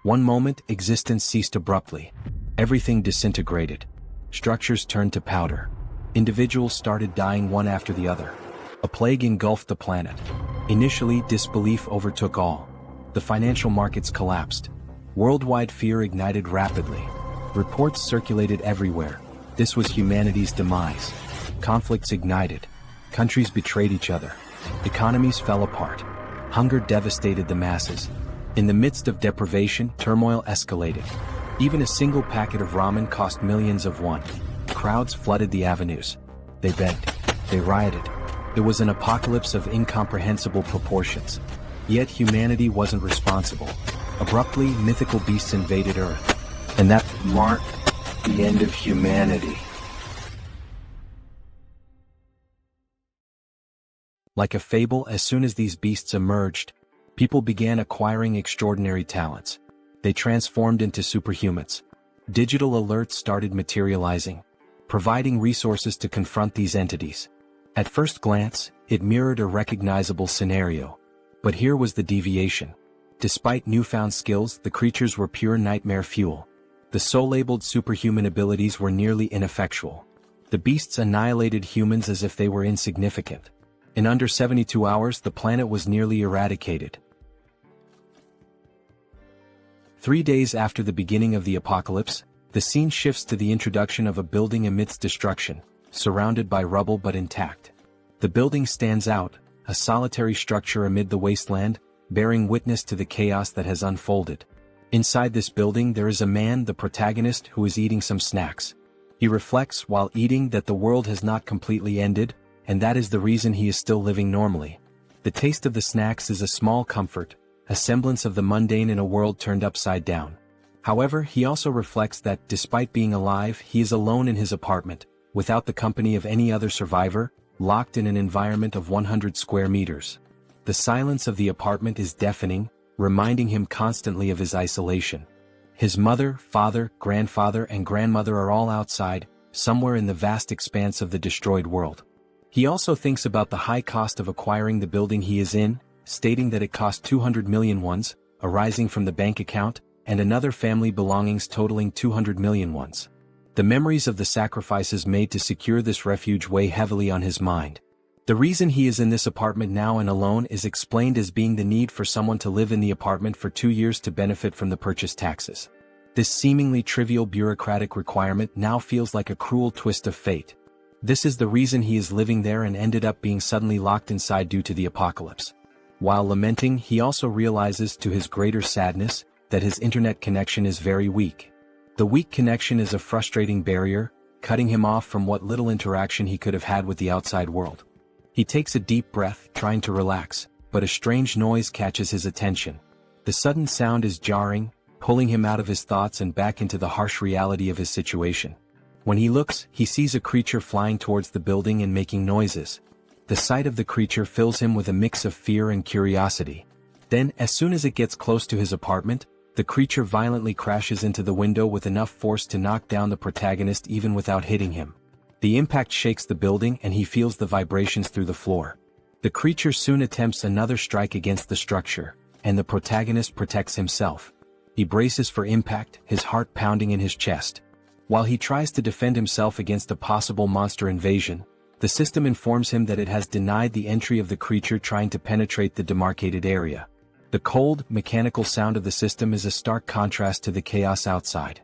One moment, existence ceased abruptly. Everything disintegrated. Structures turned to powder. Individuals started dying one after the other. A plague engulfed the planet. Initially, disbelief overtook all. The financial markets collapsed. Worldwide fear ignited rapidly. Reports circulated everywhere. This was humanity's demise. Conflicts ignited. Countries betrayed each other. Economies fell apart. Hunger devastated the masses. In the midst of deprivation, turmoil escalated. Even a single packet of ramen cost millions of won. Crowds flooded the avenues. They begged. They rioted. It was an apocalypse of incomprehensible proportions. Yet humanity wasn't responsible. Abruptly, mythical beasts invaded Earth. And that marked the end of humanity. Like a fable, as soon as these beasts emerged, people began acquiring extraordinary talents. They transformed into superhumans. Digital alerts started materializing, providing resources to confront these entities. At first glance, it mirrored a recognizable scenario. But here was the deviation. Despite newfound skills, the creatures were pure nightmare fuel. The soul-labeled superhuman abilities were nearly ineffectual. The beasts annihilated humans as if they were insignificant. In under 72 hours, the planet was nearly eradicated. 3 days after the beginning of the apocalypse, the scene shifts to the introduction of a building amidst destruction, surrounded by rubble but intact. The building stands out, a solitary structure amid the wasteland, bearing witness to the chaos that has unfolded. Inside this building there is a man, the protagonist, who is eating some snacks. He reflects while eating that the world has not completely ended, and that is the reason he is still living normally. The taste of the snacks is a small comfort, a semblance of the mundane in a world turned upside down. However, he also reflects that, despite being alive, he is alone in his apartment, without the company of any other survivor, locked in an environment of 100 square meters. The silence of the apartment is deafening, reminding him constantly of his isolation. His mother, father, grandfather, and grandmother are all outside, somewhere in the vast expanse of the destroyed world. He also thinks about the high cost of acquiring the building he is in, stating that it cost 200 million wons, arising from the bank account, and another family belongings totaling 200 million wons. The memories of the sacrifices made to secure this refuge weigh heavily on his mind. The reason he is in this apartment now and alone is explained as being the need for someone to live in the apartment for 2 years to benefit from the purchase taxes. This seemingly trivial bureaucratic requirement now feels like a cruel twist of fate. This is the reason he is living there and ended up being suddenly locked inside due to the apocalypse. While lamenting, he also realizes, to his greater sadness, that his internet connection is very weak. The weak connection is a frustrating barrier, cutting him off from what little interaction he could have had with the outside world. He takes a deep breath, trying to relax, but a strange noise catches his attention. The sudden sound is jarring, pulling him out of his thoughts and back into the harsh reality of his situation. When he looks, he sees a creature flying towards the building and making noises. The sight of the creature fills him with a mix of fear and curiosity. Then, as soon as it gets close to his apartment, the creature violently crashes into the window with enough force to knock down the protagonist even without hitting him. The impact shakes the building and he feels the vibrations through the floor. The creature soon attempts another strike against the structure, and the protagonist protects himself. He braces for impact, his heart pounding in his chest. While he tries to defend himself against a possible monster invasion, the system informs him that it has denied the entry of the creature trying to penetrate the demarcated area. The cold, mechanical sound of the system is a stark contrast to the chaos outside.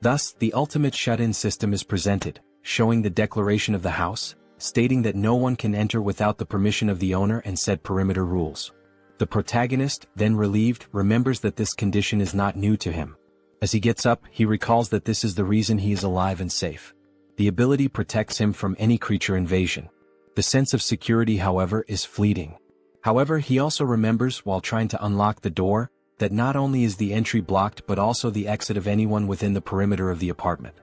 Thus, the ultimate shut-in system is presented, showing the declaration of the house, stating that no one can enter without the permission of the owner and set perimeter rules. The protagonist, then relieved, remembers that this condition is not new to him. As he gets up, he recalls that this is the reason he is alive and safe. The ability protects him from any creature invasion. The sense of security, however, is fleeting. However, he also remembers, while trying to unlock the door, that not only is the entry blocked but also the exit of anyone within the perimeter of the apartment.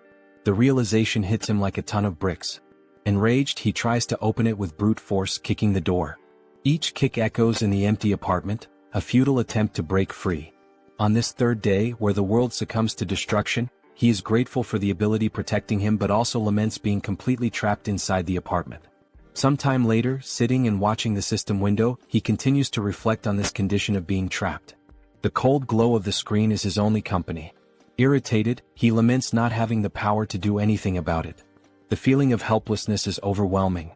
The realization hits him like a ton of bricks. Enraged, he tries to open it with brute force, kicking the door. Each kick echoes in the empty apartment, a futile attempt to break free. On this third day, where the world succumbs to destruction, he is grateful for the ability protecting him but also laments being completely trapped inside the apartment. Sometime later, sitting and watching the system window, he continues to reflect on this condition of being trapped. The cold glow of the screen is his only company. Irritated, he laments not having the power to do anything about it. The feeling of helplessness is overwhelming.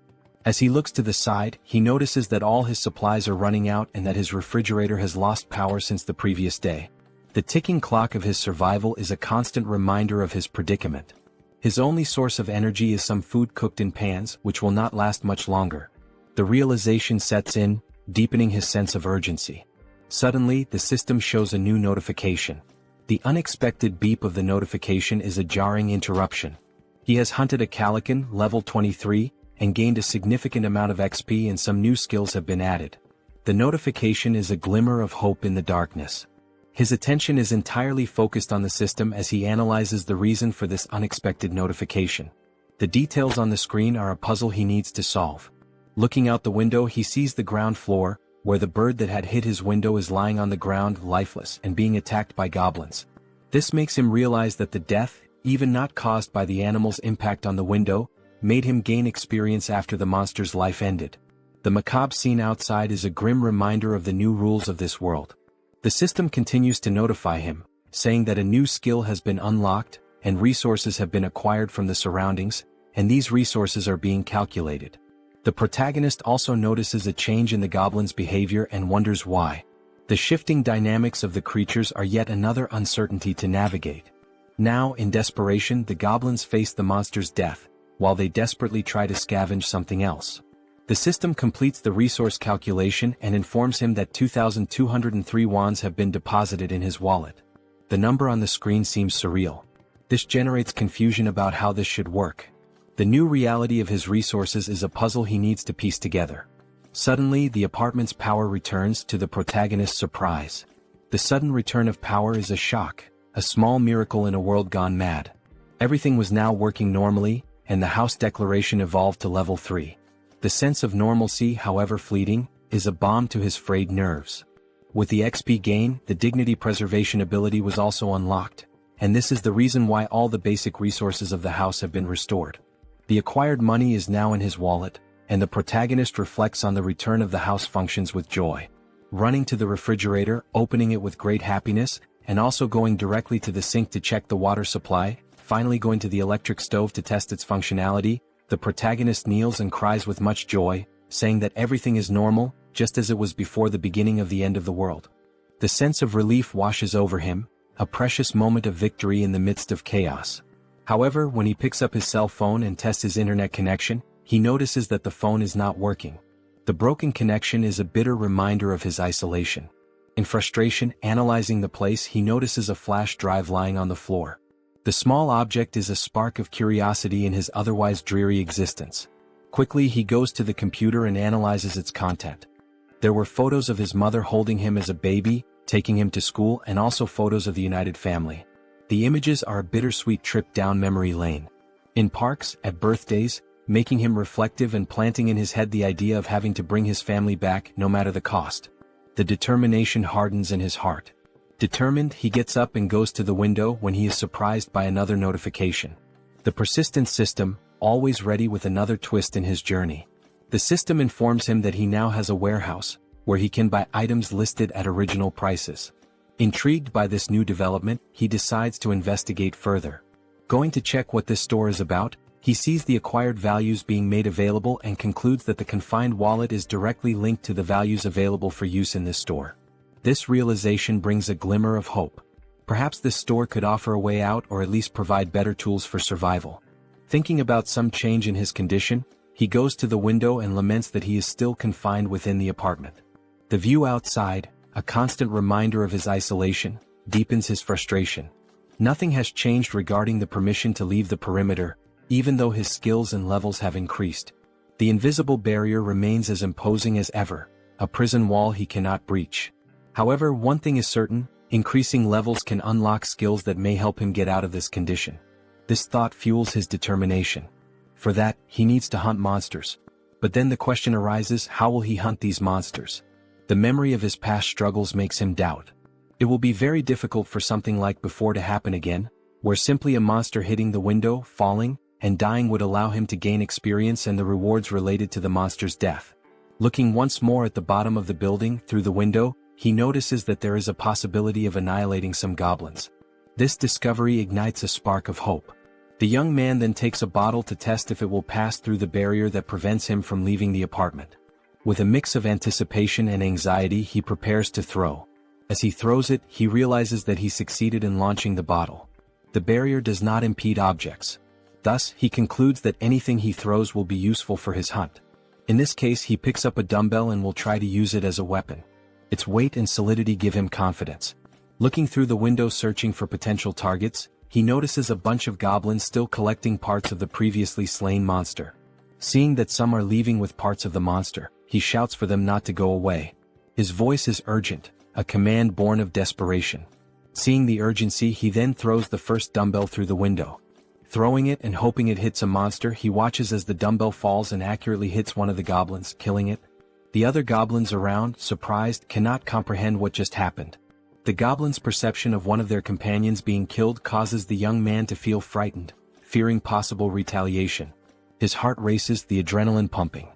As he looks to the side, he notices that all his supplies are running out and that his refrigerator has lost power since the previous day. The ticking clock of his survival is a constant reminder of his predicament. His only source of energy is some food cooked in pans, which will not last much longer. The realization sets in, deepening his sense of urgency. Suddenly, the system shows a new notification. The unexpected beep of the notification is a jarring interruption. He has hunted a Calican, level 23, and gained a significant amount of XP and some new skills have been added. The notification is a glimmer of hope in the darkness. His attention is entirely focused on the system as he analyzes the reason for this unexpected notification. The details on the screen are a puzzle he needs to solve. Looking out the window, he sees the ground floor, where the bird that had hit his window is lying on the ground lifeless and being attacked by goblins. This makes him realize that the death, even not caused by the animal's impact on the window, made him gain experience after the monster's life ended. The macabre scene outside is a grim reminder of the new rules of this world. The system continues to notify him, saying that a new skill has been unlocked, and resources have been acquired from the surroundings, and these resources are being calculated. The protagonist also notices a change in the goblin's behavior and wonders why. The shifting dynamics of the creatures are yet another uncertainty to navigate. Now, in desperation, the goblins face the monster's death, while they desperately try to scavenge something else. The system completes the resource calculation and informs him that 2,203 wands have been deposited in his wallet. The number on the screen seems surreal. This generates confusion about how this should work. The new reality of his resources is a puzzle he needs to piece together. Suddenly, the apartment's power returns, to the protagonist's surprise. The sudden return of power is a shock, a small miracle in a world gone mad. Everything was now working normally, and the house declaration evolved to level 3. The sense of normalcy, however fleeting, is a balm to his frayed nerves. With the XP gain, the dignity preservation ability was also unlocked, and this is the reason why all the basic resources of the house have been restored. The acquired money is now in his wallet, and the protagonist reflects on the return of the house functions with joy. Running to the refrigerator, opening it with great happiness, and also going directly to the sink to check the water supply, finally going to the electric stove to test its functionality, the protagonist kneels and cries with much joy, saying that everything is normal, just as it was before the beginning of the end of the world. The sense of relief washes over him, a precious moment of victory in the midst of chaos. However, when he picks up his cell phone and tests his internet connection, he notices that the phone is not working. The broken connection is a bitter reminder of his isolation. In frustration, analyzing the place, he notices a flash drive lying on the floor. The small object is a spark of curiosity in his otherwise dreary existence. Quickly, he goes to the computer and analyzes its content. There were photos of his mother holding him as a baby, taking him to school, and also photos of the united family. The images are a bittersweet trip down memory lane. In parks, at birthdays, making him reflective and planting in his head the idea of having to bring his family back no matter the cost. The determination hardens in his heart. Determined, he gets up and goes to the window when he is surprised by another notification. The persistent system, always ready with another twist in his journey. The system informs him that he now has a warehouse, where he can buy items listed at original prices. Intrigued by this new development, he decides to investigate further. Going to check what this store is about, he sees the acquired values being made available and concludes that the confined wallet is directly linked to the values available for use in this store. This realization brings a glimmer of hope. Perhaps this store could offer a way out or at least provide better tools for survival. Thinking about some change in his condition, he goes to the window and laments that he is still confined within the apartment. The view outside, a constant reminder of his isolation, deepens his frustration. Nothing has changed regarding the permission to leave the perimeter, even though his skills and levels have increased. The invisible barrier remains as imposing as ever, a prison wall he cannot breach. However, one thing is certain, increasing levels can unlock skills that may help him get out of this condition. This thought fuels his determination. For that, he needs to hunt monsters. But then the question arises, how will he hunt these monsters? The memory of his past struggles makes him doubt. It will be very difficult for something like before to happen again, where simply a monster hitting the window, falling, and dying would allow him to gain experience and the rewards related to the monster's death. Looking once more at the bottom of the building through the window, he notices that there is a possibility of annihilating some goblins. This discovery ignites a spark of hope. The young man then takes a bottle to test if it will pass through the barrier that prevents him from leaving the apartment. With a mix of anticipation and anxiety, he prepares to throw. As he throws it, he realizes that he succeeded in launching the bottle. The barrier does not impede objects. Thus, he concludes that anything he throws will be useful for his hunt. In this case, he picks up a dumbbell and will try to use it as a weapon. Its weight and solidity give him confidence. Looking through the window searching for potential targets, he notices a bunch of goblins still collecting parts of the previously slain monster. Seeing that some are leaving with parts of the monster, he shouts for them not to go away. His voice is urgent, a command born of desperation. Seeing the urgency, he then throws the first dumbbell through the window. Throwing it and hoping it hits a monster, he watches as the dumbbell falls and accurately hits one of the goblins, killing it. The other goblins around, surprised, cannot comprehend what just happened. The goblins' perception of one of their companions being killed causes the young man to feel frightened, fearing possible retaliation. His heart races, the adrenaline pumping.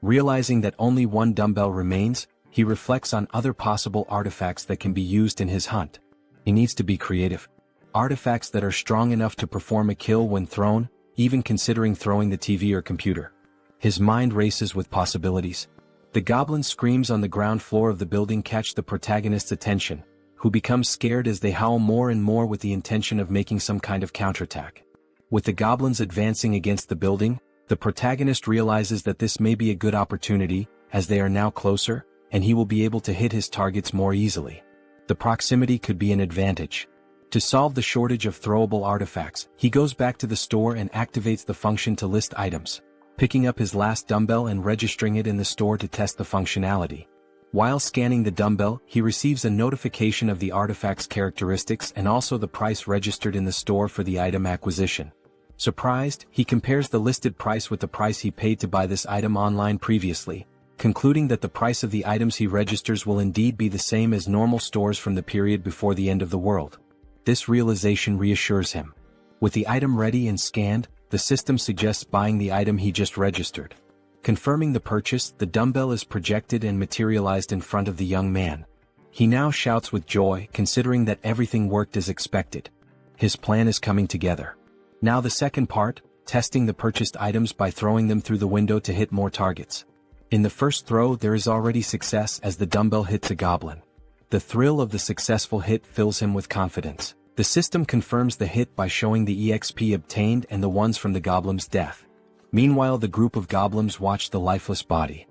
Realizing that only one dumbbell remains, he reflects on other possible artifacts that can be used in his hunt. He needs to be creative. Artifacts that are strong enough to perform a kill when thrown, even considering throwing the TV or computer. His mind races with possibilities. The goblin screams on the ground floor of the building catch the protagonist's attention, who becomes scared as they howl more and more with the intention of making some kind of counterattack. With the goblins advancing against the building, the protagonist realizes that this may be a good opportunity, as they are now closer, and he will be able to hit his targets more easily. The proximity could be an advantage. To solve the shortage of throwable artifacts, he goes back to the store and activates the function to list items, picking up his last dumbbell and registering it in the store to test the functionality. While scanning the dumbbell, he receives a notification of the artifact's characteristics and also the price registered in the store for the item acquisition. Surprised, he compares the listed price with the price he paid to buy this item online previously, concluding that the price of the items he registers will indeed be the same as normal stores from the period before the end of the world. This realization reassures him. With the item ready and scanned, the system suggests buying the item he just registered. Confirming the purchase, the dumbbell is projected and materialized in front of the young man. He now shouts with joy, considering that everything worked as expected. His plan is coming together. Now the second part, testing the purchased items by throwing them through the window to hit more targets. In the first throw, there is already success as the dumbbell hits a goblin. The thrill of the successful hit fills him with confidence. The system confirms the hit by showing the EXP obtained and the ones from the goblin's death. Meanwhile, the group of goblins watch the lifeless body.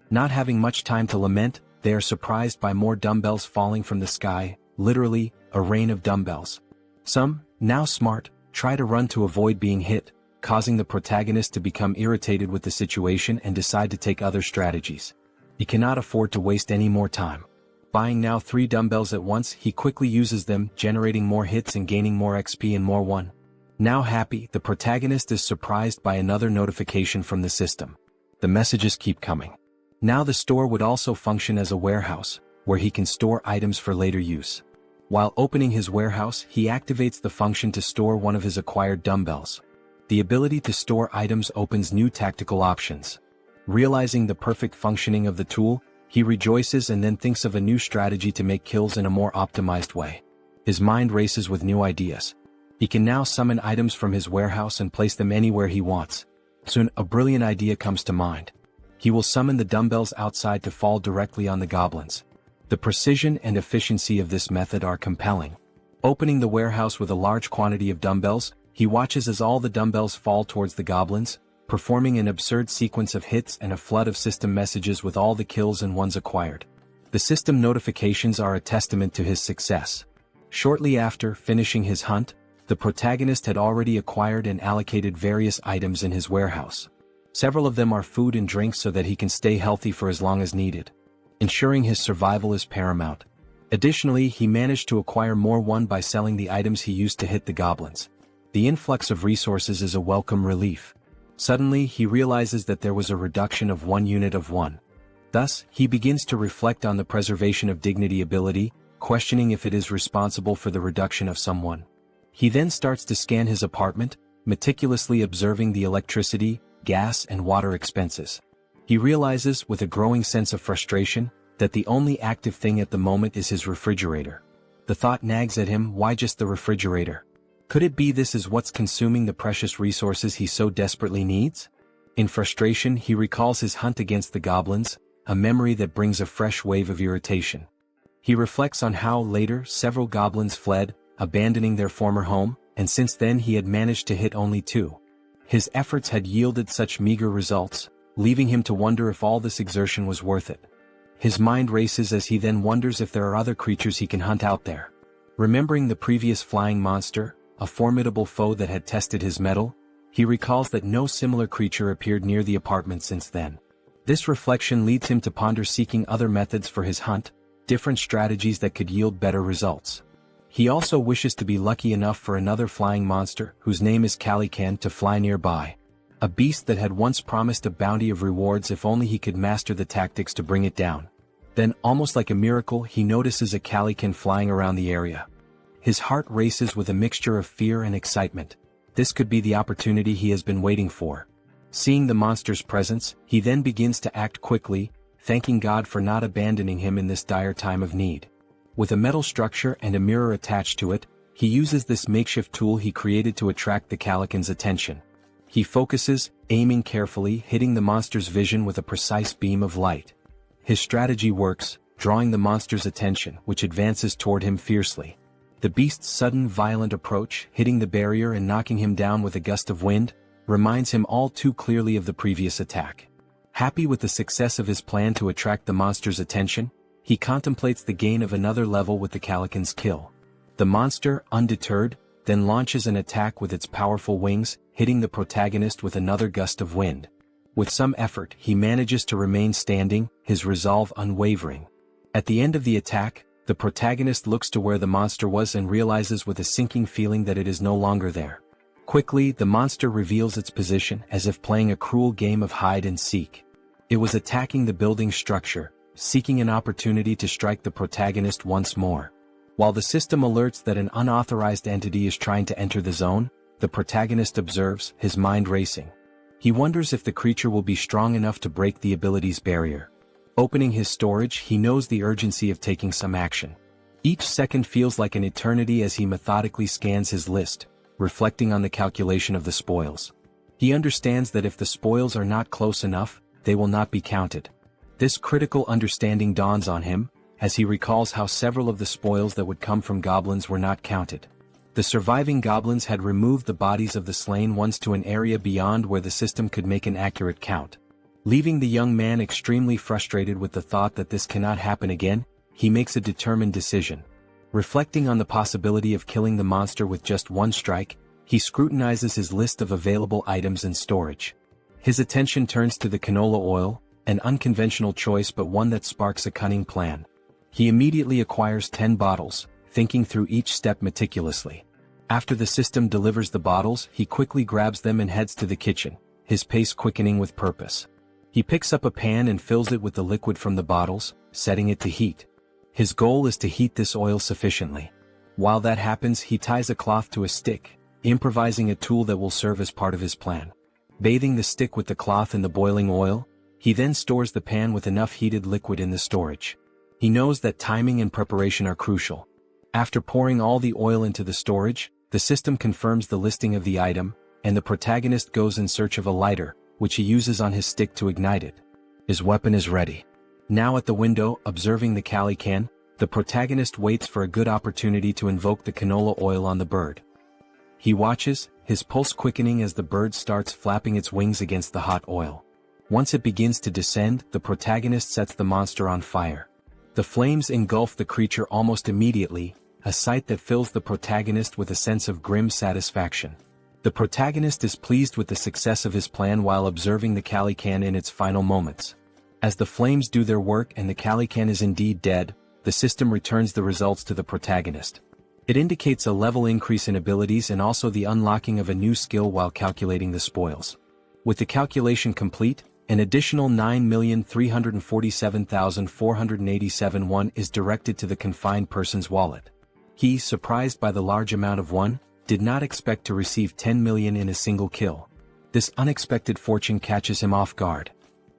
Not having much time to lament, they are surprised by more dumbbells falling from the sky, literally, a rain of dumbbells. Some, now smart, try to run to avoid being hit, causing the protagonist to become irritated with the situation and decide to take other strategies. He cannot afford to waste any more time. Buying now 3 dumbbells at once, he quickly uses them, generating more hits and gaining more XP and more one. Now happy, the protagonist is surprised by another notification from the system. The messages keep coming. Now the store would also function as a warehouse, where he can store items for later use. While opening his warehouse, he activates the function to store one of his acquired dumbbells. The ability to store items opens new tactical options. Realizing the perfect functioning of the tool, he rejoices and then thinks of a new strategy to make kills in a more optimized way. His mind races with new ideas. He can now summon items from his warehouse and place them anywhere he wants. Soon, a brilliant idea comes to mind. He will summon the dumbbells outside to fall directly on the goblins. The precision and efficiency of this method are compelling. Opening the warehouse with a large quantity of dumbbells, he watches as all the dumbbells fall towards the goblins, performing an absurd sequence of hits and a flood of system messages with all the kills and ones acquired. The system notifications are a testament to his success. Shortly after finishing his hunt, the protagonist had already acquired and allocated various items in his warehouse. Several of them are food and drinks so that he can stay healthy for as long as needed. Ensuring his survival is paramount. Additionally, he managed to acquire more one by selling the items he used to hit the goblins. The influx of resources is a welcome relief. Suddenly, he realizes that there was a reduction of 1 unit of one. Thus, he begins to reflect on the preservation of dignity ability, questioning if it is responsible for the reduction of someone. He then starts to scan his apartment, meticulously observing the electricity, gas and water expenses. He realizes, with a growing sense of frustration, that the only active thing at the moment is his refrigerator. The thought nags at him, why just the refrigerator? Could it be this is what's consuming the precious resources he so desperately needs? In frustration, he recalls his hunt against the goblins, a memory that brings a fresh wave of irritation. He reflects on how, later, several goblins fled, abandoning their former home, and since then he had managed to hit only 2. His efforts had yielded such meager results, leaving him to wonder if all this exertion was worth it. His mind races as he then wonders if there are other creatures he can hunt out there. Remembering the previous flying monster, a formidable foe that had tested his mettle, he recalls that no similar creature appeared near the apartment since then. This reflection leads him to ponder seeking other methods for his hunt, different strategies that could yield better results. He also wishes to be lucky enough for another flying monster, whose name is Calican, to fly nearby. A beast that had once promised a bounty of rewards if only he could master the tactics to bring it down. Then, almost like a miracle, he notices a Calican flying around the area. His heart races with a mixture of fear and excitement. This could be the opportunity he has been waiting for. Seeing the monster's presence, he then begins to act quickly, thanking God for not abandoning him in this dire time of need. With a metal structure and a mirror attached to it, he uses this makeshift tool he created to attract the Calican's attention. He focuses, aiming carefully, hitting the monster's vision with a precise beam of light. His strategy works, drawing the monster's attention, which advances toward him fiercely. The beast's sudden violent approach, hitting the barrier and knocking him down with a gust of wind, reminds him all too clearly of the previous attack. Happy with the success of his plan to attract the monster's attention, he contemplates the gain of another level with the Calican's kill. The monster, undeterred, then launches an attack with its powerful wings, hitting the protagonist with another gust of wind. With some effort, he manages to remain standing, his resolve unwavering. At the end of the attack, the protagonist looks to where the monster was and realizes with a sinking feeling that it is no longer there. Quickly, the monster reveals its position as if playing a cruel game of hide and seek. It was attacking the building structure, seeking an opportunity to strike the protagonist once more. While the system alerts that an unauthorized entity is trying to enter the zone, the protagonist observes, his mind racing. He wonders if the creature will be strong enough to break the ability's barrier. Opening his storage, he knows the urgency of taking some action. Each second feels like an eternity as he methodically scans his list, reflecting on the calculation of the spoils. He understands that if the spoils are not close enough, they will not be counted. This critical understanding dawns on him, as he recalls how several of the spoils that would come from goblins were not counted. The surviving goblins had removed the bodies of the slain ones to an area beyond where the system could make an accurate count. Leaving the young man extremely frustrated with the thought that this cannot happen again, he makes a determined decision. Reflecting on the possibility of killing the monster with just one strike, he scrutinizes his list of available items in storage. His attention turns to the canola oil, an unconventional choice but one that sparks a cunning plan. He immediately acquires 10 bottles, thinking through each step meticulously. After the system delivers the bottles, he quickly grabs them and heads to the kitchen, his pace quickening with purpose. He picks up a pan and fills it with the liquid from the bottles, setting it to heat. His goal is to heat this oil sufficiently. While that happens, he ties a cloth to a stick, improvising a tool that will serve as part of his plan. Bathing the stick with the cloth in the boiling oil, he then stores the pan with enough heated liquid in the storage. He knows that timing and preparation are crucial. After pouring all the oil into the storage, the system confirms the listing of the item, and the protagonist goes in search of a lighter, which he uses on his stick to ignite it. His weapon is ready. Now at the window, observing the Calican, the protagonist waits for a good opportunity to invoke the canola oil on the bird. He watches, his pulse quickening as the bird starts flapping its wings against the hot oil. Once it begins to descend, the protagonist sets the monster on fire. The flames engulf the creature almost immediately, a sight that fills the protagonist with a sense of grim satisfaction. The protagonist is pleased with the success of his plan while observing the Calican in its final moments. As the flames do their work and the Calican is indeed dead, the system returns the results to the protagonist. It indicates a level increase in abilities and also the unlocking of a new skill while calculating the spoils. With the calculation complete, an additional 9,347,487 won is directed to the confined person's wallet. He, surprised by the large amount of won, did not expect to receive 10 million in a single kill. This unexpected fortune catches him off guard.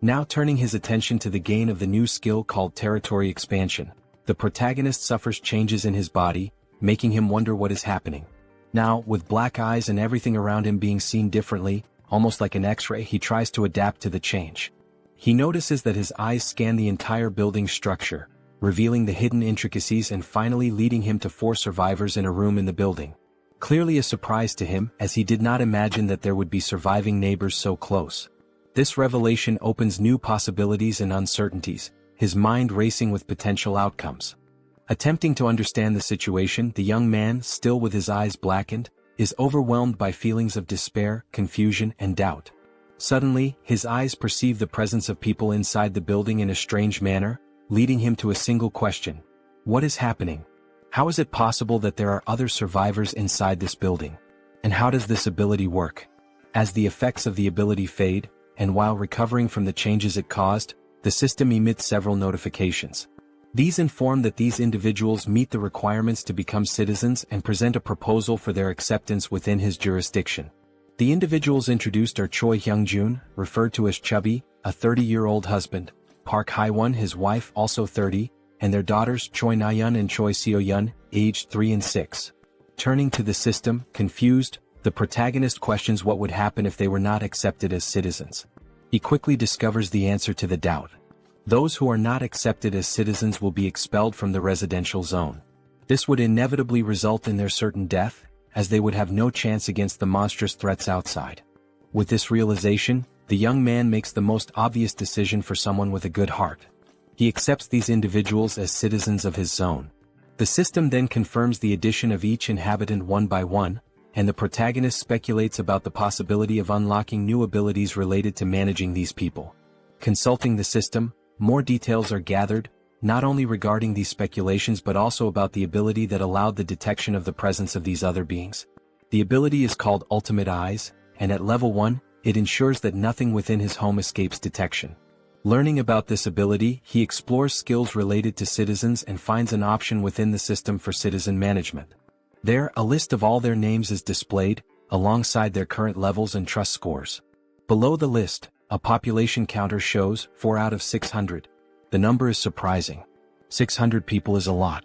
Now turning his attention to the gain of the new skill called territory expansion, the protagonist suffers changes in his body, making him wonder what is happening. Now, with black eyes and everything around him being seen differently, almost like an X-ray, he tries to adapt to the change. He notices that his eyes scan the entire building structure, revealing the hidden intricacies and finally leading him to 4 survivors in a room in the building. Clearly a surprise to him, as he did not imagine that there would be surviving neighbors so close. This revelation opens new possibilities and uncertainties, his mind racing with potential outcomes. Attempting to understand the situation, the young man, still with his eyes blackened, is overwhelmed by feelings of despair, confusion, and doubt. Suddenly, his eyes perceive the presence of people inside the building in a strange manner, leading him to a single question. What is happening? How is it possible that there are other survivors inside this building? And how does this ability work? As the effects of the ability fade, and while recovering from the changes it caused, the system emits several notifications. These inform that these individuals meet the requirements to become citizens and present a proposal for their acceptance within his jurisdiction. The individuals introduced are Choi Hyung-jun, referred to as Chubby, a 30-year-old husband, Park Hae-won, his wife, also 30, and their daughters Choi Na-yeon and Choi Seo-yeon, aged 3 and 6. Turning to the system, confused, the protagonist questions what would happen if they were not accepted as citizens. He quickly discovers the answer to the doubt. Those who are not accepted as citizens will be expelled from the residential zone. This would inevitably result in their certain death, as they would have no chance against the monstrous threats outside. With this realization, the young man makes the most obvious decision for someone with a good heart. He accepts these individuals as citizens of his zone. The system then confirms the addition of each inhabitant one by one, and the protagonist speculates about the possibility of unlocking new abilities related to managing these people. Consulting the system, more details are gathered, not only regarding these speculations but also about the ability that allowed the detection of the presence of these other beings. The ability is called Ultimate Eyes, and at level 1, it ensures that nothing within his home escapes detection. Learning about this ability, he explores skills related to citizens and finds an option within the system for citizen management. There, a list of all their names is displayed, alongside their current levels and trust scores. Below the list, a population counter shows 4 out of 600. The number is surprising. 600 people is a lot.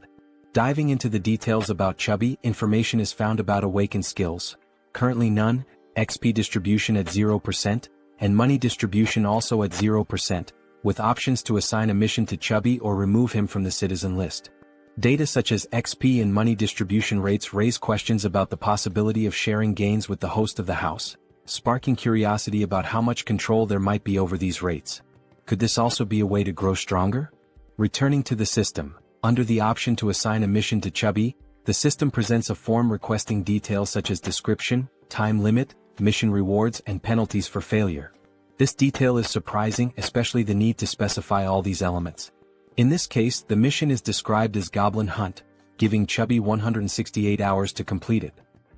Diving into the details about Chubby, information is found about awakened skills. Currently none, XP distribution at 0%, and money distribution also at 0%, with options to assign a mission to Chubby or remove him from the citizen list. Data such as XP and money distribution rates raise questions about the possibility of sharing gains with the host of the house, sparking curiosity about how much control there might be over these rates. Could this also be a way to grow stronger? Returning to the system, under the option to assign a mission to Chubby, the system presents a form requesting details such as description, time limit, mission rewards, and penalties for failure. This detail is surprising, especially the need to specify all these elements. In this case, the mission is described as Goblin Hunt, giving Chubby 168 hours to complete it.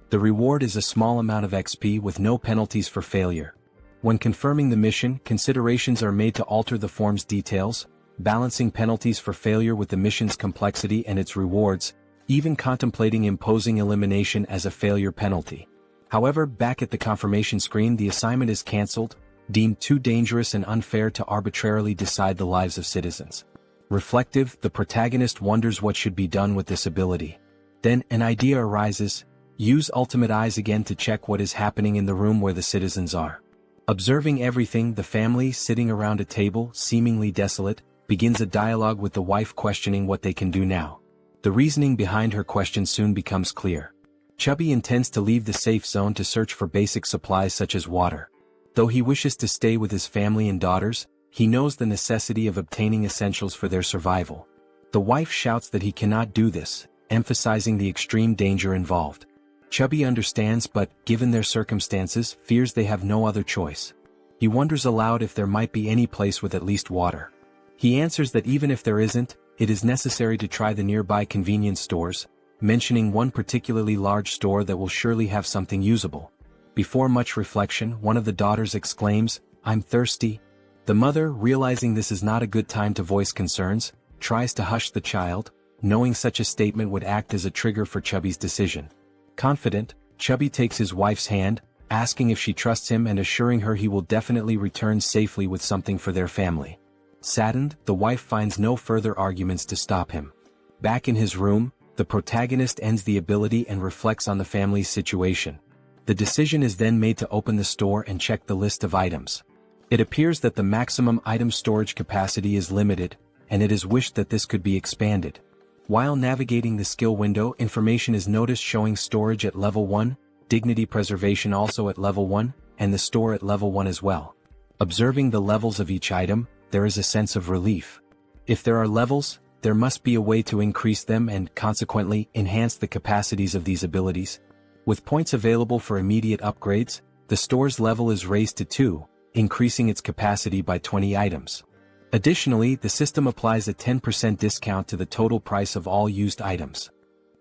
The reward is a small amount of XP with no penalties for failure. When confirming the mission, considerations are made to alter the form's details, balancing penalties for failure with the mission's complexity and its rewards, even contemplating imposing elimination as a failure penalty. However, back at the confirmation screen, the assignment is cancelled, deemed too dangerous and unfair to arbitrarily decide the lives of citizens. Reflective, the protagonist wonders what should be done with this ability. Then, an idea arises: use Ultimate Eyes again to check what is happening in the room where the citizens are. Observing everything, the family, sitting around a table, seemingly desolate, begins a dialogue with the wife questioning what they can do now. The reasoning behind her question soon becomes clear. Chubby intends to leave the safe zone to search for basic supplies such as water. Though he wishes to stay with his family and daughters, he knows the necessity of obtaining essentials for their survival. The wife shouts that he cannot do this, emphasizing the extreme danger involved. Chubby understands but, given their circumstances, fears they have no other choice. He wonders aloud if there might be any place with at least water. He answers that even if there isn't, it is necessary to try the nearby convenience stores, mentioning one particularly large store that will surely have something usable. Before much reflection, one of the daughters exclaims, "I'm thirsty." The mother, realizing this is not a good time to voice concerns, tries to hush the child, knowing such a statement would act as a trigger for Chubby's decision. Confident, Chubby takes his wife's hand, asking if she trusts him and assuring her he will definitely return safely with something for their family. Saddened, the wife finds no further arguments to stop him. Back in his room, the protagonist ends the ability and reflects on the family's situation. The decision is then made to open the store and check the list of items. It appears that the maximum item storage capacity is limited, and it is wished that this could be expanded. While navigating the skill window, information is noticed showing storage at level 1, dignity preservation also at level 1, and the store at level 1 as well. Observing the levels of each item, there is a sense of relief. If there are levels, there must be a way to increase them and, consequently, enhance the capacities of these abilities. With points available for immediate upgrades, the store's level is raised to 2, increasing its capacity by 20 items. Additionally, the system applies a 10% discount to the total price of all used items.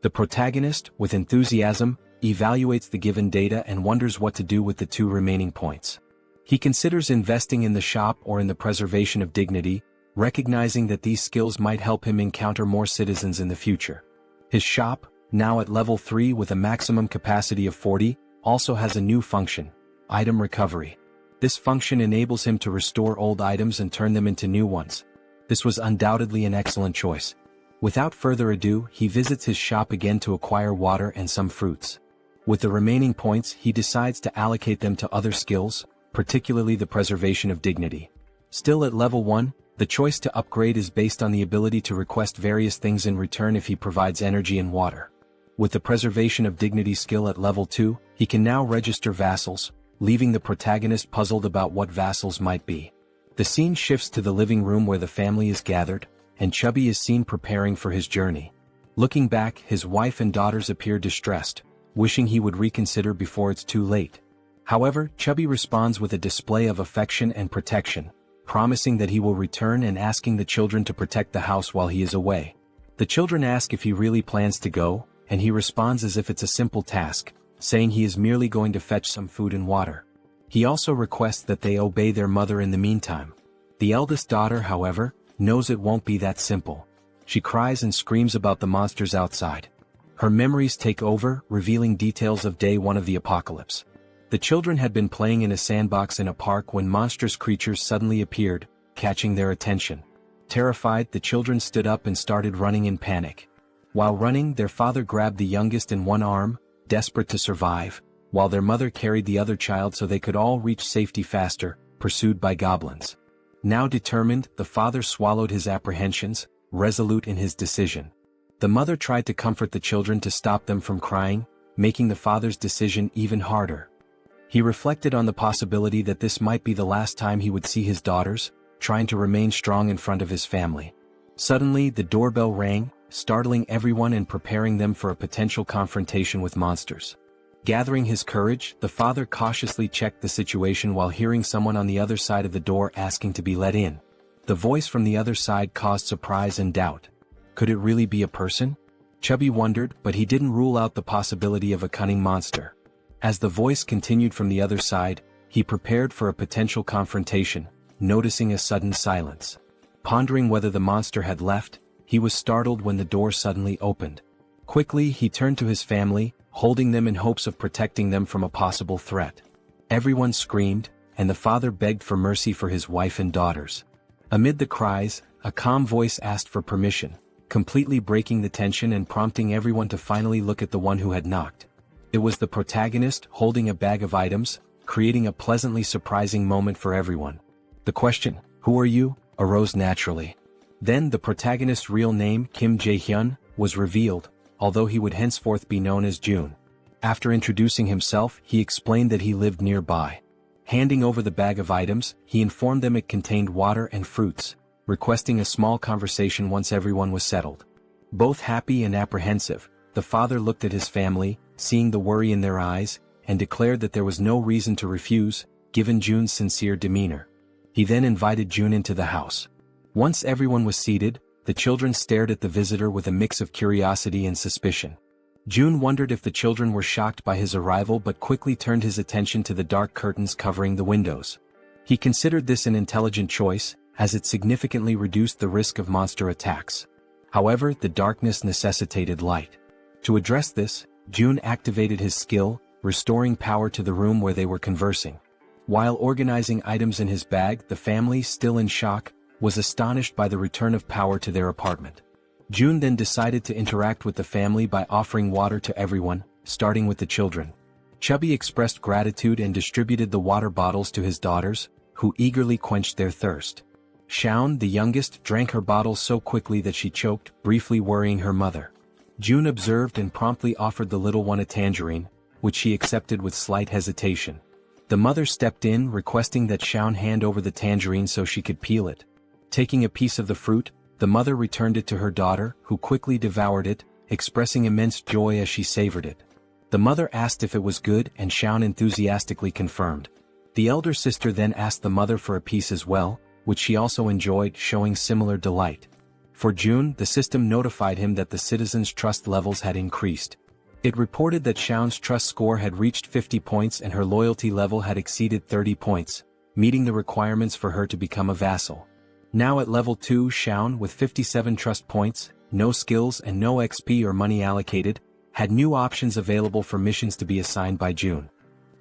The protagonist, with enthusiasm, evaluates the given data and wonders what to do with the 2 remaining points. He considers investing in the shop or in the preservation of dignity, recognizing that these skills might help him encounter more citizens in the future. His shop, now at level 3 with a maximum capacity of 40, also has a new function, item recovery. This function enables him to restore old items and turn them into new ones. This was undoubtedly an excellent choice. Without further ado, he visits his shop again to acquire water and some fruits. With the remaining points, he decides to allocate them to other skills, particularly the preservation of dignity. Still at level 1, the choice to upgrade is based on the ability to request various things in return if he provides energy and water. With the preservation of dignity skill at level 2, he can now register vassals, leaving the protagonist puzzled about what vassals might be. The scene shifts to the living room where the family is gathered, and Chubby is seen preparing for his journey. Looking back, his wife and daughters appear distressed, wishing he would reconsider before it's too late. However, Chubby responds with a display of affection and protection, promising that he will return and asking the children to protect the house while he is away. The children ask if he really plans to go, and he responds as if it's a simple task, saying he is merely going to fetch some food and water. He also requests that they obey their mother in the meantime. The eldest daughter, however, knows it won't be that simple. She cries and screams about the monsters outside. Her memories take over, revealing details of day 1 of the apocalypse. The children had been playing in a sandbox in a park when monstrous creatures suddenly appeared, catching their attention. Terrified, the children stood up and started running in panic. While running, their father grabbed the youngest in one arm, desperate to survive, while their mother carried the other child so they could all reach safety faster, pursued by goblins. Now determined, the father swallowed his apprehensions, resolute in his decision. The mother tried to comfort the children to stop them from crying, making the father's decision even harder. He reflected on the possibility that this might be the last time he would see his daughters, trying to remain strong in front of his family. Suddenly, the doorbell rang, startling everyone and preparing them for a potential confrontation with monsters. Gathering his courage, the father cautiously checked the situation while hearing someone on the other side of the door asking to be let in. The voice from the other side caused surprise and doubt. Could it really be a person? Chubby wondered, but he didn't rule out the possibility of a cunning monster. As the voice continued from the other side, he prepared for a potential confrontation, noticing a sudden silence. Pondering whether the monster had left, he was startled when the door suddenly opened. Quickly, he turned to his family, holding them in hopes of protecting them from a possible threat. Everyone screamed, and the father begged for mercy for his wife and daughters. Amid the cries, a calm voice asked for permission, completely breaking the tension and prompting everyone to finally look at the one who had knocked. It was the protagonist, holding a bag of items, creating a pleasantly surprising moment for everyone. The question, "Who are you?" arose naturally. Then the protagonist's real name, Kim Jaehyeon, was revealed, although he would henceforth be known as June. After introducing himself, he explained that he lived nearby. Handing over the bag of items, he informed them it contained water and fruits, requesting a small conversation once everyone was settled. Both happy and apprehensive, the father looked at his family, seeing the worry in their eyes, and declared that there was no reason to refuse, given June's sincere demeanor. He then invited June into the house. Once everyone was seated, the children stared at the visitor with a mix of curiosity and suspicion. June wondered if the children were shocked by his arrival but quickly turned his attention to the dark curtains covering the windows. He considered this an intelligent choice, as it significantly reduced the risk of monster attacks. However, the darkness necessitated light. To address this, June activated his skill, restoring power to the room where they were conversing. While organizing items in his bag, the family, still in shock, was astonished by the return of power to their apartment. June then decided to interact with the family by offering water to everyone, starting with the children. Chubby expressed gratitude and distributed the water bottles to his daughters, who eagerly quenched their thirst. Shaun, the youngest, drank her bottle so quickly that she choked, briefly worrying her mother. June observed and promptly offered the little one a tangerine, which she accepted with slight hesitation. The mother stepped in, requesting that Shaun hand over the tangerine so she could peel it. Taking a piece of the fruit, the mother returned it to her daughter, who quickly devoured it, expressing immense joy as she savored it. The mother asked if it was good, and Shaun enthusiastically confirmed. The elder sister then asked the mother for a piece as well, which she also enjoyed, showing similar delight. For June, the system notified him that the citizens' trust levels had increased. It reported that Shaun's trust score had reached 50 points and her loyalty level had exceeded 30 points, meeting the requirements for her to become a vassal. Now at level 2, Shaun, with 57 trust points, no skills and no XP or money allocated, had new options available for missions to be assigned by June.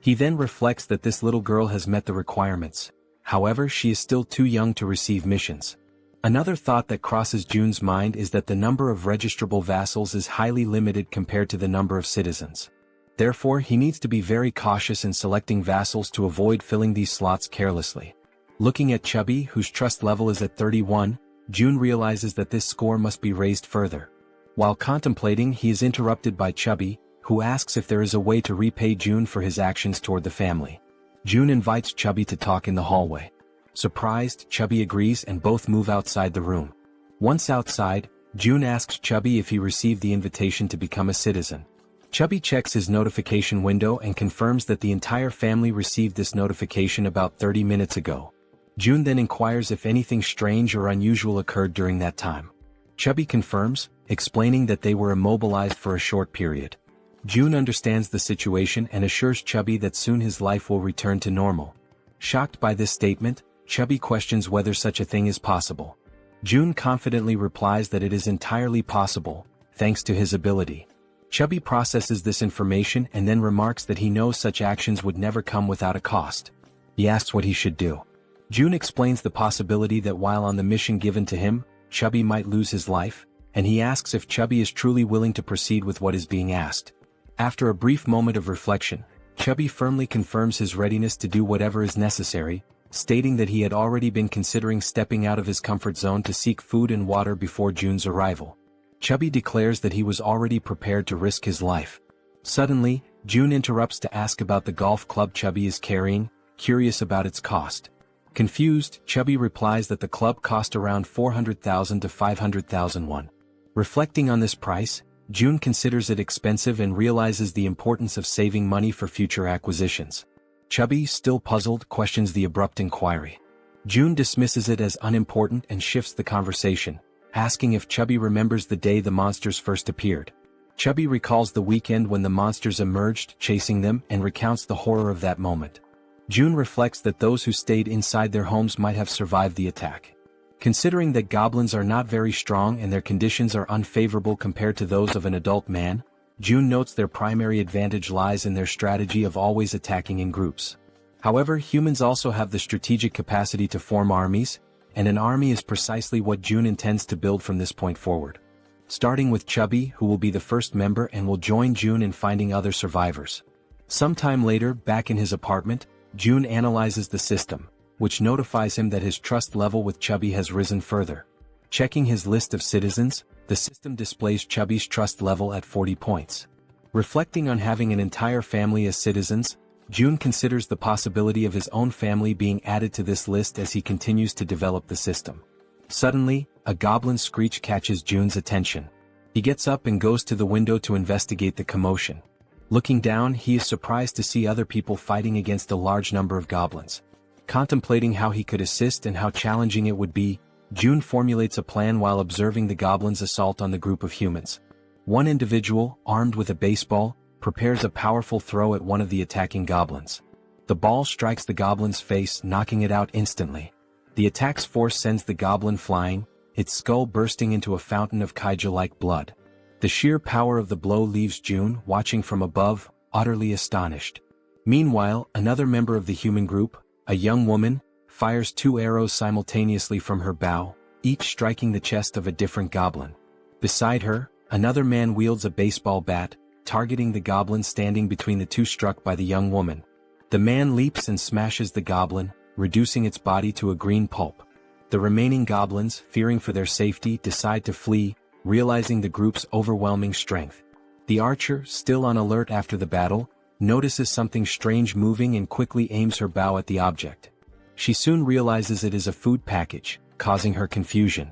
He then reflects that this little girl has met the requirements. However, she is still too young to receive missions. Another thought that crosses June's mind is that the number of registrable vassals is highly limited compared to the number of citizens. Therefore, he needs to be very cautious in selecting vassals to avoid filling these slots carelessly. Looking at Chubby, whose trust level is at 31, June realizes that this score must be raised further. While contemplating, he is interrupted by Chubby, who asks if there is a way to repay June for his actions toward the family. June invites Chubby to talk in the hallway. Surprised, Chubby agrees and both move outside the room. Once outside, June asks Chubby if he received the invitation to become a citizen. Chubby checks his notification window and confirms that the entire family received this notification about 30 minutes ago. June then inquires if anything strange or unusual occurred during that time. Chubby confirms, explaining that they were immobilized for a short period. June understands the situation and assures Chubby that soon his life will return to normal. Shocked by this statement, Chubby questions whether such a thing is possible. June confidently replies that it is entirely possible, thanks to his ability. Chubby processes this information and then remarks that he knows such actions would never come without a cost. He asks what he should do. June explains the possibility that while on the mission given to him, Chubby might lose his life, and he asks if Chubby is truly willing to proceed with what is being asked. After a brief moment of reflection, Chubby firmly confirms his readiness to do whatever is necessary, stating that he had already been considering stepping out of his comfort zone to seek food and water before June's arrival. Chubby declares that he was already prepared to risk his life. Suddenly, June interrupts to ask about the golf club Chubby is carrying, curious about its cost. Confused, Chubby replies that the club cost around 400,000 to 500,000 won. Reflecting on this price, June considers it expensive and realizes the importance of saving money for future acquisitions. Chubby, still puzzled, questions the abrupt inquiry. June dismisses it as unimportant and shifts the conversation, asking if Chubby remembers the day the monsters first appeared. Chubby recalls the weekend when the monsters emerged, chasing them, and recounts the horror of that moment. June reflects that those who stayed inside their homes might have survived the attack. Considering that goblins are not very strong and their conditions are unfavorable compared to those of an adult man, June notes their primary advantage lies in their strategy of always attacking in groups. However, humans also have the strategic capacity to form armies, and an army is precisely what June intends to build from this point forward. Starting with Chubby, who will be the first member and will join June in finding other survivors. Sometime later, back in his apartment, June analyzes the system, which notifies him that his trust level with Chubby has risen further. Checking his list of citizens, the system displays Chubby's trust level at 40 points. Reflecting on having an entire family as citizens, June considers the possibility of his own family being added to this list as he continues to develop the system. Suddenly, a goblin screech catches June's attention. He gets up and goes to the window to investigate the commotion. Looking down, he is surprised to see other people fighting against a large number of goblins. Contemplating how he could assist and how challenging it would be, June formulates a plan while observing the goblins' assault on the group of humans. One individual, armed with a baseball, prepares a powerful throw at one of the attacking goblins. The ball strikes the goblin's face, knocking it out instantly. The attack's force sends the goblin flying, its skull bursting into a fountain of kaiju-like blood. The sheer power of the blow leaves June, watching from above, utterly astonished. Meanwhile, another member of the human group, a young woman, fires 2 arrows simultaneously from her bow, each striking the chest of a different goblin. Beside her, another man wields a baseball bat, targeting the goblin standing between the 2 struck by the young woman. The man leaps and smashes the goblin, reducing its body to a green pulp. The remaining goblins, fearing for their safety, decide to flee, realizing the group's overwhelming strength. The archer, still on alert after the battle, notices something strange moving and quickly aims her bow at the object. She soon realizes it is a food package, causing her confusion.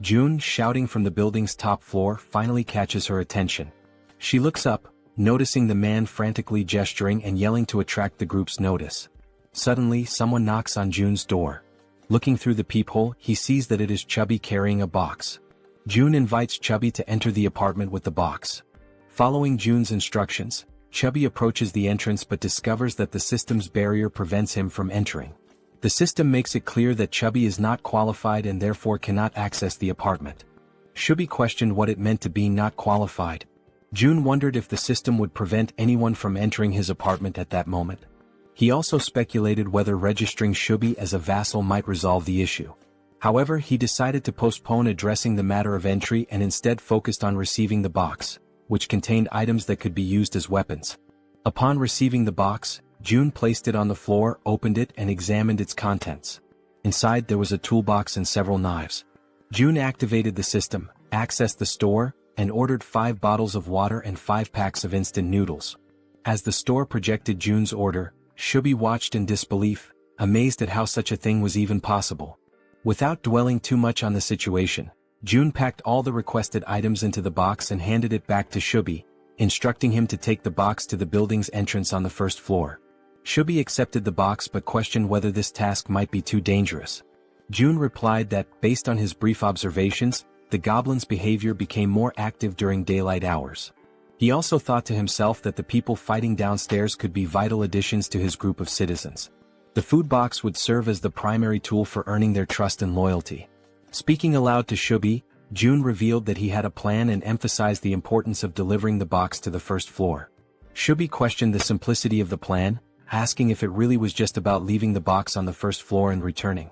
June, shouting from the building's top floor, finally catches her attention. She looks up, noticing the man frantically gesturing and yelling to attract the group's notice. Suddenly, someone knocks on June's door. Looking through the peephole, he sees that it is Chubby carrying a box. June invites Chubby to enter the apartment with the box. Following June's instructions, Chubby approaches the entrance but discovers that the system's barrier prevents him from entering. The system makes it clear that Chubby is not qualified and therefore cannot access the apartment. Chubby questioned what it meant to be not qualified. June wondered if the system would prevent anyone from entering his apartment at that moment. He also speculated whether registering Chubby as a vassal might resolve the issue. However, he decided to postpone addressing the matter of entry and instead focused on receiving the box, which contained items that could be used as weapons. Upon receiving the box, June placed it on the floor, opened it and examined its contents. Inside there was a toolbox and several knives. June activated the system, accessed the store, and ordered 5 bottles of water and 5 packs of instant noodles. As the store projected June's order, Chubby watched in disbelief, amazed at how such a thing was even possible. Without dwelling too much on the situation, June packed all the requested items into the box and handed it back to Chubby, instructing him to take the box to the building's entrance on the 1st floor. Chubby accepted the box but questioned whether this task might be too dangerous. June replied that, based on his brief observations, the goblin's behavior became more active during daylight hours. He also thought to himself that the people fighting downstairs could be vital additions to his group of citizens. The food box would serve as the primary tool for earning their trust and loyalty. Speaking aloud to Chubby, June revealed that he had a plan and emphasized the importance of delivering the box to the 1st floor. Chubby questioned the simplicity of the plan, asking if it really was just about leaving the box on the 1st floor and returning.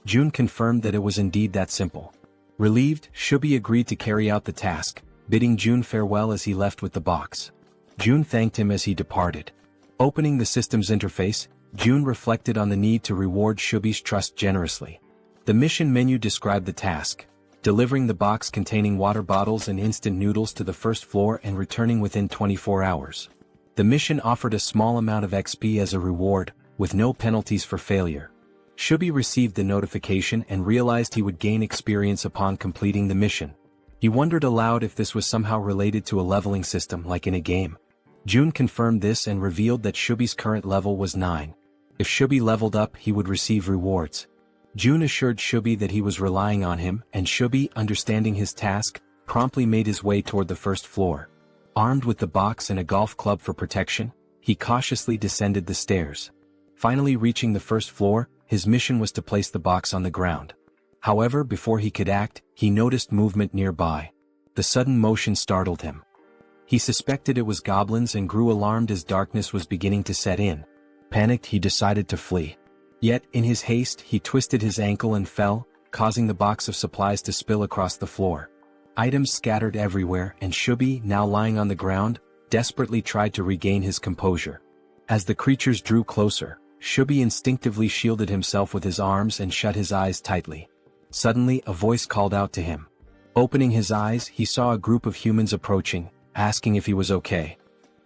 June confirmed that it was indeed that simple. Relieved, Chubby agreed to carry out the task, bidding June farewell as he left with the box. June thanked him as he departed. Opening the system's interface, June reflected on the need to reward Chubby's trust generously. The mission menu described the task: delivering the box containing water bottles and instant noodles to the 1st floor and returning within 24 hours. The mission offered a small amount of XP as a reward, with no penalties for failure. Chubby received the notification and realized he would gain experience upon completing the mission. He wondered aloud if this was somehow related to a leveling system like in a game. June confirmed this and revealed that Chubby's current level was 9. If Chubby leveled up, he would receive rewards. June assured Chubby that he was relying on him, and Chubby, understanding his task, promptly made his way toward the 1st floor. Armed with the box and a golf club for protection, he cautiously descended the stairs. Finally reaching the 1st floor, his mission was to place the box on the ground. However, before he could act, he noticed movement nearby. The sudden motion startled him. He suspected it was goblins and grew alarmed as darkness was beginning to set in. Panicked, he decided to flee. Yet, in his haste, he twisted his ankle and fell, causing the box of supplies to spill across the floor. Items scattered everywhere, and Chubby, now lying on the ground, desperately tried to regain his composure. As the creatures drew closer, Chubby instinctively shielded himself with his arms and shut his eyes tightly. Suddenly, a voice called out to him. Opening his eyes, he saw a group of humans approaching, asking if he was okay.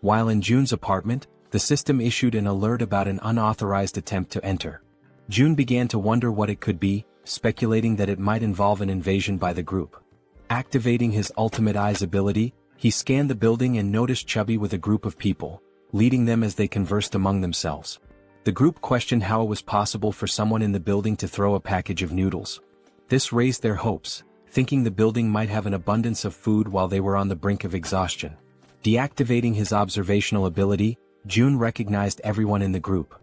While in June's apartment, the system issued an alert about an unauthorized attempt to enter. June began to wonder what it could be, speculating that it might involve an invasion by the group. Activating his ultimate eyes ability, he scanned the building and noticed Chubby with a group of people, leading them as they conversed among themselves. The group questioned how it was possible for someone in the building to throw a package of noodles. This raised their hopes, thinking the building might have an abundance of food while they were on the brink of exhaustion. Deactivating his observational ability, June recognized everyone in the group.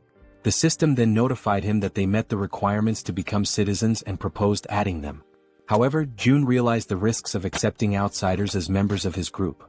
The system then notified him that they met the requirements to become citizens and proposed adding them. However, June realized the risks of accepting outsiders as members of his group.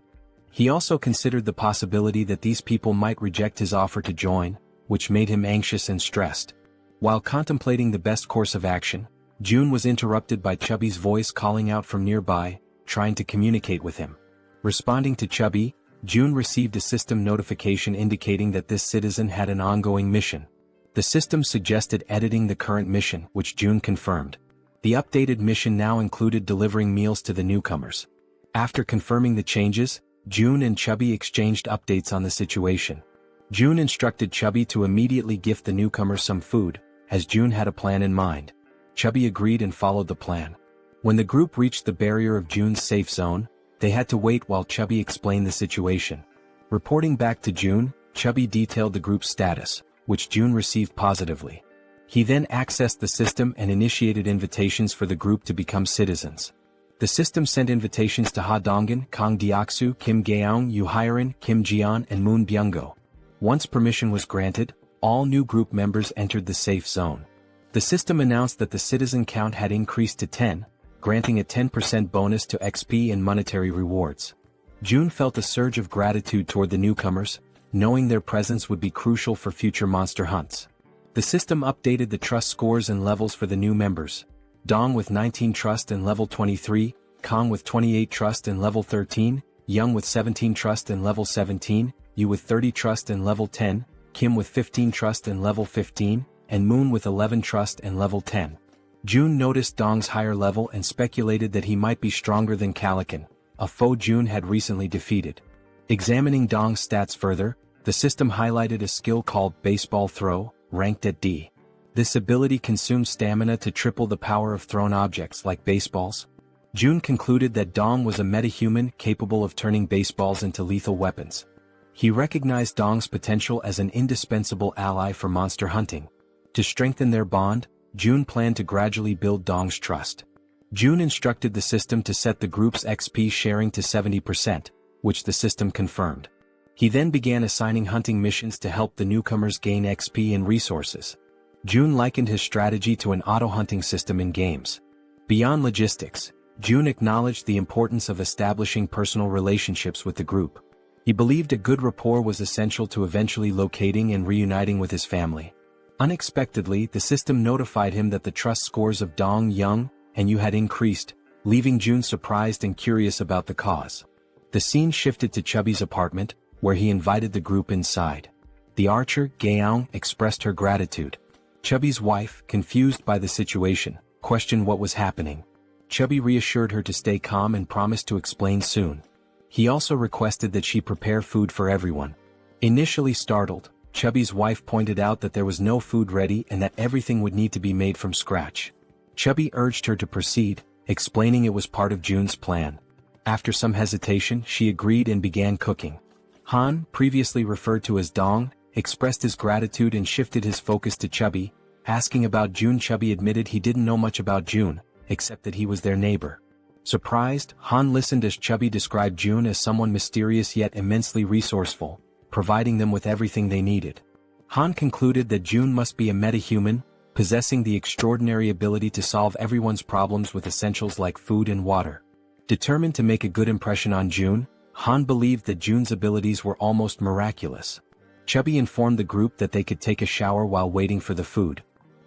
He also considered the possibility that these people might reject his offer to join, which made him anxious and stressed. While contemplating the best course of action, June was interrupted by Chubby's voice calling out from nearby, trying to communicate with him. Responding to Chubby, June received a system notification indicating that this citizen had an ongoing mission. The system suggested editing the current mission, which June confirmed. The updated mission now included delivering meals to the newcomers. After confirming the changes, June and Chubby exchanged updates on the situation. June instructed Chubby to immediately gift the newcomers some food, as June had a plan in mind. Chubby agreed and followed the plan. When the group reached the barrier of June's safe zone, they had to wait while Chubby explained the situation. Reporting back to June, Chubby detailed the group's status, which June received positively. He then accessed the system and initiated invitations for the group to become citizens. The system sent invitations to Ha Donggan, Kang Deoksu, Kim Gaeong, Yoo Hyerin, Kim Jeon, and Moon Byung-go. Once permission was granted, all new group members entered the safe zone. The system announced that the citizen count had increased to 10, granting a 10% bonus to XP and monetary rewards. June felt a surge of gratitude toward the newcomers, knowing their presence would be crucial for future monster hunts. The system updated the trust scores and levels for the new members. Dong with 19 trust and level 23, Kang with 28 trust and level 13, Young with 17 trust and level 17, Yu with 30 trust and level 10, Kim with 15 trust and level 15, and Moon with 11 trust and level 10. June noticed Dong's higher level and speculated that he might be stronger than Calican, a foe June had recently defeated. Examining Dong's stats further, the system highlighted a skill called Baseball Throw, ranked at D. This ability consumes stamina to triple the power of thrown objects like baseballs. June concluded that Dong was a metahuman capable of turning baseballs into lethal weapons. He recognized Dong's potential as an indispensable ally for monster hunting. To strengthen their bond, June planned to gradually build Dong's trust. June instructed the system to set the group's XP sharing to 70%, which the system confirmed. He then began assigning hunting missions to help the newcomers gain XP and resources. June likened his strategy to an auto-hunting system in games. Beyond logistics, June acknowledged the importance of establishing personal relationships with the group. He believed a good rapport was essential to eventually locating and reuniting with his family. Unexpectedly, the system notified him that the trust scores of Dong, Young, and Yu had increased, leaving June surprised and curious about the cause. The scene shifted to Chubby's apartment, where he invited the group inside. The archer, Gaeong, expressed her gratitude. Chubby's wife, confused by the situation, questioned what was happening. Chubby reassured her to stay calm and promised to explain soon. He also requested that she prepare food for everyone. Initially startled, Chubby's wife pointed out that there was no food ready and that everything would need to be made from scratch. Chubby urged her to proceed, explaining it was part of June's plan. After some hesitation, she agreed and began cooking. Han, previously referred to as Dong, expressed his gratitude and shifted his focus to Chubby, asking about June. Chubby admitted he didn't know much about June, except that he was their neighbor. Surprised, Han listened as Chubby described June as someone mysterious yet immensely resourceful, providing them with everything they needed. Han concluded that June must be a metahuman, possessing the extraordinary ability to solve everyone's problems with essentials like food and water. Determined to make a good impression on June, Han believed that June's abilities were almost miraculous. Chubby informed the group that they could take a shower while waiting for the food.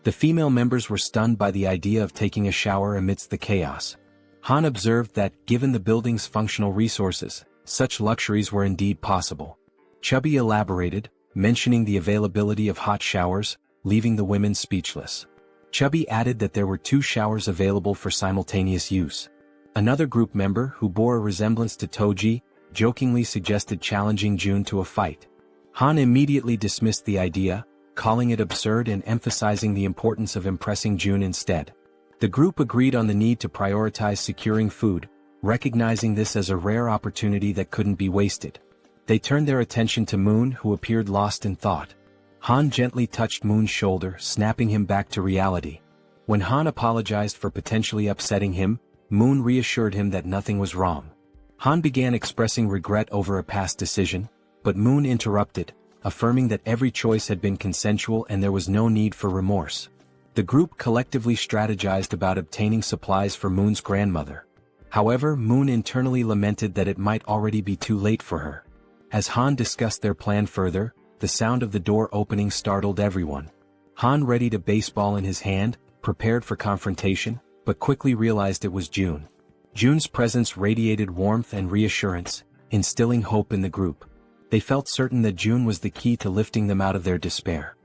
The female members were stunned by the idea of taking a shower amidst the chaos. Han observed that, given the building's functional resources, such luxuries were indeed possible. Chubby elaborated, mentioning the availability of hot showers, leaving the women speechless. Chubby added that there were 2 showers available for simultaneous use. Another group member, who bore a resemblance to Toji, jokingly suggested challenging June to a fight. Han immediately dismissed the idea, calling it absurd and emphasizing the importance of impressing June instead. The group agreed on the need to prioritize securing food, recognizing this as a rare opportunity that couldn't be wasted. They turned their attention to Moon, who appeared lost in thought. Han gently touched Moon's shoulder, snapping him back to reality. When Han apologized for potentially upsetting him, Moon reassured him that nothing was wrong. Han began expressing regret over a past decision, but Moon interrupted, affirming that every choice had been consensual and there was no need for remorse. The group collectively strategized about obtaining supplies for Moon's grandmother. However, Moon internally lamented that it might already be too late for her. As Han discussed their plan further, the sound of the door opening startled everyone. Han readied a baseball in his hand, prepared for confrontation, but quickly realized it was June. June's presence radiated warmth and reassurance, instilling hope in the group. They felt certain that June was the key to lifting them out of their despair.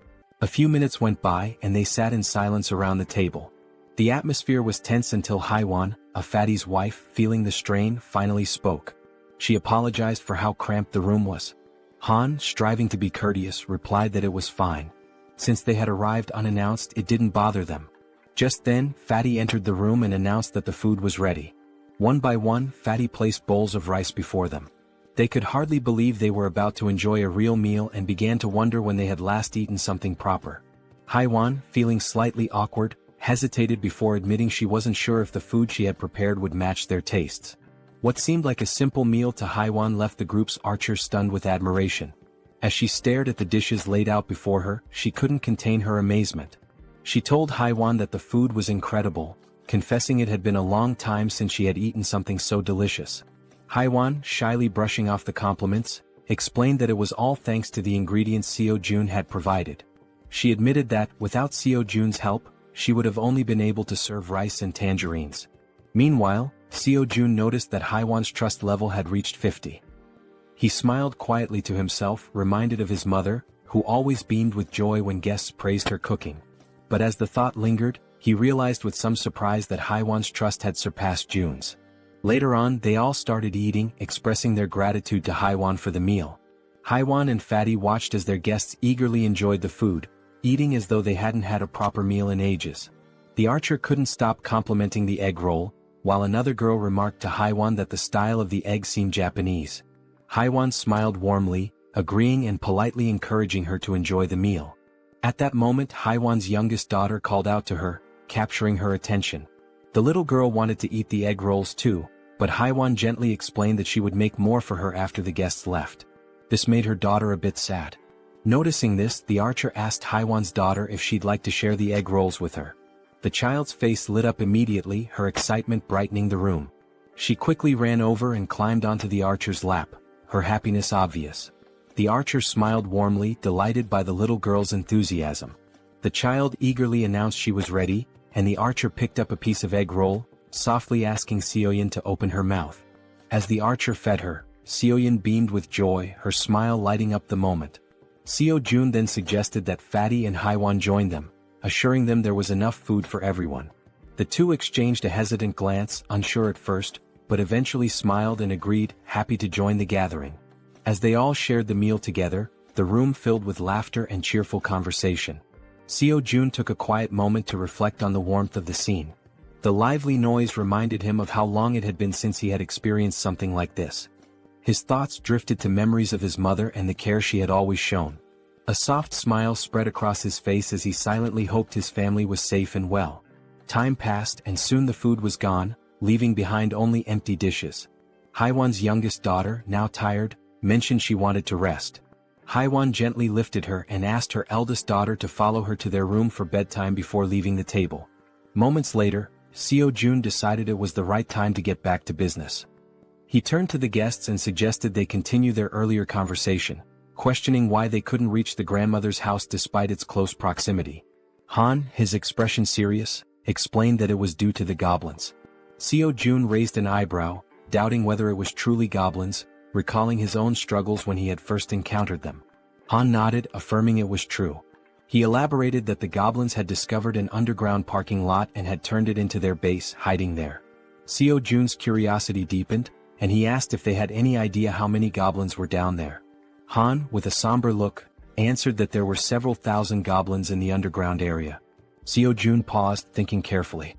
A few minutes went by and they sat in silence around the table. The atmosphere was tense until Haewon, a fatty's wife, feeling the strain, finally spoke. She apologized for how cramped the room was. Han, striving to be courteous, replied that it was fine. Since they had arrived unannounced, it didn't bother them. Just then, Fatty entered the room and announced that the food was ready. One by one, Fatty placed bowls of rice before them. They could hardly believe they were about to enjoy a real meal and began to wonder when they had last eaten something proper. Haewon, feeling slightly awkward, hesitated before admitting she wasn't sure if the food she had prepared would match their tastes. What seemed like a simple meal to Haewon left the group's archers stunned with admiration. As she stared at the dishes laid out before her, she couldn't contain her amazement. She told Haewon that the food was incredible, confessing it had been a long time since she had eaten something so delicious. Haewon, shyly brushing off the compliments, explained that it was all thanks to the ingredients Seo Jun had provided. She admitted that, without Seo Jun's help, she would have only been able to serve rice and tangerines. Meanwhile, Seo Jun noticed that Haewon's trust level had reached 50. He smiled quietly to himself, reminded of his mother, who always beamed with joy when guests praised her cooking. But as the thought lingered, he realized with some surprise that Haewon's trust had surpassed Jun's. Later on, they all started eating, expressing their gratitude to Haewon for the meal. Haewon and Fatty watched as their guests eagerly enjoyed the food, eating as though they hadn't had a proper meal in ages. The archer couldn't stop complimenting the egg roll, while another girl remarked to Haewon that the style of the egg seemed Japanese. Haewon smiled warmly, agreeing and politely encouraging her to enjoy the meal. At that moment, Haewon's youngest daughter called out to her, capturing her attention. The little girl wanted to eat the egg rolls too, but Haewon gently explained that she would make more for her after the guests left. This made her daughter a bit sad. Noticing this, the archer asked Haewon's daughter if she'd like to share the egg rolls with her. The child's face lit up immediately, her excitement brightening the room. She quickly ran over and climbed onto the archer's lap, her happiness obvious. The archer smiled warmly, delighted by the little girl's enthusiasm. The child eagerly announced she was ready, and the archer picked up a piece of egg roll, softly asking Seoyeon to open her mouth. As the archer fed her, Seoyeon beamed with joy, her smile lighting up the moment. Seo Jun then suggested that Fatty and Haewon join them, assuring them there was enough food for everyone. The two exchanged a hesitant glance, unsure at first, but eventually smiled and agreed, happy to join the gathering. As they all shared the meal together, the room filled with laughter and cheerful conversation. Seo Jun took a quiet moment to reflect on the warmth of the scene. The lively noise reminded him of how long it had been since he had experienced something like this. His thoughts drifted to memories of his mother and the care she had always shown. A soft smile spread across his face as he silently hoped his family was safe and well. Time passed and soon the food was gone, leaving behind only empty dishes. Haewon's youngest daughter, now tired, mentioned she wanted to rest. Haewon gently lifted her and asked her eldest daughter to follow her to their room for bedtime before leaving the table. Moments later, Seo Jun decided it was the right time to get back to business. He turned to the guests and suggested they continue their earlier conversation, questioning why they couldn't reach the grandmother's house despite its close proximity. Han, his expression serious, explained that it was due to the goblins. Seo Jun raised an eyebrow, doubting whether it was truly goblins, recalling his own struggles when he had first encountered them. Han nodded, affirming it was true. He elaborated that the goblins had discovered an underground parking lot and had turned it into their base, hiding there. Seo Jun's curiosity deepened, and he asked if they had any idea how many goblins were down there. Han, with a somber look, answered that there were several thousand goblins in the underground area. Seo Jun paused, thinking carefully.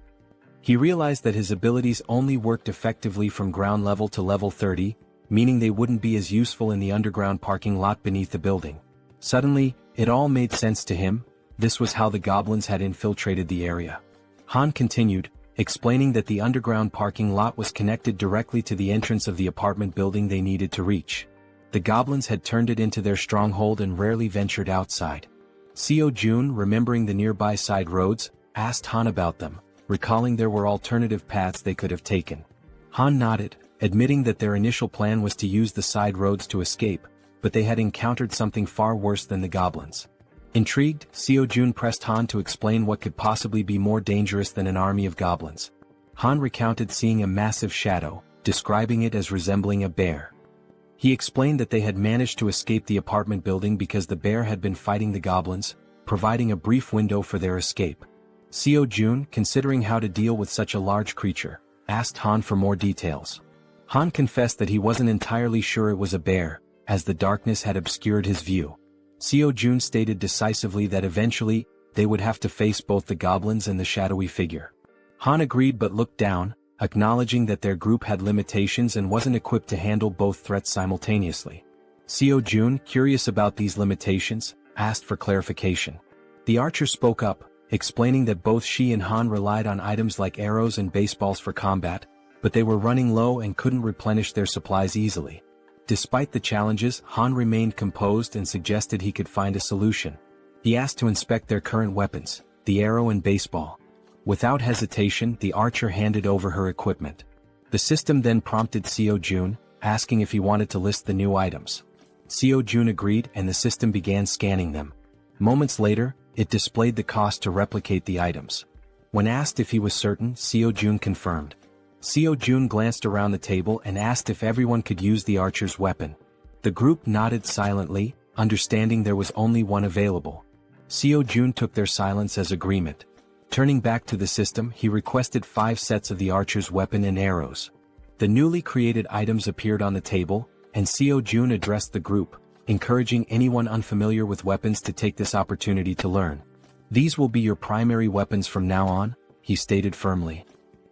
He realized that his abilities only worked effectively from ground level to level 30, meaning they wouldn't be as useful in the underground parking lot beneath the building. Suddenly, it all made sense to him. This was how the goblins had infiltrated the area. Han continued, explaining that the underground parking lot was connected directly to the entrance of the apartment building they needed to reach. The goblins had turned it into their stronghold and rarely ventured outside. Seo Jun, remembering the nearby side roads, asked Han about them, recalling there were alternative paths they could have taken. Han nodded, admitting that their initial plan was to use the side roads to escape, but they had encountered something far worse than the goblins. Intrigued, Seo-jun pressed Han to explain what could possibly be more dangerous than an army of goblins. Han recounted seeing a massive shadow, describing it as resembling a bear. He explained that they had managed to escape the apartment building because the bear had been fighting the goblins, providing a brief window for their escape. Seo-jun, considering how to deal with such a large creature, asked Han for more details. Han confessed that he wasn't entirely sure it was a bear, as the darkness had obscured his view. Seo-jun stated decisively that eventually, they would have to face both the goblins and the shadowy figure. Han agreed but looked down, acknowledging that their group had limitations and wasn't equipped to handle both threats simultaneously. Seo-jun, curious about these limitations, asked for clarification. The archer spoke up, explaining that both she and Han relied on items like arrows and baseballs for combat, but they were running low and couldn't replenish their supplies easily. Despite the challenges, Han remained composed and suggested he could find a solution. He asked to inspect their current weapons, the arrow and baseball. Without hesitation, the archer handed over her equipment. The system then prompted Seo-jun, asking if he wanted to list the new items. Seo-jun agreed and the system began scanning them. Moments later, it displayed the cost to replicate the items. When asked if he was certain, Seo-jun confirmed. Seo-jun glanced around the table and asked if everyone could use the archer's weapon. The group nodded silently, understanding there was only one available. Seo-jun took their silence as agreement. Turning back to the system, he requested 5 sets of the archer's weapon and arrows. The newly created items appeared on the table, and Seo-jun addressed the group, encouraging anyone unfamiliar with weapons to take this opportunity to learn. "These will be your primary weapons from now on," he stated firmly.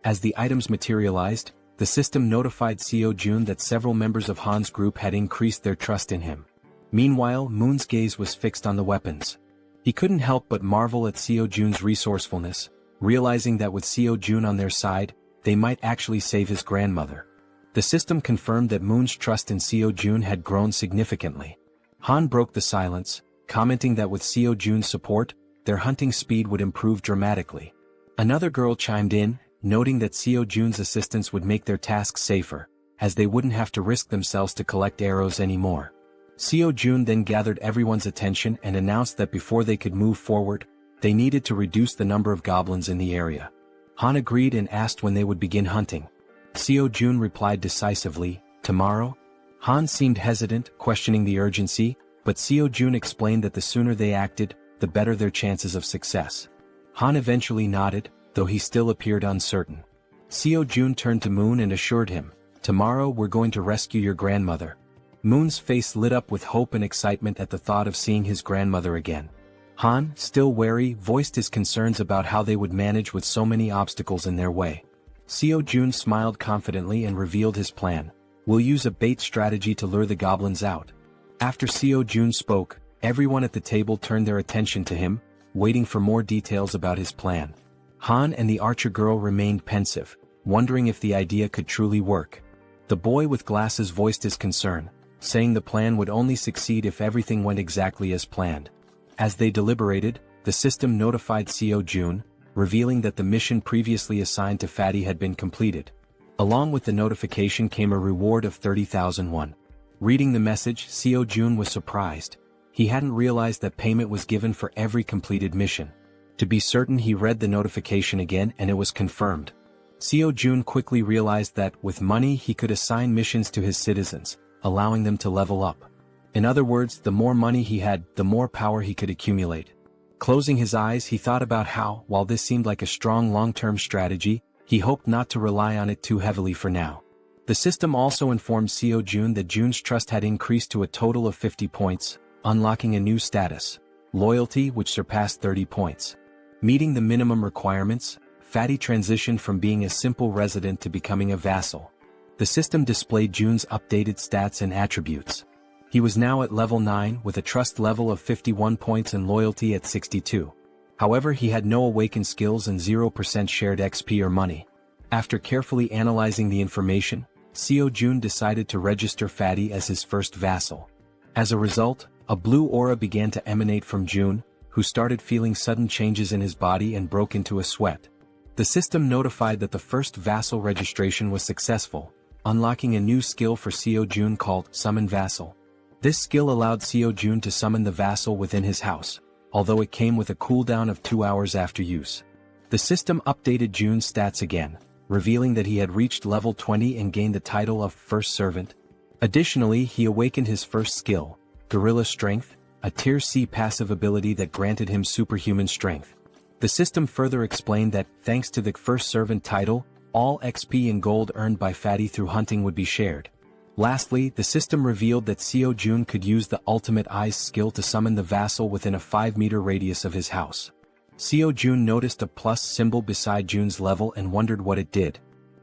As the items materialized, the system notified Seo-jun that several members of Han's group had increased their trust in him. Meanwhile, Moon's gaze was fixed on the weapons. He couldn't help but marvel at Seo-jun's resourcefulness, realizing that with Seo-jun on their side, they might actually save his grandmother. The system confirmed that Moon's trust in Seo-jun had grown significantly. Han broke the silence, commenting that with Seo-jun's support, their hunting speed would improve dramatically. Another girl chimed in, noting that Seo-jun's assistance would make their tasks safer, as they wouldn't have to risk themselves to collect arrows anymore. Seo-jun then gathered everyone's attention and announced that before they could move forward, they needed to reduce the number of goblins in the area. Han agreed and asked when they would begin hunting. Seo-jun replied decisively, "Tomorrow?" Han seemed hesitant, questioning the urgency, but Seo-jun explained that the sooner they acted, the better their chances of success. Han eventually nodded, though he still appeared uncertain. Seo-jun turned to Moon and assured him, "Tomorrow we're going to rescue your grandmother." Moon's face lit up with hope and excitement at the thought of seeing his grandmother again. Han, still wary, voiced his concerns about how they would manage with so many obstacles in their way. Seo-jun smiled confidently and revealed his plan. "We'll use a bait strategy to lure the goblins out." After Seo-jun spoke, everyone at the table turned their attention to him, waiting for more details about his plan. Han and the archer girl remained pensive, wondering if the idea could truly work. The boy with glasses voiced his concern, saying the plan would only succeed if everything went exactly as planned. As they deliberated, the system notified Seo-jun, revealing that the mission previously assigned to Fatty had been completed. Along with the notification came a reward of 30,000 won. Reading the message, Seo-jun was surprised. He hadn't realized that payment was given for every completed mission. To be certain, he read the notification again and it was confirmed. Seo-jun quickly realized that, with money, he could assign missions to his citizens, allowing them to level up. In other words, the more money he had, the more power he could accumulate. Closing his eyes, he thought about how, while this seemed like a strong long-term strategy, he hoped not to rely on it too heavily for now. The system also informed Seo-jun that Jun's trust had increased to a total of 50 points, unlocking a new status, loyalty, which surpassed 30 points. Meeting the minimum requirements, Fatty transitioned from being a simple resident to becoming a vassal. The system displayed Jun's updated stats and attributes. He was now at level 9 with a trust level of 51 points and loyalty at 62. However, he had no awakened skills and 0% shared XP or money. After carefully analyzing the information, Seo-jun decided to register Fatty as his first vassal. As a result, a blue aura began to emanate from Jun, who started feeling sudden changes in his body and broke into a sweat. The system notified that the first vassal registration was successful, unlocking a new skill for Jaehyeon called Summon Vassal. This skill allowed Jaehyeon to summon the vassal within his house, although it came with a cooldown of 2 hours after use. The system updated Jun's stats again, revealing that he had reached level 20 and gained the title of First Servant. Additionally, he awakened his first skill, Gorilla Strength, a Tier C passive ability that granted him superhuman strength. The system further explained that, thanks to the First Servant title, all XP and gold earned by Fatty through hunting would be shared. Lastly, the system revealed that Jaehyeon could use the Ultimate Eyes skill to summon the vassal within a 5-meter radius of his house. Jaehyeon noticed a plus symbol beside Jun's level and wondered what it did.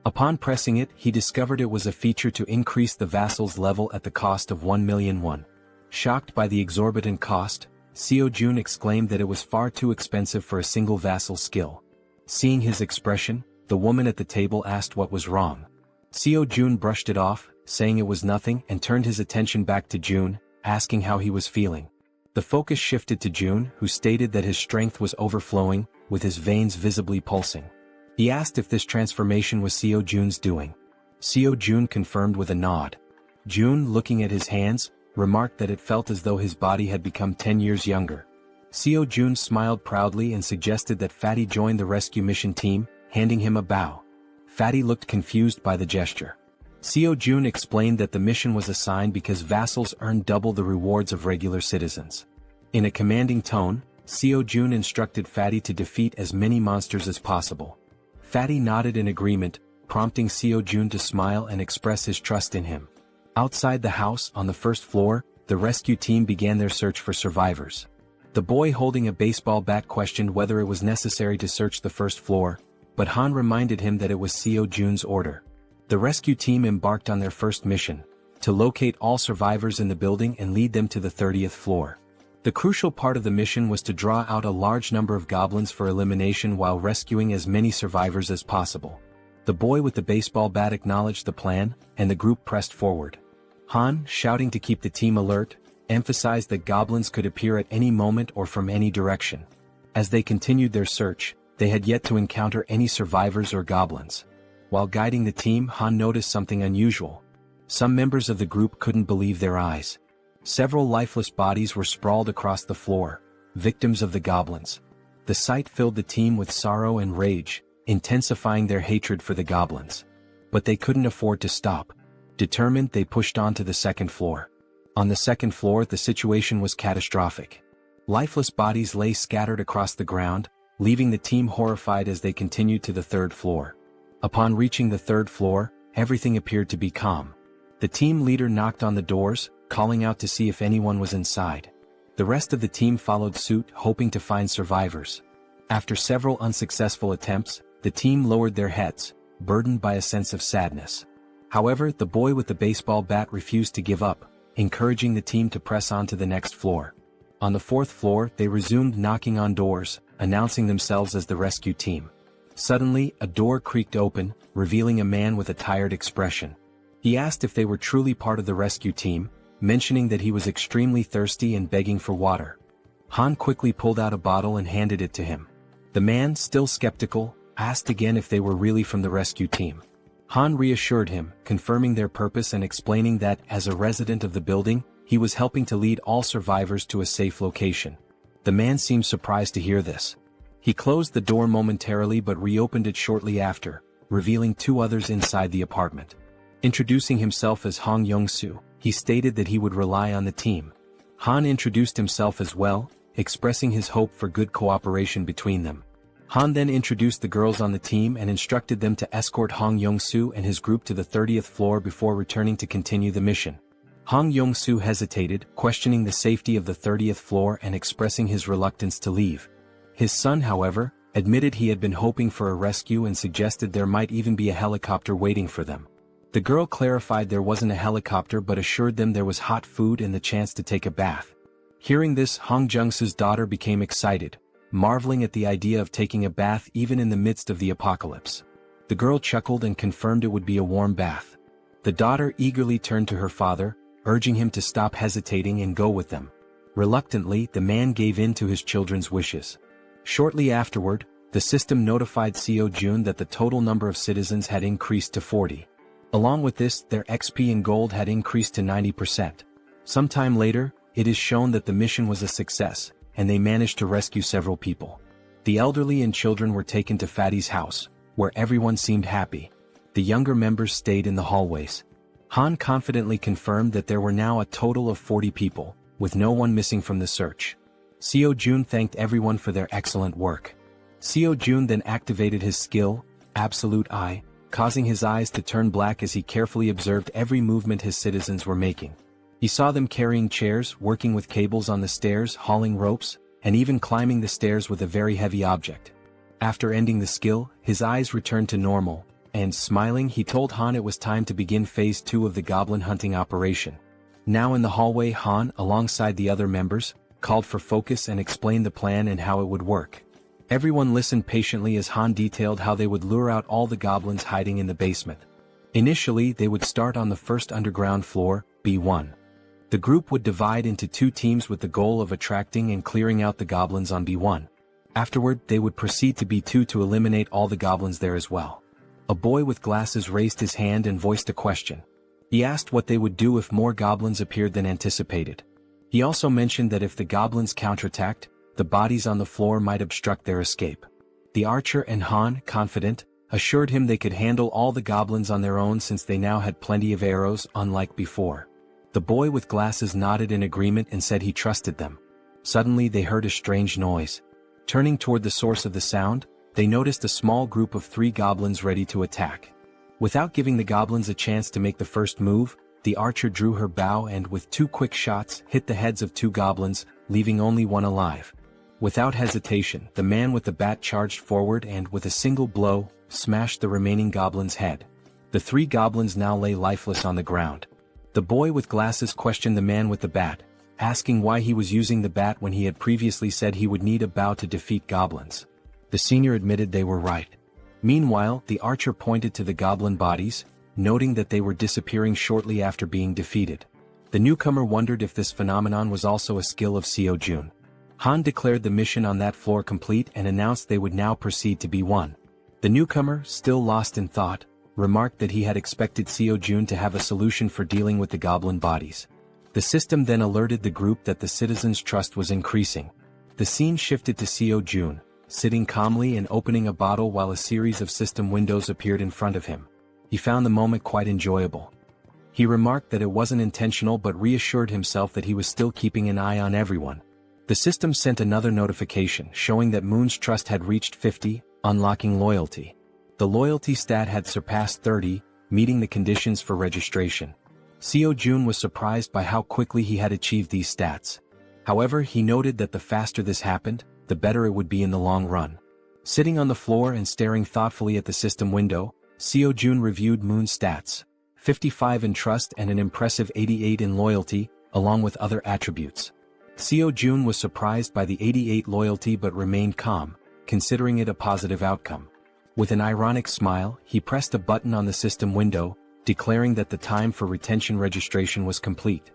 Upon pressing it, he discovered it was a feature to increase the vassal's level at the cost of 1 million won. Shocked by the exorbitant cost, Jaehyeon exclaimed that it was far too expensive for a single vassal skill. Seeing his expression, the woman at the table asked what was wrong. Jaehyeon brushed it off, saying it was nothing, and turned his attention back to Jun, asking how he was feeling. The focus shifted to Jun, who stated that his strength was overflowing, with his veins visibly pulsing. He asked if this transformation was Jaehyeon's doing. Jaehyeon confirmed with a nod. Jun, looking at his hands, remarked that it felt as though his body had become 10 years younger. Jaehyeon smiled proudly and suggested that Fatty join the rescue mission team, handing him a bow. Fatty looked confused by the gesture. Jaehyeon explained that the mission was assigned because vassals earned double the rewards of regular citizens. In a commanding tone, Jaehyeon instructed Fatty to defeat as many monsters as possible. Fatty nodded in agreement, prompting Jaehyeon to smile and express his trust in him. Outside the house, on the first floor, the rescue team began their search for survivors. The boy holding a baseball bat questioned whether it was necessary to search the first floor, but Han reminded him that it was Jaehyeon's order. The rescue team embarked on their first mission, to locate all survivors in the building and lead them to the 30th floor. The crucial part of the mission was to draw out a large number of goblins for elimination while rescuing as many survivors as possible. The boy with the baseball bat acknowledged the plan, and the group pressed forward. Han, shouting to keep the team alert, emphasized that goblins could appear at any moment or from any direction. As they continued their search, they had yet to encounter any survivors or goblins. While guiding the team, Han noticed something unusual. Some members of the group couldn't believe their eyes. Several lifeless bodies were sprawled across the floor, victims of the goblins. The sight filled the team with sorrow and rage, intensifying their hatred for the goblins. But they couldn't afford to stop. Determined, they pushed on to the second floor. On the second floor, the situation was catastrophic. Lifeless bodies lay scattered across the ground, leaving the team horrified as they continued to the third floor. Upon reaching the third floor, everything appeared to be calm. The team leader knocked on the doors, calling out to see if anyone was inside. The rest of the team followed suit, hoping to find survivors. After several unsuccessful attempts, the team lowered their heads, burdened by a sense of sadness. However, the boy with the baseball bat refused to give up, encouraging the team to press on to the next floor. On the fourth floor, they resumed knocking on doors, announcing themselves as the rescue team. Suddenly, a door creaked open, revealing a man with a tired expression. He asked if they were truly part of the rescue team, mentioning that he was extremely thirsty and begging for water. Han quickly pulled out a bottle and handed it to him. The man, still skeptical, asked again if they were really from the rescue team. Han reassured him, confirming their purpose and explaining that, as a resident of the building, he was helping to lead all survivors to a safe location. The man seemed surprised to hear this. He closed the door momentarily but reopened it shortly after, revealing 2 others inside the apartment. Introducing himself as Hong Young-soo, he stated that he would rely on the team. Han introduced himself as well, expressing his hope for good cooperation between them. Han then introduced the girls on the team and instructed them to escort Hong Young-soo and his group to the 30th floor before returning to continue the mission. Hong Young-soo hesitated, questioning the safety of the 30th floor and expressing his reluctance to leave. His son, however, admitted he had been hoping for a rescue and suggested there might even be a helicopter waiting for them. The girl clarified there wasn't a helicopter but assured them there was hot food and the chance to take a bath. Hearing this, Hong Jung-soo's daughter became excited, marveling at the idea of taking a bath even in the midst of the apocalypse. The girl chuckled and confirmed it would be a warm bath. The daughter eagerly turned to her father, urging him to stop hesitating and go with them. Reluctantly, the man gave in to his children's wishes. Shortly afterward, the system notified Jaehyeon that the total number of citizens had increased to 40. Along with this, their XP and gold had increased to 90%. Sometime later, it is shown that the mission was a success, and they managed to rescue several people. The elderly and children were taken to Fatty's house, where everyone seemed happy. The younger members stayed in the hallways. Han confidently confirmed that there were now a total of 40 people, with no one missing from the search. Jaehyeon thanked everyone for their excellent work. Jaehyeon then activated his skill, Absolute Eye, causing his eyes to turn black as he carefully observed every movement his citizens were making. He saw them carrying chairs, working with cables on the stairs, hauling ropes, and even climbing the stairs with a very heavy object. After ending the skill, his eyes returned to normal, and smiling he told Han it was time to begin phase 2 of the goblin hunting operation. Now in the hallway, Han, alongside the other members, called for focus and explained the plan and how it would work. Everyone listened patiently as Han detailed how they would lure out all the goblins hiding in the basement. Initially, they would start on the first underground floor, B1. The group would divide into 2 teams with the goal of attracting and clearing out the goblins on B1. Afterward, they would proceed to B2 to eliminate all the goblins there as well. A boy with glasses raised his hand and voiced a question. He asked what they would do if more goblins appeared than anticipated. He also mentioned that if the goblins counterattacked, the bodies on the floor might obstruct their escape. The archer and Han, confident, assured him they could handle all the goblins on their own since they now had plenty of arrows, unlike before. The boy with glasses nodded in agreement and said he trusted them. Suddenly they heard a strange noise. Turning toward the source of the sound, they noticed a small group of 3 goblins ready to attack. Without giving the goblins a chance to make the first move, the archer drew her bow and with 2 quick shots hit the heads of 2 goblins, leaving only one alive. Without hesitation, the man with the bat charged forward and with a single blow, smashed the remaining goblin's head. The 3 goblins now lay lifeless on the ground. The boy with glasses questioned the man with the bat, asking why he was using the bat when he had previously said he would need a bow to defeat goblins. The senior admitted they were right. Meanwhile, the archer pointed to the goblin bodies, noting that they were disappearing shortly after being defeated. The newcomer wondered if this phenomenon was also a skill of Jaehyeon. Han declared the mission on that floor complete and announced they would now proceed to B1. The newcomer, still lost in thought, remarked that he had expected Jaehyeon to have a solution for dealing with the goblin bodies. The system then alerted the group that the citizens' trust was increasing. The scene shifted to Jaehyeon, sitting calmly and opening a bottle while a series of system windows appeared in front of him. He found the moment quite enjoyable. He remarked that it wasn't intentional but reassured himself that he was still keeping an eye on everyone. The system sent another notification showing that Moon's trust had reached 50, unlocking loyalty. The loyalty stat had surpassed 30, meeting the conditions for registration. Jaehyeon was surprised by how quickly he had achieved these stats. However, he noted that the faster this happened, the better it would be in the long run. Sitting on the floor and staring thoughtfully at the system window, Jaehyeon reviewed Moon's stats, 55 in trust and an impressive 88 in loyalty, along with other attributes. Jaehyeon was surprised by the 88 loyalty but remained calm, considering it a positive outcome. With an ironic smile, he pressed a button on the system window, declaring that the time for retention registration was complete.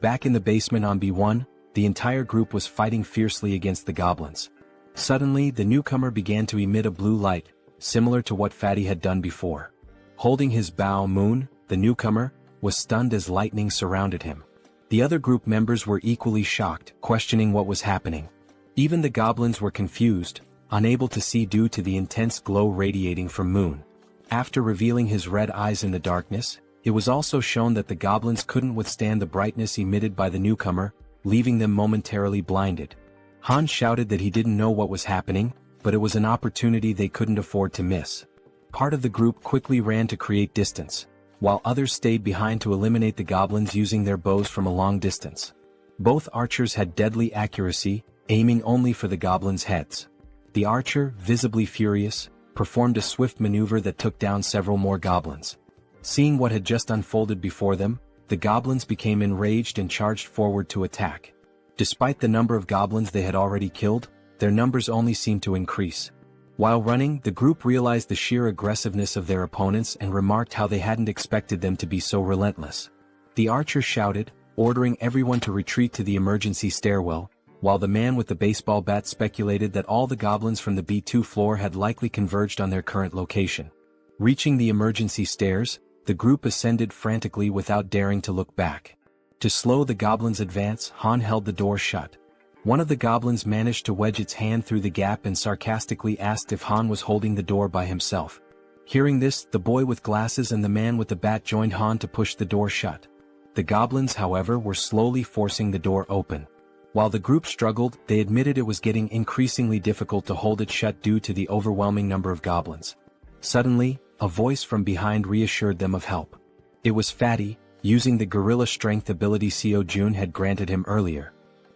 Back in the basement on B1, the entire group was fighting fiercely against the goblins. Suddenly, the newcomer began to emit a blue light, similar to what Fatty had done before. Holding his bow, Moon, the newcomer, was stunned as lightning surrounded him. The other group members were equally shocked, questioning what was happening. Even the goblins were confused, unable to see due to the intense glow radiating from Moon. After revealing his red eyes in the darkness, it was also shown that the goblins couldn't withstand the brightness emitted by the newcomer, leaving them momentarily blinded. Han shouted that he didn't know what was happening, but it was an opportunity they couldn't afford to miss. Part of the group quickly ran to create distance, while others stayed behind to eliminate the goblins using their bows from a long distance. Both archers had deadly accuracy, aiming only for the goblins' heads. The archer, visibly furious, performed a swift maneuver that took down several more goblins. Seeing what had just unfolded before them, the goblins became enraged and charged forward to attack. Despite the number of goblins they had already killed, their numbers only seemed to increase. While running, the group realized the sheer aggressiveness of their opponents and remarked how they hadn't expected them to be so relentless. The archer shouted, ordering everyone to retreat to the emergency stairwell, while the man with the baseball bat speculated that all the goblins from the B2 floor had likely converged on their current location. Reaching the emergency stairs, the group ascended frantically without daring to look back. To slow the goblins' advance, Han held the door shut. One of the goblins managed to wedge its hand through the gap and sarcastically asked if Han was holding the door by himself. Hearing this, the boy with glasses and the man with the bat joined Han to push the door shut. The goblins, however, were slowly forcing the door open. While the group struggled, they admitted it was getting increasingly difficult to hold it shut due to the overwhelming number of goblins. Suddenly, a voice from behind reassured them of help. It was Fatty, using the gorilla strength ability Jaehyeon had granted him earlier.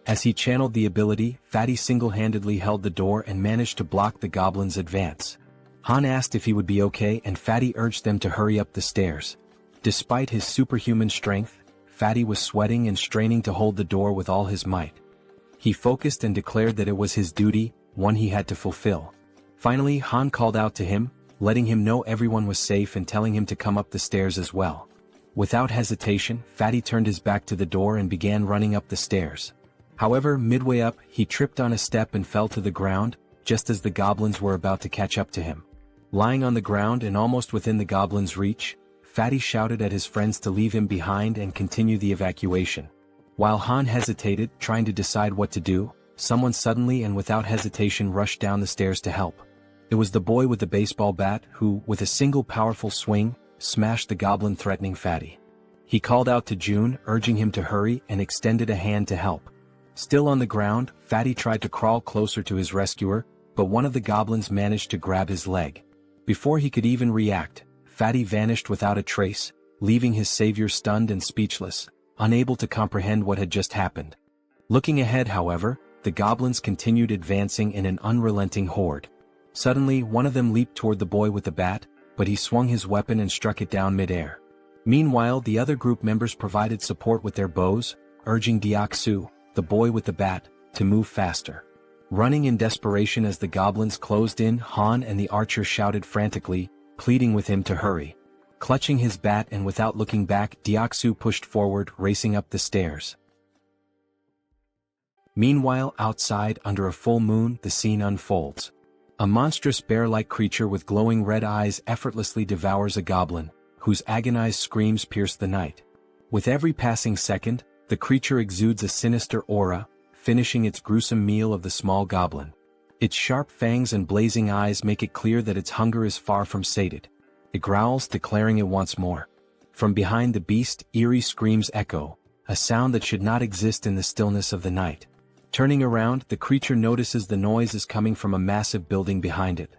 As he channeled the ability, Fatty single-handedly held the door and managed to block the goblins' advance. Han asked if he would be okay and Fatty urged them to hurry up the stairs. Despite his superhuman strength, Fatty was sweating and straining to hold the door with all his might. He focused and declared that it was his duty, one he had to fulfill. Finally, Han called out to him, letting him know everyone was safe and telling him to come up the stairs as well. Without hesitation, Fatty turned his back to the door and began running up the stairs. However, midway up, he tripped on a step and fell to the ground, just as the goblins were about to catch up to him. Lying on the ground and almost within the goblins' reach, Fatty shouted at his friends to leave him behind and continue the evacuation. While Han hesitated, trying to decide what to do, someone suddenly and without hesitation rushed down the stairs to help. It was the boy with the baseball bat who, with a single powerful swing, smashed the goblin threatening Fatty. He called out to June, urging him to hurry, and extended a hand to help. Still on the ground, Fatty tried to crawl closer to his rescuer, but one of the goblins managed to grab his leg. Before he could even react, Fatty vanished without a trace, leaving his savior stunned and speechless, unable to comprehend what had just happened. Looking ahead, however, the goblins continued advancing in an unrelenting horde. Suddenly, one of them leaped toward the boy with the bat, but he swung his weapon and struck it down mid-air. Meanwhile, the other group members provided support with their bows, urging Deok-su, the boy with the bat, to move faster. Running in desperation as the goblins closed in, Han and the archer shouted frantically, pleading with him to hurry. Clutching his bat and without looking back, Deok-su pushed forward, racing up the stairs. Meanwhile, outside, under a full moon, the scene unfolds. A monstrous bear-like creature with glowing red eyes effortlessly devours a goblin, whose agonized screams pierce the night. With every passing second, the creature exudes a sinister aura, finishing its gruesome meal of the small goblin. Its sharp fangs and blazing eyes make it clear that its hunger is far from sated. It growls, declaring it wants more. From behind the beast, eerie screams echo, a sound that should not exist in the stillness of the night. Turning around, the creature notices the noise is coming from a massive building behind it.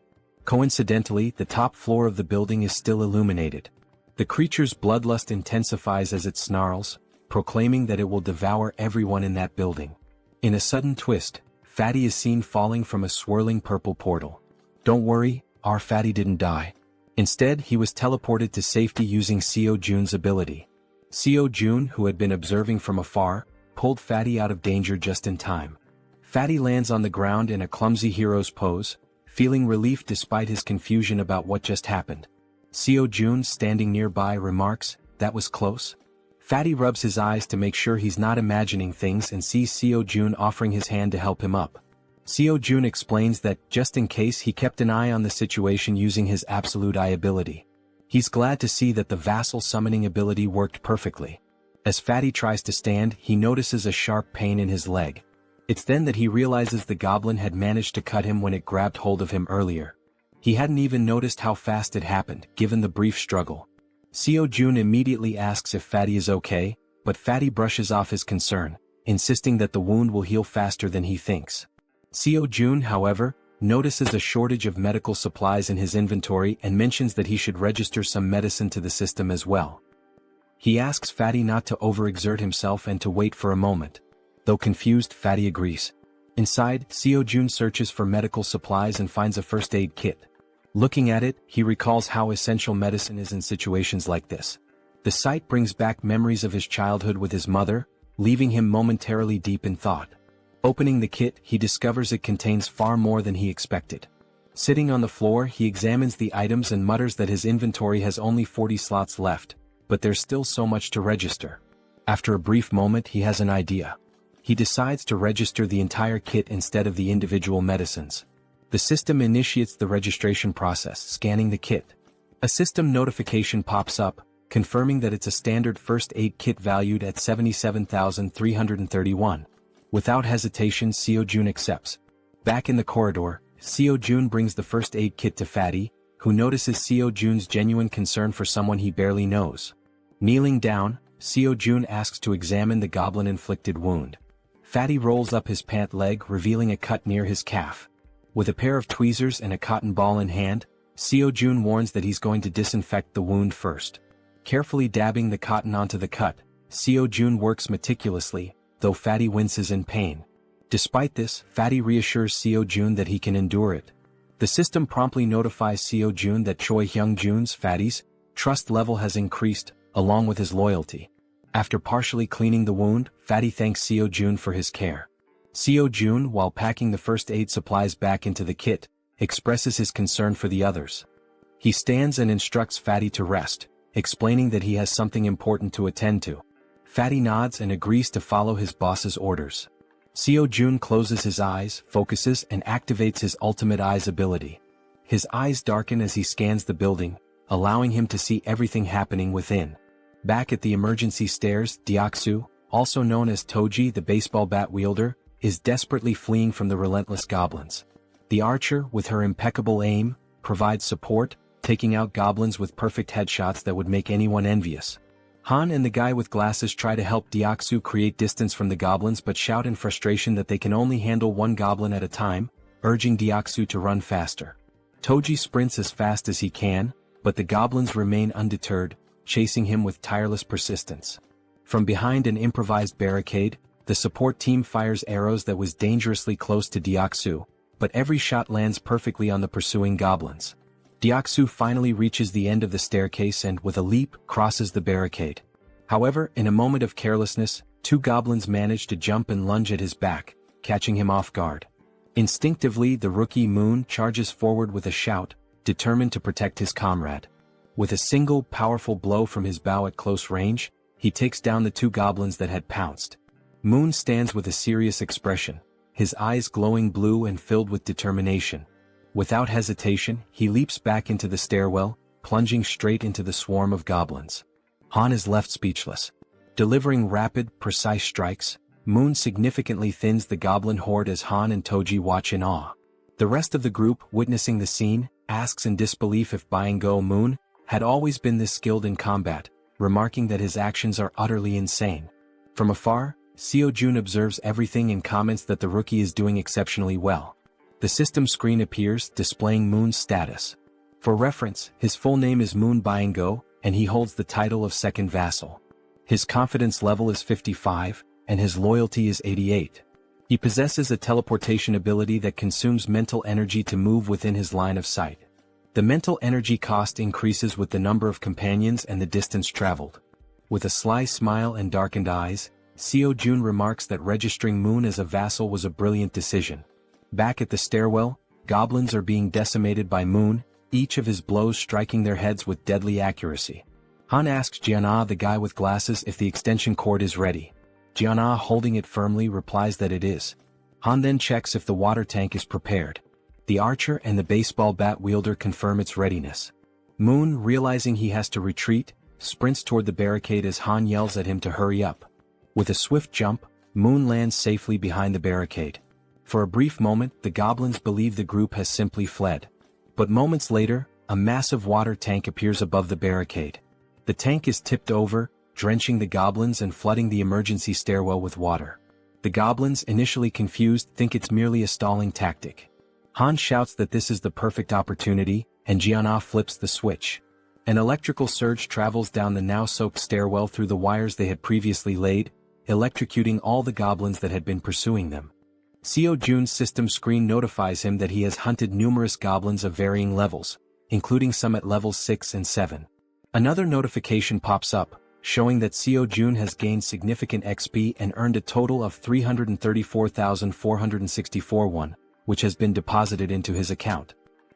Coincidentally, the top floor of the building is still illuminated. The creature's bloodlust intensifies as it snarls, proclaiming that it will devour everyone in that building. In a sudden twist, Fatty is seen falling from a swirling purple portal. Don't worry, our Fatty didn't die. Instead, he was teleported to safety using Jaehyeon's ability. Jaehyeon, who had been observing from afar, pulled Fatty out of danger just in time. Fatty lands on the ground in a clumsy hero's pose, feeling relief despite his confusion about what just happened. Jaehyeon, standing nearby, remarks, "That was close." Fatty rubs his eyes to make sure he's not imagining things and sees Jaehyeon offering his hand to help him up. Jaehyeon explains that, just in case, he kept an eye on the situation using his absolute eye ability. He's glad to see that the vassal summoning ability worked perfectly. As Fatty tries to stand, he notices a sharp pain in his leg. It's then that he realizes the goblin had managed to cut him when it grabbed hold of him earlier. He hadn't even noticed how fast it happened, given the brief struggle. Jaehyeon immediately asks if Fatty is okay, but Fatty brushes off his concern, insisting that the wound will heal faster than he thinks. Jaehyeon, however, notices a shortage of medical supplies in his inventory and mentions that he should register some medicine to the system as well. He asks Fatty not to overexert himself and to wait for a moment. Though confused, Fatty agrees. Inside, Jaehyeon searches for medical supplies and finds a first aid kit. Looking at it, he recalls how essential medicine is in situations like this. The sight brings back memories of his childhood with his mother, leaving him momentarily deep in thought. Opening the kit, he discovers it contains far more than he expected. Sitting on the floor, he examines the items and mutters that his inventory has only 40 slots left, but there's still so much to register. After a brief moment, he has an idea. he decides to register the entire kit instead of the individual medicines. The system initiates the registration process, scanning the kit. A system notification pops up, confirming that it's a standard first aid kit valued at 77,331. Without hesitation, Seo-jun accepts. Back in the corridor, Seo-jun brings the first aid kit to Fatty, who notices Seo-jun's genuine concern for someone he barely knows. Kneeling down, Seo-jun asks to examine the goblin-inflicted wound. Fatty rolls up his pant leg, revealing a cut near his calf. With a pair of tweezers and a cotton ball in hand, Seo-jun warns that he's going to disinfect the wound first. Carefully dabbing the cotton onto the cut, Seo-jun works meticulously, though Fatty winces in pain. Despite this, Fatty reassures Seo-jun that he can endure it. The system promptly notifies Seo-jun that Choi Hyung-jun's, Fatty's, trust level has increased, along with his loyalty. After partially cleaning the wound, Fatty thanks Seo-jun for his care. Seo-jun, while packing the first aid supplies back into the kit, expresses his concern for the others. He stands and instructs Fatty to rest, explaining that he has something important to attend to. Fatty nods and agrees to follow his boss's orders. Seo-jun closes his eyes, focuses, and activates his ultimate eyes ability. His eyes darken as he scans the building, allowing him to see everything happening within. Back at the emergency stairs, Deoksu, also known as Toji the baseball bat wielder, is desperately fleeing from the relentless goblins. The archer, with her impeccable aim, provides support, taking out goblins with perfect headshots that would make anyone envious. Han and the guy with glasses try to help Deoksu create distance from the goblins but shout in frustration that they can only handle one goblin at a time, urging Deoksu to run faster. Toji sprints as fast as he can, but the goblins remain undeterred, chasing him with tireless persistence. From behind an improvised barricade, the support team fires arrows that was dangerously close to Deoksu, but every shot lands perfectly on the pursuing goblins. Deoksu finally reaches the end of the staircase and, with a leap, crosses the barricade. However, in a moment of carelessness, two goblins manage to jump and lunge at his back, catching him off guard. Instinctively, the rookie Moon charges forward with a shout, determined to protect his comrade. With a single powerful blow from his bow at close range, he takes down the two goblins that had pounced. Moon stands with a serious expression, his eyes glowing blue and filled with determination. Without hesitation, he leaps back into the stairwell, plunging straight into the swarm of goblins. Han is left speechless. Delivering rapid, precise strikes, Moon significantly thins the goblin horde as Han and Toji watch in awe. The rest of the group, witnessing the scene, asks in disbelief if Byung-go Moon had always been this skilled in combat, remarking that his actions are utterly insane. From afar, Seo-jun observes everything and comments that the rookie is doing exceptionally well. The system screen appears, displaying Moon's status. For reference, his full name is Moon Byung-go, and he holds the title of second vassal. His confidence level is 55, and his loyalty is 88. He possesses a teleportation ability that consumes mental energy to move within his line of sight. The mental energy cost increases with the number of companions and the distance traveled. With a sly smile and darkened eyes, Seo-jun remarks that registering Moon as a vassal was a brilliant decision. Back at the stairwell, goblins are being decimated by Moon, each of his blows striking their heads with deadly accuracy. Han asks Jaehyeon, the guy with glasses, if the extension cord is ready. Jaehyeon, holding it firmly, replies that it is. Han then checks if the water tank is prepared. The archer and the baseball bat wielder confirm its readiness. Moon, realizing he has to retreat, sprints toward the barricade as Han yells at him to hurry up. With a swift jump, Moon lands safely behind the barricade. For a brief moment, the goblins believe the group has simply fled. But moments later, a massive water tank appears above the barricade. The tank is tipped over, drenching the goblins and flooding the emergency stairwell with water. The goblins, initially confused, think it's merely a stalling tactic. Han shouts that this is the perfect opportunity, and Jaehyeon flips the switch. An electrical surge travels down the now-soaked stairwell through the wires they had previously laid, electrocuting all the goblins that had been pursuing them. Seo-jun's system screen notifies him that he has hunted numerous goblins of varying levels, including some at levels 6 and 7. Another notification pops up, showing that Seo-jun has gained significant XP and earned a total of 334,464 won, which has been deposited into his account.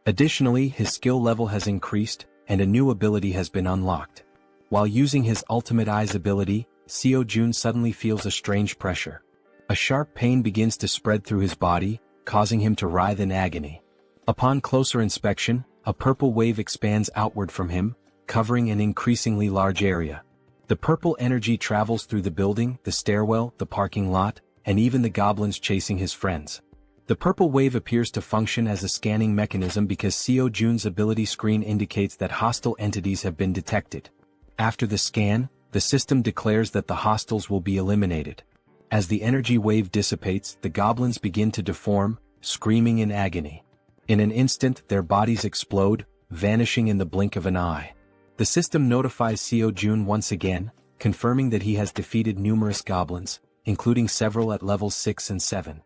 Additionally, his skill level has increased, and a new ability has been unlocked. While using his ultimate eyes ability, Seo-jun suddenly feels a strange pressure. A sharp pain begins to spread through his body, causing him to writhe in agony. Upon closer inspection, a purple wave expands outward from him, covering an increasingly large area. The purple energy travels through the building, the stairwell, the parking lot, and even the goblins chasing his friends. The purple wave appears to function as a scanning mechanism because Seo Jun's ability screen indicates that hostile entities have been detected. After the scan, the system declares that the hostiles will be eliminated. As the energy wave dissipates, the goblins begin to deform, screaming in agony. In an instant, their bodies explode, vanishing in the blink of an eye. The system notifies Seo Jun once again, confirming that he has defeated numerous goblins, including several at levels 6 and 7.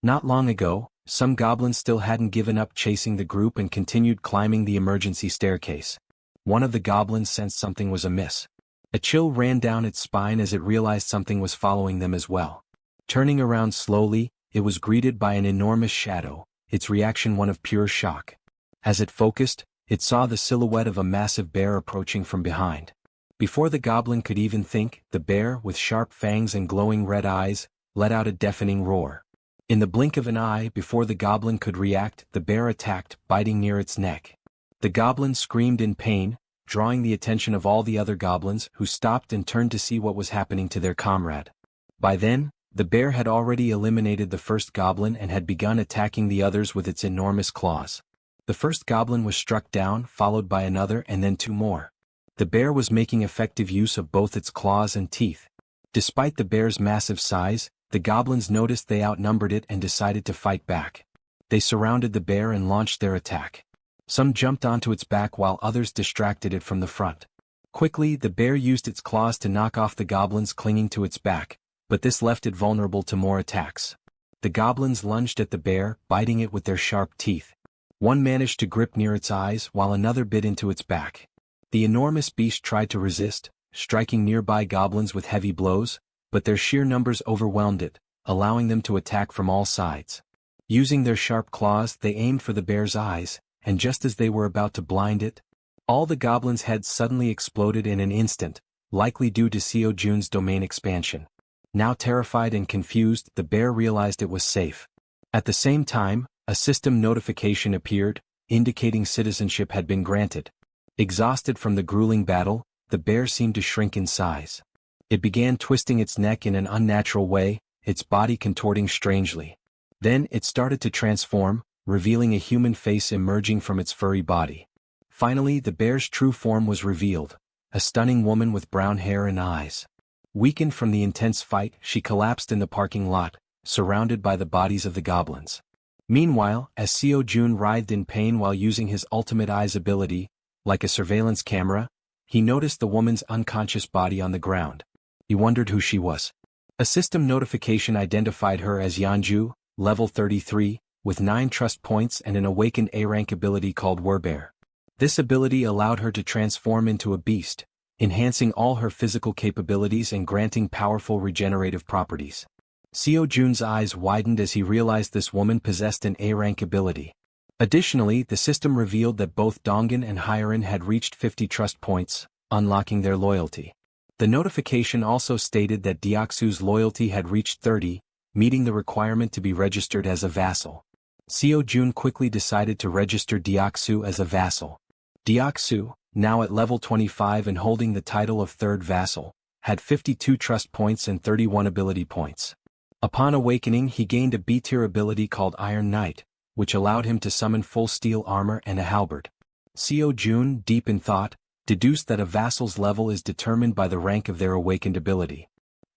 Not long ago, some goblins still hadn't given up chasing the group and continued climbing the emergency staircase. One of the goblins sensed something was amiss. A chill ran down its spine as it realized something was following them as well. Turning around slowly, it was greeted by an enormous shadow, its reaction one of pure shock. As it focused, it saw the silhouette of a massive bear approaching from behind. Before the goblin could even think, the bear, with sharp fangs and glowing red eyes, let out a deafening roar. In the blink of an eye, before the goblin could react, the bear attacked, biting near its neck. The goblin screamed in pain, drawing the attention of all the other goblins, who stopped and turned to see what was happening to their comrade. By then, the bear had already eliminated the first goblin and had begun attacking the others with its enormous claws. The first goblin was struck down, followed by another and then 2 more. The bear was making effective use of both its claws and teeth. Despite the bear's massive size, the goblins noticed they outnumbered it and decided to fight back. They surrounded the bear and launched their attack. Some jumped onto its back while others distracted it from the front. Quickly, the bear used its claws to knock off the goblins clinging to its back, but this left it vulnerable to more attacks. The goblins lunged at the bear, biting it with their sharp teeth. One managed to grip near its eyes while another bit into its back. The enormous beast tried to resist, striking nearby goblins with heavy blows, but their sheer numbers overwhelmed it, allowing them to attack from all sides. Using their sharp claws, they aimed for the bear's eyes, and just as they were about to blind it, all the goblins' heads suddenly exploded in an instant, likely due to Seo Jun's domain expansion. Now terrified and confused, the bear realized it was safe. At the same time, a system notification appeared, indicating citizenship had been granted. Exhausted from the grueling battle, the bear seemed to shrink in size. It began twisting its neck in an unnatural way, its body contorting strangely. Then it started to transform, revealing a human face emerging from its furry body. Finally, the bear's true form was revealed, a stunning woman with brown hair and eyes. Weakened from the intense fight, she collapsed in the parking lot, surrounded by the bodies of the goblins. Meanwhile, as Seo Jun writhed in pain while using his ultimate eyes ability, like a surveillance camera, he noticed the woman's unconscious body on the ground. He wondered who she was. A system notification identified her as Yeonju, level 33, with 9 trust points and an awakened A-rank ability called Werbear. This ability allowed her to transform into a beast, enhancing all her physical capabilities and granting powerful regenerative properties. Seo Jun's eyes widened as he realized this woman possessed an A-rank ability. Additionally, the system revealed that both Dongan and Hyerin had reached 50 trust points, unlocking their loyalty. The notification also stated that Deoksu's loyalty had reached 30, meeting the requirement to be registered as a vassal. Seo Jun quickly decided to register Deoksu as a vassal. Deoksu, now at level 25 and holding the title of third vassal, had 52 trust points and 31 ability points. Upon awakening, he gained a B-tier ability called Iron Knight, which allowed him to summon full steel armor and a halberd. Seo Jun, deep in thought, deduced that a vassal's level is determined by the rank of their awakened ability.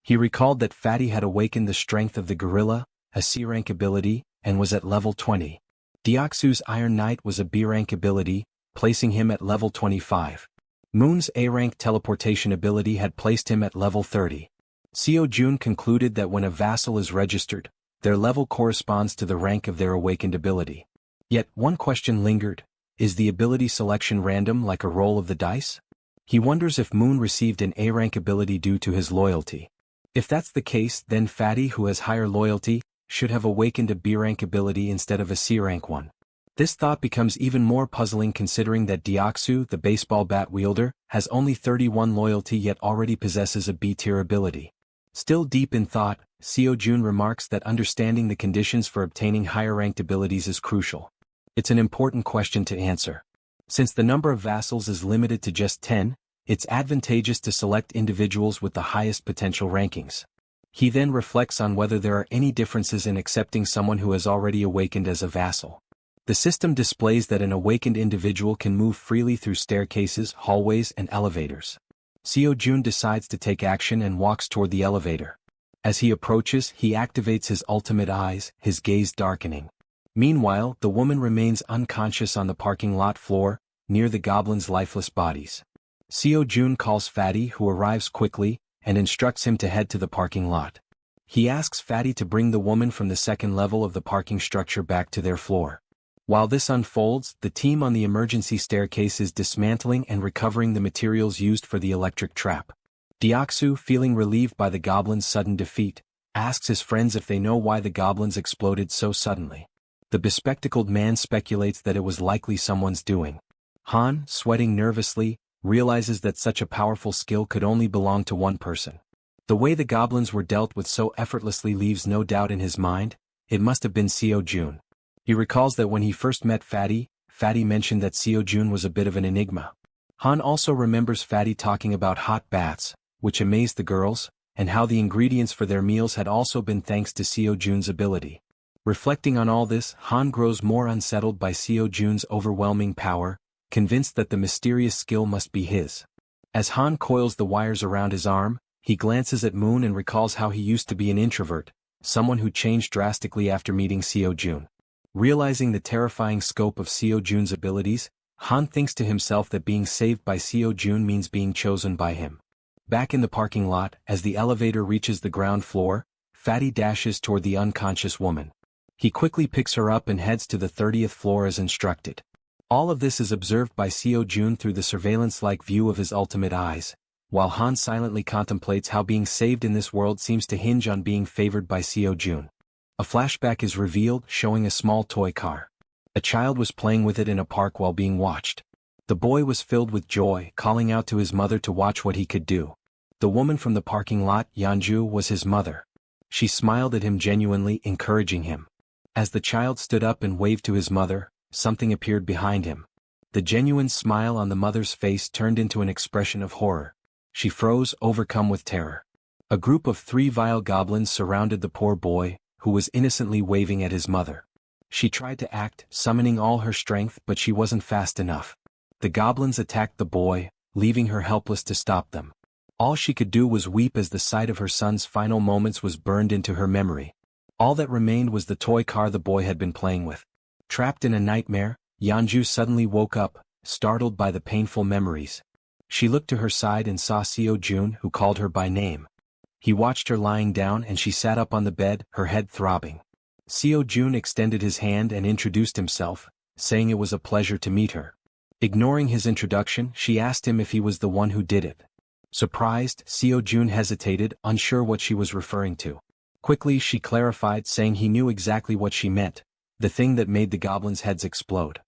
He recalled that Fatty had awakened the strength of the gorilla, a C-rank ability, and was at level 20. Deoksu's Iron Knight was a B-rank ability, placing him at level 25. Moon's A-rank teleportation ability had placed him at level 30. Seo Jun concluded that when a vassal is registered, their level corresponds to the rank of their awakened ability. Yet, one question lingered: is the ability selection random like a roll of the dice? He wonders if Moon received an A-rank ability due to his loyalty. If that's the case, then Fatty, who has higher loyalty, should have awakened a B-rank ability instead of a C-rank one. This thought becomes even more puzzling considering that Deoksu, the baseball bat wielder, has only 31 loyalty yet already possesses a B-tier ability. Still deep in thought, Seo-jun remarks that understanding the conditions for obtaining higher-ranked abilities is crucial. It's an important question to answer. Since the number of vassals is limited to just 10, it's advantageous to select individuals with the highest potential rankings. He then reflects on whether there are any differences in accepting someone who has already awakened as a vassal. The system displays that an awakened individual can move freely through staircases, hallways, and elevators. Seo-jun decides to take action and walks toward the elevator. As he approaches, he activates his ultimate eyes, his gaze darkening. Meanwhile, the woman remains unconscious on the parking lot floor, near the goblins' lifeless bodies. Seo-jun calls Fatty, who arrives quickly, and instructs him to head to the parking lot. He asks Fatty to bring the woman from the second level of the parking structure back to their floor. While this unfolds, the team on the emergency staircase is dismantling and recovering the materials used for the electric trap. Deoksu, feeling relieved by the goblins' sudden defeat, asks his friends if they know why the goblins exploded so suddenly. The bespectacled man speculates that it was likely someone's doing. Han, sweating nervously, realizes that such a powerful skill could only belong to one person. The way the goblins were dealt with so effortlessly leaves no doubt in his mind. It must have been Seo-jun. He recalls that when he first met Fatty, Fatty mentioned that Seo-jun was a bit of an enigma. Han also remembers Fatty talking about hot baths, which amazed the girls, and how the ingredients for their meals had also been thanks to Seo-jun's ability. Reflecting on all this, Han grows more unsettled by Seo-jun's overwhelming power, convinced that the mysterious skill must be his. As Han coils the wires around his arm, he glances at Moon and recalls how he used to be an introvert, someone who changed drastically after meeting Seo-jun. Realizing the terrifying scope of Seo-jun's abilities, Han thinks to himself that being saved by Seo-jun means being chosen by him. Back in the parking lot, as the elevator reaches the ground floor, Fatty dashes toward the unconscious woman. He quickly picks her up and heads to the 30th floor as instructed. All of this is observed by Seo-jun through the surveillance-like view of his ultimate eyes, while Han silently contemplates how being saved in this world seems to hinge on being favored by Seo-jun. A flashback is revealed, showing a small toy car. A child was playing with it in a park while being watched. The boy was filled with joy, calling out to his mother to watch what he could do. The woman from the parking lot, Yeonju, was his mother. She smiled at him genuinely, encouraging him. As the child stood up and waved to his mother, something appeared behind him. The genuine smile on the mother's face turned into an expression of horror. She froze, overcome with terror. A group of 3 vile goblins surrounded the poor boy, who was innocently waving at his mother. She tried to act, summoning all her strength, but she wasn't fast enough. The goblins attacked the boy, leaving her helpless to stop them. All she could do was weep as the sight of her son's final moments was burned into her memory. All that remained was the toy car the boy had been playing with. Trapped in a nightmare, Yeonju suddenly woke up, startled by the painful memories. She looked to her side and saw Seo-jun, who called her by name. He watched her lying down and she sat up on the bed, her head throbbing. Seo-jun extended his hand and introduced himself, saying it was a pleasure to meet her. Ignoring his introduction, she asked him if he was the one who did it. Surprised, Seo-jun hesitated, unsure what she was referring to. Quickly she clarified, saying he knew exactly what she meant, the thing that made the goblins' heads explode.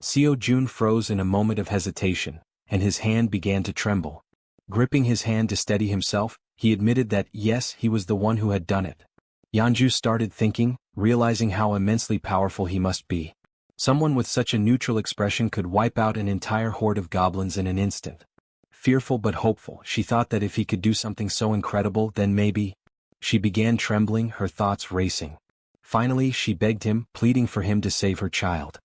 Seo-jun froze in a moment of hesitation, and his hand began to tremble. Gripping his hand to steady himself, he admitted that, yes, he was the one who had done it. Yeonju started thinking, realizing how immensely powerful he must be. Someone with such a neutral expression could wipe out an entire horde of goblins in an instant. Fearful but hopeful, she thought that if he could do something so incredible, then maybe. She began trembling, her thoughts racing. Finally, she begged him, pleading for him to save her child.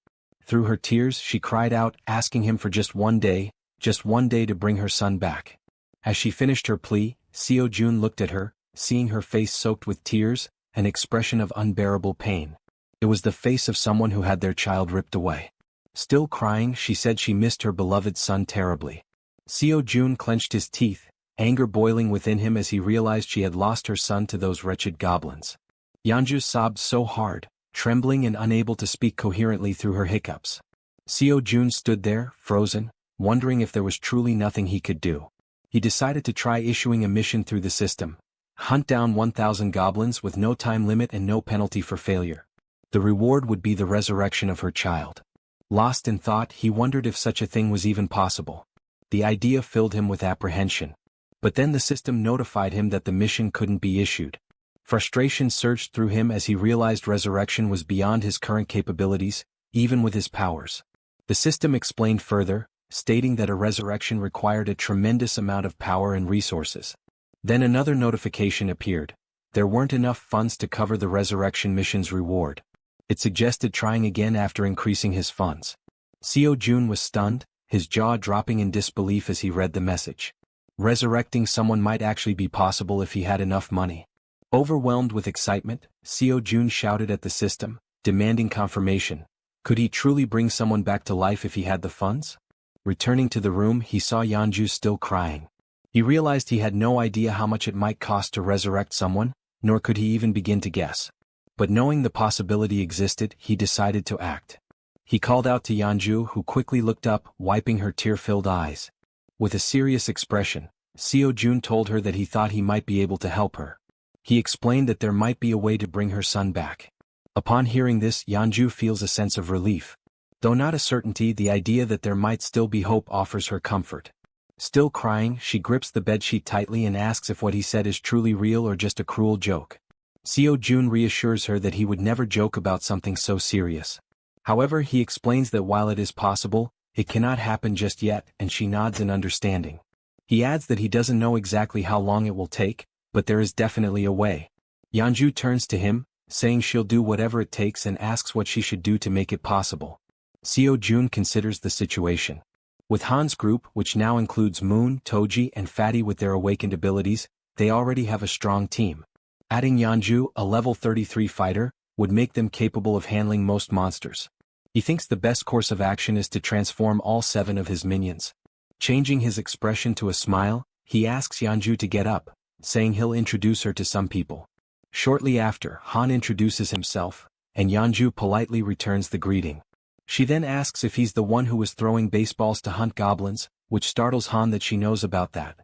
Through her tears, she cried out, asking him for just one day to bring her son back. As she finished her plea, Seo-jun looked at her, seeing her face soaked with tears, an expression of unbearable pain. It was the face of someone who had their child ripped away. Still crying, she said she missed her beloved son terribly. Seo-jun clenched his teeth, anger boiling within him as he realized she had lost her son to those wretched goblins. Yeonju sobbed so hard, trembling and unable to speak coherently through her hiccups. Seo-jun stood there, frozen, wondering if there was truly nothing he could do. He decided to try issuing a mission through the system. Hunt down 1,000 goblins with no time limit and no penalty for failure. The reward would be the resurrection of her child. Lost in thought, he wondered if such a thing was even possible. The idea filled him with apprehension. But then the system notified him that the mission couldn't be issued. Frustration surged through him as he realized resurrection was beyond his current capabilities, even with his powers. The system explained further, stating that a resurrection required a tremendous amount of power and resources. Then another notification appeared. There weren't enough funds to cover the resurrection mission's reward. It suggested trying again after increasing his funds. Seo-jun was stunned, his jaw dropping in disbelief as he read the message. Resurrecting someone might actually be possible if he had enough money. Overwhelmed with excitement, Seo-jun shouted at the system, demanding confirmation. Could he truly bring someone back to life if he had the funds? Returning to the room, he saw Yeonju still crying. He realized he had no idea how much it might cost to resurrect someone, nor could he even begin to guess. But knowing the possibility existed, he decided to act. He called out to Yeonju, who quickly looked up, wiping her tear-filled eyes. With a serious expression, Seo-jun told her that he thought he might be able to help her. He explained that there might be a way to bring her son back. Upon hearing this, Yeonju feels a sense of relief. Though not a certainty, the idea that there might still be hope offers her comfort. Still crying, she grips the bedsheet tightly and asks if what he said is truly real or just a cruel joke. Seo-jun reassures her that he would never joke about something so serious. However, he explains that while it is possible, it cannot happen just yet, and she nods in understanding. He adds that he doesn't know exactly how long it will take, but there is definitely a way. Yeonju turns to him, saying she'll do whatever it takes and asks what she should do to make it possible. Seo-jun considers the situation. With Han's group, which now includes Moon, Toji and Fatty with their awakened abilities, they already have a strong team. Adding Yeonju, a level 33 fighter, would make them capable of handling most monsters. He thinks the best course of action is to transform all 7 of his minions. Changing his expression to a smile, he asks Yeonju to get up, saying he'll introduce her to some people. Shortly after, Han introduces himself, and Yeonju politely returns the greeting. She then asks if he's the one who was throwing baseballs to hunt goblins, which startles Han that she knows about that.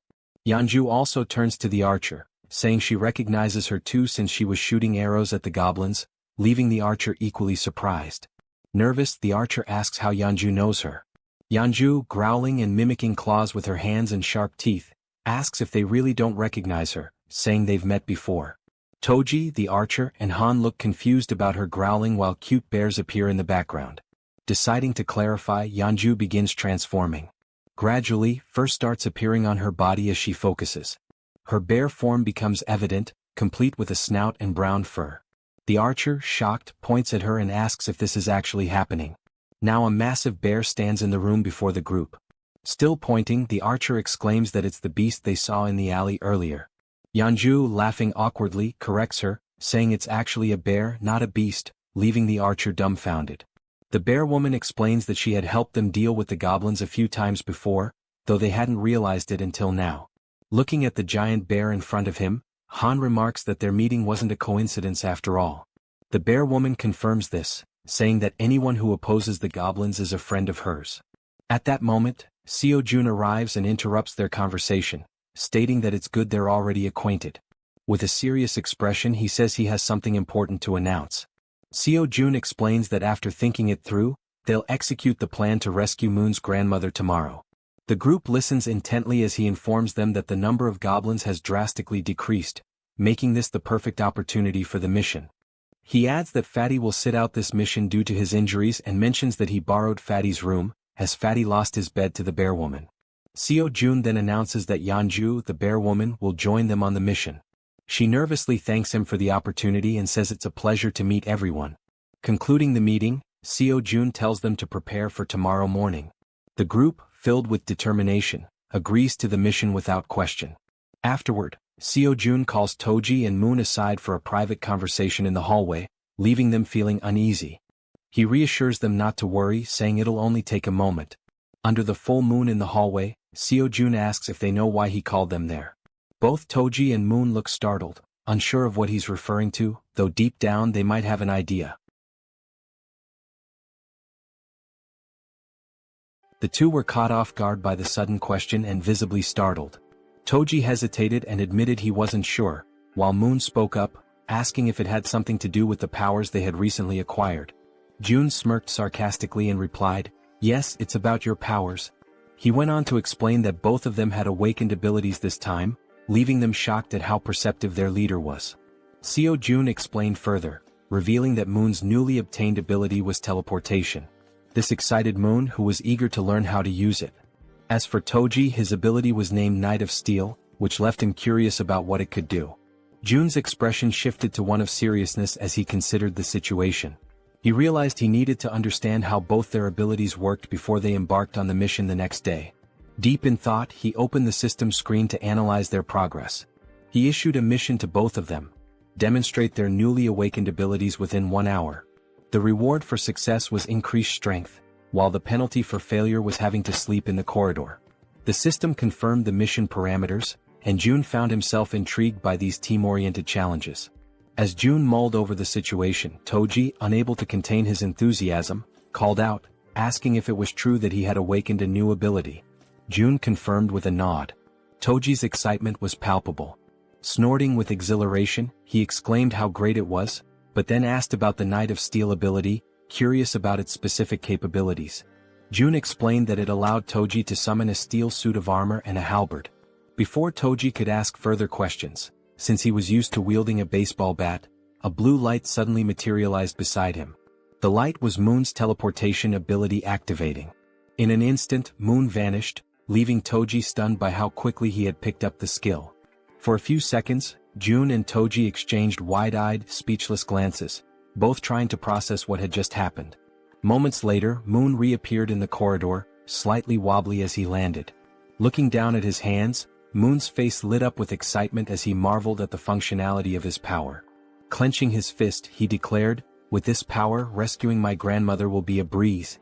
Yeonju also turns to the archer, saying she recognizes her too since she was shooting arrows at the goblins, leaving the archer equally surprised. Nervous, the archer asks how Yeonju knows her. Yeonju, growling and mimicking claws with her hands and sharp teeth, asks if they really don't recognize her, saying they've met before. Toji, the archer, and Han look confused about her growling while cute bears appear in the background. Deciding to clarify, Yeonju begins transforming. Gradually, fur starts appearing on her body as she focuses. Her bear form becomes evident, complete with a snout and brown fur. The archer, shocked, points at her and asks if this is actually happening. Now a massive bear stands in the room before the group. Still pointing, the archer exclaims that it's the beast they saw in the alley earlier. Yeonju, laughing awkwardly, corrects her, saying it's actually a bear, not a beast, leaving the archer dumbfounded. The bear woman explains that she had helped them deal with the goblins a few times before, though they hadn't realized it until now. Looking at the giant bear in front of him, Han remarks that their meeting wasn't a coincidence after all. The bear woman confirms this, saying that anyone who opposes the goblins is a friend of hers. At that moment, Seo-jun arrives and interrupts their conversation, stating that it's good they're already acquainted. With a serious expression, he says he has something important to announce. Seo-jun explains that after thinking it through, they'll execute the plan to rescue Moon's grandmother tomorrow. The group listens intently as he informs them that the number of goblins has drastically decreased, making this the perfect opportunity for the mission. He adds that Fatty will sit out this mission due to his injuries and mentions that he borrowed Fatty's room, as Fatty lost his bed to the bear woman. Seo-jun then announces that Yeonju, the bear woman, will join them on the mission. She nervously thanks him for the opportunity and says it's a pleasure to meet everyone. Concluding the meeting, Seo-jun tells them to prepare for tomorrow morning. The group, filled with determination, agrees to the mission without question. Afterward, Seo-jun calls Toji and Moon aside for a private conversation in the hallway, leaving them feeling uneasy. He reassures them not to worry, saying it'll only take a moment. Under the full moon in the hallway, Seo-jun asks if they know why he called them there. Both Toji and Moon look startled, unsure of what he's referring to, though deep down they might have an idea. The two were caught off guard by the sudden question and visibly startled. Toji hesitated and admitted he wasn't sure, while Moon spoke up, asking if it had something to do with the powers they had recently acquired. June smirked sarcastically and replied, "Yes, it's about your powers." He went on to explain that both of them had awakened abilities this time, leaving them shocked at how perceptive their leader was. Seo Jun explained further, revealing that Moon's newly obtained ability was teleportation. This excited Moon, who was eager to learn how to use it. As for Toji, his ability was named Knight of Steel, which left him curious about what it could do. Jun's expression shifted to one of seriousness as he considered the situation. He realized he needed to understand how both their abilities worked before they embarked on the mission the next day. Deep in thought, he opened the system screen to analyze their progress. He issued a mission to both of them: demonstrate their newly awakened abilities within 1 hour. The reward for success was increased strength, while the penalty for failure was having to sleep in the corridor. The system confirmed the mission parameters, and Jun found himself intrigued by these team-oriented challenges. As Jun mulled over the situation, Toji, unable to contain his enthusiasm, called out, asking if it was true that he had awakened a new ability. Jun confirmed with a nod. Toji's excitement was palpable. Snorting with exhilaration, he exclaimed how great it was, but then asked about the Knight of Steel ability, curious about its specific capabilities. Jun explained that it allowed Toji to summon a steel suit of armor and a halberd. Before Toji could ask further questions, since he was used to wielding a baseball bat, a blue light suddenly materialized beside him. The light was Moon's teleportation ability activating. In an instant, Moon vanished, leaving Toji stunned by how quickly he had picked up the skill. For a few seconds, Jun and Toji exchanged wide-eyed, speechless glances, both trying to process what had just happened. Moments later, Moon reappeared in the corridor, slightly wobbly as he landed. Looking down at his hands, Moon's face lit up with excitement as he marveled at the functionality of his power. Clenching his fist, he declared, "With this power, rescuing my grandmother will be a breeze."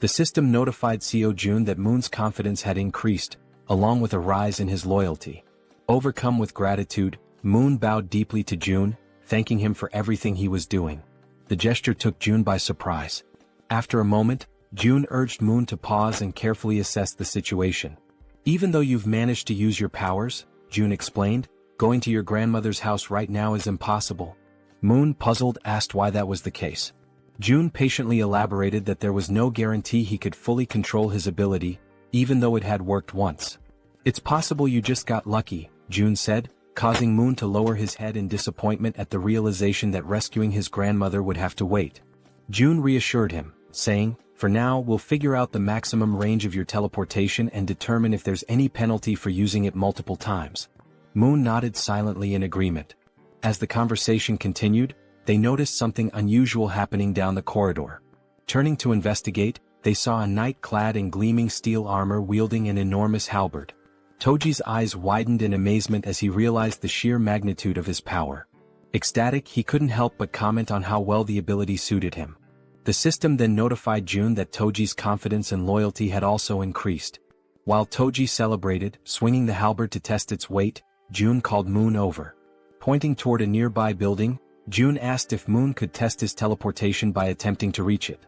The system notified Seo Jun that Moon's confidence had increased, along with a rise in his loyalty. Overcome with gratitude, Moon bowed deeply to Jun, thanking him for everything he was doing. The gesture took Jun by surprise. After a moment, Jun urged Moon to pause and carefully assess the situation. "Even though you've managed to use your powers," Jun explained, "going to your grandmother's house right now is impossible." Moon, puzzled, asked why that was the case. Jun patiently elaborated that there was no guarantee he could fully control his ability, even though it had worked once. "It's possible you just got lucky," Jun said, causing Moon to lower his head in disappointment at the realization that rescuing his grandmother would have to wait. Jun reassured him, saying, "For now, we'll figure out the maximum range of your teleportation and determine if there's any penalty for using it multiple times." Moon nodded silently in agreement. As the conversation continued, they noticed something unusual happening down the corridor. Turning to investigate, they saw a knight clad in gleaming steel armor wielding an enormous halberd. Toji's eyes widened in amazement as he realized the sheer magnitude of his power. Ecstatic, he couldn't help but comment on how well the ability suited him. The system then notified Jun that Toji's confidence and loyalty had also increased. While Toji celebrated, swinging the halberd to test its weight, Jun called Moon over. Pointing toward a nearby building, Jun asked if Moon could test his teleportation by attempting to reach it.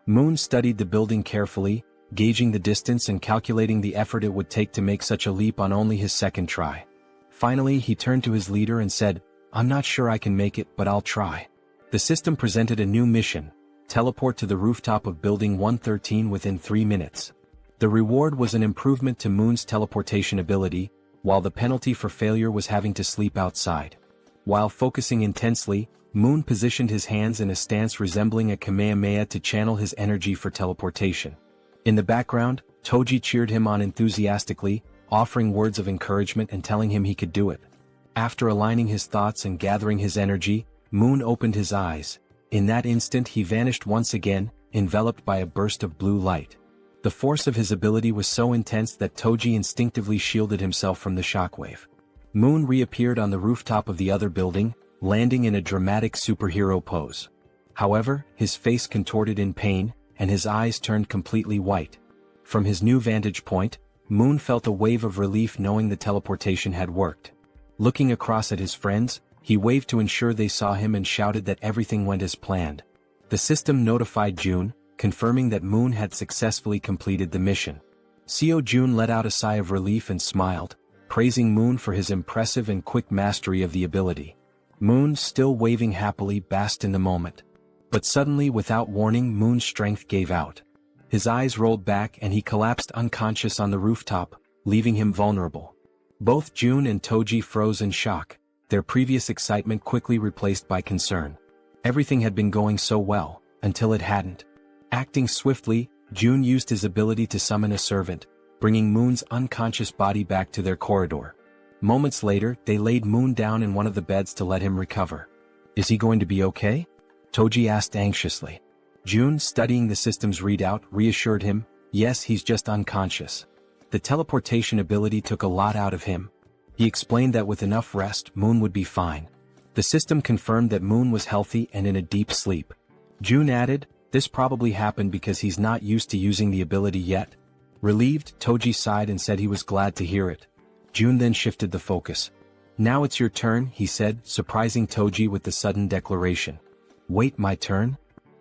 Moon studied the building carefully, gauging the distance and calculating the effort it would take to make such a leap on only his second try. Finally, he turned to his leader and said, "I'm not sure I can make it, but I'll try." The system presented a new mission: teleport to the rooftop of Building 113 within 3 minutes. The reward was an improvement to Moon's teleportation ability, while the penalty for failure was having to sleep outside. While focusing intensely, Moon positioned his hands in a stance resembling a Kamehameha to channel his energy for teleportation. In the background, Toji cheered him on enthusiastically, offering words of encouragement and telling him he could do it. After aligning his thoughts and gathering his energy, Moon opened his eyes. In that instant he vanished once again, enveloped by a burst of blue light. The force of his ability was so intense that Toji instinctively shielded himself from the shockwave. Moon reappeared on the rooftop of the other building, landing in a dramatic superhero pose. However, his face contorted in pain, and his eyes turned completely white. From his new vantage point, Moon felt a wave of relief knowing the teleportation had worked. Looking across at his friends, he waved to ensure they saw him and shouted that everything went as planned. The system notified Jun, confirming that Moon had successfully completed the mission. Seo Jun let out a sigh of relief and smiled, praising Moon for his impressive and quick mastery of the ability. Moon, still waving happily, basked in the moment. But suddenly, without warning, Moon's strength gave out. His eyes rolled back and he collapsed unconscious on the rooftop, leaving him vulnerable. Both June and Toji froze in shock, their previous excitement quickly replaced by concern. Everything had been going so well, until it hadn't. Acting swiftly, June used his ability to summon a servant, bringing Moon's unconscious body back to their corridor. Moments later, they laid Moon down in one of the beds to let him recover. "Is he going to be okay?" Toji asked anxiously. June, studying the system's readout, reassured him, "Yes, he's just unconscious. The teleportation ability took a lot out of him." He explained that with enough rest, Moon would be fine. The system confirmed that Moon was healthy and in a deep sleep. June added, "This probably happened because he's not used to using the ability yet." Relieved, Toji sighed and said he was glad to hear it. June then shifted the focus. "Now it's your turn," he said, surprising Toji with the sudden declaration. "Wait, my turn?"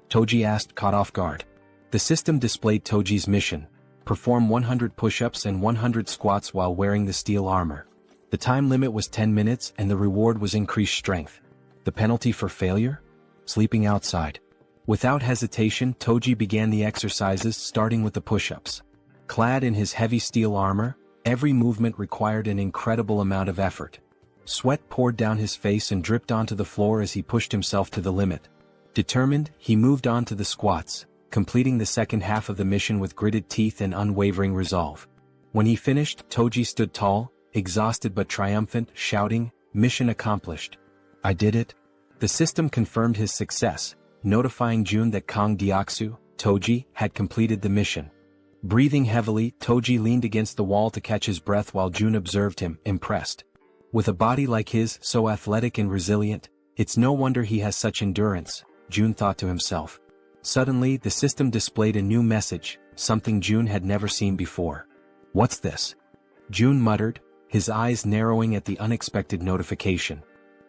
Toji asked, caught off guard. The system displayed Toji's mission: perform 100 push-ups and 100 squats while wearing the steel armor. The time limit was 10 minutes and the reward was increased strength. The penalty for failure? Sleeping outside. Without hesitation, Toji began the exercises, starting with the push-ups. Clad in his heavy steel armor, every movement required an incredible amount of effort. Sweat poured down his face and dripped onto the floor as he pushed himself to the limit. Determined, he moved on to the squats, completing the second half of the mission with gritted teeth and unwavering resolve. When he finished, Toji stood tall, exhausted but triumphant, shouting, "Mission accomplished. I did it." The system confirmed his success, notifying June that Kang Deoksu, Toji, had completed the mission. Breathing heavily, Toji leaned against the wall to catch his breath while June observed him, impressed. With a body like his, so athletic and resilient, it's no wonder he has such endurance, June thought to himself. Suddenly, the system displayed a new message, something June had never seen before. "What's this?" June muttered, his eyes narrowing at the unexpected notification.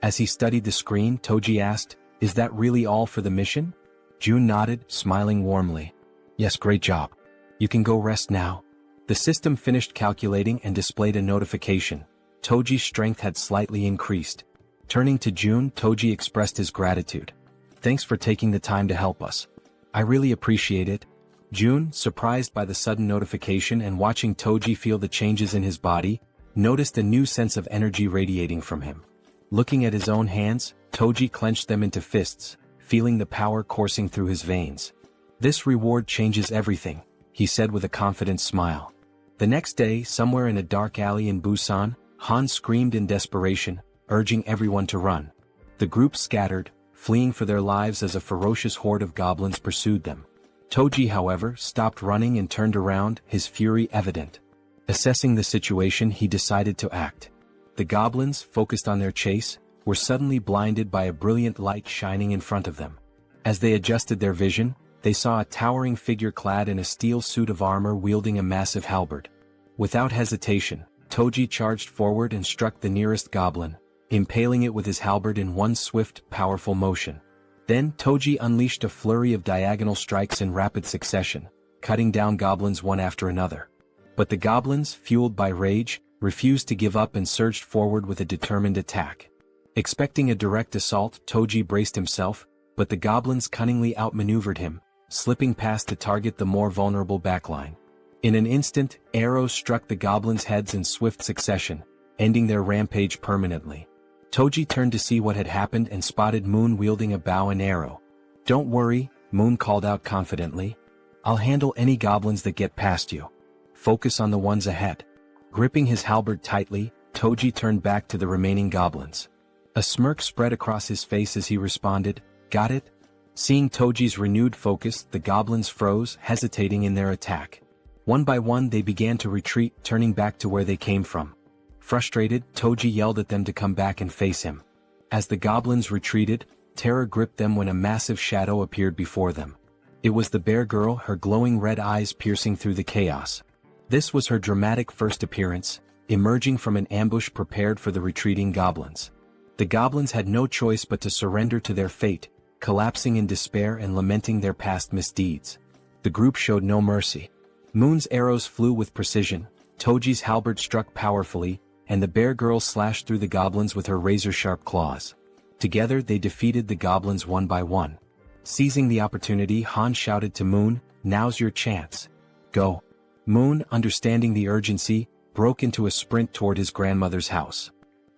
As he studied the screen, Toji asked, "Is that really all for the mission?" June nodded, smiling warmly. "Yes, great job. You can go rest now." The system finished calculating and displayed a notification. Toji's strength had slightly increased. Turning to June, Toji expressed his gratitude. "Thanks for taking the time to help us. I really appreciate it." June, surprised by the sudden notification and watching Toji feel the changes in his body, noticed a new sense of energy radiating from him. Looking at his own hands, Toji clenched them into fists, feeling the power coursing through his veins. "This reward changes everything," he said with a confident smile. The next day, somewhere in a dark alley in Busan, Han screamed in desperation, urging everyone to run. The group scattered, fleeing for their lives as a ferocious horde of goblins pursued them. Toji, however, stopped running and turned around, his fury evident. Assessing the situation, he decided to act. The goblins, focused on their chase, were suddenly blinded by a brilliant light shining in front of them. As they adjusted their vision, they saw a towering figure clad in a steel suit of armor wielding a massive halberd. Without hesitation, Toji charged forward and struck the nearest goblin, impaling it with his halberd in one swift, powerful motion. Then Toji unleashed a flurry of diagonal strikes in rapid succession, cutting down goblins one after another. But the goblins, fueled by rage, refused to give up and surged forward with a determined attack. Expecting a direct assault, Toji braced himself, but the goblins cunningly outmaneuvered him, slipping past to target the more vulnerable backline. In an instant, arrows struck the goblins' heads in swift succession, ending their rampage permanently. Toji turned to see what had happened and spotted Moon wielding a bow and arrow. "Don't worry," Moon called out confidently. "I'll handle any goblins that get past you. Focus on the ones ahead." Gripping his halberd tightly, Toji turned back to the remaining goblins. A smirk spread across his face as he responded, "Got it?" Seeing Toji's renewed focus, the goblins froze, hesitating in their attack. One by one they began to retreat, turning back to where they came from. Frustrated, Toji yelled at them to come back and face him. As the goblins retreated, terror gripped them when a massive shadow appeared before them. It was the bear girl, her glowing red eyes piercing through the chaos. This was her dramatic first appearance, emerging from an ambush prepared for the retreating goblins. The goblins had no choice but to surrender to their fate, collapsing in despair and lamenting their past misdeeds. The group showed no mercy. Moon's arrows flew with precision, Toji's halberd struck powerfully, and the bear girl slashed through the goblins with her razor-sharp claws. Together they defeated the goblins one by one. Seizing the opportunity, Han shouted to Moon, "Now's your chance. Go." Moon, understanding the urgency, broke into a sprint toward his grandmother's house.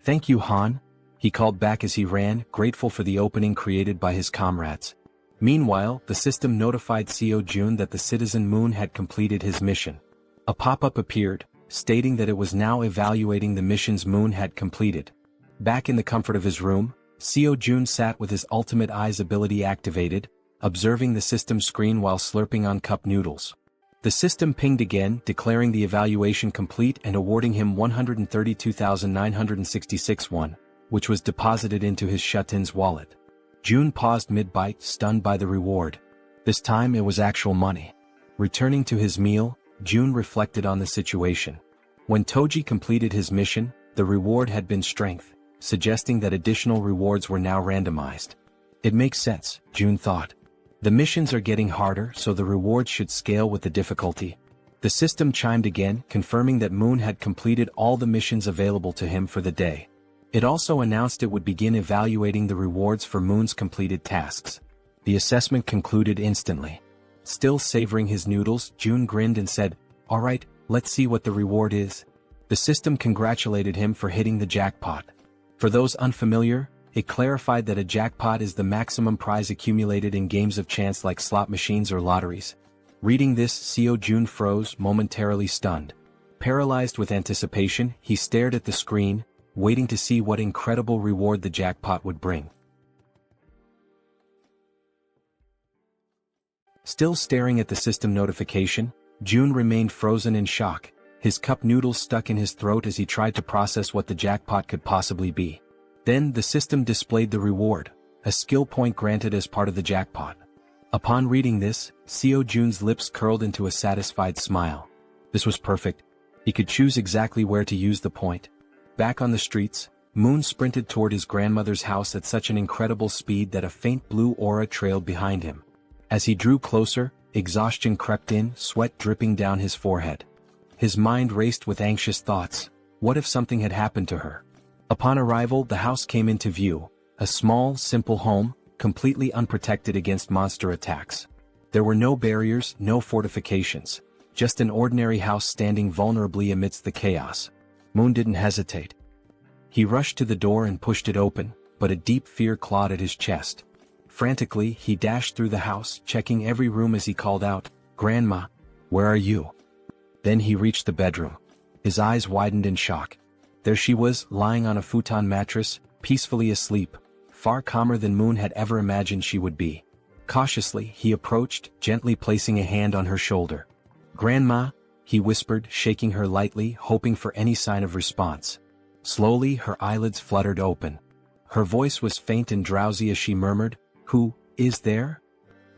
"Thank you, Han," he called back as he ran, grateful for the opening created by his comrades. Meanwhile, the system notified Jaehyeon that the citizen Moon had completed his mission. A pop-up appeared, stating that it was now evaluating the missions Moon had completed. Back in the comfort of his room, Jaehyeon sat with his ultimate eyes ability activated, observing the system screen while slurping on cup noodles. The system pinged again, declaring the evaluation complete and awarding him 132,966 won, which was deposited into his Shutin's wallet. June paused mid-bite, stunned by the reward. This time it was actual money. Returning to his meal, June reflected on the situation. When Toji completed his mission, the reward had been strength, suggesting that additional rewards were now randomized. It makes sense, June thought. The missions are getting harder, so the rewards should scale with the difficulty. The system chimed again, confirming that Moon had completed all the missions available to him for the day. It also announced it would begin evaluating the rewards for Moon's completed tasks. The assessment concluded instantly. Still savoring his noodles, June grinned and said, "All right, let's see what the reward is." The system congratulated him for hitting the jackpot. For those unfamiliar, it clarified that a jackpot is the maximum prize accumulated in games of chance like slot machines or lotteries. Reading this, Jaehyeon froze, momentarily stunned. Paralyzed with anticipation, he stared at the screen, waiting to see what incredible reward the jackpot would bring. Still staring at the system notification, June remained frozen in shock, his cup noodles stuck in his throat as he tried to process what the jackpot could possibly be. Then the system displayed the reward, a skill point granted as part of the jackpot. Upon reading this, Jaehyeon's lips curled into a satisfied smile. This was perfect. He could choose exactly where to use the point. Back on the streets, Moon sprinted toward his grandmother's house at such an incredible speed that a faint blue aura trailed behind him. As he drew closer, exhaustion crept in, sweat dripping down his forehead. His mind raced with anxious thoughts. What if something had happened to her? Upon arrival, the house came into view, a small, simple home, completely unprotected against monster attacks. There were no barriers, no fortifications, just an ordinary house standing vulnerably amidst the chaos. Moon didn't hesitate. He rushed to the door and pushed it open, but a deep fear clawed at his chest. Frantically, he dashed through the house, checking every room as he called out, "Grandma, where are you?" Then he reached the bedroom. His eyes widened in shock. There she was, lying on a futon mattress, peacefully asleep, far calmer than Moon had ever imagined she would be. Cautiously, he approached, gently placing a hand on her shoulder. "Grandma," he whispered, shaking her lightly, hoping for any sign of response. Slowly, her eyelids fluttered open. Her voice was faint and drowsy as she murmured, "Who is there?"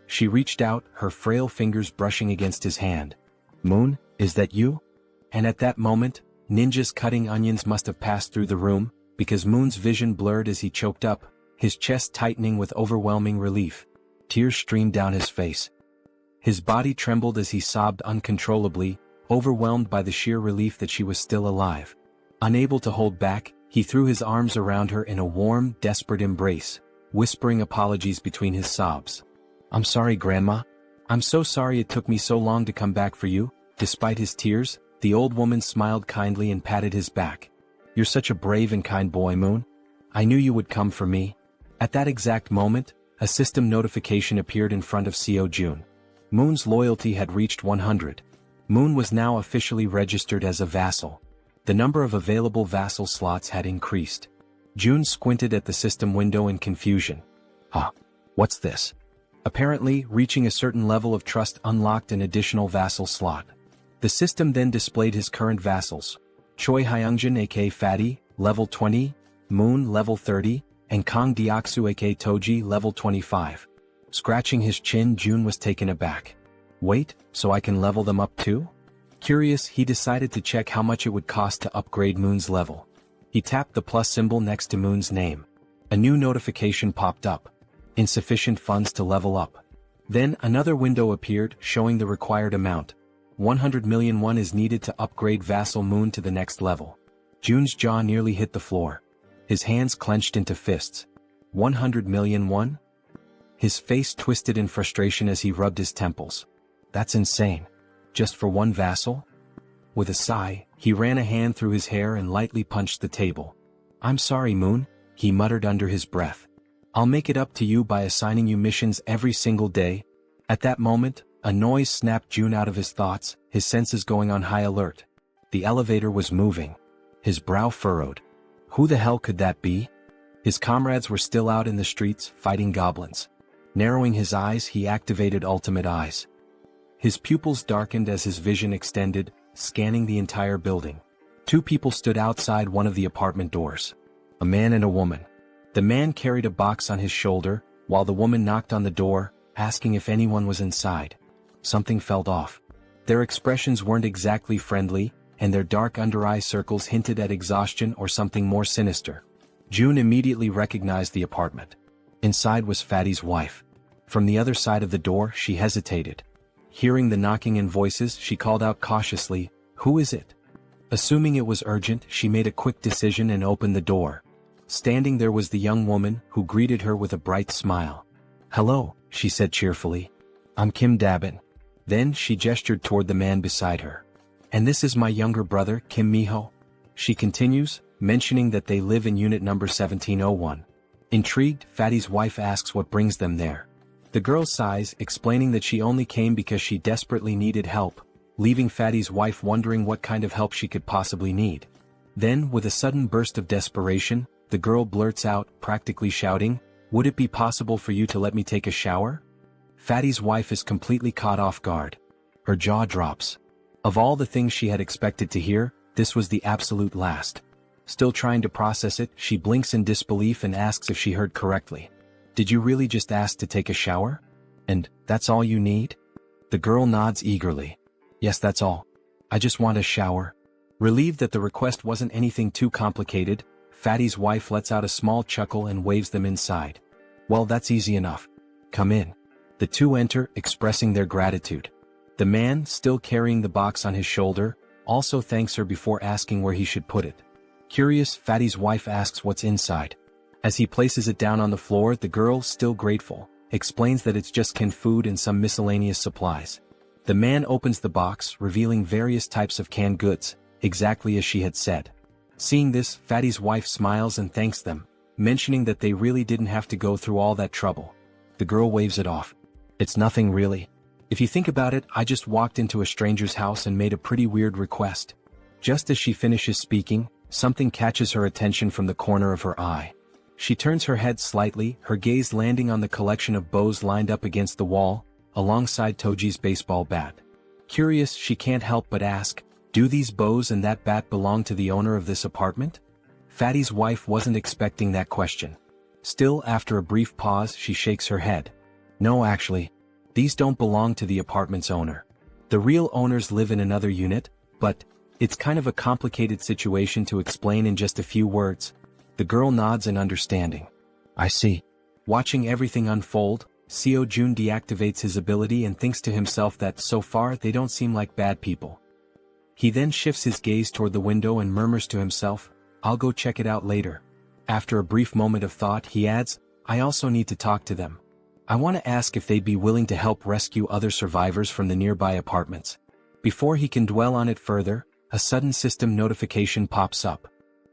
She reached out, her frail fingers brushing against his hand. "Moon, is that you?" And at that moment, ninjas cutting onions must have passed through the room, because Moon's vision blurred as he choked up, his chest tightening with overwhelming relief. Tears streamed down his face. His body trembled as he sobbed uncontrollably, overwhelmed by the sheer relief that she was still alive. Unable to hold back, he threw his arms around her in a warm, desperate embrace, whispering apologies between his sobs. "I'm sorry, Grandma. I'm so sorry it took me so long to come back for you." Despite his tears, the old woman smiled kindly and patted his back. "You're such a brave and kind boy, Moon. I knew you would come for me." At that exact moment, a system notification appeared in front of Jaehyeon. Moon's loyalty had reached 100. Moon was now officially registered as a vassal. The number of available vassal slots had increased. June squinted at the system window in confusion. What's this? Apparently, reaching a certain level of trust unlocked an additional vassal slot. The system then displayed his current vassals. Choi Hyungjin aka Fatty, level 20, Moon level 30, and Kang Deoksu aka Toji level 25. Scratching his chin, June was taken aback. Wait, so I can level them up too? Curious, he decided to check how much it would cost to upgrade Moon's level. He tapped the plus symbol next to Moon's name. A new notification popped up. Insufficient funds to level up. Then another window appeared, showing the required amount. 100 million won is needed to upgrade vassal Moon to the next level. June's jaw nearly hit the floor. His hands clenched into fists. 100 million won? His face twisted in frustration as he rubbed his temples. That's insane. Just for one vassal? With a sigh, he ran a hand through his hair and lightly punched the table. I'm sorry, Moon, he muttered under his breath. I'll make it up to you by assigning you missions every single day. At that moment, a noise snapped June out of his thoughts, his senses going on high alert. The elevator was moving. His brow furrowed. Who the hell could that be? His comrades were still out in the streets, fighting goblins. Narrowing his eyes, he activated Ultimate Eyes. His pupils darkened as his vision extended, scanning the entire building. Two people stood outside one of the apartment doors. A man and a woman. The man carried a box on his shoulder, while the woman knocked on the door, asking if anyone was inside. Something felt off. Their expressions weren't exactly friendly, and their dark under-eye circles hinted at exhaustion or something more sinister. June immediately recognized the apartment. Inside was Fatty's wife. From the other side of the door, she hesitated. Hearing the knocking and voices, she called out cautiously, "Who is it?" Assuming it was urgent, she made a quick decision and opened the door. Standing there was the young woman, who greeted her with a bright smile. "Hello," she said cheerfully. "I'm Kim Dabin." Then she gestured toward the man beside her. "And this is my younger brother, Kim Miho." She continues, mentioning that they live in unit number 1701. Intrigued, Fatty's wife asks what brings them there. The girl sighs, explaining that she only came because she desperately needed help, leaving Fatty's wife wondering what kind of help she could possibly need. Then, with a sudden burst of desperation, the girl blurts out, practically shouting, "Would it be possible for you to let me take a shower?" Fatty's wife is completely caught off guard. Her jaw drops. Of all the things she had expected to hear, this was the absolute last. Still trying to process it, she blinks in disbelief and asks if she heard correctly. "Did you really just ask to take a shower? And that's all you need?" The girl nods eagerly. "Yes, that's all. I just want a shower." Relieved that the request wasn't anything too complicated, Fatty's wife lets out a small chuckle and waves them inside. "Well, that's easy enough. Come in." The two enter, expressing their gratitude. The man, still carrying the box on his shoulder, also thanks her before asking where he should put it. Curious, Fatty's wife asks what's inside. As he places it down on the floor, the girl, still grateful, explains that it's just canned food and some miscellaneous supplies. The man opens the box, revealing various types of canned goods, exactly as she had said. Seeing this, Fatty's wife smiles and thanks them, mentioning that they really didn't have to go through all that trouble. The girl waves it off. "It's nothing really. If you think about it, I just walked into a stranger's house and made a pretty weird request." Just as she finishes speaking, something catches her attention from the corner of her eye. She turns her head slightly, her gaze landing on the collection of bows lined up against the wall, alongside Toji's baseball bat. Curious, she can't help but ask, "Do these bows and that bat belong to the owner of this apartment?" Fatty's wife wasn't expecting that question. Still, after a brief pause, she shakes her head. "No, actually. These don't belong to the apartment's owner. The real owners live in another unit, but it's kind of a complicated situation to explain in just a few words." The girl nods in understanding. "I see." Watching everything unfold, Seo Jun deactivates his ability and thinks to himself that so far they don't seem like bad people. He then shifts his gaze toward the window and murmurs to himself, "I'll go check it out later." After a brief moment of thought, he adds, "I also need to talk to them. I want to ask if they'd be willing to help rescue other survivors from the nearby apartments." Before he can dwell on it further, a sudden system notification pops up.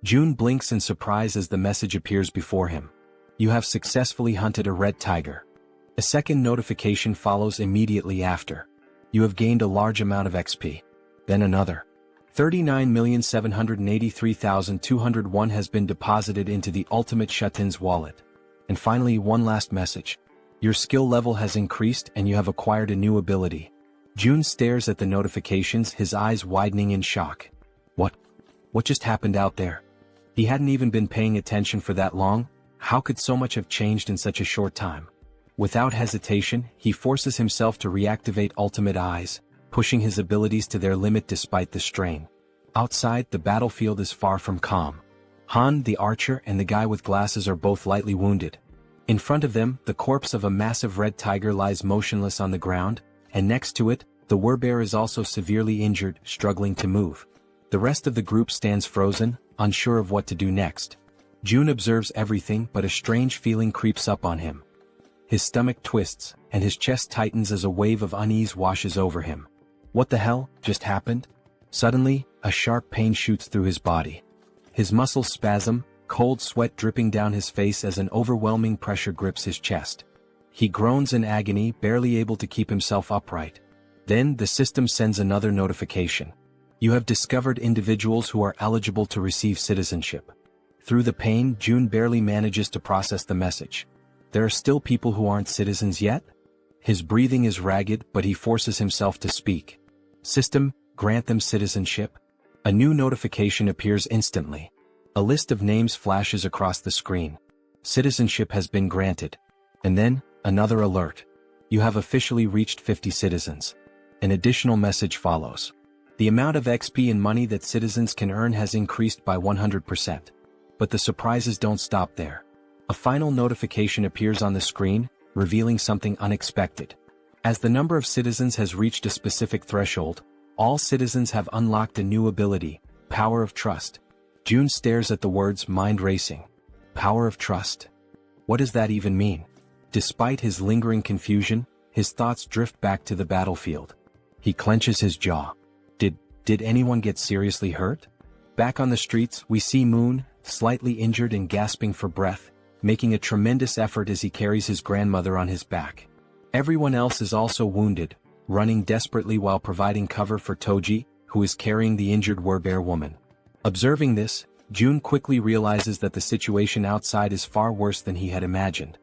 June blinks in surprise as the message appears before him. "You have successfully hunted a red tiger." A second notification follows immediately after. "You have gained a large amount of XP." Then another. 39,783,201 has been deposited into the Ultimate Shutin's wallet. And finally, one last message. "Your skill level has increased and you have acquired a new ability." June stares at the notifications, his eyes widening in shock. What just happened out there? He hadn't even been paying attention for that long. How could so much have changed in such a short time? Without hesitation, he forces himself to reactivate Ultimate Eyes, pushing his abilities to their limit despite the strain. Outside, the battlefield is far from calm. Han, the archer, and the guy with glasses are both lightly wounded. In front of them, the corpse of a massive red tiger lies motionless on the ground, and next to it, the werebear is also severely injured, struggling to move. The rest of the group stands frozen, unsure of what to do next. June observes everything, but a strange feeling creeps up on him. His stomach twists, and his chest tightens as a wave of unease washes over him. What the hell just happened? Suddenly, a sharp pain shoots through his body. His muscles spasm, cold sweat dripping down his face as an overwhelming pressure grips his chest. He groans in agony, barely able to keep himself upright. Then the system sends another notification. You have discovered individuals who are eligible to receive citizenship. Through the pain, June barely manages to process the message. There are still people who aren't citizens yet? His breathing is ragged, but he forces himself to speak. System, grant them citizenship. A new notification appears instantly. A list of names flashes across the screen. Citizenship has been granted. And then, another alert. You have officially reached 50 citizens. An additional message follows. The amount of XP and money that citizens can earn has increased by 100%. But the surprises don't stop there. A final notification appears on the screen, revealing something unexpected. As the number of citizens has reached a specific threshold, all citizens have unlocked a new ability, Power of Trust. June stares at the words mind racing. Power of Trust. What does that even mean? Despite his lingering confusion, his thoughts drift back to the battlefield. He clenches his jaw. Did anyone get seriously hurt? Back on the streets, we see Moon, slightly injured and gasping for breath, making a tremendous effort as he carries his grandmother on his back. Everyone else is also wounded, running desperately while providing cover for Toji, who is carrying the injured Werbear woman. Observing this, June quickly realizes that the situation outside is far worse than he had imagined.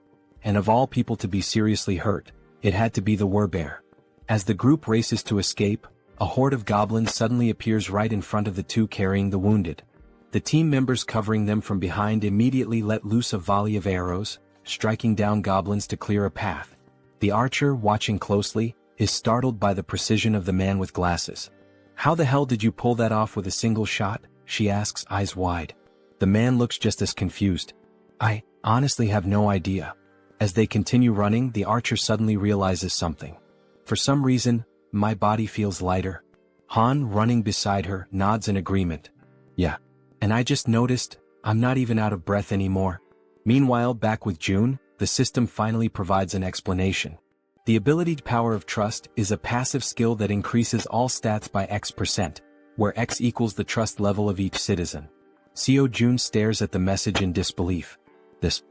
And of all people to be seriously hurt, it had to be the Werbear. As the group races to escape, a horde of goblins suddenly appears right in front of the two carrying the wounded. The team members covering them from behind immediately let loose a volley of arrows, striking down goblins to clear a path. The archer, watching closely, is startled by the precision of the man with glasses. How the hell did you pull that off with a single shot? She asks, eyes wide. The man looks just as confused. I honestly have no idea. As they continue running, the archer suddenly realizes something. For some reason, my body feels lighter. Han, running beside her, nods in agreement. Yeah. And I just noticed, I'm not even out of breath anymore. Meanwhile, back with June, the system finally provides an explanation. The ability Power of Trust is a passive skill that increases all stats by X%, where X equals the trust level of each citizen. Seo June stares at the message in disbelief. This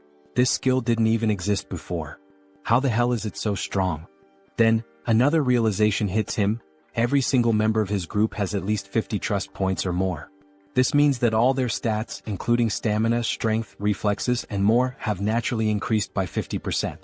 skill didn't even exist before. How the hell is it so strong? Then, another realization hits him. Every single member of his group has at least 50 trust points or more. This means that all their stats, including stamina, strength, reflexes, and more, have naturally increased by 50%.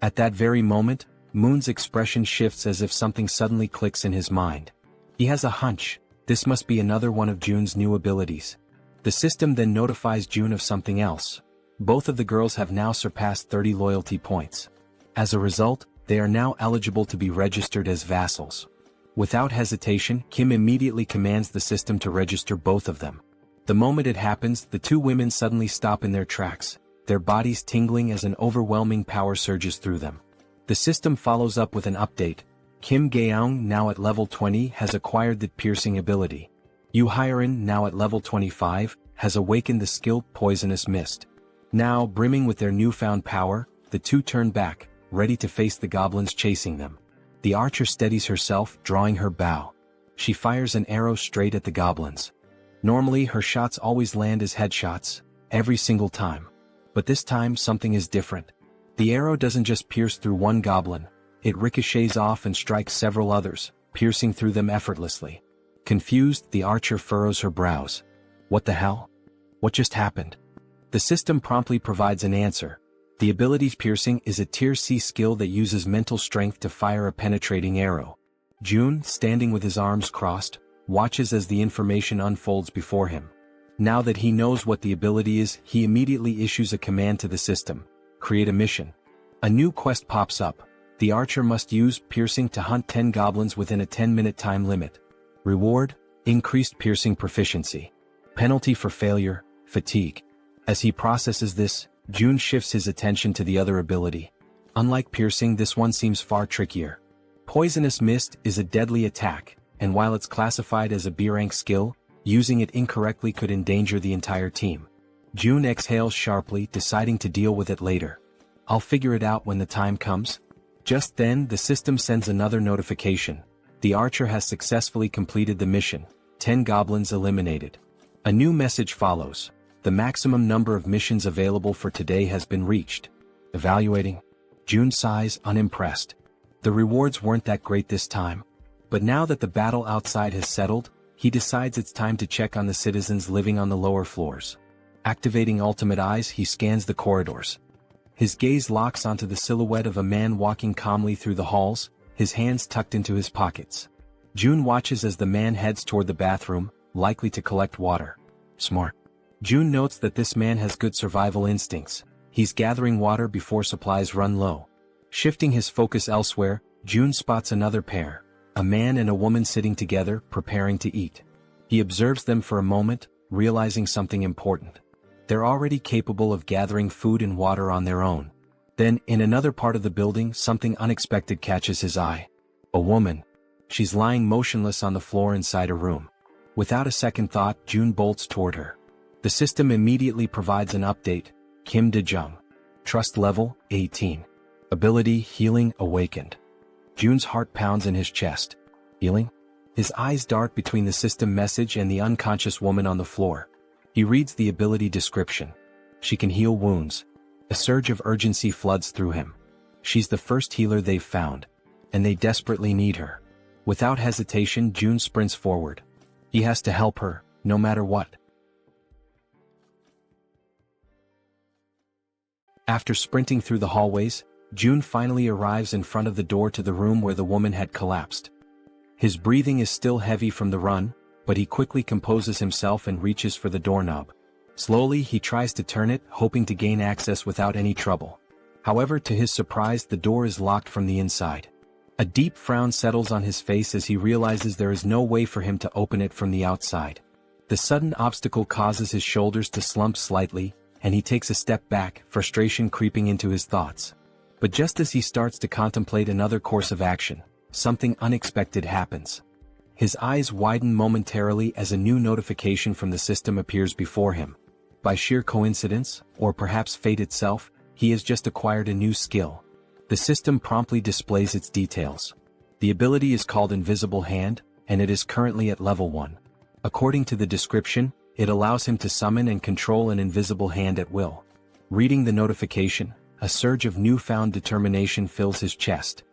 At that very moment, Moon's expression shifts as if something suddenly clicks in his mind. He has a hunch. This must be another one of June's new abilities. The system then notifies June of something else. Both of the girls have now surpassed 30 loyalty points. As a result, they are now eligible to be registered as vassals. Without hesitation, Kim immediately commands the system to register both of them. The moment it happens, the two women suddenly stop in their tracks, their bodies tingling as an overwhelming power surges through them. The system follows up with an update. Kim Gaeong, now at level 20, has acquired the piercing ability. Yu Hyerin, now at level 25, has awakened the skill Poisonous Mist. Now, brimming with their newfound power, the two turn back, ready to face the goblins chasing them. The archer steadies herself, drawing her bow. She fires an arrow straight at the goblins. Normally, her shots always land as headshots, every single time. But this time, something is different. The arrow doesn't just pierce through one goblin, it ricochets off and strikes several others, piercing through them effortlessly. Confused, the archer furrows her brows. What the hell? What just happened? The system promptly provides an answer. The ability's piercing is a tier C skill that uses mental strength to fire a penetrating arrow. June, standing with his arms crossed, watches as the information unfolds before him. Now that he knows what the ability is, he immediately issues a command to the system. Create a mission. A new quest pops up. The archer must use piercing to hunt 10 goblins within a 10-minute time limit. Reward: increased piercing proficiency. Penalty for failure: fatigue. As he processes this, June shifts his attention to the other ability. Unlike piercing, this one seems far trickier. Poisonous Mist is a deadly attack, and while it's classified as a B-rank skill, using it incorrectly could endanger the entire team. June exhales sharply, deciding to deal with it later. I'll figure it out when the time comes. Just then, the system sends another notification. The archer has successfully completed the mission. 10 goblins eliminated. A new message follows. The maximum number of missions available for today has been reached. Evaluating. June sighs, unimpressed. The rewards weren't that great this time. But now that the battle outside has settled, he decides it's time to check on the citizens living on the lower floors. Activating ultimate eyes, he scans the corridors. His gaze locks onto the silhouette of a man walking calmly through the halls, his hands tucked into his pockets. June watches as the man heads toward the bathroom, likely to collect water. Smart. June notes that this man has good survival instincts. He's gathering water before supplies run low. Shifting his focus elsewhere, June spots another pair, a man and a woman sitting together, preparing to eat. He observes them for a moment, realizing something important. They're already capable of gathering food and water on their own. Then, in another part of the building, something unexpected catches his eye. A woman. She's lying motionless on the floor inside a room. Without a second thought, June bolts toward her. The system immediately provides an update. Kim De-jung. Trust level, 18. Ability, healing, awakened. June's heart pounds in his chest. Healing? His eyes dart between the system message and the unconscious woman on the floor. He reads the ability description. She can heal wounds. A surge of urgency floods through him. She's the first healer they've found, and they desperately need her. Without hesitation, June sprints forward. He has to help her, no matter what. After sprinting through the hallways, June finally arrives in front of the door to the room where the woman had collapsed. His breathing is still heavy from the run, but he quickly composes himself and reaches for the doorknob. Slowly, he tries to turn it, hoping to gain access without any trouble. However, to his surprise, the door is locked from the inside. A deep frown settles on his face as he realizes there is no way for him to open it from the outside. The sudden obstacle causes his shoulders to slump slightly, and he takes a step back, frustration creeping into his thoughts. But just as he starts to contemplate another course of action, something unexpected happens. His eyes widen momentarily as a new notification from the system appears before him. By sheer coincidence, or perhaps fate itself, he has just acquired a new skill. The system promptly displays its details. The ability is called Invisible Hand, and it is currently at level 1. According to the description, it allows him to summon and control an invisible hand at will. Reading the notification, a surge of newfound determination fills his chest.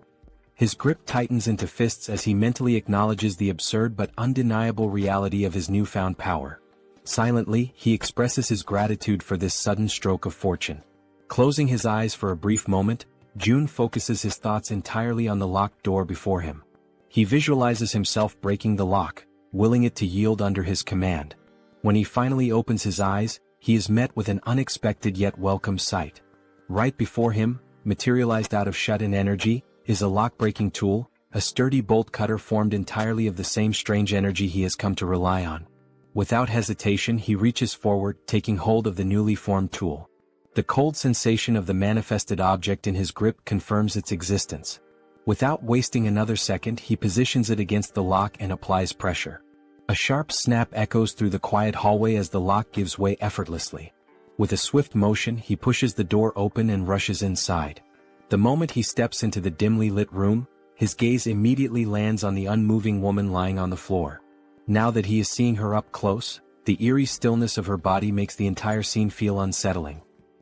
His grip tightens into fists as he mentally acknowledges the absurd but undeniable reality of his newfound power. Silently, he expresses his gratitude for this sudden stroke of fortune. Closing his eyes for a brief moment, June focuses his thoughts entirely on the locked door before him. He visualizes himself breaking the lock, willing it to yield under his command. When he finally opens his eyes, he is met with an unexpected yet welcome sight. Right before him, materialized out of shut-in energy, is a lock-breaking tool, a sturdy bolt cutter formed entirely of the same strange energy he has come to rely on. Without hesitation, he reaches forward, taking hold of the newly formed tool. The cold sensation of the manifested object in his grip confirms its existence. Without wasting another second, he positions it against the lock and applies pressure. A sharp snap echoes through the quiet hallway as the lock gives way effortlessly. With a swift motion, he pushes the door open and rushes inside. The moment he steps into the dimly lit room, his gaze immediately lands on the unmoving woman lying on the floor. Now that he is seeing her up close, the eerie stillness of her body makes the entire scene feel unsettling.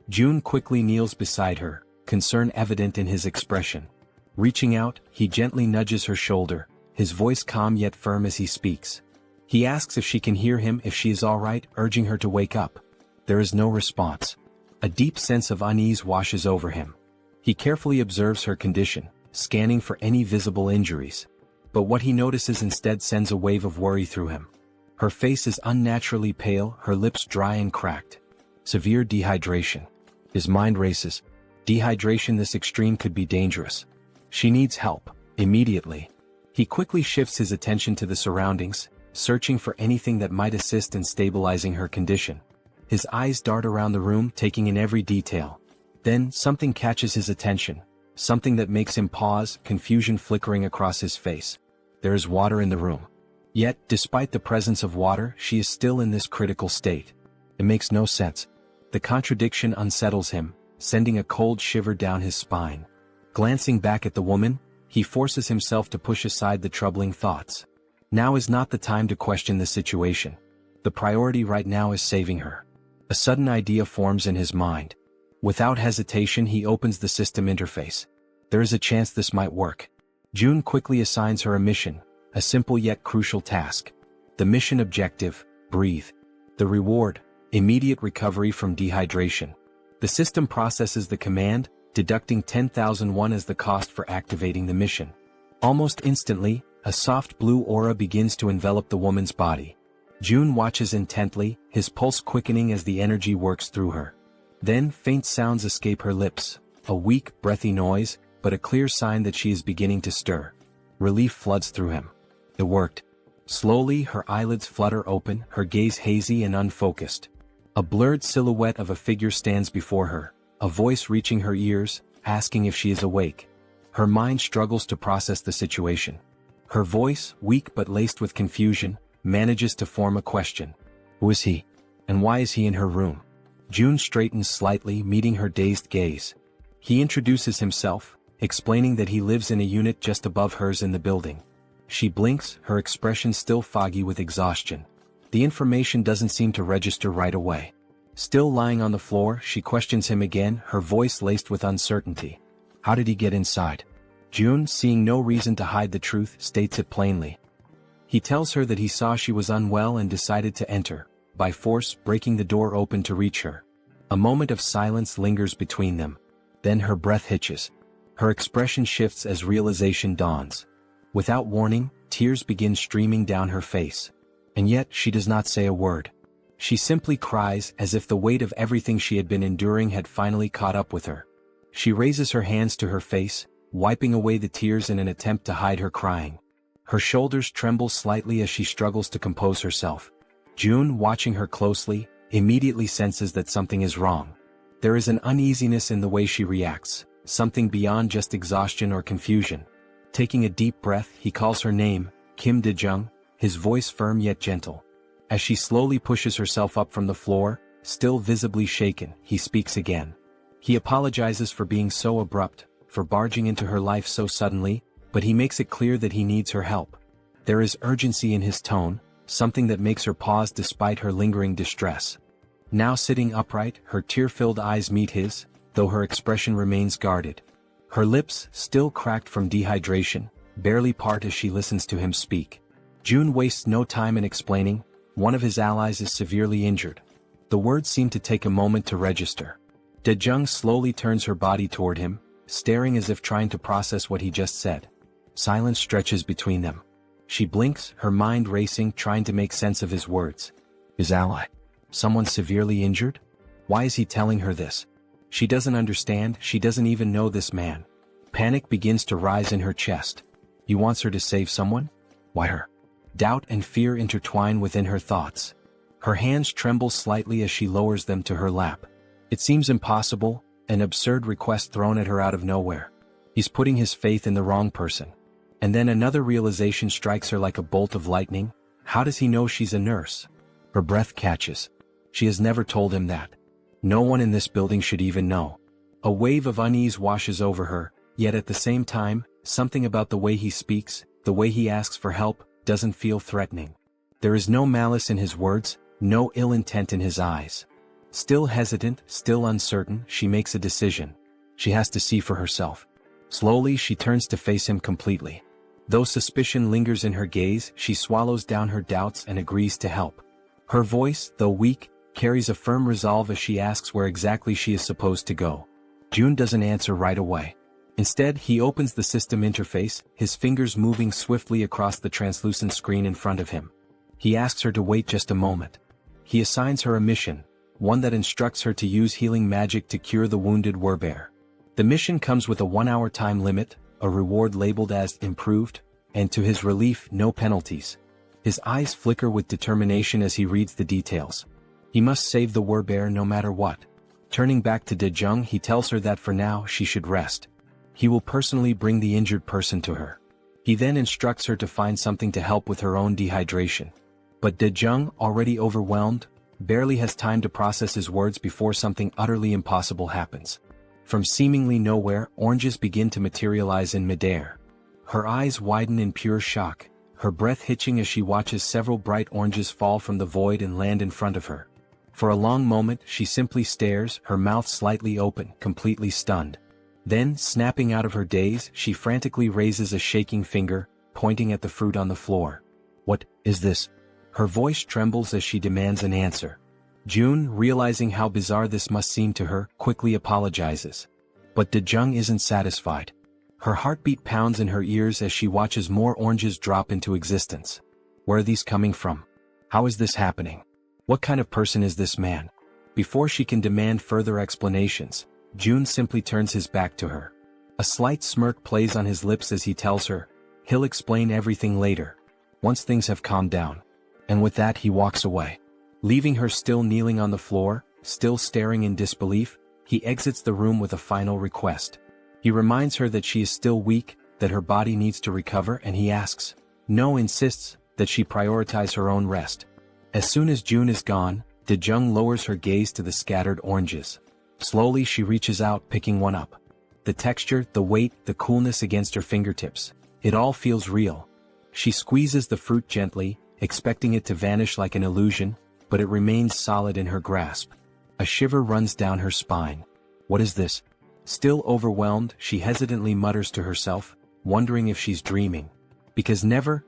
June quickly kneels beside her, concern evident in his expression. Reaching out, he gently nudges her shoulder, his voice calm yet firm as he speaks. He asks if she can hear him, if she is all right, urging her to wake up. There is no response. A deep sense of unease washes over him. He carefully observes her condition, scanning for any visible injuries. But what he notices instead sends a wave of worry through him. Her face is unnaturally pale, her lips dry and cracked. Severe dehydration. His mind races. Dehydration this extreme could be dangerous. She needs help, immediately. He quickly shifts his attention to the surroundings, searching for anything that might assist in stabilizing her condition. His eyes dart around the room, taking in every detail. Then, something catches his attention, something that makes him pause, confusion flickering across his face. There is water in the room. Yet, despite the presence of water, she is still in this critical state. It makes no sense. The contradiction unsettles him, sending a cold shiver down his spine. Glancing back at the woman, he forces himself to push aside the troubling thoughts. Now is not the time to question the situation. The priority right now is saving her. A sudden idea forms in his mind. Without hesitation, he opens the system interface. There is a chance this might work. June quickly assigns her a mission, a simple yet crucial task. The mission objective: breathe. The reward: immediate recovery from dehydration. The system processes the command, deducting 10,000 won as the cost for activating the mission. Almost instantly, a soft blue aura begins to envelop the woman's body. June watches intently, his pulse quickening as the energy works through her. Then faint sounds escape her lips, a weak, breathy noise, but a clear sign that she is beginning to stir. Relief floods through him. It worked. Slowly, her eyelids flutter open, her gaze hazy and unfocused. A blurred silhouette of a figure stands before her, a voice reaching her ears, asking if she is awake. Her mind struggles to process the situation. Her voice, weak but laced with confusion, manages to form a question. Who is he? And why is he in her room? June straightens slightly, meeting her dazed gaze. He introduces himself, explaining that he lives in a unit just above hers in the building. She blinks, her expression still foggy with exhaustion. The information doesn't seem to register right away. Still lying on the floor, she questions him again, her voice laced with uncertainty. How did he get inside? June, seeing no reason to hide the truth, states it plainly. He tells her that he saw she was unwell and decided to enter, by force breaking the door open to reach her. A moment of silence lingers between them. Then her breath hitches. Her expression shifts as realization dawns. Without warning, tears begin streaming down her face. And yet she does not say a word. She simply cries as if the weight of everything she had been enduring had finally caught up with her. She raises her hands to her face, wiping away the tears in an attempt to hide her crying. Her shoulders tremble slightly as she struggles to compose herself. June, watching her closely, immediately senses that something is wrong. There is an uneasiness in the way she reacts, something beyond just exhaustion or confusion. Taking a deep breath, he calls her name, Kim Dae-jung, his voice firm yet gentle. As she slowly pushes herself up from the floor, still visibly shaken, he speaks again. He apologizes for being so abrupt, for barging into her life so suddenly, but he makes it clear that he needs her help. There is urgency in his tone, something that makes her pause despite her lingering distress. Now sitting upright, her tear-filled eyes meet his, though her expression remains guarded. Her lips, still cracked from dehydration, barely part as she listens to him speak. June wastes no time in explaining, one of his allies is severely injured. The words seem to take a moment to register. Dae-jung slowly turns her body toward him, staring as if trying to process what he just said. Silence stretches between them. She blinks, her mind racing, trying to make sense of his words. His ally? Someone severely injured? Why is he telling her this? She doesn't understand, she doesn't even know this man. Panic begins to rise in her chest. He wants her to save someone? Why her? Doubt and fear intertwine within her thoughts. Her hands tremble slightly as she lowers them to her lap. It seems impossible, an absurd request thrown at her out of nowhere. He's putting his faith in the wrong person. And then another realization strikes her like a bolt of lightning. How does he know she's a nurse? Her breath catches. She has never told him that. No one in this building should even know. A wave of unease washes over her, yet at the same time, something about the way he speaks, the way he asks for help, doesn't feel threatening. There is no malice in his words, no ill intent in his eyes. Still hesitant, still uncertain, she makes a decision. She has to see for herself. Slowly she turns to face him completely. Though suspicion lingers in her gaze, she swallows down her doubts and agrees to help. Her voice, though weak, carries a firm resolve as she asks where exactly she is supposed to go. June doesn't answer right away. Instead, he opens the system interface, his fingers moving swiftly across the translucent screen in front of him. He asks her to wait just a moment. He assigns her a mission, one that instructs her to use healing magic to cure the wounded werbear. The mission comes with a 1-hour time limit, a reward labeled as improved, and to his relief, no penalties. His eyes flicker with determination as he reads the details. He must save the werbear no matter what. Turning back to Dae-jung, he tells her that for now she should rest. He will personally bring the injured person to her. He then instructs her to find something to help with her own dehydration. But Dae-jung, already overwhelmed, barely has time to process his words before something utterly impossible happens. From seemingly nowhere, oranges begin to materialize in midair. Her eyes widen in pure shock, her breath hitching as she watches several bright oranges fall from the void and land in front of her. For a long moment she simply stares, her mouth slightly open, completely stunned. Then, snapping out of her daze, she frantically raises a shaking finger, pointing at the fruit on the floor. "What is this?" Her voice trembles as she demands an answer. June, realizing how bizarre this must seem to her, quickly apologizes. But Daejung isn't satisfied. Her heartbeat pounds in her ears as she watches more oranges drop into existence. Where are these coming from? How is this happening? What kind of person is this man? Before she can demand further explanations, June simply turns his back to her. A slight smirk plays on his lips as he tells her, he'll explain everything later, once things have calmed down. And with that he walks away. Leaving her still kneeling on the floor, still staring in disbelief, he exits the room with a final request. He reminds her that she is still weak, that her body needs to recover, and he insists, that she prioritize her own rest. As soon as June is gone, Daejung lowers her gaze to the scattered oranges. Slowly she reaches out, picking one up. The texture, the weight, the coolness against her fingertips. It all feels real. She squeezes the fruit gently, expecting it to vanish like an illusion, but it remains solid in her grasp. A shiver runs down her spine. What is this? Still overwhelmed, she hesitantly mutters to herself, wondering if she's dreaming. Because never,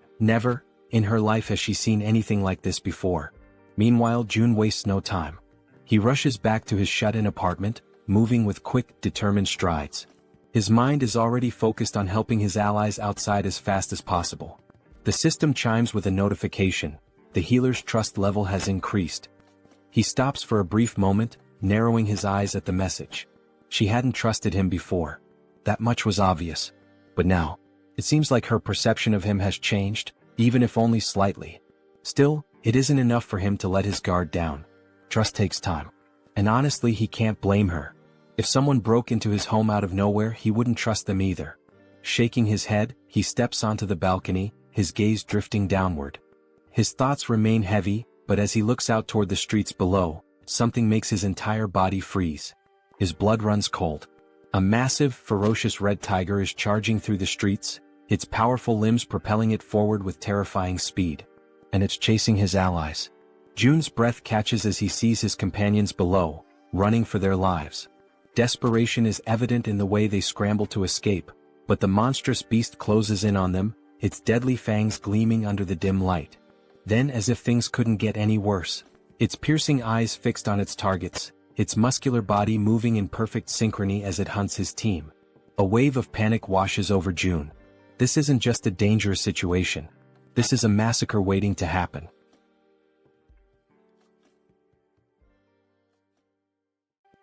in her life has she seen anything like this before. Meanwhile, June wastes no time. He rushes back to his shut-in apartment, moving with quick, determined strides. His mind is already focused on helping his allies outside as fast as possible. The system chimes with a notification. The healer's trust level has increased. He stops for a brief moment, narrowing his eyes at the message. She hadn't trusted him before. That much was obvious. But now, it seems like her perception of him has changed, even if only slightly. Still, it isn't enough for him to let his guard down. Trust takes time. And honestly, he can't blame her. If someone broke into his home out of nowhere, he wouldn't trust them either. Shaking his head, he steps onto the balcony, his gaze drifting downward. His thoughts remain heavy, but as he looks out toward the streets below, something makes his entire body freeze. His blood runs cold. A massive, ferocious red tiger is charging through the streets, its powerful limbs propelling it forward with terrifying speed. And it's chasing his allies. June's breath catches as he sees his companions below, running for their lives. Desperation is evident in the way they scramble to escape, but the monstrous beast closes in on them, its deadly fangs gleaming under the dim light. Then, as if things couldn't get any worse, its piercing eyes fixed on its targets, its muscular body moving in perfect synchrony as it hunts his team. A wave of panic washes over June. This isn't just a dangerous situation. This is a massacre waiting to happen.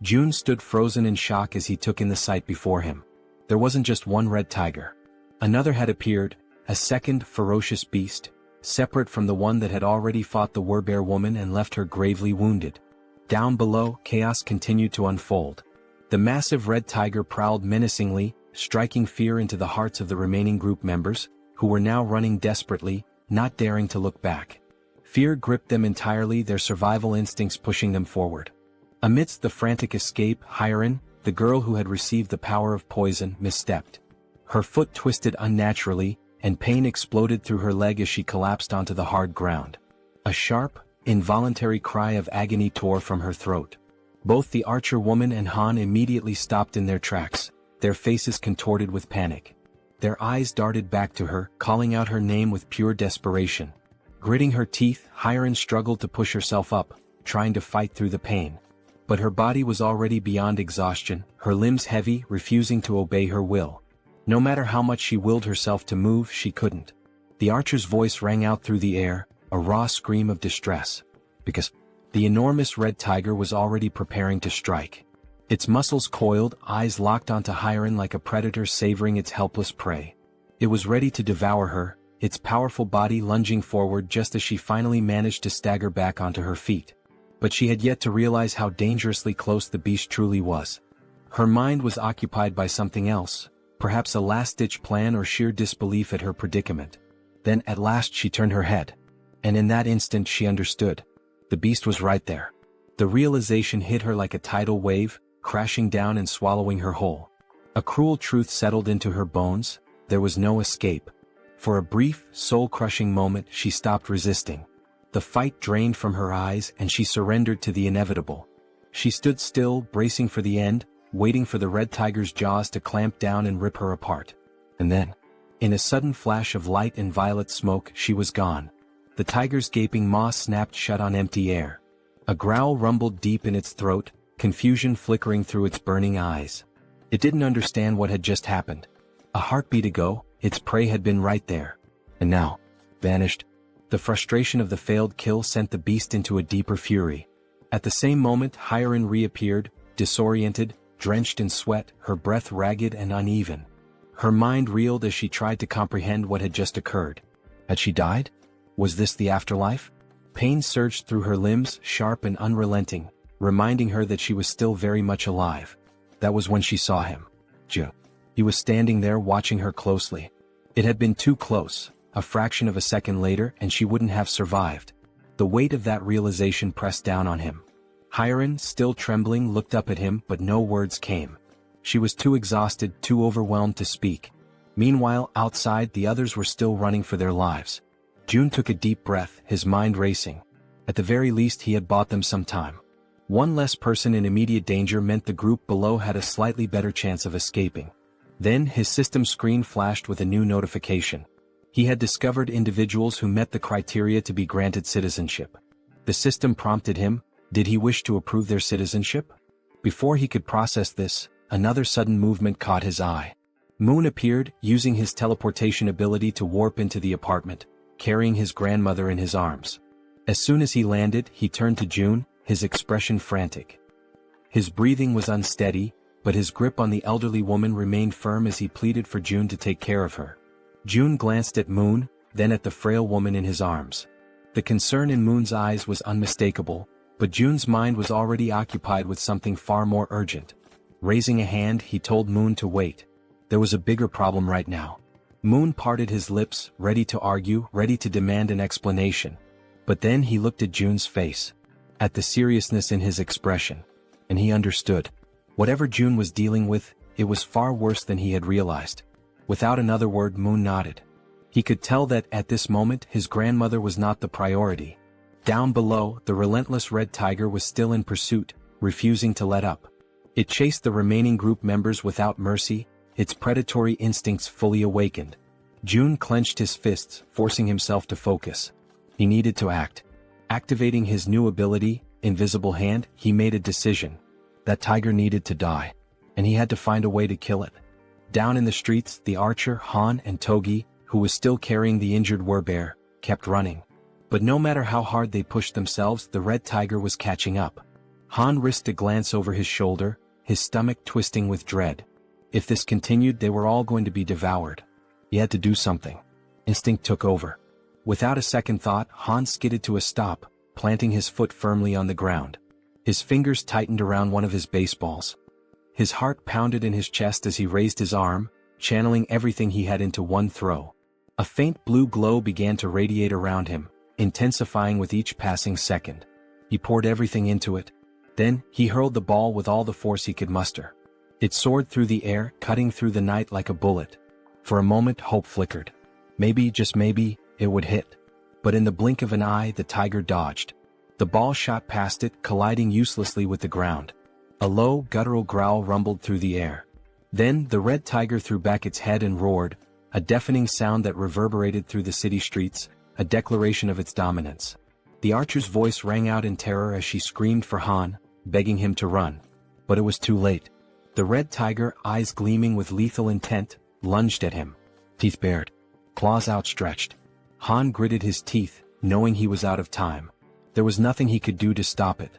June stood frozen in shock as he took in the sight before him. There wasn't just one red tiger. Another had appeared, a second ferocious beast, separate from the one that had already fought the Werbear woman and left her gravely wounded. Down below, chaos continued to unfold. The massive red tiger prowled menacingly, striking fear into the hearts of the remaining group members, who were now running desperately, not daring to look back. Fear gripped them entirely, their survival instincts pushing them forward. Amidst the frantic escape, Hyeon, the girl who had received the power of poison, misstepped. Her foot twisted unnaturally, and pain exploded through her leg as she collapsed onto the hard ground. A sharp, involuntary cry of agony tore from her throat. Both the archer woman and Han immediately stopped in their tracks, their faces contorted with panic. Their eyes darted back to her, calling out her name with pure desperation. Gritting her teeth, Hyeon struggled to push herself up, trying to fight through the pain. But her body was already beyond exhaustion, her limbs heavy, refusing to obey her will. No matter how much she willed herself to move, she couldn't. The archer's voice rang out through the air, a raw scream of distress. Because the enormous red tiger was already preparing to strike. Its muscles coiled, eyes locked onto Hyeon like a predator savoring its helpless prey. It was ready to devour her, its powerful body lunging forward just as she finally managed to stagger back onto her feet. But she had yet to realize how dangerously close the beast truly was. Her mind was occupied by something else, perhaps a last-ditch plan or sheer disbelief at her predicament. Then at last she turned her head. And in that instant she understood. The beast was right there. The realization hit her like a tidal wave, crashing down and swallowing her whole. A cruel truth settled into her bones: there was no escape. For a brief, soul-crushing moment she stopped resisting. The fight drained from her eyes and she surrendered to the inevitable. She stood still, bracing for the end, waiting for the red tiger's jaws to clamp down and rip her apart. And then, in a sudden flash of light and violet smoke, she was gone. The tiger's gaping maw snapped shut on empty air. A growl rumbled deep in its throat, confusion flickering through its burning eyes. It didn't understand what had just happened. A heartbeat ago, its prey had been right there. And now, vanished. The frustration of the failed kill sent the beast into a deeper fury. At the same moment, Jaehyeon reappeared, disoriented, drenched in sweat, her breath ragged and uneven. Her mind reeled as she tried to comprehend what had just occurred. Had she died? Was this the afterlife? Pain surged through her limbs, sharp and unrelenting, reminding her that she was still very much alive. That was when she saw him. Jaehyeon. He was standing there watching her closely. It had been too close. A fraction of a second later and she wouldn't have survived. The weight of that realization pressed down on him. Jaehyeon, still trembling, looked up at him, but no words came. She was too exhausted, too overwhelmed to speak. Meanwhile, outside, the others were still running for their lives. Jaehyeon took a deep breath, his mind racing. At the very least, he had bought them some time. One less person in immediate danger meant the group below had a slightly better chance of escaping. Then his system screen flashed with a new notification. He had discovered individuals who met the criteria to be granted citizenship. The system prompted him: did he wish to approve their citizenship? Before he could process this, another sudden movement caught his eye. Moon appeared, using his teleportation ability to warp into the apartment, carrying his grandmother in his arms. As soon as he landed, he turned to Jaehyeon, his expression frantic. His breathing was unsteady, but his grip on the elderly woman remained firm as he pleaded for Jaehyeon to take care of her. Jaehyeon glanced at Moon, then at the frail woman in his arms. The concern in Moon's eyes was unmistakable, but Jaehyeon's mind was already occupied with something far more urgent. Raising a hand, he told Moon to wait. There was a bigger problem right now. Moon parted his lips, ready to argue, ready to demand an explanation. But then he looked at Jaehyeon's face, at the seriousness in his expression, and he understood. Whatever Jaehyeon was dealing with, it was far worse than he had realized. Without another word, Moon nodded. He could tell that, at this moment, his grandmother was not the priority. Down below, the relentless red tiger was still in pursuit, refusing to let up. It chased the remaining group members without mercy, its predatory instincts fully awakened. Jaehyeon clenched his fists, forcing himself to focus. He needed to act. Activating his new ability, Invisible Hand, he made a decision. That tiger needed to die, and he had to find a way to kill it. Down in the streets, the archer, Han, and Togi, who was still carrying the injured werbear, kept running. But no matter how hard they pushed themselves, the red tiger was catching up. Han risked a glance over his shoulder, his stomach twisting with dread. If this continued, they were all going to be devoured. He had to do something. Instinct took over. Without a second thought, Han skidded to a stop, planting his foot firmly on the ground. His fingers tightened around one of his baseballs. His heart pounded in his chest as he raised his arm, channeling everything he had into one throw. A faint blue glow began to radiate around him, intensifying with each passing second. He poured everything into it. Then, he hurled the ball with all the force he could muster. It soared through the air, cutting through the night like a bullet. For a moment, hope flickered. Maybe, just maybe, it would hit. But in the blink of an eye, the tiger dodged. The ball shot past it, colliding uselessly with the ground. A low, guttural growl rumbled through the air. Then, the red tiger threw back its head and roared, a deafening sound that reverberated through the city streets, a declaration of its dominance. The archer's voice rang out in terror as she screamed for Han, begging him to run. But it was too late. The red tiger, eyes gleaming with lethal intent, lunged at him. Teeth bared, claws outstretched. Han gritted his teeth, knowing he was out of time. There was nothing he could do to stop it.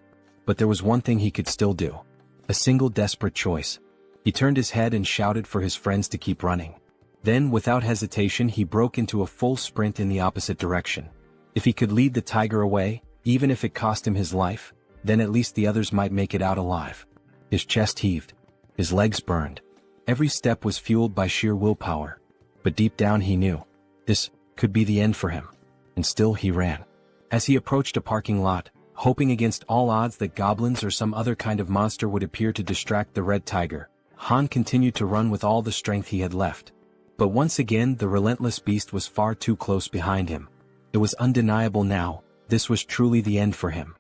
But there was one thing he could still do. A single desperate choice. He turned his head and shouted for his friends to keep running. Then, without hesitation, he broke into a full sprint in the opposite direction. If he could lead the tiger away, even if it cost him his life, then at least the others might make it out alive. His chest heaved. His legs burned. Every step was fueled by sheer willpower. But deep down he knew. This could be the end for him. And still he ran. As he approached a parking lot, Hoping against all odds that goblins or some other kind of monster would appear to distract the red tiger, Han continued to run with all the strength he had left. But once again the relentless beast was far too close behind him. It was undeniable now, this was truly the end for him.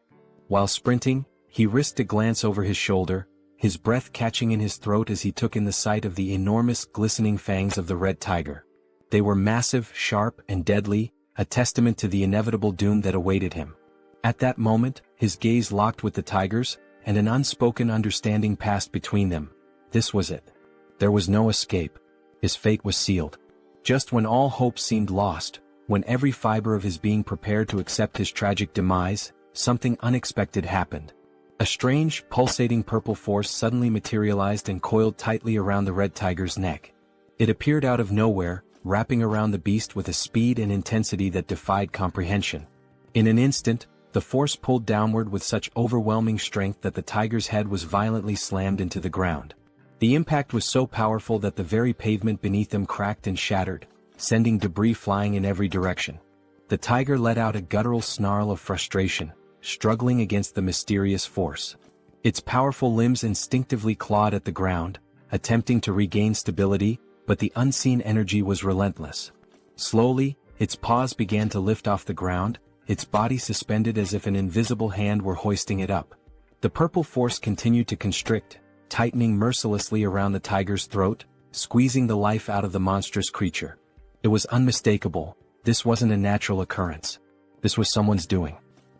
While sprinting, he risked a glance over his shoulder, his breath catching in his throat as he took in the sight of the enormous glistening fangs of the red tiger. They were massive, sharp, and deadly, a testament to the inevitable doom that awaited him. At that moment, his gaze locked with the tiger's, and an unspoken understanding passed between them. This was it. There was no escape. His fate was sealed. Just when all hope seemed lost, when every fiber of his being prepared to accept his tragic demise, something unexpected happened. A strange, pulsating purple force suddenly materialized and coiled tightly around the red tiger's neck. It appeared out of nowhere, wrapping around the beast with a speed and intensity that defied comprehension. In an instant, the force pulled downward with such overwhelming strength that the tiger's head was violently slammed into the ground. The impact was so powerful that the very pavement beneath them cracked and shattered, sending debris flying in every direction. The tiger let out a guttural snarl of frustration, struggling against the mysterious force. Its powerful limbs instinctively clawed at the ground, attempting to regain stability, but the unseen energy was relentless. Slowly, its paws began to lift off the ground, its body suspended as if an invisible hand were hoisting it up. The purple force continued to constrict, tightening mercilessly around the tiger's throat, squeezing the life out of the monstrous creature. It was unmistakable. This wasn't a natural occurrence. This was someone's doing.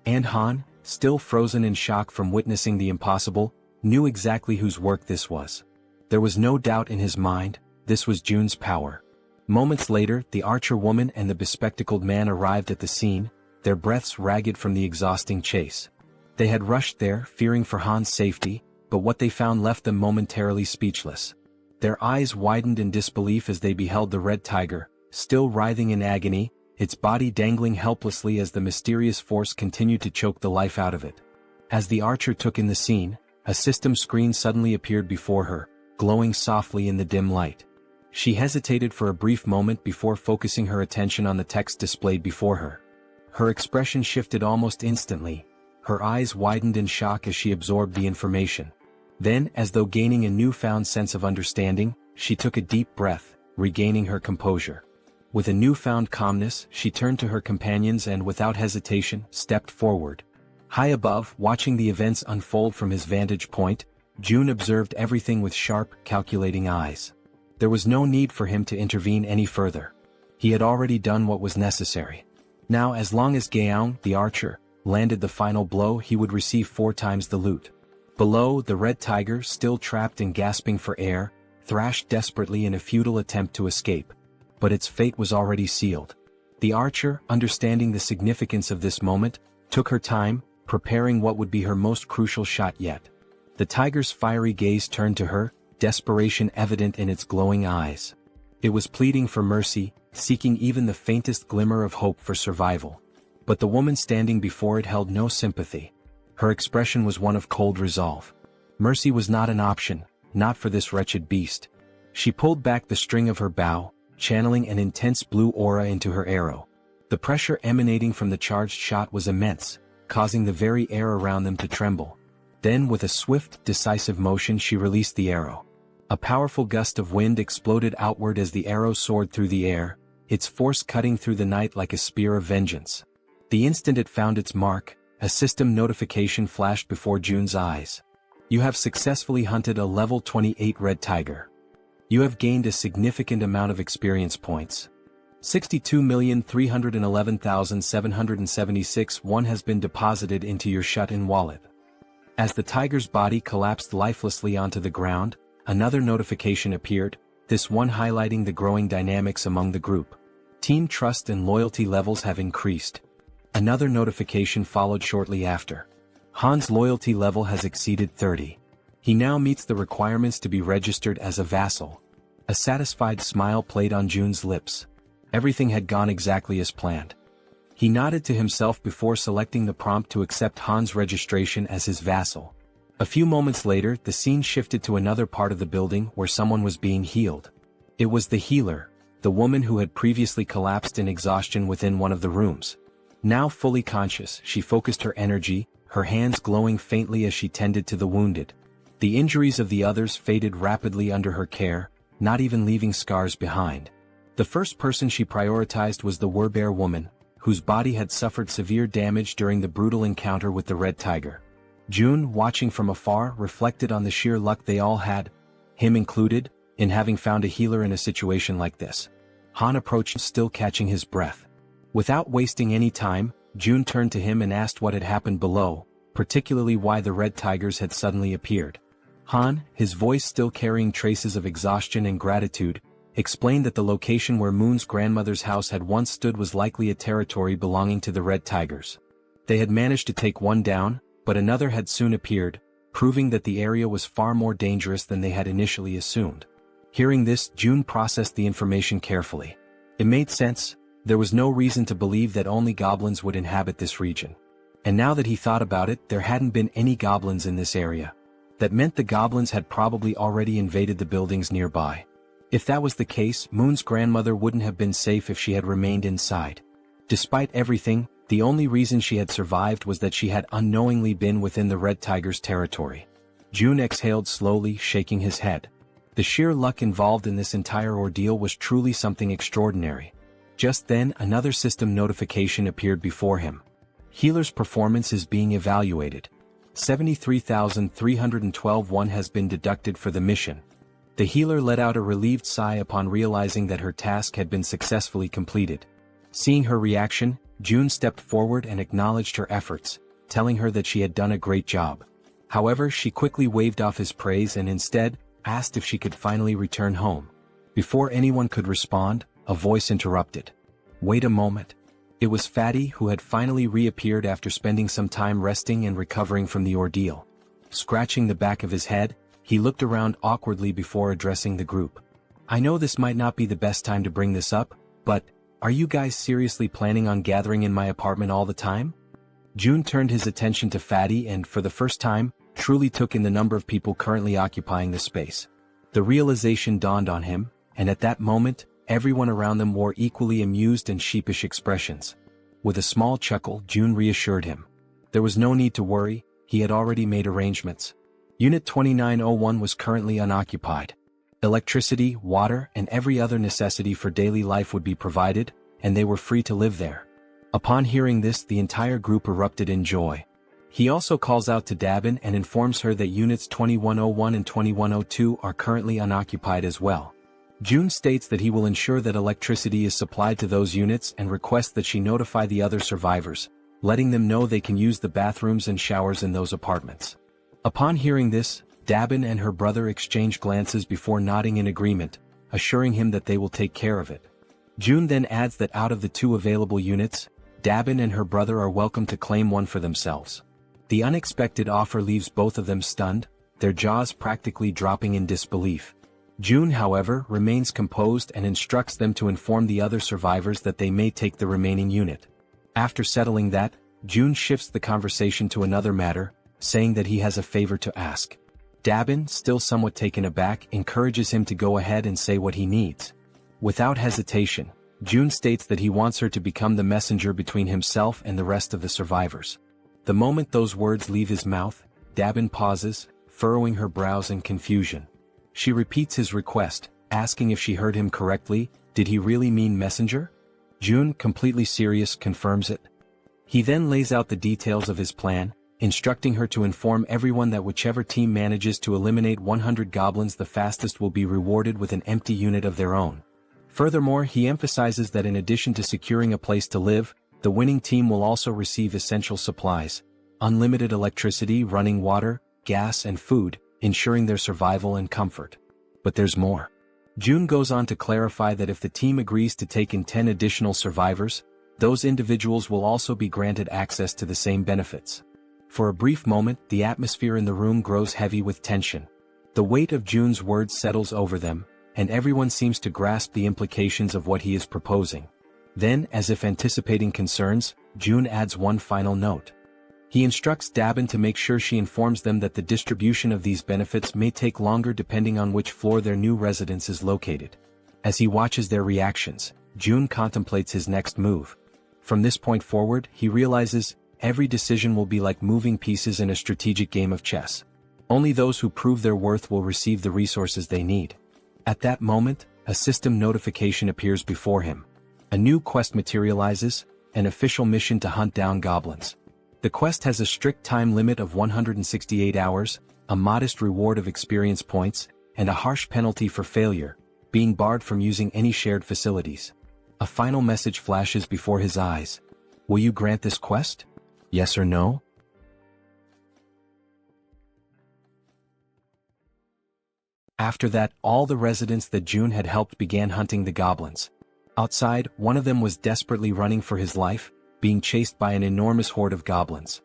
And Han, still frozen in shock from witnessing the impossible, knew exactly whose work this was. There was no doubt in his mind, this was Jun's power. Moments later, the archer woman and the bespectacled man arrived at the scene, their breaths ragged from the exhausting chase. They had rushed there, fearing for Han's safety, but what they found left them momentarily speechless. Their eyes widened in disbelief as they beheld the red tiger, still writhing in agony, its body dangling helplessly as the mysterious force continued to choke the life out of it. As the archer took in the scene, a system screen suddenly appeared before her, glowing softly in the dim light. She hesitated for a brief moment before focusing her attention on the text displayed before her. Her expression shifted almost instantly. Her eyes widened in shock as she absorbed the information. Then, as though gaining a newfound sense of understanding, she took a deep breath, regaining her composure. With a newfound calmness, she turned to her companions and without hesitation, stepped forward. High above, watching the events unfold from his vantage point, Jun observed everything with sharp, calculating eyes. There was no need for him to intervene any further. He had already done what was necessary. Now, as long as Jaehyeon, the archer, landed the final blow, he would receive 4 times the loot. Below, the red tiger, still trapped and gasping for air, thrashed desperately in a futile attempt to escape. But its fate was already sealed. The archer, understanding the significance of this moment, took her time, preparing what would be her most crucial shot yet. The tiger's fiery gaze turned to her, desperation evident in its glowing eyes. It was pleading for mercy, seeking even the faintest glimmer of hope for survival. But the woman standing before it held no sympathy. Her expression was one of cold resolve. Mercy was not an option, not for this wretched beast. She pulled back the string of her bow, channeling an intense blue aura into her arrow. The pressure emanating from the charged shot was immense, causing the very air around them to tremble. Then with a swift, decisive motion she released the arrow. A powerful gust of wind exploded outward as the arrow soared through the air, its force cutting through the night like a spear of vengeance. The instant it found its mark, a system notification flashed before Jun's eyes. You have successfully hunted a level 28 red tiger. You have gained a significant amount of experience points. 62,311,776 one has been deposited into your shut-in wallet. As the tiger's body collapsed lifelessly onto the ground, another notification appeared, this one highlighting the growing dynamics among the group. Team trust and loyalty levels have increased. Another notification followed shortly after. Han's loyalty level has exceeded 30. He now meets the requirements to be registered as a vassal. A satisfied smile played on Jun's lips. Everything had gone exactly as planned. He nodded to himself before selecting the prompt to accept Han's registration as his vassal. A few moments later, the scene shifted to another part of the building where someone was being healed. It was the healer, the woman who had previously collapsed in exhaustion within one of the rooms. Now fully conscious, she focused her energy, her hands glowing faintly as she tended to the wounded. The injuries of the others faded rapidly under her care, not even leaving scars behind. The first person she prioritized was the Werbear woman, whose body had suffered severe damage during the brutal encounter with the red tiger. June, watching from afar, reflected on the sheer luck they all had, him included, in having found a healer in a situation like this. Han approached, still catching his breath. Without wasting any time, June turned to him and asked what had happened below, particularly why the red tigers had suddenly appeared. Han, his voice still carrying traces of exhaustion and gratitude, explained that the location where Moon's grandmother's house had once stood was likely a territory belonging to the red tigers. They had managed to take one down, but another had soon appeared, proving that the area was far more dangerous than they had initially assumed. Hearing this, June processed the information carefully. It made sense. There was no reason to believe that only goblins would inhabit this region. And now that he thought about it, there hadn't been any goblins in this area. That meant the goblins had probably already invaded the buildings nearby. If that was the case, Moon's grandmother wouldn't have been safe if she had remained inside. Despite everything, the only reason she had survived was that she had unknowingly been within the red tiger's territory. June exhaled slowly, shaking his head. The sheer luck involved in this entire ordeal was truly something extraordinary. Just then, another system notification appeared before him. Healer's performance is being evaluated. 73,312 has been deducted for the mission. The healer let out a relieved sigh upon realizing that her task had been successfully completed. Seeing her reaction, June stepped forward and acknowledged her efforts, telling her that she had done a great job. However, she quickly waved off his praise and instead asked if she could finally return home. Before anyone could respond, a voice interrupted. Wait a moment. It was Fatty, who had finally reappeared after spending some time resting and recovering from the ordeal. Scratching the back of his head, he looked around awkwardly before addressing the group. I know this might not be the best time to bring this up, but are you guys seriously planning on gathering in my apartment all the time? June turned his attention to Fatty and, for the first time, truly took in the number of people currently occupying the space. The realization dawned on him, and at that moment, everyone around them wore equally amused and sheepish expressions. With a small chuckle, June reassured him. There was no need to worry, he had already made arrangements. Unit 2901 was currently unoccupied. Electricity, water, and every other necessity for daily life would be provided, and they were free to live there. Upon hearing this, the entire group erupted in joy. He also calls out to Dabin and informs her that Units 2101 and 2102 are currently unoccupied as well. June states that he will ensure that electricity is supplied to those units and requests that she notify the other survivors, letting them know they can use the bathrooms and showers in those apartments. Upon hearing this, Dabin and her brother exchange glances before nodding in agreement, assuring him that they will take care of it. June then adds that out of the two available units, Dabin and her brother are welcome to claim one for themselves. The unexpected offer leaves both of them stunned, their jaws practically dropping in disbelief. June, however, remains composed and instructs them to inform the other survivors that they may take the remaining unit. After settling that, June shifts the conversation to another matter, saying that he has a favor to ask. Dabin, still somewhat taken aback, encourages him to go ahead and say what he needs. Without hesitation, June states that he wants her to become the messenger between himself and the rest of the survivors. The moment those words leave his mouth, Dabin pauses, furrowing her brows in confusion. She repeats his request, asking if she heard him correctly. Did he really mean messenger? June, completely serious, confirms it. He then lays out the details of his plan, instructing her to inform everyone that whichever team manages to eliminate 100 goblins the fastest will be rewarded with an empty unit of their own. Furthermore, he emphasizes that in addition to securing a place to live, the winning team will also receive essential supplies, unlimited electricity, running water, gas, and food, ensuring their survival and comfort. But there's more. June goes on to clarify that if the team agrees to take in 10 additional survivors, those individuals will also be granted access to the same benefits. For a brief moment, the atmosphere in the room grows heavy with tension. The weight of June's words settles over them, and everyone seems to grasp the implications of what he is proposing. Then, as if anticipating concerns, June adds one final note. He instructs Dabin to make sure she informs them that the distribution of these benefits may take longer depending on which floor their new residence is located. As he watches their reactions, June contemplates his next move. From this point forward, he realizes, every decision will be like moving pieces in a strategic game of chess. Only those who prove their worth will receive the resources they need. At that moment, a system notification appears before him. A new quest materializes, an official mission to hunt down goblins. The quest has a strict time limit of 168 hours, a modest reward of experience points, and a harsh penalty for failure, being barred from using any shared facilities. A final message flashes before his eyes. Will you grant this quest? Yes or no? After that, all the residents that June had helped began hunting the goblins. Outside, one of them was desperately running for his life, being chased by an enormous horde of goblins.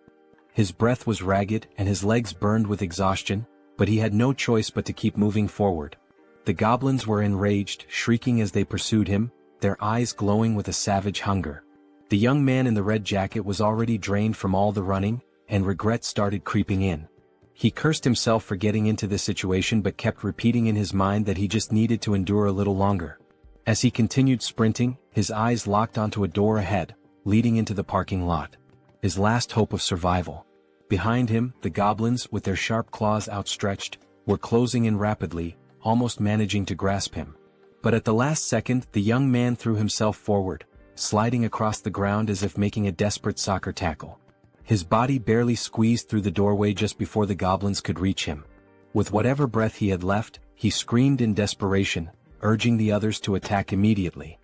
His breath was ragged and his legs burned with exhaustion, but he had no choice but to keep moving forward. The goblins were enraged, shrieking as they pursued him, their eyes glowing with a savage hunger. The young man in the red jacket was already drained from all the running, and regret started creeping in. He cursed himself for getting into this situation but kept repeating in his mind that he just needed to endure a little longer. As he continued sprinting, his eyes locked onto a door ahead, leading into the parking lot. His last hope of survival. Behind him, the goblins, with their sharp claws outstretched, were closing in rapidly, almost managing to grasp him. But at the last second, the young man threw himself forward, sliding across the ground as if making a desperate soccer tackle. His body barely squeezed through the doorway just before the goblins could reach him. With whatever breath he had left, he screamed in desperation, urging the others to attack immediately.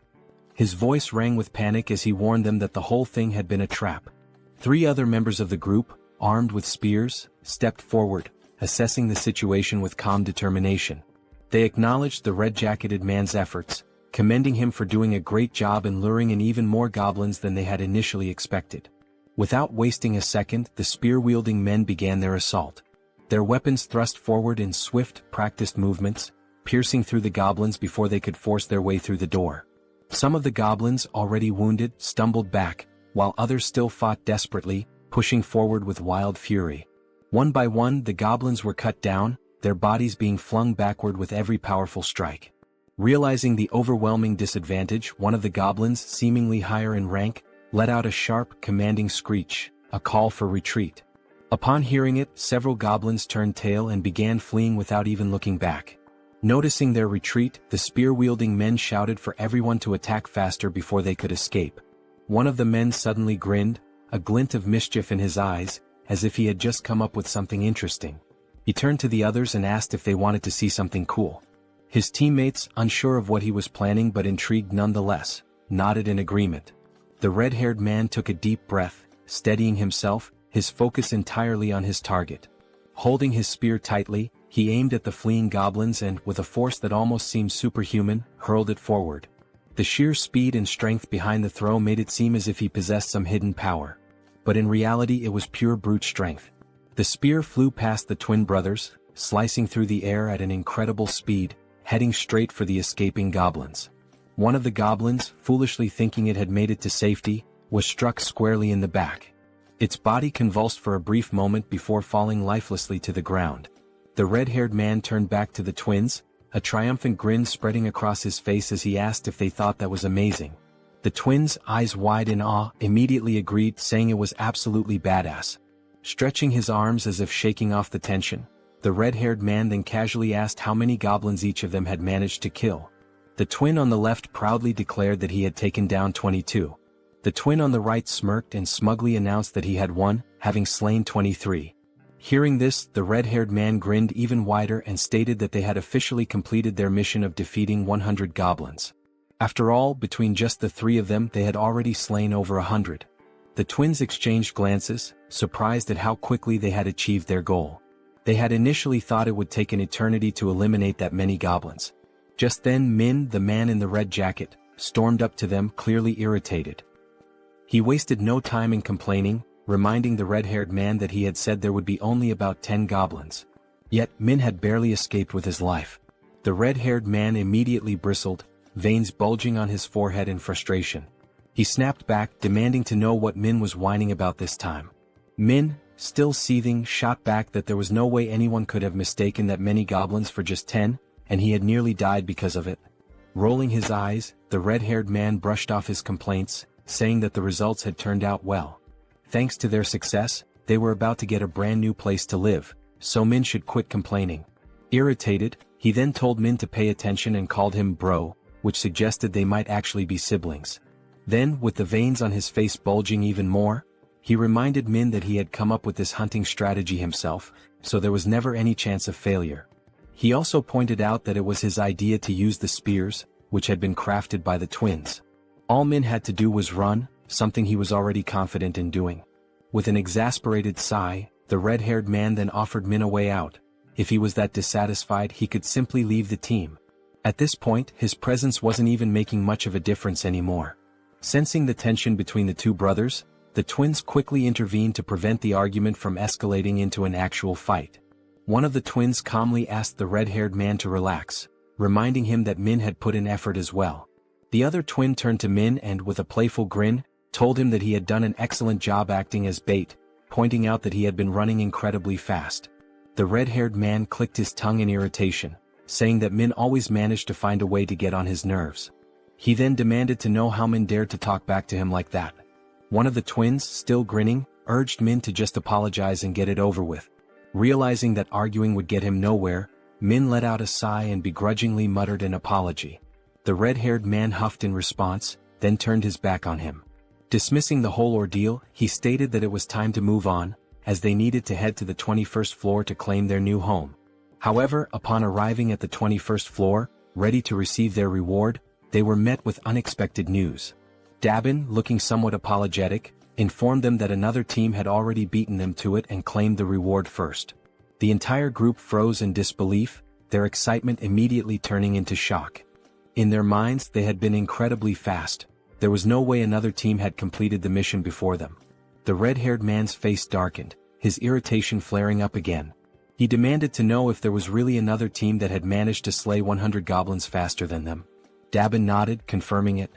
His voice rang with panic as he warned them that the whole thing had been a trap. 3 other members of the group, armed with spears, stepped forward, assessing the situation with calm determination. They acknowledged the red-jacketed man's efforts, commending him for doing a great job in luring in even more goblins than they had initially expected. Without wasting a second, the spear-wielding men began their assault. Their weapons thrust forward in swift, practiced movements, piercing through the goblins before they could force their way through the door. Some of the goblins, already wounded, stumbled back, while others still fought desperately, pushing forward with wild fury. One by one, the goblins were cut down, their bodies being flung backward with every powerful strike. Realizing the overwhelming disadvantage, one of the goblins, seemingly higher in rank, let out a sharp, commanding screech, a call for retreat. Upon hearing it, several goblins turned tail and began fleeing without even looking back. Noticing their retreat, the spear-wielding men shouted for everyone to attack faster before they could escape. One of the men suddenly grinned, a glint of mischief in his eyes, as if he had just come up with something interesting. He turned to the others and asked if they wanted to see something cool. His teammates, unsure of what he was planning but intrigued nonetheless, nodded in agreement. The red-haired man took a deep breath, steadying himself, his focus entirely on his target. Holding his spear tightly, he aimed at the fleeing goblins and, with a force that almost seemed superhuman, hurled it forward. The sheer speed and strength behind the throw made it seem as if he possessed some hidden power. But in reality it was pure brute strength. The spear flew past the twin brothers, slicing through the air at an incredible speed, heading straight for the escaping goblins. One of the goblins, foolishly thinking it had made it to safety, was struck squarely in the back. Its body convulsed for a brief moment before falling lifelessly to the ground. The red-haired man turned back to the twins, a triumphant grin spreading across his face as he asked if they thought that was amazing. The twins, eyes wide in awe, immediately agreed, saying it was absolutely badass. Stretching his arms as if shaking off the tension, the red-haired man then casually asked how many goblins each of them had managed to kill. The twin on the left proudly declared that he had taken down 22. The twin on the right smirked and smugly announced that he had won, having slain 23. Hearing this, the red-haired man grinned even wider and stated that they had officially completed their mission of defeating 100 goblins. After all, between just the 3 of them they had already slain over 100. The twins exchanged glances, surprised at how quickly they had achieved their goal. They had initially thought it would take an eternity to eliminate that many goblins. Just then Min, the man in the red jacket, stormed up to them, clearly irritated. He wasted no time in complaining, reminding the red-haired man that he had said there would be only about 10 goblins. Yet Min had barely escaped with his life. The red-haired man immediately bristled, veins bulging on his forehead in frustration. He snapped back, demanding to know what Min was whining about this time. Min, still seething, shot back that there was no way anyone could have mistaken that many goblins for just 10, and he had nearly died because of it. Rolling his eyes, the red-haired man brushed off his complaints, saying that the results had turned out well. Thanks to their success, they were about to get a brand new place to live, so Min should quit complaining. Irritated, he then told Min to pay attention and called him bro, which suggested they might actually be siblings. Then, with the veins on his face bulging even more, he reminded Min that he had come up with this hunting strategy himself, so there was never any chance of failure. He also pointed out that it was his idea to use the spears, which had been crafted by the twins. All Min had to do was run, something he was already confident in doing. With an exasperated sigh, the red-haired man then offered Min a way out. If he was that dissatisfied, he could simply leave the team. At this point, his presence wasn't even making much of a difference anymore. Sensing the tension between the two brothers, the twins quickly intervened to prevent the argument from escalating into an actual fight. One of the twins calmly asked the red-haired man to relax, reminding him that Min had put in effort as well. The other twin turned to Min and, with a playful grin, told him that he had done an excellent job acting as bait, pointing out that he had been running incredibly fast. The red-haired man clicked his tongue in irritation, saying that Min always managed to find a way to get on his nerves. He then demanded to know how Min dared to talk back to him like that. One of the twins, still grinning, urged Min to just apologize and get it over with. Realizing that arguing would get him nowhere, Min let out a sigh and begrudgingly muttered an apology. The red-haired man huffed in response, then turned his back on him. Dismissing the whole ordeal, he stated that it was time to move on, as they needed to head to the 21st floor to claim their new home. However, upon arriving at the 21st floor, ready to receive their reward, they were met with unexpected news. Dabin, looking somewhat apologetic, informed them that another team had already beaten them to it and claimed the reward first. The entire group froze in disbelief, their excitement immediately turning into shock. In their minds, they had been incredibly fast. There was no way another team had completed the mission before them. The red-haired man's face darkened, his irritation flaring up again. He demanded to know if there was really another team that had managed to slay 100 goblins faster than them. Dabin nodded, confirming it.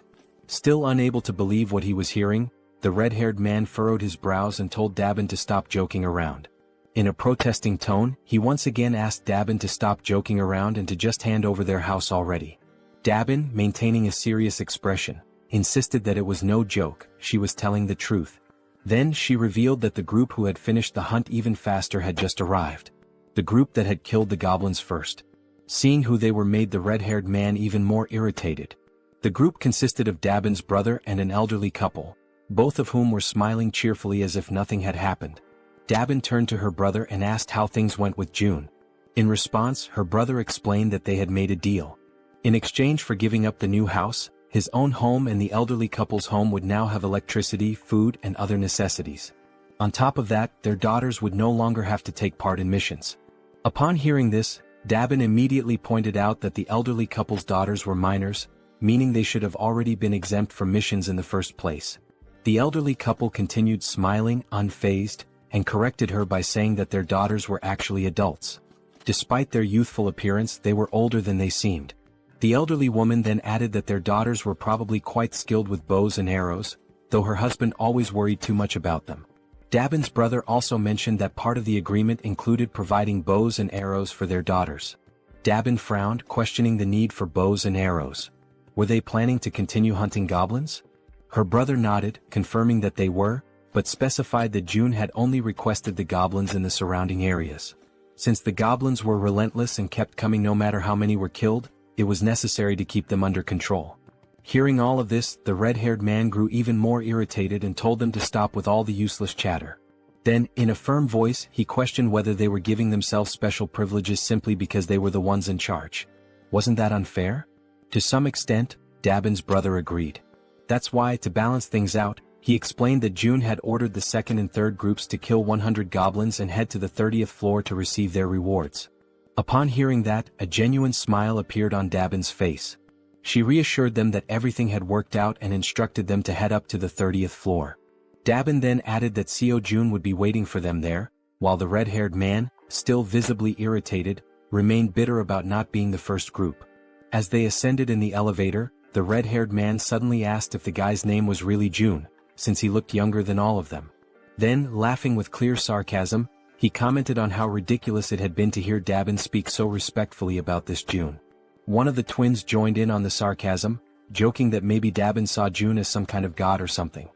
Still unable to believe what he was hearing, the red-haired man furrowed his brows and told Dabin to stop joking around. In a protesting tone, he once again asked Dabin to stop joking around and to just hand over their house already. Dabin, maintaining a serious expression, insisted that it was no joke, she was telling the truth. Then she revealed that the group who had finished the hunt even faster had just arrived. The group that had killed the goblins first. Seeing who they were made the red-haired man even more irritated. The group consisted of Dabin's brother and an elderly couple, both of whom were smiling cheerfully as if nothing had happened. Dabin turned to her brother and asked how things went with June. In response, her brother explained that they had made a deal. In exchange for giving up the new house, his own home and the elderly couple's home would now have electricity, food, and other necessities. On top of that, their daughters would no longer have to take part in missions. Upon hearing this, Dabin immediately pointed out that the elderly couple's daughters were minors, meaning they should have already been exempt from missions in the first place. The elderly couple continued smiling, unfazed, and corrected her by saying that their daughters were actually adults. Despite their youthful appearance, they were older than they seemed. The elderly woman then added that their daughters were probably quite skilled with bows and arrows, though her husband always worried too much about them. Dabin's brother also mentioned that part of the agreement included providing bows and arrows for their daughters. Dabin frowned, questioning the need for bows and arrows. Were they planning to continue hunting goblins? Her brother nodded, confirming that they were, but specified that June had only requested the goblins in the surrounding areas. Since the goblins were relentless and kept coming no matter how many were killed, it was necessary to keep them under control. Hearing all of this, the red-haired man grew even more irritated and told them to stop with all the useless chatter. Then, in a firm voice, he questioned whether they were giving themselves special privileges simply because they were the ones in charge. Wasn't that unfair? To some extent, Dabin's brother agreed. That's why, to balance things out, he explained that June had ordered the second and third groups to kill 100 goblins and head to the 30th floor to receive their rewards. Upon hearing that, a genuine smile appeared on Dabin's face. She reassured them that everything had worked out and instructed them to head up to the 30th floor. Dabin then added that Seo Jun would be waiting for them there, while the red-haired man, still visibly irritated, remained bitter about not being the first group. As they ascended in the elevator, the red-haired man suddenly asked if the guy's name was really June, since he looked younger than all of them. Then, laughing with clear sarcasm, he commented on how ridiculous it had been to hear Dabin speak so respectfully about this June. One of the twins joined in on the sarcasm, joking that maybe Dabin saw June as some kind of god or something.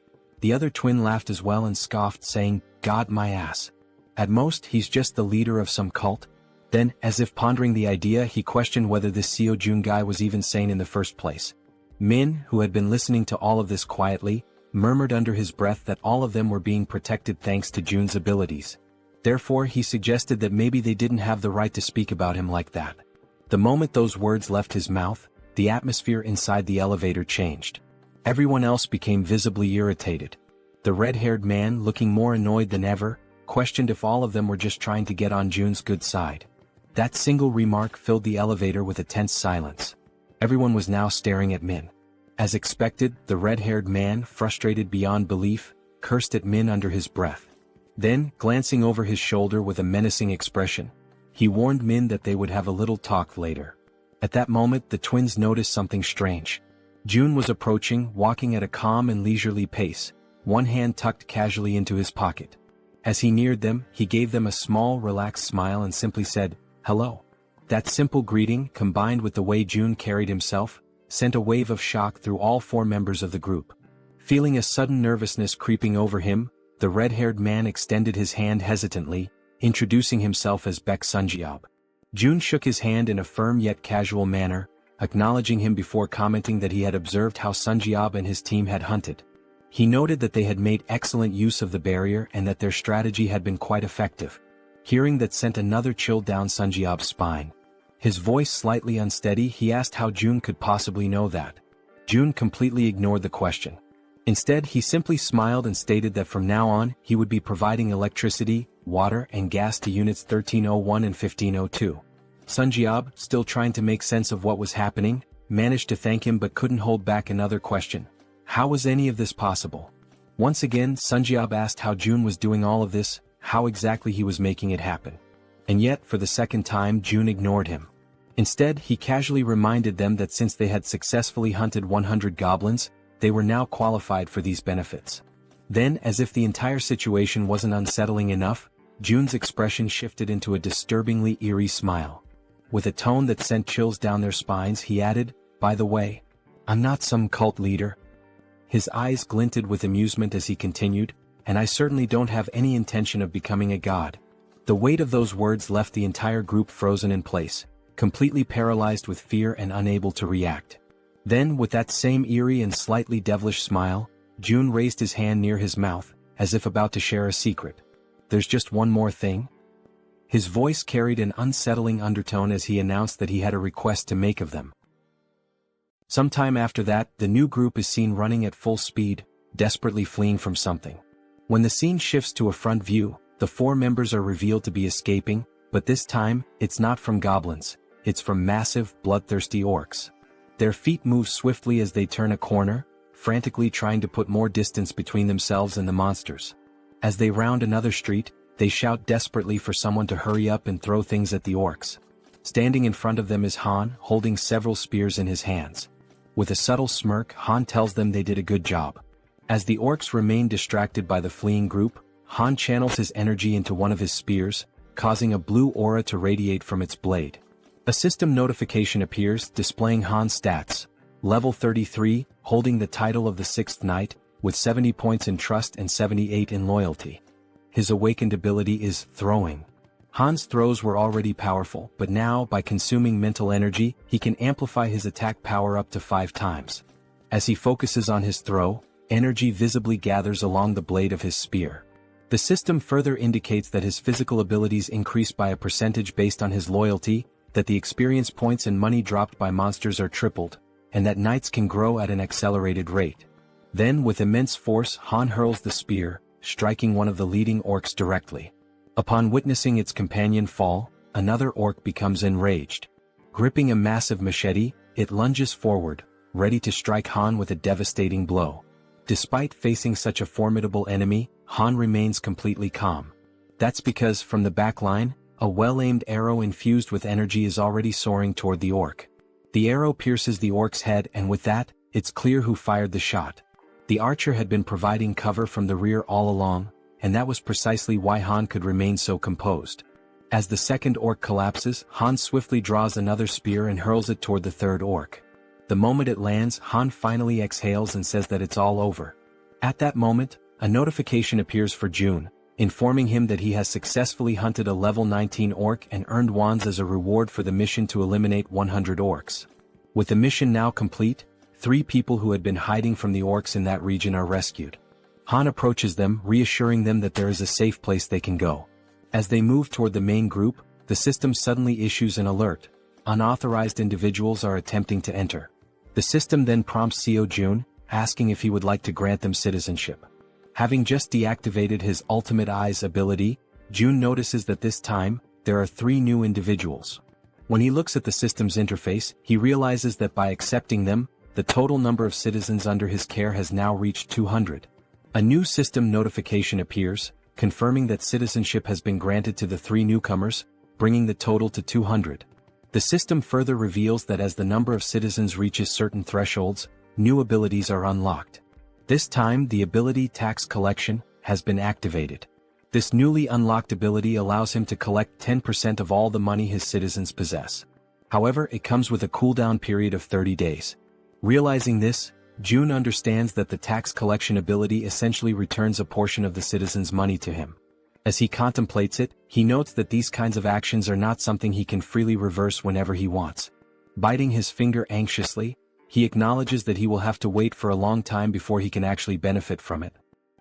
The other twin laughed as well and scoffed, saying, "God my ass. At most he's just the leader of some cult." Then, as if pondering the idea, he questioned whether this Seo Jun guy was even sane in the first place. Min, who had been listening to all of this quietly, murmured under his breath that all of them were being protected thanks to Jun's abilities. Therefore he suggested that maybe they didn't have the right to speak about him like that. The moment those words left his mouth, the atmosphere inside the elevator changed. Everyone else became visibly irritated. The red-haired man, looking more annoyed than ever, questioned if all of them were just trying to get on Jun's good side. That single remark filled the elevator with a tense silence. Everyone was now staring at Min. As expected, the red-haired man, frustrated beyond belief, cursed at Min under his breath. Then, glancing over his shoulder with a menacing expression, he warned Min that they would have a little talk later. At that moment the twins noticed something strange. Jun was approaching, walking at a calm and leisurely pace, one hand tucked casually into his pocket. As he neared them, he gave them a small, relaxed smile and simply said, "Hello." That simple greeting, combined with the way Jun carried himself, sent a wave of shock through all four members of the group. Feeling a sudden nervousness creeping over him, the red-haired man extended his hand hesitantly, introducing himself as Baek Sunjeob. Jun shook his hand in a firm yet casual manner, acknowledging him before commenting that he had observed how Sunjeob and his team had hunted. He noted that they had made excellent use of the barrier and that their strategy had been quite effective. Hearing that sent another chill down Sunjeob's spine. His voice slightly unsteady, he asked how Jun could possibly know that. Jun completely ignored the question. Instead, he simply smiled and stated that from now on, he would be providing electricity, water and gas to units 1301 and 1502. Sunjeob, still trying to make sense of what was happening, managed to thank him but couldn't hold back another question. How was any of this possible? Once again, Sunjeob asked how Jun was doing all of this, how exactly he was making it happen. And yet, for the second time, Jun ignored him. Instead, he casually reminded them that since they had successfully hunted 100 goblins, they were now qualified for these benefits. Then, as if the entire situation wasn't unsettling enough, Jun's expression shifted into a disturbingly eerie smile. With a tone that sent chills down their spines, he added, "By the way, I'm not some cult leader." His eyes glinted with amusement as he continued, "And I certainly don't have any intention of becoming a god." The weight of those words left the entire group frozen in place, completely paralyzed with fear and unable to react. Then, with that same eerie and slightly devilish smile, Jun raised his hand near his mouth, as if about to share a secret. "There's just one more thing." His voice carried an unsettling undertone as he announced that he had a request to make of them. Sometime after that, the new group is seen running at full speed, desperately fleeing from something. When the scene shifts to a front view, the four members are revealed to be escaping, but this time, it's not from goblins, it's from massive, bloodthirsty orcs. Their feet move swiftly as they turn a corner, frantically trying to put more distance between themselves and the monsters. As they round another street, they shout desperately for someone to hurry up and throw things at the orcs. Standing in front of them is Han, holding several spears in his hands. With a subtle smirk, Han tells them they did a good job. As the orcs remain distracted by the fleeing group, Han channels his energy into one of his spears, causing a blue aura to radiate from its blade. A system notification appears, displaying Han's stats. Level 33, holding the title of the 6th Knight, with 70 points in trust and 78 in loyalty. His awakened ability is throwing. Han's throws were already powerful, but now, by consuming mental energy, he can amplify his attack power up to 5 times. As he focuses on his throw, energy visibly gathers along the blade of his spear. The system further indicates that his physical abilities increase by a percentage based on his loyalty, that the experience points and money dropped by monsters are tripled, and that knights can grow at an accelerated rate. Then, with immense force, Han hurls the spear, striking one of the leading orcs directly. Upon witnessing its companion fall, another orc becomes enraged. Gripping a massive machete, it lunges forward, ready to strike Han with a devastating blow. Despite facing such a formidable enemy, Han remains completely calm. That's because, from the back line, a well-aimed arrow infused with energy is already soaring toward the orc. The arrow pierces the orc's head, and with that, it's clear who fired the shot. The archer had been providing cover from the rear all along, and that was precisely why Han could remain so composed. As the second orc collapses, Han swiftly draws another spear and hurls it toward the third orc. The moment it lands, Han finally exhales and says that it's all over. At that moment, a notification appears for June, informing him that he has successfully hunted a level 19 orc and earned wands as a reward for the mission to eliminate 100 orcs. With the mission now complete, 3 people who had been hiding from the orcs in that region are rescued. Han approaches them, reassuring them that there is a safe place they can go. As they move toward the main group, the system suddenly issues an alert. Unauthorized individuals are attempting to enter. The system then prompts Seo Jun, asking if he would like to grant them citizenship. Having just deactivated his Ultimate Eyes ability, Jun notices that this time, there are 3 new individuals. When he looks at the system's interface, he realizes that by accepting them, the total number of citizens under his care has now reached 200. A new system notification appears, confirming that citizenship has been granted to the 3 newcomers, bringing the total to 200. The system further reveals that as the number of citizens reaches certain thresholds, new abilities are unlocked. This time the ability Tax Collection has been activated. This newly unlocked ability allows him to collect 10% of all the money his citizens possess. However, it comes with a cooldown period of 30 days. Realizing this, Jun understands that the tax collection ability essentially returns a portion of the citizens' money to him. As he contemplates it, he notes that these kinds of actions are not something he can freely reverse whenever he wants. Biting his finger anxiously, he acknowledges that he will have to wait for a long time before he can actually benefit from it.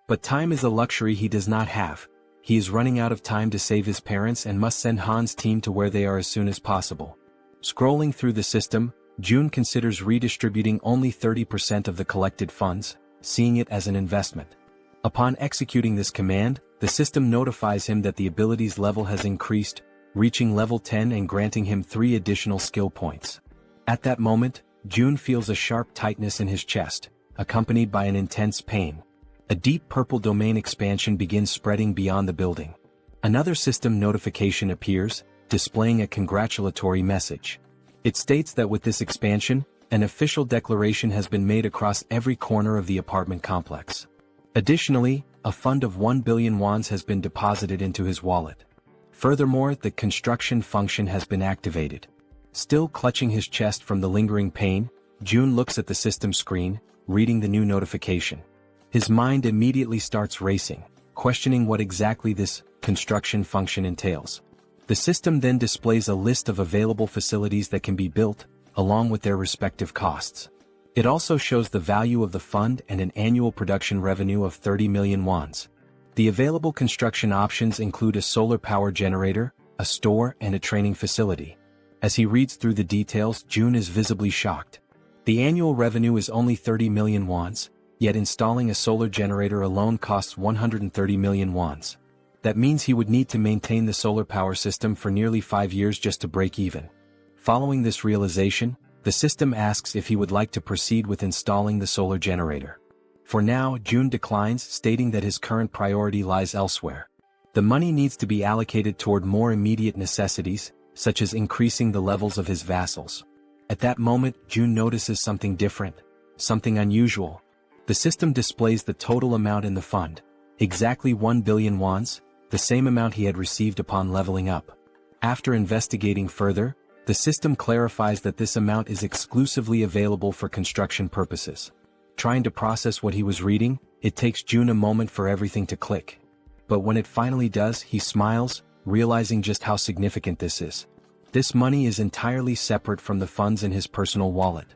But time is a luxury he does not have. He is running out of time to save his parents and must send Han's team to where they are as soon as possible. Scrolling through the system, Jun considers redistributing only 30% of the collected funds, seeing it as an investment. Upon executing this command, the system notifies him that the ability's level has increased, reaching level 10 and granting him 3 additional skill points. At that moment, Jun feels a sharp tightness in his chest, accompanied by an intense pain. A deep purple domain expansion begins spreading beyond the building. Another system notification appears, displaying a congratulatory message. It states that with this expansion, an official declaration has been made across every corner of the apartment complex. Additionally, a fund of 1 billion wands has been deposited into his wallet. Furthermore, the construction function has been activated. Still clutching his chest from the lingering pain, Jun looks at the system screen, reading the new notification. His mind immediately starts racing, questioning what exactly this construction function entails. The system then displays a list of available facilities that can be built, along with their respective costs. It also shows the value of the fund and an annual production revenue of 30 million wands. The available construction options include a solar power generator, a store, and a training facility. As he reads through the details, Jun is visibly shocked. The annual revenue is only 30 million wands, yet installing a solar generator alone costs 130 million wands. That means he would need to maintain the solar power system for nearly 5 years just to break even. Following this realization, the system asks if he would like to proceed with installing the solar generator. For now, Jun declines, stating that his current priority lies elsewhere. The money needs to be allocated toward more immediate necessities, such as increasing the levels of his vassals. At that moment, Jun notices something different, something unusual. The system displays the total amount in the fund, exactly 1 billion wands, the same amount he had received upon leveling up. After investigating further, the system clarifies that this amount is exclusively available for construction purposes. Trying to process what he was reading, it takes Jun a moment for everything to click. But when it finally does, he smiles, realizing just how significant this is. This money is entirely separate from the funds in his personal wallet.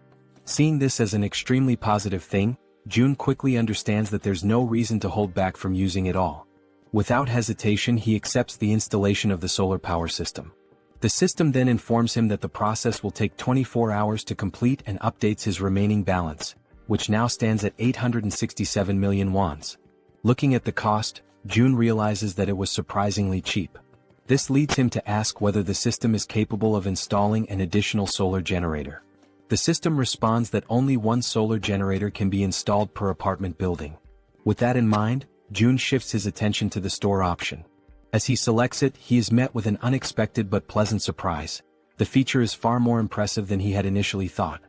Seeing this as an extremely positive thing, Jun quickly understands that there's no reason to hold back from using it all. Without hesitation, he accepts the installation of the solar power system. The system then informs him that the process will take 24 hours to complete and updates his remaining balance, which now stands at 867 million wands. Looking at the cost, Jun realizes that it was surprisingly cheap. This leads him to ask whether the system is capable of installing an additional solar generator. The system responds that only 1 solar generator can be installed per apartment building. With that in mind, Jun shifts his attention to the store option. As he selects it, he is met with an unexpected but pleasant surprise. The feature is far more impressive than he had initially thought.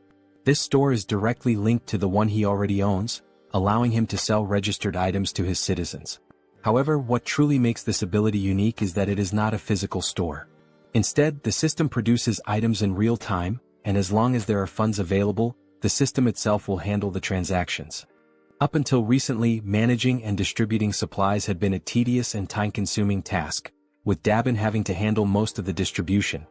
This store is directly linked to the one he already owns, allowing him to sell registered items to his citizens. However, what truly makes this ability unique is that it is not a physical store. Instead, the system produces items in real time, and as long as there are funds available, the system itself will handle the transactions. Up until recently, managing and distributing supplies had been a tedious and time-consuming task, with Dabin having to handle most of the distribution.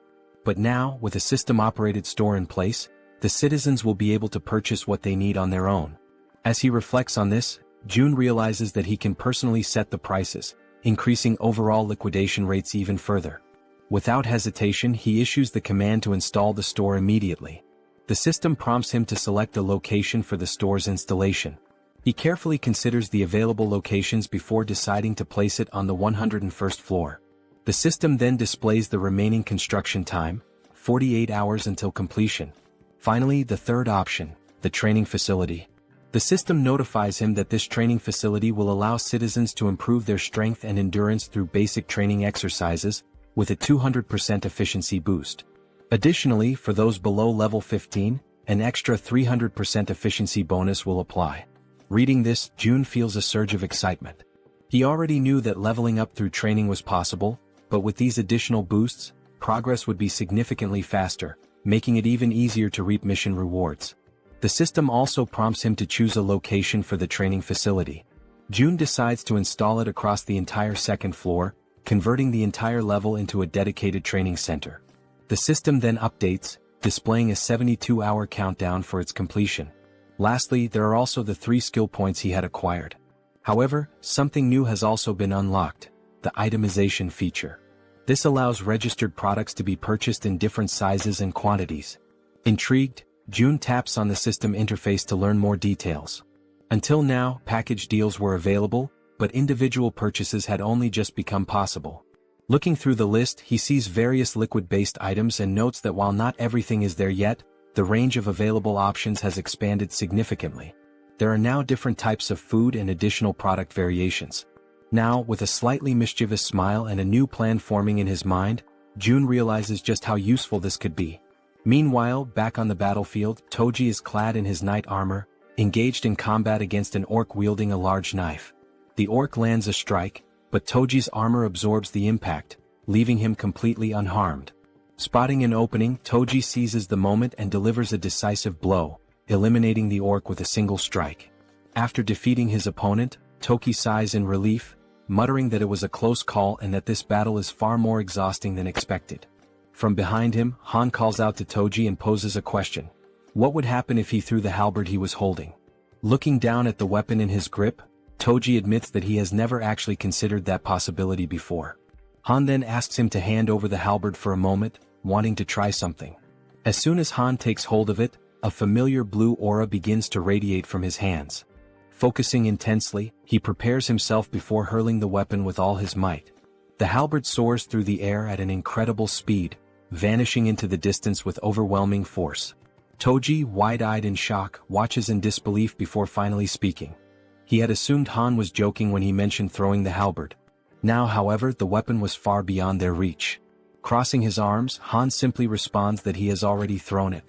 But now, with a system-operated store in place, the citizens will be able to purchase what they need on their own. As he reflects on this, Jun realizes that he can personally set the prices, increasing overall liquidation rates even further. Without hesitation, he issues the command to install the store immediately. The system prompts him to select a location for the store's installation. He carefully considers the available locations before deciding to place it on the 101st floor. The system then displays the remaining construction time, 48 hours until completion. Finally, the third option, the training facility. The system notifies him that this training facility will allow citizens to improve their strength and endurance through basic training exercises, with a 200% efficiency boost. Additionally, for those below level 15, an extra 300% efficiency bonus will apply. Reading this, Jun feels a surge of excitement. He already knew that leveling up through training was possible, but with these additional boosts, progress would be significantly faster, making it even easier to reap mission rewards. The system also prompts him to choose a location for the training facility. Jun decides to install it across the entire second floor, converting the entire level into a dedicated training center. The system then updates, displaying a 72-hour countdown for its completion. Lastly, there are also the 3 skill points he had acquired. However, something new has also been unlocked, the itemization feature. This allows registered products to be purchased in different sizes and quantities. Intrigued, Jun taps on the system interface to learn more details. Until now, package deals were available, but individual purchases had only just become possible. Looking through the list, he sees various liquid-based items and notes that while not everything is there yet, the range of available options has expanded significantly. There are now different types of food and additional product variations. Now, with a slightly mischievous smile and a new plan forming in his mind, Jun realizes just how useful this could be. Meanwhile, back on the battlefield, Toji is clad in his knight armor, engaged in combat against an orc wielding a large knife. The orc lands a strike, but Toji's armor absorbs the impact, leaving him completely unharmed. Spotting an opening, Toji seizes the moment and delivers a decisive blow, eliminating the orc with a single strike. After defeating his opponent, Toki sighs in relief, muttering that it was a close call and that this battle is far more exhausting than expected. From behind him, Han calls out to Toji and poses a question. What would happen if he threw the halberd he was holding? Looking down at the weapon in his grip, Toji admits that he has never actually considered that possibility before. Han then asks him to hand over the halberd for a moment, wanting to try something. As soon as Han takes hold of it, a familiar blue aura begins to radiate from his hands. Focusing intensely, he prepares himself before hurling the weapon with all his might. The halberd soars through the air at an incredible speed, vanishing into the distance with overwhelming force. Toji, wide-eyed in shock, watches in disbelief before finally speaking. He had assumed Han was joking when he mentioned throwing the halberd. Now, however, the weapon was far beyond their reach. Crossing his arms, Han simply responds that he has already thrown it.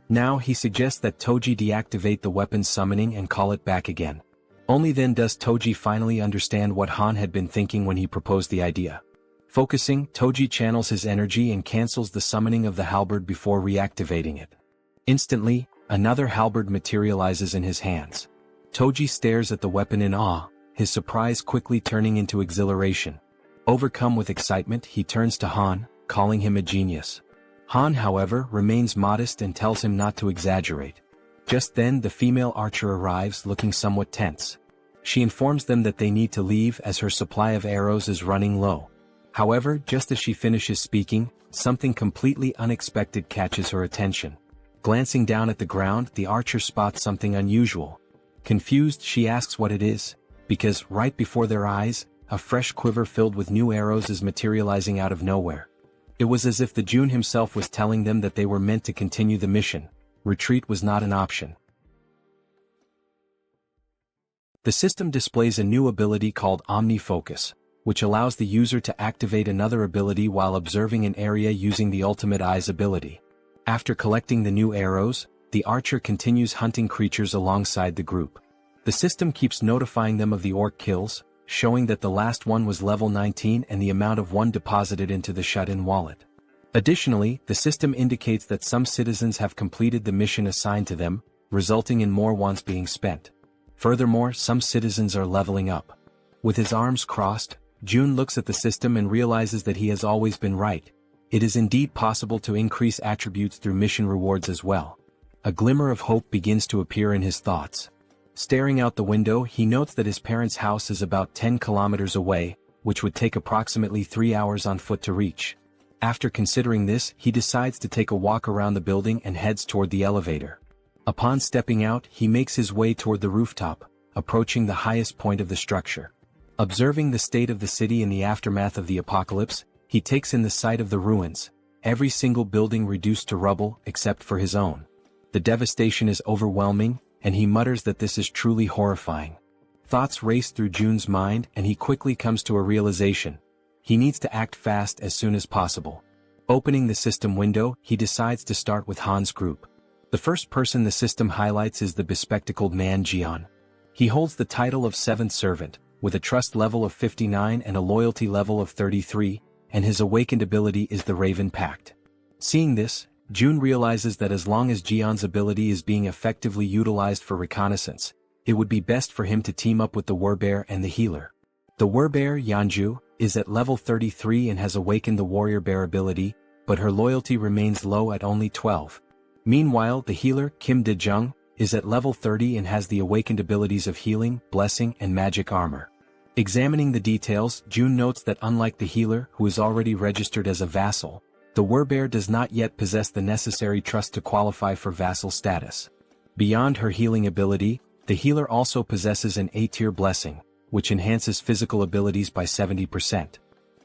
Now he suggests that Toji deactivate the weapon's summoning and call it back again. Only then does Toji finally understand what Han had been thinking when he proposed the idea. Focusing, Toji channels his energy and cancels the summoning of the halberd before reactivating it. Instantly, another halberd materializes in his hands. Toji stares at the weapon in awe, his surprise quickly turning into exhilaration. Overcome with excitement, he turns to Han, calling him a genius. Han, however, remains modest and tells him not to exaggerate. Just then, the female archer arrives looking somewhat tense. She informs them that they need to leave as her supply of arrows is running low. However, just as she finishes speaking, something completely unexpected catches her attention. Glancing down at the ground, the archer spots something unusual. Confused, she asks what it is, because right before their eyes, a fresh quiver filled with new arrows is materializing out of nowhere. It was as if the Jun himself was telling them that they were meant to continue the mission. Retreat was not an option. The system displays a new ability called Omni-Focus, which allows the user to activate another ability while observing an area using the Ultimate Eyes ability. After collecting the new arrows, the archer continues hunting creatures alongside the group. The system keeps notifying them of the orc kills, showing that the last one was level 19 and the amount of one deposited into the shut-in wallet. Additionally, the system indicates that some citizens have completed the mission assigned to them, resulting in more ones being spent. Furthermore, some citizens are leveling up. With his arms crossed, Jun looks at the system and realizes that he has always been right. It is indeed possible to increase attributes through mission rewards as well. A glimmer of hope begins to appear in his thoughts. Staring out the window, he notes that his parents' house is about 10 kilometers away, which would take approximately 3 hours on foot to reach. After considering this, he decides to take a walk around the building and heads toward the elevator. Upon stepping out, he makes his way toward the rooftop, approaching the highest point of the structure. Observing the state of the city in the aftermath of the apocalypse, he takes in the sight of the ruins, every single building reduced to rubble except for his own. The devastation is overwhelming, and he mutters that this is truly horrifying. Thoughts race through Jun's mind and he quickly comes to a realization. He needs to act fast as soon as possible. Opening the system window, he decides to start with Han's group. The first person the system highlights is the bespectacled man Jaehyeon. He holds the title of 7th Servant, with a trust level of 59 and a loyalty level of 33, and his awakened ability is the Raven Pact. Seeing this, Jun realizes that as long as Jaehyeon's ability is being effectively utilized for reconnaissance, it would be best for him to team up with the Warbear and the healer. The Warbear, Yeonju, is at level 33 and has awakened the Warrior Bear ability, but her loyalty remains low at only 12. Meanwhile, the healer, Kim De-jung, is at level 30 and has the awakened abilities of healing, blessing, and magic armor. Examining the details, Jun notes that unlike the healer, who is already registered as a vassal, the Warbear does not yet possess the necessary trust to qualify for vassal status. Beyond her healing ability, the healer also possesses an A-tier blessing, which enhances physical abilities by 70%.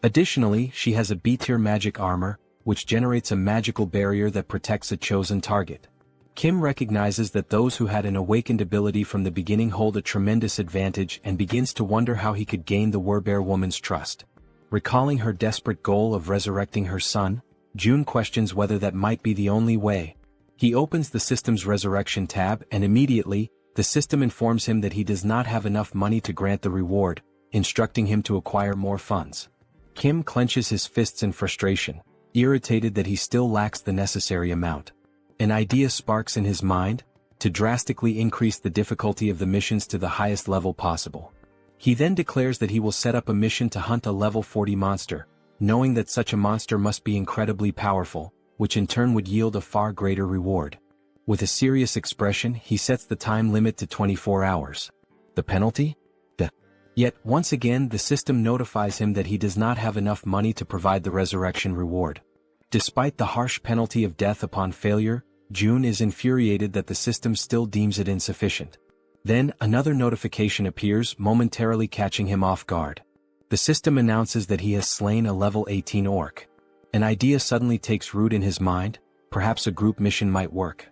Additionally, she has a B-tier magic armor, which generates a magical barrier that protects a chosen target. Kim recognizes that those who had an awakened ability from the beginning hold a tremendous advantage and begins to wonder how he could gain the Warbear woman's trust. Recalling her desperate goal of resurrecting her son, Jun questions whether that might be the only way. He opens the system's resurrection tab and immediately, the system informs him that he does not have enough money to grant the reward, instructing him to acquire more funds. Kim clenches his fists in frustration, irritated that he still lacks the necessary amount. An idea sparks in his mind, to drastically increase the difficulty of the missions to the highest level possible. He then declares that he will set up a mission to hunt a level 40 monster, knowing that such a monster must be incredibly powerful, which in turn would yield a far greater reward. With a serious expression, he sets the time limit to 24 hours. The penalty? Death. Yet, once again, the system notifies him that he does not have enough money to provide the resurrection reward. Despite the harsh penalty of death upon failure, Jun is infuriated that the system still deems it insufficient. Then, another notification appears, momentarily catching him off guard. The system announces that he has slain a level 18 orc. An idea suddenly takes root in his mind, perhaps a group mission might work.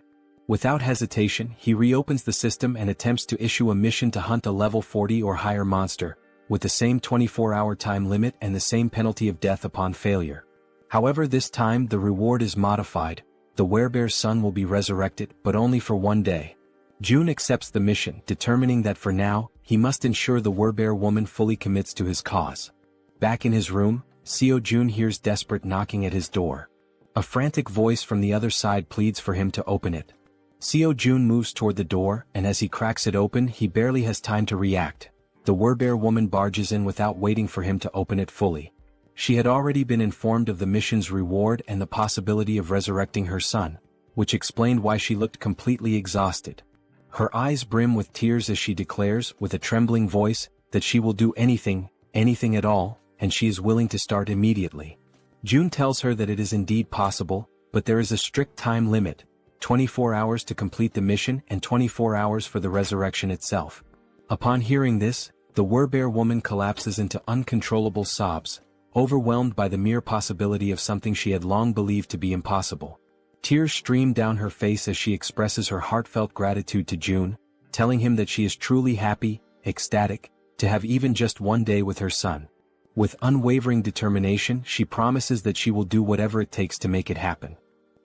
Without hesitation, he reopens the system and attempts to issue a mission to hunt a level 40 or higher monster, with the same 24-hour time limit and the same penalty of death upon failure. However, this time the reward is modified. The Werebear's son will be resurrected, but only for 1 day. Jun accepts the mission, determining that for now, he must ensure the Werebear woman fully commits to his cause. Back in his room, Seo Jun hears desperate knocking at his door. A frantic voice from the other side pleads for him to open it. Seo Jun moves toward the door, and as he cracks it open, he barely has time to react. The Werebear woman barges in without waiting for him to open it fully. She had already been informed of the mission's reward and the possibility of resurrecting her son, which explained why she looked completely exhausted. Her eyes brim with tears as she declares, with a trembling voice, that she will do anything at all, and she is willing to start immediately. Jun tells her that it is indeed possible, but there is a strict time limit, 24 hours to complete the mission and 24 hours for the resurrection itself. Upon hearing this, the Werebear woman collapses into uncontrollable sobs, overwhelmed by the mere possibility of something she had long believed to be impossible. Tears stream down her face as she expresses her heartfelt gratitude to Jun, telling him that she is truly happy, ecstatic, to have even just 1 day with her son. With unwavering determination, she promises that she will do whatever it takes to make it happen.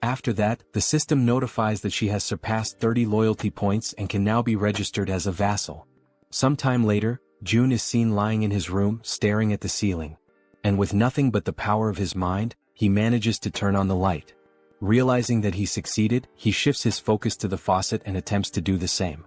After that, the system notifies that she has surpassed 30 loyalty points and can now be registered as a vassal. Sometime later, Jun is seen lying in his room, staring at the ceiling. And with nothing but the power of his mind, he manages to turn on the light. Realizing that he succeeded, he shifts his focus to the faucet and attempts to do the same.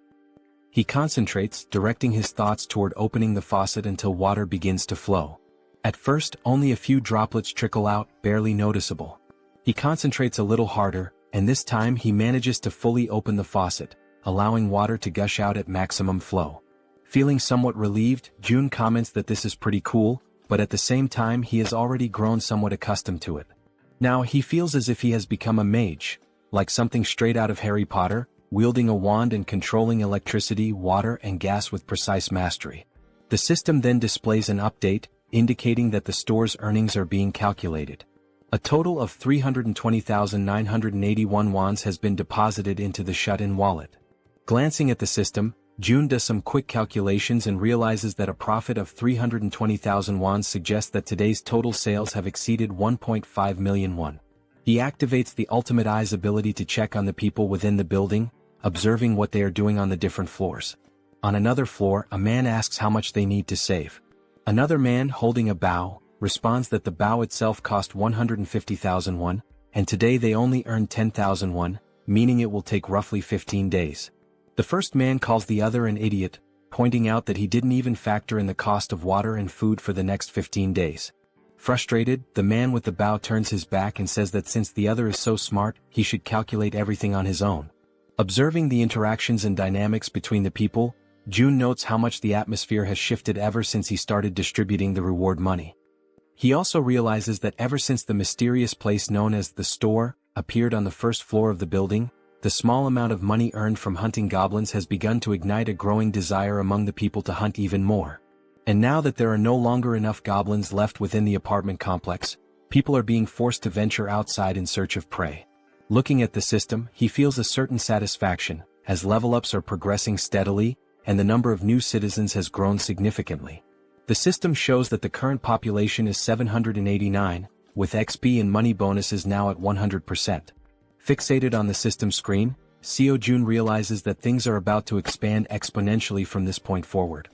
He concentrates, directing his thoughts toward opening the faucet until water begins to flow. At first, only a few droplets trickle out, barely noticeable. He concentrates a little harder, and this time he manages to fully open the faucet, allowing water to gush out at maximum flow. Feeling somewhat relieved, June comments that this is pretty cool, but at the same time he has already grown somewhat accustomed to it. Now he feels as if he has become a mage, like something straight out of Harry Potter, wielding a wand and controlling electricity, water and gas with precise mastery. The system then displays an update, indicating that the store's earnings are being calculated. A total of 320,981 wons has been deposited into the shut-in wallet. Glancing at the system, June does some quick calculations and realizes that a profit of 320,000 wons suggests that today's total sales have exceeded 1.5 million won. He activates the ultimate eye's ability to check on the people within the building, observing what they are doing on the different floors. On another floor, a man asks how much they need to save. Another man, holding a bow, responds that the bow itself cost 150,000 won, and today they only earn 10,000 won, meaning it will take roughly 15 days. The first man calls the other an idiot, pointing out that he didn't even factor in the cost of water and food for the next 15 days. Frustrated, the man with the bow turns his back and says that since the other is so smart, he should calculate everything on his own. Observing the interactions and dynamics between the people, June notes how much the atmosphere has shifted ever since he started distributing the reward money. He also realizes that ever since the mysterious place known as the store appeared on the first floor of the building, the small amount of money earned from hunting goblins has begun to ignite a growing desire among the people to hunt even more. And now that there are no longer enough goblins left within the apartment complex, people are being forced to venture outside in search of prey. Looking at the system, he feels a certain satisfaction, as level-ups are progressing steadily, and the number of new citizens has grown significantly. The system shows that the current population is 789, with XP and money bonuses now at 100%. Fixated on the system screen, Seo Jun realizes that things are about to expand exponentially from this point forward.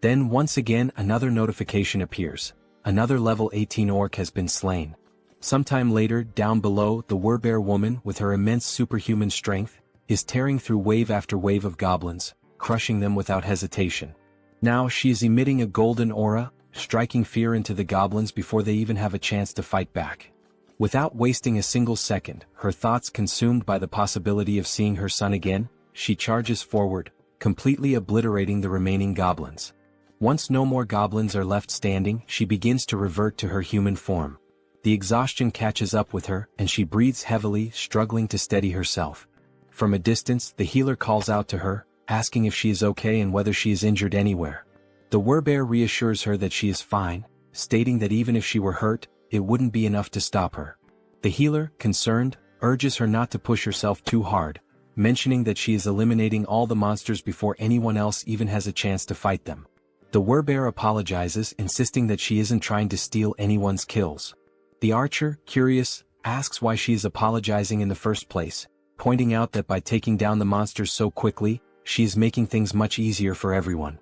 Then once again another notification appears. Another level 18 orc has been slain. Sometime later, down below, the Werbear woman, with her immense superhuman strength, is tearing through wave after wave of goblins, crushing them without hesitation. Now she is emitting a golden aura, striking fear into the goblins before they even have a chance to fight back. Without wasting a single second, her thoughts consumed by the possibility of seeing her son again, she charges forward, completely obliterating the remaining goblins. Once no more goblins are left standing, she begins to revert to her human form. The exhaustion catches up with her, and she breathes heavily, struggling to steady herself. From a distance, the healer calls out to her, asking if she is okay and whether she is injured anywhere. The Werbear reassures her that she is fine, stating that even if she were hurt, it wouldn't be enough to stop her. The healer, concerned, urges her not to push herself too hard, mentioning that she is eliminating all the monsters before anyone else even has a chance to fight them. The Werbear apologizes, insisting that she isn't trying to steal anyone's kills. The archer, curious, asks why she is apologizing in the first place, pointing out that by taking down the monsters so quickly, she is making things much easier for everyone.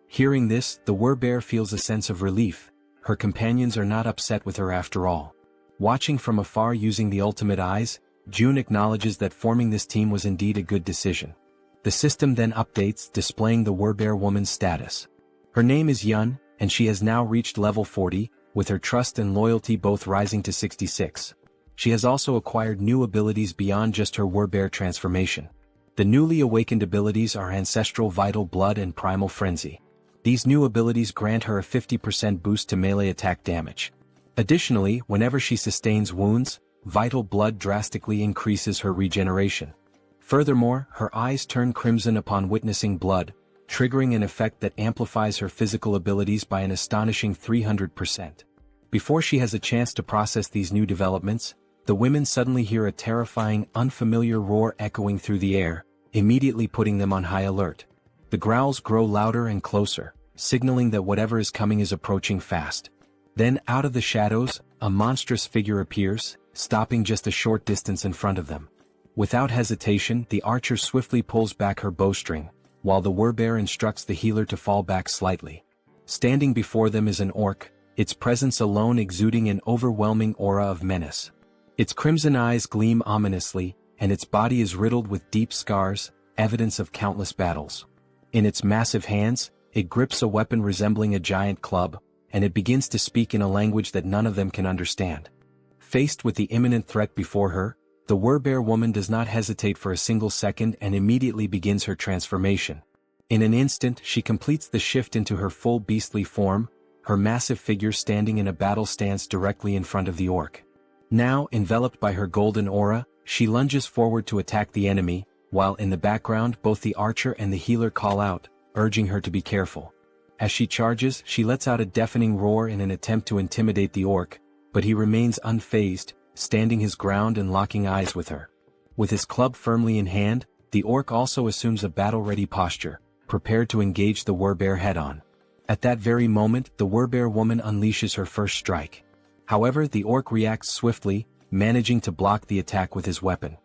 Hearing this, the Werbear feels a sense of relief. Her companions are not upset with her after all. Watching from afar using the ultimate eyes, June acknowledges that forming this team was indeed a good decision. The system then updates, displaying the Werbear woman's status. Her name is Yun, and she has now reached level 40, with her trust and loyalty both rising to 66. She has also acquired new abilities beyond just her Werbear transformation. The newly awakened abilities are Ancestral Vital Blood and Primal Frenzy. These new abilities grant her a 50% boost to melee attack damage. Additionally, whenever she sustains wounds, Vital Blood drastically increases her regeneration. Furthermore, her eyes turn crimson upon witnessing blood, triggering an effect that amplifies her physical abilities by an astonishing 300%. Before she has a chance to process these new developments, the women suddenly hear a terrifying, unfamiliar roar echoing through the air, immediately putting them on high alert. The growls grow louder and closer, signaling that whatever is coming is approaching fast. Then, out of the shadows, a monstrous figure appears, stopping just a short distance in front of them. Without hesitation, the archer swiftly pulls back her bowstring, while the Werbear instructs the healer to fall back slightly. Standing before them is an orc, its presence alone exuding an overwhelming aura of menace. Its crimson eyes gleam ominously, and its body is riddled with deep scars, evidence of countless battles. In its massive hands, it grips a weapon resembling a giant club, and it begins to speak in a language that none of them can understand. Faced with the imminent threat before her, the Werbear woman does not hesitate for a single second and immediately begins her transformation. In an instant she completes the shift into her full beastly form, her massive figure standing in a battle stance directly in front of the orc. Now, enveloped by her golden aura, she lunges forward to attack the enemy, while in the background both the archer and the healer call out, urging her to be careful. As she charges, she lets out a deafening roar in an attempt to intimidate the orc, but he remains unfazed, standing his ground and locking eyes with her. With his club firmly in hand, the orc also assumes a battle-ready posture, prepared to engage the Werbear head-on. At that very moment, the Werbear woman unleashes her first strike. However, the orc reacts swiftly, managing to block the attack with his weapon.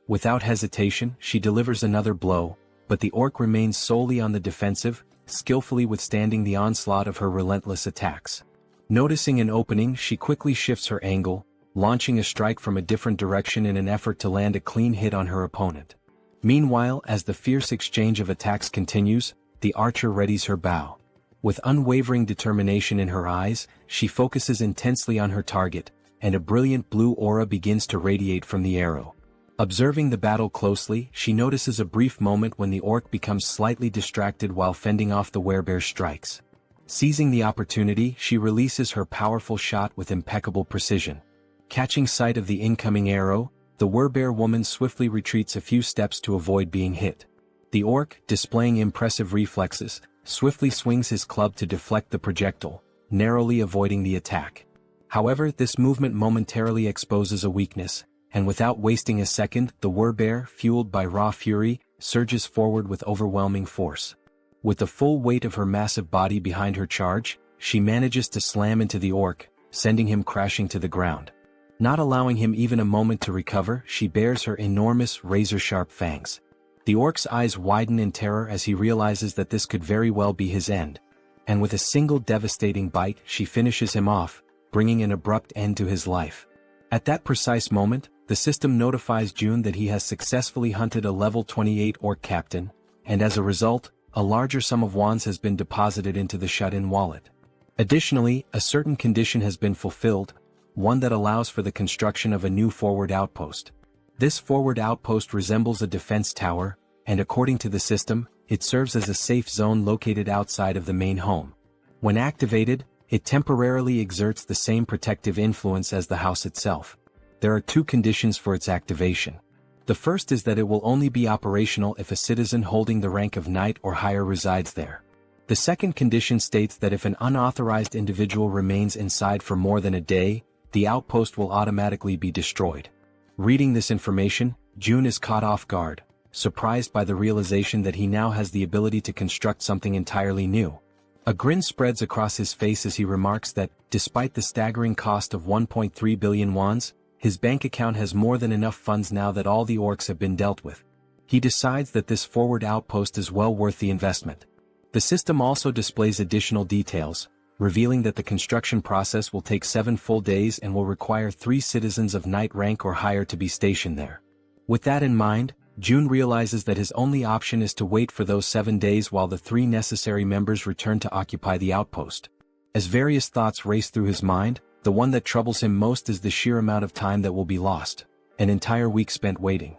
Without hesitation, she delivers another blow, but the orc remains solely on the defensive, skillfully withstanding the onslaught of her relentless attacks. Noticing an opening, she quickly shifts her angle, launching a strike from a different direction in an effort to land a clean hit on her opponent. Meanwhile, as the fierce exchange of attacks continues, the archer readies her bow. With unwavering determination in her eyes, she focuses intensely on her target, and a brilliant blue aura begins to radiate from the arrow. Observing the battle closely, she notices a brief moment when the orc becomes slightly distracted while fending off the Werbear's strikes. Seizing the opportunity, she releases her powerful shot with impeccable precision. Catching sight of the incoming arrow, the Werbear woman swiftly retreats a few steps to avoid being hit. The orc, displaying impressive reflexes, swiftly swings his club to deflect the projectile, narrowly avoiding the attack. However, this movement momentarily exposes a weakness, and without wasting a second, the Werbear, fueled by raw fury, surges forward with overwhelming force. With the full weight of her massive body behind her charge, she manages to slam into the orc, sending him crashing to the ground. Not allowing him even a moment to recover, she bares her enormous, razor-sharp fangs. The orc's eyes widen in terror as he realizes that this could very well be his end. And with a single devastating bite, she finishes him off, bringing an abrupt end to his life. At that precise moment, the system notifies June that he has successfully hunted a level 28 orc captain, and as a result, a larger sum of wands has been deposited into the shut-in wallet. Additionally, a certain condition has been fulfilled, one that allows for the construction of a new forward outpost. This forward outpost resembles a defense tower, and according to the system, it serves as a safe zone located outside of the main home. When activated, it temporarily exerts the same protective influence as the house itself. There are two conditions for its activation. The first is that it will only be operational if a citizen holding the rank of knight or higher resides there. The second condition states that if an unauthorized individual remains inside for more than a day, the outpost will automatically be destroyed. Reading this information, June is caught off guard, surprised by the realization that he now has the ability to construct something entirely new. A grin spreads across his face as he remarks that, despite the staggering cost of 1.3 billion wands, his bank account has more than enough funds now that all the orcs have been dealt with. He decides that this forward outpost is well worth the investment. The system also displays additional details, revealing that the construction process will take 7 full days and will require 3 citizens of knight rank or higher to be stationed there. With that in mind, June realizes that his only option is to wait for those 7 days while the 3 necessary members return to occupy the outpost. As various thoughts race through his mind, the one that troubles him most is the sheer amount of time that will be lost, an entire week spent waiting.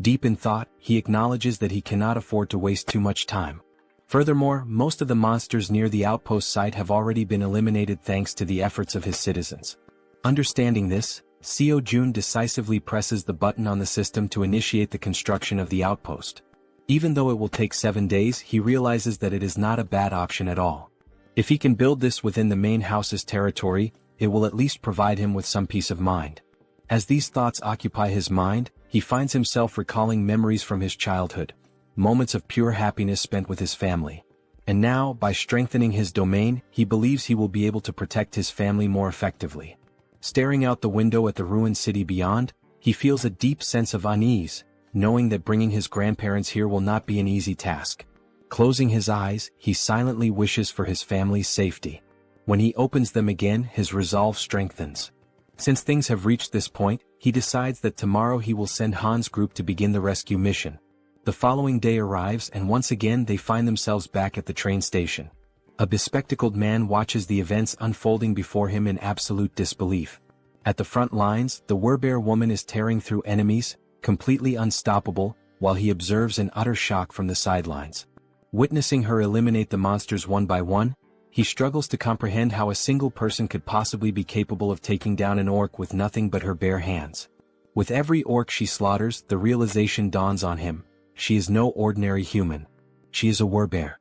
Deep in thought, he acknowledges that he cannot afford to waste too much time. Furthermore, most of the monsters near the outpost site have already been eliminated thanks to the efforts of his citizens. Understanding this, Seo Jun decisively presses the button on the system to initiate the construction of the outpost. Even though it will take 7 days, he realizes that it is not a bad option at all. If he can build this within the main house's territory, it will at least provide him with some peace of mind. As these thoughts occupy his mind, he finds himself recalling memories from his childhood, moments of pure happiness spent with his family. And now, by strengthening his domain, he believes he will be able to protect his family more effectively. Staring out the window at the ruined city beyond, he feels a deep sense of unease, knowing that bringing his grandparents here will not be an easy task. Closing his eyes, he silently wishes for his family's safety. When he opens them again, his resolve strengthens. Since things have reached this point, he decides that tomorrow he will send Han's group to begin the rescue mission. The following day arrives and once again they find themselves back at the train station. A bespectacled man watches the events unfolding before him in absolute disbelief. At the front lines, the Werbear woman is tearing through enemies, completely unstoppable, while he observes in utter shock from the sidelines. Witnessing her eliminate the monsters one by one, he struggles to comprehend how a single person could possibly be capable of taking down an orc with nothing but her bare hands. With every orc she slaughters, the realization dawns on him: she is no ordinary human. She is a Werbear.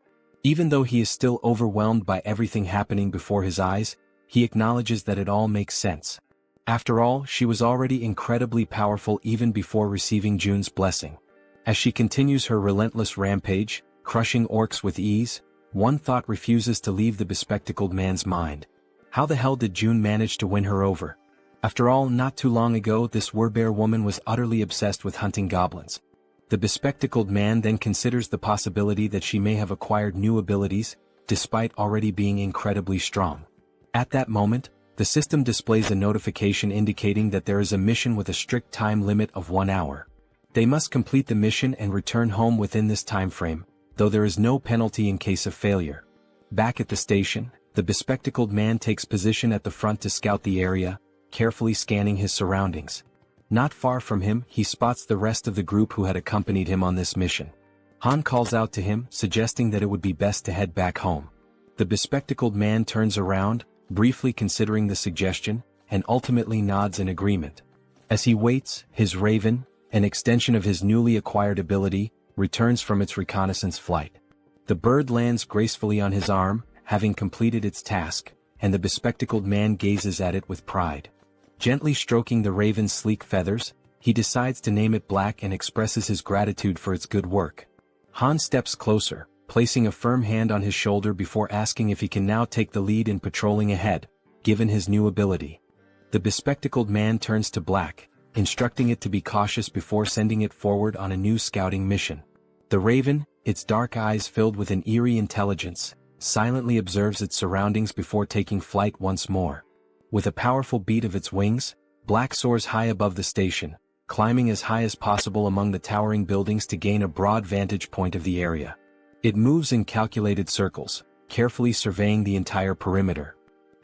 Even though he is still overwhelmed by everything happening before his eyes, he acknowledges that it all makes sense. After all, she was already incredibly powerful even before receiving June's blessing. As she continues her relentless rampage, crushing orcs with ease, one thought refuses to leave the bespectacled man's mind. How the hell did June manage to win her over? After all, not too long ago this Werbear woman was utterly obsessed with hunting goblins. The bespectacled man then considers the possibility that she may have acquired new abilities, despite already being incredibly strong. At that moment, the system displays a notification indicating that there is a mission with a strict time limit of 1 hour. They must complete the mission and return home within this time frame, though there is no penalty in case of failure. Back at the station, the bespectacled man takes position at the front to scout the area, carefully scanning his surroundings. Not far from him, he spots the rest of the group who had accompanied him on this mission. Han calls out to him, suggesting that it would be best to head back home. The bespectacled man turns around, briefly considering the suggestion, and ultimately nods in agreement. As he waits, his raven, an extension of his newly acquired ability, returns from its reconnaissance flight. The bird lands gracefully on his arm, having completed its task, and the bespectacled man gazes at it with pride. Gently stroking the raven's sleek feathers, he decides to name it Black and expresses his gratitude for its good work. Han steps closer, placing a firm hand on his shoulder before asking if he can now take the lead in patrolling ahead, given his new ability. The bespectacled man turns to Black, instructing it to be cautious before sending it forward on a new scouting mission. The raven, its dark eyes filled with an eerie intelligence, silently observes its surroundings before taking flight once more. With a powerful beat of its wings, Black soars high above the station, climbing as high as possible among the towering buildings to gain a broad vantage point of the area. It moves in calculated circles, carefully surveying the entire perimeter.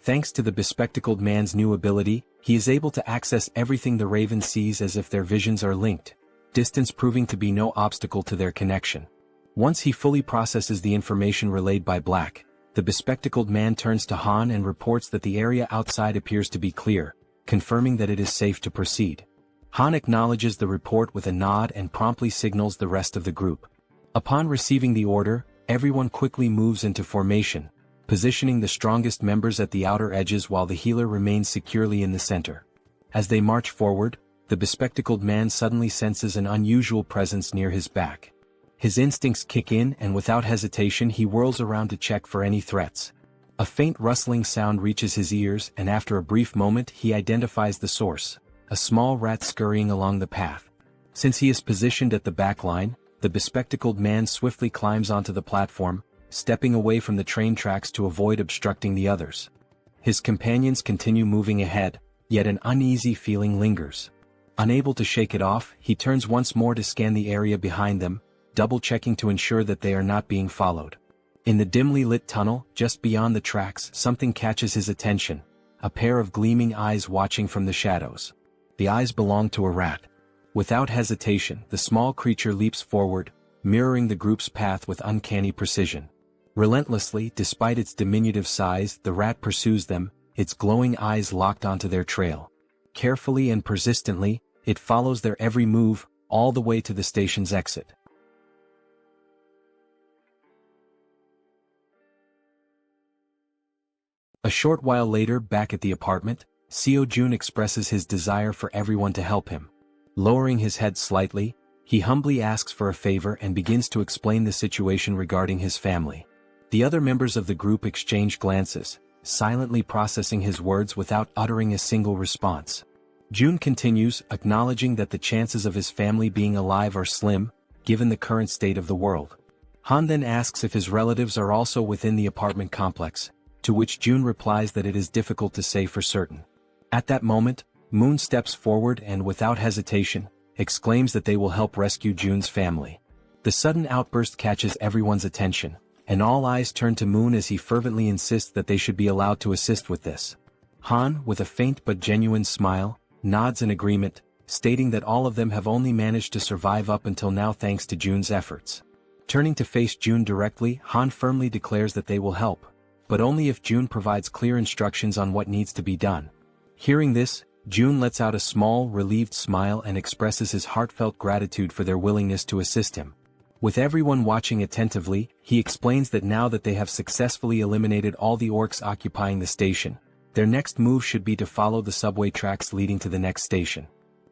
Thanks to the bespectacled man's new ability, he is able to access everything the raven sees as if their visions are linked, distance proving to be no obstacle to their connection. Once he fully processes the information relayed by Black, the bespectacled man turns to Han and reports that the area outside appears to be clear, confirming that it is safe to proceed. Han acknowledges the report with a nod and promptly signals the rest of the group. Upon receiving the order, everyone quickly moves into formation, positioning the strongest members at the outer edges while the healer remains securely in the center. As they march forward, the bespectacled man suddenly senses an unusual presence near his back. His instincts kick in and without hesitation he whirls around to check for any threats. A faint rustling sound reaches his ears and after a brief moment he identifies the source, a small rat scurrying along the path. Since he is positioned at the back line, the bespectacled man swiftly climbs onto the platform, stepping away from the train tracks to avoid obstructing the others. His companions continue moving ahead, yet an uneasy feeling lingers. Unable to shake it off, he turns once more to scan the area behind them, double-checking to ensure that they are not being followed. In the dimly lit tunnel, just beyond the tracks, something catches his attention, a pair of gleaming eyes watching from the shadows. The eyes belong to a rat. Without hesitation, the small creature leaps forward, mirroring the group's path with uncanny precision. Relentlessly, despite its diminutive size, the rat pursues them, its glowing eyes locked onto their trail. Carefully and persistently, it follows their every move, all the way to the station's exit. A short while later, back at the apartment, Seo Jun expresses his desire for everyone to help him. Lowering his head slightly, he humbly asks for a favor and begins to explain the situation regarding his family. The other members of the group exchange glances, silently processing his words without uttering a single response. Jun continues, acknowledging that the chances of his family being alive are slim, given the current state of the world. Han then asks if his relatives are also within the apartment complex, to which Jun replies that it is difficult to say for certain. At that moment, Moon steps forward and without hesitation, exclaims that they will help rescue Jun's family. The sudden outburst catches everyone's attention, and all eyes turn to Moon as he fervently insists that they should be allowed to assist with this. Han, with a faint but genuine smile, nods in agreement, stating that all of them have only managed to survive up until now thanks to Jun's efforts. Turning to face Jun directly, Han firmly declares that they will help, but only if Jun provides clear instructions on what needs to be done. Hearing this, Jun lets out a small, relieved smile and expresses his heartfelt gratitude for their willingness to assist him. With everyone watching attentively, he explains that now that they have successfully eliminated all the orcs occupying the station, their next move should be to follow the subway tracks leading to the next station.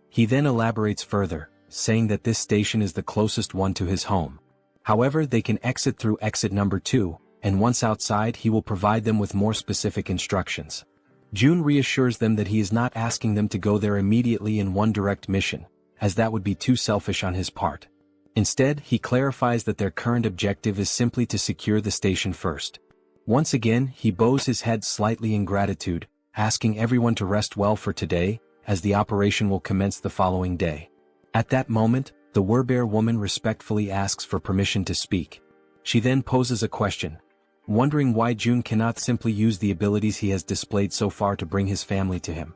He then elaborates further, saying that this station is the closest one to his home. However, they can exit through exit number 2, and once outside he will provide them with more specific instructions. Jun reassures them that he is not asking them to go there immediately in one direct mission, as that would be too selfish on his part. Instead, he clarifies that their current objective is simply to secure the station first. Once again, he bows his head slightly in gratitude, asking everyone to rest well for today, as the operation will commence the following day. At that moment, the Werbear woman respectfully asks for permission to speak. She then poses a question, wondering why Jun cannot simply use the abilities he has displayed so far to bring his family to him.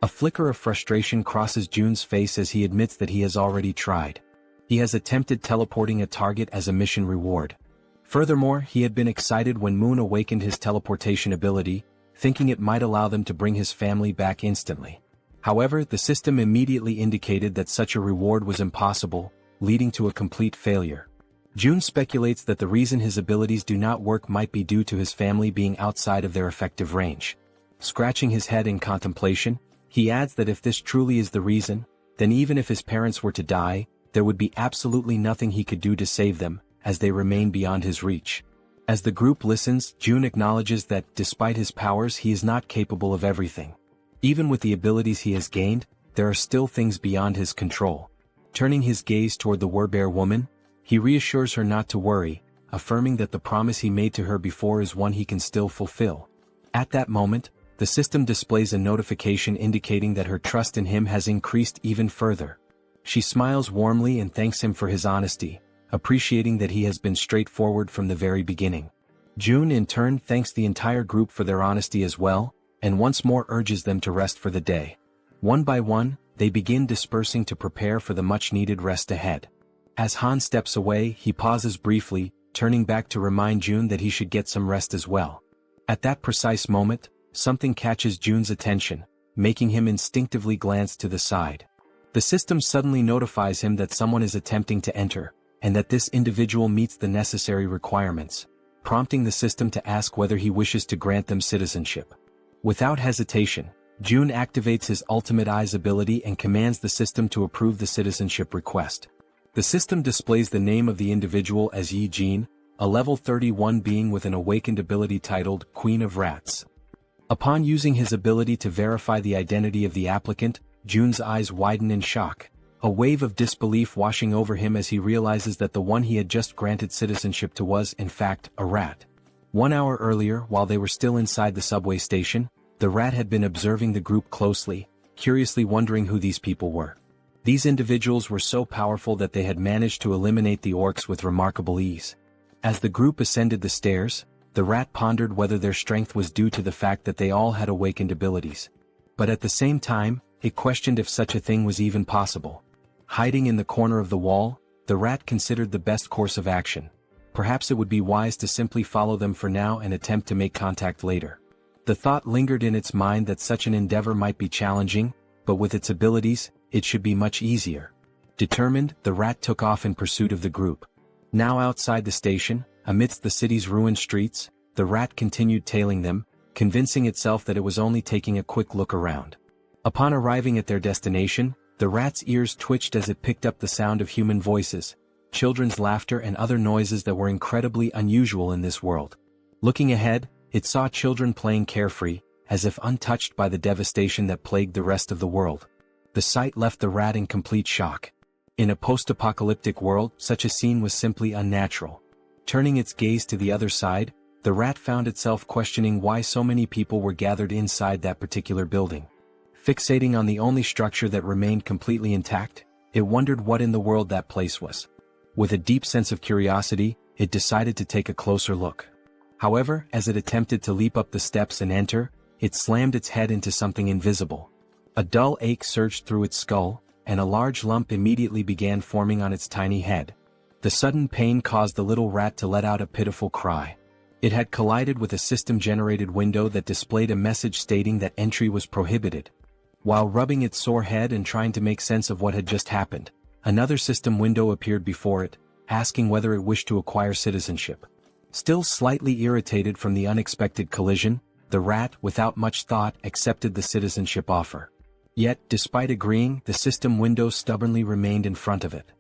A flicker of frustration crosses Jun's face as he admits that he has already tried. He has attempted teleporting a target as a mission reward. Furthermore, he had been excited when Moon awakened his teleportation ability, thinking it might allow them to bring his family back instantly. However, the system immediately indicated that such a reward was impossible, leading to a complete failure. Jun speculates that the reason his abilities do not work might be due to his family being outside of their effective range. Scratching his head in contemplation, he adds that if this truly is the reason, then even if his parents were to die, there would be absolutely nothing he could do to save them, as they remain beyond his reach. As the group listens, Jun acknowledges that, despite his powers, he is not capable of everything. Even with the abilities he has gained, there are still things beyond his control. Turning his gaze toward the Werbear woman, he reassures her not to worry, affirming that the promise he made to her before is one he can still fulfill. At that moment, the system displays a notification indicating that her trust in him has increased even further. She smiles warmly and thanks him for his honesty, appreciating that he has been straightforward from the very beginning. Jun in turn thanks the entire group for their honesty as well, and once more urges them to rest for the day. One by one, they begin dispersing to prepare for the much-needed rest ahead. As Han steps away, he pauses briefly, turning back to remind Jun that he should get some rest as well. At that precise moment, something catches Jun's attention, making him instinctively glance to the side. The system suddenly notifies him that someone is attempting to enter, and that this individual meets the necessary requirements, prompting the system to ask whether he wishes to grant them citizenship. Without hesitation, Jun activates his Ultimate Eyes ability and commands the system to approve the citizenship request. The system displays the name of the individual as Yi Jin, a level 31 being with an awakened ability titled Queen of Rats. Upon using his ability to verify the identity of the applicant, Jun's eyes widen in shock, a wave of disbelief washing over him as he realizes that the one he had just granted citizenship to was, in fact, a rat. 1 hour earlier, while they were still inside the subway station, the rat had been observing the group closely, curiously wondering who these people were. These individuals were so powerful that they had managed to eliminate the orcs with remarkable ease. As the group ascended the stairs, the rat pondered whether their strength was due to the fact that they all had awakened abilities. But at the same time, it questioned if such a thing was even possible. Hiding in the corner of the wall, the rat considered the best course of action. Perhaps it would be wise to simply follow them for now and attempt to make contact later. The thought lingered in its mind that such an endeavor might be challenging, but with its abilities, it should be much easier. Determined, the rat took off in pursuit of the group. Now outside the station, amidst the city's ruined streets, the rat continued tailing them, convincing itself that it was only taking a quick look around. Upon arriving at their destination, the rat's ears twitched as it picked up the sound of human voices, children's laughter and other noises that were incredibly unusual in this world. Looking ahead, it saw children playing carefree, as if untouched by the devastation that plagued the rest of the world. The sight left the rat in complete shock. In a post-apocalyptic world, such a scene was simply unnatural. Turning its gaze to the other side, the rat found itself questioning why so many people were gathered inside that particular building. Fixating on the only structure that remained completely intact, it wondered what in the world that place was. With a deep sense of curiosity, it decided to take a closer look. However, as it attempted to leap up the steps and enter, it slammed its head into something invisible. A dull ache surged through its skull, and a large lump immediately began forming on its tiny head. The sudden pain caused the little rat to let out a pitiful cry. It had collided with a system-generated window that displayed a message stating that entry was prohibited. While rubbing its sore head and trying to make sense of what had just happened, another system window appeared before it, asking whether it wished to acquire citizenship. Still slightly irritated from the unexpected collision, the rat, without much thought, accepted the citizenship offer. Yet, despite agreeing, the system window stubbornly remained in front of it.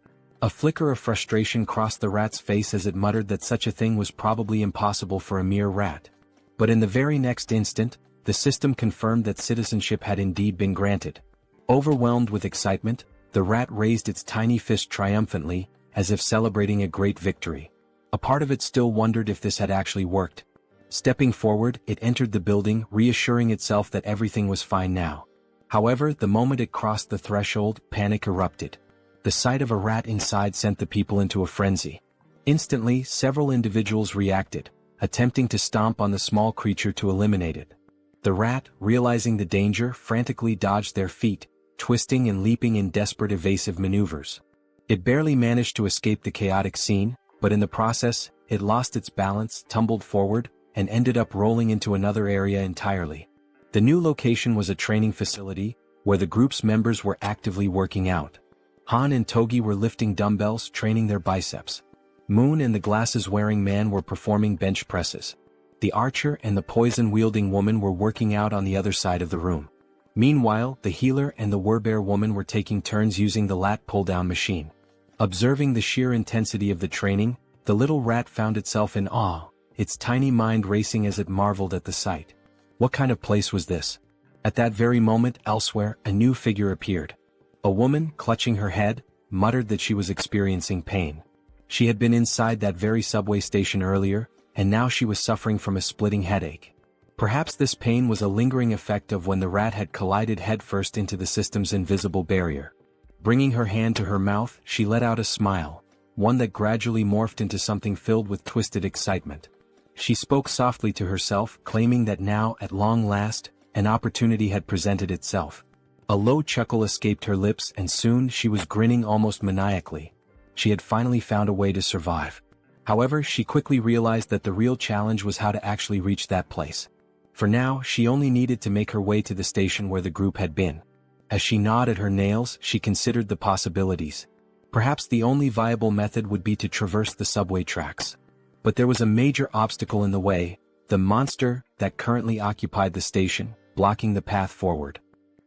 A flicker of frustration crossed the rat's face as it muttered that such a thing was probably impossible for a mere rat. But in the very next instant, the system confirmed that citizenship had indeed been granted. Overwhelmed with excitement, the rat raised its tiny fist triumphantly, as if celebrating a great victory. A part of it still wondered if this had actually worked. Stepping forward, it entered the building, reassuring itself that everything was fine now. However, the moment it crossed the threshold, panic erupted. The sight of a rat inside sent the people into a frenzy. Instantly, several individuals reacted, attempting to stomp on the small creature to eliminate it. The rat, realizing the danger, frantically dodged their feet, twisting and leaping in desperate evasive maneuvers. It barely managed to escape the chaotic scene, but in the process, it lost its balance, tumbled forward, and ended up rolling into another area entirely. The new location was a training facility, where the group's members were actively working out. Han and Togi were lifting dumbbells, training their biceps. Moon and the glasses-wearing man were performing bench presses. The archer and the poison-wielding woman were working out on the other side of the room. Meanwhile, the healer and the werbear woman were taking turns using the lat pull-down machine. Observing the sheer intensity of the training, the little rat found itself in awe, its tiny mind racing as it marveled at the sight. What kind of place was this? At that very moment, elsewhere, a new figure appeared. A woman, clutching her head, muttered that she was experiencing pain. She had been inside that very subway station earlier, and now she was suffering from a splitting headache. Perhaps this pain was a lingering effect of when the rat had collided headfirst into the system's invisible barrier. Bringing her hand to her mouth, she let out a smile, one that gradually morphed into something filled with twisted excitement. She spoke softly to herself, claiming that now, at long last, an opportunity had presented itself. A low chuckle escaped her lips, and soon she was grinning almost maniacally. She had finally found a way to survive. However, she quickly realized that the real challenge was how to actually reach that place. For now, she only needed to make her way to the station where the group had been. As she gnawed at her nails, she considered the possibilities. Perhaps the only viable method would be to traverse the subway tracks. But there was a major obstacle in the way, the monster that currently occupied the station, blocking the path forward.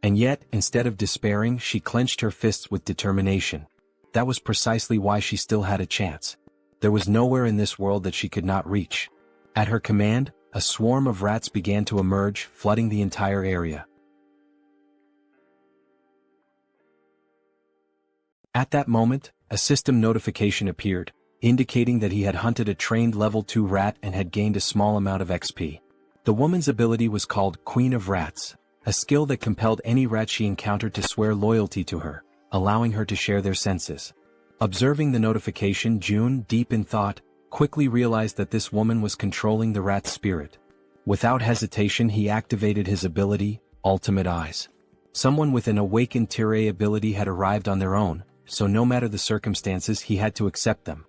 And yet, instead of despairing, she clenched her fists with determination. That was precisely why she still had a chance. There was nowhere in this world that she could not reach. At her command, a swarm of rats began to emerge, flooding the entire area. At that moment, a system notification appeared, indicating that he had hunted a trained level 2 rat and had gained a small amount of XP. The woman's ability was called Queen of Rats, a skill that compelled any rat she encountered to swear loyalty to her, allowing her to share their senses. Observing the notification, June, deep in thought, quickly realized that this woman was controlling the rat's spirit. Without hesitation, he activated his ability, Ultimate Eyes. Someone with an awakened Tirei ability had arrived on their own, so no matter the circumstances, he had to accept them.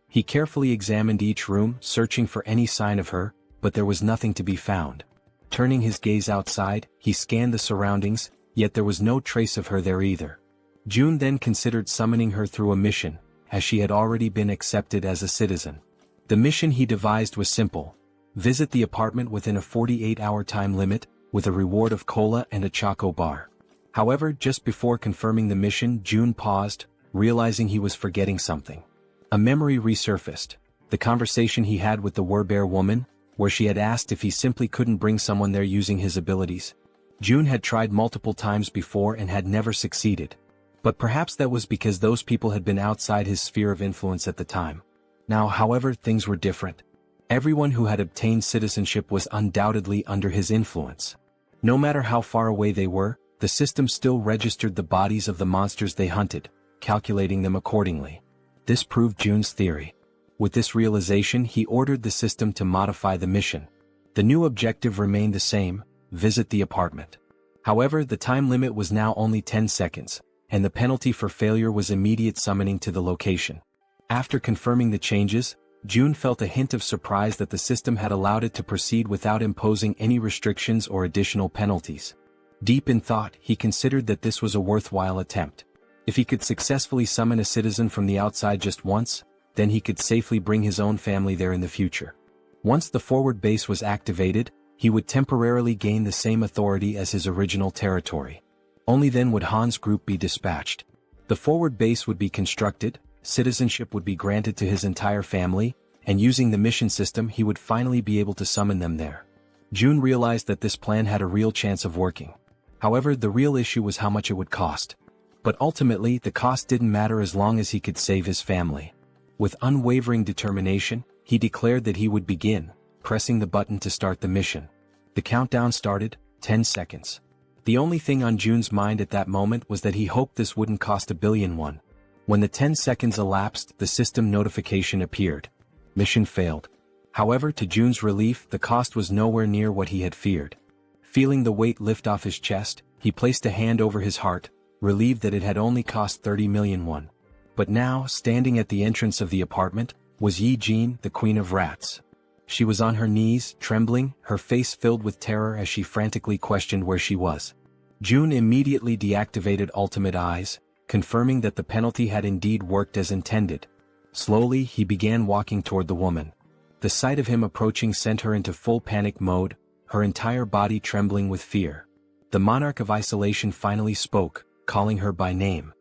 He carefully examined each room, searching for any sign of her, but there was nothing to be found. Turning his gaze outside, he scanned the surroundings, yet there was no trace of her there either. June then considered summoning her through a mission, as she had already been accepted as a citizen. The mission he devised was simple: visit the apartment within a 48-hour time limit, with a reward of cola and a choco bar. However, just before confirming the mission, June paused, realizing he was forgetting something. A memory resurfaced, the conversation he had with the werbear woman, where she had asked if he simply couldn't bring someone there using his abilities. June had tried multiple times before and had never succeeded. But perhaps that was because those people had been outside his sphere of influence at the time. Now, however, things were different. Everyone who had obtained citizenship was undoubtedly under his influence. No matter how far away they were, the system still registered the bodies of the monsters they hunted, calculating them accordingly. This proved Jun's theory. With this realization, he ordered the system to modify the mission. The new objective remained the same: visit the apartment. However, the time limit was now only 10 seconds, and the penalty for failure was immediate summoning to the location. After confirming the changes, Jun felt a hint of surprise that the system had allowed it to proceed without imposing any restrictions or additional penalties. Deep in thought, he considered that this was a worthwhile attempt. If he could successfully summon a citizen from the outside just once, then he could safely bring his own family there in the future. Once the forward base was activated, he would temporarily gain the same authority as his original territory. Only then would Han's group be dispatched. The forward base would be constructed, citizenship would be granted to his entire family, and using the mission system he would finally be able to summon them there. Jun realized that this plan had a real chance of working. However, the real issue was how much it would cost. But ultimately, the cost didn't matter as long as he could save his family. With unwavering determination, he declared that he would begin, pressing the button to start the mission. The countdown started, 10 seconds. The only thing on Jun's mind at that moment was that he hoped this wouldn't cost $1 billion. When the 10 seconds elapsed, the system notification appeared. Mission failed. However, to Jun's relief, the cost was nowhere near what he had feared. Feeling the weight lift off his chest, he placed a hand over his heart, relieved that it had only cost 30 million won. But now, standing at the entrance of the apartment, was Jaehyeon, the Queen of Rats. She was on her knees, trembling, her face filled with terror as she frantically questioned where she was. Jun immediately deactivated Ultimate Eyes, confirming that the penalty had indeed worked as intended. Slowly, he began walking toward the woman. The sight of him approaching sent her into full panic mode, her entire body trembling with fear. The monarch of isolation finally spoke, calling her by name.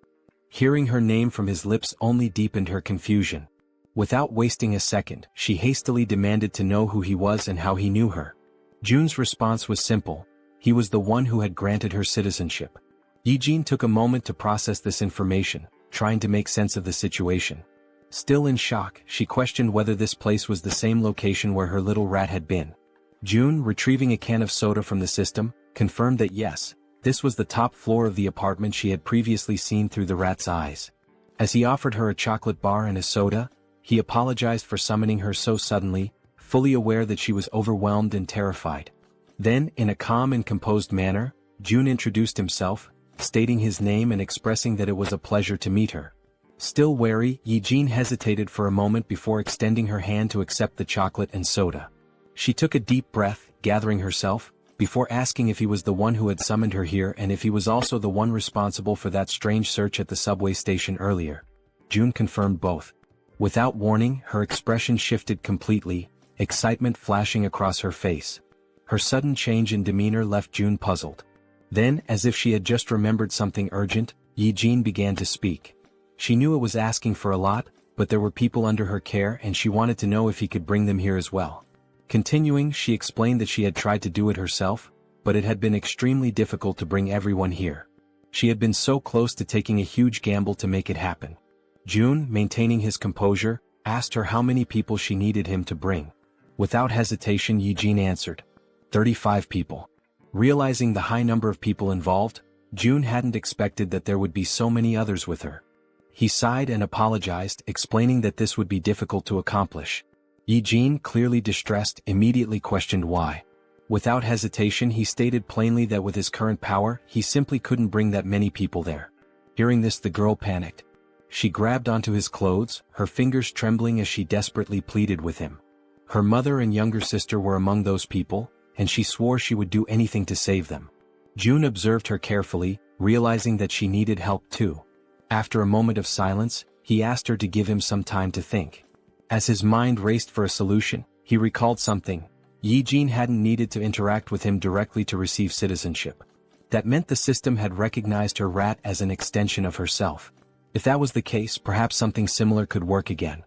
Hearing her name from his lips only deepened her confusion. Without wasting a second, she hastily demanded to know who he was and how he knew her. Jun's response was simple: he was the one who had granted her citizenship. Jaehyeon took a moment to process this information, trying to make sense of the situation. Still in shock, she questioned whether this place was the same location where her little rat had been. Jun, retrieving a can of soda from the system, confirmed that yes, this was the top floor of the apartment she had previously seen through the rat's eyes. As he offered her a chocolate bar and a soda, he apologized for summoning her so suddenly, fully aware that she was overwhelmed and terrified. Then, in a calm and composed manner, Jun introduced himself, stating his name and expressing that it was a pleasure to meet her. Still wary, Jaehyeon hesitated for a moment before extending her hand to accept the chocolate and soda. She took a deep breath, gathering herself, before asking if he was the one who had summoned her here and if he was also the one responsible for that strange search at the subway station earlier. Jun confirmed both. Without warning, her expression shifted completely, excitement flashing across her face. Her sudden change in demeanor left Jun puzzled. Then, as if she had just remembered something urgent, Jaehyeon began to speak. She knew it was asking for a lot, but there were people under her care and she wanted to know if he could bring them here as well. Continuing, she explained that she had tried to do it herself, but it had been extremely difficult to bring everyone here. She had been so close to taking a huge gamble to make it happen. Jun, maintaining his composure, asked her how many people she needed him to bring. Without hesitation, Jaehyeon answered, 35 people. Realizing the high number of people involved, Jun hadn't expected that there would be so many others with her. He sighed and apologized, explaining that this would be difficult to accomplish. Jaehyeon, clearly distressed, immediately questioned why. Without hesitation, he stated plainly that with his current power, he simply couldn't bring that many people there. Hearing this, the girl panicked. She grabbed onto his clothes, her fingers trembling as she desperately pleaded with him. Her mother and younger sister were among those people, and she swore she would do anything to save them. Jun observed her carefully, realizing that she needed help too. After a moment of silence, he asked her to give him some time to think. As his mind raced for a solution, he recalled something. Jaehyeon hadn't needed to interact with him directly to receive citizenship. That meant the system had recognized her rat as an extension of herself. If that was the case, perhaps something similar could work again.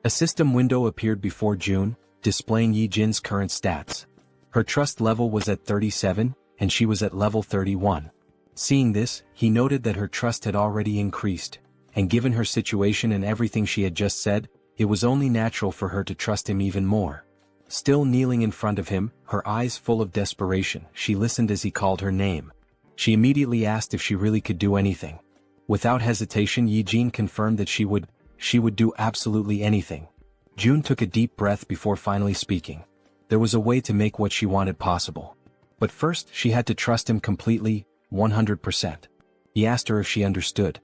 A system window appeared before Jun, displaying Jaehyeon's current stats. Her trust level was at 37, and she was at level 31. Seeing this, he noted that her trust had already increased, and given her situation and everything she had just said, it was only natural for her to trust him even more. Still kneeling in front of him, her eyes full of desperation, she listened as he called her name. She immediately asked if she really could do anything. Without hesitation, Jaehyeon confirmed that she would, She would do absolutely anything. June took a deep breath before finally speaking. There was a way to make what she wanted possible. But first she had to trust him completely, 100%. He asked her if she understood.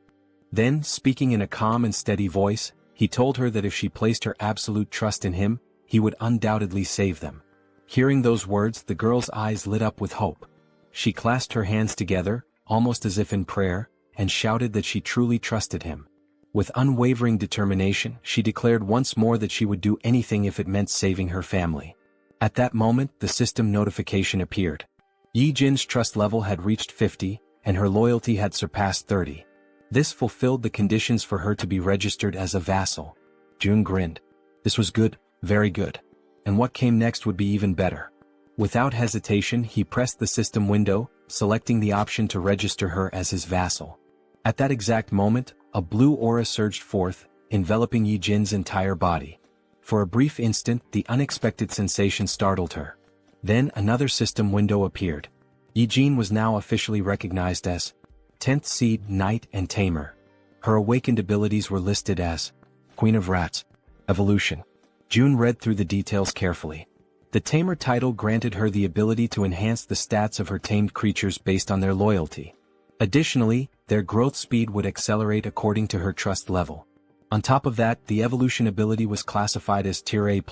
Then, speaking in a calm and steady voice, he told her that if she placed her absolute trust in him, he would undoubtedly save them. Hearing those words, the girl's eyes lit up with hope. She clasped her hands together, almost as if in prayer, and shouted that she truly trusted him. With unwavering determination, she declared once more that she would do anything if it meant saving her family. At that moment, the system notification appeared. Yi-jin's trust level had reached 50, and her loyalty had surpassed 30. This fulfilled the conditions for her to be registered as a vassal. June grinned. This was good, very good. And what came next would be even better. Without hesitation, he pressed the system window, selecting the option to register her as his vassal. At that exact moment, a blue aura surged forth, enveloping Yi-jin's entire body. For a brief instant, the unexpected sensation startled her. Then another system window appeared. Yi-jin was now officially recognized as 10th Seed, Knight and Tamer. Her awakened abilities were listed as Queen of Rats, Evolution. June read through the details carefully. The Tamer title granted her the ability to enhance the stats of her tamed creatures based on their loyalty. Additionally, their growth speed would accelerate according to her trust level. On top of that, the evolution ability was classified as Tier A+.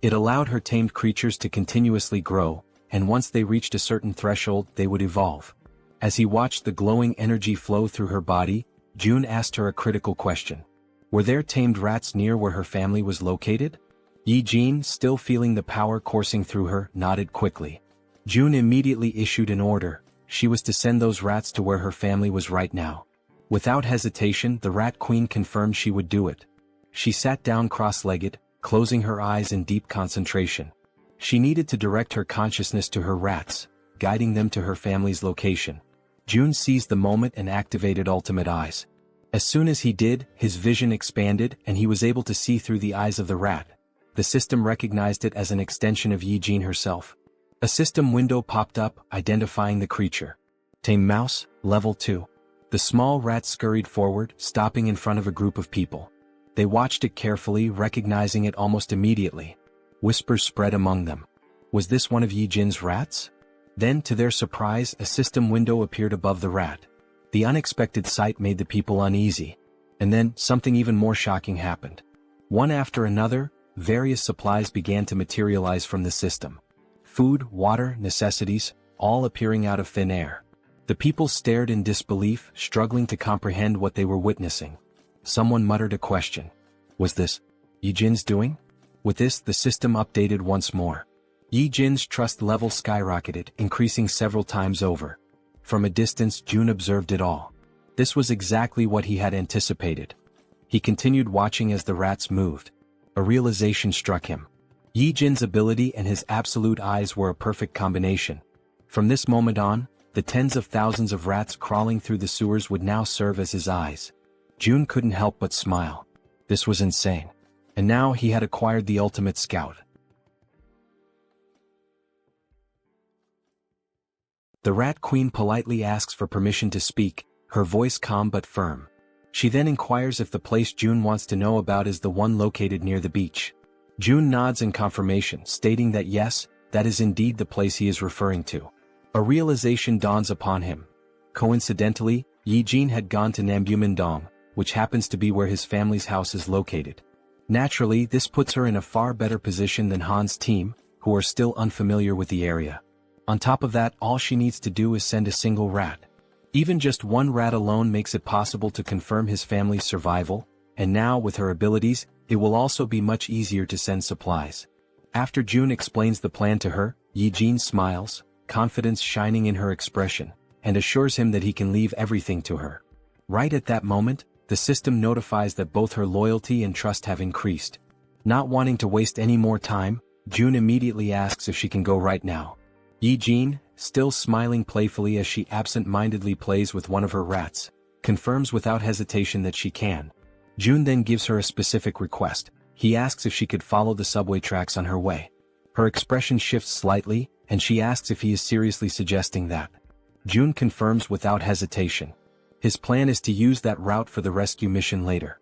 It allowed her tamed creatures to continuously grow, and once they reached a certain threshold, they would evolve. As he watched the glowing energy flow through her body, June asked her a critical question. Were there tamed rats near where her family was located? Yi-jin, still feeling the power coursing through her, nodded quickly. June immediately issued an order. She was to send those rats to where her family was right now. Without hesitation, the Rat Queen confirmed she would do it. She sat down cross-legged, closing her eyes in deep concentration. She needed to direct her consciousness to her rats, guiding them to her family's location. June seized the moment and activated Ultimate Eyes. As soon as he did, his vision expanded and he was able to see through the eyes of the rat. The system recognized it as an extension of Yi-jin herself. A system window popped up, identifying the creature. Tame Mouse, Level 2. The small rat scurried forward, stopping in front of a group of people. They watched it carefully, recognizing it almost immediately. Whispers spread among them. Was this one of Yi-jin's rats? Then, to their surprise, a system window appeared above the rat. The unexpected sight made the people uneasy. And then, something even more shocking happened. One after another, various supplies began to materialize from the system. Food, water, necessities, all appearing out of thin air. The people stared in disbelief, struggling to comprehend what they were witnessing. Someone muttered a question. Was this Yi-jin's doing? With this, the system updated once more. Yi-jin's trust level skyrocketed, increasing several times over. From a distance, June observed it all. This was exactly what he had anticipated. He continued watching as the rats moved. A realization struck him. Yi-jin's ability and his absolute eyes were a perfect combination. From this moment on, the tens of thousands of rats crawling through the sewers would now serve as his eyes. June couldn't help but smile. This was insane. And now he had acquired the ultimate scout. The Rat Queen politely asks for permission to speak, her voice calm but firm. She then inquires if the place June wants to know about is the one located near the beach. June nods in confirmation, stating that yes, that is indeed the place he is referring to. A realization dawns upon him. Coincidentally, Yi-jin had gone to Nambu-Mindong, which happens to be where his family's house is located. Naturally, this puts her in a far better position than Han's team, who are still unfamiliar with the area. On top of that, all she needs to do is send a single rat. Even just one rat alone makes it possible to confirm his family's survival, and now with her abilities, it will also be much easier to send supplies. After June explains the plan to her, Yi-jin smiles, confidence shining in her expression, and assures him that he can leave everything to her. Right at that moment, the system notifies that both her loyalty and trust have increased. Not wanting to waste any more time, June immediately asks if she can go right now. Yi-jin, still smiling playfully as she absent-mindedly plays with one of her rats, confirms without hesitation that she can. June then gives her a specific request. He asks if she could follow the subway tracks on her way. Her expression shifts slightly, and she asks if he is seriously suggesting that. June confirms without hesitation. His plan is to use that route for the rescue mission later.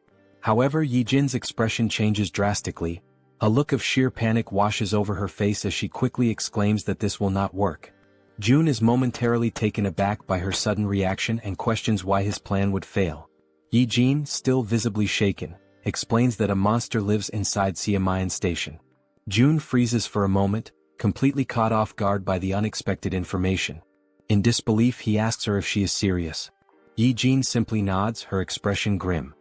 However, Yijin's expression changes drastically. A look of sheer panic washes over her face as she quickly exclaims that this will not work. June is momentarily taken aback by her sudden reaction and questions why his plan would fail. Yijin, still visibly shaken, explains that a monster lives inside Siamayan Station. June freezes for a moment, completely caught off guard by the unexpected information. In disbelief, he asks her if she is serious. Yijin simply nods, her expression grim.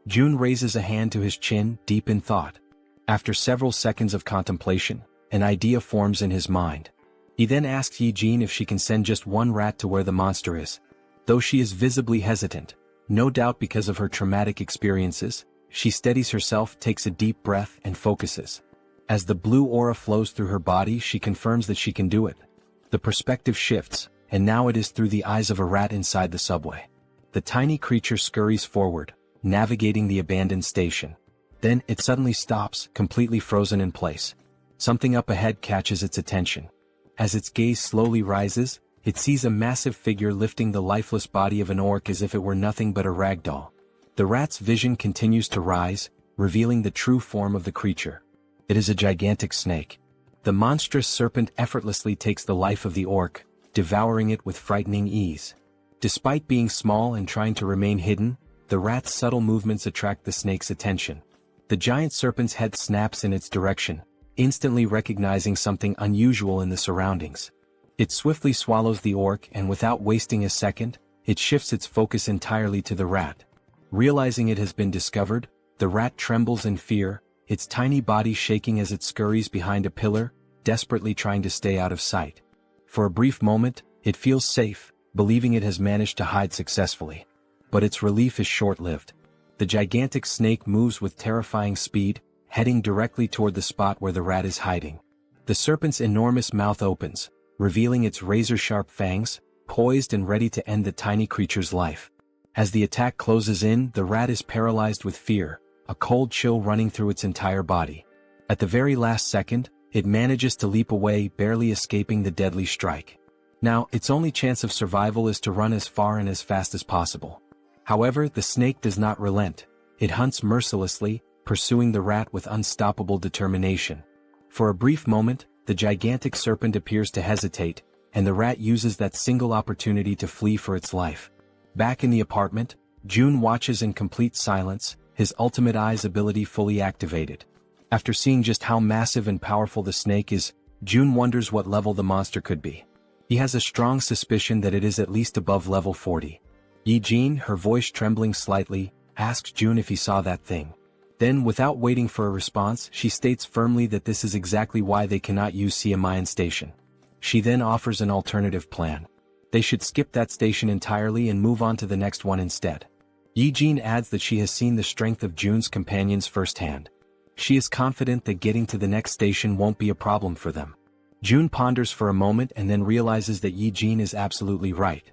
June raises a hand to his chin, deep in thought. After several seconds of contemplation, an idea forms in his mind. He then asks Yijin if she can send just one rat to where the monster is. Though she is visibly hesitant, no doubt because of her traumatic experiences, she steadies herself, takes a deep breath, and focuses. As the blue aura flows through her body, she confirms that she can do it. The perspective shifts, and now it is through the eyes of a rat inside the subway. The tiny creature scurries forward, navigating the abandoned station. Then, it suddenly stops, completely frozen in place. Something up ahead catches its attention. As its gaze slowly rises, it sees a massive figure lifting the lifeless body of an orc as if it were nothing but a rag doll. The rat's vision continues to rise, revealing the true form of the creature. It is a gigantic snake. The monstrous serpent effortlessly takes the life of the orc, devouring it with frightening ease. Despite being small and trying to remain hidden, the rat's subtle movements attract the snake's attention. The giant serpent's head snaps in its direction, instantly recognizing something unusual in the surroundings. It swiftly swallows the orc, and without wasting a second, it shifts its focus entirely to the rat. Realizing it has been discovered, the rat trembles in fear, its tiny body shaking as it scurries behind a pillar, desperately trying to stay out of sight. For a brief moment, it feels safe, believing it has managed to hide successfully. But its relief is short-lived. The gigantic snake moves with terrifying speed, heading directly toward the spot where the rat is hiding. The serpent's enormous mouth opens, revealing its razor-sharp fangs, poised and ready to end the tiny creature's life. As the attack closes in, the rat is paralyzed with fear, a cold chill running through its entire body. At the very last second, it manages to leap away, barely escaping the deadly strike. Now, its only chance of survival is to run as far and as fast as possible. However, the snake does not relent. It hunts mercilessly, pursuing the rat with unstoppable determination. For a brief moment, the gigantic serpent appears to hesitate, and the rat uses that single opportunity to flee for its life. Back in the apartment, June watches in complete silence, his ultimate eyes ability fully activated. After seeing just how massive and powerful the snake is, June wonders what level the monster could be. He has a strong suspicion that it is at least above level 40. Yijin, her voice trembling slightly, asks June if he saw that thing. Then, without waiting for a response, she states firmly that this is exactly why they cannot use Siamayan Station. She then offers an alternative plan. They should skip that station entirely and move on to the next one instead. Yijin adds that she has seen the strength of June's companions firsthand. She is confident that getting to the next station won't be a problem for them. June ponders for a moment and then realizes that Yijin is absolutely right.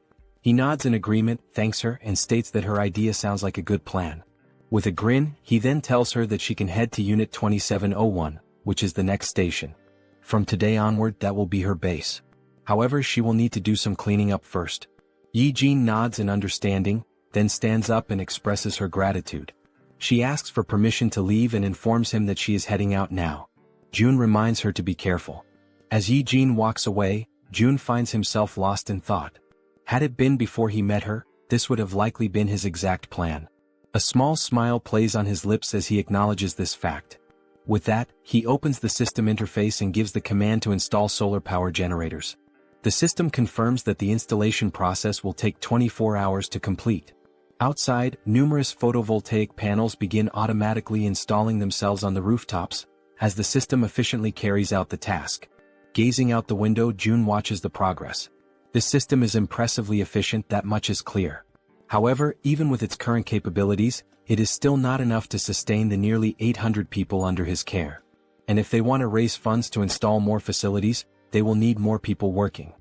He nods in agreement, thanks her, and states that her idea sounds like a good plan. With a grin, he then tells her that she can head to Unit 2701, which is the next station. From today onward, that will be her base. However, she will need to do some cleaning up first. Yijin nods in understanding, then stands up and expresses her gratitude. She asks for permission to leave and informs him that she is heading out now. June reminds her to be careful. As Yijin walks away, June finds himself lost in thought. Had it been before he met her, this would have likely been his exact plan. A small smile plays on his lips as he acknowledges this fact. With that, he opens the system interface and gives the command to install solar power generators. The system confirms that the installation process will take 24 hours to complete. Outside, numerous photovoltaic panels begin automatically installing themselves on the rooftops, as the system efficiently carries out the task. Gazing out the window, June watches the progress. This system is impressively efficient, that much is clear. However, even with its current capabilities, it is still not enough to sustain the nearly 800 people under his care. And if they want to raise funds to install more facilities, they will need more people working.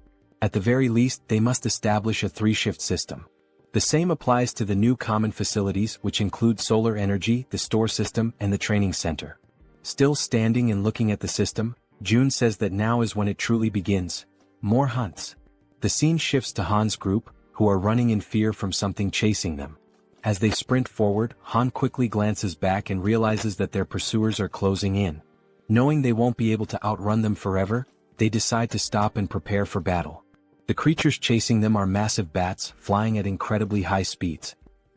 At the very least, they must establish a 3-shift system. The same applies to the new common facilities, which include solar energy, the store system, and the training center. Still standing and looking at the system, June says that now is when it truly begins. More hunts. The scene shifts to Han's group, who are running in fear from something chasing them. As they sprint forward, Han quickly glances back and realizes that their pursuers are closing in. Knowing they won't be able to outrun them forever, they decide to stop and prepare for battle. The creatures chasing them are massive bats, flying at incredibly high speeds.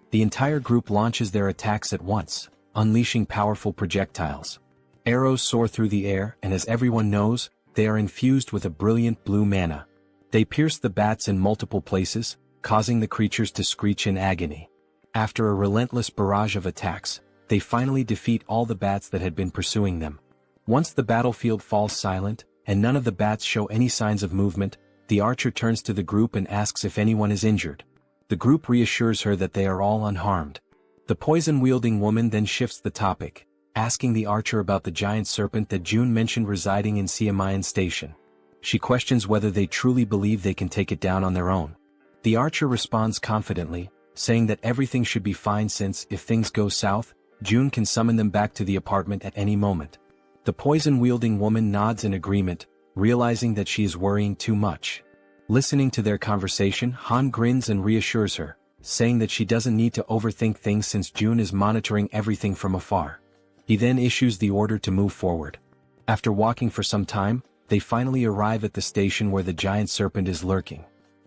The entire group launches their attacks at once, unleashing powerful projectiles. Arrows soar through the air, and as everyone knows, they are infused with a brilliant blue mana. They pierce the bats in multiple places, causing the creatures to screech in agony. After a relentless barrage of attacks, they finally defeat all the bats that had been pursuing them. Once the battlefield falls silent, and none of the bats show any signs of movement, the archer turns to the group and asks if anyone is injured. The group reassures her that they are all unharmed. The poison-wielding woman then shifts the topic, asking the archer about the giant serpent that June mentioned residing in Siamayan Station. She questions whether they truly believe they can take it down on their own. The archer responds confidently, saying that everything should be fine since, if things go south, June can summon them back to the apartment at any moment. The poison-wielding woman nods in agreement, realizing that she is worrying too much. Listening to their conversation, Han grins and reassures her, saying that she doesn't need to overthink things since June is monitoring everything from afar. He then issues the order to move forward. After walking for some time, they finally arrive at the station where the giant serpent is lurking.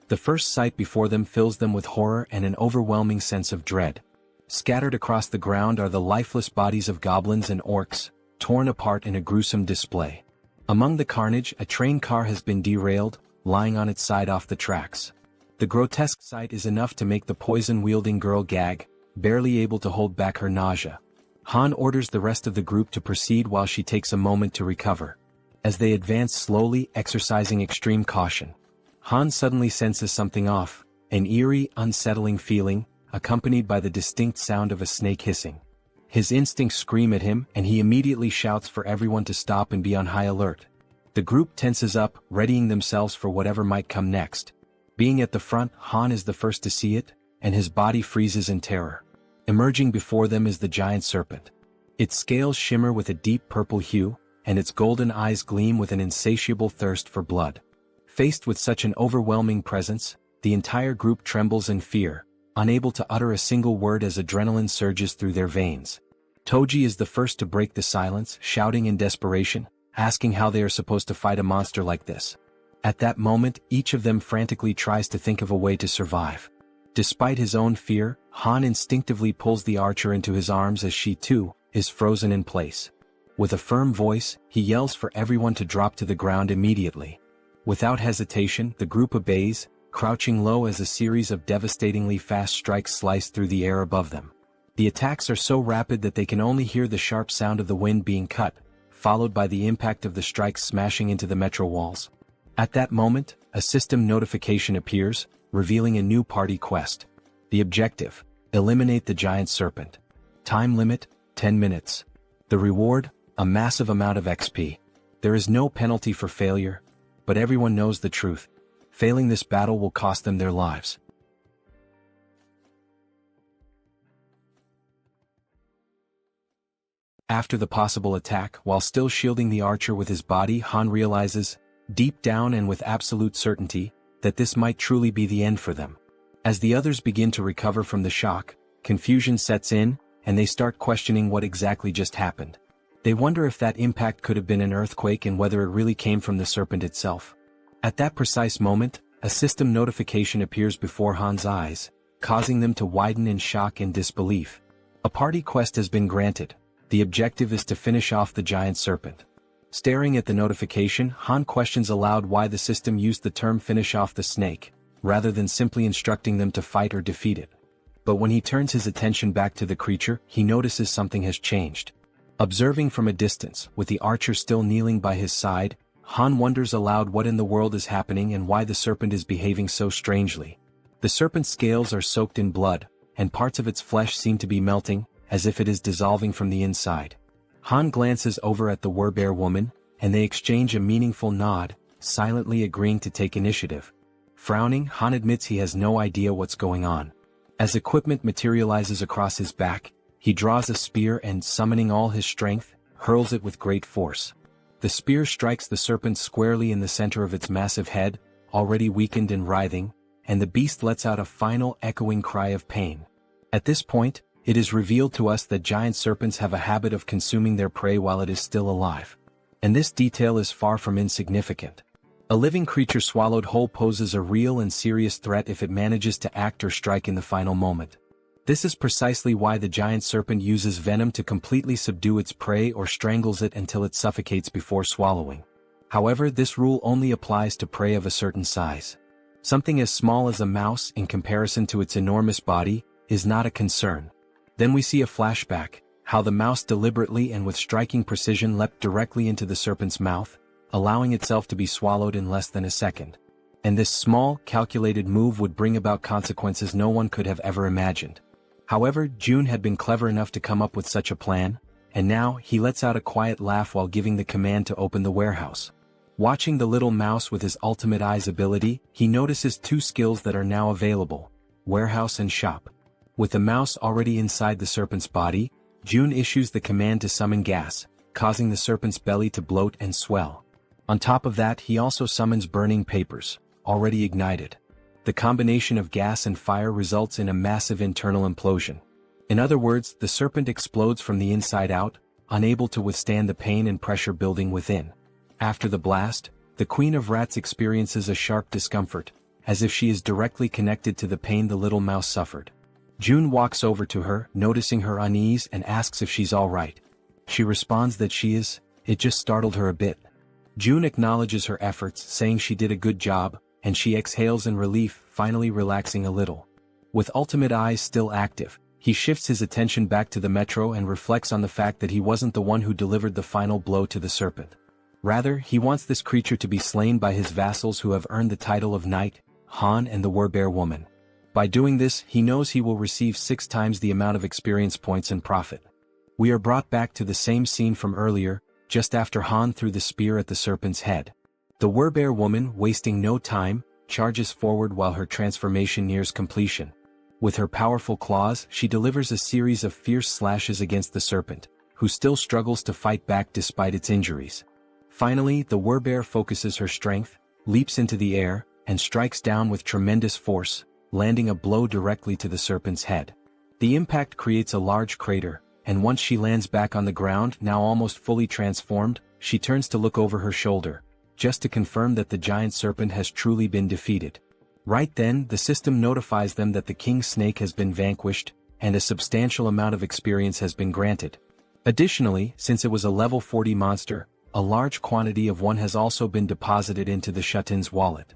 The first sight before them fills them with horror and an overwhelming sense of dread. Scattered across the ground are the lifeless bodies of goblins and orcs, torn apart in a gruesome display. Among the carnage, a train car has been derailed, lying on its side off the tracks. The grotesque sight is enough to make the poison-wielding girl gag, barely able to hold back her nausea. Han orders the rest of the group to proceed while she takes a moment to recover. As they advance slowly, exercising extreme caution, Han suddenly senses something off, an eerie, unsettling feeling, accompanied by the distinct sound of a snake hissing. His instincts scream at him, and he immediately shouts for everyone to stop and be on high alert. The group tenses up, readying themselves for whatever might come next. Being at the front, Han is the first to see it, and his body freezes in terror. Emerging before them is the giant serpent. Its scales shimmer with a deep purple hue, and its golden eyes gleam with an insatiable thirst for blood. Faced with such an overwhelming presence, the entire group trembles in fear, unable to utter a single word as adrenaline surges through their veins. Toji is the first to break the silence, shouting in desperation, asking how they are supposed to fight a monster like this. At that moment, each of them frantically tries to think of a way to survive. Despite his own fear, Han instinctively pulls the archer into his arms as she, too, is frozen in place. With a firm voice, he yells for everyone to drop to the ground immediately. Without hesitation, the group obeys, crouching low as a series of devastatingly fast strikes slice through the air above them. The attacks are so rapid that they can only hear the sharp sound of the wind being cut, followed by the impact of the strikes smashing into the metro walls. At that moment, a system notification appears, revealing a new party quest. The objective: eliminate the giant serpent. Time limit: 10 minutes. The reward: a massive amount of XP. There is no penalty for failure, but everyone knows the truth. Failing this battle will cost them their lives. After the possible attack, while still shielding the archer with his body, Han realizes, deep down and with absolute certainty, that this might truly be the end for them. As the others begin to recover from the shock, confusion sets in, and they start questioning what exactly just happened. They wonder if that impact could have been an earthquake and whether it really came from the serpent itself. At that precise moment, a system notification appears before Han's eyes, causing them to widen in shock and disbelief. A party quest has been granted. The objective is to finish off the giant serpent. Staring at the notification, Han questions aloud why the system used the term "finish off the snake," rather than simply instructing them to fight or defeat it. But when he turns his attention back to the creature, he notices something has changed. Observing from a distance, with the archer still kneeling by his side, Han wonders aloud what in the world is happening and why the serpent is behaving so strangely. The serpent's scales are soaked in blood, and parts of its flesh seem to be melting, as if it is dissolving from the inside. Han glances over at the Werbear woman, and they exchange a meaningful nod, silently agreeing to take initiative. Frowning, Han admits he has no idea what's going on. As equipment materializes across his back, he draws a spear and, summoning all his strength, hurls it with great force. The spear strikes the serpent squarely in the center of its massive head, already weakened and writhing, and the beast lets out a final echoing cry of pain. At this point, it is revealed to us that giant serpents have a habit of consuming their prey while it is still alive. And this detail is far from insignificant. A living creature swallowed whole poses a real and serious threat if it manages to act or strike in the final moment. This is precisely why the giant serpent uses venom to completely subdue its prey or strangles it until it suffocates before swallowing. However, this rule only applies to prey of a certain size. Something as small as a mouse, in comparison to its enormous body, is not a concern. Then we see a flashback, how the mouse deliberately and with striking precision leapt directly into the serpent's mouth, allowing itself to be swallowed in less than a second. And this small, calculated move would bring about consequences no one could have ever imagined. However, Jun had been clever enough to come up with such a plan, and now he lets out a quiet laugh while giving the command to open the warehouse. Watching the little mouse with his ultimate eyes ability, he notices two skills that are now available: warehouse and shop. With the mouse already inside the serpent's body, Jun issues the command to summon gas, causing the serpent's belly to bloat and swell. On top of that, he also summons burning papers, already ignited. The combination of gas and fire results in a massive internal implosion. In other words, the serpent explodes from the inside out, unable to withstand the pain and pressure building within. After the blast, the Queen of Rats experiences a sharp discomfort, as if she is directly connected to the pain the little mouse suffered. Jun walks over to her, noticing her unease, and asks if she's all right. She responds that she is. It just startled her a bit. Jun acknowledges her efforts, saying she did a good job, and she exhales in relief, finally relaxing a little. With ultimate eyes still active, he shifts his attention back to the metro and reflects on the fact that he wasn't the one who delivered the final blow to the serpent. Rather, he wants this creature to be slain by his vassals who have earned the title of Knight, Han and the Werbear Woman. By doing this, he knows he will receive 6 times the amount of experience points and profit. We are brought back to the same scene from earlier, just after Han threw the spear at the serpent's head. The Werbear Woman, wasting no time, charges forward while her transformation nears completion. With her powerful claws, she delivers a series of fierce slashes against the serpent, who still struggles to fight back despite its injuries. Finally, the Werbear focuses her strength, leaps into the air, and strikes down with tremendous force, landing a blow directly to the serpent's head. The impact creates a large crater, and once she lands back on the ground, now almost fully transformed, she turns to look over her shoulder, just to confirm that the giant serpent has truly been defeated. Right then, the system notifies them that the king snake has been vanquished, and a substantial amount of experience has been granted. Additionally, since it was a level 40 monster, a large quantity of one has also been deposited into the Shutin's wallet.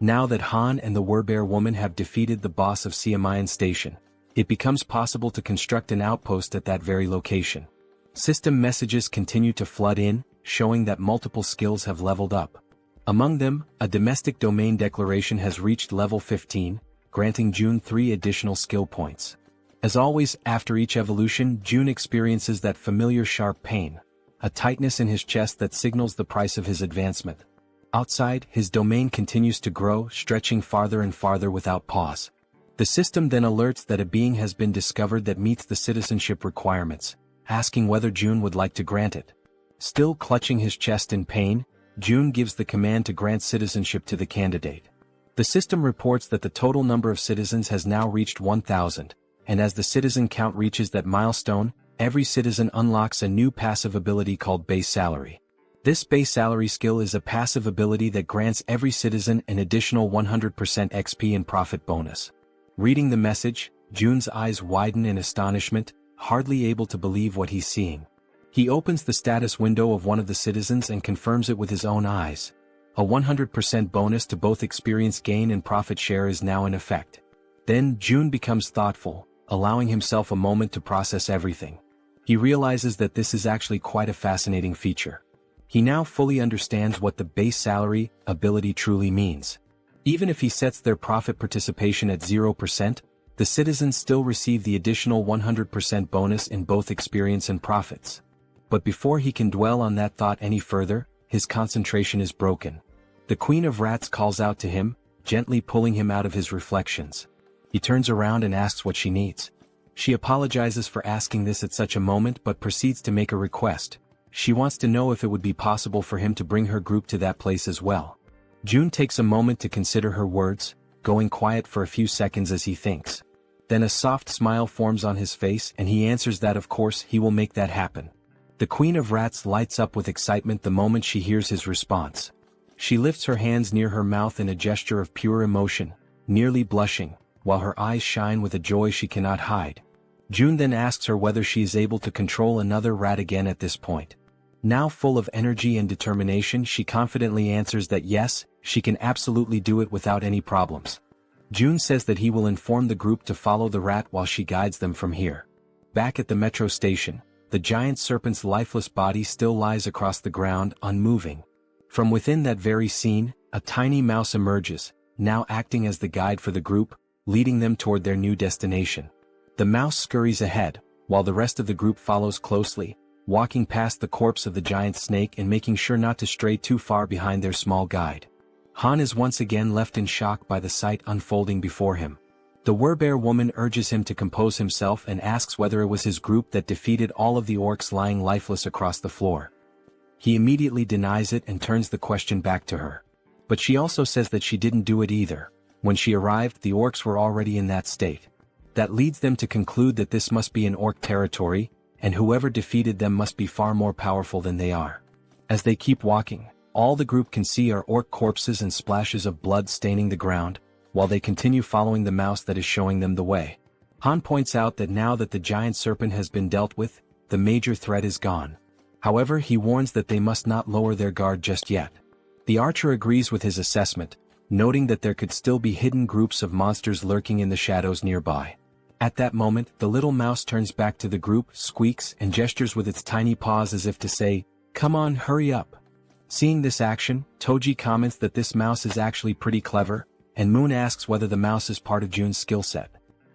Now that Han and the Werbear Woman have defeated the boss of Siamayan Station, it becomes possible to construct an outpost at that very location. System messages continue to flood in, showing that multiple skills have leveled up. Among them, a domestic domain declaration has reached level 15, granting Jun 3 additional skill points. As always, after each evolution, Jun experiences that familiar sharp pain, a tightness in his chest that signals the price of his advancement. Outside, his domain continues to grow, stretching farther and farther without pause. The system then alerts that a being has been discovered that meets the citizenship requirements, asking whether Jun would like to grant it. Still clutching his chest in pain, Jun gives the command to grant citizenship to the candidate. The system reports that the total number of citizens has now reached 1,000, and as the citizen count reaches that milestone, every citizen unlocks a new passive ability called Base Salary. This Base Salary skill is a passive ability that grants every citizen an additional 100% XP and profit bonus. Reading the message, Jun's eyes widen in astonishment, hardly able to believe what he's seeing. He opens the status window of one of the citizens and confirms it with his own eyes. A 100% bonus to both experience gain and profit share is now in effect. Then Jun becomes thoughtful, allowing himself a moment to process everything. He realizes that this is actually quite a fascinating feature. He now fully understands what the Base Salary ability truly means. Even if he sets their profit participation at 0%, the citizens still receive the additional 100% bonus in both experience and profits. But before he can dwell on that thought any further, his concentration is broken. The Queen of Rats calls out to him, gently pulling him out of his reflections. He turns around and asks what she needs. She apologizes for asking this at such a moment but proceeds to make a request. She wants to know if it would be possible for him to bring her group to that place as well. Jun takes a moment to consider her words, going quiet for a few seconds as he thinks. Then a soft smile forms on his face and he answers that of course he will make that happen. The Queen of Rats lights up with excitement the moment she hears his response. She lifts her hands near her mouth in a gesture of pure emotion, nearly blushing, while her eyes shine with a joy she cannot hide. June then asks her whether she is able to control another rat again at this point. Now full of energy and determination, she confidently answers that yes, she can absolutely do it without any problems. June says that he will inform the group to follow the rat while she guides them from here. Back at the metro station, the giant serpent's lifeless body still lies across the ground, unmoving. From within that very scene, a tiny mouse emerges, now acting as the guide for the group, leading them toward their new destination. The mouse scurries ahead, while the rest of the group follows closely, walking past the corpse of the giant snake and making sure not to stray too far behind their small guide. Han is once again left in shock by the sight unfolding before him. The Werbear woman urges him to compose himself and asks whether it was his group that defeated all of the orcs lying lifeless across the floor. He immediately denies it and turns the question back to her. But she also says that she didn't do it either. When she arrived, the orcs were already in that state. That leads them to conclude that this must be an orc territory, and whoever defeated them must be far more powerful than they are. As they keep walking, all the group can see are orc corpses and splashes of blood staining the ground, while they continue following the mouse that is showing them the way. Han points out that now that the giant serpent has been dealt with, the major threat is gone. However, he warns that they must not lower their guard just yet. The archer agrees with his assessment, noting that there could still be hidden groups of monsters lurking in the shadows nearby. At that moment, the little mouse turns back to the group, squeaks, and gestures with its tiny paws as if to say, "Come on, hurry up." Seeing this action, Toji comments that this mouse is actually pretty clever, and Moon asks whether the mouse is part of June's skill set.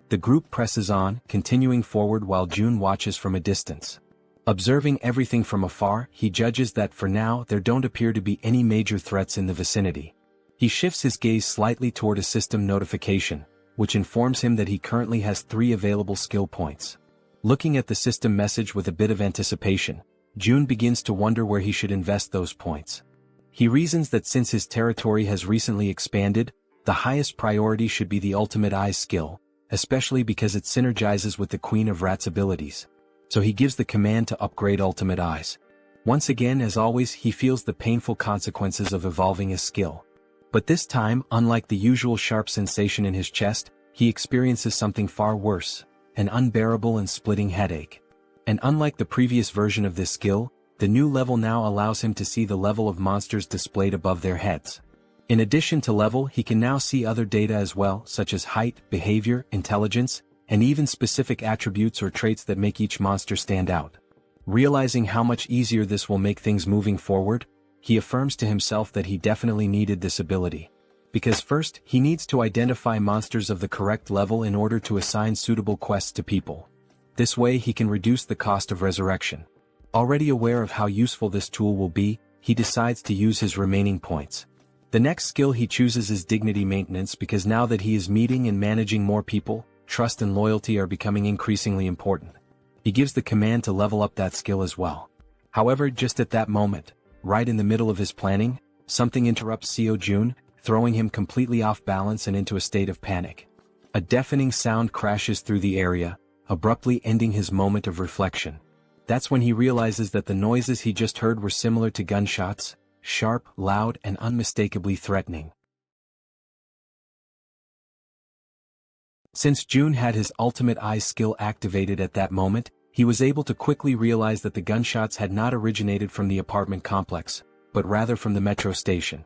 The group presses on, continuing forward while June watches from a distance. Observing everything from afar, he judges that for now there don't appear to be any major threats in the vicinity. He shifts his gaze slightly toward a system notification, which informs him that he currently has 3 available skill points. Looking at the system message with a bit of anticipation, June begins to wonder where he should invest those points. He reasons that since his territory has recently expanded, the highest priority should be the Ultimate Eyes skill, especially because it synergizes with the Queen of Rats' abilities. So he gives the command to upgrade Ultimate Eyes. Once again, as always, he feels the painful consequences of evolving his skill. But this time, unlike the usual sharp sensation in his chest, he experiences something far worse, an unbearable and splitting headache. And unlike the previous version of this skill, the new level now allows him to see the level of monsters displayed above their heads. In addition to level, he can now see other data as well, such as height, behavior, intelligence, and even specific attributes or traits that make each monster stand out. Realizing how much easier this will make things moving forward, he affirms to himself that he definitely needed this ability. Because first, he needs to identify monsters of the correct level in order to assign suitable quests to people. This way he can reduce the cost of resurrection. Already aware of how useful this tool will be, he decides to use his remaining points. The next skill he chooses is dignity maintenance because now that he is meeting and managing more people, trust and loyalty are becoming increasingly important. He gives the command to level up that skill as well. However, just at that moment, right in the middle of his planning, something interrupts Seo Jun, throwing him completely off balance and into a state of panic. A deafening sound crashes through the area, abruptly ending his moment of reflection. That's when he realizes that the noises he just heard were similar to gunshots, sharp, loud, and unmistakably threatening. Since June had his Ultimate Eye skill activated at that moment, he was able to quickly realize that the gunshots had not originated from the apartment complex, but rather from the metro station.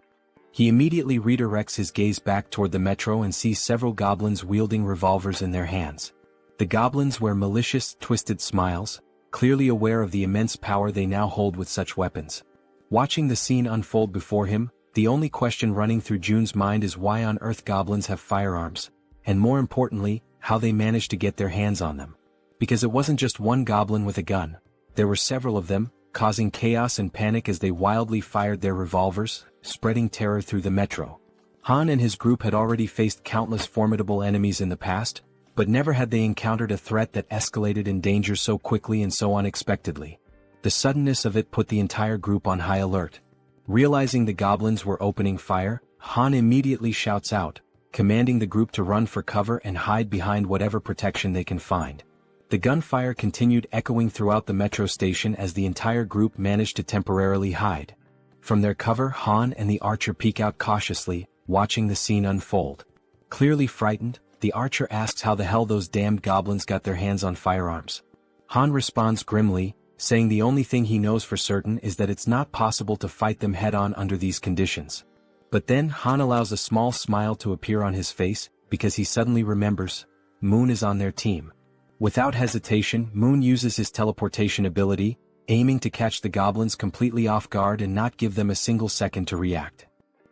He immediately redirects his gaze back toward the metro and sees several goblins wielding revolvers in their hands. The goblins wear malicious, twisted smiles, clearly aware of the immense power they now hold with such weapons. Watching the scene unfold before him, the only question running through June's mind is why on earth goblins have firearms, and more importantly, how they managed to get their hands on them. Because it wasn't just one goblin with a gun, there were several of them, causing chaos and panic as they wildly fired their revolvers, spreading terror through the metro. Han and his group had already faced countless formidable enemies in the past, but never had they encountered a threat that escalated in danger so quickly and so unexpectedly. The suddenness of it put the entire group on high alert. Realizing the goblins were opening fire, Han immediately shouts out, commanding the group to run for cover and hide behind whatever protection they can find. The gunfire continued echoing throughout the metro station as the entire group managed to temporarily hide. From their cover, Han and the archer peek out cautiously, watching the scene unfold. Clearly frightened, the archer asks how the hell those damned goblins got their hands on firearms. Han responds grimly, saying the only thing he knows for certain is that it's not possible to fight them head-on under these conditions. But then Han allows a small smile to appear on his face, because he suddenly remembers, Moon is on their team. Without hesitation, Moon uses his teleportation ability, aiming to catch the goblins completely off guard and not give them a single second to react.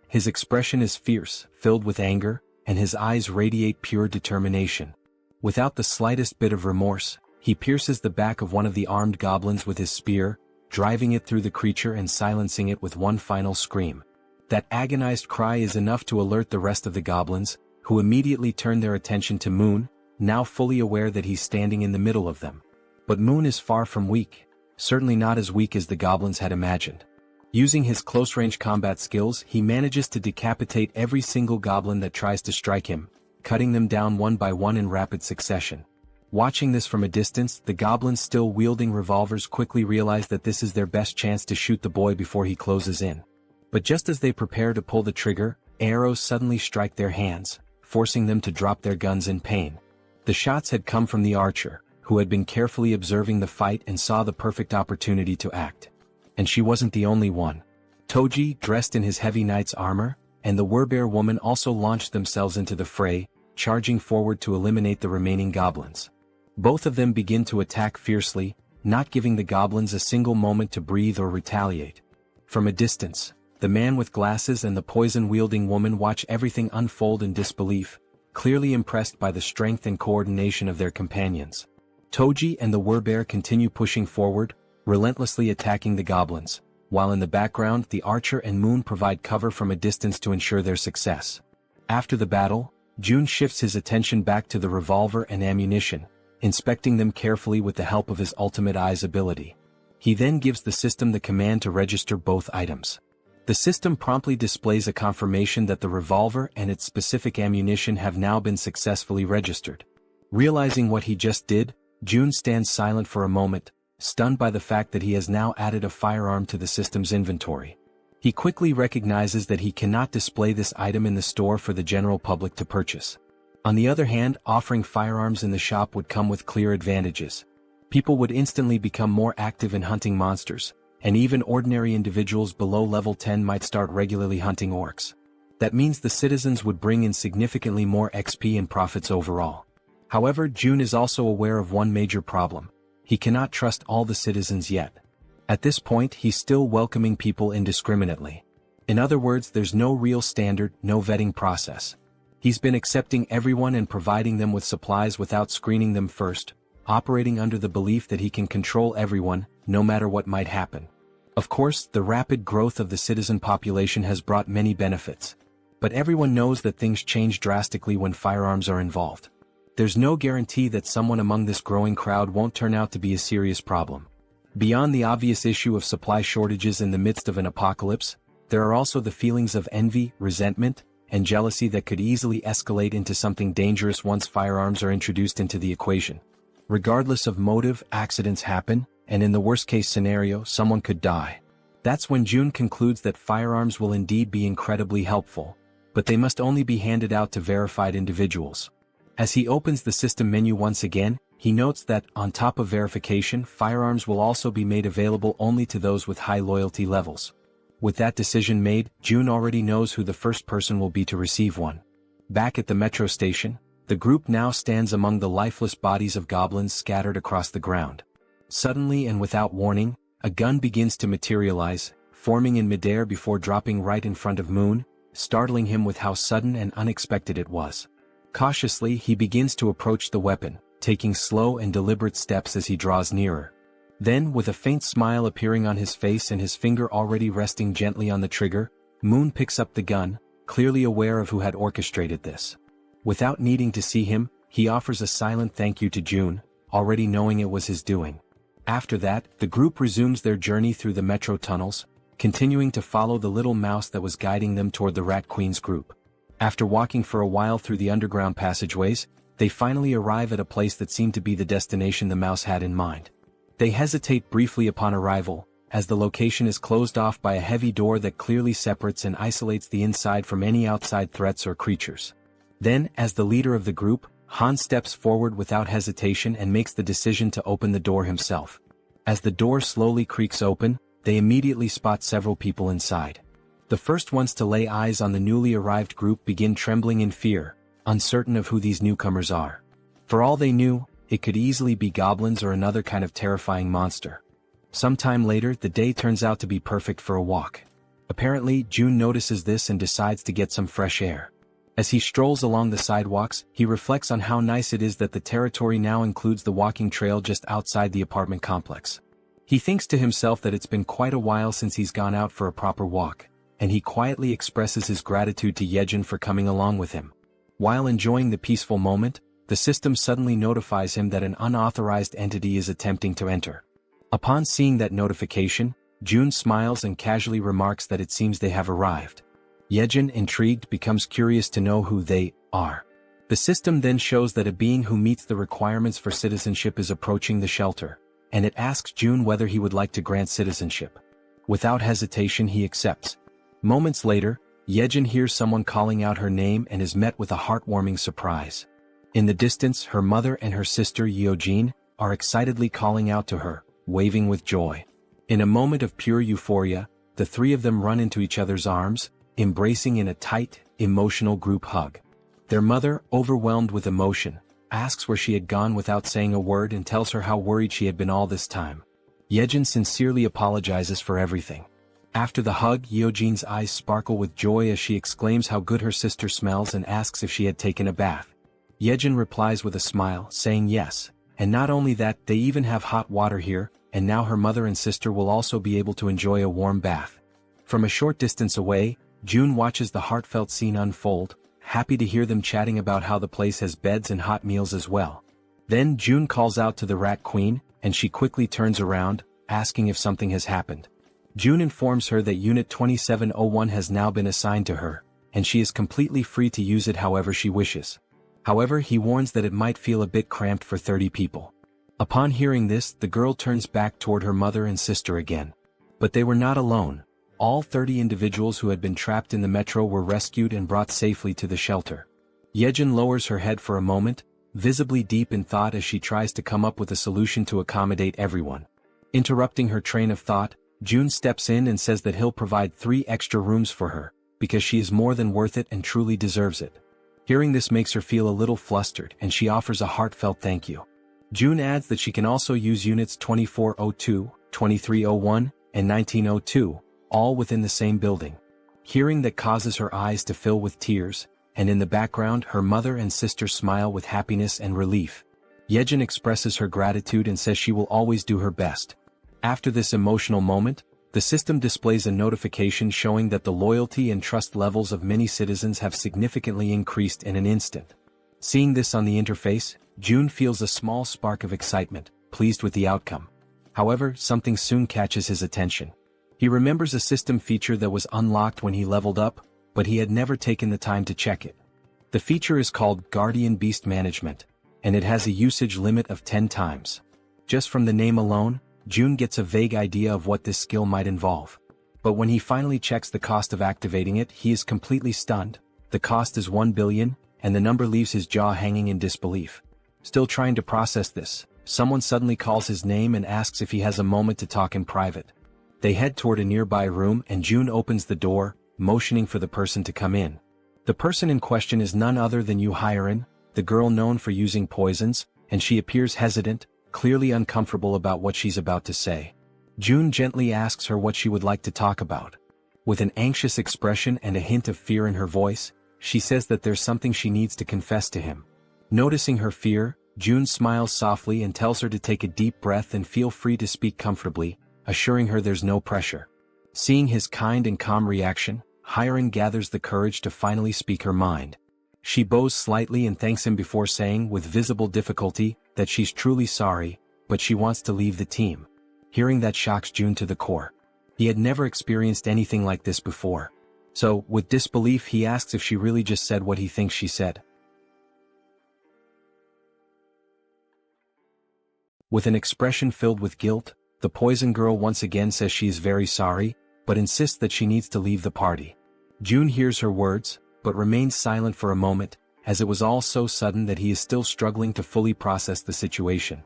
His expression is fierce, filled with anger, and his eyes radiate pure determination. Without the slightest bit of remorse, he pierces the back of one of the armed goblins with his spear, driving it through the creature and silencing it with one final scream. That agonized cry is enough to alert the rest of the goblins, who immediately turn their attention to Moon, now fully aware that he's standing in the middle of them. But Moon is far from weak, certainly not as weak as the goblins had imagined. Using his close-range combat skills, he manages to decapitate every single goblin that tries to strike him, cutting them down one by one in rapid succession. Watching this from a distance, the goblins still wielding revolvers quickly realize that this is their best chance to shoot the boy before he closes in. But just as they prepare to pull the trigger, arrows suddenly strike their hands, forcing them to drop their guns in pain. The shots had come from the archer, who had been carefully observing the fight and saw the perfect opportunity to act. And she wasn't the only one. Toji, dressed in his heavy knight's armor, and the Werbear woman also launched themselves into the fray, charging forward to eliminate the remaining goblins. Both of them begin to attack fiercely, not giving the goblins a single moment to breathe or retaliate. From a distance, the man with glasses and the poison-wielding woman watch everything unfold in disbelief, clearly impressed by the strength and coordination of their companions. Toji and the Werbear continue pushing forward, relentlessly attacking the goblins, while in the background the archer and Moon provide cover from a distance to ensure their success. After the battle, Jun shifts his attention back to the revolver and ammunition, inspecting them carefully with the help of his ultimate eyes ability. He then gives the system the command to register both items. The system promptly displays a confirmation that the revolver and its specific ammunition have now been successfully registered. Realizing what he just did, Jun stands silent for a moment, stunned by the fact that he has now added a firearm to the system's inventory. He quickly recognizes that he cannot display this item in the store for the general public to purchase. On the other hand, offering firearms in the shop would come with clear advantages. People would instantly become more active in hunting monsters, and even ordinary individuals below level 10 might start regularly hunting orcs. That means the citizens would bring in significantly more XP and profits overall. However, Jun is also aware of one major problem. He cannot trust all the citizens yet. At this point, he's still welcoming people indiscriminately. In other words, there's no real standard, no vetting process. He's been accepting everyone and providing them with supplies without screening them first, operating under the belief that he can control everyone, no matter what might happen. Of course, the rapid growth of the citizen population has brought many benefits. But everyone knows that things change drastically when firearms are involved. There's no guarantee that someone among this growing crowd won't turn out to be a serious problem. Beyond the obvious issue of supply shortages in the midst of an apocalypse, there are also the feelings of envy, resentment, and jealousy that could easily escalate into something dangerous once firearms are introduced into the equation. Regardless of motive, accidents happen, and in the worst-case scenario, someone could die. That's when Jun concludes that firearms will indeed be incredibly helpful, but they must only be handed out to verified individuals. As he opens the system menu once again, he notes that, on top of verification, firearms will also be made available only to those with high loyalty levels. With that decision made, Jun already knows who the first person will be to receive one. Back at the metro station, the group now stands among the lifeless bodies of goblins scattered across the ground. Suddenly and without warning, a gun begins to materialize, forming in midair before dropping right in front of Moon, startling him with how sudden and unexpected it was. Cautiously, he begins to approach the weapon, taking slow and deliberate steps as he draws nearer. Then, with a faint smile appearing on his face and his finger already resting gently on the trigger, Moon picks up the gun, clearly aware of who had orchestrated this. Without needing to see him, he offers a silent thank you to Jun, already knowing it was his doing. After that, the group resumes their journey through the metro tunnels, continuing to follow the little mouse that was guiding them toward the Rat Queen's group. After walking for a while through the underground passageways, they finally arrive at a place that seemed to be the destination the mouse had in mind. They hesitate briefly upon arrival, as the location is closed off by a heavy door that clearly separates and isolates the inside from any outside threats or creatures. Then, as the leader of the group, Han steps forward without hesitation and makes the decision to open the door himself. As the door slowly creaks open, they immediately spot several people inside. The first ones to lay eyes on the newly arrived group begin trembling in fear, uncertain of who these newcomers are. For all they knew, it could easily be goblins or another kind of terrifying monster. Sometime later, the day turns out to be perfect for a walk. Apparently, June notices this and decides to get some fresh air. As he strolls along the sidewalks, he reflects on how nice it is that the territory now includes the walking trail just outside the apartment complex. He thinks to himself that it's been quite a while since he's gone out for a proper walk, and he quietly expresses his gratitude to Jaehyeon for coming along with him. While enjoying the peaceful moment, the system suddenly notifies him that an unauthorized entity is attempting to enter. Upon seeing that notification, June smiles and casually remarks that it seems they have arrived. Jaehyeon, intrigued, becomes curious to know who they are. The system then shows that a being who meets the requirements for citizenship is approaching the shelter, and it asks June whether he would like to grant citizenship. Without hesitation, he accepts. Moments later, Jaehyeon hears someone calling out her name and is met with a heartwarming surprise. In the distance, her mother and her sister Yeojin are excitedly calling out to her, waving with joy. In a moment of pure euphoria, the three of them run into each other's arms, embracing in a tight, emotional group hug. Their mother, overwhelmed with emotion, asks where she had gone without saying a word and tells her how worried she had been all this time. Jaehyeon sincerely apologizes for everything. After the hug, Yeojin's eyes sparkle with joy as she exclaims how good her sister smells and asks if she had taken a bath. Jaehyeon replies with a smile, saying yes, and not only that, they even have hot water here, and now her mother and sister will also be able to enjoy a warm bath. From a short distance away, June watches the heartfelt scene unfold, happy to hear them chatting about how the place has beds and hot meals as well. Then June calls out to the Rat Queen, and she quickly turns around, asking if something has happened. June informs her that Unit 2701 has now been assigned to her, and she is completely free to use it however she wishes. However, he warns that it might feel a bit cramped for 30 people. Upon hearing this, the girl turns back toward her mother and sister again. But they were not alone. All 30 individuals who had been trapped in the metro were rescued and brought safely to the shelter. Jaehyeon lowers her head for a moment, visibly deep in thought as she tries to come up with a solution to accommodate everyone. Interrupting her train of thought, June steps in and says that he'll provide 3 extra rooms for her, because she is more than worth it and truly deserves it. Hearing this makes her feel a little flustered, and she offers a heartfelt thank you. June adds that she can also use units 2402, 2301, and 1902, all within the same building. Hearing that causes her eyes to fill with tears, and in the background her mother and sister smile with happiness and relief. Jaehyeon expresses her gratitude and says she will always do her best. After this emotional moment, the system displays a notification showing that the loyalty and trust levels of many citizens have significantly increased in an instant. Seeing this on the interface, June feels a small spark of excitement, pleased with the outcome. However, something soon catches his attention. He remembers a system feature that was unlocked when he leveled up, but he had never taken the time to check it. The feature is called Guardian Beast Management, and it has a usage limit of 10 times. Just from the name alone, June gets a vague idea of what this skill might involve. But when he finally checks the cost of activating it, he is completely stunned. The cost is 1 billion, and the number leaves his jaw hanging in disbelief. Still trying to process this, someone suddenly calls his name and asks if he has a moment to talk in private. They head toward a nearby room and June opens the door, motioning for the person to come in. The person in question is none other than Jaehyeon, the girl known for using poisons, and she appears hesitant, clearly uncomfortable about what she's about to say. June gently asks her what she would like to talk about. With an anxious expression and a hint of fear in her voice, she says that there's something she needs to confess to him. Noticing her fear, June smiles softly and tells her to take a deep breath and feel free to speak comfortably, assuring her there's no pressure. Seeing his kind and calm reaction, Jaehyeon gathers the courage to finally speak her mind. She bows slightly and thanks him before saying, with visible difficulty, that she's truly sorry, but she wants to leave the team. Hearing that shocks June to the core. He had never experienced anything like this before. So, with disbelief he asks if she really just said what he thinks she said. With an expression filled with guilt, the poison girl once again says she is very sorry, but insists that she needs to leave the party. June hears her words, but remains silent for a moment, as it was all so sudden that he is still struggling to fully process the situation.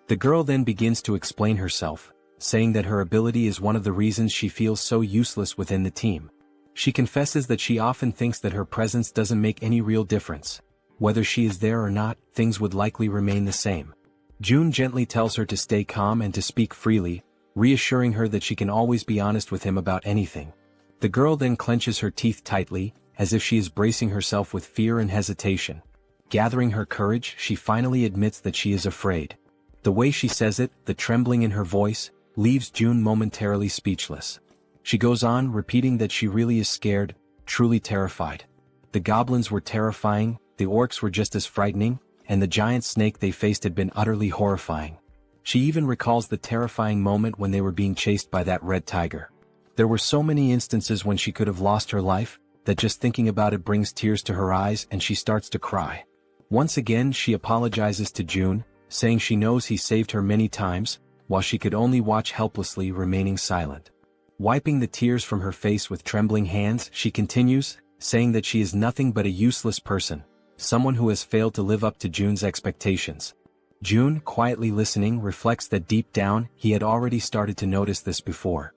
The girl then begins to explain herself, saying that her ability is one of the reasons she feels so useless within the team. She confesses that she often thinks that her presence doesn't make any real difference. Whether she is there or not, things would likely remain the same. June gently tells her to stay calm and to speak freely, reassuring her that she can always be honest with him about anything. The girl then clenches her teeth tightly, as if she is bracing herself with fear and hesitation. Gathering her courage, she finally admits that she is afraid. The way she says it, the trembling in her voice, leaves June momentarily speechless. She goes on, repeating that she really is scared, truly terrified. The goblins were terrifying, the orcs were just as frightening, and the giant snake they faced had been utterly horrifying. She even recalls the terrifying moment when they were being chased by that red tiger. There were so many instances when she could have lost her life, that just thinking about it brings tears to her eyes and she starts to cry. Once again she apologizes to June, saying she knows he saved her many times, while she could only watch helplessly, remaining silent. Wiping the tears from her face with trembling hands, she continues, saying that she is nothing but a useless person, someone who has failed to live up to June's expectations. June, quietly listening, reflects that deep down, he had already started to notice this before.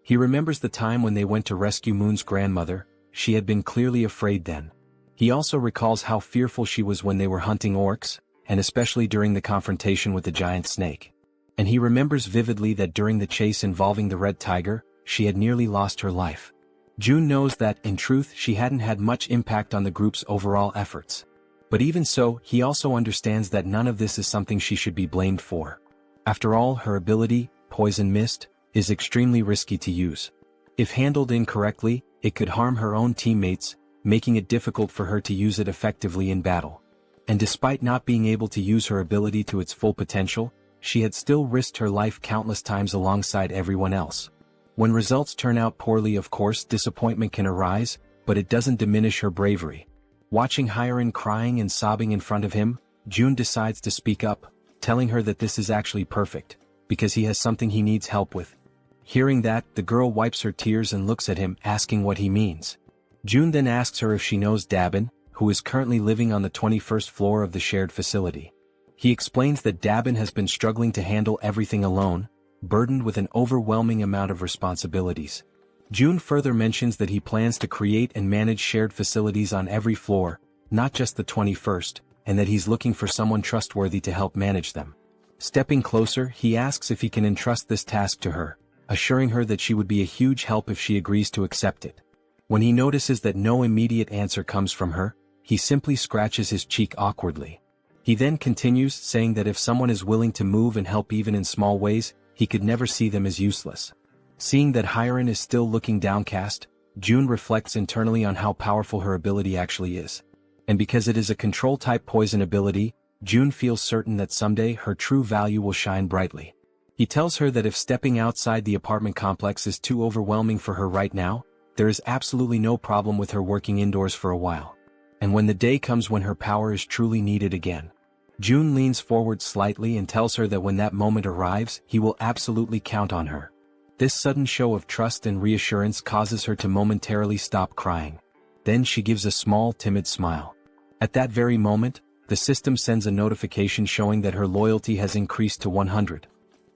He remembers the time when they went to rescue Moon's grandmother. She had been clearly afraid then. He also recalls how fearful she was when they were hunting orcs, and especially during the confrontation with the giant snake. And he remembers vividly that during the chase involving the red tiger, she had nearly lost her life. June knows that, in truth, she hadn't had much impact on the group's overall efforts. But even so, he also understands that none of this is something she should be blamed for. After all, her ability, Poison Mist, is extremely risky to use. If handled incorrectly, it could harm her own teammates, making it difficult for her to use it effectively in battle. And despite not being able to use her ability to its full potential, she had still risked her life countless times alongside everyone else. When results turn out poorly, of course, disappointment can arise, but it doesn't diminish her bravery. Watching Hyerin crying and sobbing in front of him, June decides to speak up, telling her that this is actually perfect, because he has something he needs help with. Hearing that, the girl wipes her tears and looks at him, asking what he means. June then asks her if she knows Dabin, who is currently living on the 21st floor of the shared facility. He explains that Dabin has been struggling to handle everything alone, burdened with an overwhelming amount of responsibilities. June further mentions that he plans to create and manage shared facilities on every floor, not just the 21st, and that he's looking for someone trustworthy to help manage them. Stepping closer, he asks if he can entrust this task to her, assuring her that she would be a huge help if she agrees to accept it. When he notices that no immediate answer comes from her, he simply scratches his cheek awkwardly. He then continues, saying that if someone is willing to move and help even in small ways, he could never see them as useless. Seeing that Hyerin is still looking downcast, June reflects internally on how powerful her ability actually is. And because it is a control-type poison ability, June feels certain that someday her true value will shine brightly. He tells her that if stepping outside the apartment complex is too overwhelming for her right now, there is absolutely no problem with her working indoors for a while. And when the day comes when her power is truly needed again. June leans forward slightly and tells her that when that moment arrives, he will absolutely count on her. This sudden show of trust and reassurance causes her to momentarily stop crying. Then she gives a small, timid smile. At that very moment, the system sends a notification showing that her loyalty has increased to 100.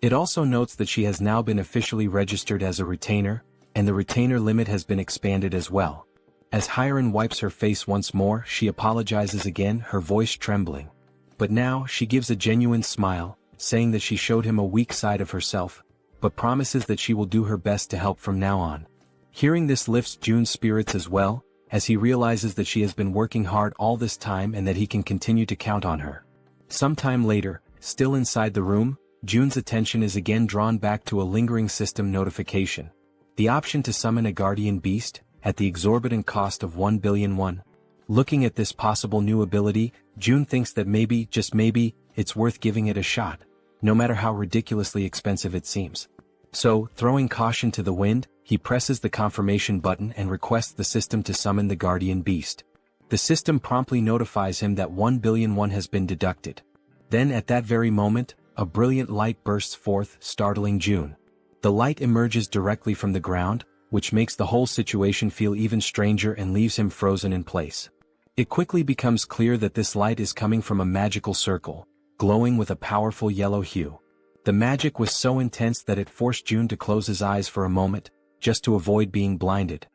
It also notes that she has now been officially registered as a retainer, and the retainer limit has been expanded as well. As Hyerin wipes her face once more, she apologizes again, her voice trembling. But now, she gives a genuine smile, saying that she showed him a weak side of herself, but promises that she will do her best to help from now on. Hearing this lifts June's spirits as well, as he realizes that she has been working hard all this time and that he can continue to count on her. Sometime later, still inside the room, June's attention is again drawn back to a lingering system notification. The option to summon a guardian beast, at the exorbitant cost of 1 billion won. Looking at this possible new ability, June thinks that maybe, just maybe, it's worth giving it a shot, no matter how ridiculously expensive it seems. So, throwing caution to the wind, he presses the confirmation button and requests the system to summon the guardian beast. The system promptly notifies him that 1 billion won has been deducted. Then at that very moment, a brilliant light bursts forth, startling June. The light emerges directly from the ground, which makes the whole situation feel even stranger and leaves him frozen in place. It quickly becomes clear that this light is coming from a magical circle, glowing with a powerful yellow hue. The magic was so intense that it forced June to close his eyes for a moment, just to avoid being blinded.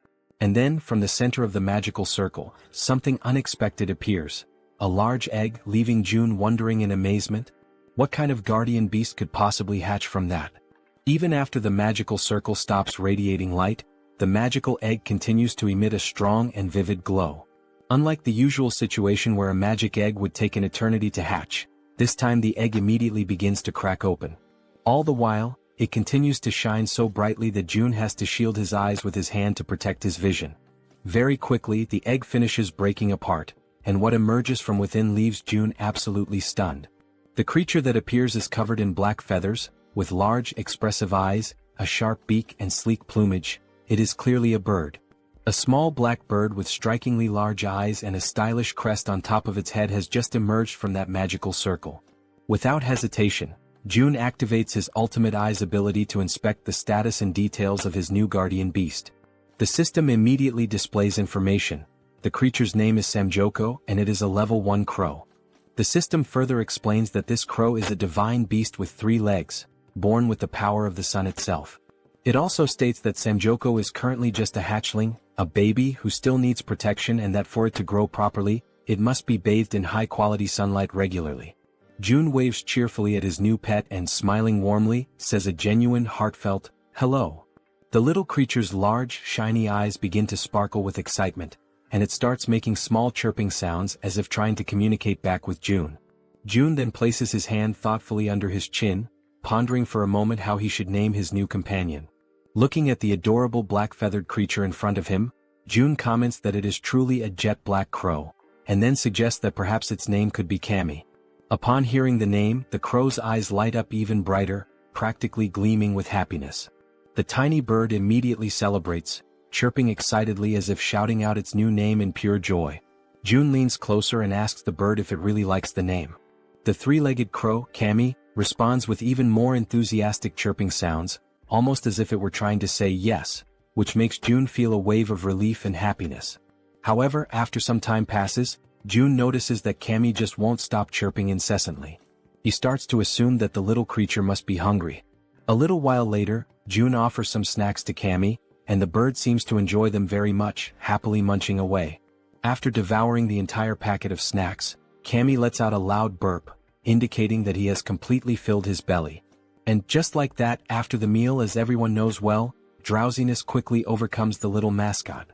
And then, from the center of the magical circle, something unexpected appears. A large egg, leaving June wondering in amazement. What kind of guardian beast could possibly hatch from that? Even after the magical circle stops radiating light, the magical egg continues to emit a strong and vivid glow. Unlike the usual situation where a magic egg would take an eternity to hatch, this time the egg immediately begins to crack open. All the while, it continues to shine so brightly that June has to shield his eyes with his hand to protect his vision. Very quickly, the egg finishes breaking apart, and what emerges from within leaves June absolutely stunned. The creature that appears is covered in black feathers, with large, expressive eyes, a sharp beak and sleek plumage. It is clearly a bird. A small black bird with strikingly large eyes and a stylish crest on top of its head has just emerged from that magical circle. Without hesitation, June activates his ultimate eyes ability to inspect the status and details of his new guardian beast. The system immediately displays information. The creature's name is Samjoko and it is a level 1 crow. The system further explains that this crow is a divine beast with 3 legs, born with the power of the sun itself. It also states that Samjoko is currently just a hatchling, a baby who still needs protection, and that for it to grow properly, it must be bathed in high-quality sunlight regularly. June waves cheerfully at his new pet and, smiling warmly, says a genuine, heartfelt, "Hello." The little creature's large, shiny eyes begin to sparkle with excitement, and it starts making small chirping sounds as if trying to communicate back with June. June then places his hand thoughtfully under his chin, pondering for a moment how he should name his new companion. Looking at the adorable black-feathered creature in front of him, June comments that it is truly a jet black crow, and then suggests that perhaps its name could be Kami. Upon hearing the name, the crow's eyes light up even brighter, practically gleaming with happiness. The tiny bird immediately celebrates, chirping excitedly as if shouting out its new name in pure joy. June leans closer and asks the bird if it really likes the name. The 3-legged crow, Kami, responds with even more enthusiastic chirping sounds, almost as if it were trying to say yes, which makes June feel a wave of relief and happiness. However, after some time passes, June notices that Kami just won't stop chirping incessantly. He starts to assume that the little creature must be hungry. A little while later, June offers some snacks to Kami, and the bird seems to enjoy them very much, happily munching away. After devouring the entire packet of snacks, Kami lets out a loud burp, indicating that he has completely filled his belly. And just like that, after the meal, as everyone knows well, drowsiness quickly overcomes the little mascot.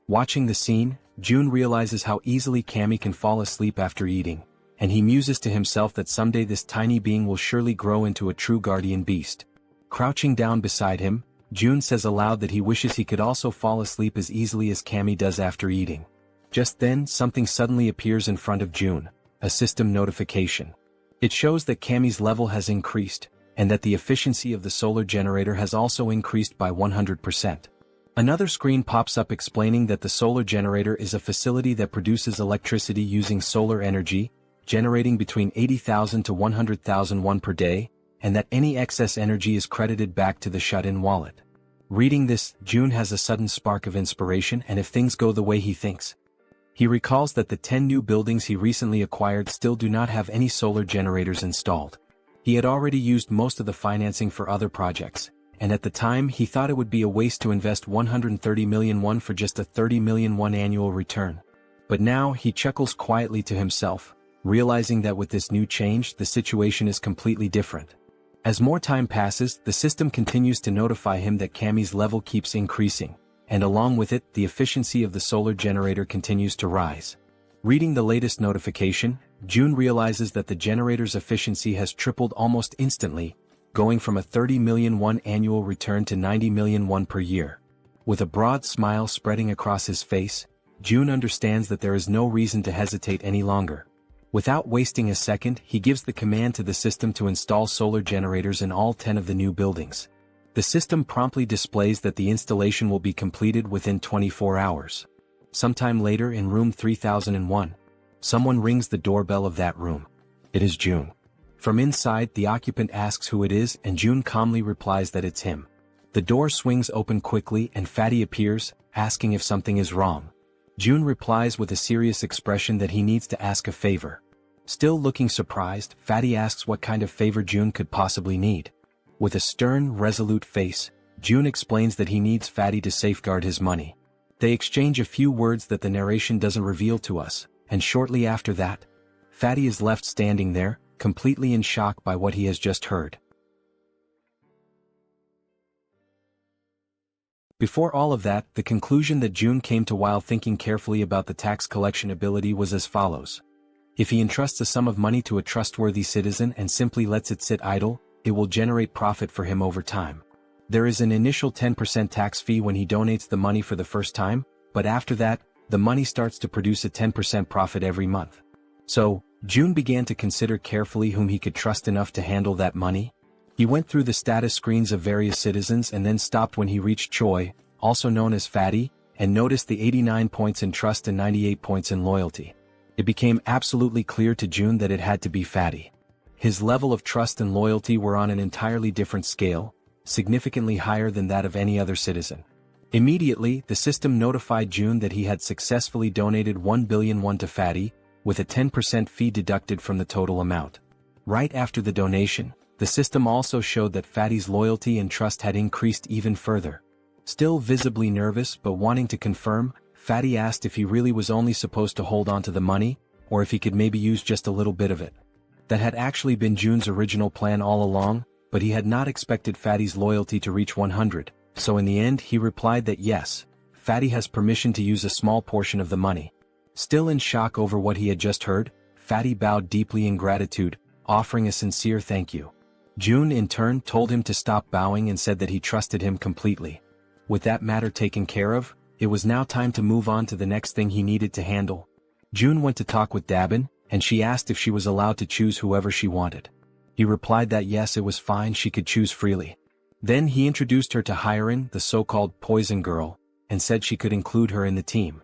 Watching the scene, June realizes how easily Kami can fall asleep after eating, and he muses to himself that someday this tiny being will surely grow into a true guardian beast. Crouching down beside him, June says aloud that he wishes he could also fall asleep as easily as Kami does after eating. Just then, something suddenly appears in front of June, a system notification. It shows that Kami's level has increased, and that the efficiency of the solar generator has also increased by 100%. Another screen pops up explaining that the solar generator is a facility that produces electricity using solar energy, generating between 80,000 to 100,000 won per day, and that any excess energy is credited back to the shut-in wallet. Reading this, June has a sudden spark of inspiration, and if things go the way he thinks. He recalls that the 10 new buildings he recently acquired still do not have any solar generators installed. He had already used most of the financing for other projects, and at the time he thought it would be a waste to invest 130 million won for just a 30 million won annual return. But now he chuckles quietly to himself, realizing that with this new change the situation is completely different. As more time passes, the system continues to notify him that Kami's level keeps increasing, and along with it, the efficiency of the solar generator continues to rise. Reading the latest notification, June realizes that the generator's efficiency has tripled almost instantly, going from a 30 million won annual return to 90 million won per year. With a broad smile spreading across his face, June understands that there is no reason to hesitate any longer. Without wasting a second, he gives the command to the system to install solar generators in all 10 of the new buildings. The system promptly displays that the installation will be completed within 24 hours. Sometime later in room 3001, someone rings the doorbell of that room. It is June. From inside, the occupant asks who it is, and June calmly replies that it's him. The door swings open quickly and Fatty appears, asking if something is wrong. June replies with a serious expression that he needs to ask a favor. Still looking surprised, Fatty asks what kind of favor June could possibly need. With a stern, resolute face, June explains that he needs Fatty to safeguard his money. They exchange a few words that the narration doesn't reveal to us, and shortly after that, Fatty is left standing there, completely in shock by what he has just heard. Before all of that, the conclusion that June came to while thinking carefully about the tax collection ability was as follows. If he entrusts a sum of money to a trustworthy citizen and simply lets it sit idle, it will generate profit for him over time. There is an initial 10% tax fee when he donates the money for the first time, but after that, the money starts to produce a 10% profit every month. So, June began to consider carefully whom he could trust enough to handle that money. He went through the status screens of various citizens and then stopped when he reached Choi, also known as Fatty, and noticed the 89 points in trust and 98 points in loyalty. It became absolutely clear to June that it had to be Fatty. His level of trust and loyalty were on an entirely different scale, significantly higher than that of any other citizen. Immediately, the system notified June that he had successfully donated 1 billion won to Fatty, with a 10% fee deducted from the total amount. Right after the donation, the system also showed that Fatty's loyalty and trust had increased even further. Still visibly nervous but wanting to confirm, Fatty asked if he really was only supposed to hold on to the money, or if he could maybe use just a little bit of it. That had actually been June's original plan all along, but he had not expected Fatty's loyalty to reach 100, so in the end he replied that yes, Fatty has permission to use a small portion of the money. Still in shock over what he had just heard, Fatty bowed deeply in gratitude, offering a sincere thank you. June in turn told him to stop bowing and said that he trusted him completely. With that matter taken care of, it was now time to move on to the next thing he needed to handle. June went to talk with Dabin, and she asked if she was allowed to choose whoever she wanted. He replied that yes, it was fine, she could choose freely. Then he introduced her to Hyerin, the so-called poison girl, and said she could include her in the team.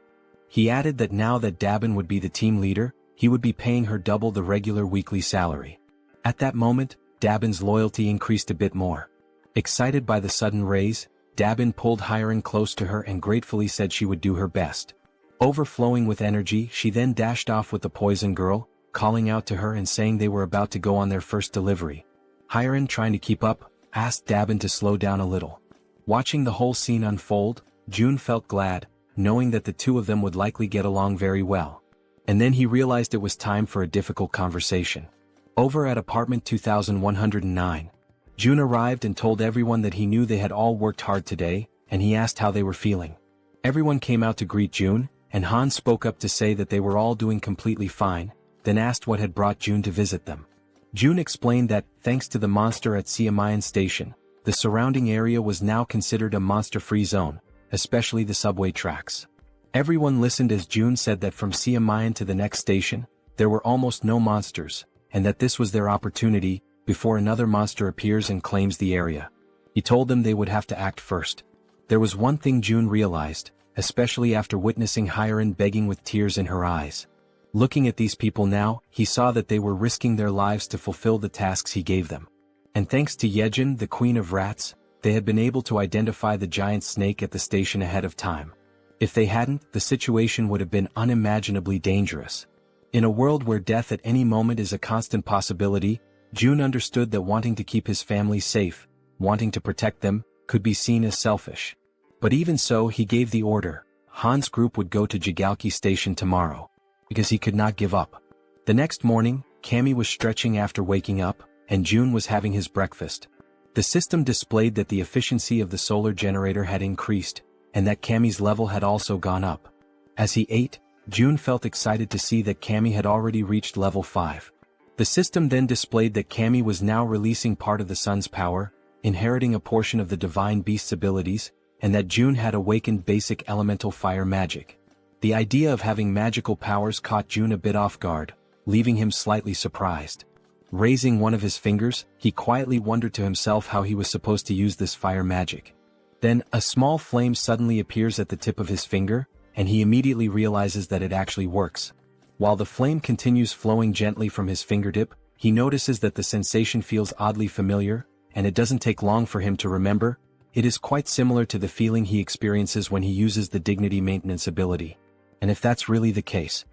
He added that now that Dabin would be the team leader, he would be paying her double the regular weekly salary. At that moment, Dabin's loyalty increased a bit more. Excited by the sudden raise, Dabin pulled Hyerin close to her and gratefully said she would do her best. Overflowing with energy, she then dashed off with the poison girl, calling out to her and saying they were about to go on their first delivery. Hyerin, trying to keep up, asked Dabin to slow down a little. Watching the whole scene unfold, June felt glad, knowing that the two of them would likely get along very well. And then he realized it was time for a difficult conversation. Over at apartment 2109, June arrived and told everyone that he knew they had all worked hard today, and he asked how they were feeling. Everyone came out to greet June, and Han spoke up to say that they were all doing completely fine, then asked what had brought June to visit them. June explained that, thanks to the monster at Jaehyeon Station, the surrounding area was now considered a monster-free zone, especially the subway tracks. Everyone listened as June said that from Jaehyeon to the next station, there were almost no monsters, and that this was their opportunity, before another monster appears and claims the area. He told them they would have to act first. There was one thing June realized, especially after witnessing Hyerin begging with tears in her eyes. Looking at these people now, he saw that they were risking their lives to fulfill the tasks he gave them. And thanks to Jaehyeon, the queen of rats, they had been able to identify the giant snake at the station ahead of time. If they hadn't, the situation would have been unimaginably dangerous. In a world where death at any moment is a constant possibility, June understood that wanting to keep his family safe, wanting to protect them, could be seen as selfish. But even so, he gave the order. Han's group would go to Jaehyeon Station tomorrow, because he could not give up. The next morning, Cammy was stretching after waking up, and June was having his breakfast. The system displayed that the efficiency of the solar generator had increased, and that Cammy's level had also gone up. As he ate, June felt excited to see that Cammy had already reached level 5. The system then displayed that Cammy was now releasing part of the sun's power, inheriting a portion of the divine beast's abilities, and that June had awakened basic elemental fire magic. The idea of having magical powers caught June a bit off guard, leaving him slightly surprised. Raising one of his fingers, he quietly wondered to himself how he was supposed to use this fire magic. Then, a small flame suddenly appears at the tip of his finger, and he immediately realizes that it actually works. While the flame continues flowing gently from his fingertip, he notices that the sensation feels oddly familiar, and it doesn't take long for him to remember. It is quite similar to the feeling he experiences when he uses the dignity maintenance ability. And if that's really the case,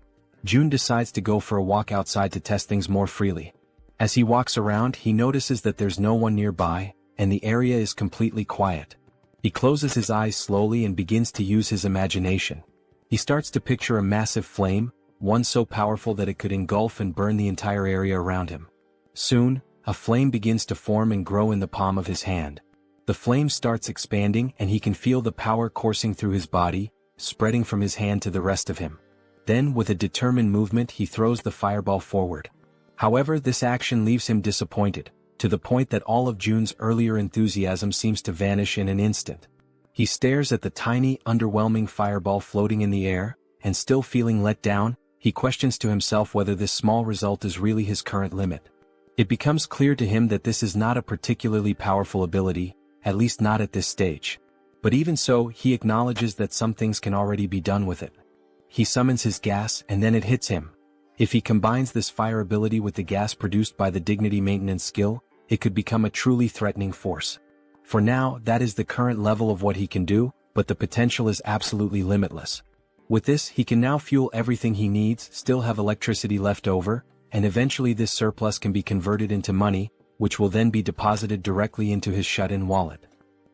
Jun decides to go for a walk outside to test things more freely. As he walks around, he notices that there's no one nearby, and the area is completely quiet. He closes his eyes slowly and begins to use his imagination. He starts to picture a massive flame, one so powerful that it could engulf and burn the entire area around him. Soon, a flame begins to form and grow in the palm of his hand. The flame starts expanding and he can feel the power coursing through his body, spreading from his hand to the rest of him. Then, with a determined movement, he throws the fireball forward. However, this action leaves him disappointed, to the point that all of Jun's earlier enthusiasm seems to vanish in an instant. He stares at the tiny, underwhelming fireball floating in the air, and still feeling let down, he questions to himself whether this small result is really his current limit. It becomes clear to him that this is not a particularly powerful ability, at least not at this stage. But even so, he acknowledges that some things can already be done with it. He summons his gas and then it hits him. If he combines this fire ability with the gas produced by the dignity maintenance skill, it could become a truly threatening force. For now, that is the current level of what he can do, but the potential is absolutely limitless. With this, he can now fuel everything he needs, still have electricity left over, and eventually this surplus can be converted into money, which will then be deposited directly into his shut-in wallet.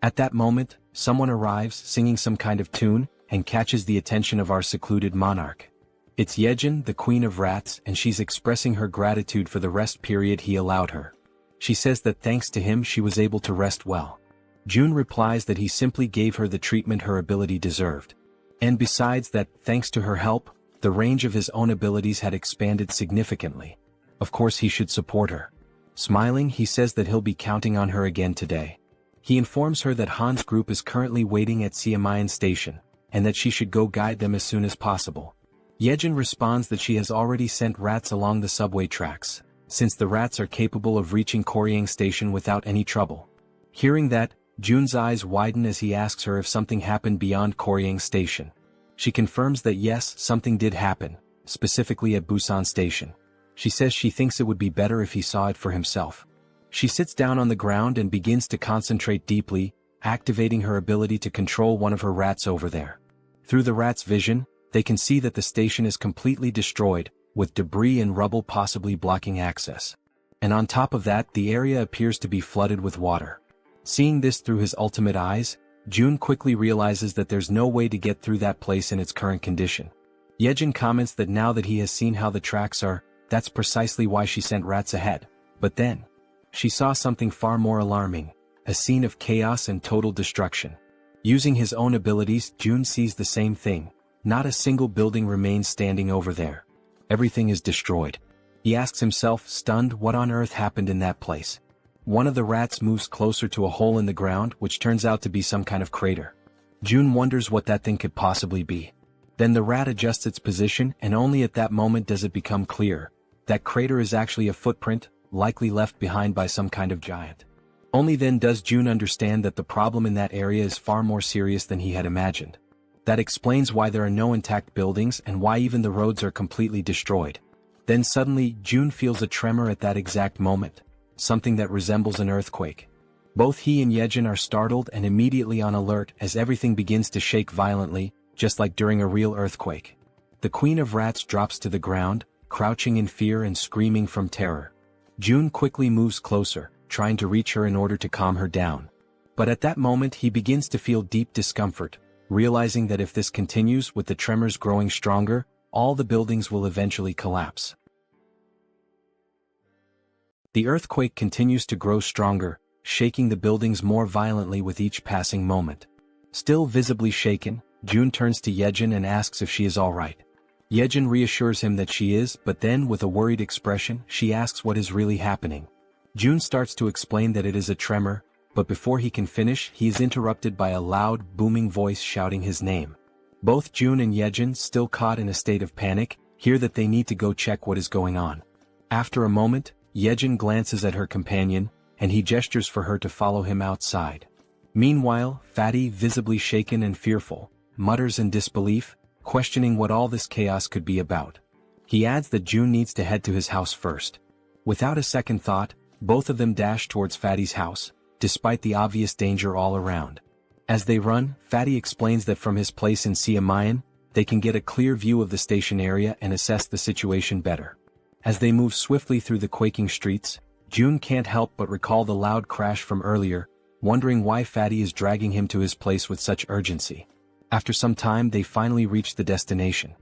At that moment, someone arrives singing some kind of tune, and catches the attention of our secluded monarch. It's Jaehyeon, the Queen of Rats, and she's expressing her gratitude for the rest period he allowed her. She says that thanks to him she was able to rest well. Jun replies that he simply gave her the treatment her ability deserved. And besides that, thanks to her help, the range of his own abilities had expanded significantly. Of course he should support her. Smiling, he says that he'll be counting on her again today. He informs her that Han's group is currently waiting at Siamayan Station, and that she should go guide them as soon as possible. Jaehyeon responds that she has already sent rats along the subway tracks, since the rats are capable of reaching Koryang Station without any trouble. Hearing that, Jun's eyes widen as he asks her if something happened beyond Koryang Station. She confirms that yes, something did happen, specifically at Busan Station. She says she thinks it would be better if he saw it for himself. She sits down on the ground and begins to concentrate deeply, activating her ability to control one of her rats over there. Through the rat's vision, they can see that the station is completely destroyed, with debris and rubble possibly blocking access. And on top of that, the area appears to be flooded with water. Seeing this through his ultimate eyes, Jun quickly realizes that there's no way to get through that place in its current condition. Jaehyeon comments that now that he has seen how the tracks are, that's precisely why she sent rats ahead. But then, she saw something far more alarming, a scene of chaos and total destruction. Using his own abilities, Jun sees the same thing. Not a single building remains standing over there. Everything is destroyed. He asks himself, stunned, what on earth happened in that place. One of the rats moves closer to a hole in the ground, which turns out to be some kind of crater. Jun wonders what that thing could possibly be. Then the rat adjusts its position, and only at that moment does it become clear. That crater is actually a footprint, likely left behind by some kind of giant. Only then does Jun understand that the problem in that area is far more serious than he had imagined. That explains why there are no intact buildings and why even the roads are completely destroyed. Then suddenly, Jun feels a tremor at that exact moment, something that resembles an earthquake. Both he and Jaehyeon are startled and immediately on alert as everything begins to shake violently, just like during a real earthquake. The Queen of Rats drops to the ground, crouching in fear and screaming from terror. Jun quickly moves closer, trying to reach her in order to calm her down. But at that moment he begins to feel deep discomfort, realizing that if this continues with the tremors growing stronger, all the buildings will eventually collapse. The earthquake continues to grow stronger, shaking the buildings more violently with each passing moment. Still visibly shaken, Jun turns to Jaehyeon and asks if she is alright. Jaehyeon reassures him that she is, but then with a worried expression, she asks what is really happening. Jun starts to explain that it is a tremor, but before he can finish, he is interrupted by a loud, booming voice shouting his name. Both Jun and Jaehyeon, still caught in a state of panic, hear that they need to go check what is going on. After a moment, Jaehyeon glances at her companion, and he gestures for her to follow him outside. Meanwhile, Fatty, visibly shaken and fearful, mutters in disbelief, questioning what all this chaos could be about. He adds that June needs to head to his house first. Without a second thought, both of them dash towards Fatty's house, despite the obvious danger all around. As they run, Fatty explains that from his place in Siamayan, they can get a clear view of the station area and assess the situation better. As they move swiftly through the quaking streets, June can't help but recall the loud crash from earlier, wondering why Fatty is dragging him to his place with such urgency. After some time they finally reach the destination.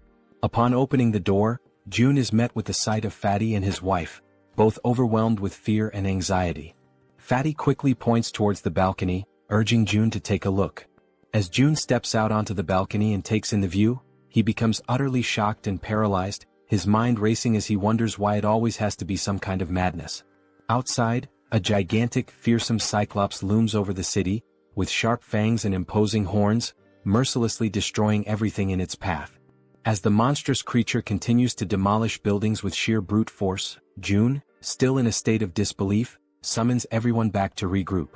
Upon opening the door, June is met with the sight of Fatty and his wife, both overwhelmed with fear and anxiety. Fatty quickly points towards the balcony, urging June to take a look. As June steps out onto the balcony and takes in the view, he becomes utterly shocked and paralyzed, his mind racing as he wonders why it always has to be some kind of madness. Outside, a gigantic, fearsome cyclops looms over the city, with sharp fangs and imposing horns, mercilessly destroying everything in its path. As the monstrous creature continues to demolish buildings with sheer brute force, June, still in a state of disbelief, summons everyone back to regroup.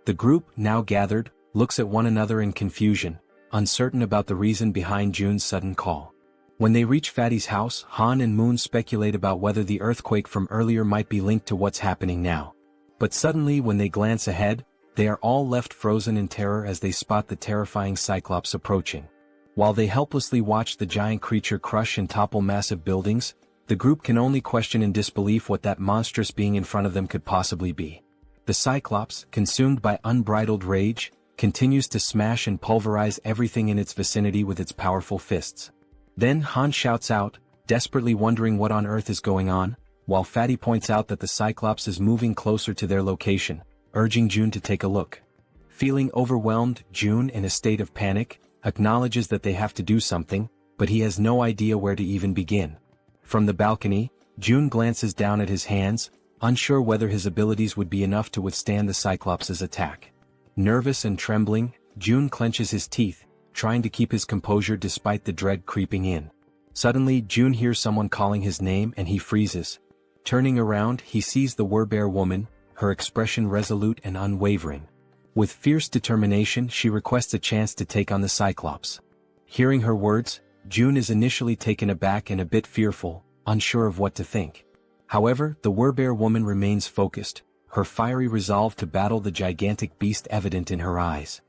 The group, now gathered, looks at one another in confusion, uncertain about the reason behind June's sudden call. When they reach Fatty's house, Han and Moon speculate about whether the earthquake from earlier might be linked to what's happening now. But suddenly when they glance ahead, they are all left frozen in terror as they spot the terrifying Cyclops approaching. While they helplessly watch the giant creature crush and topple massive buildings, the group can only question in disbelief what that monstrous being in front of them could possibly be. The Cyclops, consumed by unbridled rage, continues to smash and pulverize everything in its vicinity with its powerful fists. Then Han shouts out, desperately wondering what on earth is going on, while Fatty points out that the Cyclops is moving closer to their location, urging June to take a look. Feeling overwhelmed, June, in a state of panic, acknowledges that they have to do something, but he has no idea where to even begin. From the balcony, June glances down at his hands, unsure whether his abilities would be enough to withstand the Cyclops' attack. Nervous and trembling, June clenches his teeth, trying to keep his composure despite the dread creeping in. Suddenly, June hears someone calling his name and he freezes. Turning around, he sees the Werbear woman, her expression resolute and unwavering. With fierce determination, she requests a chance to take on the Cyclops. Hearing her words, June is initially taken aback and a bit fearful, unsure of what to think. However, the Werbear woman remains focused, her fiery resolve to battle the gigantic beast evident in her eyes.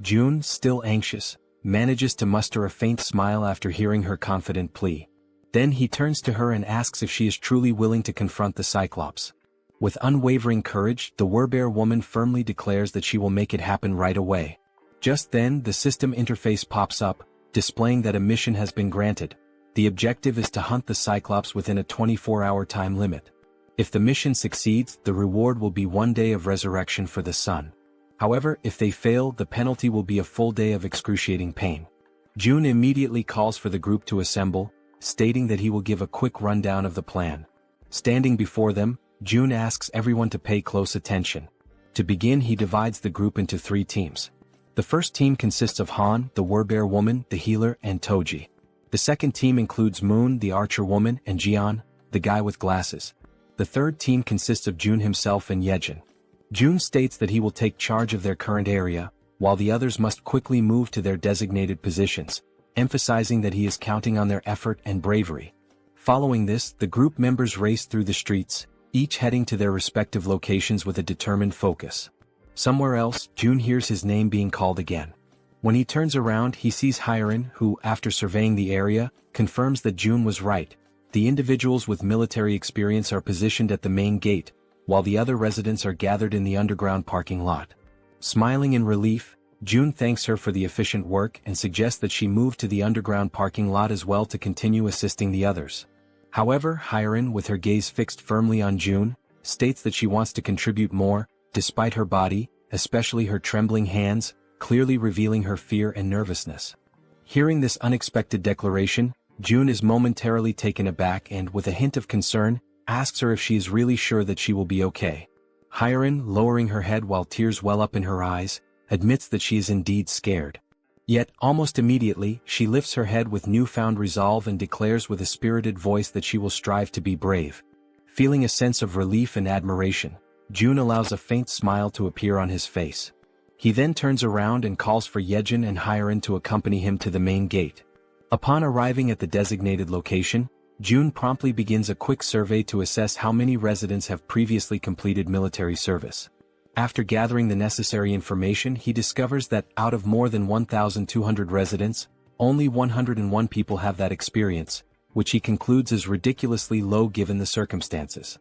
June, still anxious, manages to muster a faint smile after hearing her confident plea. Then he turns to her and asks if she is truly willing to confront the Cyclops. With unwavering courage, the Werbear woman firmly declares that she will make it happen right away. Just then, the system interface pops up, displaying that a mission has been granted. The objective is to hunt the Cyclops within a 24-hour time limit. If the mission succeeds, the reward will be 1 day of resurrection for the sun. However, if they fail, the penalty will be a full day of excruciating pain. June immediately calls for the group to assemble, stating that he will give a quick rundown of the plan. Standing before them, June asks everyone to pay close attention. To begin, he divides the group into 3 teams. The first team consists of Han, the Werbear woman, the healer, and Toji. The second team includes Moon, the archer woman, and Jaehyeon, the guy with glasses. The third team consists of June himself and Jaehyeon. June states that he will take charge of their current area, while the others must quickly move to their designated positions, emphasizing that he is counting on their effort and bravery. Following this, the group members race through the streets, each heading to their respective locations with a determined focus. Somewhere else, June hears his name being called again. When he turns around, he sees Hyeon, who, after surveying the area, confirms that June was right. The individuals with military experience are positioned at the main gate, while the other residents are gathered in the underground parking lot. Smiling in relief, June thanks her for the efficient work and suggests that she move to the underground parking lot as well to continue assisting the others. However, Hyeon, with her gaze fixed firmly on June, states that she wants to contribute more, despite her body, especially her trembling hands, clearly revealing her fear and nervousness. Hearing this unexpected declaration, June is momentarily taken aback and, with a hint of concern, asks her if she is really sure that she will be okay. Hyeon, lowering her head while tears well up in her eyes, admits that she is indeed scared. Yet, almost immediately, she lifts her head with newfound resolve and declares with a spirited voice that she will strive to be brave. Feeling a sense of relief and admiration, June allows a faint smile to appear on his face. He then turns around and calls for Jaehyeon and Hyeon to accompany him to the main gate. Upon arriving at the designated location, June promptly begins a quick survey to assess how many residents have previously completed military service. After gathering the necessary information, he discovers that out of more than 1,200 residents, only 101 people have that experience, which he concludes is ridiculously low given the circumstances.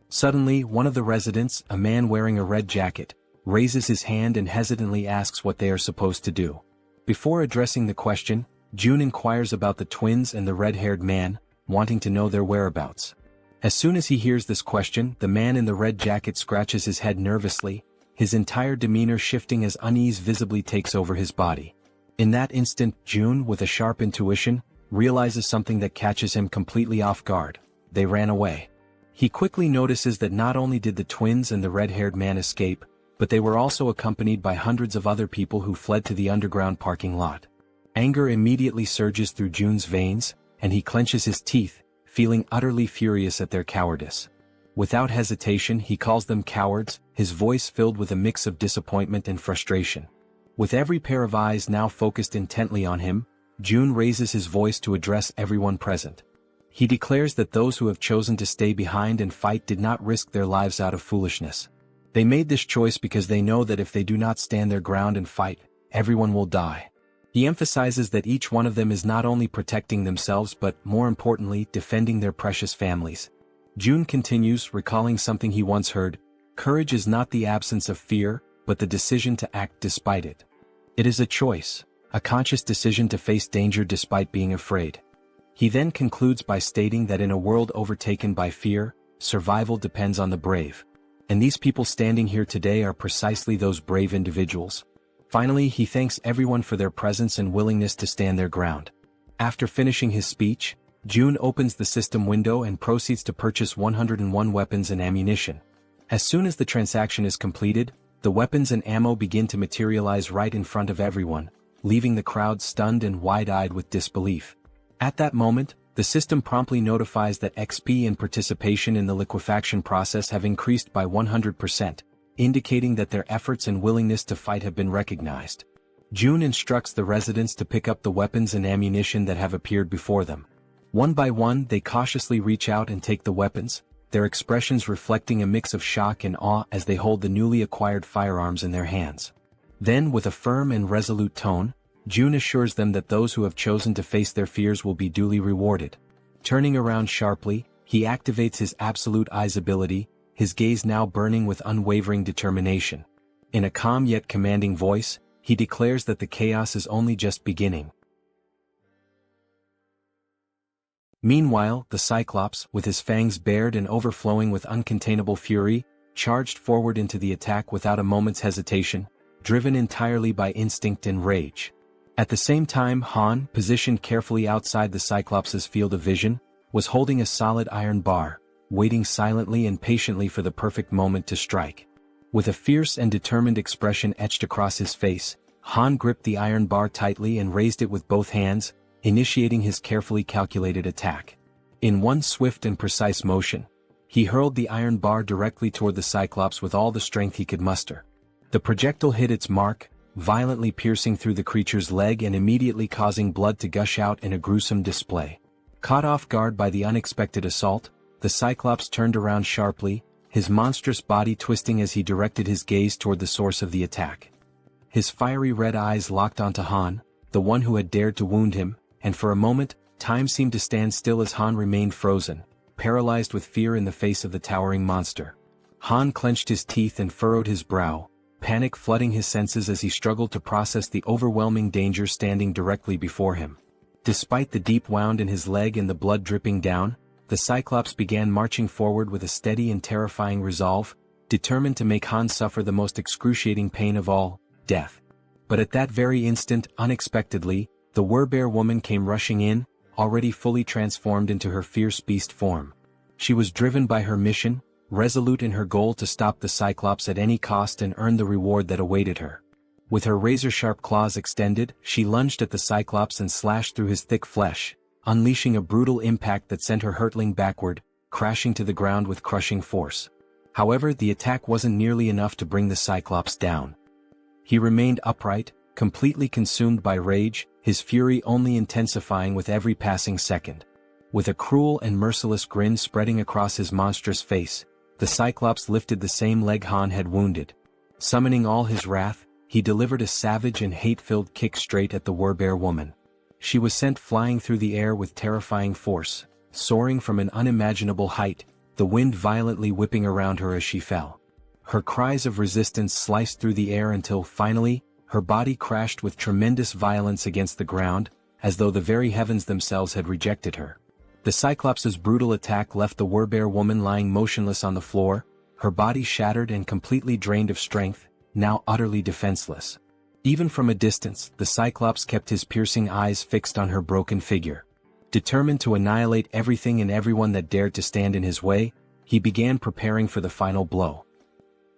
Suddenly, one of the residents, a man wearing a red jacket, raises his hand and hesitantly asks what they are supposed to do. Before addressing the question, June inquires about the twins and the red-haired man, wanting to know their whereabouts. As soon as he hears this question, the man in the red jacket scratches his head nervously, his entire demeanor shifting as unease visibly takes over his body. In that instant, June, with a sharp intuition, realizes something that catches him completely off guard. They ran away. He quickly notices that not only did the twins and the red-haired man escape, but they were also accompanied by hundreds of other people who fled to the underground parking lot. Anger immediately surges through June's veins, and he clenches his teeth, feeling utterly furious at their cowardice. Without hesitation, he calls them cowards, his voice filled with a mix of disappointment and frustration. With every pair of eyes now focused intently on him, June raises his voice to address everyone present. He declares that those who have chosen to stay behind and fight did not risk their lives out of foolishness. They made this choice because they know that if they do not stand their ground and fight, everyone will die. He emphasizes that each one of them is not only protecting themselves but, more importantly, defending their precious families. June continues, recalling something he once heard: courage is not the absence of fear, but the decision to act despite it. It is a choice, a conscious decision to face danger despite being afraid. He then concludes by stating that in a world overtaken by fear, survival depends on the brave. And these people standing here today are precisely those brave individuals. Finally, he thanks everyone for their presence and willingness to stand their ground. After finishing his speech, June opens the system window and proceeds to purchase 101 weapons and ammunition. As soon as the transaction is completed, the weapons and ammo begin to materialize right in front of everyone, leaving the crowd stunned and wide-eyed with disbelief. At that moment, the system promptly notifies that XP and participation in the liquefaction process have increased by 100%, indicating that their efforts and willingness to fight have been recognized. June instructs the residents to pick up the weapons and ammunition that have appeared before them. One by one, they cautiously reach out and take the weapons, their expressions reflecting a mix of shock and awe as they hold the newly acquired firearms in their hands. Then, with a firm and resolute tone, June assures them that those who have chosen to face their fears will be duly rewarded. Turning around sharply, he activates his absolute eyes ability, his gaze now burning with unwavering determination. In a calm yet commanding voice, he declares that the chaos is only just beginning. Meanwhile, the Cyclops, with his fangs bared and overflowing with uncontainable fury, charged forward into the attack without a moment's hesitation, driven entirely by instinct and rage. At the same time, Han, positioned carefully outside the Cyclops' field of vision, was holding a solid iron bar, waiting silently and patiently for the perfect moment to strike. With a fierce and determined expression etched across his face, Han gripped the iron bar tightly and raised it with both hands, initiating his carefully calculated attack. In one swift and precise motion, he hurled the iron bar directly toward the Cyclops with all the strength he could muster. The projectile hit its mark, violently piercing through the creature's leg and immediately causing blood to gush out in a gruesome display. Caught off guard by the unexpected assault, the Cyclops turned around sharply, his monstrous body twisting as he directed his gaze toward the source of the attack. His fiery red eyes locked onto Han, the one who had dared to wound him, and for a moment, time seemed to stand still as Han remained frozen, paralyzed with fear in the face of the towering monster. Han clenched his teeth and furrowed his brow, panic flooding his senses as he struggled to process the overwhelming danger standing directly before him. Despite the deep wound in his leg and the blood dripping down, the Cyclops began marching forward with a steady and terrifying resolve, determined to make Han suffer the most excruciating pain of all, death. But at that very instant, unexpectedly, the Werbear woman came rushing in, already fully transformed into her fierce beast form. She was driven by her mission, resolute in her goal to stop the Cyclops at any cost and earn the reward that awaited her. With her razor-sharp claws extended, she lunged at the Cyclops and slashed through his thick flesh, unleashing a brutal impact that sent her hurtling backward, crashing to the ground with crushing force. However, the attack wasn't nearly enough to bring the Cyclops down. He remained upright, completely consumed by rage, his fury only intensifying with every passing second. With a cruel and merciless grin spreading across his monstrous face, the Cyclops lifted the same leg Han had wounded. Summoning all his wrath, he delivered a savage and hate-filled kick straight at the Werbear woman. She was sent flying through the air with terrifying force, soaring from an unimaginable height, the wind violently whipping around her as she fell. Her cries of resistance sliced through the air until, finally, her body crashed with tremendous violence against the ground, as though the very heavens themselves had rejected her. The Cyclops' brutal attack left the Werbear woman lying motionless on the floor, her body shattered and completely drained of strength, now utterly defenseless. Even from a distance, the Cyclops kept his piercing eyes fixed on her broken figure. Determined to annihilate everything and everyone that dared to stand in his way, he began preparing for the final blow.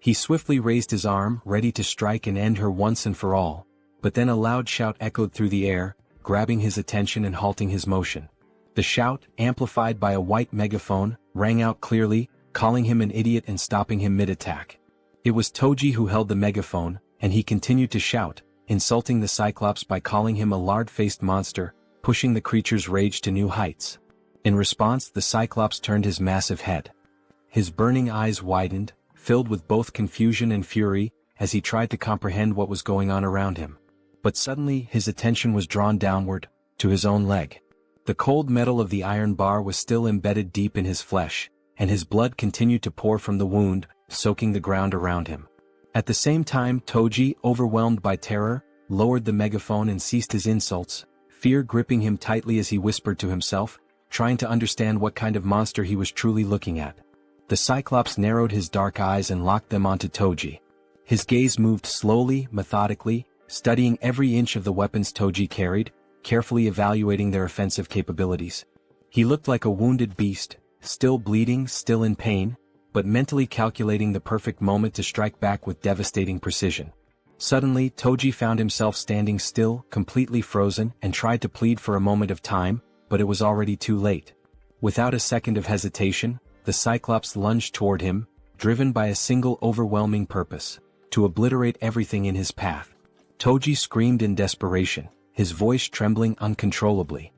He swiftly raised his arm, ready to strike and end her once and for all, but then a loud shout echoed through the air, grabbing his attention and halting his motion. The shout, amplified by a white megaphone, rang out clearly, calling him an idiot and stopping him mid-attack. It was Toji who held the megaphone, and he continued to shout, insulting the Cyclops by calling him a lard-faced monster, pushing the creature's rage to new heights. In response, the Cyclops turned his massive head. His burning eyes widened, filled with both confusion and fury, as he tried to comprehend what was going on around him. But suddenly his attention was drawn downward, to his own leg. The cold metal of the iron bar was still embedded deep in his flesh, and his blood continued to pour from the wound, soaking the ground around him. At the same time, Toji, overwhelmed by terror, lowered the megaphone and ceased his insults, fear gripping him tightly as he whispered to himself, trying to understand what kind of monster he was truly looking at. The Cyclops narrowed his dark eyes and locked them onto Toji. His gaze moved slowly, methodically, studying every inch of the weapons Toji carried, carefully evaluating their offensive capabilities. He looked like a wounded beast, still bleeding, still in pain, but mentally calculating the perfect moment to strike back with devastating precision. Suddenly, Toji found himself standing still, completely frozen, and tried to plead for a moment of time, but it was already too late. Without a second of hesitation, the Cyclops lunged toward him, driven by a single overwhelming purpose: to obliterate everything in his path. Toji screamed in desperation, his voice trembling uncontrollably.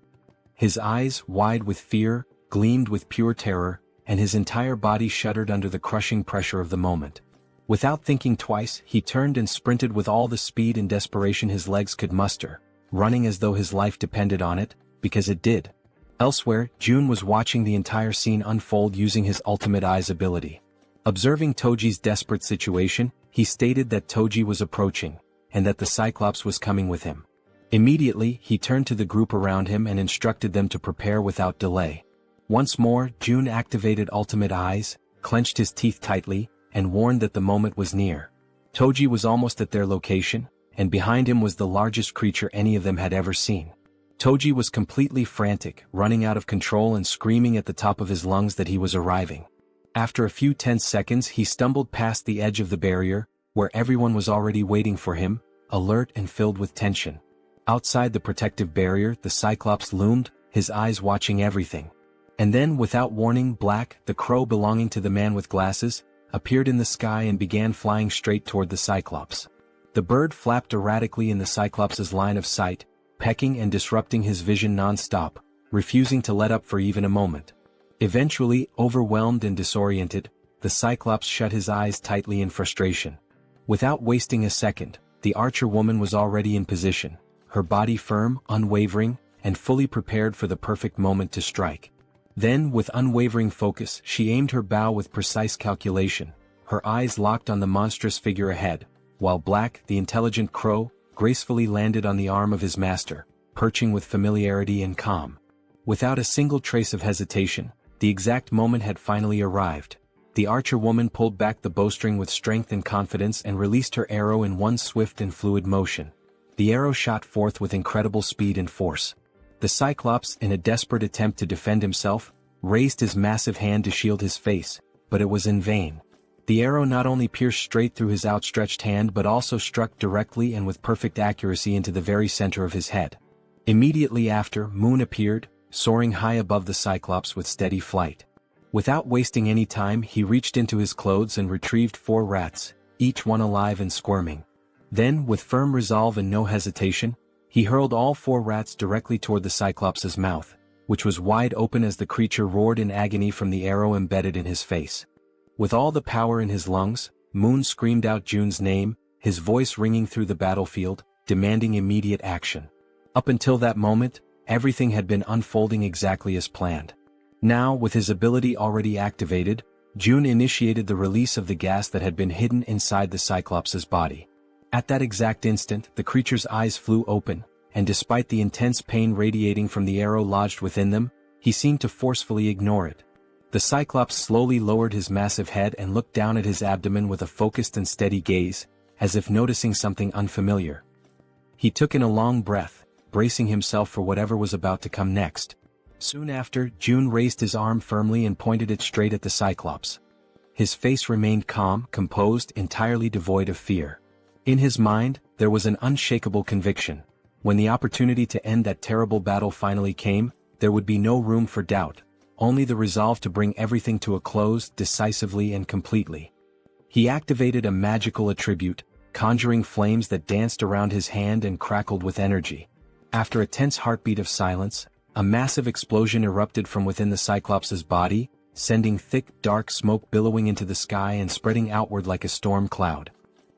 His eyes, wide with fear, gleamed with pure terror, and his entire body shuddered under the crushing pressure of the moment. Without thinking twice, he turned and sprinted with all the speed and desperation his legs could muster, running as though his life depended on it, because it did. Elsewhere, Jun was watching the entire scene unfold using his ultimate eyes ability. Observing Toji's desperate situation, he stated that Toji was approaching, and that the Cyclops was coming with him. Immediately, he turned to the group around him and instructed them to prepare without delay. Once more, Jun activated ultimate eyes, clenched his teeth tightly, and warned that the moment was near. Toji was almost at their location, and behind him was the largest creature any of them had ever seen. Toji was completely frantic, running out of control and screaming at the top of his lungs that he was arriving. After a few tense seconds, he stumbled past the edge of the barrier, where everyone was already waiting for him, alert and filled with tension. Outside the protective barrier, the Cyclops loomed, his eyes watching everything. And then, without warning, Black, the crow belonging to the man with glasses, appeared in the sky and began flying straight toward the Cyclops. The bird flapped erratically in the Cyclops' line of sight, pecking and disrupting his vision non-stop, refusing to let up for even a moment. Eventually, overwhelmed and disoriented, the Cyclops shut his eyes tightly in frustration. Without wasting a second, the archer woman was already in position, her body firm, unwavering, and fully prepared for the perfect moment to strike. Then, with unwavering focus, she aimed her bow with precise calculation, her eyes locked on the monstrous figure ahead, while Black, the intelligent crow, gracefully landed on the arm of his master, perching with familiarity and calm. Without a single trace of hesitation, the exact moment had finally arrived. The archer woman pulled back the bowstring with strength and confidence and released her arrow in one swift and fluid motion. The arrow shot forth with incredible speed and force. The Cyclops, in a desperate attempt to defend himself, raised his massive hand to shield his face, but it was in vain. The arrow not only pierced straight through his outstretched hand but also struck directly and with perfect accuracy into the very center of his head. Immediately after, Moon appeared, soaring high above the Cyclops with steady flight. Without wasting any time, he reached into his clothes and retrieved 4 rats, each one alive and squirming. Then, with firm resolve and no hesitation, he hurled all 4 rats directly toward the Cyclops' mouth, which was wide open as the creature roared in agony from the arrow embedded in his face. With all the power in his lungs, Moon screamed out Jun's name, his voice ringing through the battlefield, demanding immediate action. Up until that moment, everything had been unfolding exactly as planned. Now, with his ability already activated, Jun initiated the release of the gas that had been hidden inside the Cyclops' body. At that exact instant, the creature's eyes flew open, and despite the intense pain radiating from the arrow lodged within them, he seemed to forcefully ignore it. The Cyclops slowly lowered his massive head and looked down at his abdomen with a focused and steady gaze, as if noticing something unfamiliar. He took in a long breath, bracing himself for whatever was about to come next. Soon after, Jun raised his arm firmly and pointed it straight at the Cyclops. His face remained calm, composed, entirely devoid of fear. In his mind, there was an unshakable conviction. When the opportunity to end that terrible battle finally came, there would be no room for doubt, only the resolve to bring everything to a close decisively and completely. He activated a magical attribute, conjuring flames that danced around his hand and crackled with energy. After a tense heartbeat of silence, a massive explosion erupted from within the Cyclops' body, sending thick, dark smoke billowing into the sky and spreading outward like a storm cloud.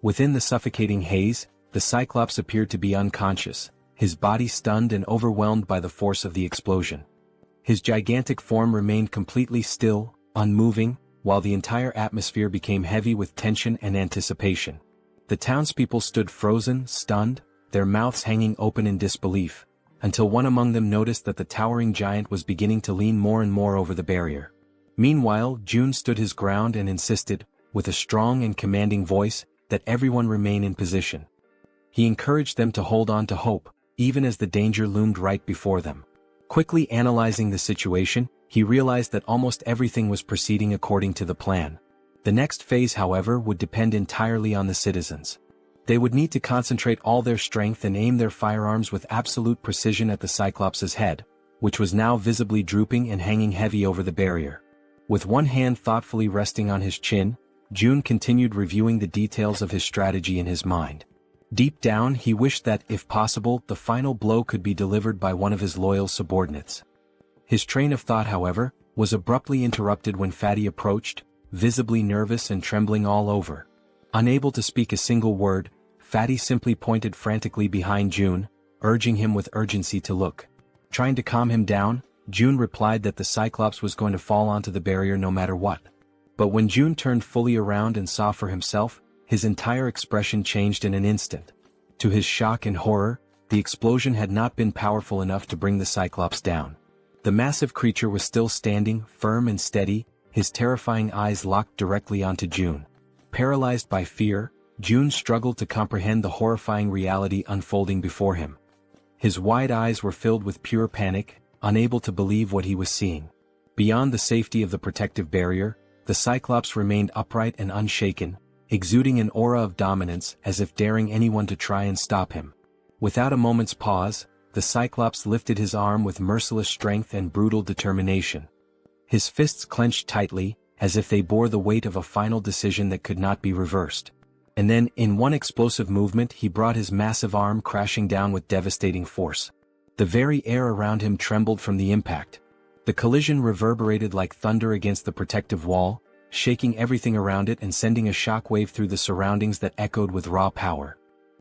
Within the suffocating haze, the Cyclops appeared to be unconscious, his body stunned and overwhelmed by the force of the explosion. His gigantic form remained completely still, unmoving, while the entire atmosphere became heavy with tension and anticipation. The townspeople stood frozen, stunned, their mouths hanging open in disbelief, until one among them noticed that the towering giant was beginning to lean more and more over the barrier. Meanwhile, Jun stood his ground and insisted, with a strong and commanding voice, that everyone remain in position. He encouraged them to hold on to hope, even as the danger loomed right before them. Quickly analyzing the situation, he realized that almost everything was proceeding according to the plan. The next phase, however, would depend entirely on the citizens. They would need to concentrate all their strength and aim their firearms with absolute precision at the Cyclops' head, which was now visibly drooping and hanging heavy over the barrier. With one hand thoughtfully resting on his chin, Jun continued reviewing the details of his strategy in his mind. Deep down, he wished that, if possible, the final blow could be delivered by one of his loyal subordinates. His train of thought, however, was abruptly interrupted when Fatty approached, visibly nervous and trembling all over. Unable to speak a single word, Fatty simply pointed frantically behind Jun, urging him with urgency to look. Trying to calm him down, Jun replied that the Cyclops was going to fall onto the barrier no matter what. But when Jun turned fully around and saw for himself, his entire expression changed in an instant. To his shock and horror, the explosion had not been powerful enough to bring the Cyclops down. The massive creature was still standing, firm and steady, his terrifying eyes locked directly onto Jun. Paralyzed by fear, Jun struggled to comprehend the horrifying reality unfolding before him. His wide eyes were filled with pure panic, unable to believe what he was seeing. Beyond the safety of the protective barrier, the Cyclops remained upright and unshaken, exuding an aura of dominance as if daring anyone to try and stop him. Without a moment's pause, the Cyclops lifted his arm with merciless strength and brutal determination. His fists clenched tightly, as if they bore the weight of a final decision that could not be reversed. And then, in one explosive movement, he brought his massive arm crashing down with devastating force. The very air around him trembled from the impact. The collision reverberated like thunder against the protective wall, shaking everything around it and sending a shockwave through the surroundings that echoed with raw power.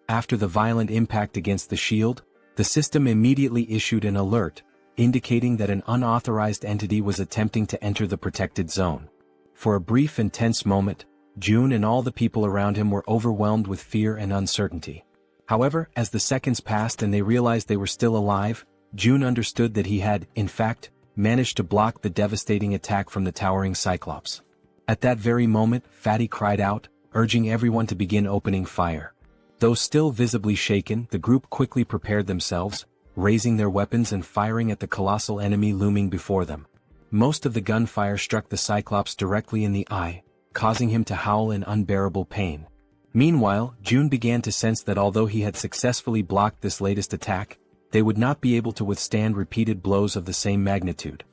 After the violent impact against the shield, the system immediately issued an alert, indicating that an unauthorized entity was attempting to enter the protected zone. For a brief and tense moment, Jun and all the people around him were overwhelmed with fear and uncertainty. However, as the seconds passed and they realized they were still alive, Jun understood that he had, in fact, managed to block the devastating attack from the towering Cyclops. At that very moment, Fatty cried out, urging everyone to begin opening fire. Though still visibly shaken, the group quickly prepared themselves, raising their weapons and firing at the colossal enemy looming before them. Most of the gunfire struck the Cyclops directly in the eye, causing him to howl in unbearable pain. Meanwhile, Jun began to sense that although he had successfully blocked this latest attack, they would not be able to withstand repeated blows of the same magnitude.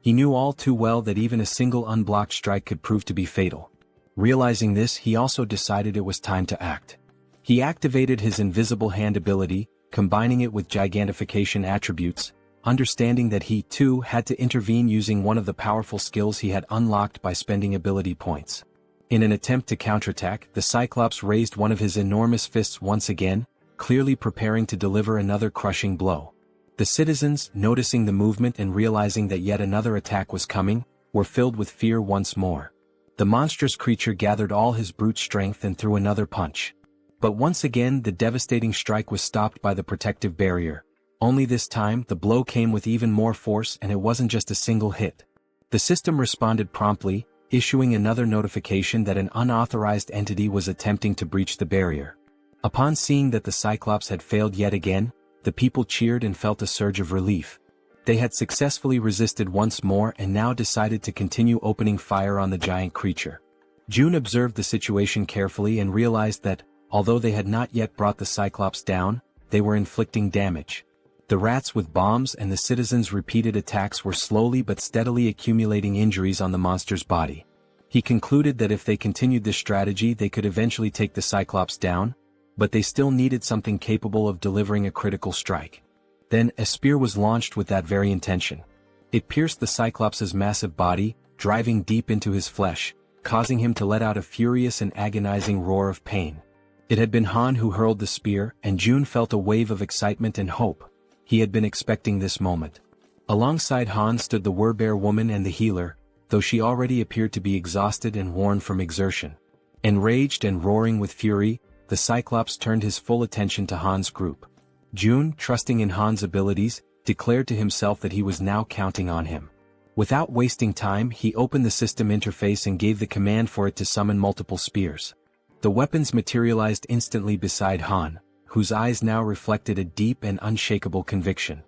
He knew all too well that even a single unblocked strike could prove to be fatal. Realizing this, he also decided it was time to act. He activated his invisible hand ability, combining it with gigantification attributes, understanding that he, too, had to intervene using one of the powerful skills he had unlocked by spending ability points. In an attempt to counterattack, the Cyclops raised one of his enormous fists once again, clearly preparing to deliver another crushing blow. The citizens, noticing the movement and realizing that yet another attack was coming, were filled with fear once more. The monstrous creature gathered all his brute strength and threw another punch. But once again the devastating strike was stopped by the protective barrier. Only this time the blow came with even more force, and it wasn't just a single hit. The system responded promptly, issuing another notification that an unauthorized entity was attempting to breach the barrier. Upon seeing that the Cyclops had failed yet again, the people cheered and felt a surge of relief. They had successfully resisted once more and now decided to continue opening fire on the giant creature. June observed the situation carefully and realized that, although they had not yet brought the Cyclops down, they were inflicting damage. The rats with bombs and the citizens' repeated attacks were slowly but steadily accumulating injuries on the monster's body. He concluded that if they continued this strategy they could eventually take the Cyclops down, but they still needed something capable of delivering a critical strike. Then, a spear was launched with that very intention. It pierced the Cyclops' massive body, driving deep into his flesh, causing him to let out a furious and agonizing roar of pain. It had been Han who hurled the spear, and June felt a wave of excitement and hope. He had been expecting this moment. Alongside Han stood the Werbear woman and the healer, though she already appeared to be exhausted and worn from exertion. Enraged and roaring with fury, the Cyclops turned his full attention to Han's group. June, trusting in Han's abilities, declared to himself that he was now counting on him. Without wasting time, he opened the system interface and gave the command for it to summon multiple spears. The weapons materialized instantly beside Han, whose eyes now reflected a deep and unshakable conviction.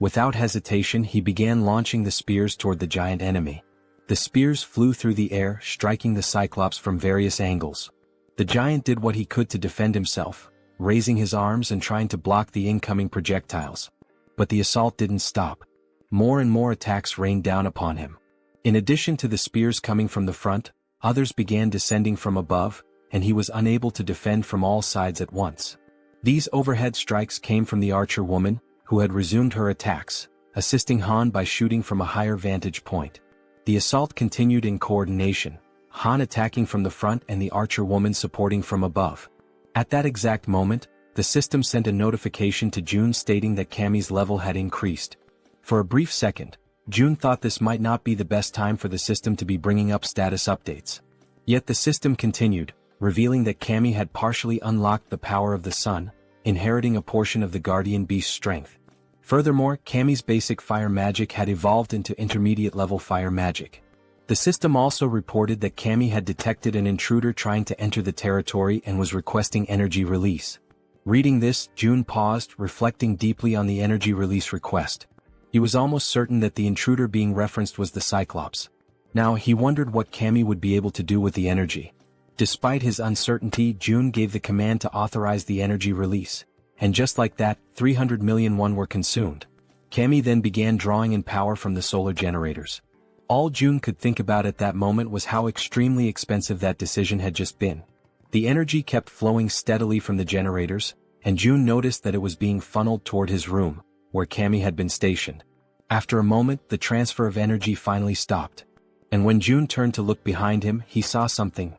Without hesitation he began launching the spears toward the giant enemy. The spears flew through the air, striking the Cyclops from various angles. The giant did what he could to defend himself, raising his arms and trying to block the incoming projectiles. But the assault didn't stop. More and more attacks rained down upon him. In addition to the spears coming from the front, others began descending from above, and he was unable to defend from all sides at once. These overhead strikes came from the archer woman, who had resumed her attacks, assisting Han by shooting from a higher vantage point. The assault continued in coordination, Han attacking from the front and the archer woman supporting from above. At that exact moment, the system sent a notification to June stating that Cammy's level had increased. For a brief second, June thought this might not be the best time for the system to be bringing up status updates. Yet the system continued, revealing that Cammy had partially unlocked the power of the sun, inheriting a portion of the guardian beast's strength. Furthermore, Cammy's basic fire magic had evolved into intermediate level fire magic. The system also reported that Cammy had detected an intruder trying to enter the territory and was requesting energy release. Reading this, June paused, reflecting deeply on the energy release request. He was almost certain that the intruder being referenced was the Cyclops. Now he wondered what Cammy would be able to do with the energy. Despite his uncertainty, June gave the command to authorize the energy release, and just like that, 300 million won were consumed. Cammy then began drawing in power from the solar generators. All June could think about at that moment was how extremely expensive that decision had just been. The energy kept flowing steadily from the generators, and June noticed that it was being funneled toward his room, where Cammy had been stationed. After a moment, the transfer of energy finally stopped. And when June turned to look behind him, he saw something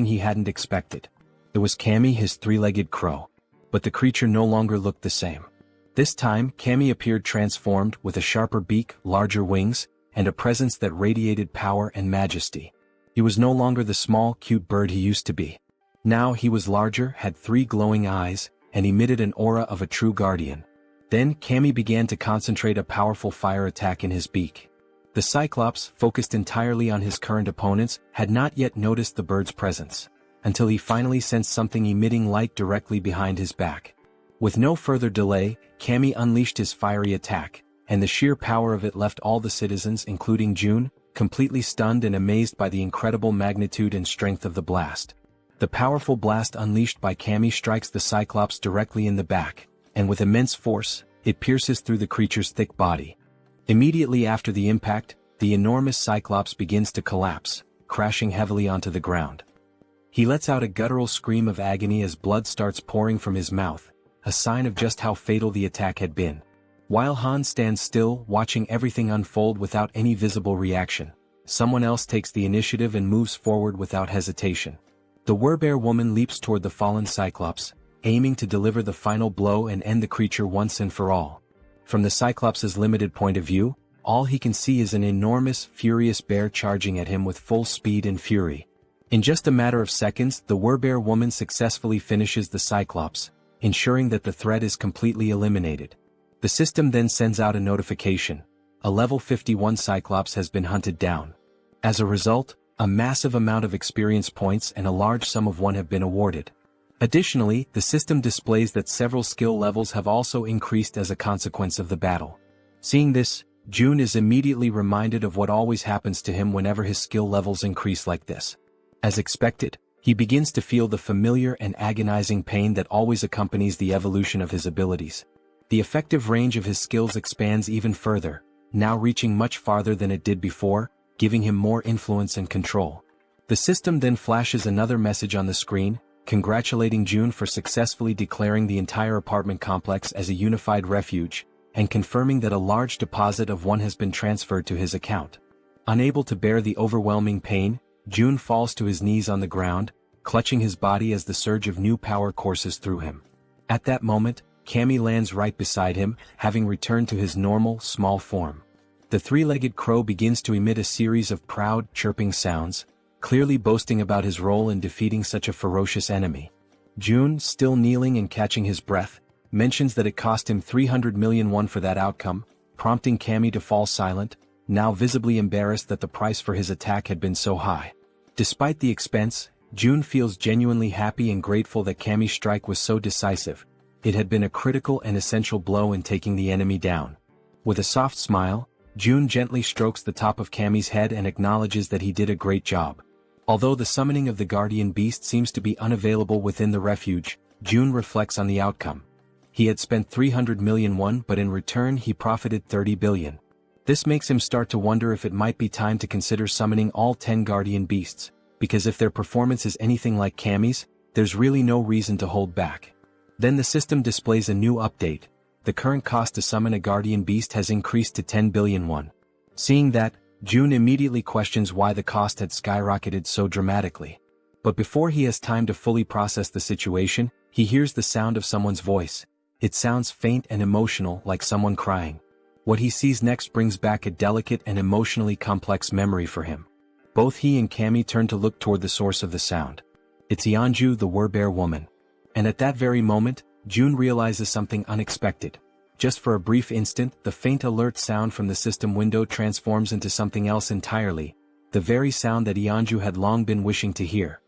he hadn't expected. It was Cammy, his three-legged crow. But the creature no longer looked the same. This time, Cammy appeared transformed, with a sharper beak, larger wings, and a presence that radiated power and majesty. He was no longer the small, cute bird he used to be. Now he was larger, had 3 glowing eyes, and emitted an aura of a true guardian. Then Cammy began to concentrate a powerful fire attack in his beak. The Cyclops, focused entirely on his current opponents, had not yet noticed the bird's presence, until he finally sensed something emitting light directly behind his back. With no further delay, Cammy unleashed his fiery attack, and the sheer power of it left all the citizens, including June, completely stunned and amazed by the incredible magnitude and strength of the blast. The powerful blast unleashed by Cammy strikes the Cyclops directly in the back, and with immense force, it pierces through the creature's thick body. Immediately after the impact, the enormous Cyclops begins to collapse, crashing heavily onto the ground. He lets out a guttural scream of agony as blood starts pouring from his mouth, a sign of just how fatal the attack had been. While Han stands still, watching everything unfold without any visible reaction, someone else takes the initiative and moves forward without hesitation. The Werbear woman leaps toward the fallen Cyclops, aiming to deliver the final blow and end the creature once and for all. From the Cyclops' limited point of view, all he can see is an enormous, furious bear charging at him with full speed and fury. In just a matter of seconds, the Werbear woman successfully finishes the Cyclops, ensuring that the threat is completely eliminated. The system then sends out a notification. A level 51 Cyclops has been hunted down. As a result, a massive amount of experience points and a large sum of 1 have been awarded. Additionally, the system displays that several skill levels have also increased as a consequence of the battle. Seeing this, Jun is immediately reminded of what always happens to him whenever his skill levels increase like this. As expected, he begins to feel the familiar and agonizing pain that always accompanies the evolution of his abilities. The effective range of his skills expands even further, now reaching much farther than it did before, giving him more influence and control. The system then flashes another message on the screen, congratulating Jun for successfully declaring the entire apartment complex as a unified refuge, and confirming that a large deposit of 1 has been transferred to his account. Unable to bear the overwhelming pain, Jun falls to his knees on the ground, clutching his body as the surge of new power courses through him. At that moment, Cammy lands right beside him, having returned to his normal, small form. The three-legged crow begins to emit a series of proud, chirping sounds, clearly boasting about his role in defeating such a ferocious enemy. Jun, still kneeling and catching his breath, mentions that it cost him 300 million won for that outcome, prompting Cammy to fall silent, now visibly embarrassed that the price for his attack had been so high. Despite the expense, Jun feels genuinely happy and grateful that Cammy's strike was so decisive. It had been a critical and essential blow in taking the enemy down. With a soft smile, Jun gently strokes the top of Cammy's head and acknowledges that he did a great job. Although the summoning of the guardian beast seems to be unavailable within the refuge, Jun reflects on the outcome. He had spent 300 million won, but in return he profited 30 billion. This makes him start to wonder if it might be time to consider summoning all 10 guardian beasts, because if their performance is anything like Cammy's, there's really no reason to hold back. Then the system displays a new update. The current cost to summon a guardian beast has increased to 10 billion won. Seeing that, Jun immediately questions why the cost had skyrocketed so dramatically. But before he has time to fully process the situation, he hears the sound of someone's voice. It sounds faint and emotional, like someone crying. What he sees next brings back a delicate and emotionally complex memory for him. Both he and Cammy turn to look toward the source of the sound. It's Yeonju, the Werbear woman. And at that very moment, Jun realizes something unexpected. Just for a brief instant, the faint alert sound from the system window transforms into something else entirely, the very sound that Yeonju had long been wishing to hear.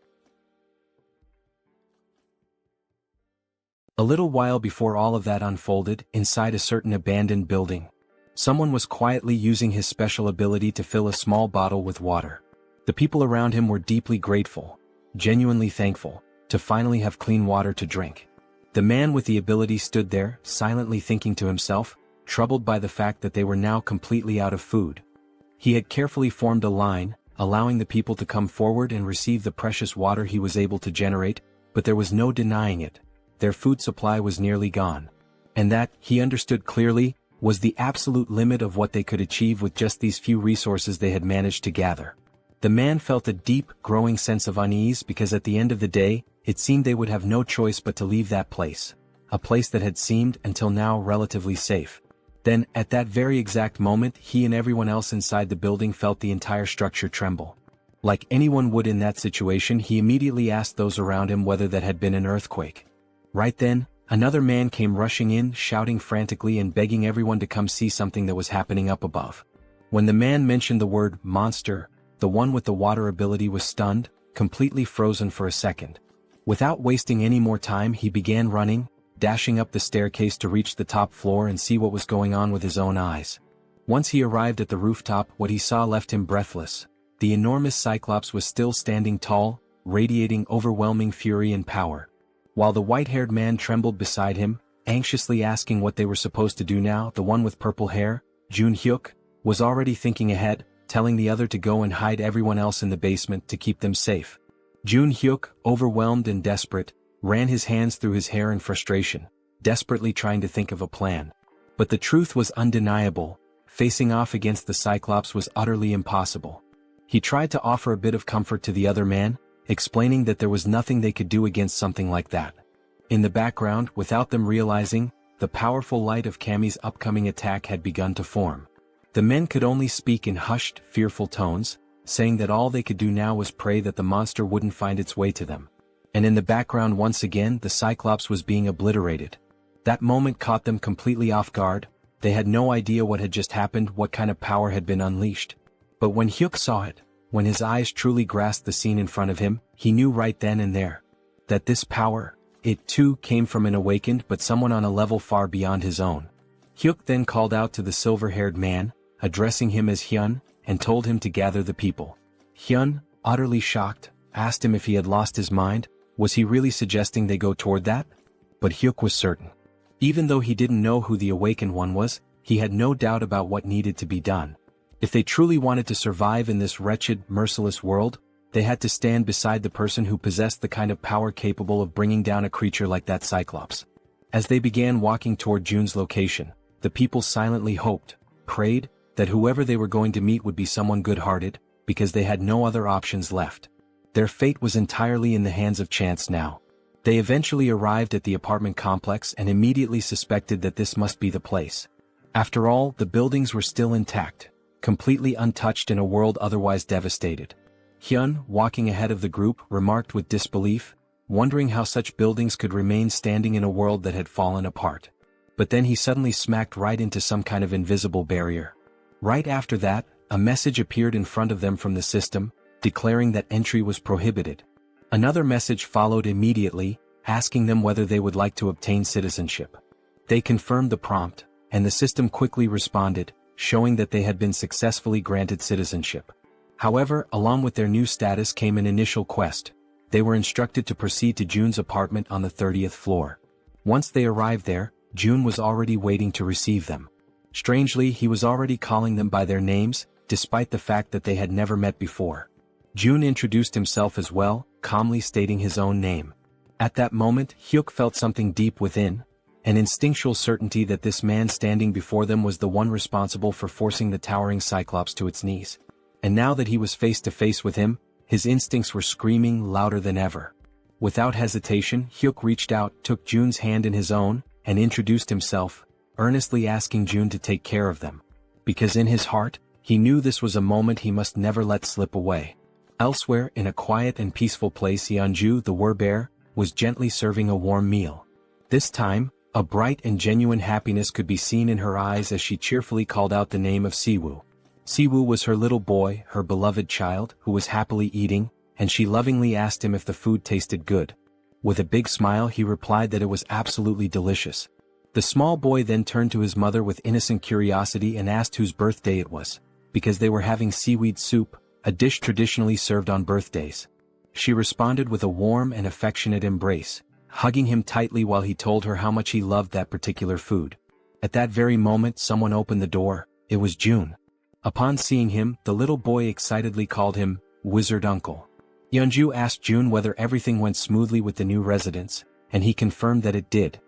A little while before all of that unfolded, inside a certain abandoned building, someone was quietly using his special ability to fill a small bottle with water. The people around him were deeply grateful, genuinely thankful, to finally have clean water to drink. The man with the ability stood there, silently thinking to himself, troubled by the fact that they were now completely out of food. He had carefully formed a line, allowing the people to come forward and receive the precious water he was able to generate, but there was no denying it. Their food supply was nearly gone. And that, he understood clearly, was the absolute limit of what they could achieve with just these few resources they had managed to gather. The man felt a deep, growing sense of unease because at the end of the day, it seemed they would have no choice but to leave that place. A place that had seemed, until now, relatively safe. Then, at that very exact moment, he and everyone else inside the building felt the entire structure tremble. Like anyone would in that situation, he immediately asked those around him whether that had been an earthquake. Right then, another man came rushing in, shouting frantically and begging everyone to come see something that was happening up above. When the man mentioned the word monster, the one with the water ability was stunned, completely frozen for a second. Without wasting any more time, he began running, dashing up the staircase to reach the top floor and see what was going on with his own eyes. Once he arrived at the rooftop, what he saw left him breathless. The enormous Cyclops was still standing tall, radiating overwhelming fury and power. While the white-haired man trembled beside him, anxiously asking what they were supposed to do now, the one with purple hair, Jun Hyuk, was already thinking ahead, telling the other to go and hide everyone else in the basement to keep them safe. Jun-hyuk, overwhelmed and desperate, ran his hands through his hair in frustration, desperately trying to think of a plan. But the truth was undeniable: facing off against the Cyclops was utterly impossible. He tried to offer a bit of comfort to the other man, explaining that there was nothing they could do against something like that. In the background, without them realizing, the powerful light of Kami's upcoming attack had begun to form. The men could only speak in hushed, fearful tones, saying that all they could do now was pray that the monster wouldn't find its way to them. And in the background once again the Cyclops was being obliterated. That moment caught them completely off guard. They had no idea what had just happened, what kind of power had been unleashed. But when Hyuk saw it, when his eyes truly grasped the scene in front of him, he knew right then and there that this power, it too came from an awakened but someone on a level far beyond his own. Hyuk then called out to the silver-haired man, addressing him as Hyun, and told him to gather the people. Hyun, utterly shocked, asked him if he had lost his mind. Was he really suggesting they go toward that? But Hyuk was certain. Even though he didn't know who the awakened one was, he had no doubt about what needed to be done. If they truly wanted to survive in this wretched, merciless world, they had to stand beside the person who possessed the kind of power capable of bringing down a creature like that Cyclops. As they began walking toward Jun's location, the people silently hoped, prayed, that whoever they were going to meet would be someone good-hearted, because they had no other options left. Their fate was entirely in the hands of chance now. They eventually arrived at the apartment complex and immediately suspected that this must be the place. After all, the buildings were still intact, completely untouched in a world otherwise devastated. Hyun, walking ahead of the group, remarked with disbelief, wondering how such buildings could remain standing in a world that had fallen apart. But then he suddenly smacked right into some kind of invisible barrier. Right after that, a message appeared in front of them from the system, declaring that entry was prohibited. Another message followed immediately, asking them whether they would like to obtain citizenship. They confirmed the prompt, and the system quickly responded, showing that they had been successfully granted citizenship. However, along with their new status came an initial quest. They were instructed to proceed to Jun's apartment on the 30th floor. Once they arrived there, Jun was already waiting to receive them. Strangely, he was already calling them by their names, despite the fact that they had never met before. Jun introduced himself as well, calmly stating his own name. At that moment, Hyuk felt something deep within, an instinctual certainty that this man standing before them was the one responsible for forcing the towering Cyclops to its knees. And now that he was face to face with him, his instincts were screaming louder than ever. Without hesitation, Hyuk reached out, took Jun's hand in his own, and introduced himself, earnestly asking Jun to take care of them. Because in his heart, he knew this was a moment he must never let slip away. Elsewhere, in a quiet and peaceful place, Yeonju, the were-bear, was gently serving a warm meal. This time, a bright and genuine happiness could be seen in her eyes as she cheerfully called out the name of Siwoo. Siwoo was her little boy, her beloved child, who was happily eating, and she lovingly asked him if the food tasted good. With a big smile he replied that it was absolutely delicious. The small boy then turned to his mother with innocent curiosity and asked whose birthday it was, because they were having seaweed soup, a dish traditionally served on birthdays. She responded with a warm and affectionate embrace, hugging him tightly while he told her how much he loved that particular food. At that very moment someone opened the door. It was Jun. Upon seeing him, the little boy excitedly called him Wizard Uncle. Yeonju asked Jun whether everything went smoothly with the new residents, and he confirmed that it did.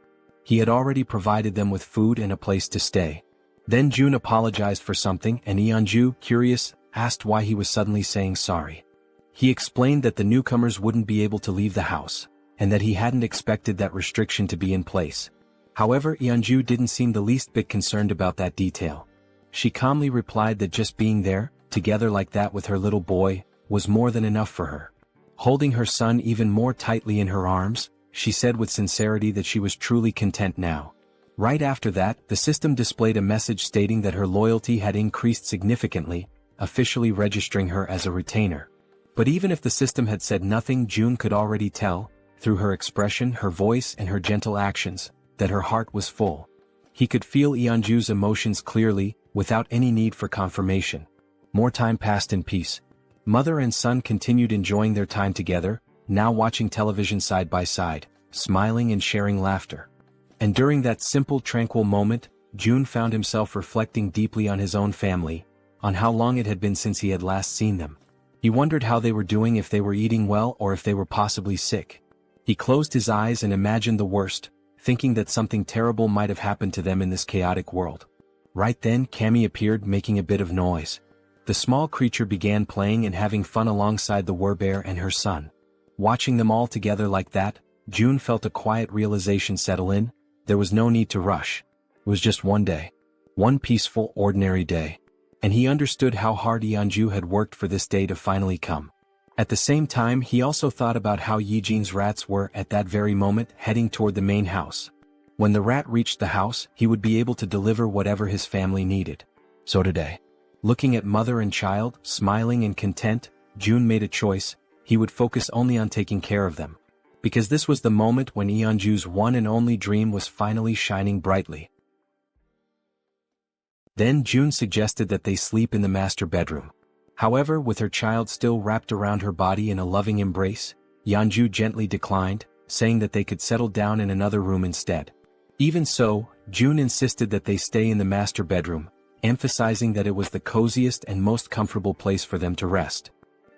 He had already provided them with food and a place to stay. Then Jun apologized for something, and Yeonju, curious, asked why he was suddenly saying sorry. He explained that the newcomers wouldn't be able to leave the house, and that he hadn't expected that restriction to be in place. However, Yeonju didn't seem the least bit concerned about that detail. She calmly replied that just being there, together like that with her little boy, was more than enough for her. Holding her son even more tightly in her arms, she said with sincerity that she was truly content now. Right after that, the system displayed a message stating that her loyalty had increased significantly, officially registering her as a retainer. But even if the system had said nothing, Jun could already tell, through her expression, her voice and her gentle actions, that her heart was full. He could feel Yeonju's emotions clearly, without any need for confirmation. More time passed in peace. Mother and son continued enjoying their time together, now watching television side by side, smiling and sharing laughter. And during that simple, tranquil moment, Jun found himself reflecting deeply on his own family, on how long it had been since he had last seen them. He wondered how they were doing, if they were eating well or if they were possibly sick. He closed his eyes and imagined the worst, thinking that something terrible might have happened to them in this chaotic world. Right then Cammy appeared, making a bit of noise. The small creature began playing and having fun alongside the werbear and her son. Watching them all together like that, June felt a quiet realization settle in. There was no need to rush. It was just one day. One peaceful, ordinary day. And he understood how hard Yeonju had worked for this day to finally come. At the same time, he also thought about how Yijin's rats were at that very moment heading toward the main house. When the rat reached the house, he would be able to deliver whatever his family needed. So today, looking at mother and child, smiling and content, June made a choice. He would focus only on taking care of them. Because this was the moment when Yeonju's one and only dream was finally shining brightly. Then June suggested that they sleep in the master bedroom. However, with her child still wrapped around her body in a loving embrace, Yeonju gently declined, saying that they could settle down in another room instead. Even so, June insisted that they stay in the master bedroom, emphasizing that it was the coziest and most comfortable place for them to rest.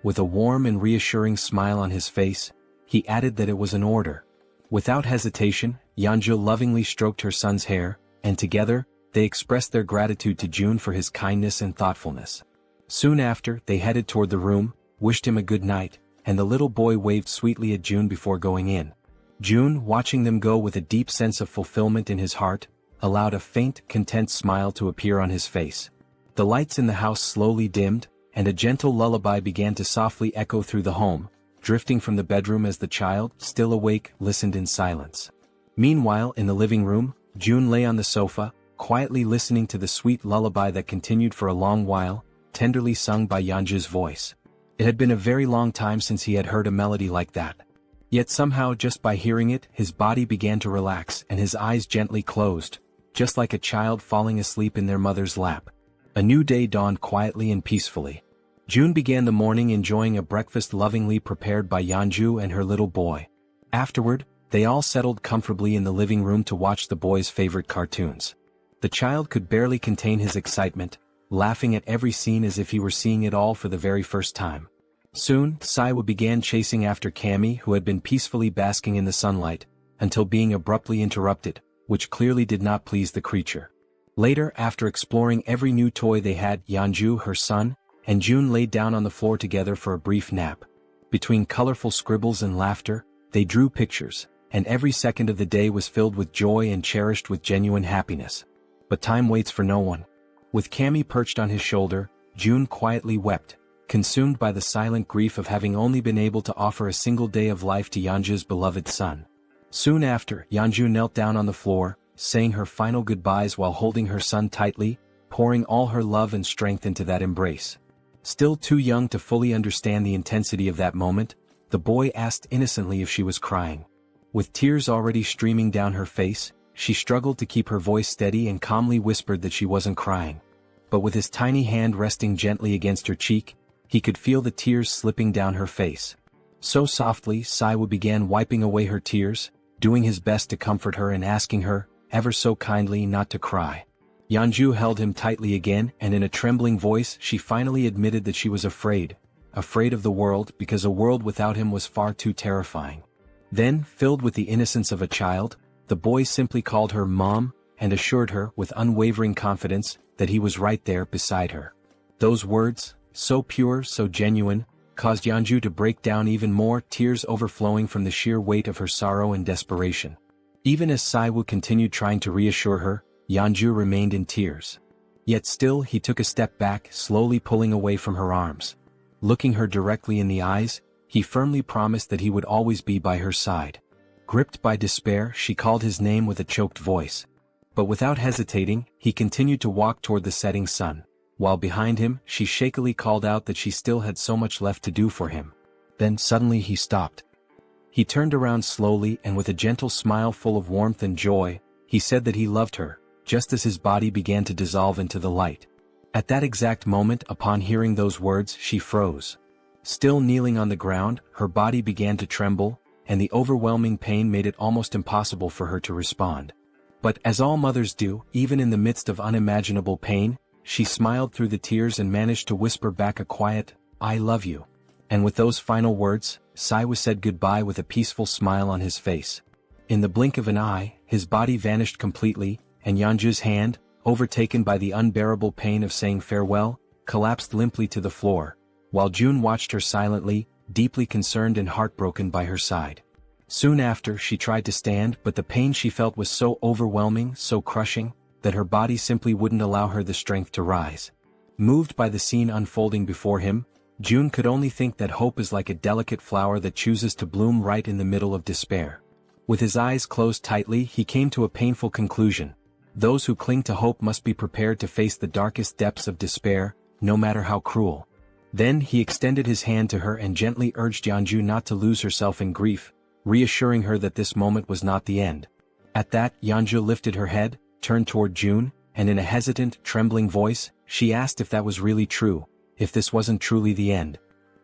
With a warm and reassuring smile on his face, he added that it was an order. Without hesitation, Yeonju lovingly stroked her son's hair, and together, they expressed their gratitude to June for his kindness and thoughtfulness. Soon after, they headed toward the room, wished him a good night, and the little boy waved sweetly at June before going in. June, watching them go with a deep sense of fulfillment in his heart, allowed a faint, content smile to appear on his face. The lights in the house slowly dimmed, and a gentle lullaby began to softly echo through the home, drifting from the bedroom as the child, still awake, listened in silence. Meanwhile, in the living room, June lay on the sofa, quietly listening to the sweet lullaby that continued for a long while, tenderly sung by Yeonju's voice. It had been a very long time since he had heard a melody like that. Yet somehow, just by hearing it, his body began to relax and his eyes gently closed, just like a child falling asleep in their mother's lap. A new day dawned quietly and peacefully. June began the morning enjoying a breakfast lovingly prepared by Yeonju and her little boy. Afterward, they all settled comfortably in the living room to watch the boy's favorite cartoons. The child could barely contain his excitement, laughing at every scene as if he were seeing it all for the very first time. Soon, Saiwa began chasing after Cammy, who had been peacefully basking in the sunlight, until being abruptly interrupted, which clearly did not please the creature. Later, after exploring every new toy they had, Yeonju, her son, and June laid down on the floor together for a brief nap. Between colorful scribbles and laughter, they drew pictures, and every second of the day was filled with joy and cherished with genuine happiness. But time waits for no one. With Cammy perched on his shoulder, June quietly wept, consumed by the silent grief of having only been able to offer a single day of life to Yeonju's beloved son. Soon after, Yeonju knelt down on the floor, saying her final goodbyes while holding her son tightly, pouring all her love and strength into that embrace. Still too young to fully understand the intensity of that moment, the boy asked innocently if she was crying. With tears already streaming down her face, she struggled to keep her voice steady and calmly whispered that she wasn't crying. But with his tiny hand resting gently against her cheek, he could feel the tears slipping down her face. So softly, Saiwa began wiping away her tears, doing his best to comfort her and asking her, ever so kindly, not to cry. Yeonju held him tightly again, and in a trembling voice she finally admitted that she was afraid of the world, because a world without him was far too terrifying. Then, filled with the innocence of a child, the boy simply called her Mom, and assured her, with unwavering confidence, that he was right there beside her. Those words, so pure, so genuine, caused Yeonju to break down even more, tears overflowing from the sheer weight of her sorrow and desperation. Even as Saiwoo continued trying to reassure her, Yeonju remained in tears. Yet still he took a step back, slowly pulling away from her arms. Looking her directly in the eyes, he firmly promised that he would always be by her side. Gripped by despair, she called his name with a choked voice. But without hesitating, he continued to walk toward the setting sun, while behind him, she shakily called out that she still had so much left to do for him. Then suddenly he stopped. He turned around slowly and with a gentle smile full of warmth and joy, he said that he loved her, just as his body began to dissolve into the light. At that exact moment, upon hearing those words, she froze. Still kneeling on the ground, her body began to tremble, and the overwhelming pain made it almost impossible for her to respond. But as all mothers do, even in the midst of unimaginable pain, she smiled through the tears and managed to whisper back a quiet, "I love you." And with those final words, Siwa said goodbye with a peaceful smile on his face. In the blink of an eye, his body vanished completely, and Yeonju's hand, overtaken by the unbearable pain of saying farewell, collapsed limply to the floor, while June watched her silently, deeply concerned and heartbroken by her side. Soon after, she tried to stand, but the pain she felt was so overwhelming, so crushing, that her body simply wouldn't allow her the strength to rise. Moved by the scene unfolding before him, June could only think that hope is like a delicate flower that chooses to bloom right in the middle of despair. With his eyes closed tightly, he came to a painful conclusion. Those who cling to hope must be prepared to face the darkest depths of despair, no matter how cruel. Then he extended his hand to her and gently urged Yeonju not to lose herself in grief, reassuring her that this moment was not the end. At that, Yeonju lifted her head, turned toward June, and in a hesitant, trembling voice, she asked if that was really true, if this wasn't truly the end.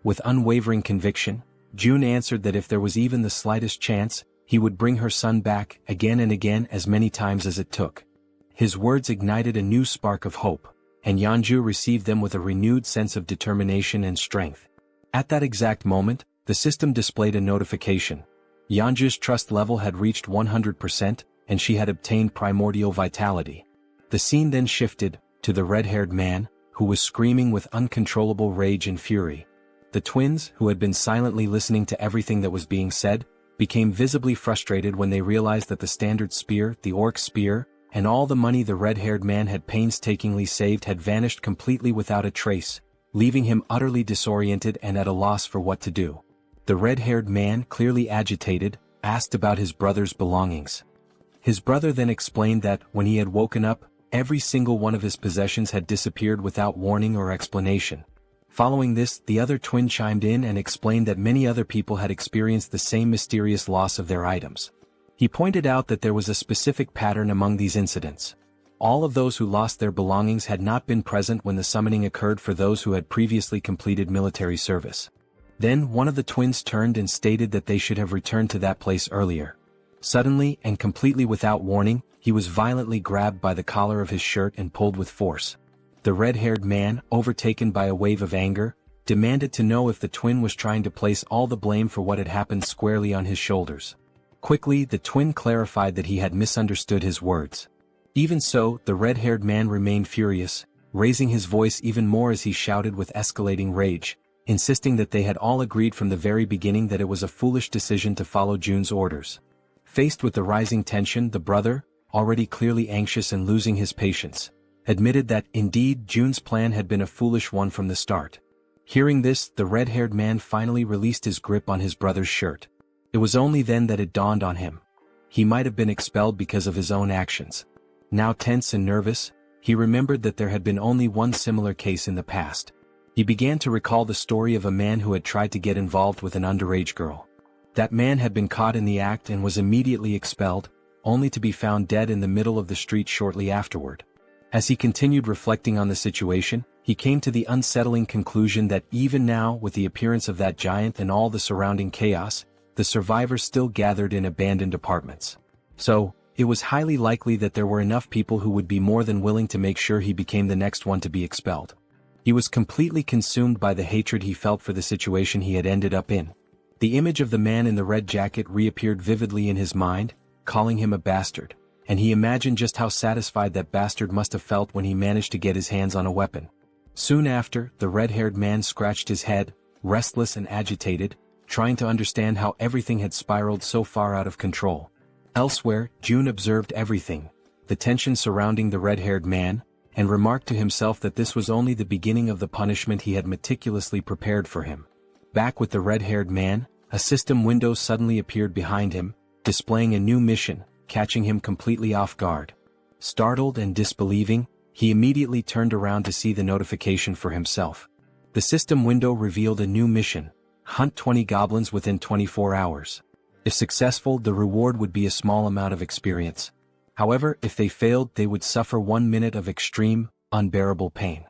With unwavering conviction, June answered that if there was even the slightest chance, he would bring her son back, again and again, as many times as it took. His words ignited a new spark of hope, and Yeonju received them with a renewed sense of determination and strength. At that exact moment, the system displayed a notification. Yeonju's trust level had reached 100%, and she had obtained primordial vitality. The scene then shifted to the red-haired man, who was screaming with uncontrollable rage and fury. The twins, who had been silently listening to everything that was being said, became visibly frustrated when they realized that the standard spear, the orc spear, and all the money the red-haired man had painstakingly saved had vanished completely without a trace, leaving him utterly disoriented and at a loss for what to do. The red-haired man, clearly agitated, asked about his brother's belongings. His brother then explained that, when he had woken up, every single one of his possessions had disappeared without warning or explanation. Following this, the other twin chimed in and explained that many other people had experienced the same mysterious loss of their items. He pointed out that there was a specific pattern among these incidents. All of those who lost their belongings had not been present when the summoning occurred for those who had previously completed military service. Then one of the twins turned and stated that they should have returned to that place earlier. Suddenly, and completely without warning, he was violently grabbed by the collar of his shirt and pulled with force. The red-haired man, overtaken by a wave of anger, demanded to know if the twin was trying to place all the blame for what had happened squarely on his shoulders. Quickly, the twin clarified that he had misunderstood his words. Even so, the red-haired man remained furious, raising his voice even more as he shouted with escalating rage, insisting that they had all agreed from the very beginning that it was a foolish decision to follow June's orders. Faced with the rising tension, the brother, already clearly anxious and losing his patience, admitted that, indeed, June's plan had been a foolish one from the start. Hearing this, the red-haired man finally released his grip on his brother's shirt. It was only then that it dawned on him. He might have been expelled because of his own actions. Now tense and nervous, he remembered that there had been only one similar case in the past. He began to recall the story of a man who had tried to get involved with an underage girl. That man had been caught in the act and was immediately expelled, only to be found dead in the middle of the street shortly afterward. As he continued reflecting on the situation, he came to the unsettling conclusion that even now, with the appearance of that giant and all the surrounding chaos, the survivors still gathered in abandoned apartments. So, it was highly likely that there were enough people who would be more than willing to make sure he became the next one to be expelled. He was completely consumed by the hatred he felt for the situation he had ended up in. The image of the man in the red jacket reappeared vividly in his mind, calling him a bastard, and he imagined just how satisfied that bastard must have felt when he managed to get his hands on a weapon. Soon after, the red-haired man scratched his head, restless and agitated, trying to understand how everything had spiraled so far out of control. Elsewhere, June observed everything, the tension surrounding the red-haired man, and remarked to himself that this was only the beginning of the punishment he had meticulously prepared for him. Back with the red-haired man, a system window suddenly appeared behind him, displaying a new mission, catching him completely off guard. Startled and disbelieving, he immediately turned around to see the notification for himself. The system window revealed a new mission: hunt 20 goblins within 24 hours. If successful, the reward would be a small amount of experience. However, if they failed, they would suffer 1 minute of extreme, unbearable pain.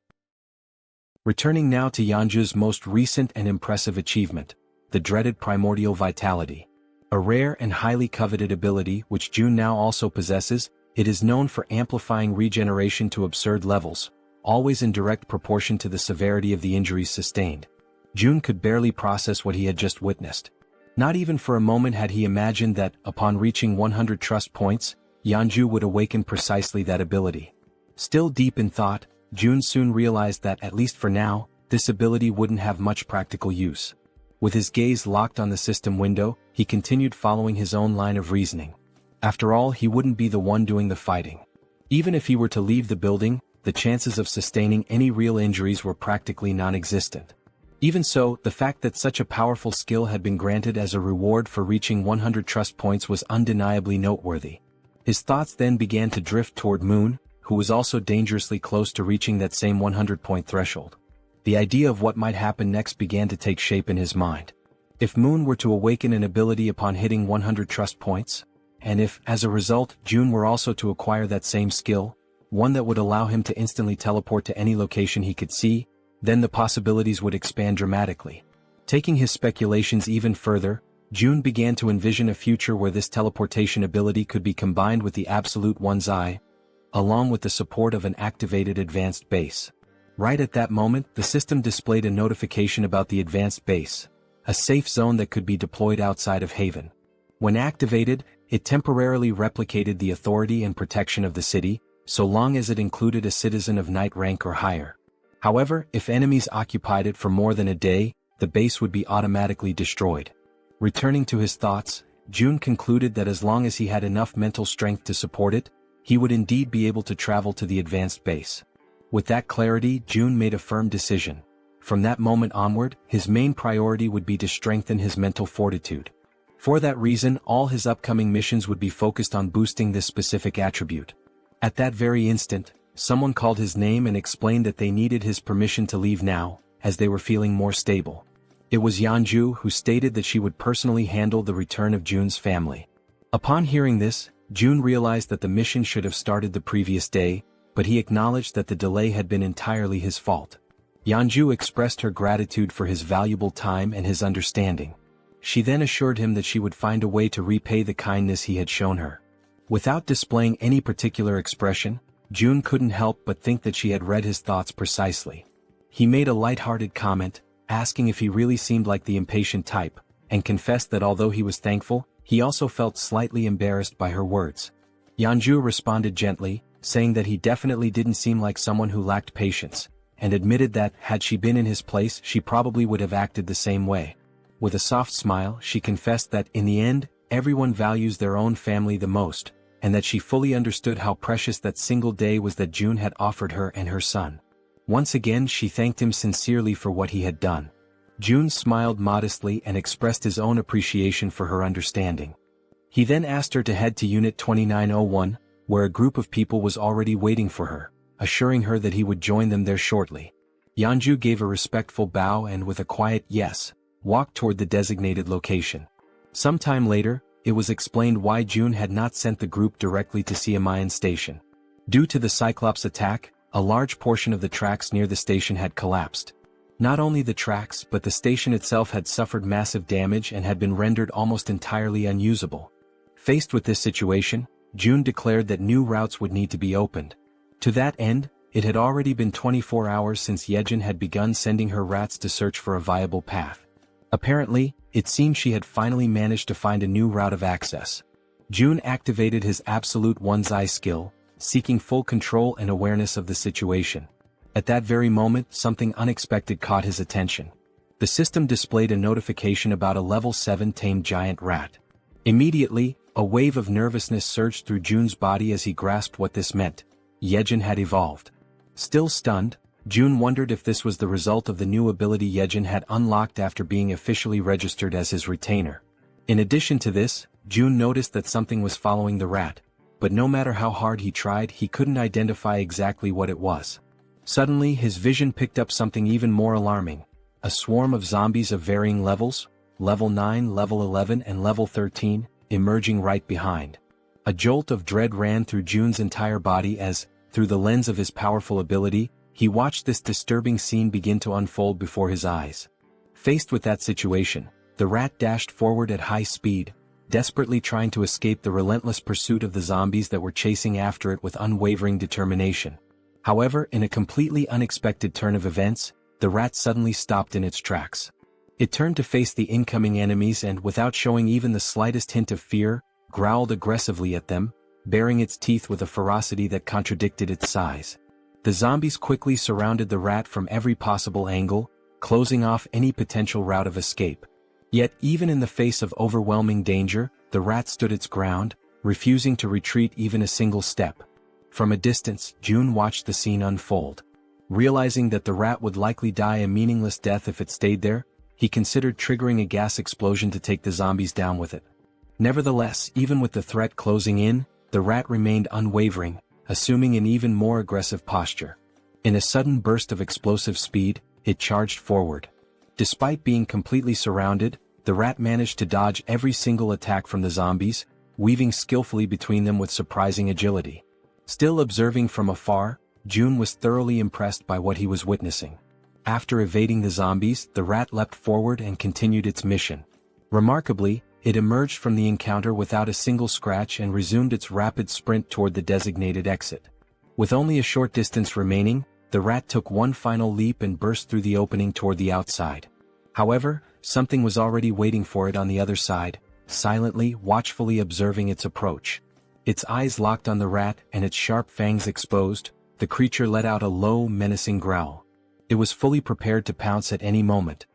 Returning now to Yeonju's most recent and impressive achievement, the dreaded primordial vitality. A rare and highly coveted ability which June now also possesses, it is known for amplifying regeneration to absurd levels, always in direct proportion to the severity of the injuries sustained. June could barely process what he had just witnessed. Not even for a moment had he imagined that, upon reaching 100 trust points, Yeonju would awaken precisely that ability. Still deep in thought, June soon realized that, at least for now, this ability wouldn't have much practical use. With his gaze locked on the system window, he continued following his own line of reasoning. After all, he wouldn't be the one doing the fighting. Even if he were to leave the building, the chances of sustaining any real injuries were practically non-existent. Even so, the fact that such a powerful skill had been granted as a reward for reaching 100 trust points was undeniably noteworthy. His thoughts then began to drift toward Moon, who was also dangerously close to reaching that same 100-point threshold. The idea of what might happen next began to take shape in his mind. If Moon were to awaken an ability upon hitting 100 trust points, and if, as a result, June were also to acquire that same skill, one that would allow him to instantly teleport to any location he could see, then the possibilities would expand dramatically. Taking his speculations even further, June began to envision a future where this teleportation ability could be combined with the absolute one's eye, along with the support of an activated advanced base. Right at that moment, the system displayed a notification about the advanced base, a safe zone that could be deployed outside of Haven. When activated, it temporarily replicated the authority and protection of the city, so long as it included a citizen of knight rank or higher. However, if enemies occupied it for more than a day, the base would be automatically destroyed. Returning to his thoughts, June concluded that as long as he had enough mental strength to support it, he would indeed be able to travel to the advanced base. With that clarity, June made a firm decision. From that moment onward, his main priority would be to strengthen his mental fortitude. For that reason, all his upcoming missions would be focused on boosting this specific attribute. At that very instant, someone called his name and explained that they needed his permission to leave now, as they were feeling more stable. It was Yeonju, who stated that she would personally handle the return of June's family. Upon hearing this, June realized that the mission should have started the previous day, but he acknowledged that the delay had been entirely his fault. Yeonju expressed her gratitude for his valuable time and his understanding. She then assured him that she would find a way to repay the kindness he had shown her. Without displaying any particular expression, June couldn't help but think that she had read his thoughts precisely. He made a light-hearted comment, asking if he really seemed like the impatient type, and confessed that although he was thankful, he also felt slightly embarrassed by her words. Yeonju responded gently, saying that he definitely didn't seem like someone who lacked patience, and admitted that, had she been in his place, she probably would have acted the same way. With a soft smile, she confessed that, in the end, everyone values their own family the most, and that she fully understood how precious that single day was that June had offered her and her son. Once again she thanked him sincerely for what he had done. June smiled modestly and expressed his own appreciation for her understanding. He then asked her to head to Unit 2901, where a group of people was already waiting for her, assuring her that he would join them there shortly. Yeonju gave a respectful bow and, with a quiet yes, walked toward the designated location. Some time later, it was explained why June had not sent the group directly to Siamayan Station. Due to the Cyclops attack, a large portion of the tracks near the station had collapsed. Not only the tracks but the station itself had suffered massive damage and had been rendered almost entirely unusable. Faced with this situation, June declared that new routes would need to be opened. To that end, it had already been 24 hours since Jaehyeon had begun sending her rats to search for a viable path. Apparently, it seemed she had finally managed to find a new route of access. June activated his absolute one's eye skill, seeking full control and awareness of the situation. At that very moment, something unexpected caught his attention. The system displayed a notification about a level 7 tamed giant rat. Immediately, a wave of nervousness surged through June's body as he grasped what this meant. Jaehyeon had evolved. Still stunned, June wondered if this was the result of the new ability Jaehyeon had unlocked after being officially registered as his retainer. In addition to this, June noticed that something was following the rat, but no matter how hard he tried, he couldn't identify exactly what it was. Suddenly, his vision picked up something even more alarming: a swarm of zombies of varying levels, level 9, level 11 and level 13, emerging right behind. A jolt of dread ran through June's entire body as, through the lens of his powerful ability, he watched this disturbing scene begin to unfold before his eyes. Faced with that situation, the rat dashed forward at high speed, desperately trying to escape the relentless pursuit of the zombies that were chasing after it with unwavering determination. However, in a completely unexpected turn of events, the rat suddenly stopped in its tracks. It turned to face the incoming enemies and, without showing even the slightest hint of fear, growled aggressively at them, baring its teeth with a ferocity that contradicted its size. The zombies quickly surrounded the rat from every possible angle, closing off any potential route of escape. Yet, even in the face of overwhelming danger, the rat stood its ground, refusing to retreat even a single step. From a distance, June watched the scene unfold. Realizing that the rat would likely die a meaningless death if it stayed there, he considered triggering a gas explosion to take the zombies down with it. Nevertheless, even with the threat closing in, the rat remained unwavering, assuming an even more aggressive posture. In a sudden burst of explosive speed, it charged forward. Despite being completely surrounded, the rat managed to dodge every single attack from the zombies, weaving skillfully between them with surprising agility. Still observing from afar, June was thoroughly impressed by what he was witnessing. After evading the zombies, the rat leapt forward and continued its mission. Remarkably, it emerged from the encounter without a single scratch and resumed its rapid sprint toward the designated exit. With only a short distance remaining, the rat took one final leap and burst through the opening toward the outside. However, something was already waiting for it on the other side, silently, watchfully observing its approach. Its eyes locked on the rat and its sharp fangs exposed, the creature let out a low, menacing growl. It was fully prepared to pounce at any moment.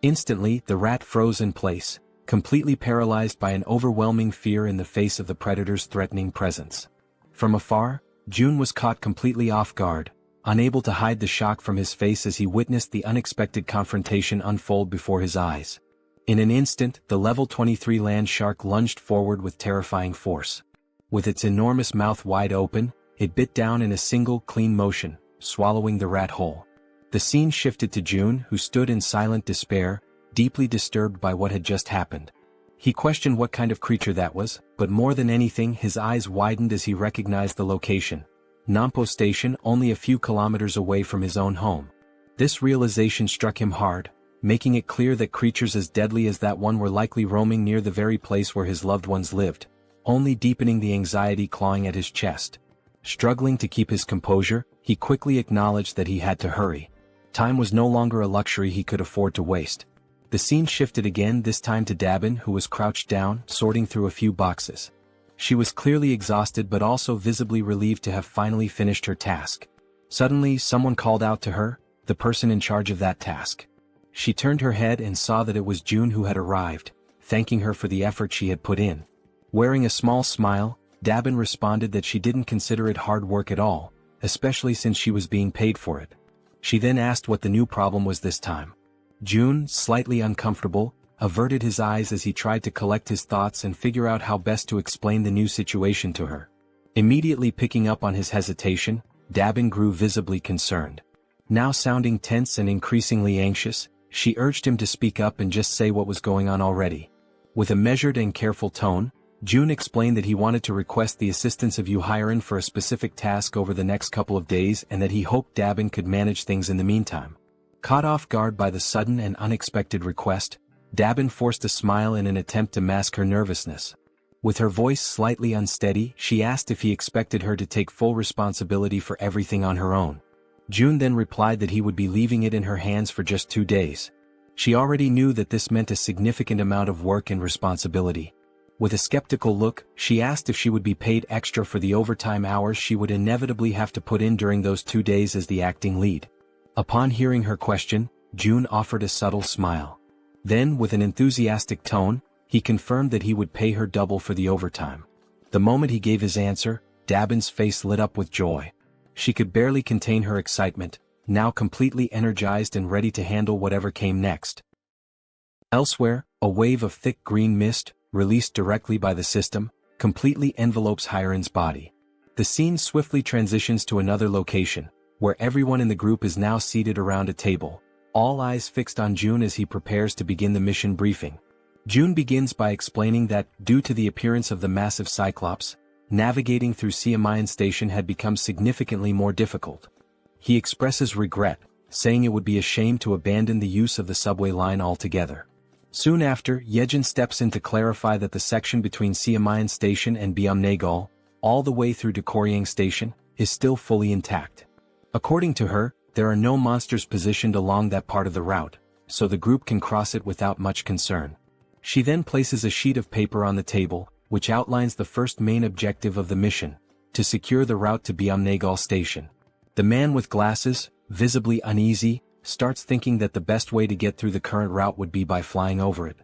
Instantly, the rat froze in place, completely paralyzed by an overwhelming fear in the face of the predator's threatening presence. From afar, June was caught completely off guard, unable to hide the shock from his face as he witnessed the unexpected confrontation unfold before his eyes. In an instant, the level 23 land shark lunged forward with terrifying force. With its enormous mouth wide open, it bit down in a single, clean motion, swallowing the rat whole. The scene shifted to June, who stood in silent despair, deeply disturbed by what had just happened. He questioned what kind of creature that was, but more than anything his eyes widened as he recognized the location. Nampo Station, only a few kilometers away from his own home. This realization struck him hard, making it clear that creatures as deadly as that one were likely roaming near the very place where his loved ones lived, only deepening the anxiety clawing at his chest. Struggling to keep his composure, he quickly acknowledged that he had to hurry. Time was no longer a luxury he could afford to waste. The scene shifted again, this time to Dabin, who was crouched down, sorting through a few boxes. She was clearly exhausted but also visibly relieved to have finally finished her task. Suddenly, someone called out to her, the person in charge of that task. She turned her head and saw that it was June who had arrived, thanking her for the effort she had put in. Wearing a small smile, Dabin responded that she didn't consider it hard work at all, especially since she was being paid for it. She then asked what the new problem was this time. June, slightly uncomfortable, averted his eyes as he tried to collect his thoughts and figure out how best to explain the new situation to her. Immediately picking up on his hesitation, Dabin grew visibly concerned. Now sounding tense and increasingly anxious, she urged him to speak up and just say what was going on already. With a measured and careful tone, June explained that he wanted to request the assistance of Jaehyeon for a specific task over the next couple of days and that he hoped Dabin could manage things in the meantime. Caught off guard by the sudden and unexpected request, Dabin forced a smile in an attempt to mask her nervousness. With her voice slightly unsteady, she asked if he expected her to take full responsibility for everything on her own. June then replied that he would be leaving it in her hands for just 2 days. She already knew that this meant a significant amount of work and responsibility. With a skeptical look, she asked if she would be paid extra for the overtime hours she would inevitably have to put in during those 2 days as the acting lead. Upon hearing her question, June offered a subtle smile. Then, with an enthusiastic tone, he confirmed that he would pay her double for the overtime. The moment he gave his answer, Dabin's face lit up with joy. She could barely contain her excitement, now completely energized and ready to handle whatever came next. Elsewhere, a wave of thick green mist, released directly by the system, completely envelopes Hyeon's body. The scene swiftly transitions to another location, where everyone in the group is now seated around a table, all eyes fixed on June as he prepares to begin the mission briefing. June begins by explaining that, due to the appearance of the massive Cyclops, navigating through Jaehyeon Station had become significantly more difficult. He expresses regret, saying it would be a shame to abandon the use of the subway line altogether. Soon after, Jaehyeon steps in to clarify that the section between Jaehyeon Station and Byeomnaegol, all the way through to Koryang Station, is still fully intact. According to her, there are no monsters positioned along that part of the route, so the group can cross it without much concern. She then places a sheet of paper on the table, which outlines the first main objective of the mission: to secure the route to Byumnagal Station. The man with glasses, visibly uneasy, starts thinking that the best way to get through the current route would be by flying over it.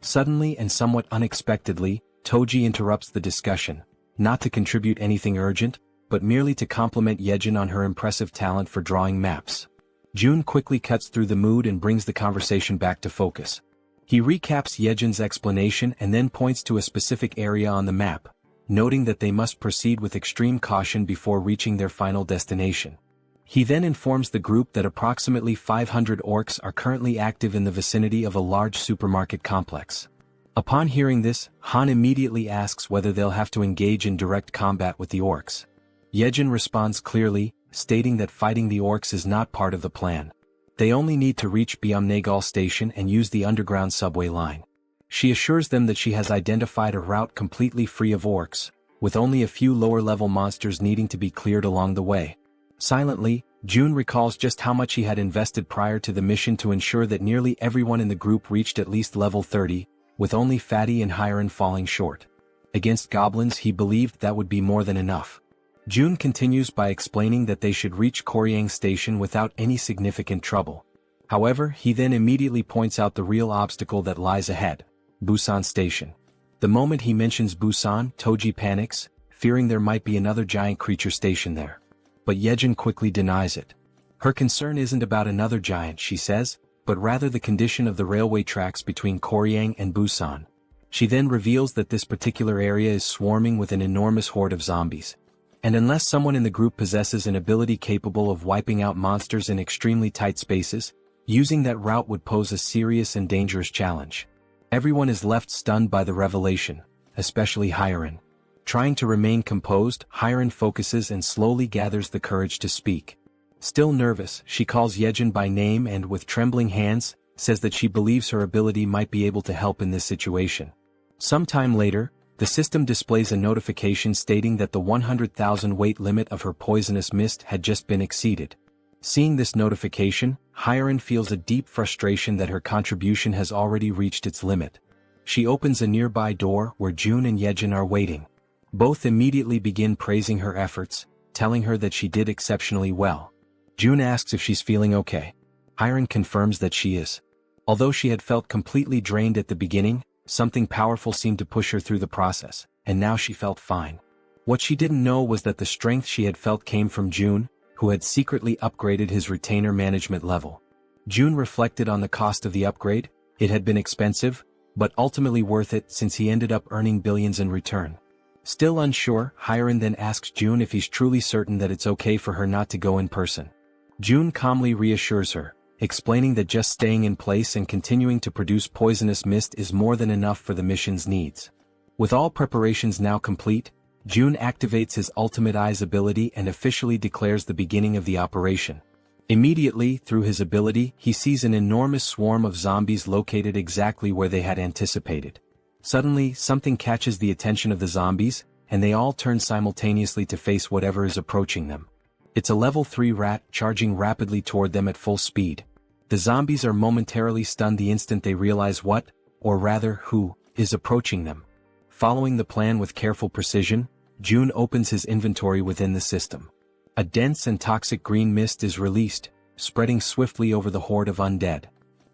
Suddenly and somewhat unexpectedly, Toji interrupts the discussion, not to contribute anything urgent, but merely to compliment Jaehyeon on her impressive talent for drawing maps. June quickly cuts through the mood and brings the conversation back to focus. He recaps Jaehyeon's explanation and then points to a specific area on the map, noting that they must proceed with extreme caution before reaching their final destination. He then informs the group that approximately 500 orcs are currently active in the vicinity of a large supermarket complex. Upon hearing this, Han immediately asks whether they'll have to engage in direct combat with the orcs. Jaehyeon responds clearly, stating that fighting the orcs is not part of the plan. They only need to reach Byumnagal Station and use the underground subway line. She assures them that she has identified a route completely free of orcs, with only a few lower-level monsters needing to be cleared along the way. Silently, June recalls just how much he had invested prior to the mission to ensure that nearly everyone in the group reached at least level 30, with only Fatty and Hyeon falling short. Against goblins, he believed that would be more than enough. June continues by explaining that they should reach Koryang Station without any significant trouble. However, he then immediately points out the real obstacle that lies ahead: Busan Station. The moment he mentions Busan, Toji panics, fearing there might be another giant creature stationed there. But Jaehyeon quickly denies it. Her concern isn't about another giant, she says, but rather the condition of the railway tracks between Koryang and Busan. She then reveals that this particular area is swarming with an enormous horde of zombies. And unless someone in the group possesses an ability capable of wiping out monsters in extremely tight spaces, using that route would pose a serious and dangerous challenge. Everyone is left stunned by the revelation, especially Hyeon. Trying to remain composed, Hyeon focuses and slowly gathers the courage to speak. Still nervous, she calls Jaehyeon by name and, with trembling hands, says that she believes her ability might be able to help in this situation. Sometime later, the system displays a notification stating that the 100,000 weight limit of her poisonous mist had just been exceeded. Seeing this notification, Hyeon feels a deep frustration that her contribution has already reached its limit. She opens a nearby door where June and Jaehyeon are waiting. Both immediately begin praising her efforts, telling her that she did exceptionally well. June asks if she's feeling okay. Hyeon confirms that she is. Although she had felt completely drained at the beginning, something powerful seemed to push her through the process, and now she felt fine. What she didn't know was that the strength she had felt came from June, who had secretly upgraded his retainer management level. June reflected on the cost of the upgrade. It had been expensive, but ultimately worth it since he ended up earning billions in return. Still unsure, Hyeon then asks June if he's truly certain that it's okay for her not to go in person. June calmly reassures her, explaining that just staying in place and continuing to produce poisonous mist is more than enough for the mission's needs. With all preparations now complete, June activates his ultimate eyes ability and officially declares the beginning of the operation. Immediately, through his ability, he sees an enormous swarm of zombies located exactly where they had anticipated. Suddenly, something catches the attention of the zombies, and they all turn simultaneously to face whatever is approaching them. It's a level 3 rat charging rapidly toward them at full speed. The zombies are momentarily stunned the instant they realize what, or rather who, is approaching them. Following the plan with careful precision, June opens his inventory within the system. A dense and toxic green mist is released, spreading swiftly over the horde of undead.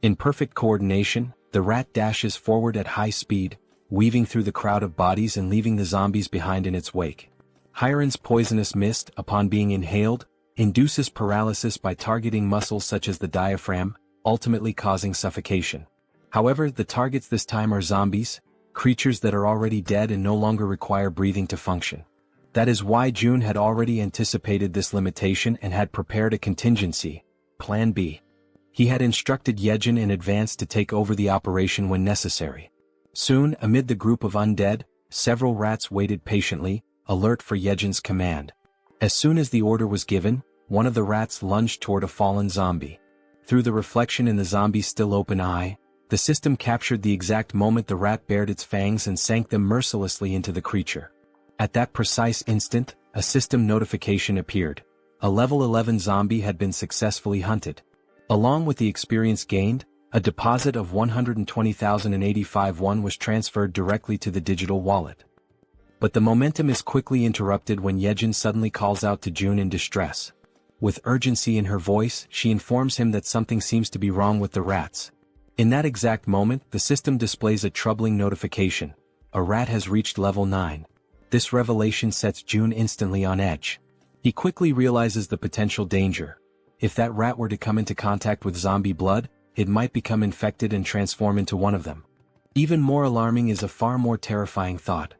In perfect coordination, the rat dashes forward at high speed, weaving through the crowd of bodies and leaving the zombies behind in its wake. Hyeon's poisonous mist, upon being inhaled, induces paralysis by targeting muscles such as the diaphragm, ultimately causing suffocation. However, the targets this time are zombies, creatures that are already dead and no longer require breathing to function. That is why June had already anticipated this limitation and had prepared a contingency, Plan B. He had instructed Jaehyeon in advance to take over the operation when necessary. Soon, amid the group of undead, several rats waited patiently, alert for Jaehyeon's command. As soon as the order was given, one of the rats lunged toward a fallen zombie. Through the reflection in the zombie's still open eye, the system captured the exact moment the rat bared its fangs and sank them mercilessly into the creature. At that precise instant, a system notification appeared. A level 11 zombie had been successfully hunted. Along with the experience gained, a deposit of 120,085 won was transferred directly to the digital wallet. But the momentum is quickly interrupted when Jaehyeon suddenly calls out to Jun in distress. With urgency in her voice, she informs him that something seems to be wrong with the rats. In that exact moment, the system displays a troubling notification. A rat has reached level 9. This revelation sets Jun instantly on edge. He quickly realizes the potential danger. If that rat were to come into contact with zombie blood, it might become infected and transform into one of them. Even more alarming is a far more terrifying thought.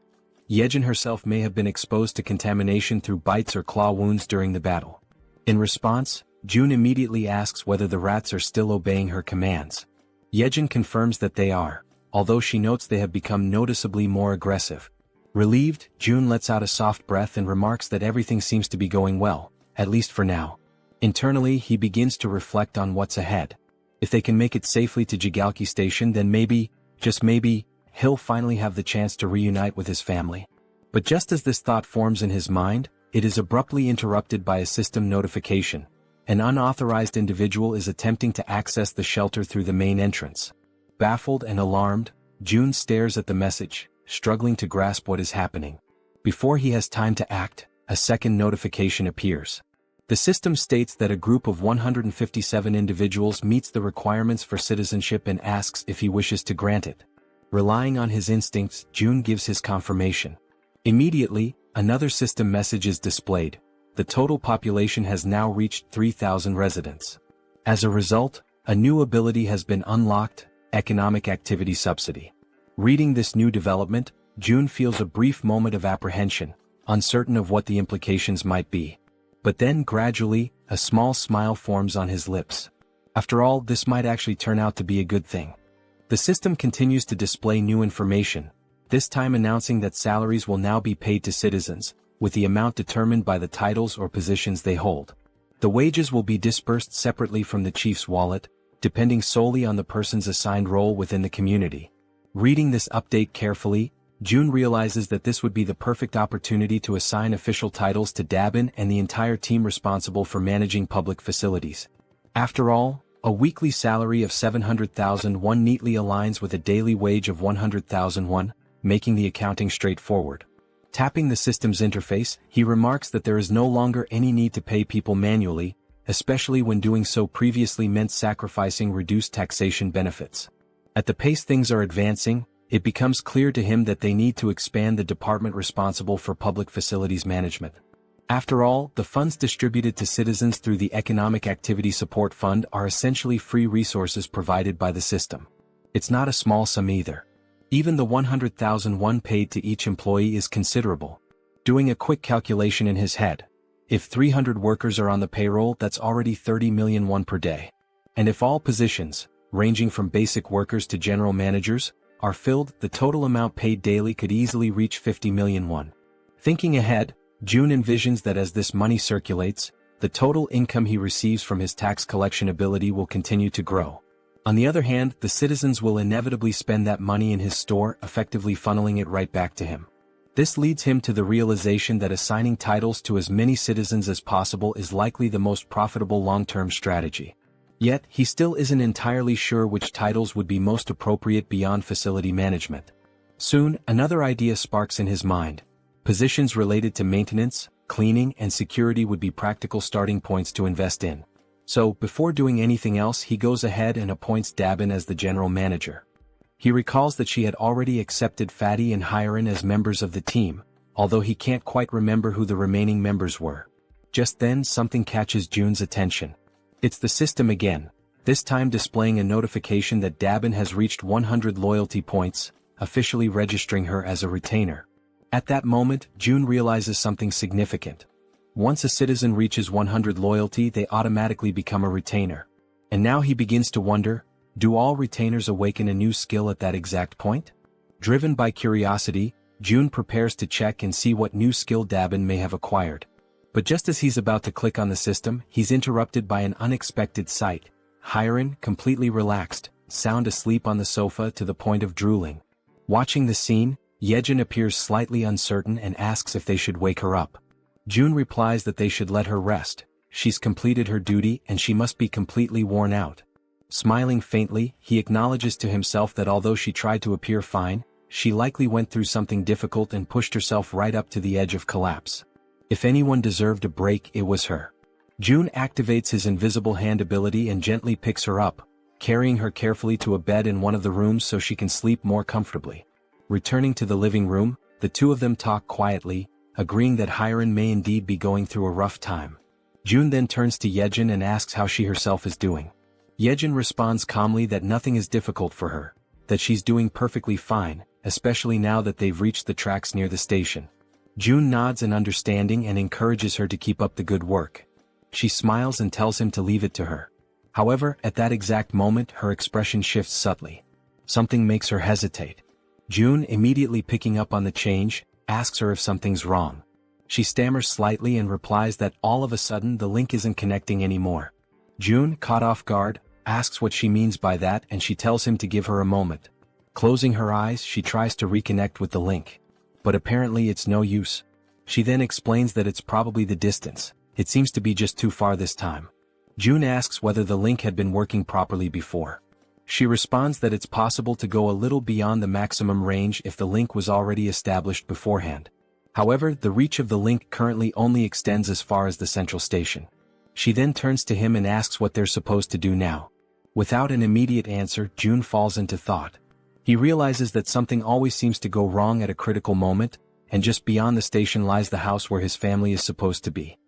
Jaehyeon herself may have been exposed to contamination through bites or claw wounds during the battle. In response, Jun immediately asks whether the rats are still obeying her commands. Jaehyeon confirms that they are, although she notes they have become noticeably more aggressive. Relieved, Jun lets out a soft breath and remarks that everything seems to be going well, at least for now. Internally, he begins to reflect on what's ahead. If they can make it safely to Jaehyeon Station, then maybe, just maybe, he'll finally have the chance to reunite with his family. But just as this thought forms in his mind, it is abruptly interrupted by a system notification. An unauthorized individual is attempting to access the shelter through the main entrance. Baffled and alarmed, Jun stares at the message, struggling to grasp what is happening. Before he has time to act, a second notification appears. The system states that a group of 157 individuals meets the requirements for citizenship and asks if he wishes to grant it. Relying on his instincts, Jun gives his confirmation. Immediately, another system message is displayed. The total population has now reached 3,000 residents. As a result, a new ability has been unlocked, Economic Activity Subsidy. Reading this new development, Jun feels a brief moment of apprehension, uncertain of what the implications might be. But then gradually, a small smile forms on his lips. After all, this might actually turn out to be a good thing. The system continues to display new information, this time announcing that salaries will now be paid to citizens, with the amount determined by the titles or positions they hold. The wages will be dispersed separately from the chief's wallet, depending solely on the person's assigned role within the community. Reading this update carefully, Jun realizes that this would be the perfect opportunity to assign official titles to Dabin and the entire team responsible for managing public facilities. After all, a weekly salary of 700,000 won neatly aligns with a daily wage of 100,000 won, making the accounting straightforward. Tapping the system's interface, he remarks that there is no longer any need to pay people manually, especially when doing so previously meant sacrificing reduced taxation benefits. At the pace things are advancing, it becomes clear to him that they need to expand the department responsible for public facilities management. After all, the funds distributed to citizens through the Economic Activity Support Fund are essentially free resources provided by the system. It's not a small sum either. Even the 100,000 won paid to each employee is considerable. Doing a quick calculation in his head, if 300 workers are on the payroll, that's already 30 million won per day. And if all positions, ranging from basic workers to general managers, are filled, the total amount paid daily could easily reach 50 million won. Thinking ahead, Jun envisions that as this money circulates, the total income he receives from his tax collection ability will continue to grow. On the other hand, the citizens will inevitably spend that money in his store, effectively funneling it right back to him. This leads him to the realization that assigning titles to as many citizens as possible is likely the most profitable long-term strategy. Yet, he still isn't entirely sure which titles would be most appropriate beyond facility management. Soon, another idea sparks in his mind. Positions related to maintenance, cleaning, and security would be practical starting points to invest in. So, before doing anything else, he goes ahead and appoints Dabin as the general manager. He recalls that she had already accepted Fatty and Hyren as members of the team, although he can't quite remember who the remaining members were. Just then, something catches Jun's attention. It's the system again, this time displaying a notification that Dabin has reached 100 loyalty points, officially registering her as a retainer. At that moment, Jun realizes something significant. Once a citizen reaches 100 loyalty, they automatically become a retainer. And now he begins to wonder, do all retainers awaken a new skill at that exact point? Driven by curiosity, Jun prepares to check and see what new skill Dabin may have acquired. But just as he's about to click on the system, he's interrupted by an unexpected sight. Hyren, completely relaxed, sound asleep on the sofa to the point of drooling. Watching the scene, Jaehyeon appears slightly uncertain and asks if they should wake her up. Jun replies that they should let her rest, she's completed her duty and she must be completely worn out. Smiling faintly, he acknowledges to himself that although she tried to appear fine, she likely went through something difficult and pushed herself right up to the edge of collapse. If anyone deserved a break, it was her. June activates his invisible hand ability and gently picks her up, carrying her carefully to a bed in one of the rooms so she can sleep more comfortably. Returning to the living room, the two of them talk quietly, agreeing that Hyran may indeed be going through a rough time. June then turns to Jaehyeon and asks how she herself is doing. Jaehyeon responds calmly that nothing is difficult for her, that she's doing perfectly fine, especially now that they've reached the tracks near the station. June nods in understanding and encourages her to keep up the good work. She smiles and tells him to leave it to her. However, at that exact moment her expression shifts subtly. Something makes her hesitate. June, immediately picking up on the change, asks her if something's wrong. She stammers slightly and replies that all of a sudden the link isn't connecting anymore. June, caught off guard, asks what she means by that and she tells him to give her a moment. Closing her eyes, she tries to reconnect with the link. But apparently it's no use. She then explains that it's probably the distance. It seems to be just too far this time. June asks whether the link had been working properly before. She responds that it's possible to go a little beyond the maximum range if the link was already established beforehand. However, the reach of the link currently only extends as far as the central station. She then turns to him and asks what they're supposed to do now. Without an immediate answer, June falls into thought. He realizes that something always seems to go wrong at a critical moment, and just beyond the station lies the house where his family is supposed to be.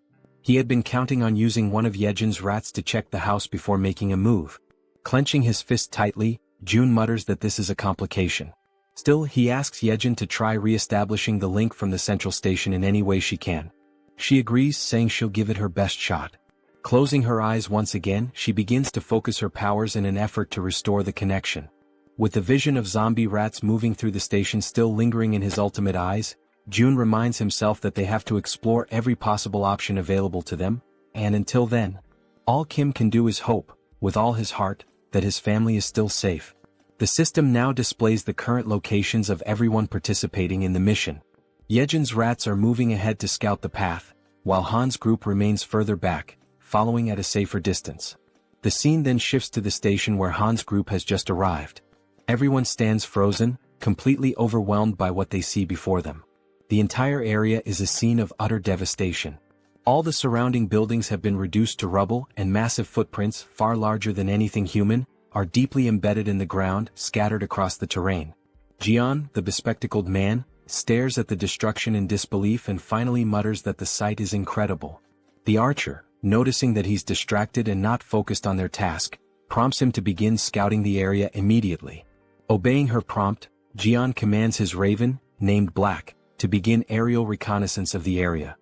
He had been counting on using one of Yeon's rats to check the house before making a move. Clenching his fist tightly, June mutters that this is a complication. Still, he asks Yeon to try re-establishing the link from the central station in any way she can. She agrees, saying she'll give it her best shot. Closing her eyes once again, she begins to focus her powers in an effort to restore the connection. With the vision of zombie rats moving through the station still lingering in his ultimate eyes, June reminds himself that they have to explore every possible option available to them, and until then, all Kim can do is hope, with all his heart, that his family is still safe. The system now displays the current locations of everyone participating in the mission. Yeon's rats are moving ahead to scout the path, while Han's group remains further back, following at a safer distance. The scene then shifts to the station where Han's group has just arrived. Everyone stands frozen, completely overwhelmed by what they see before them. The entire area is a scene of utter devastation. All the surrounding buildings have been reduced to rubble, and massive footprints, far larger than anything human, are deeply embedded in the ground, scattered across the terrain. Jaehyeon, the bespectacled man, stares at the destruction in disbelief and finally mutters that the sight is incredible. The archer, noticing that he's distracted and not focused on their task, prompts him to begin scouting the area immediately. Obeying her prompt, Jaehyeon commands his raven, named Black, to begin aerial reconnaissance of the area.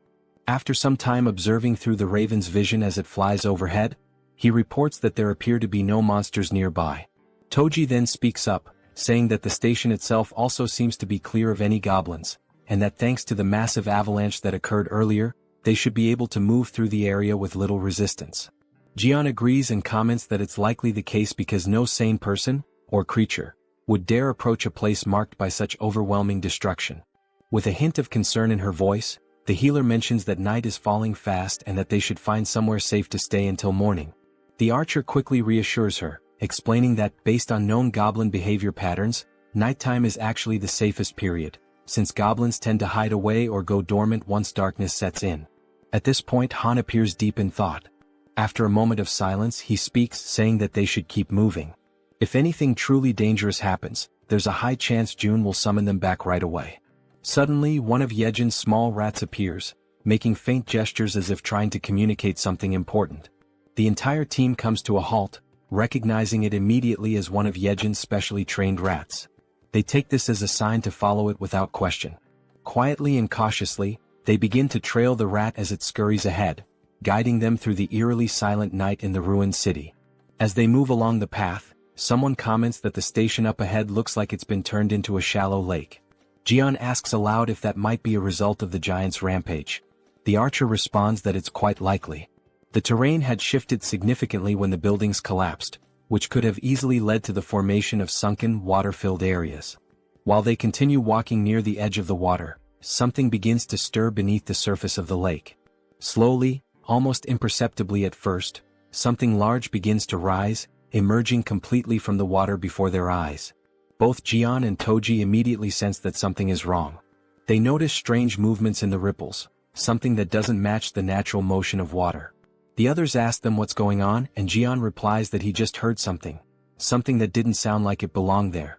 After some time observing through the raven's vision as it flies overhead, he reports that there appear to be no monsters nearby. Toji then speaks up, saying that the station itself also seems to be clear of any goblins, and that thanks to the massive avalanche that occurred earlier, they should be able to move through the area with little resistance. Jaehyeon agrees and comments that it's likely the case because no sane person, or creature, would dare approach a place marked by such overwhelming destruction. With a hint of concern in her voice, the healer mentions that night is falling fast and that they should find somewhere safe to stay until morning. The archer quickly reassures her, explaining that, based on known goblin behavior patterns, nighttime is actually the safest period, since goblins tend to hide away or go dormant once darkness sets in. At this point, Han appears deep in thought. After a moment of silence, he speaks, saying that they should keep moving. If anything truly dangerous happens, there's a high chance June will summon them back right away. Suddenly, one of Yeon's small rats appears, making faint gestures as if trying to communicate something important. The entire team comes to a halt, recognizing it immediately as one of Yeon's specially trained rats. They take this as a sign to follow it without question. Quietly and cautiously, they begin to trail the rat as it scurries ahead, guiding them through the eerily silent night in the ruined city. As they move along the path, someone comments that the station up ahead looks like it's been turned into a shallow lake. Jaehyeon asks aloud if that might be a result of the giant's rampage. The archer responds that it's quite likely. The terrain had shifted significantly when the buildings collapsed, which could have easily led to the formation of sunken, water-filled areas. While they continue walking near the edge of the water, something begins to stir beneath the surface of the lake. Slowly, almost imperceptibly at first, something large begins to rise, emerging completely from the water before their eyes. Both Jaehyeon and Toji immediately sense that something is wrong. They notice strange movements in the ripples, something that doesn't match the natural motion of water. The others ask them what's going on, and Jaehyeon replies that he just heard something that didn't sound like it belonged there.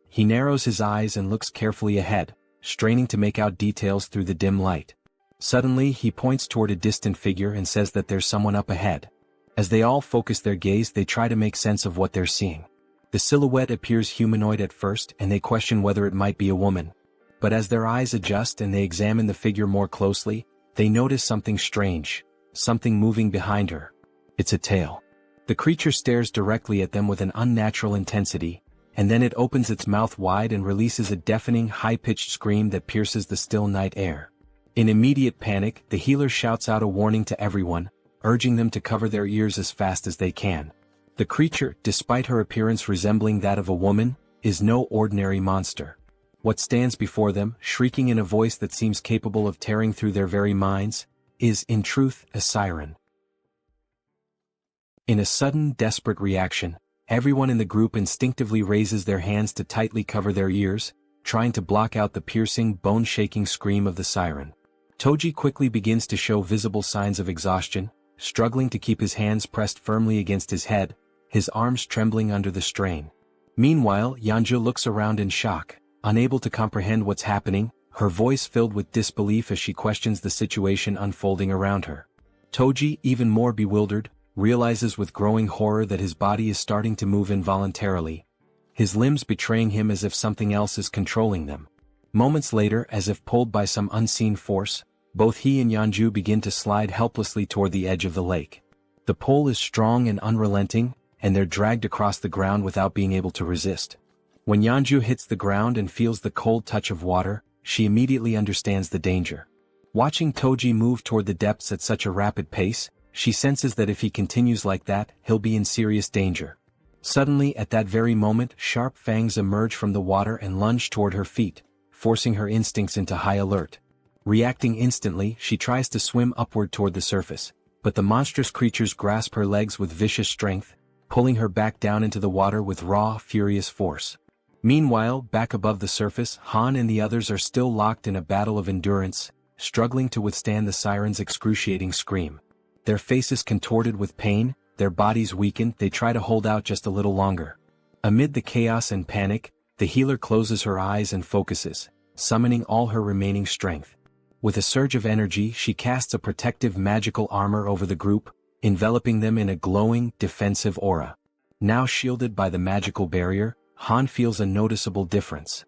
He narrows his eyes and looks carefully ahead, straining to make out details through the dim light. Suddenly he points toward a distant figure and says that there's someone up ahead. As they all focus their gaze, they try to make sense of what they're seeing. The silhouette appears humanoid at first, and they question whether it might be a woman. But as their eyes adjust and they examine the figure more closely, they notice something strange, something moving behind her. It's a tail. The creature stares directly at them with an unnatural intensity, and then it opens its mouth wide and releases a deafening, high-pitched scream that pierces the still night air. In immediate panic, the healer shouts out a warning to everyone, urging them to cover their ears as fast as they can. The creature, despite her appearance resembling that of a woman, is no ordinary monster. What stands before them, shrieking in a voice that seems capable of tearing through their very minds, is, in truth, a siren. In a sudden, desperate reaction, everyone in the group instinctively raises their hands to tightly cover their ears, trying to block out the piercing, bone-shaking scream of the siren. Toji quickly begins to show visible signs of exhaustion, struggling to keep his hands pressed firmly against his head, his arms trembling under the strain. Meanwhile, Yeonju looks around in shock, unable to comprehend what's happening, her voice filled with disbelief as she questions the situation unfolding around her. Toji, even more bewildered, realizes with growing horror that his body is starting to move involuntarily, his limbs betraying him as if something else is controlling them. Moments later, as if pulled by some unseen force, both he and Yeonju begin to slide helplessly toward the edge of the lake. The pull is strong and unrelenting, and they're dragged across the ground without being able to resist. When Yeonju hits the ground and feels the cold touch of water, she immediately understands the danger. Watching Toji move toward the depths at such a rapid pace, she senses that if he continues like that, he'll be in serious danger. Suddenly, at that very moment, sharp fangs emerge from the water and lunge toward her feet, forcing her instincts into high alert. Reacting instantly, she tries to swim upward toward the surface, but the monstrous creatures grasp her legs with vicious strength, pulling her back down into the water with raw, furious force. Meanwhile, back above the surface, Han and the others are still locked in a battle of endurance, struggling to withstand the siren's excruciating scream. Their faces contorted with pain, their bodies weakened, they try to hold out just a little longer. Amid the chaos and panic, the healer closes her eyes and focuses, summoning all her remaining strength. With a surge of energy, she casts a protective magical armor over the group, enveloping them in a glowing, defensive aura. Now shielded by the magical barrier, Han feels a noticeable difference.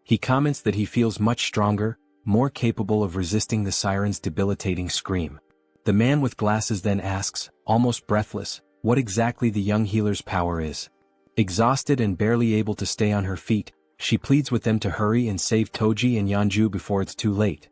He comments that he feels much stronger, more capable of resisting the siren's debilitating scream. The man with glasses then asks, almost breathless, what exactly the young healer's power is. Exhausted and barely able to stay on her feet, she pleads with them to hurry and save Toji and Yeonju before it's too late.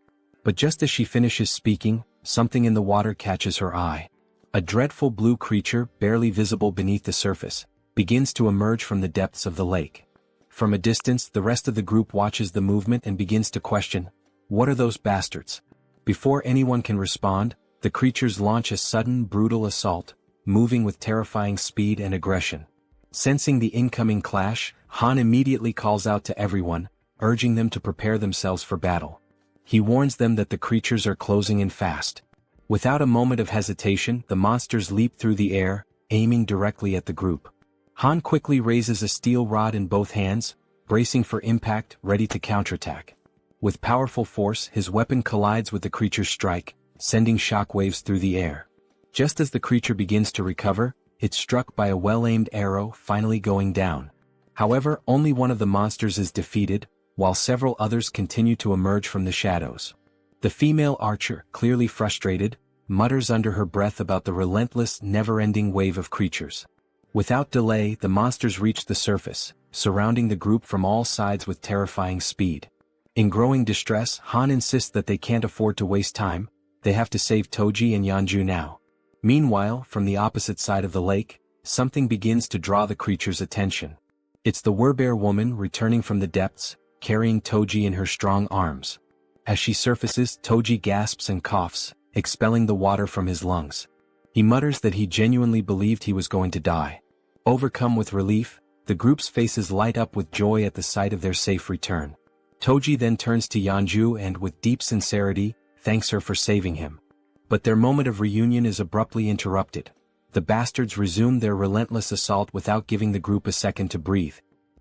But just as she finishes speaking, something in the water catches her eye. A dreadful blue creature, barely visible beneath the surface, begins to emerge from the depths of the lake. From a distance, the rest of the group watches the movement and begins to question, what are those bastards? Before anyone can respond, the creatures launch a sudden, brutal assault, moving with terrifying speed and aggression. Sensing the incoming clash, Han immediately calls out to everyone, urging them to prepare themselves for battle. He warns them that the creatures are closing in fast. Without a moment of hesitation, the monsters leap through the air, aiming directly at the group. Han quickly raises a steel rod in both hands, bracing for impact, ready to counterattack. With powerful force, his weapon collides with the creature's strike, sending shockwaves through the air. Just as the creature begins to recover, it's struck by a well-aimed arrow, finally going down. However, only one of the monsters is defeated, while several others continue to emerge from the shadows. The female archer, clearly frustrated, mutters under her breath about the relentless, never-ending wave of creatures. Without delay, the monsters reach the surface, surrounding the group from all sides with terrifying speed. In growing distress, Han insists that they can't afford to waste time, they have to save Toji and Yeonju now. Meanwhile, from the opposite side of the lake, something begins to draw the creature's attention. It's the werbear woman returning from the depths, carrying Toji in her strong arms. As she surfaces, Toji gasps and coughs, expelling the water from his lungs. He mutters that he genuinely believed he was going to die. Overcome with relief, the group's faces light up with joy at the sight of their safe return. Toji then turns to Yeonju and, with deep sincerity, thanks her for saving him. But their moment of reunion is abruptly interrupted. The bastards resume their relentless assault without giving the group a second to breathe.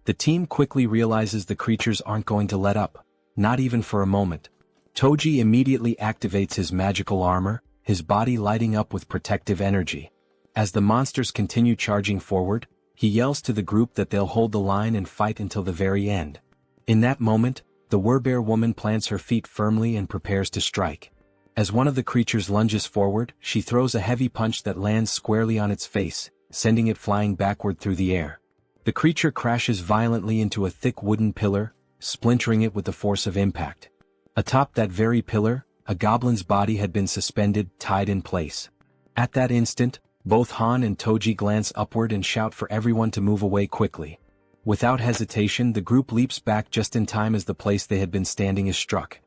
The team quickly realizes the creatures aren't going to let up, not even for a moment. Toji immediately activates his magical armor, his body lighting up with protective energy. As the monsters continue charging forward, he yells to the group that they'll hold the line and fight until the very end. In that moment, the Werbear woman plants her feet firmly and prepares to strike. As one of the creatures lunges forward, she throws a heavy punch that lands squarely on its face, sending it flying backward through the air. The creature crashes violently into a thick wooden pillar, splintering it with the force of impact. Atop that very pillar, a goblin's body had been suspended, tied in place. At that instant, both Han and Toji glance upward and shout for everyone to move away quickly. Without hesitation, the group leaps back just in time as the place they had been standing is struck.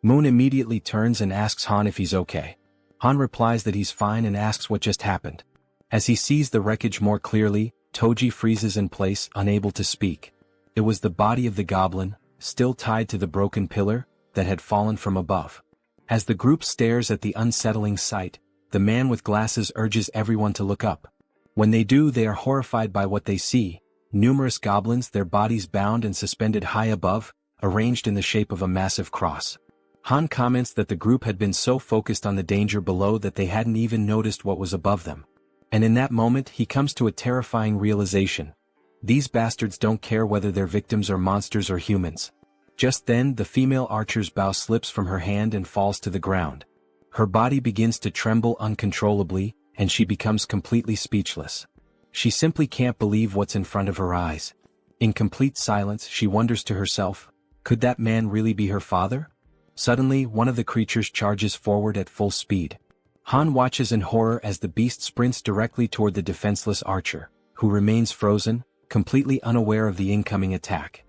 Moon immediately turns and asks Han if he's okay. Han replies that he's fine and asks what just happened. As he sees the wreckage more clearly, Toji freezes in place, unable to speak. It was the body of the goblin, still tied to the broken pillar, that had fallen from above. As the group stares at the unsettling sight, the man with glasses urges everyone to look up. When they do, they are horrified by what they see: numerous goblins, their bodies bound and suspended high above, arranged in the shape of a massive cross. Han comments that the group had been so focused on the danger below that they hadn't even noticed what was above them. And in that moment he comes to a terrifying realization. These bastards don't care whether their victims are monsters or humans. Just then, the female archer's bow slips from her hand and falls to the ground. Her body begins to tremble uncontrollably, and she becomes completely speechless. She simply can't believe what's in front of her eyes. In complete silence, she wonders to herself, could that man really be her father? Suddenly, one of the creatures charges forward at full speed. Han watches in horror as the beast sprints directly toward the defenseless archer, who remains frozen, completely unaware of the incoming attack.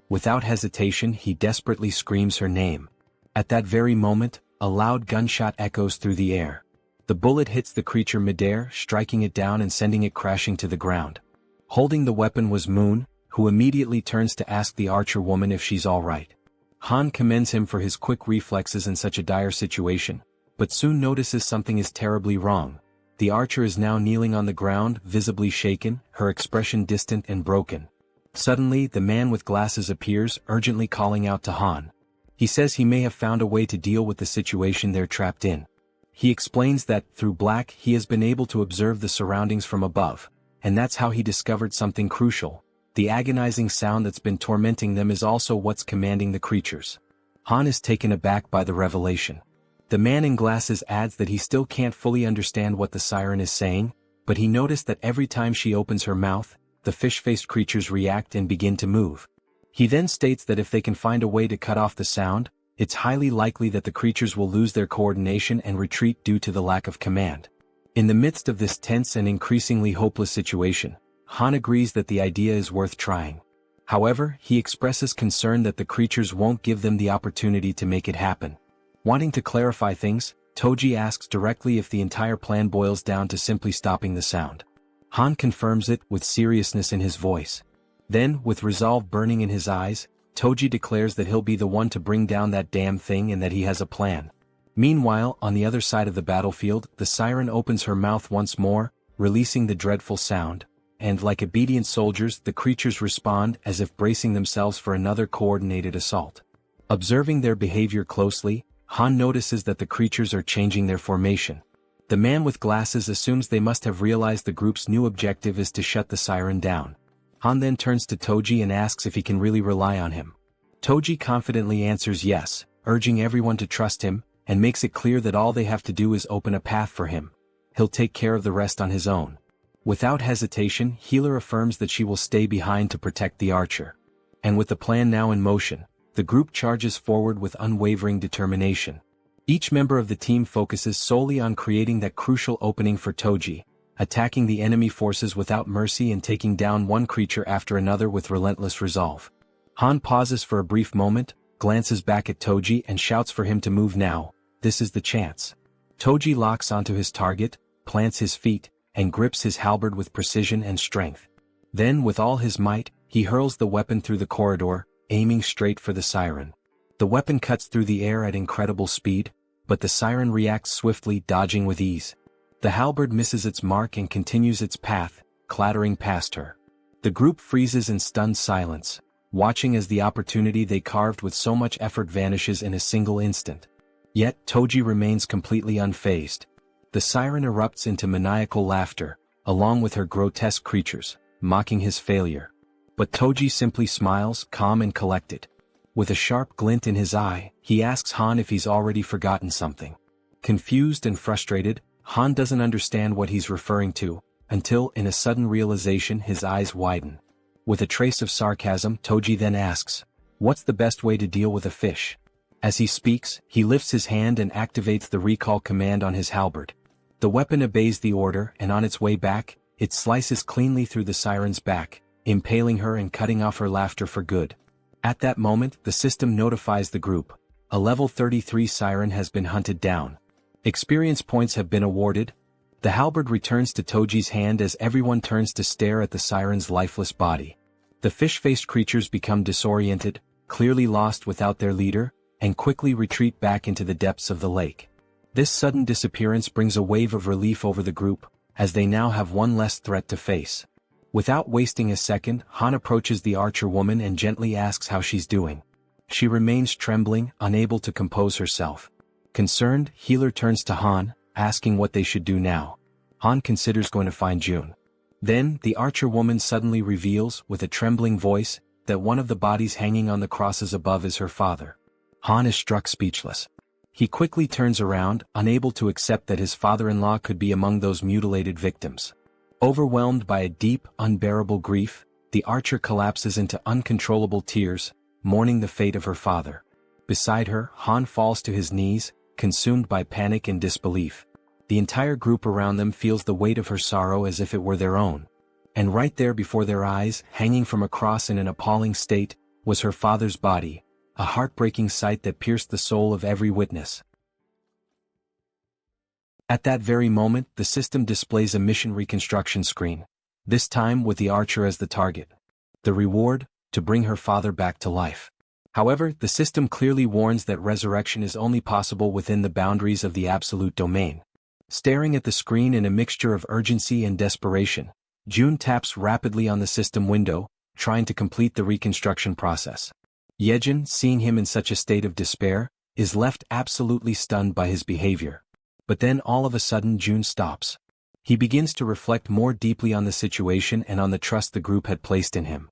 Without hesitation, he desperately screams her name. At that very moment, a loud gunshot echoes through the air. The bullet hits the creature midair, striking it down and sending it crashing to the ground. Holding the weapon was Moon, who immediately turns to ask the archer woman if she's all right. Han commends him for his quick reflexes in such a dire situation, but soon notices something is terribly wrong. The archer is now kneeling on the ground, visibly shaken, her expression distant and broken. Suddenly, the man with glasses appears, urgently calling out to Han. He says he may have found a way to deal with the situation they're trapped in. He explains that, through black, he has been able to observe the surroundings from above, and that's how he discovered something crucial. The agonizing sound that's been tormenting them is also what's commanding the creatures. Han is taken aback by the revelation. The man in glasses adds that he still can't fully understand what the siren is saying, but he noticed that every time she opens her mouth, the fish-faced creatures react and begin to move. He then states that if they can find a way to cut off the sound, it's highly likely that the creatures will lose their coordination and retreat due to the lack of command. In the midst of this tense and increasingly hopeless situation, Han agrees that the idea is worth trying. However, he expresses concern that the creatures won't give them the opportunity to make it happen. Wanting to clarify things, Toji asks directly if the entire plan boils down to simply stopping the sound. Han confirms it, with seriousness in his voice. Then, with resolve burning in his eyes, Toji declares that he'll be the one to bring down that damn thing and that he has a plan. Meanwhile, on the other side of the battlefield, the siren opens her mouth once more, releasing the dreadful sound, and like obedient soldiers, the creatures respond as if bracing themselves for another coordinated assault. Observing their behavior closely, Han notices that the creatures are changing their formation. The man with glasses assumes they must have realized the group's new objective is to shut the siren down. Han then turns to Toji and asks if he can really rely on him. Toji confidently answers yes, urging everyone to trust him, and makes it clear that all they have to do is open a path for him. He'll take care of the rest on his own. Without hesitation, Healer affirms that she will stay behind to protect the archer. And with the plan now in motion, the group charges forward with unwavering determination. Each member of the team focuses solely on creating that crucial opening for Toji, attacking the enemy forces without mercy and taking down one creature after another with relentless resolve. Han pauses for a brief moment, glances back at Toji and shouts for him to move now. This is the chance. Toji locks onto his target, plants his feet, and grips his halberd with precision and strength. Then with all his might, he hurls the weapon through the corridor, aiming straight for the siren. The weapon cuts through the air at incredible speed, but the siren reacts swiftly, dodging with ease. The halberd misses its mark and continues its path, clattering past her. The group freezes in stunned silence, watching as the opportunity they carved with so much effort vanishes in a single instant. Yet Toji remains completely unfazed. The siren erupts into maniacal laughter, along with her grotesque creatures, mocking his failure. But Toji simply smiles, calm and collected. With a sharp glint in his eye, he asks Han if he's already forgotten something. Confused and frustrated, Han doesn't understand what he's referring to, until in a sudden realization his eyes widen. With a trace of sarcasm, Toji then asks, "What's the best way to deal with a fish?" As he speaks, he lifts his hand and activates the recall command on his halberd. The weapon obeys the order, and on its way back, it slices cleanly through the siren's back, impaling her and cutting off her laughter for good. At that moment, the system notifies the group. A level 33 siren has been hunted down. Experience points have been awarded. The halberd returns to Toji's hand as everyone turns to stare at the siren's lifeless body. The fish-faced creatures become disoriented, clearly lost without their leader, and quickly retreat back into the depths of the lake. This sudden disappearance brings a wave of relief over the group, as they now have one less threat to face. Without wasting a second, Han approaches the archer woman and gently asks how she's doing. She remains trembling, unable to compose herself. Concerned, Healer turns to Han, asking what they should do now. Han considers going to find June. Then, the archer woman suddenly reveals, with a trembling voice, that one of the bodies hanging on the crosses above is her father. Han is struck speechless. He quickly turns around, unable to accept that his father-in-law could be among those mutilated victims. Overwhelmed by a deep, unbearable grief, the archer collapses into uncontrollable tears, mourning the fate of her father. Beside her, Han falls to his knees, consumed by panic and disbelief. The entire group around them feels the weight of her sorrow as if it were their own. And right there before their eyes, hanging from a cross in an appalling state, was her father's body, a heartbreaking sight that pierced the soul of every witness. At that very moment, the system displays a mission reconstruction screen, this time with the archer as the target. The reward, to bring her father back to life. However, the system clearly warns that resurrection is only possible within the boundaries of the absolute domain. Staring at the screen in a mixture of urgency and desperation, June taps rapidly on the system window, trying to complete the reconstruction process. Jaehyeon, seeing him in such a state of despair, is left absolutely stunned by his behavior. But then all of a sudden June stops. He begins to reflect more deeply on the situation and on the trust the group had placed in him.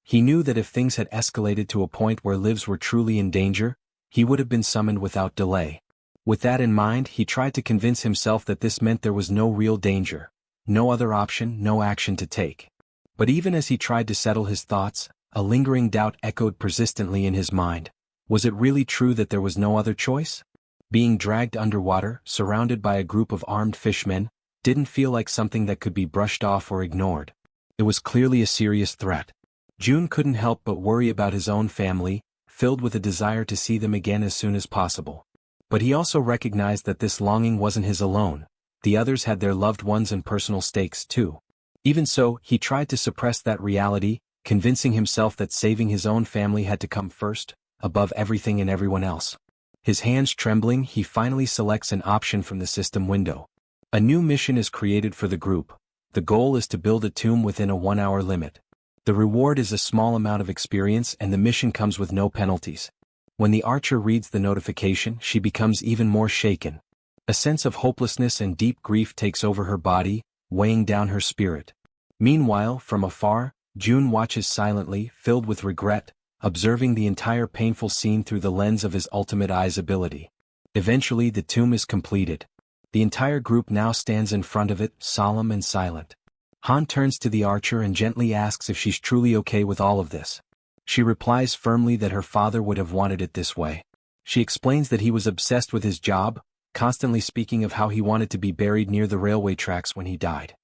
He knew that if things had escalated to a point where lives were truly in danger, he would have been summoned without delay. With that in mind, he tried to convince himself that this meant there was no real danger, no other option, no action to take. But even as he tried to settle his thoughts, a lingering doubt echoed persistently in his mind. Was it really true that there was no other choice? Being dragged underwater, surrounded by a group of armed fishmen, didn't feel like something that could be brushed off or ignored. It was clearly a serious threat. June couldn't help but worry about his own family, filled with a desire to see them again as soon as possible. But he also recognized that this longing wasn't his alone. The others had their loved ones and personal stakes too. Even so, he tried to suppress that reality, convincing himself that saving his own family had to come first, above everything and everyone else. His hands trembling, he finally selects an option from the system window. A new mission is created for the group. The goal is to build a tomb within a 1-hour limit. The reward is a small amount of experience and the mission comes with no penalties. When the archer reads the notification, she becomes even more shaken. A sense of hopelessness and deep grief takes over her body, weighing down her spirit. Meanwhile, from afar, June watches silently, filled with regret, observing the entire painful scene through the lens of his ultimate eyes ability. Eventually the tomb is completed. The entire group now stands in front of it, solemn and silent. Han turns to the archer and gently asks if she's truly okay with all of this. She replies firmly that her father would have wanted it this way. She explains that he was obsessed with his job, constantly speaking of how he wanted to be buried near the railway tracks when he died.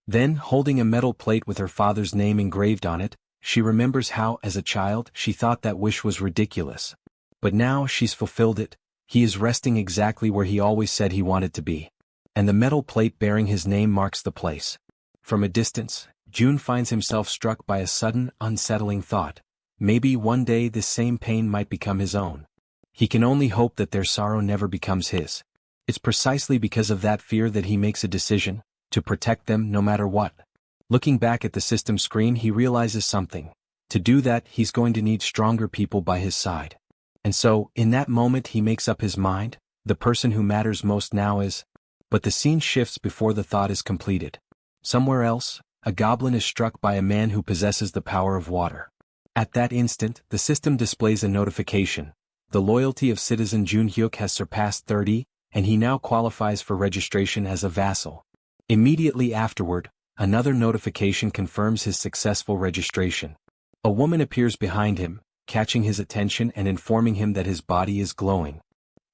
Then, holding a metal plate with her father's name engraved on it, she remembers how, as a child, she thought that wish was ridiculous. But now she's fulfilled it. He is resting exactly where he always said he wanted to be. And the metal plate bearing his name marks the place. From a distance, June finds himself struck by a sudden, unsettling thought. Maybe one day this same pain might become his own. He can only hope that their sorrow never becomes his. It's precisely because of that fear that he makes a decision, to protect them no matter what. Looking back at the system screen, he realizes something. To do that, he's going to need stronger people by his side. And so, in that moment he makes up his mind, the person who matters most now is... But the scene shifts before the thought is completed. Somewhere else, a goblin is struck by a man who possesses the power of water. At that instant, the system displays a notification. The loyalty of citizen Jun Hyuk has surpassed 30, and he now qualifies for registration as a vassal. Immediately afterward, another notification confirms his successful registration. A woman appears behind him, catching his attention and informing him that his body is glowing.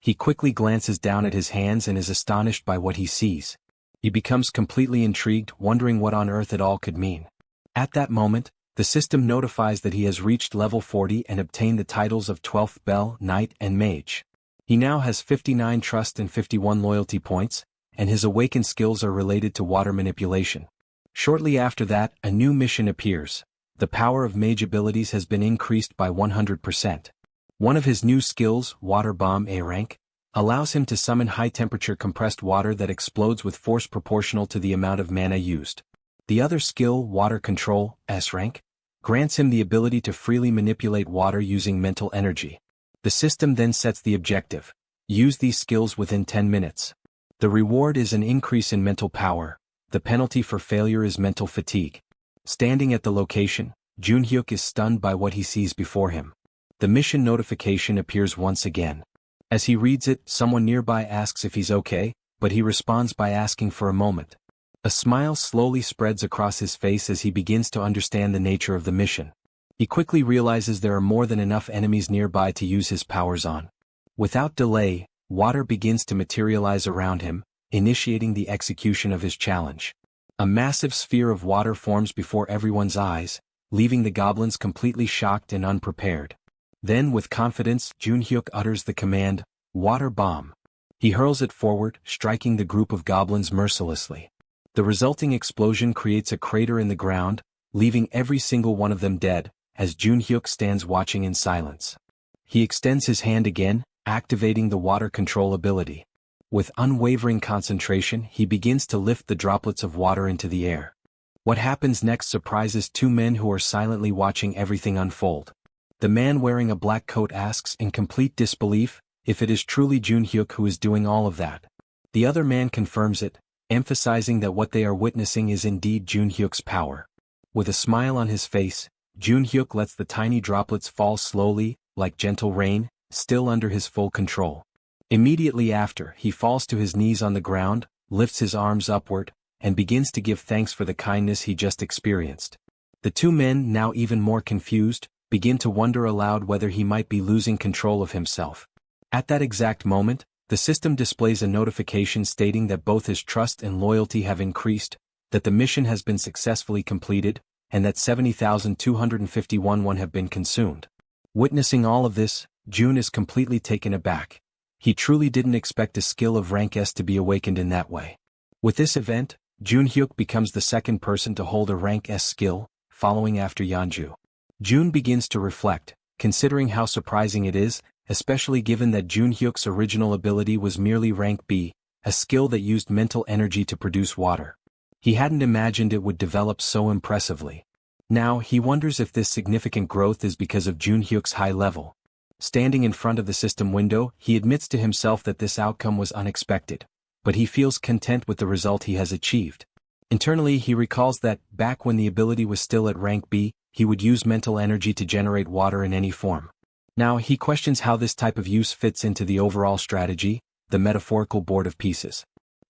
He quickly glances down at his hands and is astonished by what he sees. He becomes completely intrigued, wondering what on earth it all could mean. At that moment, the system notifies that he has reached level 40 and obtained the titles of 12th Bell, Knight and Mage. He now has 59 trust and 51 loyalty points, and his awakened skills are related to water manipulation. Shortly after that, a new mission appears. The power of mage abilities has been increased by 100%. One of his new skills, Water Bomb A rank, allows him to summon high-temperature compressed water that explodes with force proportional to the amount of mana used. The other skill, Water Control S rank, grants him the ability to freely manipulate water using mental energy. The system then sets the objective. Use these skills within 10 minutes. The reward is an increase in mental power. The penalty for failure is mental fatigue. Standing at the location, Jun Hyuk is stunned by what he sees before him. The mission notification appears once again. As he reads it, someone nearby asks if he's okay, but he responds by asking for a moment. A smile slowly spreads across his face as he begins to understand the nature of the mission. He quickly realizes there are more than enough enemies nearby to use his powers on. Without delay, water begins to materialize around him, initiating the execution of his challenge. A massive sphere of water forms before everyone's eyes, leaving the goblins completely shocked and unprepared. Then with confidence, Jun Hyuk utters the command, Water Bomb. He hurls it forward, striking the group of goblins mercilessly. The resulting explosion creates a crater in the ground, leaving every single one of them dead, as Jun Hyuk stands watching in silence. He extends his hand again, activating the water control ability. With unwavering concentration, he begins to lift the droplets of water into the air. What happens next surprises two men who are silently watching everything unfold. The man wearing a black coat asks in complete disbelief if it is truly Jun Hyuk who is doing all of that. The other man confirms it, emphasizing that what they are witnessing is indeed Jun Hyuk's power. With a smile on his face, Jun Hyuk lets the tiny droplets fall slowly, like gentle rain, still under his full control. Immediately after, he falls to his knees on the ground, lifts his arms upward, and begins to give thanks for the kindness he just experienced. The two men, now even more confused, begin to wonder aloud whether he might be losing control of himself. At that exact moment, the system displays a notification stating that both his trust and loyalty have increased, that the mission has been successfully completed, and that 70,251 won have been consumed. Witnessing all of this, Jun is completely taken aback. He truly didn't expect a skill of rank S to be awakened in that way. With this event, Jun Hyuk becomes the second person to hold a rank S skill, following after Yeonju. Jun begins to reflect, considering how surprising it is, especially given that Jun Hyuk's original ability was merely rank B, a skill that used mental energy to produce water. He hadn't imagined it would develop so impressively. Now he wonders if this significant growth is because of Jun Hyuk's high level. Standing in front of the system window, he admits to himself that this outcome was unexpected, but he feels content with the result he has achieved. Internally he recalls that, back when the ability was still at rank B, he would use mental energy to generate water in any form. Now he questions how this type of use fits into the overall strategy, the metaphorical board of pieces.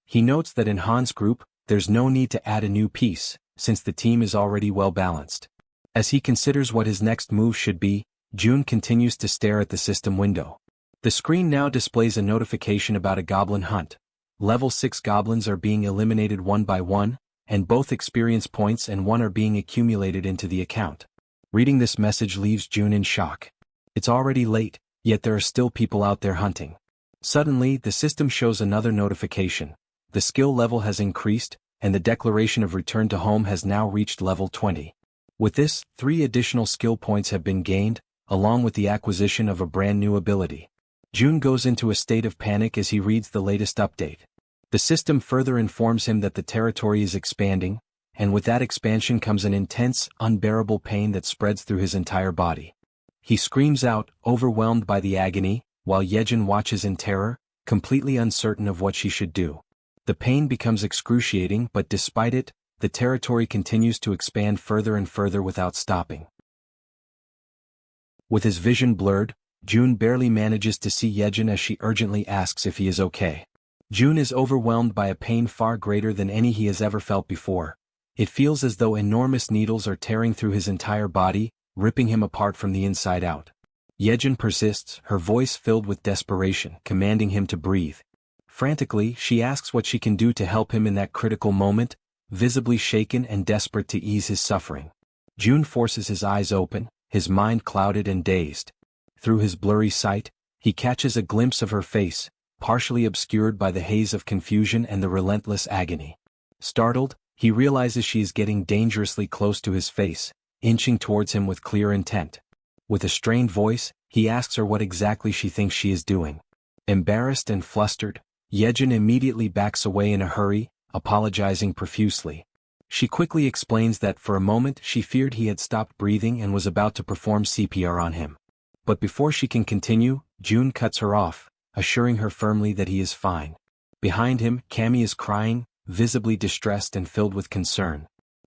He notes that in Han's group, there's no need to add a new piece, since the team is already well balanced. As he considers what his next move should be, Jun continues to stare at the system window. The screen now displays a notification about a goblin hunt. Level 6 goblins are being eliminated one by one, and both experience points and one are being accumulated into the account. Reading this message leaves Jun in shock. It's already late, yet there are still people out there hunting. Suddenly, the system shows another notification. The skill level has increased, and the declaration of return to home has now reached level 20. With this, 3 additional skill points have been gained, along with the acquisition of a brand new ability. Jun goes into a state of panic as he reads the latest update. The system further informs him that the territory is expanding, and with that expansion comes an intense, unbearable pain that spreads through his entire body. He screams out, overwhelmed by the agony, while Jaehyeon watches in terror, completely uncertain of what she should do. The pain becomes excruciating, but despite it, the territory continues to expand further and further without stopping. With his vision blurred, Jun barely manages to see Jaehyeon as she urgently asks if he is okay. Jun is overwhelmed by a pain far greater than any he has ever felt before. It feels as though enormous needles are tearing through his entire body, ripping him apart from the inside out. Jaehyeon persists, her voice filled with desperation, commanding him to breathe. Frantically, she asks what she can do to help him in that critical moment, visibly shaken and desperate to ease his suffering. Jun forces his eyes open, his mind clouded and dazed. Through his blurry sight, he catches a glimpse of her face, partially obscured by the haze of confusion and the relentless agony. Startled, he realizes she is getting dangerously close to his face, inching towards him with clear intent. With a strained voice, he asks her what exactly she thinks she is doing. Embarrassed and flustered, Jaehyeon immediately backs away in a hurry, apologizing profusely. She quickly explains that for a moment she feared he had stopped breathing and was about to perform CPR on him. But before she can continue, Jun cuts her off, assuring her firmly that he is fine. Behind him, Cammy is crying, visibly distressed and filled with concern.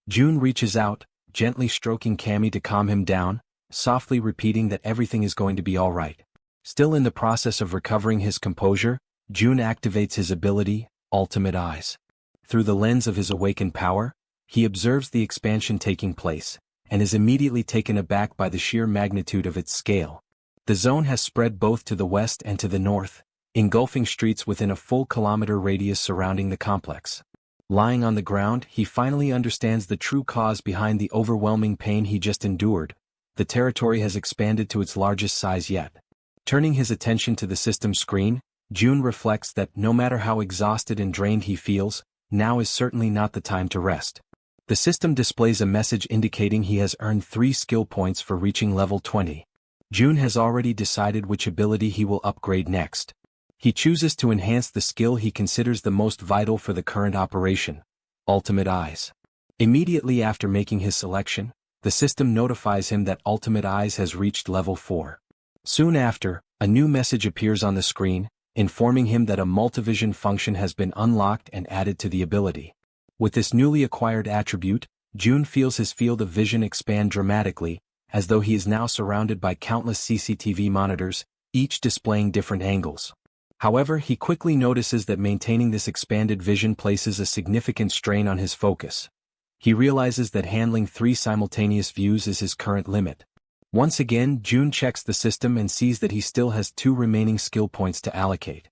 Jun reaches out, gently stroking Cammy to calm him down, softly repeating that everything is going to be all right. Still in the process of recovering his composure, Jun activates his ability, Ultimate Eyes. Through the lens of his awakened power, he observes the expansion taking place, and is immediately taken aback by the sheer magnitude of its scale. The zone has spread both to the west and to the north, engulfing streets within a full kilometer radius surrounding the complex. Lying on the ground, he finally understands the true cause behind the overwhelming pain he just endured. The territory has expanded to its largest size yet. Turning his attention to the system screen, Jun reflects that no matter how exhausted and drained he feels, now is certainly not the time to rest. The system displays a message indicating he has earned 3 skill points for reaching level 20. Jun has already decided which ability he will upgrade next. He chooses to enhance the skill he considers the most vital for the current operation, Ultimate Eyes. Immediately after making his selection, the system notifies him that Ultimate Eyes has reached level 4. Soon after, a new message appears on the screen, informing him that a multivision function has been unlocked and added to the ability. With this newly acquired attribute, Jun feels his field of vision expand dramatically, as though he is now surrounded by countless CCTV monitors, each displaying different angles. However, he quickly notices that maintaining this expanded vision places a significant strain on his focus. He realizes that handling 3 simultaneous views is his current limit. Once again, Jun checks the system and sees that he still has 2 remaining skill points to allocate.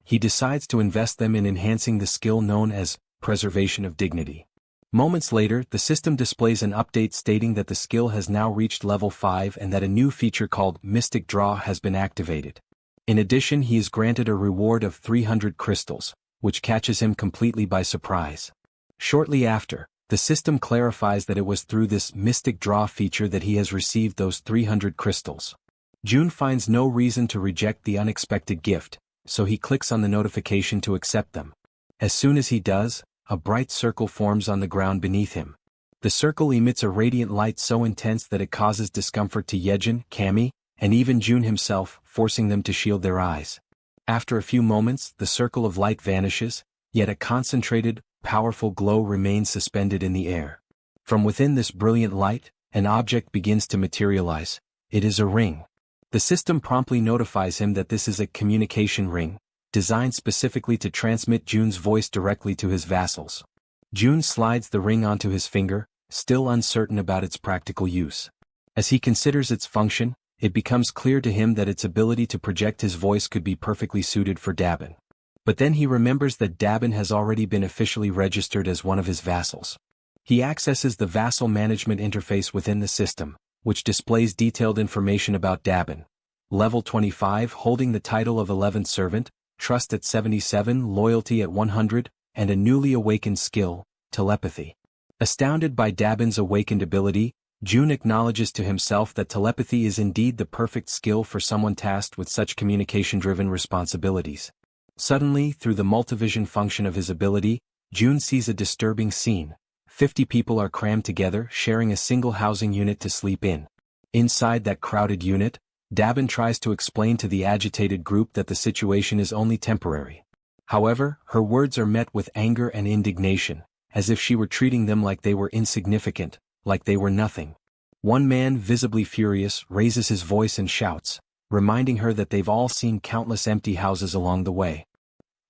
He decides to invest them in enhancing the skill known as Preservation of Dignity. Moments later, the system displays an update stating that the skill has now reached level 5 and that a new feature called Mystic Draw has been activated. In addition, he is granted a reward of 300 crystals, which catches him completely by surprise. Shortly after, the system clarifies that it was through this Mystic Draw feature that he has received those 300 crystals. Jun finds no reason to reject the unexpected gift, so he clicks on the notification to accept them. As soon as he does, a bright circle forms on the ground beneath him. The circle emits a radiant light so intense that it causes discomfort to Jaehyeon, Cammy, and even Jun himself, forcing them to shield their eyes. After a few moments, the circle of light vanishes, yet a concentrated, powerful glow remains suspended in the air. From within this brilliant light, an object begins to materialize. It is a ring. The system promptly notifies him that this is a communication ring, designed specifically to transmit Jun's voice directly to his vassals. Jun slides the ring onto his finger, still uncertain about its practical use. As he considers its function, it becomes clear to him that its ability to project his voice could be perfectly suited for Dabin. But then he remembers that Dabin has already been officially registered as one of his vassals. He accesses the vassal management interface within the system, which displays detailed information about Dabin. Level 25, holding the title of 11th servant, trust at 77, loyalty at 100, and a newly awakened skill, telepathy. Astounded by Dabin's awakened ability, June acknowledges to himself that telepathy is indeed the perfect skill for someone tasked with such communication-driven responsibilities. Suddenly, through the multivision function of his ability, June sees a disturbing scene. 50 people are crammed together, sharing a single housing unit to sleep in. Inside that crowded unit, Dabin tries to explain to the agitated group that the situation is only temporary. However, her words are met with anger and indignation, as if she were treating them like they were insignificant, like they were nothing. One man, visibly furious, raises his voice and shouts, reminding her that they've all seen countless empty houses along the way.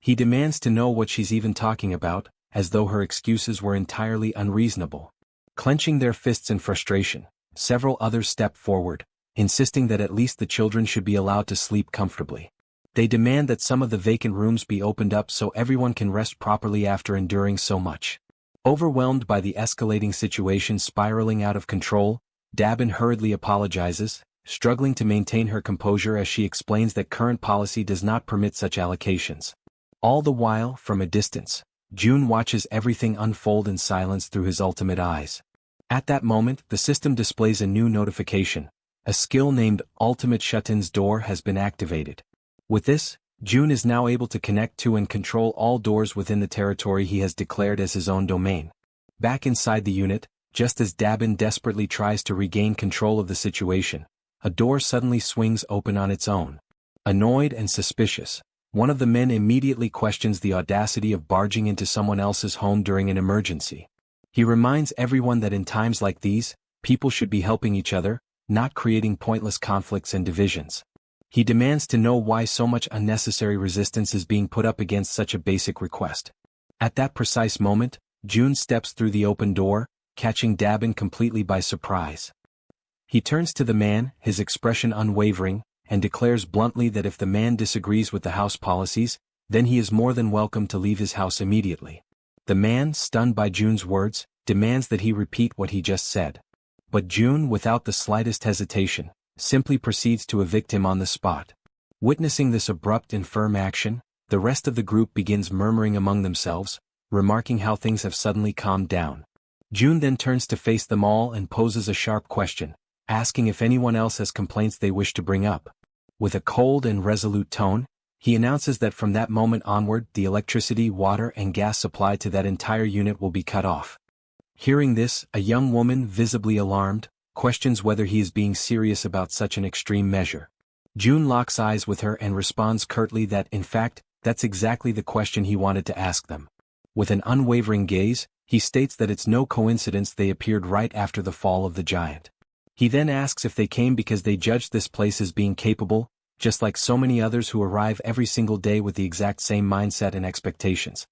He demands to know what she's even talking about, as though her excuses were entirely unreasonable. Clenching their fists in frustration, several others step forward, insisting that at least the children should be allowed to sleep comfortably. They demand that some of the vacant rooms be opened up so everyone can rest properly after enduring so much. Overwhelmed by the escalating situation spiraling out of control, Dabin hurriedly apologizes, struggling to maintain her composure as she explains that current policy does not permit such allocations. All the while, from a distance, June watches everything unfold in silence through his ultimate eyes. At that moment, the system displays a new notification. A skill named Ultimate Shut-in's Door has been activated. With this, June is now able to connect to and control all doors within the territory he has declared as his own domain. Back inside the unit, just as Dabin desperately tries to regain control of the situation, a door suddenly swings open on its own. Annoyed and suspicious, one of the men immediately questions the audacity of barging into someone else's home during an emergency. He reminds everyone that in times like these, people should be helping each other, not creating pointless conflicts and divisions. He demands to know why so much unnecessary resistance is being put up against such a basic request. At that precise moment, June steps through the open door, catching Dabin completely by surprise. He turns to the man, his expression unwavering, and declares bluntly that if the man disagrees with the house policies, then he is more than welcome to leave his house immediately. The man, stunned by June's words, demands that he repeat what he just said. But June, without the slightest hesitation, simply proceeds to evict him on the spot. Witnessing this abrupt and firm action, the rest of the group begins murmuring among themselves, remarking how things have suddenly calmed down. June then turns to face them all and poses a sharp question, asking if anyone else has complaints they wish to bring up. With a cold and resolute tone, he announces that from that moment onward the electricity, water, and gas supply to that entire unit will be cut off. Hearing this, a young woman, visibly alarmed, questions whether he is being serious about such an extreme measure. June locks eyes with her and responds curtly that, in fact, that's exactly the question he wanted to ask them. With an unwavering gaze, he states that it's no coincidence they appeared right after the fall of the giant. He then asks if they came because they judged this place as being capable, just like so many others who arrive every single day with the exact same mindset and expectations.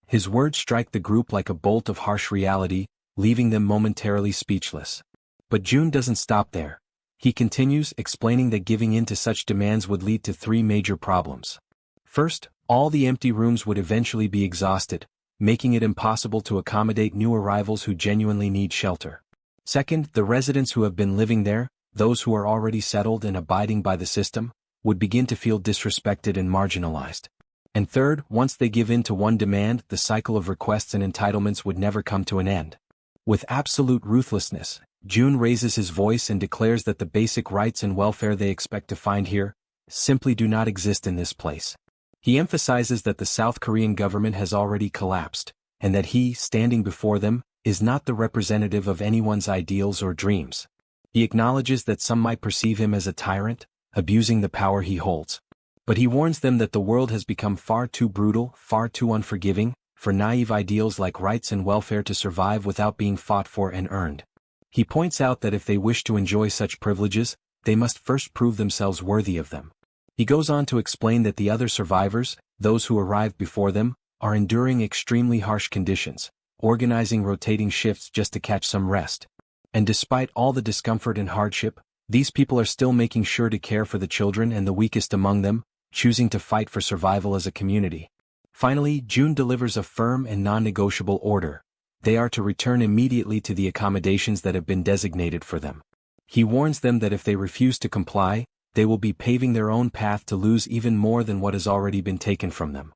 His words strike the group like a bolt of harsh reality, leaving them momentarily speechless. But June doesn't stop there. He continues, explaining that giving in to such demands would lead to 3 major problems. First, all the empty rooms would eventually be exhausted, making it impossible to accommodate new arrivals who genuinely need shelter. Second, the residents who have been living there, those who are already settled and abiding by the system, would begin to feel disrespected and marginalized. And third, once they give in to one demand, the cycle of requests and entitlements would never come to an end. With absolute ruthlessness, June raises his voice and declares that the basic rights and welfare they expect to find here simply do not exist in this place. He emphasizes that the South Korean government has already collapsed, and that he, standing before them, is not the representative of anyone's ideals or dreams. He acknowledges that some might perceive him as a tyrant, abusing the power he holds. But he warns them that the world has become far too brutal, far too unforgiving, for naive ideals like rights and welfare to survive without being fought for and earned. He points out that if they wish to enjoy such privileges, they must first prove themselves worthy of them. He goes on to explain that the other survivors, those who arrived before them, are enduring extremely harsh conditions, organizing rotating shifts just to catch some rest. And despite all the discomfort and hardship, these people are still making sure to care for the children and the weakest among them, choosing to fight for survival as a community. Finally, June delivers a firm and non-negotiable order. They are to return immediately to the accommodations that have been designated for them. He warns them that if they refuse to comply, they will be paving their own path to lose even more than what has already been taken from them.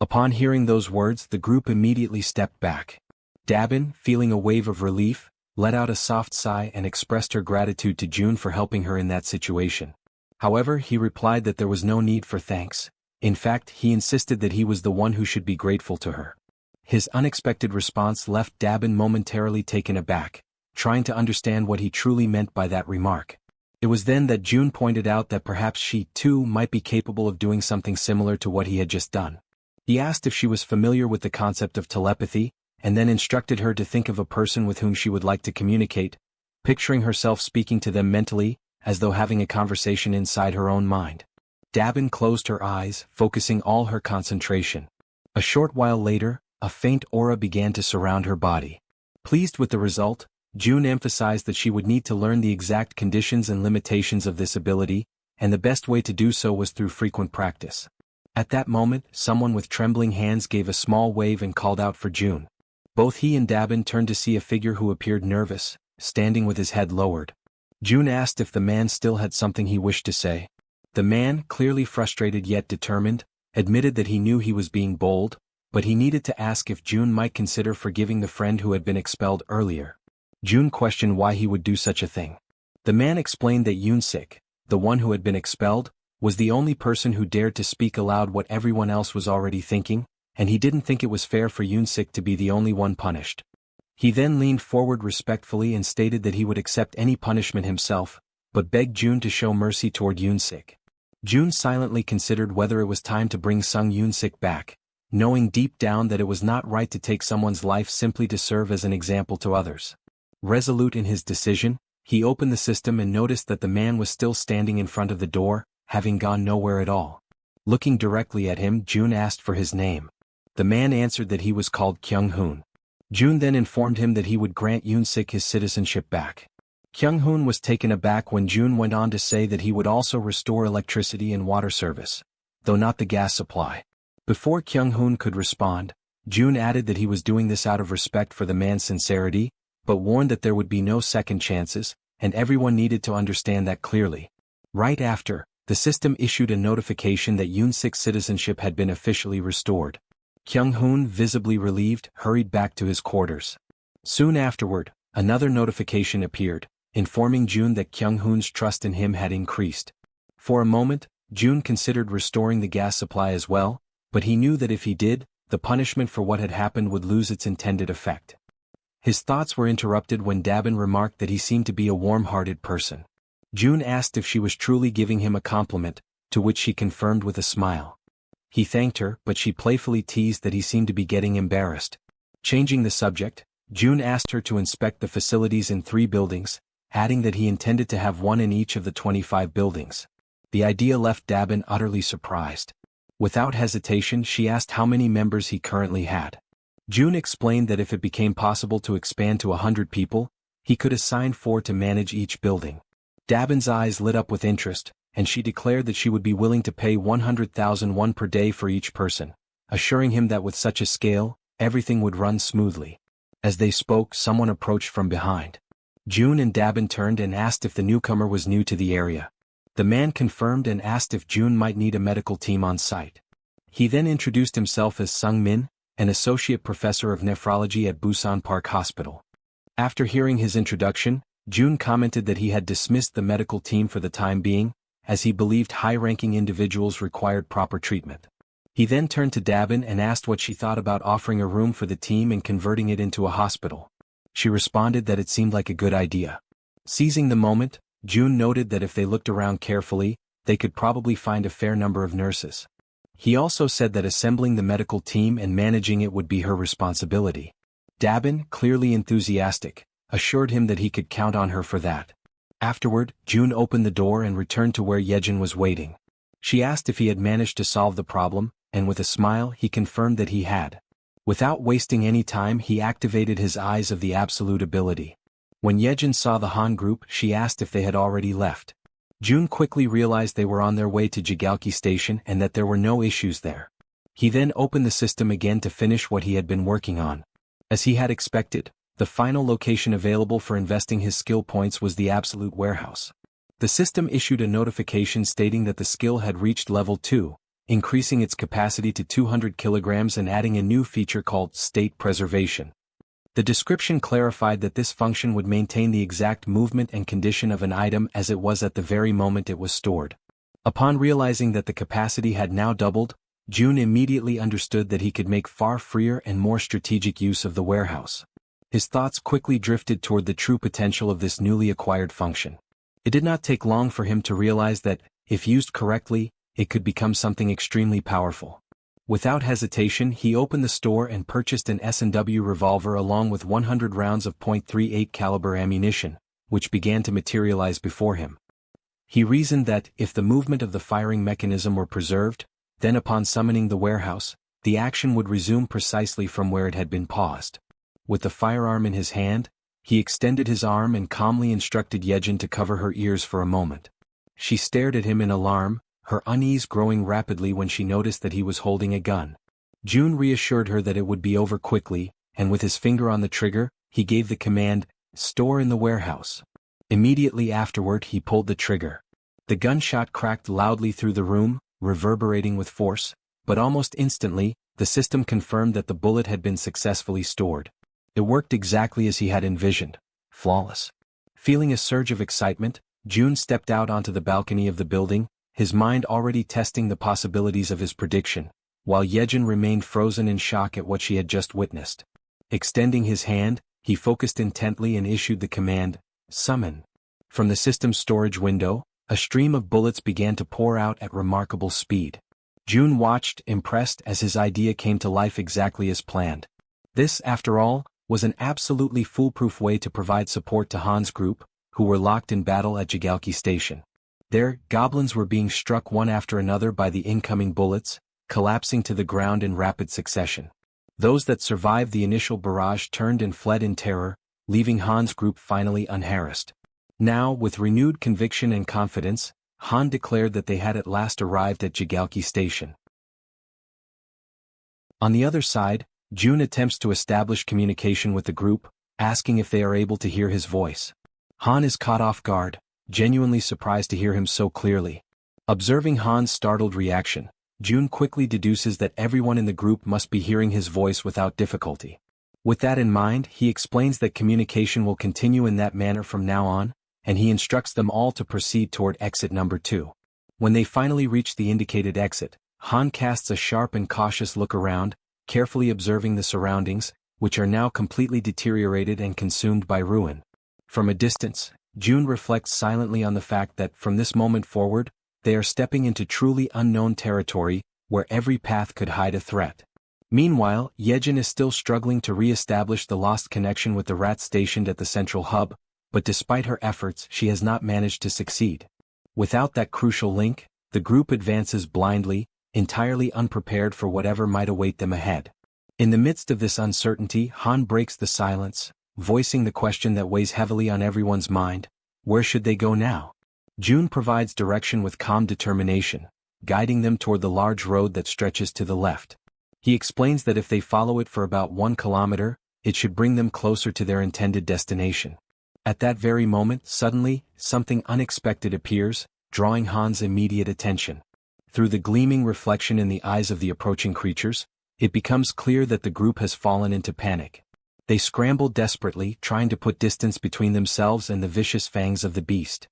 Upon hearing those words, the group immediately stepped back. Dabin, feeling a wave of relief, let out a soft sigh and expressed her gratitude to June for helping her in that situation. However, he replied that there was no need for thanks. In fact, he insisted that he was the one who should be grateful to her. His unexpected response left Dabin momentarily taken aback, trying to understand what he truly meant by that remark. It was then that June pointed out that perhaps she, too, might be capable of doing something similar to what he had just done. He asked if she was familiar with the concept of telepathy, and then instructed her to think of a person with whom she would like to communicate, picturing herself speaking to them mentally, as though having a conversation inside her own mind. Dabin closed her eyes, focusing all her concentration. A short while later, a faint aura began to surround her body. Pleased with the result, June emphasized that she would need to learn the exact conditions and limitations of this ability, and the best way to do so was through frequent practice. At that moment, someone with trembling hands gave a small wave and called out for June. Both he and Dabin turned to see a figure who appeared nervous, standing with his head lowered. June asked if the man still had something he wished to say. The man, clearly frustrated yet determined, admitted that he knew he was being bold, but he needed to ask if June might consider forgiving the friend who had been expelled earlier. June questioned why he would do such a thing. The man explained that Yoon-sik, the one who had been expelled, was the only person who dared to speak aloud what everyone else was already thinking, and he didn't think it was fair for Yoon-sik to be the only one punished. He then leaned forward respectfully and stated that he would accept any punishment himself, but begged June to show mercy toward Yoon-sik. June silently considered whether it was time to bring Sung Yoon-sik back, knowing deep down that it was not right to take someone's life simply to serve as an example to others. Resolute in his decision, he opened the system and noticed that the man was still standing in front of the door, having gone nowhere at all. Looking directly at him, June asked for his name. The man answered that he was called Kyung-hoon. June then informed him that he would grant Yoon-sik his citizenship back. Kyung-hoon was taken aback when June went on to say that he would also restore electricity and water service, though not the gas supply. Before Kyung-hoon could respond, June added that he was doing this out of respect for the man's sincerity, but warned that there would be no second chances, and everyone needed to understand that clearly. Right after, the system issued a notification that Yoon-sik's citizenship had been officially restored. Kyung-hoon, visibly relieved, hurried back to his quarters. Soon afterward, another notification appeared, informing June that Kyung-hoon's trust in him had increased. For a moment, June considered restoring the gas supply as well, but he knew that if he did, the punishment for what had happened would lose its intended effect. His thoughts were interrupted when Dabin remarked that he seemed to be a warm-hearted person. June asked if she was truly giving him a compliment, to which she confirmed with a smile. He thanked her, but she playfully teased that he seemed to be getting embarrassed. Changing the subject, June asked her to inspect the facilities in 3 buildings, adding that he intended to have one in each of the 25 buildings. The idea left Dabin utterly surprised. Without hesitation, she asked how many members he currently had. June explained that if it became possible to expand to 100 people, he could assign 4 to manage each building. Dabin's eyes lit up with interest, and she declared that she would be willing to pay 100,000 won per day for each person, assuring him that with such a scale, everything would run smoothly. As they spoke, someone approached from behind. June and Dabin turned and asked if the newcomer was new to the area. The man confirmed and asked if June might need a medical team on site. He then introduced himself as Sung Min, an associate professor of nephrology at Busan Park Hospital. After hearing his introduction, June commented that he had dismissed the medical team for the time being, as he believed high-ranking individuals required proper treatment. He then turned to Dabin and asked what she thought about offering a room for the team and converting it into a hospital. She responded that it seemed like a good idea. Seizing the moment, June noted that if they looked around carefully, they could probably find a fair number of nurses. He also said that assembling the medical team and managing it would be her responsibility. Dabin, clearly enthusiastic, assured him that he could count on her for that. Afterward, June opened the door and returned to where Jaehyeon was waiting. She asked if he had managed to solve the problem, and with a smile he confirmed that he had. Without wasting any time, he activated his Eyes of the Absolute ability. When Jaehyeon saw the Han group, she asked if they had already left. June quickly realized they were on their way to Jigalki Station and that there were no issues there. He then opened the system again to finish what he had been working on. As he had expected, the final location available for investing his skill points was the Absolute Warehouse. The system issued a notification stating that the skill had reached level 2, increasing its capacity to 200 kilograms and adding a new feature called state preservation. The description clarified that this function would maintain the exact movement and condition of an item as it was at the very moment it was stored. Upon realizing that the capacity had now doubled, Jun immediately understood that he could make far freer and more strategic use of the warehouse. His thoughts quickly drifted toward the true potential of this newly acquired function. It did not take long for him to realize that, if used correctly, it could become something extremely powerful. Without hesitation, he opened the store and purchased an S&W revolver along with 100 rounds of .38 caliber ammunition, which began to materialize before him. He reasoned that, if the movement of the firing mechanism were preserved, then upon summoning the warehouse, the action would resume precisely from where it had been paused. With the firearm in his hand, he extended his arm and calmly instructed Jaehyeon to cover her ears for a moment. She stared at him in alarm, her unease growing rapidly when she noticed that he was holding a gun. Jun reassured her that it would be over quickly, and with his finger on the trigger, he gave the command, "Store in the warehouse." Immediately afterward he pulled the trigger. The gunshot cracked loudly through the room, reverberating with force, but almost instantly, the system confirmed that the bullet had been successfully stored. It worked exactly as he had envisioned. Flawless. Feeling a surge of excitement, Jun stepped out onto the balcony of the building, his mind already testing the possibilities of his prediction, while Jaehyeon remained frozen in shock at what she had just witnessed. Extending his hand, he focused intently and issued the command, "Summon." From the system's storage window, a stream of bullets began to pour out at remarkable speed. Jun watched, impressed, as his idea came to life exactly as planned. This, after all, was an absolutely foolproof way to provide support to Han's group, who were locked in battle at Jaehyeon Station. There, goblins were being struck one after another by the incoming bullets, collapsing to the ground in rapid succession. Those that survived the initial barrage turned and fled in terror, leaving Han's group finally unharassed. Now, with renewed conviction and confidence, Han declared that they had at last arrived at Jaehyeon Station. On the other side, Jun attempts to establish communication with the group, asking if they are able to hear his voice. Han is caught off guard, genuinely surprised to hear him so clearly. Observing Han's startled reaction, Jun quickly deduces that everyone in the group must be hearing his voice without difficulty. With that in mind, he explains that communication will continue in that manner from now on, and he instructs them all to proceed toward exit number 2. When they finally reach the indicated exit, Han casts a sharp and cautious look around, carefully observing the surroundings, which are now completely deteriorated and consumed by ruin. From a distance, Jun reflects silently on the fact that from this moment forward, they are stepping into truly unknown territory, where every path could hide a threat. Meanwhile, Jaehyeon is still struggling to re-establish the lost connection with the rats stationed at the central hub, but despite her efforts she has not managed to succeed. Without that crucial link, the group advances blindly, entirely unprepared for whatever might await them ahead. In the midst of this uncertainty, Han breaks the silence, voicing the question that weighs heavily on everyone's mind: where should they go now? Jun provides direction with calm determination, guiding them toward the large road that stretches to the left. He explains that if they follow it for about 1 kilometer, it should bring them closer to their intended destination. At that very moment, suddenly, something unexpected appears, drawing Han's immediate attention. Through the gleaming reflection in the eyes of the approaching creatures, it becomes clear that the group has fallen into panic. They scramble desperately, trying to put distance between themselves and the vicious fangs of the beast.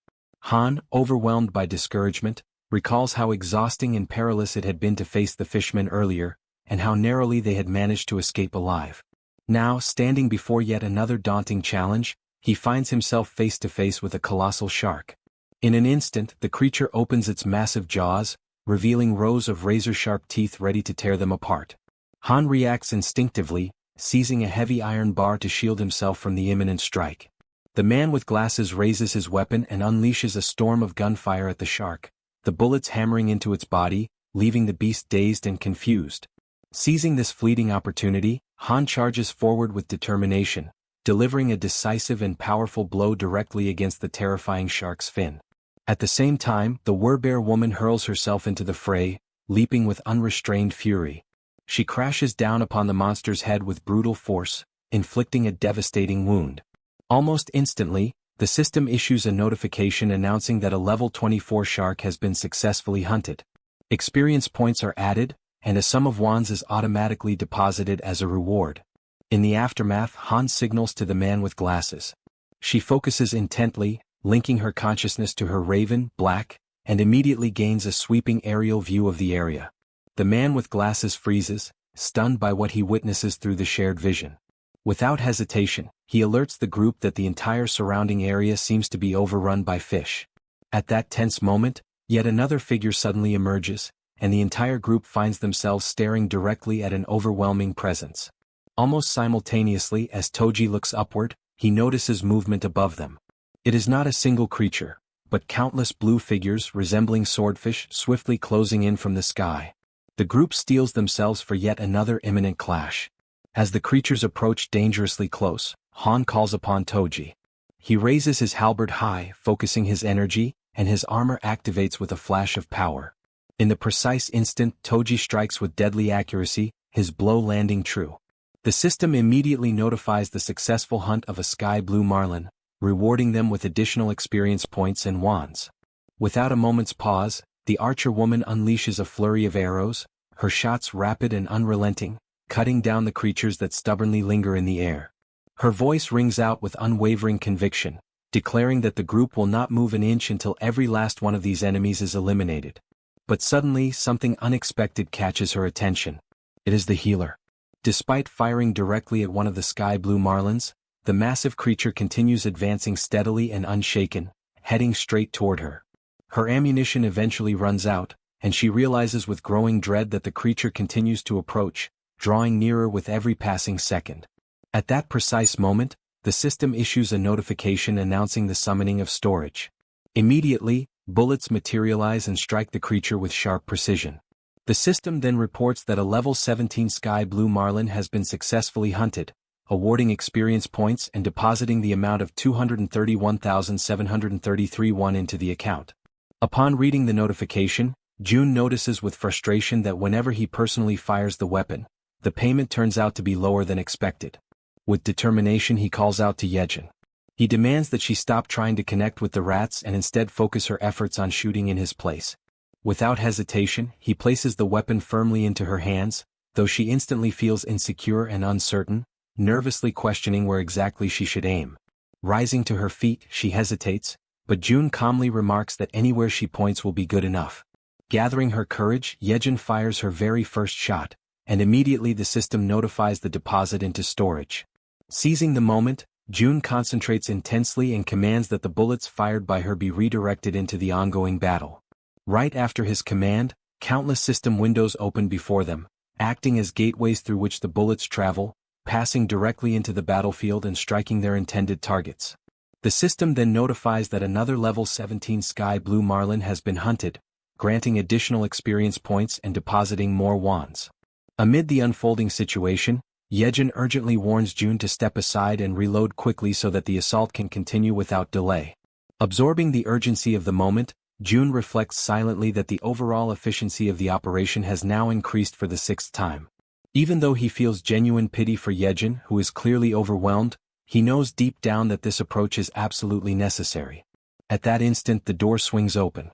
Han, overwhelmed by discouragement, recalls how exhausting and perilous it had been to face the fishmen earlier, and how narrowly they had managed to escape alive. Now, standing before yet another daunting challenge, he finds himself face to face with a colossal shark. In an instant, the creature opens its massive jaws, revealing rows of razor-sharp teeth ready to tear them apart. Han reacts instinctively, seizing a heavy iron bar to shield himself from the imminent strike. The man with glasses raises his weapon and unleashes a storm of gunfire at the shark, the bullets hammering into its body, leaving the beast dazed and confused. Seizing this fleeting opportunity, Han charges forward with determination, delivering a decisive and powerful blow directly against the terrifying shark's fin. At the same time, the werbear woman hurls herself into the fray, leaping with unrestrained fury. She crashes down upon the monster's head with brutal force, inflicting a devastating wound. Almost instantly, The system issues a notification announcing that a level 24 shark has been successfully hunted. Experience points are added, and a sum of wands is automatically deposited as a reward. In the aftermath, Han signals to the man with glasses. She focuses intently, linking her consciousness to her raven, Black, and immediately gains a sweeping aerial view of the area. The man with glasses freezes, stunned by what he witnesses through the shared vision. Without hesitation, he alerts the group that the entire surrounding area seems to be overrun by fish. At that tense moment, yet another figure suddenly emerges, and the entire group finds themselves staring directly at an overwhelming presence. Almost simultaneously as Toji looks upward, he notices movement above them. It is not a single creature, but countless blue figures resembling swordfish swiftly closing in from the sky. The group steels themselves for yet another imminent clash. As the creatures approach dangerously close, Han calls upon Toji. He raises his halberd high, focusing his energy, and his armor activates with a flash of power. In the precise instant Toji strikes with deadly accuracy, his blow landing true. The system immediately notifies the successful hunt of a sky blue marlin, rewarding them with additional experience points and wands. Without a moment's pause, the archer woman unleashes a flurry of arrows, her shots rapid and unrelenting, cutting down the creatures that stubbornly linger in the air. Her voice rings out with unwavering conviction, declaring that the group will not move an inch until every last one of these enemies is eliminated. But suddenly something unexpected catches her attention. It is the healer. Despite firing directly at one of the sky blue marlins, the massive creature continues advancing steadily and unshaken, heading straight toward her. Her ammunition eventually runs out, and she realizes with growing dread that the creature continues to approach, drawing nearer with every passing second. At that precise moment, the system issues a notification announcing the summoning of storage. Immediately, bullets materialize and strike the creature with sharp precision. The system then reports that a level 17 sky blue marlin has been successfully hunted, awarding experience points and depositing the amount of 231,733 won into the account. Upon reading the notification, Jun notices with frustration that whenever he personally fires the weapon, the payment turns out to be lower than expected. With determination he calls out to Jaehyeon. He demands that she stop trying to connect with the rats and instead focus her efforts on shooting in his place. Without hesitation, he places the weapon firmly into her hands, though she instantly feels insecure and uncertain, nervously questioning where exactly she should aim. Rising to her feet, she hesitates, but Jun calmly remarks that anywhere she points will be good enough. Gathering her courage, Jaehyeon fires her very first shot, and immediately the system notifies the deposit into storage. Seizing the moment, Jun concentrates intensely and commands that the bullets fired by her be redirected into the ongoing battle. Right after his command, countless system windows open before them, acting as gateways through which the bullets travel, passing directly into the battlefield and striking their intended targets. The system then notifies that another level 17 sky blue marlin has been hunted, granting additional experience points and depositing more wands. Amid the unfolding situation, Jaehyeon urgently warns Jun to step aside and reload quickly so that the assault can continue without delay. Absorbing the urgency of the moment, Jun reflects silently that the overall efficiency of the operation has now increased for the 6th time. Even though he feels genuine pity for Jaehyeon, who is clearly overwhelmed, he knows deep down that this approach is absolutely necessary. At that instant the door swings open.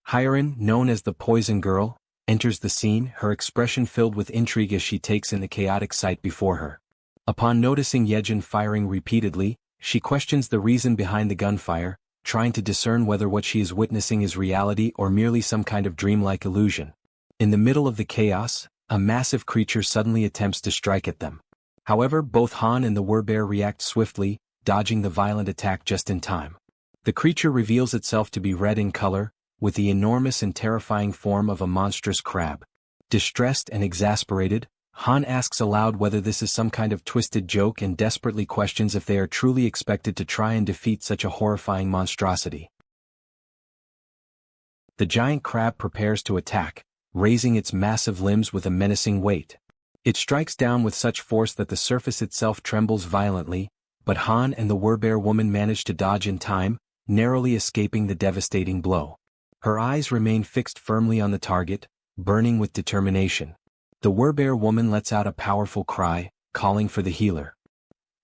Hyerin, known as the Poison Girl, enters the scene, her expression filled with intrigue as she takes in the chaotic sight before her. Upon noticing Jaehyeon firing repeatedly, she questions the reason behind the gunfire, trying to discern whether what she is witnessing is reality or merely some kind of dreamlike illusion. In the middle of the chaos, a massive creature suddenly attempts to strike at them. However, both Han and the werbear react swiftly, dodging the violent attack just in time. The creature reveals itself to be red in color, with the enormous and terrifying form of a monstrous crab. Distressed and exasperated, Han asks aloud whether this is some kind of twisted joke and desperately questions if they are truly expected to try and defeat such a horrifying monstrosity. The giant crab prepares to attack, raising its massive limbs with a menacing weight. It strikes down with such force that the surface itself trembles violently, but Han and the werbear woman manage to dodge in time, narrowly escaping the devastating blow. Her eyes remain fixed firmly on the target, burning with determination. The werbear woman lets out a powerful cry, calling for the healer.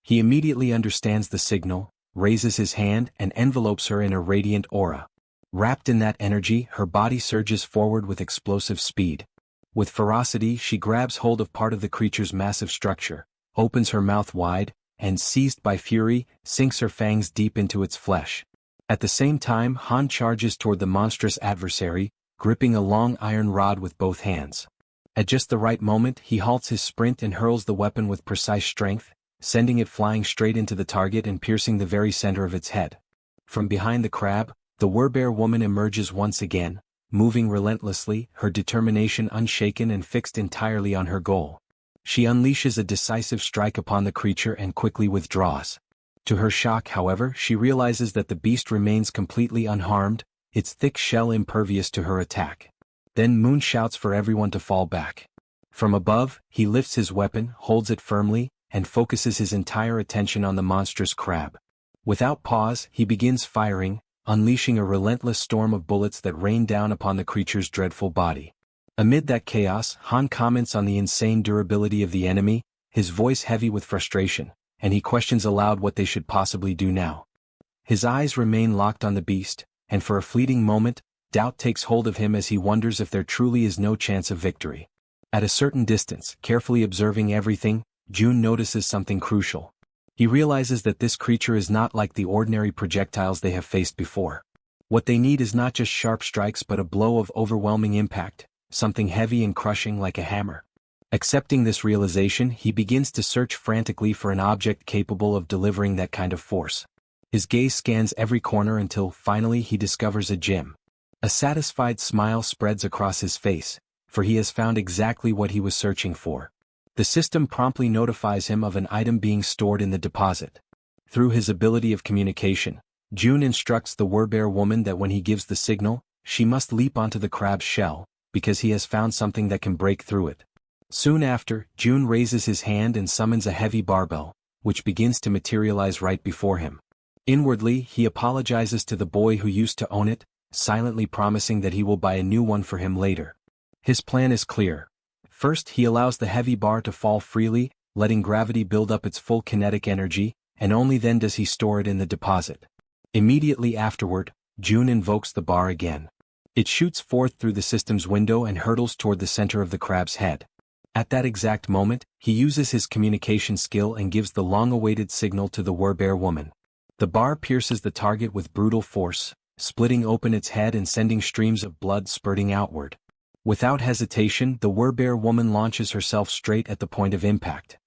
He immediately understands the signal, raises his hand and envelopes her in a radiant aura. Wrapped in that energy, her body surges forward with explosive speed. With ferocity, she grabs hold of part of the creature's massive structure, opens her mouth wide, and seized by fury, sinks her fangs deep into its flesh. At the same time, Han charges toward the monstrous adversary, gripping a long iron rod with both hands. At just the right moment, he halts his sprint and hurls the weapon with precise strength, sending it flying straight into the target and piercing the very center of its head. From behind the crab, the Werbear woman emerges once again, moving relentlessly, her determination unshaken and fixed entirely on her goal. She unleashes a decisive strike upon the creature and quickly withdraws. To her shock, however, she realizes that the beast remains completely unharmed, its thick shell impervious to her attack. Then Moon shouts for everyone to fall back. From above, he lifts his weapon, holds it firmly, and focuses his entire attention on the monstrous crab. Without pause, he begins firing, unleashing a relentless storm of bullets that rain down upon the creature's dreadful body. Amid that chaos, Han comments on the insane durability of the enemy, his voice heavy with frustration, and he questions aloud what they should possibly do now. His eyes remain locked on the beast, and for a fleeting moment, doubt takes hold of him as he wonders if there truly is no chance of victory. At a certain distance, carefully observing everything, June notices something crucial. He realizes that this creature is not like the ordinary projectiles they have faced before. What they need is not just sharp strikes but a blow of overwhelming impact, something heavy and crushing like a hammer. Accepting this realization, he begins to search frantically for an object capable of delivering that kind of force. His gaze scans every corner until, finally, he discovers a gem. A satisfied smile spreads across his face, for he has found exactly what he was searching for. The system promptly notifies him of an item being stored in the deposit. Through his ability of communication, June instructs the Werbear woman that when he gives the signal, she must leap onto the crab's shell, because he has found something that can break through it. Soon after, June raises his hand and summons a heavy barbell, which begins to materialize right before him. Inwardly, he apologizes to the boy who used to own it, silently promising that he will buy a new one for him later. His plan is clear. First, he allows the heavy bar to fall freely, letting gravity build up its full kinetic energy, and only then does he store it in the deposit. Immediately afterward, June invokes the bar again. It shoots forth through the system's window and hurtles toward the center of the crab's head. At that exact moment, he uses his communication skill and gives the long-awaited signal to the Werbear woman. The bar pierces the target with brutal force, splitting open its head and sending streams of blood spurting outward. Without hesitation, the Werbear woman launches herself straight at the point of impact.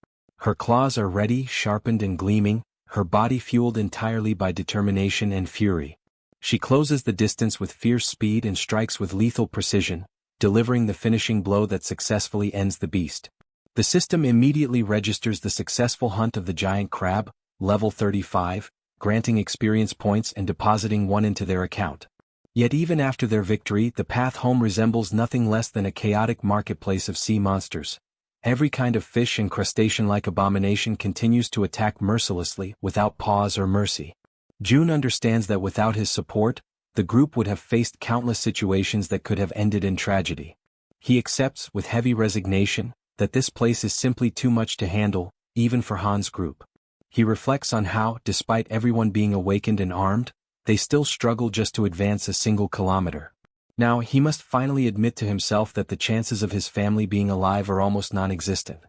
Her claws are ready, sharpened and gleaming, her body fueled entirely by determination and fury. She closes the distance with fierce speed and strikes with lethal precision, delivering the finishing blow that successfully ends the beast. The system immediately registers the successful hunt of the giant crab, level 35, granting experience points and depositing one into their account. Yet even after their victory, the path home resembles nothing less than a chaotic marketplace of sea monsters. Every kind of fish and crustacean-like abomination continues to attack mercilessly, without pause or mercy. June understands that without his support, the group would have faced countless situations that could have ended in tragedy. He accepts, with heavy resignation, that this place is simply too much to handle, even for Han's group. He reflects on how, despite everyone being awakened and armed, they still struggle just to advance a single kilometer. Now he must finally admit to himself that the chances of his family being alive are almost non-existent.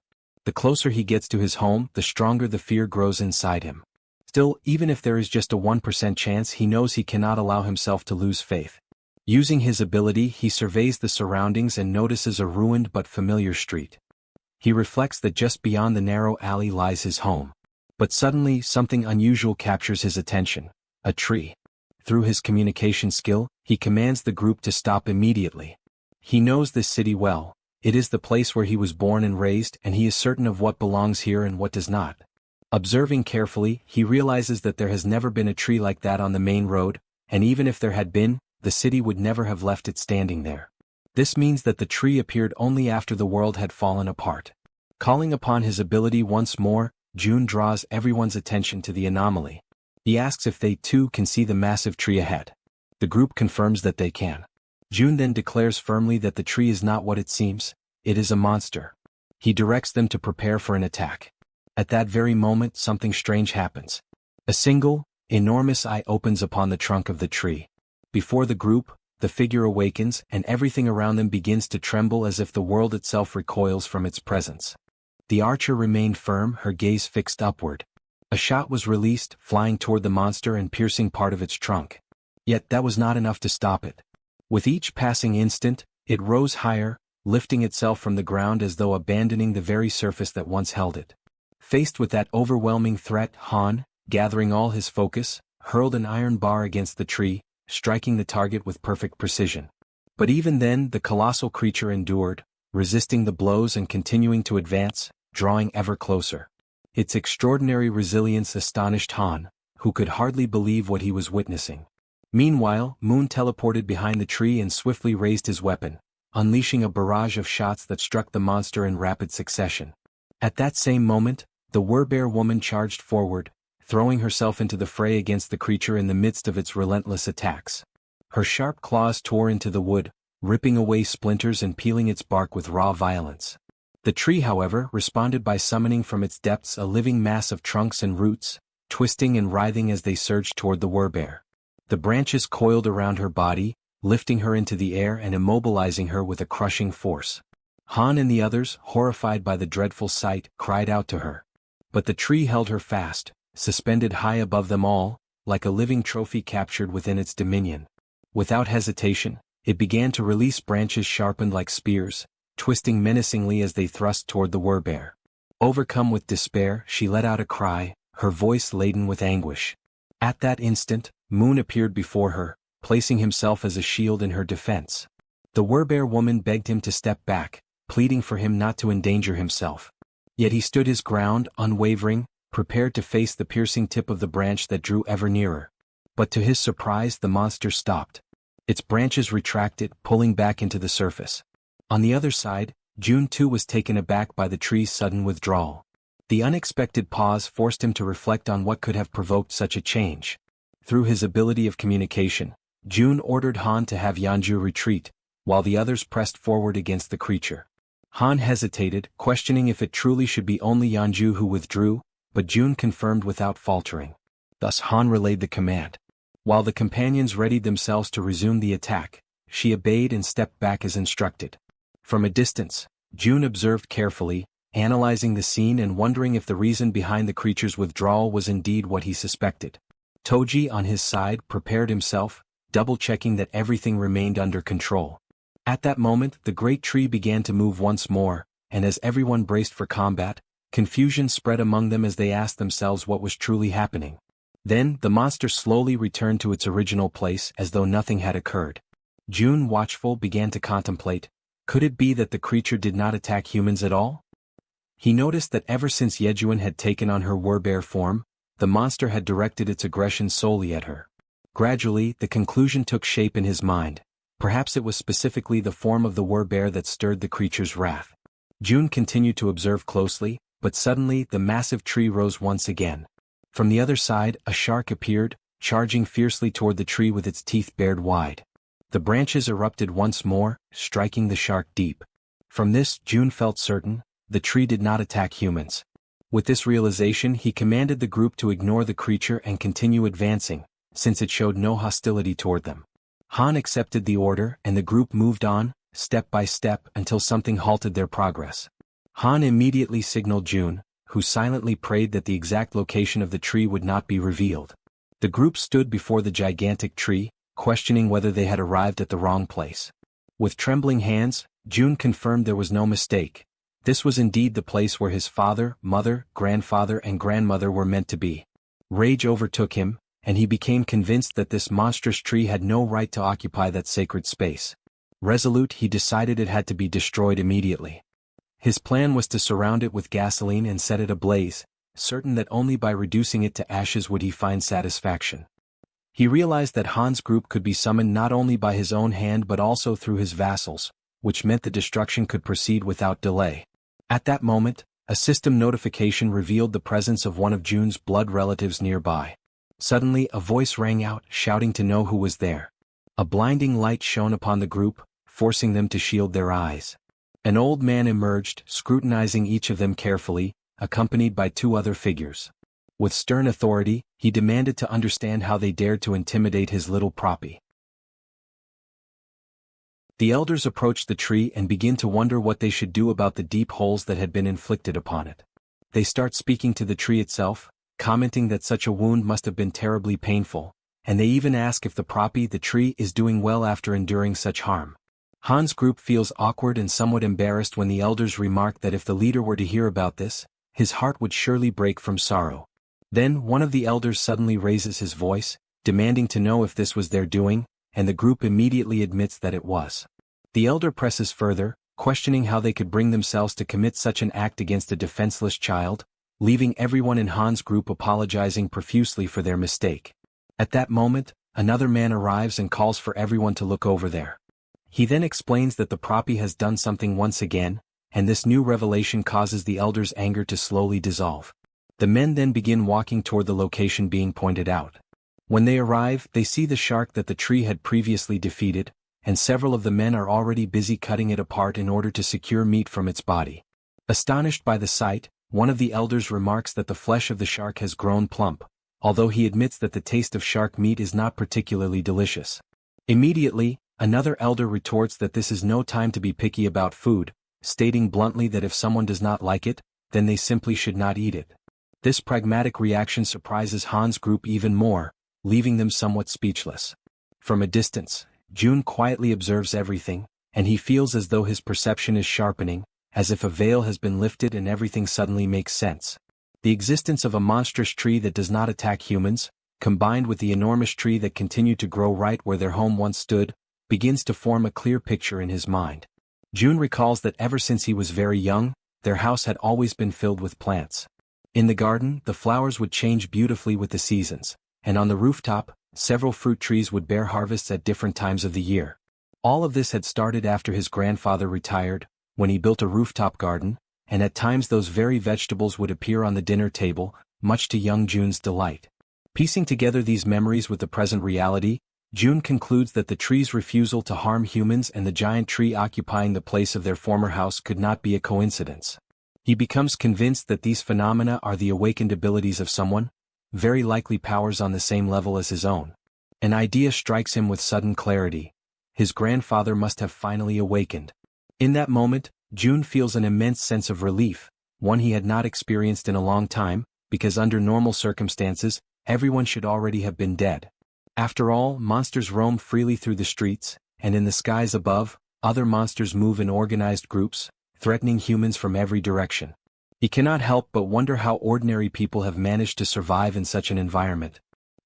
The closer he gets to his home, the stronger the fear grows inside him. Still, even if there is just a 1% chance, he knows he cannot allow himself to lose faith. Using his ability, he surveys the surroundings and notices a ruined but familiar street. He reflects that just beyond the narrow alley lies his home. But suddenly, something unusual captures his attention: a tree. Through his communication skill, he commands the group to stop immediately. He knows this city well. It is the place where he was born and raised, and he is certain of what belongs here and what does not. Observing carefully, he realizes that there has never been a tree like that on the main road, and even if there had been, the city would never have left it standing there. This means that the tree appeared only after the world had fallen apart. Calling upon his ability once more, June draws everyone's attention to the anomaly. He asks if they too can see the massive tree ahead. The group confirms that they can. June then declares firmly that the tree is not what it seems, it is a monster. He directs them to prepare for an attack. At that very moment, something strange happens. A single, Enormous eye opens upon the trunk of the tree. Before the group, the figure awakens and everything around them begins to tremble as if the world itself recoils from its presence. The archer remained firm, her gaze fixed upward. A shot was released, flying toward the monster and piercing part of its trunk. Yet that was not enough to stop it. With each passing instant, it rose higher, lifting itself from the ground as though abandoning the very surface that once held it. Faced with that overwhelming threat, Han, gathering all his focus, hurled an iron bar against the tree, striking the target with perfect precision. But even then the colossal creature endured, resisting the blows and continuing to advance, drawing ever closer. Its extraordinary resilience astonished Han, who could hardly believe what he was witnessing. Meanwhile, Moon teleported behind the tree and swiftly raised his weapon, unleashing a barrage of shots that struck the monster in rapid succession. At that same moment, the Werbear woman charged forward, throwing herself into the fray against the creature in the midst of its relentless attacks. Her sharp claws tore into the wood, ripping away splinters and peeling its bark with raw violence. The tree, however, responded by summoning from its depths a living mass of trunks and roots, twisting and writhing as they surged toward the Werbear. The branches coiled around her body, lifting her into the air and immobilizing her with a crushing force. Han and the others, horrified by the dreadful sight, cried out to her. But the tree held her fast, suspended high above them all, like a living trophy captured within its dominion. Without hesitation, it began to release branches sharpened like spears, twisting menacingly as they thrust toward the Werbear. Overcome with despair, she let out a cry, her voice laden with anguish. At that instant, Moon appeared before her, placing himself as a shield in her defense. The Werbear woman begged him to step back, pleading for him not to endanger himself. Yet he stood his ground, unwavering, prepared to face the piercing tip of the branch that drew ever nearer. But to his surprise the monster stopped. Its branches retracted, pulling back into the surface. On the other side, June too was taken aback by the tree's sudden withdrawal. The unexpected pause forced him to reflect on what could have provoked such a change. Through his ability of communication, June ordered Han to have Yeonju retreat, while the others pressed forward against the creature. Han hesitated, questioning if it truly should be only Yeonju who withdrew, but June confirmed without faltering. Thus Han relayed the command. While the companions readied themselves to resume the attack, she obeyed and stepped back as instructed. From a distance, June observed carefully, analyzing the scene and wondering if the reason behind the creature's withdrawal was indeed what he suspected. Toji, on his side, prepared himself, double-checking that everything remained under control. At that moment, the great tree began to move once more, and as everyone braced for combat, confusion spread among them as they asked themselves what was truly happening. Then, the monster slowly returned to its original place as though nothing had occurred. June, watchful, began to contemplate, could it be that the creature did not attack humans at all? He noticed that ever since Jaehyeon had taken on her Werbear form, the monster had directed its aggression solely at her. Gradually, the conclusion took shape in his mind. Perhaps it was specifically the form of the Werbear that stirred the creature's wrath. June continued to observe closely, but suddenly the massive tree rose once again. From the other side, a shark appeared, charging fiercely toward the tree with its teeth bared wide. The branches erupted once more, striking the shark deep. From this, June felt certain, the tree did not attack humans. With this realization, he commanded the group to ignore the creature and continue advancing, since it showed no hostility toward them. Han accepted the order and the group moved on, step by step, until something halted their progress. Han immediately signaled June, who silently prayed that the exact location of the tree would not be revealed. The group stood before the gigantic tree, questioning whether they had arrived at the wrong place. With trembling hands, June confirmed there was no mistake. This was indeed the place where his father, mother, grandfather and grandmother were meant to be. Rage overtook him, and he became convinced that this monstrous tree had no right to occupy that sacred space. Resolute, he decided it had to be destroyed immediately. His plan was to surround it with gasoline and set it ablaze, certain that only by reducing it to ashes would he find satisfaction. He realized that Han's group could be summoned not only by his own hand but also through his vassals, which meant the destruction could proceed without delay. At that moment, a system notification revealed the presence of one of June's blood relatives nearby. Suddenly, a voice rang out, shouting to know who was there. A blinding light shone upon the group, forcing them to shield their eyes. An old man emerged, scrutinizing each of them carefully, accompanied by two other figures. With stern authority, he demanded to understand how they dared to intimidate his little proppy. The elders approached the tree and begin to wonder what they should do about the deep holes that had been inflicted upon it. They start speaking to the tree itself, commenting that such a wound must have been terribly painful, and they even ask if the proppy, the tree, is doing well after enduring such harm. Han's group feels awkward and somewhat embarrassed when the elders remark that if the leader were to hear about this, his heart would surely break from sorrow. Then one of the elders suddenly raises his voice, demanding to know if this was their doing, and the group immediately admits that it was. The elder presses further, questioning how they could bring themselves to commit such an act against a defenseless child, leaving everyone in Han's group apologizing profusely for their mistake. At that moment, another man arrives and calls for everyone to look over there. He then explains that the proppy has done something once again, and this new revelation causes the elders' anger to slowly dissolve. The men then begin walking toward the location being pointed out. When they arrive, they see the shark that the tree had previously defeated, and several of the men are already busy cutting it apart in order to secure meat from its body. Astonished by the sight, one of the elders remarks that the flesh of the shark has grown plump, although he admits that the taste of shark meat is not particularly delicious. Immediately, another elder retorts that this is no time to be picky about food, stating bluntly that if someone does not like it, then they simply should not eat it. This pragmatic reaction surprises Han's group even more, leaving them somewhat speechless. From a distance, June quietly observes everything, and he feels as though his perception is sharpening, as if a veil has been lifted and everything suddenly makes sense. The existence of a monstrous tree that does not attack humans, combined with the enormous tree that continued to grow right where their home once stood, begins to form a clear picture in his mind. June recalls that ever since he was very young, their house had always been filled with plants. In the garden, the flowers would change beautifully with the seasons, and on the rooftop, several fruit trees would bear harvests at different times of the year. All of this had started after his grandfather retired, when he built a rooftop garden, and at times those very vegetables would appear on the dinner table, much to young June's delight. Piecing together these memories with the present reality, June concludes that the tree's refusal to harm humans and the giant tree occupying the place of their former house could not be a coincidence. He becomes convinced that these phenomena are the awakened abilities of someone, very likely powers on the same level as his own. An idea strikes him with sudden clarity. His grandfather must have finally awakened. In that moment, June feels an immense sense of relief, one he had not experienced in a long time, because under normal circumstances, everyone should already have been dead. After all, monsters roam freely through the streets, and in the skies above, other monsters move in organized groups, threatening humans from every direction. He cannot help but wonder how ordinary people have managed to survive in such an environment.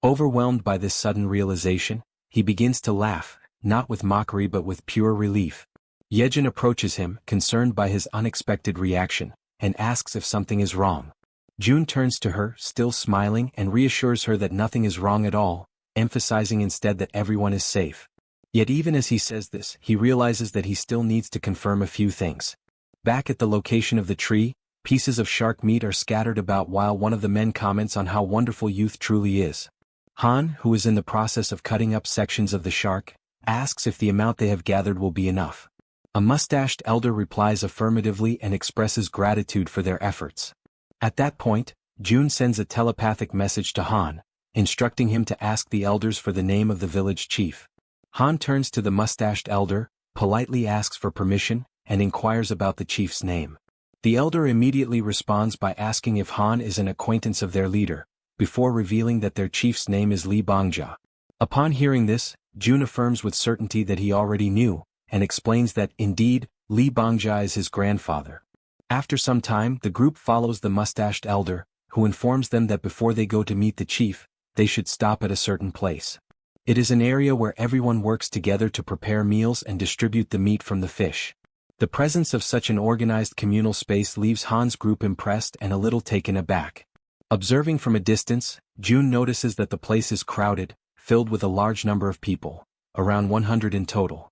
Overwhelmed by this sudden realization, he begins to laugh, not with mockery but with pure relief. Jaehyeon approaches him, concerned by his unexpected reaction, and asks if something is wrong. June turns to her, still smiling, and reassures her that nothing is wrong at all, emphasizing instead that everyone is safe. Yet even as he says this, he realizes that he still needs to confirm a few things. Back at the location of the tree, pieces of shark meat are scattered about while one of the men comments on how wonderful youth truly is. Han, who is in the process of cutting up sections of the shark, asks if the amount they have gathered will be enough. A mustached elder replies affirmatively and expresses gratitude for their efforts. At that point, June sends a telepathic message to Han, instructing him to ask the elders for the name of the village chief. Han turns to the mustached elder, politely asks for permission, and inquires about the chief's name. The elder immediately responds by asking if Han is an acquaintance of their leader, before revealing that their chief's name is Lee Bangja. Upon hearing this, June affirms with certainty that he already knew, and explains that, indeed, Lee Bangja is his grandfather. After some time, the group follows the mustached elder, who informs them that before they go to meet the chief, they should stop at a certain place. It is an area where everyone works together to prepare meals and distribute the meat from the fish. The presence of such an organized communal space leaves Han's group impressed and a little taken aback. Observing from a distance, June notices that the place is crowded, filled with a large number of people, around 100 in total.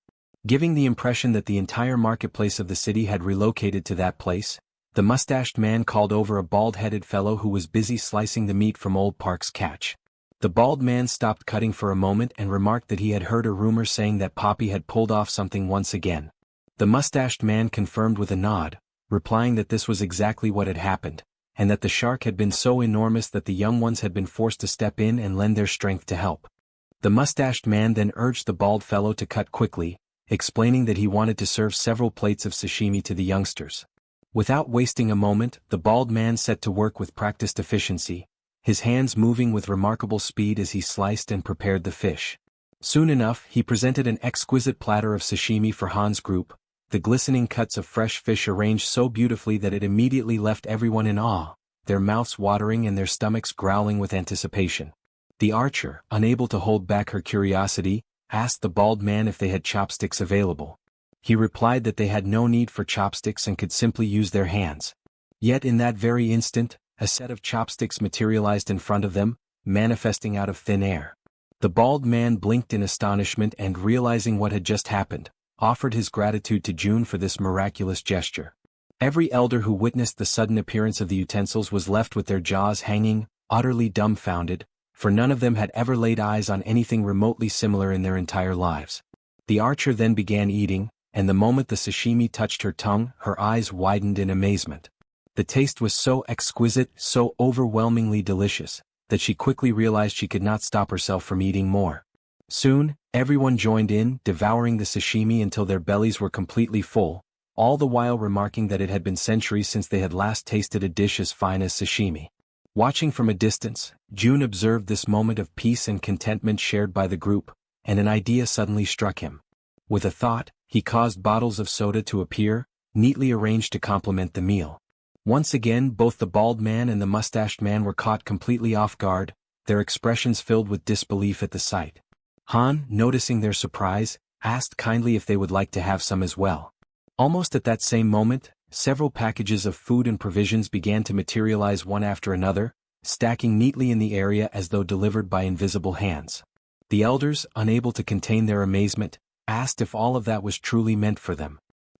Giving the impression that the entire marketplace of the city had relocated to that place, the mustached man called over a bald-headed fellow who was busy slicing the meat from Old Park's catch. The bald man stopped cutting for a moment and remarked that he had heard a rumor saying that Poppy had pulled off something once again. The mustached man confirmed with a nod, replying that this was exactly what had happened, and that the shark had been so enormous that the young ones had been forced to step in and lend their strength to help. The mustached man then urged the bald fellow to cut quickly, explaining that he wanted to serve several plates of sashimi to the youngsters. Without wasting a moment, the bald man set to work with practiced efficiency, his hands moving with remarkable speed as he sliced and prepared the fish. Soon enough, he presented an exquisite platter of sashimi for Han's group, the glistening cuts of fresh fish arranged so beautifully that it immediately left everyone in awe, their mouths watering and their stomachs growling with anticipation. The archer, unable to hold back her curiosity, asked the bald man if they had chopsticks available. He replied that they had no need for chopsticks and could simply use their hands. Yet in that very instant, a set of chopsticks materialized in front of them, manifesting out of thin air. The bald man blinked in astonishment and, realizing what had just happened, offered his gratitude to June for this miraculous gesture. Every elder who witnessed the sudden appearance of the utensils was left with their jaws hanging, utterly dumbfounded, for none of them had ever laid eyes on anything remotely similar in their entire lives. The archer then began eating, and the moment the sashimi touched her tongue, her eyes widened in amazement. The taste was so exquisite, so overwhelmingly delicious, that she quickly realized she could not stop herself from eating more. Soon, everyone joined in, devouring the sashimi until their bellies were completely full, all the while remarking that it had been centuries since they had last tasted a dish as fine as sashimi. Watching from a distance, June observed this moment of peace and contentment shared by the group, and an idea suddenly struck him. With a thought, he caused bottles of soda to appear, neatly arranged to complement the meal. Once again, both the bald man and the mustached man were caught completely off guard, their expressions filled with disbelief at the sight. Han, noticing their surprise, asked kindly if they would like to have some as well. Almost at that same moment, several packages of food and provisions began to materialize one after another, stacking neatly in the area as though delivered by invisible hands. The elders, unable to contain their amazement, asked if all of that was truly meant for them.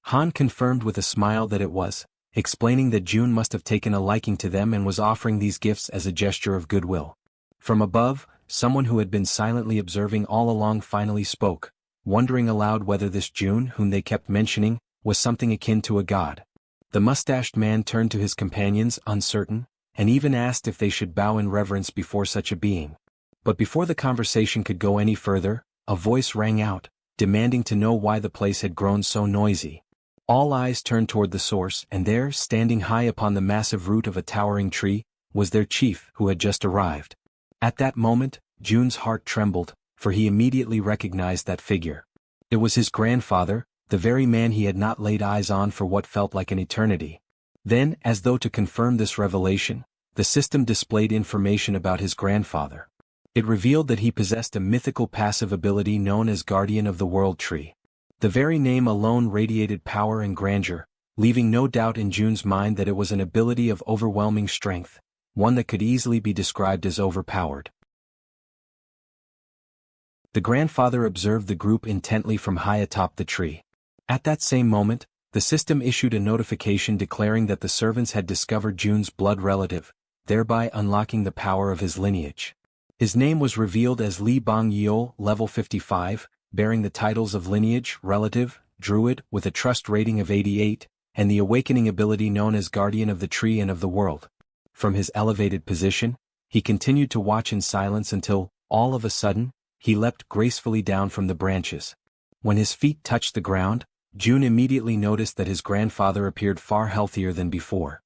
Han confirmed with a smile that it was, explaining that June must have taken a liking to them and was offering these gifts as a gesture of goodwill. From above, someone who had been silently observing all along finally spoke, wondering aloud whether this June, whom they kept mentioning, was something akin to a god. The mustached man turned to his companions, uncertain, and even asked if they should bow in reverence before such a being. But before the conversation could go any further, a voice rang out, demanding to know why the place had grown so noisy. All eyes turned toward the source, and there, standing high upon the massive root of a towering tree, was their chief, who had just arrived. At that moment, June's heart trembled, for he immediately recognized that figure. It was his grandfather, the very man he had not laid eyes on for what felt like an eternity. Then, as though to confirm this revelation, the system displayed information about his grandfather. It revealed that he possessed a mythical passive ability known as Guardian of the World Tree. The very name alone radiated power and grandeur, leaving no doubt in June's mind that it was an ability of overwhelming strength, one that could easily be described as overpowered. The grandfather observed the group intently from high atop the tree. At that same moment, the system issued a notification declaring that the servants had discovered June's blood relative, thereby unlocking the power of his lineage. His name was revealed as Li Bang Yeol, level 55, bearing the titles of lineage, relative, druid, with a trust rating of 88, and the awakening ability known as Guardian of the Tree and of the World. From his elevated position, he continued to watch in silence until, all of a sudden, he leapt gracefully down from the branches. When his feet touched the ground, June immediately noticed that his grandfather appeared far healthier than before.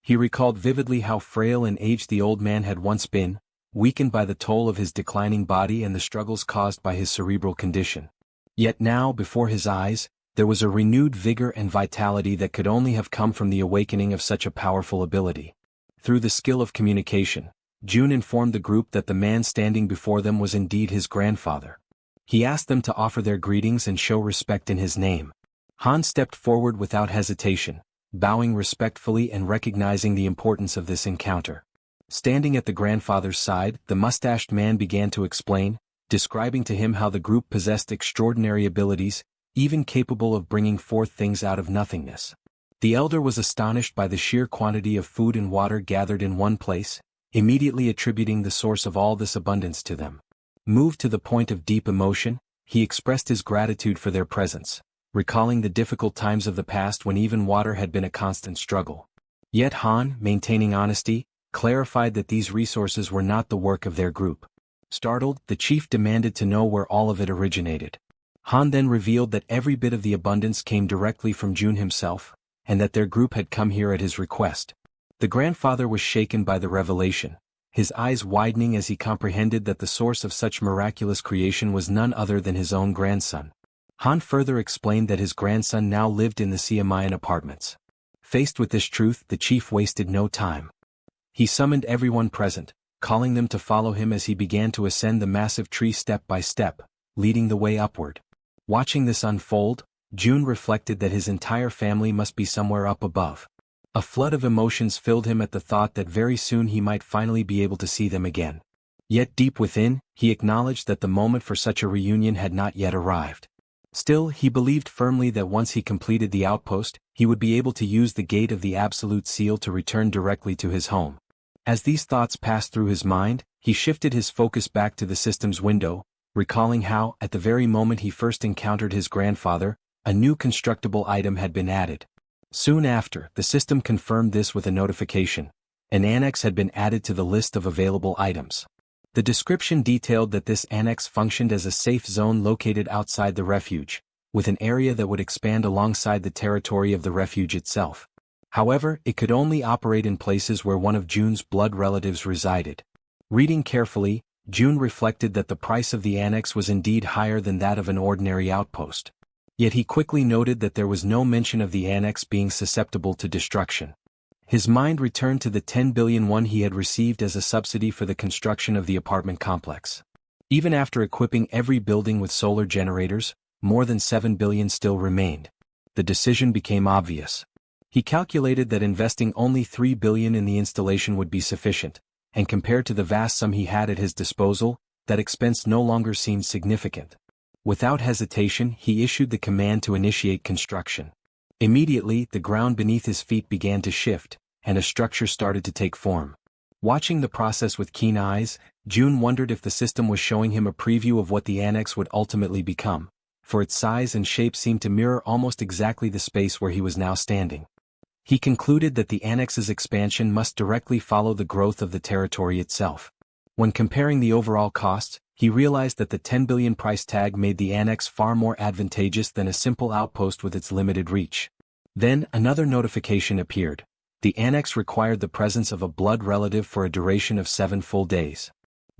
He recalled vividly how frail and aged the old man had once been, weakened by the toll of his declining body and the struggles caused by his cerebral condition. Yet now, before his eyes, there was a renewed vigor and vitality that could only have come from the awakening of such a powerful ability. Through the skill of communication, June informed the group that the man standing before them was indeed his grandfather. He asked them to offer their greetings and show respect in his name. Han stepped forward without hesitation, bowing respectfully and recognizing the importance of this encounter. Standing at the grandfather's side, the mustached man began to explain, describing to him how the group possessed extraordinary abilities, even capable of bringing forth things out of nothingness. The elder was astonished by the sheer quantity of food and water gathered in one place, immediately attributing the source of all this abundance to them. Moved to the point of deep emotion, he expressed his gratitude for their presence, recalling the difficult times of the past when even water had been a constant struggle. Yet Han, maintaining honesty, clarified that these resources were not the work of their group. Startled, the chief demanded to know where all of it originated. Han then revealed that every bit of the abundance came directly from Jun himself, and that their group had come here at his request. The grandfather was shaken by the revelation, his eyes widening as he comprehended that the source of such miraculous creation was none other than his own grandson. Han further explained that his grandson now lived in the Siamayan apartments. Faced with this truth, the chief wasted no time. He summoned everyone present, calling them to follow him as he began to ascend the massive tree step by step, leading the way upward. Watching this unfold, Jun reflected that his entire family must be somewhere up above. A flood of emotions filled him at the thought that very soon he might finally be able to see them again. Yet deep within, he acknowledged that the moment for such a reunion had not yet arrived. Still, he believed firmly that once he completed the outpost, he would be able to use the gate of the Absolute Seal to return directly to his home. As these thoughts passed through his mind, he shifted his focus back to the system's window, recalling how, at the very moment he first encountered his grandfather, a new constructible item had been added. Soon after, the system confirmed this with a notification. An annex had been added to the list of available items. The description detailed that this annex functioned as a safe zone located outside the refuge, with an area that would expand alongside the territory of the refuge itself. However, it could only operate in places where one of Jun's blood relatives resided. Reading carefully, Jun reflected that the price of the annex was indeed higher than that of an ordinary outpost. Yet he quickly noted that there was no mention of the annex being susceptible to destruction. His mind returned to the 10 billion won he had received as a subsidy for the construction of the apartment complex. Even after equipping every building with solar generators, more than 7 billion still remained. The decision became obvious. He calculated that investing only 3 billion in the installation would be sufficient, and compared to the vast sum he had at his disposal, that expense no longer seemed significant. Without hesitation, he issued the command to initiate construction. Immediately, the ground beneath his feet began to shift, and a structure started to take form. Watching the process with keen eyes, Jun wondered if the system was showing him a preview of what the annex would ultimately become, for its size and shape seemed to mirror almost exactly the space where he was now standing. He concluded that the annex's expansion must directly follow the growth of the territory itself. When comparing the overall cost, he realized that the 10 billion price tag made the annex far more advantageous than a simple outpost with its limited reach. Then, another notification appeared. The annex required the presence of a blood relative for a duration of 7 full days.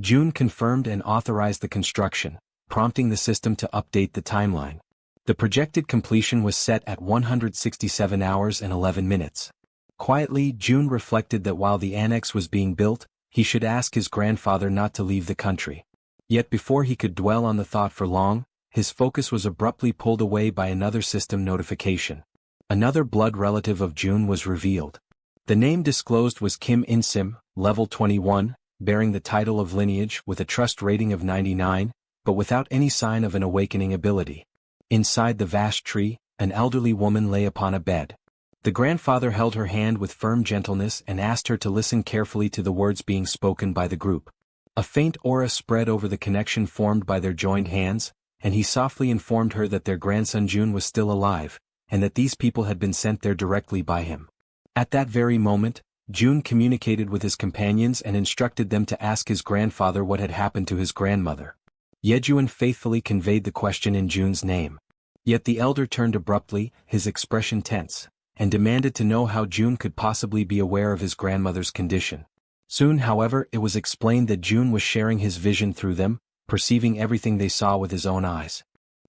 Jun confirmed and authorized the construction, prompting the system to update the timeline. The projected completion was set at 167 hours and 11 minutes. Quietly, Jun reflected that while the annex was being built, he should ask his grandfather not to leave the country. Yet before he could dwell on the thought for long, his focus was abruptly pulled away by another system notification. Another blood relative of Jun was revealed. The name disclosed was Kim In-sim, level 21, bearing the title of lineage with a trust rating of 99, but without any sign of an awakening ability. Inside the vast tree, an elderly woman lay upon a bed. The grandfather held her hand with firm gentleness and asked her to listen carefully to the words being spoken by the group. A faint aura spread over the connection formed by their joined hands, and he softly informed her that their grandson Jun was still alive, and that these people had been sent there directly by him. At that very moment, Jun communicated with his companions and instructed them to ask his grandfather what had happened to his grandmother. Jaehyeon faithfully conveyed the question in Jun's name. Yet the elder turned abruptly, his expression tense, and demanded to know how Jun could possibly be aware of his grandmother's condition. Soon, however, it was explained that Jun was sharing his vision through them, perceiving everything they saw with his own eyes.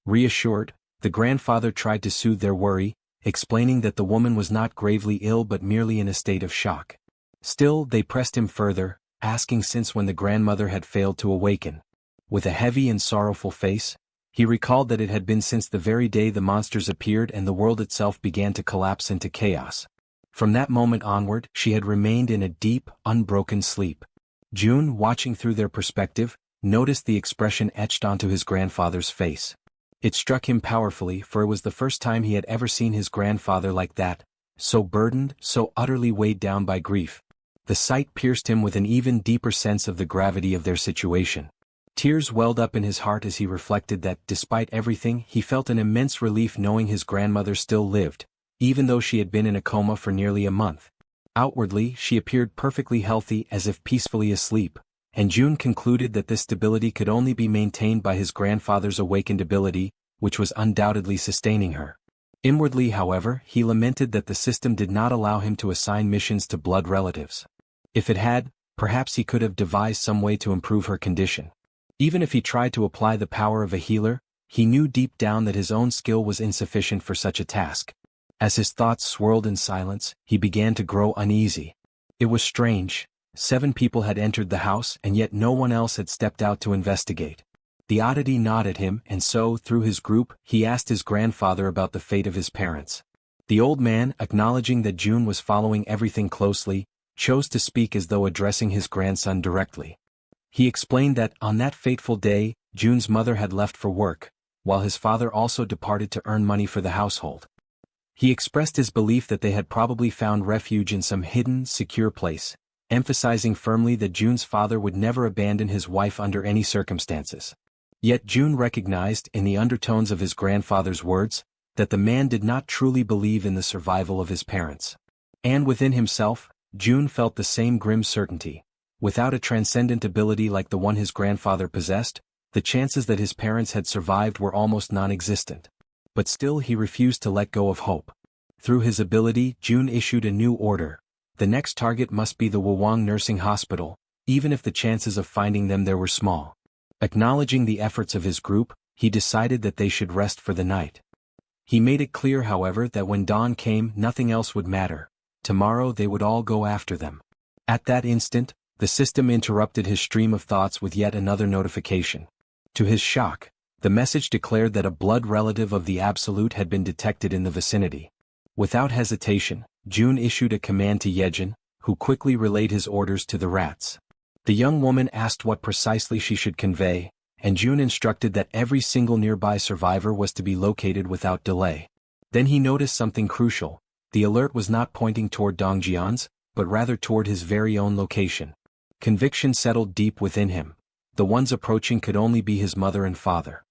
Reassured, the grandfather tried to soothe their worry, explaining that the woman was not gravely ill but merely in a state of shock. Still, they pressed him further, asking since when the grandmother had failed to awaken. With a heavy and sorrowful face, he recalled that it had been since the very day the monsters appeared and the world itself began to collapse into chaos. From that moment onward, she had remained in a deep, unbroken sleep. Jun, watching through their perspective, noticed the expression etched onto his grandfather's face. It struck him powerfully, for it was the first time he had ever seen his grandfather like that, so burdened, so utterly weighed down by grief. The sight pierced him with an even deeper sense of the gravity of their situation. Tears welled up in his heart as he reflected that, despite everything, he felt an immense relief knowing his grandmother still lived, even though she had been in a coma for nearly a month. Outwardly, she appeared perfectly healthy as if peacefully asleep, and June concluded that this stability could only be maintained by his grandfather's awakened ability, which was undoubtedly sustaining her. Inwardly, however, he lamented that the system did not allow him to assign missions to blood relatives. If it had, perhaps he could have devised some way to improve her condition. Even if he tried to apply the power of a healer, he knew deep down that his own skill was insufficient for such a task. As his thoughts swirled in silence, he began to grow uneasy. It was strange. 7 people had entered the house and yet no one else had stepped out to investigate. The oddity gnawed at him, and so, through his group, he asked his grandfather about the fate of his parents. The old man, acknowledging that June was following everything closely, chose to speak as though addressing his grandson directly. He explained that, on that fateful day, June's mother had left for work, while his father also departed to earn money for the household. He expressed his belief that they had probably found refuge in some hidden, secure place, emphasizing firmly that June's father would never abandon his wife under any circumstances. Yet June recognized, in the undertones of his grandfather's words, that the man did not truly believe in the survival of his parents. And within himself, June felt the same grim certainty. Without a transcendent ability like the one his grandfather possessed, the chances that his parents had survived were almost non-existent. But still he refused to let go of hope. Through his ability, June issued a new order. The next target must be the Wawang Nursing Hospital, even if the chances of finding them there were small. Acknowledging the efforts of his group, he decided that they should rest for the night. He made it clear, however, that when dawn came, nothing else would matter. Tomorrow they would all go after them. At that instant, the system interrupted his stream of thoughts with yet another notification. To his shock, the message declared that a blood relative of the Absolute had been detected in the vicinity. Without hesitation, June issued a command to Jaehyeon, who quickly relayed his orders to the rats. The young woman asked what precisely she should convey, and June instructed that every single nearby survivor was to be located without delay. Then he noticed something crucial. The alert was not pointing toward Dongjian's, but rather toward his very own location. Conviction settled deep within him. The ones approaching could only be his mother and father.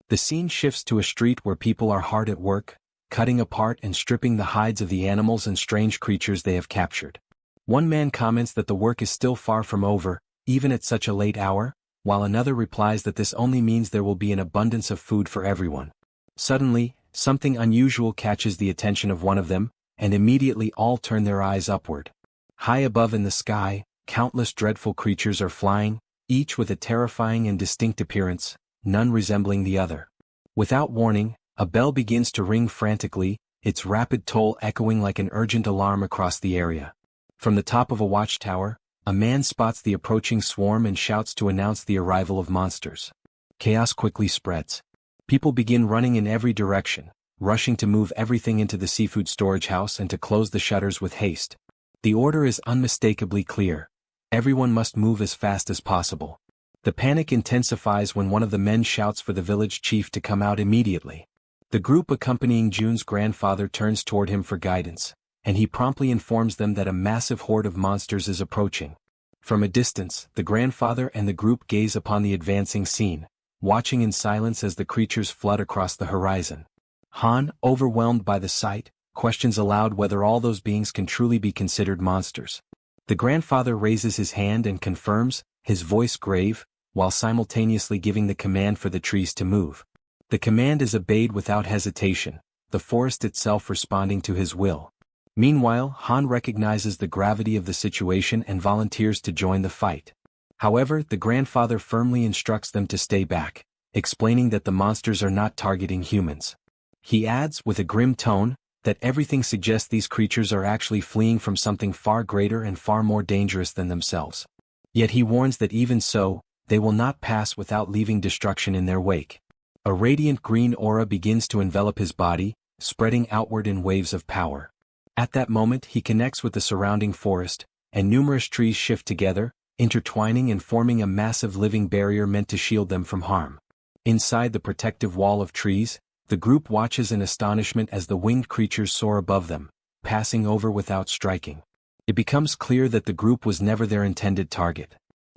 The scene shifts to a street where people are hard at work, cutting apart and stripping the hides of the animals and strange creatures they have captured. One man comments that the work is still far from over, even at such a late hour, while another replies that this only means there will be an abundance of food for everyone. Suddenly, something unusual catches the attention of one of them, and immediately all turn their eyes upward. High above in the sky, countless dreadful creatures are flying, each with a terrifying and distinct appearance, none resembling the other. Without warning, a bell begins to ring frantically, its rapid toll echoing like an urgent alarm across the area. From the top of a watchtower, a man spots the approaching swarm and shouts to announce the arrival of monsters. Chaos quickly spreads. People begin running in every direction, rushing to move everything into the seafood storage house and to close the shutters with haste. The order is unmistakably clear. Everyone must move as fast as possible. The panic intensifies when one of the men shouts for the village chief to come out immediately. The group accompanying June's grandfather turns toward him for guidance, and he promptly informs them that a massive horde of monsters is approaching. From a distance, the grandfather and the group gaze upon the advancing scene, watching in silence as the creatures flood across the horizon. Han, overwhelmed by the sight, questions aloud whether all those beings can truly be considered monsters. The grandfather raises his hand and confirms, his voice grave, while simultaneously giving the command for the trees to move. The command is obeyed without hesitation, the forest itself responding to his will. Meanwhile, Han recognizes the gravity of the situation and volunteers to join the fight. However, the grandfather firmly instructs them to stay back, explaining that the monsters are not targeting humans. He adds, with a grim tone, that everything suggests these creatures are actually fleeing from something far greater and far more dangerous than themselves. Yet he warns that even so, they will not pass without leaving destruction in their wake. A radiant green aura begins to envelop his body, spreading outward in waves of power. At that moment he connects with the surrounding forest, and numerous trees shift together, intertwining and forming a massive living barrier meant to shield them from harm. Inside the protective wall of trees, the group watches in astonishment as the winged creatures soar above them, passing over without striking. It becomes clear that the group was never their intended target.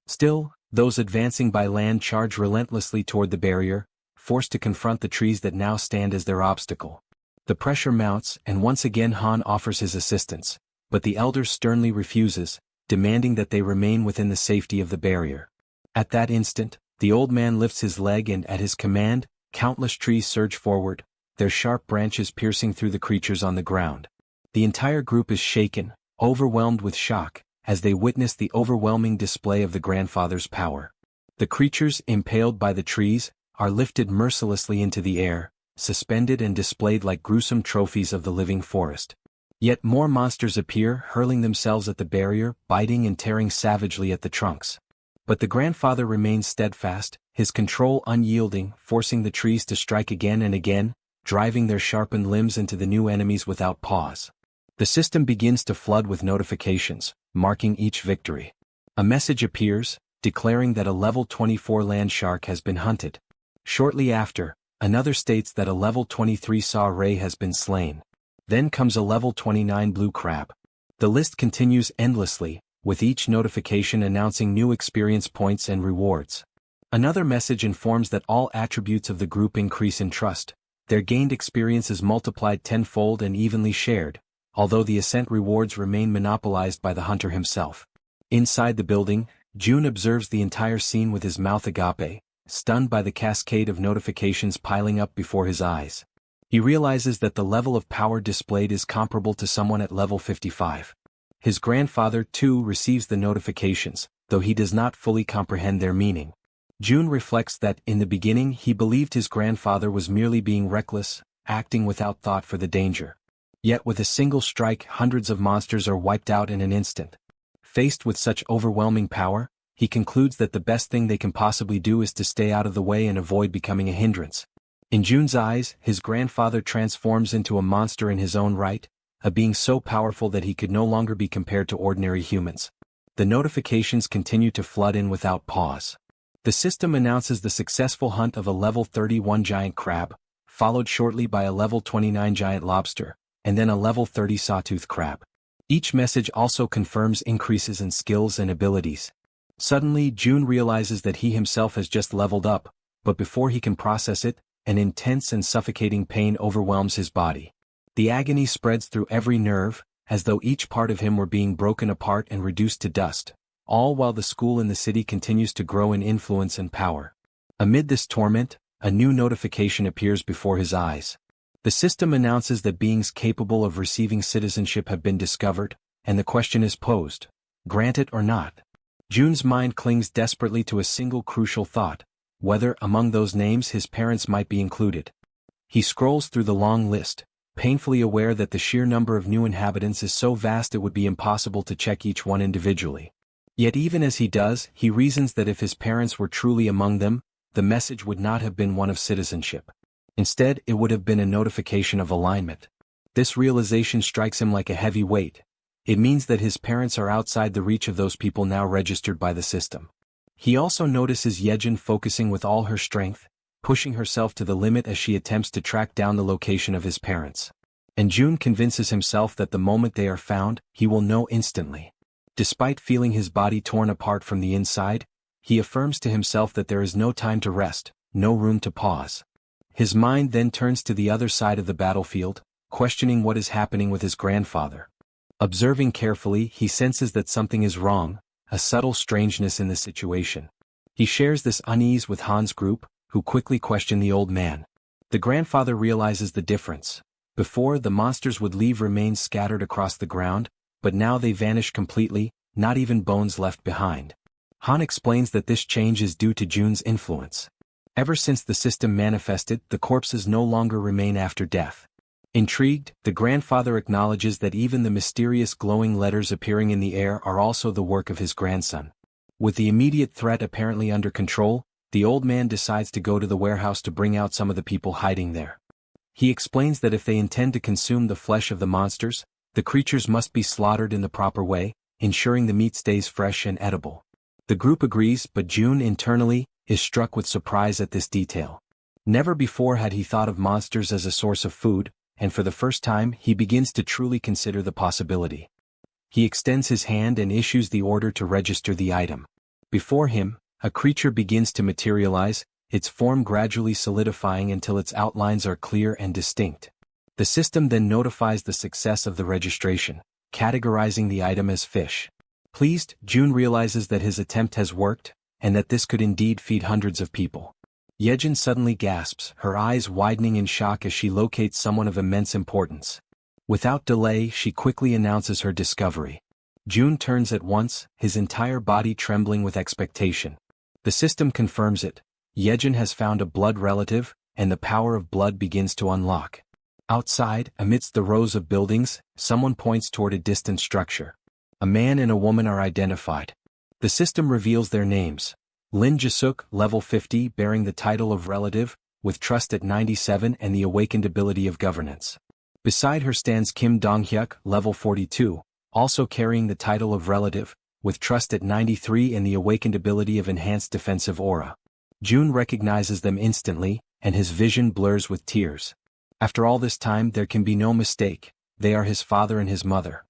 Still, those advancing by land charge relentlessly toward the barrier, forced to confront the trees that now stand as their obstacle. The pressure mounts, and once again Han offers his assistance, but the elder sternly refuses, demanding that they remain within the safety of the barrier. At that instant, the old man lifts his leg and at his command, countless trees surge forward, their sharp branches piercing through the creatures on the ground. The entire group is shaken, overwhelmed with shock, as they witness the overwhelming display of the grandfather's power. The creatures, impaled by the trees, are lifted mercilessly into the air, suspended and displayed like gruesome trophies of the living forest. Yet more monsters appear, hurling themselves at the barrier, biting and tearing savagely at the trunks. But the grandfather remains steadfast, his control unyielding, forcing the trees to strike again and again, driving their sharpened limbs into the new enemies without pause. The system begins to flood with notifications, marking each victory. A message appears, declaring that a level 24 land shark has been hunted. Shortly after, another states that a level 23 saw ray has been slain. Then comes a level 29 blue crab. The list continues endlessly, with each notification announcing new experience points and rewards. Another message informs that all attributes of the group increase in trust. Their gained experience is multiplied tenfold and evenly shared, although the ascent rewards remain monopolized by the hunter himself. Inside the building, June observes the entire scene with his mouth agape, stunned by the cascade of notifications piling up before his eyes. He realizes that the level of power displayed is comparable to someone at level 55. His grandfather, too, receives the notifications, though he does not fully comprehend their meaning. June reflects that, in the beginning, he believed his grandfather was merely being reckless, acting without thought for the danger. Yet with a single strike, hundreds of monsters are wiped out in an instant. Faced with such overwhelming power, he concludes that the best thing they can possibly do is to stay out of the way and avoid becoming a hindrance. In June's eyes, his grandfather transforms into a monster in his own right, a being so powerful that he could no longer be compared to ordinary humans. The notifications continue to flood in without pause. The system announces the successful hunt of a level 31 giant crab, followed shortly by a level 29 giant lobster, and then a level 30 sawtooth crab. Each message also confirms increases in skills and abilities. Suddenly, June realizes that he himself has just leveled up, but before he can process it, an intense and suffocating pain overwhelms his body. The agony spreads through every nerve, as though each part of him were being broken apart and reduced to dust, all while the school in the city continues to grow in influence and power. Amid this torment, a new notification appears before his eyes. The system announces that beings capable of receiving citizenship have been discovered, and the question is posed: grant it or not? June's mind clings desperately to a single crucial thought: whether among those names his parents might be included. He scrolls through the long list, painfully aware that the sheer number of new inhabitants is so vast it would be impossible to check each one individually. Yet even as he does, he reasons that if his parents were truly among them, the message would not have been one of citizenship. Instead, it would have been a notification of alignment. This realization strikes him like a heavy weight. It means that his parents are outside the reach of those people now registered by the system. He also notices Jaehyeon focusing with all her strength, pushing herself to the limit as she attempts to track down the location of his parents. And June convinces himself that the moment they are found, he will know instantly. Despite feeling his body torn apart from the inside, he affirms to himself that there is no time to rest, no room to pause. His mind then turns to the other side of the battlefield, questioning what is happening with his grandfather. Observing carefully, he senses that something is wrong, a subtle strangeness in the situation. He shares this unease with Han's group, who quickly question the old man. The grandfather realizes the difference. Before, the monsters would leave remains scattered across the ground, but now they vanish completely, not even bones left behind. Han explains that this change is due to June's influence. Ever since the system manifested, the corpses no longer remain after death. Intrigued, the grandfather acknowledges that even the mysterious glowing letters appearing in the air are also the work of his grandson. With the immediate threat apparently under control, the old man decides to go to the warehouse to bring out some of the people hiding there. He explains that if they intend to consume the flesh of the monsters, the creatures must be slaughtered in the proper way, ensuring the meat stays fresh and edible. The group agrees, but June internally is struck with surprise at this detail. Never before had he thought of monsters as a source of food, and for the first time he begins to truly consider the possibility. He extends his hand and issues the order to register the item. Before him, a creature begins to materialize, its form gradually solidifying until its outlines are clear and distinct. The system then notifies the success of the registration, categorizing the item as fish. Pleased, June realizes that his attempt has worked, and that this could indeed feed hundreds of people. Jaehyeon suddenly gasps, her eyes widening in shock as she locates someone of immense importance. Without delay, she quickly announces her discovery. June turns at once, his entire body trembling with expectation. The system confirms it. Jaehyeon has found a blood relative, and the power of blood begins to unlock. Outside, amidst the rows of buildings, someone points toward a distant structure. A man and a woman are identified. The system reveals their names. Lin Jisuk, level 50, bearing the title of relative, with trust at 97 and the awakened ability of governance. Beside her stands Kim Donghyuk, level 42, also carrying the title of relative, with trust at 93 and the awakened ability of enhanced defensive aura. June recognizes them instantly, and his vision blurs with tears. After all this time, there can be no mistake, they are his father and his mother.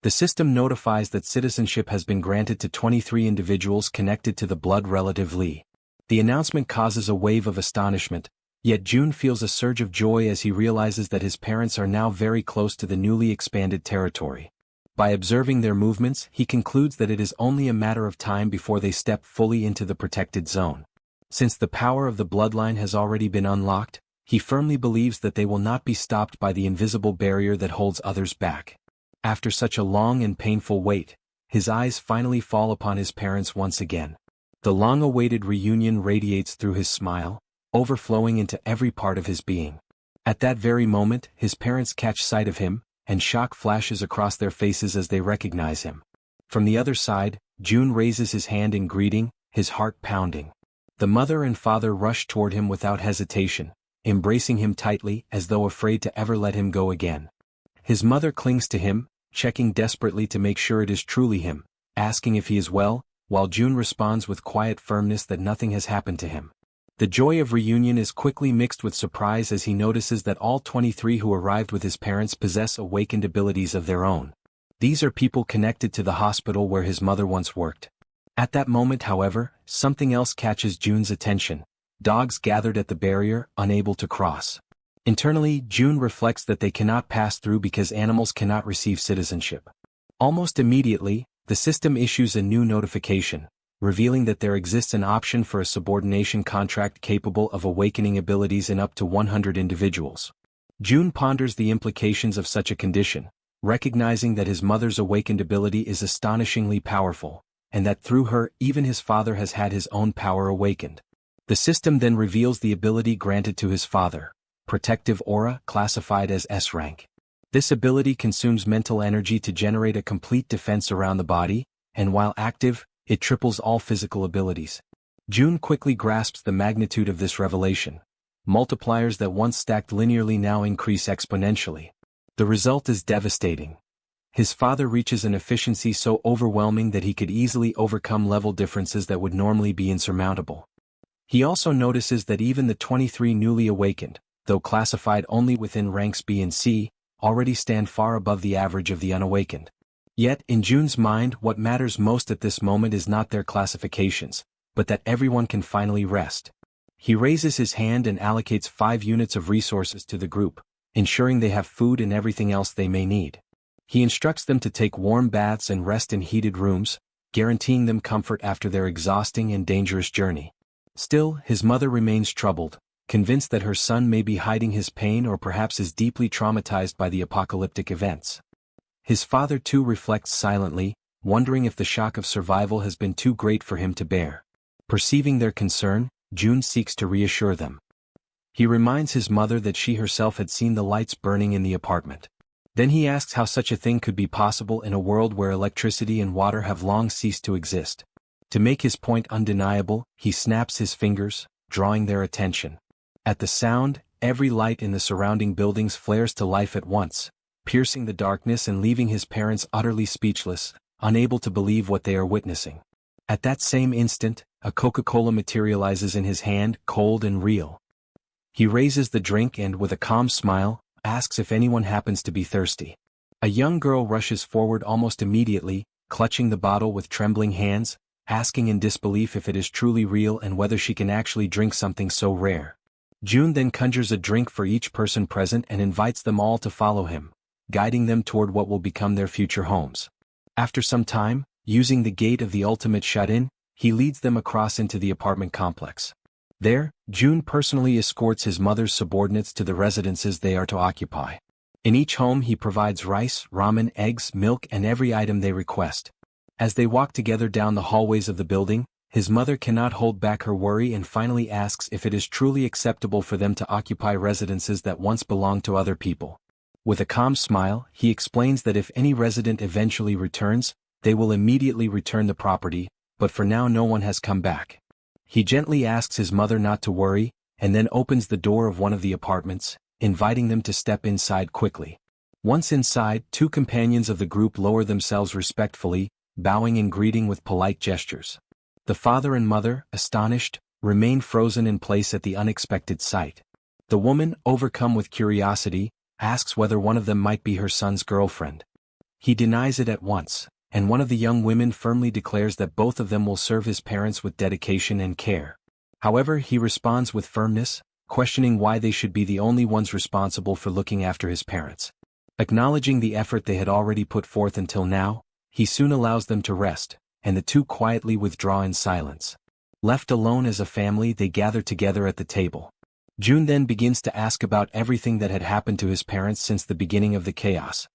The system notifies that citizenship has been granted to 23 individuals connected to the blood relative Lee. The announcement causes a wave of astonishment, yet June feels a surge of joy as he realizes that his parents are now very close to the newly expanded territory. By observing their movements, he concludes that it is only a matter of time before they step fully into the protected zone. Since the power of the bloodline has already been unlocked, he firmly believes that they will not be stopped by the invisible barrier that holds others back. After such a long and painful wait, his eyes finally fall upon his parents once again. The long-awaited reunion radiates through his smile, overflowing into every part of his being. At that very moment, his parents catch sight of him, and shock flashes across their faces as they recognize him. From the other side, June raises his hand in greeting, his heart pounding. The mother and father rush toward him without hesitation, embracing him tightly as though afraid to ever let him go again. His mother clings to him, checking desperately to make sure it is truly him, asking if he is well, while June responds with quiet firmness that nothing has happened to him. The joy of reunion is quickly mixed with surprise as he notices that all 23 who arrived with his parents possess awakened abilities of their own. These are people connected to the hospital where his mother once worked. At that moment, however, something else catches June's attention. Dogs gathered at the barrier, unable to cross. Internally, June reflects that they cannot pass through because animals cannot receive citizenship. Almost immediately, the system issues a new notification, revealing that there exists an option for a subordination contract capable of awakening abilities in up to 100 individuals. June ponders the implications of such a condition, recognizing that his mother's awakened ability is astonishingly powerful, and that through her, even his father has had his own power awakened. The system then reveals the ability granted to his father, Protective Aura, classified as S rank. This ability consumes mental energy to generate a complete defense around the body, and while active, it triples all physical abilities. June quickly grasps the magnitude of this revelation. Multipliers that once stacked linearly now increase exponentially. The result is devastating. His father reaches an efficiency so overwhelming that he could easily overcome level differences that would normally be insurmountable. He also notices that even the 23 newly awakened, though classified only within ranks B and C, already stand far above the average of the unawakened. Yet, in June's mind, what matters most at this moment is not their classifications, but that everyone can finally rest. He raises his hand and allocates 5 units of resources to the group, ensuring they have food and everything else they may need. He instructs them to take warm baths and rest in heated rooms, guaranteeing them comfort after their exhausting and dangerous journey. Still, his mother remains troubled, convinced that her son may be hiding his pain or perhaps is deeply traumatized by the apocalyptic events. His father too reflects silently, wondering if the shock of survival has been too great for him to bear. Perceiving their concern, June seeks to reassure them. He reminds his mother that she herself had seen the lights burning in the apartment. Then he asks how such a thing could be possible in a world where electricity and water have long ceased to exist. To make his point undeniable, he snaps his fingers, drawing their attention. At the sound, every light in the surrounding buildings flares to life at once, piercing the darkness and leaving his parents utterly speechless, unable to believe what they are witnessing. At that same instant, a Coca-Cola materializes in his hand, cold and real. He raises the drink and, with a calm smile, asks if anyone happens to be thirsty. A young girl rushes forward almost immediately, clutching the bottle with trembling hands, asking in disbelief if it is truly real and whether she can actually drink something so rare. June then conjures a drink for each person present and invites them all to follow him, guiding them toward what will become their future homes. After some time, using the gate of the ultimate shut-in, he leads them across into the apartment complex. There, June personally escorts his mother's subordinates to the residences they are to occupy. In each home he provides rice, ramen, eggs, milk and every item they request. As they walk together down the hallways of the building, his mother cannot hold back her worry and finally asks if it is truly acceptable for them to occupy residences that once belonged to other people. With a calm smile, he explains that if any resident eventually returns, they will immediately return the property, but for now no one has come back. He gently asks his mother not to worry, and then opens the door of one of the apartments, inviting them to step inside quickly. Once inside, two companions of the group lower themselves respectfully, bowing and greeting with polite gestures. The father and mother, astonished, remain frozen in place at the unexpected sight. The woman, overcome with curiosity, asks whether one of them might be her son's girlfriend. He denies it at once, and one of the young women firmly declares that both of them will serve his parents with dedication and care. However, he responds with firmness, questioning why they should be the only ones responsible for looking after his parents. Acknowledging the effort they had already put forth until now, he soon allows them to rest, and the two quietly withdraw in silence. Left alone as a family, they gather together at the table. June then begins to ask about everything that had happened to his parents since the beginning of the chaos.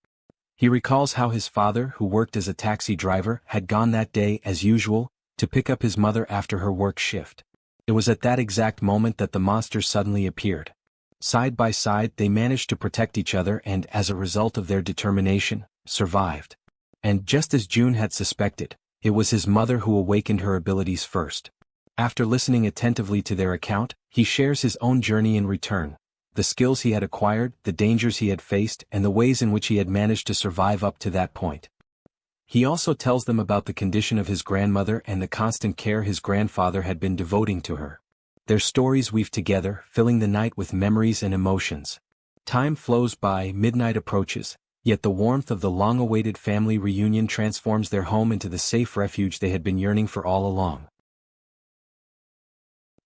He recalls how his father, who worked as a taxi driver, had gone that day, as usual, to pick up his mother after her work shift. It was at that exact moment that the monsters suddenly appeared. Side by side, they managed to protect each other and, as a result of their determination, survived. And just as June had suspected, it was his mother who awakened her abilities first. After listening attentively to their account, he shares his own journey in return, the skills he had acquired, the dangers he had faced, and the ways in which he had managed to survive up to that point. He also tells them about the condition of his grandmother and the constant care his grandfather had been devoting to her. Their stories weave together, filling the night with memories and emotions. Time flows by, midnight approaches, yet the warmth of the long-awaited family reunion transforms their home into the safe refuge they had been yearning for all along.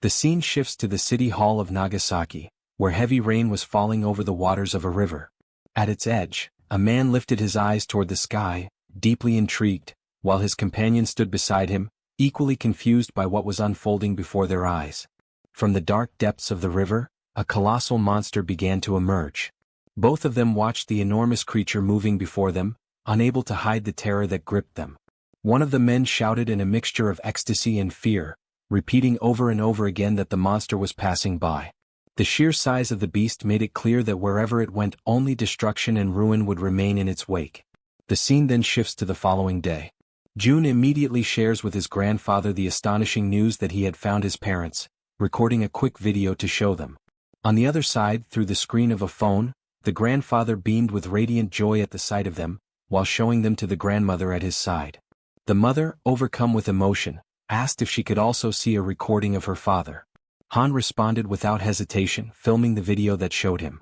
The scene shifts to the city hall of Nagasaki, where heavy rain was falling over the waters of a river. At its edge, a man lifted his eyes toward the sky, deeply intrigued, while his companion stood beside him, equally confused by what was unfolding before their eyes. From the dark depths of the river, a colossal monster began to emerge. Both of them watched the enormous creature moving before them, unable to hide the terror that gripped them. One of the men shouted in a mixture of ecstasy and fear, repeating over and over again that the monster was passing by. The sheer size of the beast made it clear that wherever it went, only destruction and ruin would remain in its wake. The scene then shifts to the following day. June immediately shares with his grandfather the astonishing news that he had found his parents, recording a quick video to show them. On the other side, through the screen of a phone, the grandfather beamed with radiant joy at the sight of them, while showing them to the grandmother at his side. The mother, overcome with emotion, asked if she could also see a recording of her father. Han responded without hesitation, filming the video that showed him.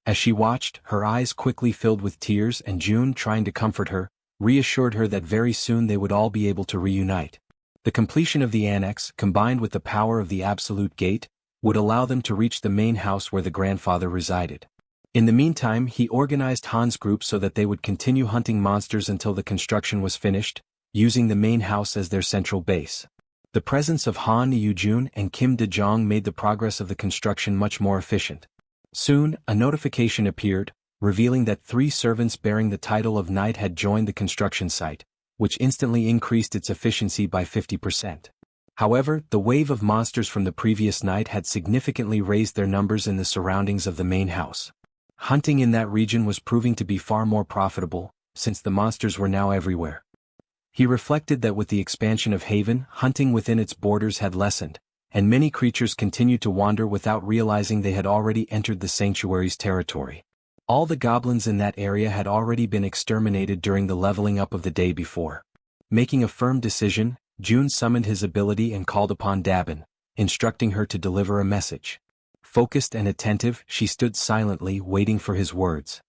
As she watched, her eyes quickly filled with tears, and June, trying to comfort her, reassured her that very soon they would all be able to reunite. The completion of the annex, combined with the power of the absolute gate, would allow them to reach the main house where the grandfather resided. In the meantime, he organized Han's group so that they would continue hunting monsters until the construction was finished, using the main house as their central base. The presence of Han Yoo-jun and Kim De-jong made the progress of the construction much more efficient. Soon, a notification appeared, revealing that 3 servants bearing the title of knight had joined the construction site, which instantly increased its efficiency by 50%. However, the wave of monsters from the previous night had significantly raised their numbers in the surroundings of the main house. Hunting in that region was proving to be far more profitable, since the monsters were now everywhere. He reflected that with the expansion of Haven, hunting within its borders had lessened, and many creatures continued to wander without realizing they had already entered the sanctuary's territory. All the goblins in that area had already been exterminated during the leveling up of the day before. Making a firm decision, June summoned his ability and called upon Dabin, instructing her to deliver a message. Focused and attentive, she stood silently, waiting for his words.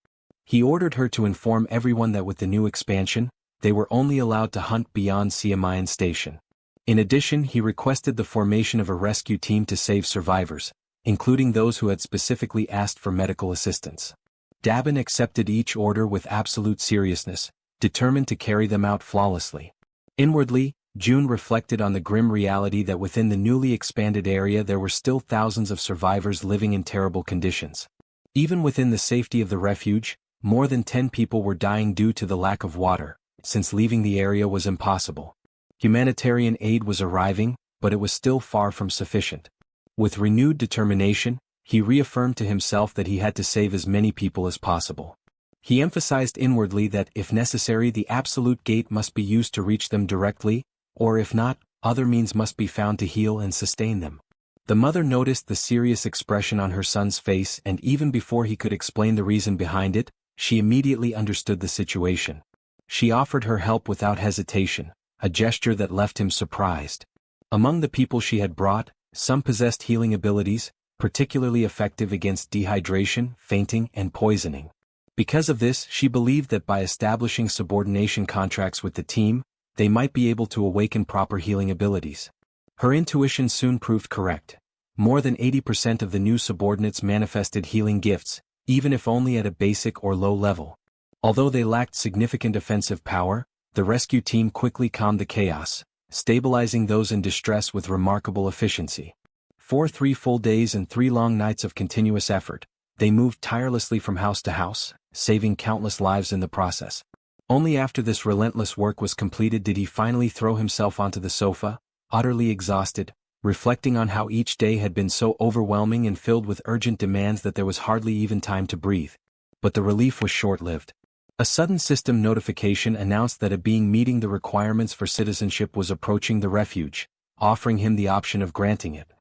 He ordered her to inform everyone that with the new expansion, they were only allowed to hunt beyond Siamayan Station. In addition, he requested the formation of a rescue team to save survivors, including those who had specifically asked for medical assistance. Dabin accepted each order with absolute seriousness, determined to carry them out flawlessly. Inwardly, June reflected on the grim reality that within the newly expanded area there were still thousands of survivors living in terrible conditions. Even within the safety of the refuge, more than 10 people were dying due to the lack of water, since leaving the area was impossible. Humanitarian aid was arriving, but it was still far from sufficient. With renewed determination, he reaffirmed to himself that he had to save as many people as possible. He emphasized inwardly that if necessary the absolute gate must be used to reach them directly, or if not, other means must be found to heal and sustain them. The mother noticed the serious expression on her son's face, and even before he could explain the reason behind it, she immediately understood the situation. She offered her help without hesitation, a gesture that left him surprised. Among the people she had brought, some possessed healing abilities, particularly effective against dehydration, fainting, and poisoning. Because of this, she believed that by establishing subordination contracts with the team, they might be able to awaken proper healing abilities. Her intuition soon proved correct. More than 80% of the new subordinates manifested healing gifts, even if only at a basic or low level. Although they lacked significant offensive power, the rescue team quickly calmed the chaos, stabilizing those in distress with remarkable efficiency. For 3 full days and 3 long nights of continuous effort, they moved tirelessly from house to house, saving countless lives in the process. Only after this relentless work was completed did he finally throw himself onto the sofa, utterly exhausted, reflecting on how each day had been so overwhelming and filled with urgent demands that there was hardly even time to breathe. But the relief was short-lived. A sudden system notification announced that a being meeting the requirements for citizenship was approaching the refuge, offering him the option of granting it.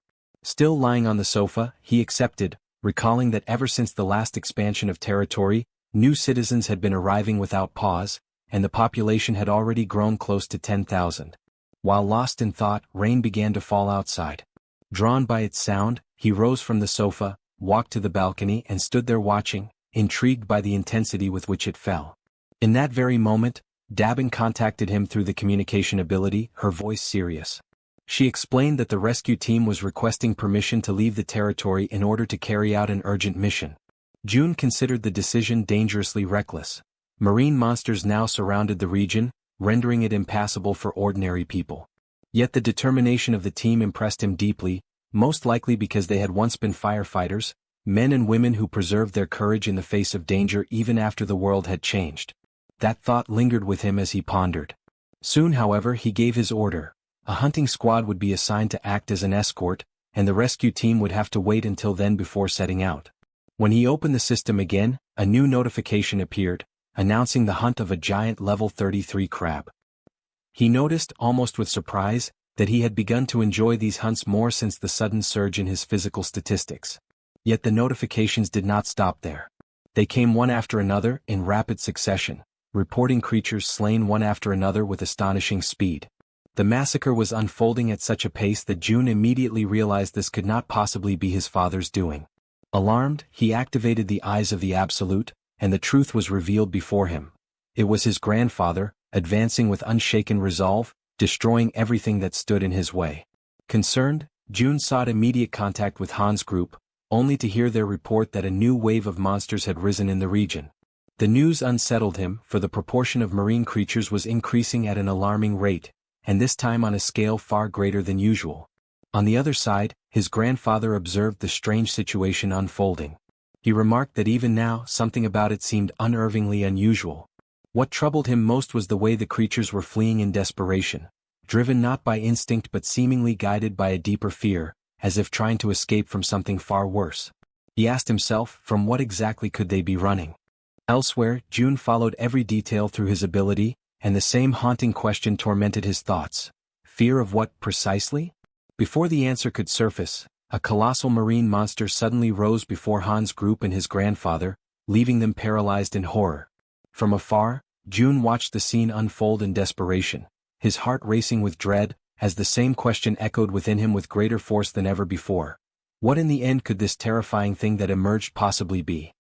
Still lying on the sofa, he accepted, recalling that ever since the last expansion of territory, new citizens had been arriving without pause, and the population had already grown close to 10,000. While lost in thought, rain began to fall outside. Drawn by its sound, he rose from the sofa, walked to the balcony and stood there watching, intrigued by the intensity with which it fell. In that very moment, Dabin contacted him through the communication ability, her voice serious. She explained that the rescue team was requesting permission to leave the territory in order to carry out an urgent mission. June considered the decision dangerously reckless. Marine monsters now surrounded the region, rendering it impassable for ordinary people. Yet the determination of the team impressed him deeply, most likely because they had once been firefighters, men and women who preserved their courage in the face of danger even after the world had changed. That thought lingered with him as he pondered. Soon, however, he gave his order. A hunting squad would be assigned to act as an escort, and the rescue team would have to wait until then before setting out. When he opened the system again, a new notification appeared, announcing the hunt of a giant level 33 crab. He noticed, almost with surprise, that he had begun to enjoy these hunts more since the sudden surge in his physical statistics. Yet the notifications did not stop there. They came one after another, in rapid succession, reporting creatures slain one after another with astonishing speed. The massacre was unfolding at such a pace that June immediately realized this could not possibly be his father's doing. Alarmed, he activated the eyes of the Absolute, and the truth was revealed before him. It was his grandfather, advancing with unshaken resolve, destroying everything that stood in his way. Concerned, June sought immediate contact with Han's group, only to hear their report that a new wave of monsters had risen in the region. The news unsettled him, for the proportion of marine creatures was increasing at an alarming rate, and this time on a scale far greater than usual. On the other side, his grandfather observed the strange situation unfolding. He remarked that even now, something about it seemed unnervingly unusual. What troubled him most was the way the creatures were fleeing in desperation, driven not by instinct but seemingly guided by a deeper fear, as if trying to escape from something far worse. He asked himself, from what exactly could they be running? Elsewhere, June followed every detail through his ability, and the same haunting question tormented his thoughts. Fear of what, precisely? Before the answer could surface, a colossal marine monster suddenly rose before Han's group and his grandfather, leaving them paralyzed in horror. From afar, June watched the scene unfold in desperation, his heart racing with dread, as the same question echoed within him with greater force than ever before. What in the end could this terrifying thing that emerged possibly be?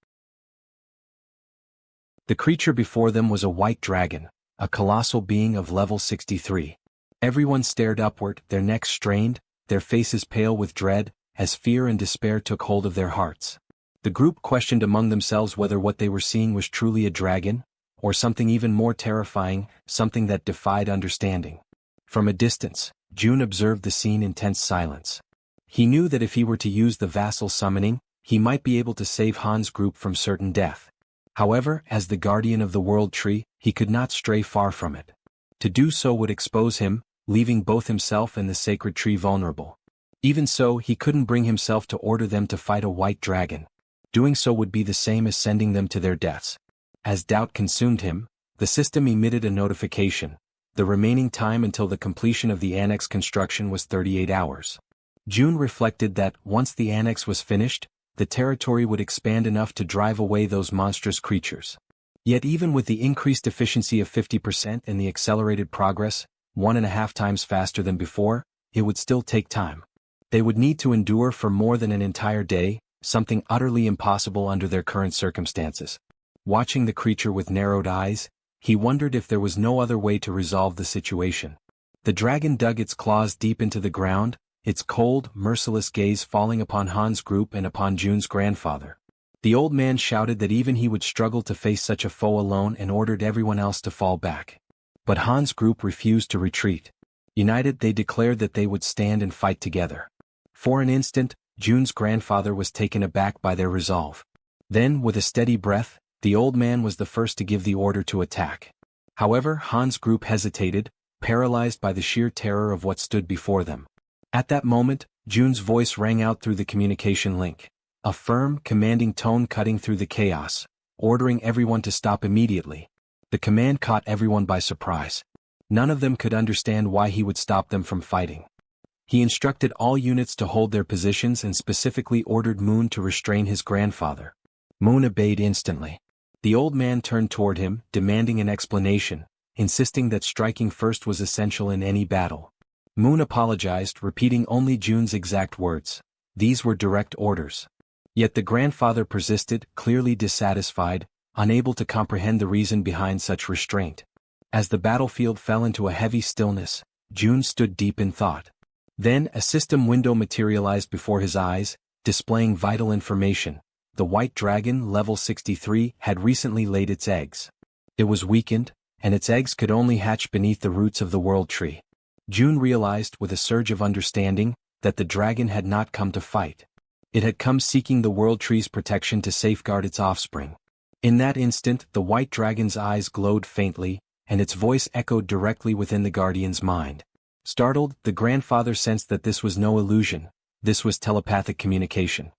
The creature before them was a white dragon, a colossal being of level 63. Everyone stared upward, their necks strained, their faces pale with dread, as fear and despair took hold of their hearts. The group questioned among themselves whether what they were seeing was truly a dragon, or something even more terrifying, something that defied understanding. From a distance, June observed the scene in tense silence. He knew that if he were to use the vassal summoning, he might be able to save Han's group from certain death. However, as the guardian of the world tree, he could not stray far from it. To do so would expose him, leaving both himself and the sacred tree vulnerable. Even so, he couldn't bring himself to order them to fight a white dragon. Doing so would be the same as sending them to their deaths. As doubt consumed him, the system emitted a notification. The remaining time until the completion of the annex construction was 38 hours. June reflected that, once the annex was finished, the territory would expand enough to drive away those monstrous creatures. Yet even with the increased efficiency of 50% and the accelerated progress, 1.5 times faster than before, it would still take time. They would need to endure for more than an entire day, something utterly impossible under their current circumstances. Watching the creature with narrowed eyes, he wondered if there was no other way to resolve the situation. The dragon dug its claws deep into the ground, its cold, merciless gaze falling upon Han's group and upon June's grandfather. The old man shouted that even he would struggle to face such a foe alone and ordered everyone else to fall back. But Han's group refused to retreat. United, they declared that they would stand and fight together. For an instant, June's grandfather was taken aback by their resolve. Then, with a steady breath, the old man was the first to give the order to attack. However, Han's group hesitated, paralyzed by the sheer terror of what stood before them. At that moment, June's voice rang out through the communication link. A firm, commanding tone cutting through the chaos, ordering everyone to stop immediately. The command caught everyone by surprise. None of them could understand why he would stop them from fighting. He instructed all units to hold their positions and specifically ordered Moon to restrain his grandfather. Moon obeyed instantly. The old man turned toward him, demanding an explanation, insisting that striking first was essential in any battle. Moon apologized, repeating only June's exact words. These were direct orders. Yet the grandfather persisted, clearly dissatisfied, unable to comprehend the reason behind such restraint. As the battlefield fell into a heavy stillness, June stood deep in thought. Then a system window materialized before his eyes, displaying vital information. The white dragon, level 63, had recently laid its eggs. It was weakened, and its eggs could only hatch beneath the roots of the world tree. June realized, with a surge of understanding, that the dragon had not come to fight. It had come seeking the world tree's protection to safeguard its offspring. In that instant, the white dragon's eyes glowed faintly, and its voice echoed directly within the guardian's mind. Startled, the grandfather sensed that this was no illusion. This was telepathic communication.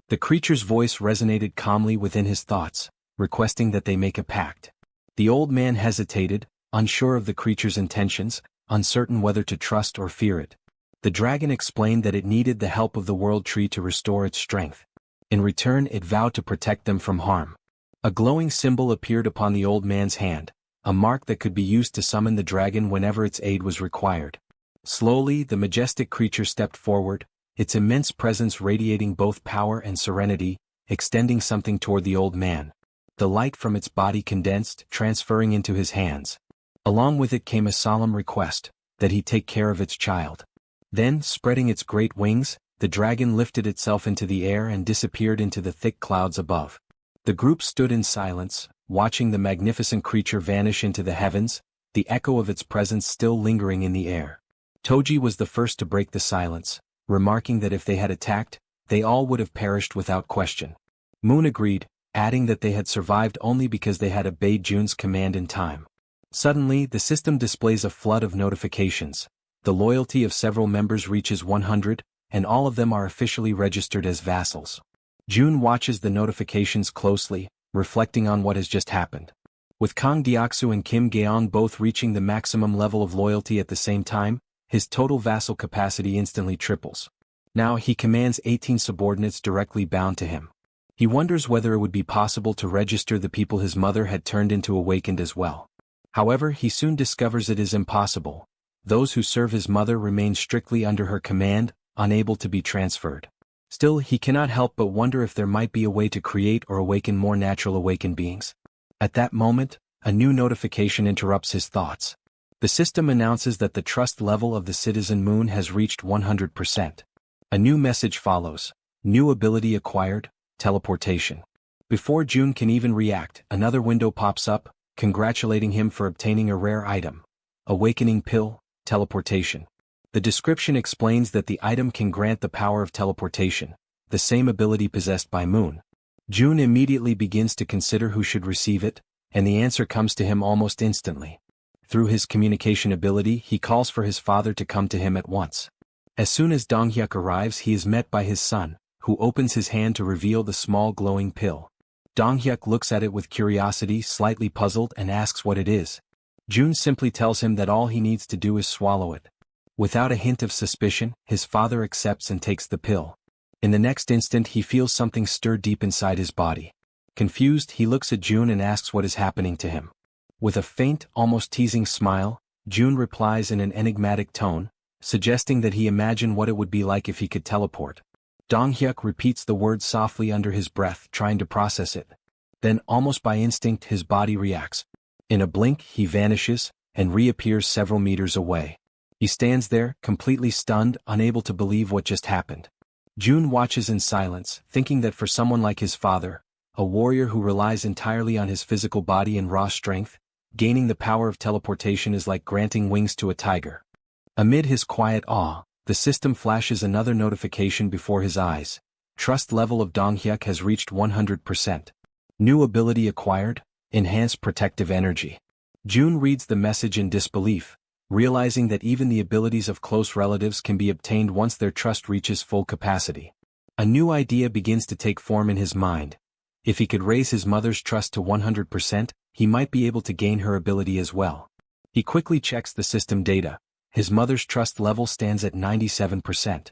The creature's voice resonated calmly within his thoughts, requesting that they make a pact. The old man hesitated, unsure of the creature's intentions, uncertain whether to trust or fear it. The dragon explained that it needed the help of the world tree to restore its strength. In return, it vowed to protect them from harm. A glowing symbol appeared upon the old man's hand, a mark that could be used to summon the dragon whenever its aid was required. Slowly, the majestic creature stepped forward, its immense presence radiating both power and serenity, extending something toward the old man. The light from its body condensed, transferring into his hands. Along with it came a solemn request, that he take care of its child. Then, spreading its great wings, the dragon lifted itself into the air and disappeared into the thick clouds above. The group stood in silence, watching the magnificent creature vanish into the heavens, the echo of its presence still lingering in the air. Toji was the first to break the silence, remarking that if they had attacked, they all would have perished without question. Moon agreed, adding that they had survived only because they had obeyed June's command in time. Suddenly, the system displays a flood of notifications. The loyalty of several members reaches 100, and all of them are officially registered as vassals. June watches the notifications closely, reflecting on what has just happened. With Kang Deoksu and Kim Gaeong both reaching the maximum level of loyalty at the same time, his total vassal capacity instantly triples. Now he commands 18 subordinates directly bound to him. He wonders whether it would be possible to register the people his mother had turned into awakened as well. However, he soon discovers it is impossible. Those who serve his mother remain strictly under her command, unable to be transferred. Still, he cannot help but wonder if there might be a way to create or awaken more natural awakened beings. At that moment, a new notification interrupts his thoughts. The system announces that the trust level of the citizen Moon has reached 100%. A new message follows. New ability acquired, teleportation. Before June can even react, another window pops up, congratulating him for obtaining a rare item. Awakening pill, teleportation. The description explains that the item can grant the power of teleportation, the same ability possessed by Moon. June immediately begins to consider who should receive it, and the answer comes to him almost instantly. Through his communication ability, he calls for his father to come to him at once. As soon as Donghyuk arrives, he is met by his son, who opens his hand to reveal the small glowing pill. Donghyuk looks at it with curiosity, slightly puzzled, and asks what it is. June simply tells him that all he needs to do is swallow it. Without a hint of suspicion, his father accepts and takes the pill. In the next instant, he feels something stir deep inside his body. Confused, he looks at June and asks what is happening to him. With a faint, almost teasing smile, June replies in an enigmatic tone, suggesting that he imagine what it would be like if he could teleport. Donghyuk repeats the word softly under his breath, trying to process it. Then, almost by instinct, his body reacts. In a blink, he vanishes, and reappears several meters away. He stands there, completely stunned, unable to believe what just happened. June watches in silence, thinking that for someone like his father, a warrior who relies entirely on his physical body and raw strength, gaining the power of teleportation is like granting wings to a tiger. Amid his quiet awe, the system flashes another notification before his eyes. Trust level of Donghyuk has reached 100%. New ability acquired, enhanced protective energy. June reads the message in disbelief, realizing that even the abilities of close relatives can be obtained once their trust reaches full capacity. A new idea begins to take form in his mind. If he could raise his mother's trust to 100%, he might be able to gain her ability as well. He quickly checks the system data. His mother's trust level stands at 97%.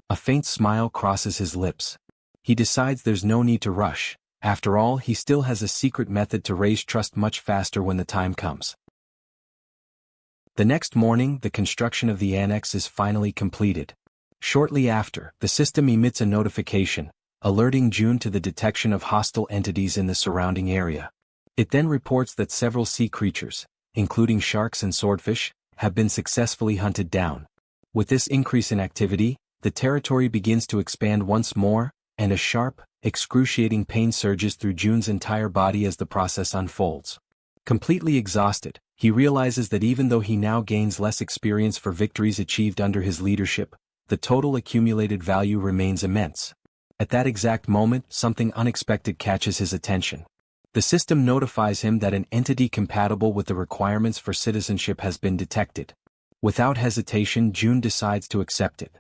A faint smile crosses his lips. He decides there's no need to rush. After all, he still has a secret method to raise trust much faster when the time comes. The next morning, the construction of the annex is finally completed. Shortly after, the system emits a notification, alerting June to the detection of hostile entities in the surrounding area. It then reports that several sea creatures, including sharks and swordfish, have been successfully hunted down. With this increase in activity, the territory begins to expand once more, and a sharp, excruciating pain surges through June's entire body as the process unfolds. Completely exhausted, he realizes that even though he now gains less experience for victories achieved under his leadership, the total accumulated value remains immense. At that exact moment, something unexpected catches his attention. The system notifies him that an entity compatible with the requirements for citizenship has been detected. Without hesitation, June decides to accept it.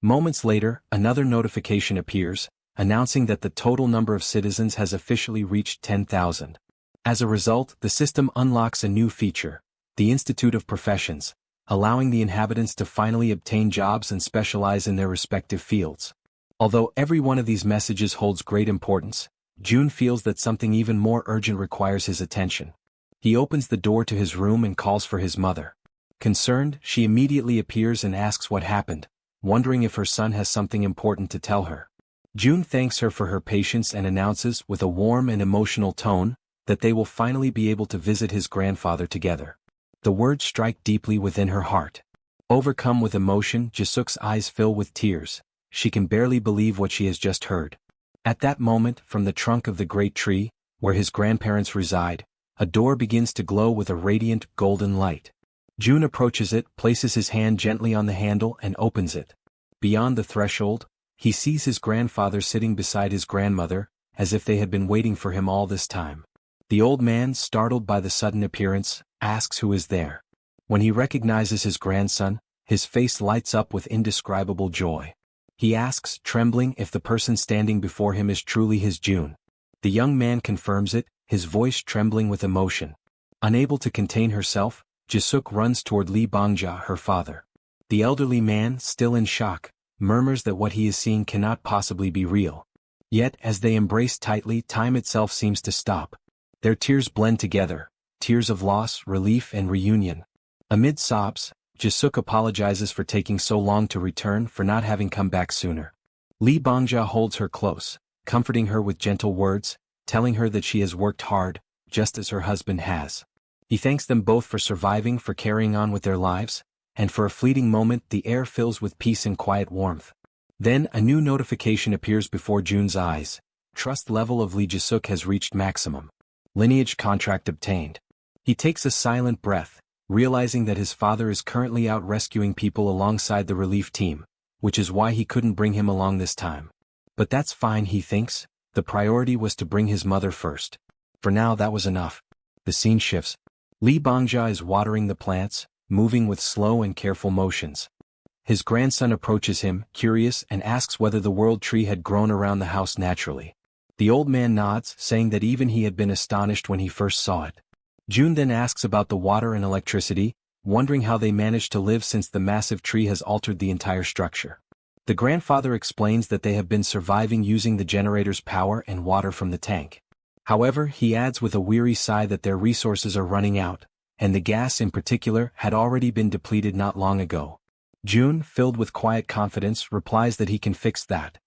Moments later, another notification appears, announcing that the total number of citizens has officially reached 10,000. As a result, the system unlocks a new feature, the Institute of Professions, allowing the inhabitants to finally obtain jobs and specialize in their respective fields. Although every one of these messages holds great importance, June feels that something even more urgent requires his attention. He opens the door to his room and calls for his mother. Concerned, she immediately appears and asks what happened, wondering if her son has something important to tell her. June thanks her for her patience and announces, with a warm and emotional tone, that they will finally be able to visit his grandfather together. The words strike deeply within her heart. Overcome with emotion, Jae-suk's eyes fill with tears. She can barely believe what she has just heard. At that moment, from the trunk of the great tree, where his grandparents reside, a door begins to glow with a radiant, golden light. June approaches it, places his hand gently on the handle and opens it. Beyond the threshold, he sees his grandfather sitting beside his grandmother, as if they had been waiting for him all this time. The old man, startled by the sudden appearance, asks who is there. When he recognizes his grandson, his face lights up with indescribable joy. He asks, trembling, if the person standing before him is truly his June. The young man confirms it, his voice trembling with emotion. Unable to contain herself, Jae-suk runs toward Lee Bangja, her father. The elderly man, still in shock, murmurs that what he is seeing cannot possibly be real. Yet, as they embrace tightly, time itself seems to stop. Their tears blend together, tears of loss, relief, and reunion. Amid sobs, Jae-suk apologizes for taking so long to return, for not having come back sooner. Lee Bangja holds her close, comforting her with gentle words, telling her that she has worked hard, just as her husband has. He thanks them both for surviving, for carrying on with their lives, and for a fleeting moment the air fills with peace and quiet warmth. Then a new notification appears before Jun's eyes. Trust level of Lee Jae-suk has reached maximum. Lineage contract obtained. He takes a silent breath, realizing that his father is currently out rescuing people alongside the relief team, which is why he couldn't bring him along this time. But that's fine, he thinks. The priority was to bring his mother first. For now that was enough. The scene shifts. Lee Bangja is watering the plants, moving with slow and careful motions. His grandson approaches him, curious, and asks whether the world tree had grown around the house naturally. The old man nods, saying that even he had been astonished when he first saw it. Jun then asks about the water and electricity, wondering how they managed to live since the massive tree has altered the entire structure. The grandfather explains that they have been surviving using the generator's power and water from the tank. However, he adds with a weary sigh that their resources are running out, and the gas in particular had already been depleted not long ago. Jun, filled with quiet confidence, replies that he can fix that.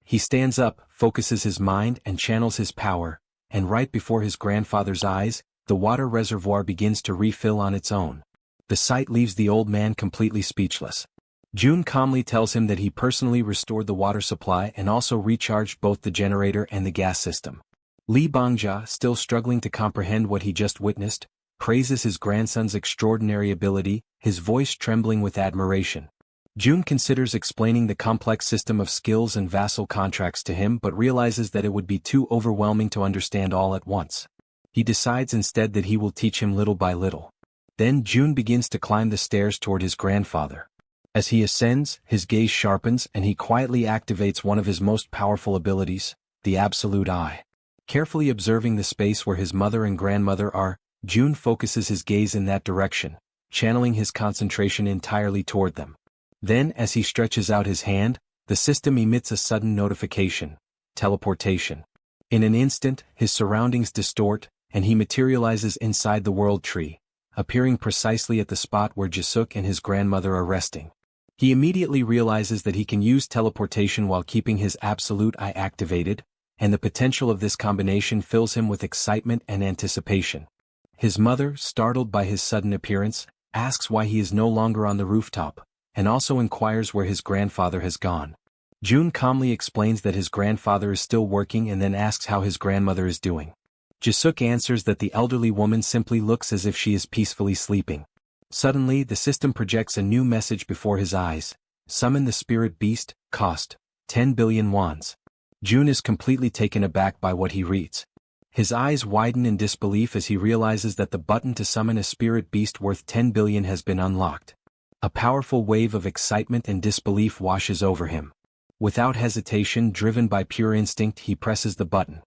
He stands up, focuses his mind and channels his power, and right before his grandfather's eyes, the water reservoir begins to refill on its own. The sight leaves the old man completely speechless. Jun calmly tells him that he personally restored the water supply and also recharged both the generator and the gas system. Lee Bangja, still struggling to comprehend what he just witnessed, praises his grandson's extraordinary ability, his voice trembling with admiration. Jun considers explaining the complex system of skills and vassal contracts to him but realizes that it would be too overwhelming to understand all at once. He decides instead that he will teach him little by little. Then Jun begins to climb the stairs toward his grandfather. As he ascends, his gaze sharpens and he quietly activates one of his most powerful abilities, the absolute eye. Carefully observing the space where his mother and grandmother are, Jun focuses his gaze in that direction, channeling his concentration entirely toward them. Then, as he stretches out his hand, the system emits a sudden notification: teleportation. In an instant, his surroundings distort, and he materializes inside the world tree, appearing precisely at the spot where Jae-suk and his grandmother are resting. He immediately realizes that he can use teleportation while keeping his absolute eye activated, and the potential of this combination fills him with excitement and anticipation. His mother, startled by his sudden appearance, asks why he is no longer on the rooftop, and also inquires where his grandfather has gone. Jun calmly explains that his grandfather is still working and then asks how his grandmother is doing. Jae-suk answers that the elderly woman simply looks as if she is peacefully sleeping. Suddenly, the system projects a new message before his eyes: summon the spirit beast, cost 10 billion wons. Jun is completely taken aback by what he reads. His eyes widen in disbelief as he realizes that the button to summon a spirit beast worth 10 billion has been unlocked. A powerful wave of excitement and disbelief washes over him. Without hesitation, driven by pure instinct, he presses the button.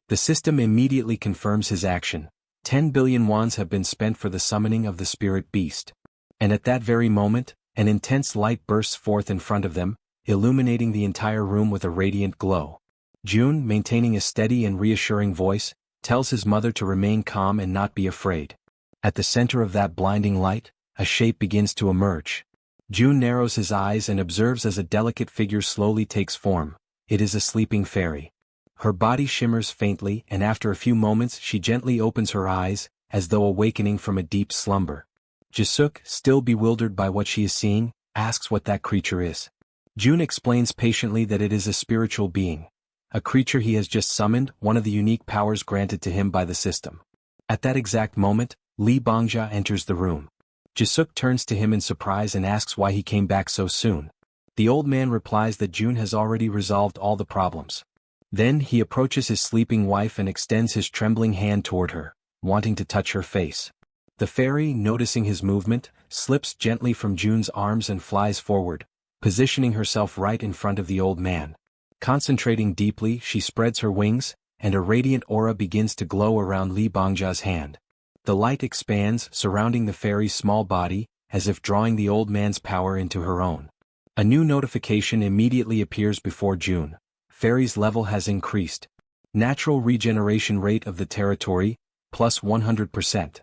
The system immediately confirms his action. 10 billion wons have been spent for the summoning of the spirit beast. And at that very moment, an intense light bursts forth in front of them, illuminating the entire room with a radiant glow. Jun, maintaining a steady and reassuring voice, tells his mother to remain calm and not be afraid. At the center of that blinding light, a shape begins to emerge. Jun narrows his eyes and observes as a delicate figure slowly takes form. It is a sleeping fairy. Her body shimmers faintly, and after a few moments she gently opens her eyes, as though awakening from a deep slumber. Jae-suk, still bewildered by what she is seeing, asks what that creature is. Jun explains patiently that it is a spiritual being, a creature he has just summoned, one of the unique powers granted to him by the system. At that exact moment, Lee Bangja enters the room. Jae-suk turns to him in surprise and asks why he came back so soon. The old man replies that Jun has already resolved all the problems. Then he approaches his sleeping wife and extends his trembling hand toward her, wanting to touch her face. The fairy, noticing his movement, slips gently from Jun's arms and flies forward, positioning herself right in front of the old man. Concentrating deeply, she spreads her wings, and a radiant aura begins to glow around Lee Bangja's hand. The light expands, surrounding the fairy's small body, as if drawing the old man's power into her own. A new notification immediately appears before Jun. Fairy's level has increased. Natural regeneration rate of the territory, plus 100%.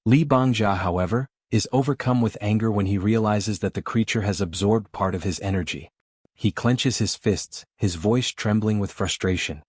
Lee Bangja, however, is overcome with anger when he realizes that the creature has absorbed part of his energy. He clenches his fists, his voice trembling with frustration.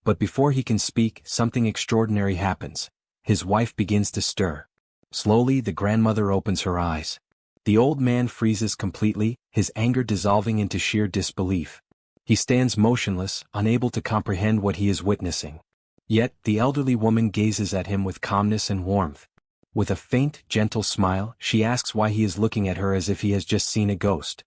But before he can speak, something extraordinary happens. His wife begins to stir. Slowly, the grandmother opens her eyes. The old man freezes completely, his anger dissolving into sheer disbelief. He stands motionless, unable to comprehend what he is witnessing. Yet, the elderly woman gazes at him with calmness and warmth. With a faint, gentle smile, she asks why he is looking at her as if he has just seen a ghost.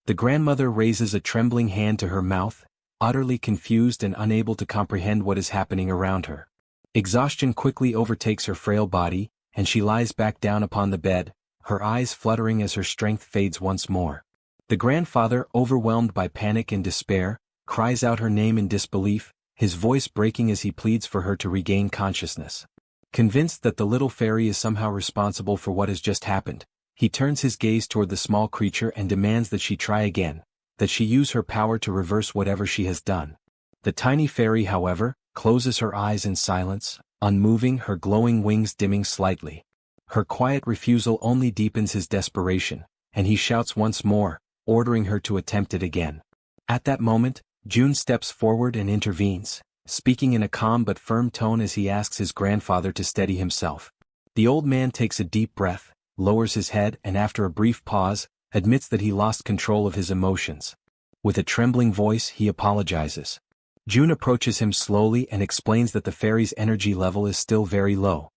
The grandmother raises a trembling hand to her mouth, utterly confused and unable to comprehend what is happening around her. Exhaustion quickly overtakes her frail body, and she lies back down upon the bed, her eyes fluttering as her strength fades once more. The grandfather, overwhelmed by panic and despair, cries out her name in disbelief, his voice breaking as he pleads for her to regain consciousness. Convinced that the little fairy is somehow responsible for what has just happened, he turns his gaze toward the small creature and demands that she try again, that she use her power to reverse whatever she has done. The tiny fairy, however, closes her eyes in silence, unmoving, her glowing wings dimming slightly. Her quiet refusal only deepens his desperation, and he shouts once more, ordering her to attempt it again. At that moment, June steps forward and intervenes, speaking in a calm but firm tone as he asks his grandfather to steady himself. The old man takes a deep breath, lowers his head and after a brief pause, admits that he lost control of his emotions. With a trembling voice he apologizes. June approaches him slowly and explains that the fairy's energy level is still very low.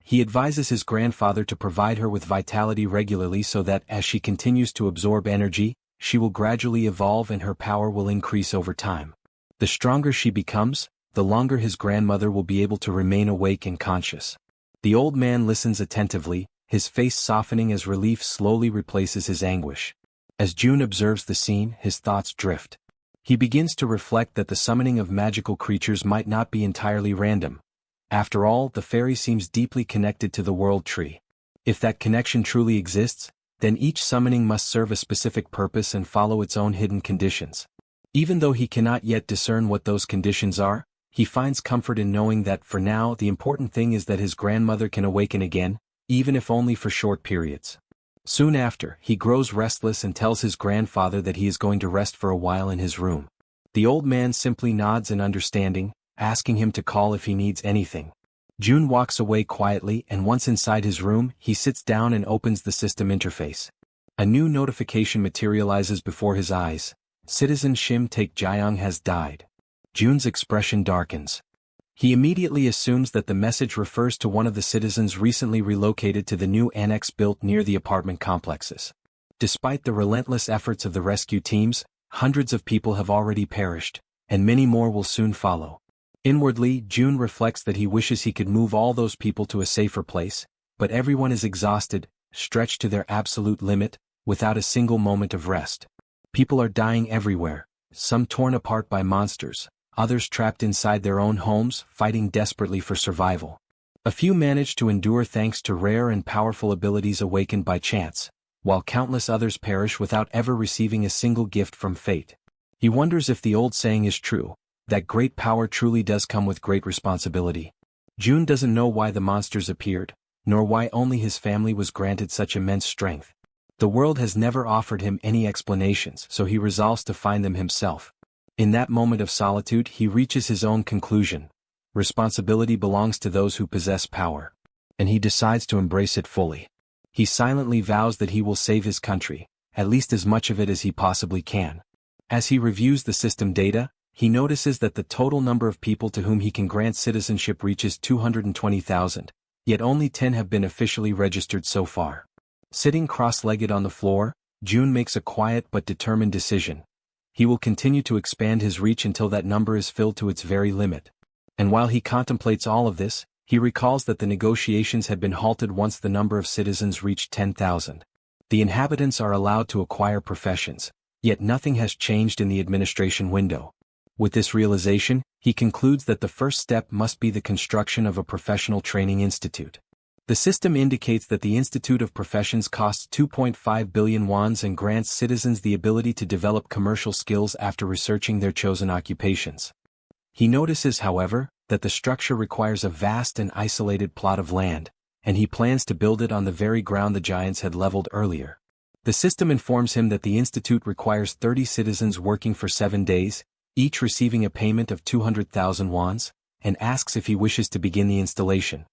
He advises his grandfather to provide her with vitality regularly so that as she continues to absorb energy, she will gradually evolve and her power will increase over time. The stronger she becomes, the longer his grandmother will be able to remain awake and conscious. The old man listens attentively, his face softening as relief slowly replaces his anguish. As June observes the scene, his thoughts drift. He begins to reflect that the summoning of magical creatures might not be entirely random. After all, the fairy seems deeply connected to the world tree. If that connection truly exists, then each summoning must serve a specific purpose and follow its own hidden conditions. Even though he cannot yet discern what those conditions are, he finds comfort in knowing that for now the important thing is that his grandmother can awaken again, even if only for short periods. Soon after, he grows restless and tells his grandfather that he is going to rest for a while in his room. The old man simply nods in understanding, asking him to call if he needs anything. June walks away quietly and once inside his room, he sits down and opens the system interface. A new notification materializes before his eyes. Citizen Shim Take Jaehyeon has died. June's expression darkens. He immediately assumes that the message refers to one of the citizens recently relocated to the new annex built near the apartment complexes. Despite the relentless efforts of the rescue teams, hundreds of people have already perished, and many more will soon follow. Inwardly, June reflects that he wishes he could move all those people to a safer place, but everyone is exhausted, stretched to their absolute limit, without a single moment of rest. People are dying everywhere, some torn apart by monsters, others trapped inside their own homes, fighting desperately for survival. A few manage to endure thanks to rare and powerful abilities awakened by chance, while countless others perish without ever receiving a single gift from fate. He wonders if the old saying is true, that great power truly does come with great responsibility. June doesn't know why the monsters appeared, nor why only his family was granted such immense strength. The world has never offered him any explanations, so he resolves to find them himself. In that moment of solitude, he reaches his own conclusion. Responsibility belongs to those who possess power. And he decides to embrace it fully. He silently vows that he will save his country, at least as much of it as he possibly can. As he reviews the system data, he notices that the total number of people to whom he can grant citizenship reaches 220,000, yet only 10 have been officially registered so far. Sitting cross-legged on the floor, June makes a quiet but determined decision. He will continue to expand his reach until that number is filled to its very limit. And while he contemplates all of this, he recalls that the negotiations had been halted once the number of citizens reached 10,000. The inhabitants are allowed to acquire professions, yet nothing has changed in the administration window. With this realization, he concludes that the first step must be the construction of a professional training institute. The system indicates that the Institute of Professions costs 2.5 billion wons and grants citizens the ability to develop commercial skills after researching their chosen occupations. He notices, however, that the structure requires a vast and isolated plot of land, and he plans to build it on the very ground the giants had leveled earlier. The system informs him that the institute requires 30 citizens working for 7 days, each receiving a payment of 200,000 wons, and asks if he wishes to begin the installation.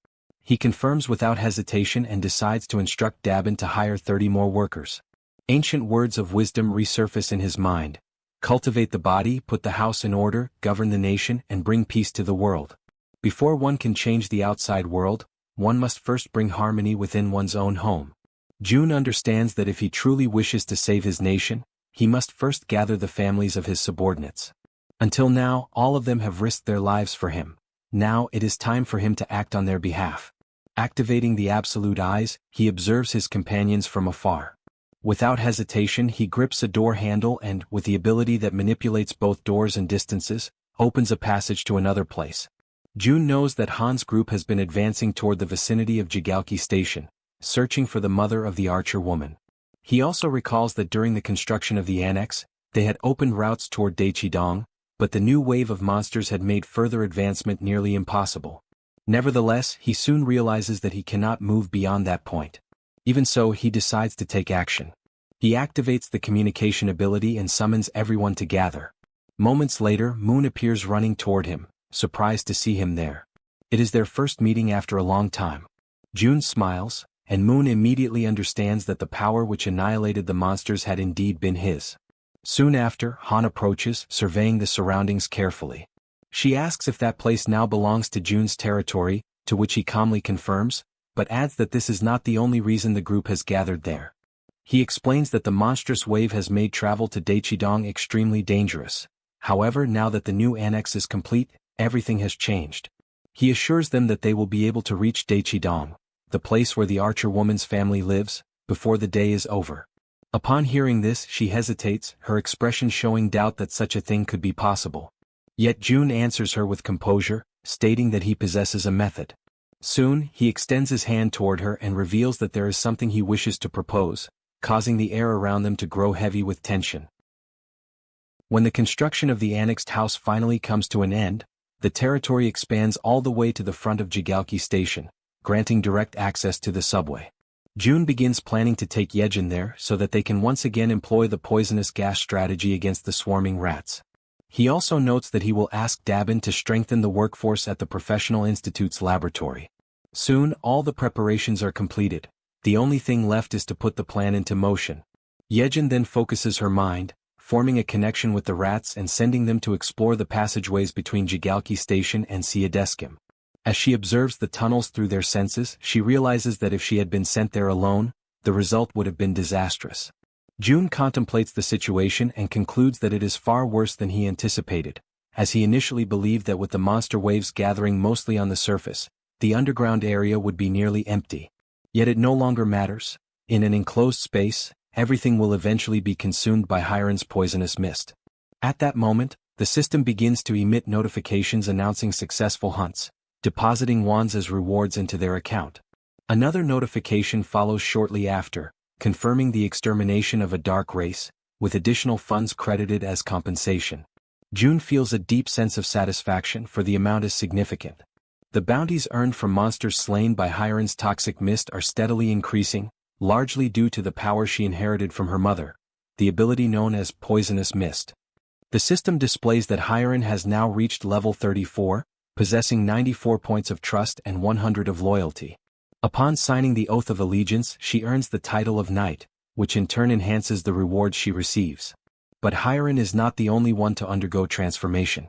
He confirms without hesitation and decides to instruct Dabin to hire 30 more workers. Ancient words of wisdom resurface in his mind. Cultivate the body, put the house in order, govern the nation, and bring peace to the world. Before one can change the outside world, one must first bring harmony within one's own home. Jun understands that if he truly wishes to save his nation, he must first gather the families of his subordinates. Until now, all of them have risked their lives for him. Now it is time for him to act on their behalf. Activating the absolute eyes, he observes his companions from afar. Without hesitation, he grips a door handle and, with the ability that manipulates both doors and distances, opens a passage to another place. Jun knows that Han's group has been advancing toward the vicinity of Jaehyeon Station, searching for the mother of the archer woman. He also recalls that during the construction of the annex, they had opened routes toward Daechidong, but the new wave of monsters had made further advancement nearly impossible. Nevertheless, he soon realizes that he cannot move beyond that point. Even so, he decides to take action. He activates the communication ability and summons everyone to gather. Moments later, Moon appears running toward him, surprised to see him there. It is their first meeting after a long time. Jun smiles, and Moon immediately understands that the power which annihilated the monsters had indeed been his. Soon after, Han approaches, surveying the surroundings carefully. She asks if that place now belongs to Jun's territory, to which he calmly confirms, but adds that this is not the only reason the group has gathered there. He explains that the monstrous wave has made travel to Daechidong extremely dangerous. However, now that the new annex is complete, everything has changed. He assures them that they will be able to reach Daechidong, the place where the archer woman's family lives, before the day is over. Upon hearing this, she hesitates, her expression showing doubt that such a thing could be possible. Yet Jun answers her with composure, stating that he possesses a method. Soon, he extends his hand toward her and reveals that there is something he wishes to propose, causing the air around them to grow heavy with tension. When the construction of the annexed house finally comes to an end, the territory expands all the way to the front of Jaehyeon Station, granting direct access to the subway. Jun begins planning to take Jaehyeon there so that they can once again employ the poisonous gas strategy against the swarming rats. He also notes that he will ask Dabin to strengthen the workforce at the Professional Institute's laboratory. Soon, all the preparations are completed. The only thing left is to put the plan into motion. Jaehyeon then focuses her mind, forming a connection with the rats and sending them to explore the passageways between Jaehyeon Station and Siadeskim. As she observes the tunnels through their senses, she realizes that if she had been sent there alone, the result would have been disastrous. Jun contemplates the situation and concludes that it is far worse than he anticipated, as he initially believed that with the monster waves gathering mostly on the surface, the underground area would be nearly empty. Yet it no longer matters. In an enclosed space, everything will eventually be consumed by Hiren's poisonous mist. At that moment, the system begins to emit notifications announcing successful hunts, depositing wands as rewards into their account. Another notification follows shortly after, confirming the extermination of a dark race, with additional funds credited as compensation. Jun feels a deep sense of satisfaction, for the amount is significant. The bounties earned from monsters slain by Hiren's toxic mist are steadily increasing, largely due to the power she inherited from her mother, the ability known as poisonous mist. The system displays that Hiren has now reached level 34, possessing 94 points of trust and 100 of loyalty. Upon signing the Oath of Allegiance, she earns the title of Knight, which in turn enhances the rewards she receives. But Hiren is not the only one to undergo transformation.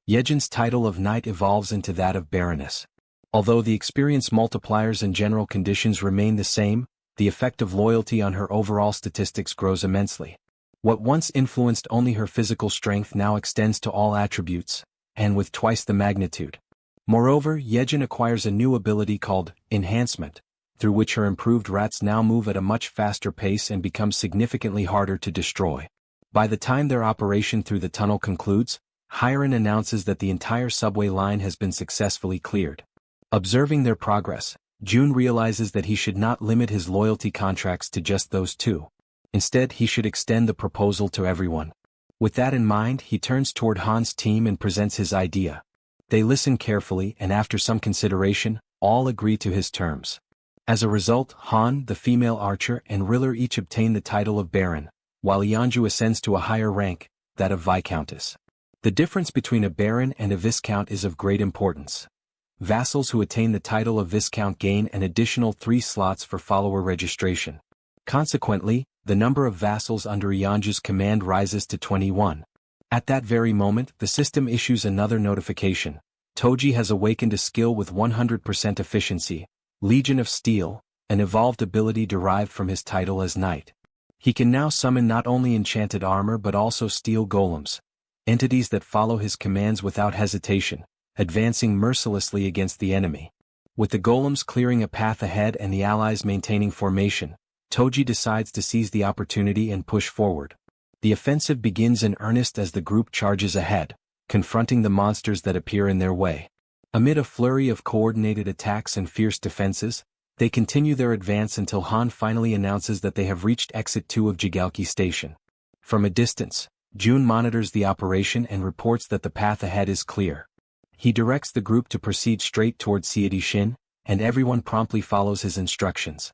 Jaehyeon's title of Knight evolves into that of Baroness. Although the experience multipliers and general conditions remain the same, the effect of loyalty on her overall statistics grows immensely. What once influenced only her physical strength now extends to all attributes, and with twice the magnitude. Moreover, Jaehyeon acquires a new ability called Enhancement, through which her improved rats now move at a much faster pace and become significantly harder to destroy. By the time their operation through the tunnel concludes, Hiren announces that the entire subway line has been successfully cleared. Observing their progress, Jun realizes that he should not limit his loyalty contracts to just those two. Instead, he should extend the proposal to everyone. With that in mind, he turns toward Han's team and presents his idea. They listen carefully and after some consideration, all agree to his terms. As a result, Han, the female archer, and Riller each obtain the title of Baron, while Yeonju ascends to a higher rank, that of Viscountess. The difference between a Baron and a Viscount is of great importance. Vassals who attain the title of Viscount gain an additional 3 slots for follower registration. Consequently, the number of vassals under Yeonju's command rises to 21. At that very moment, the system issues another notification. Toji has awakened a skill with 100% efficiency, Legion of Steel, an evolved ability derived from his title as knight. He can now summon not only enchanted armor but also steel golems, entities that follow his commands without hesitation, advancing mercilessly against the enemy. With the golems clearing a path ahead and the allies maintaining formation, Toji decides to seize the opportunity and push forward. The offensive begins in earnest as the group charges ahead, confronting the monsters that appear in their way. Amid a flurry of coordinated attacks and fierce defenses, they continue their advance until Han finally announces that they have reached Exit 2 of Jigalki Station. From a distance, Jun monitors the operation and reports that the path ahead is clear. He directs the group to proceed straight toward Seedishin, and everyone promptly follows his instructions.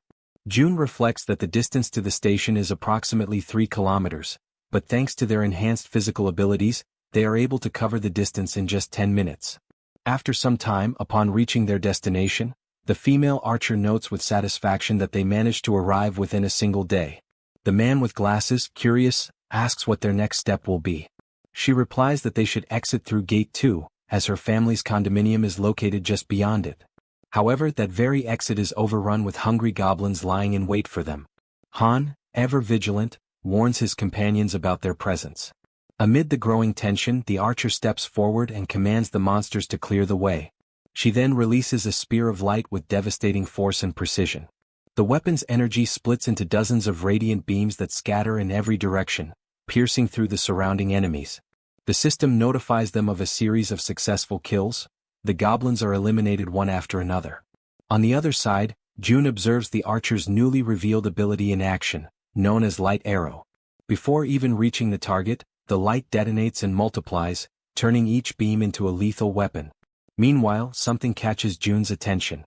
Jun reflects that the distance to the station is approximately 3 kilometers, but thanks to their enhanced physical abilities, they are able to cover the distance in just 10 minutes. After some time, upon reaching their destination, the female archer notes with satisfaction that they managed to arrive within a single day. The man with glasses, curious, asks what their next step will be. She replies that they should exit through Gate 2, as her family's condominium is located just beyond it. However, that very exit is overrun with hungry goblins lying in wait for them. Han, ever vigilant, warns his companions about their presence. Amid the growing tension, the archer steps forward and commands the monsters to clear the way. She then releases a spear of light with devastating force and precision. The weapon's energy splits into dozens of radiant beams that scatter in every direction, piercing through the surrounding enemies. The system notifies them of a series of successful kills. The goblins are eliminated one after another. On the other side, Jun observes the archer's newly revealed ability in action, known as Light Arrow. Before even reaching the target, the light detonates and multiplies, turning each beam into a lethal weapon. Meanwhile, something catches Jun's attention.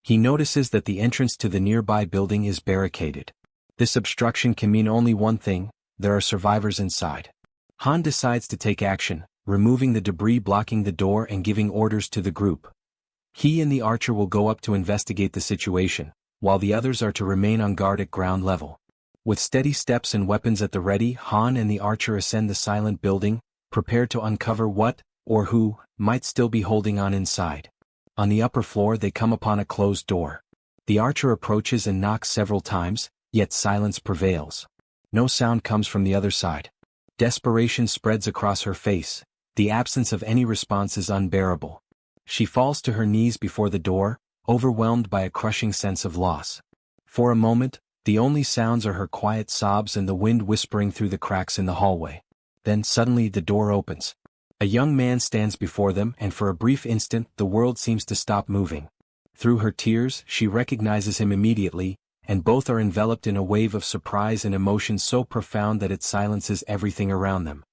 He notices that the entrance to the nearby building is barricaded. This obstruction can mean only one thing: there are survivors inside. Han decides to take action, removing the debris blocking the door and giving orders to the group. He and the archer will go up to investigate the situation, while the others are to remain on guard at ground level. With steady steps and weapons at the ready, Han and the archer ascend the silent building, prepared to uncover what, or who, might still be holding on inside. On the upper floor they come upon a closed door. The archer approaches and knocks several times, yet silence prevails. No sound comes from the other side. Desperation spreads across her face. The absence of any response is unbearable. She falls to her knees before the door, overwhelmed by a crushing sense of loss. For a moment, the only sounds are her quiet sobs and the wind whispering through the cracks in the hallway. Then suddenly the door opens. A young man stands before them, and for a brief instant the world seems to stop moving. Through her tears, she recognizes him immediately, and both are enveloped in a wave of surprise and emotion so profound that it silences everything around them.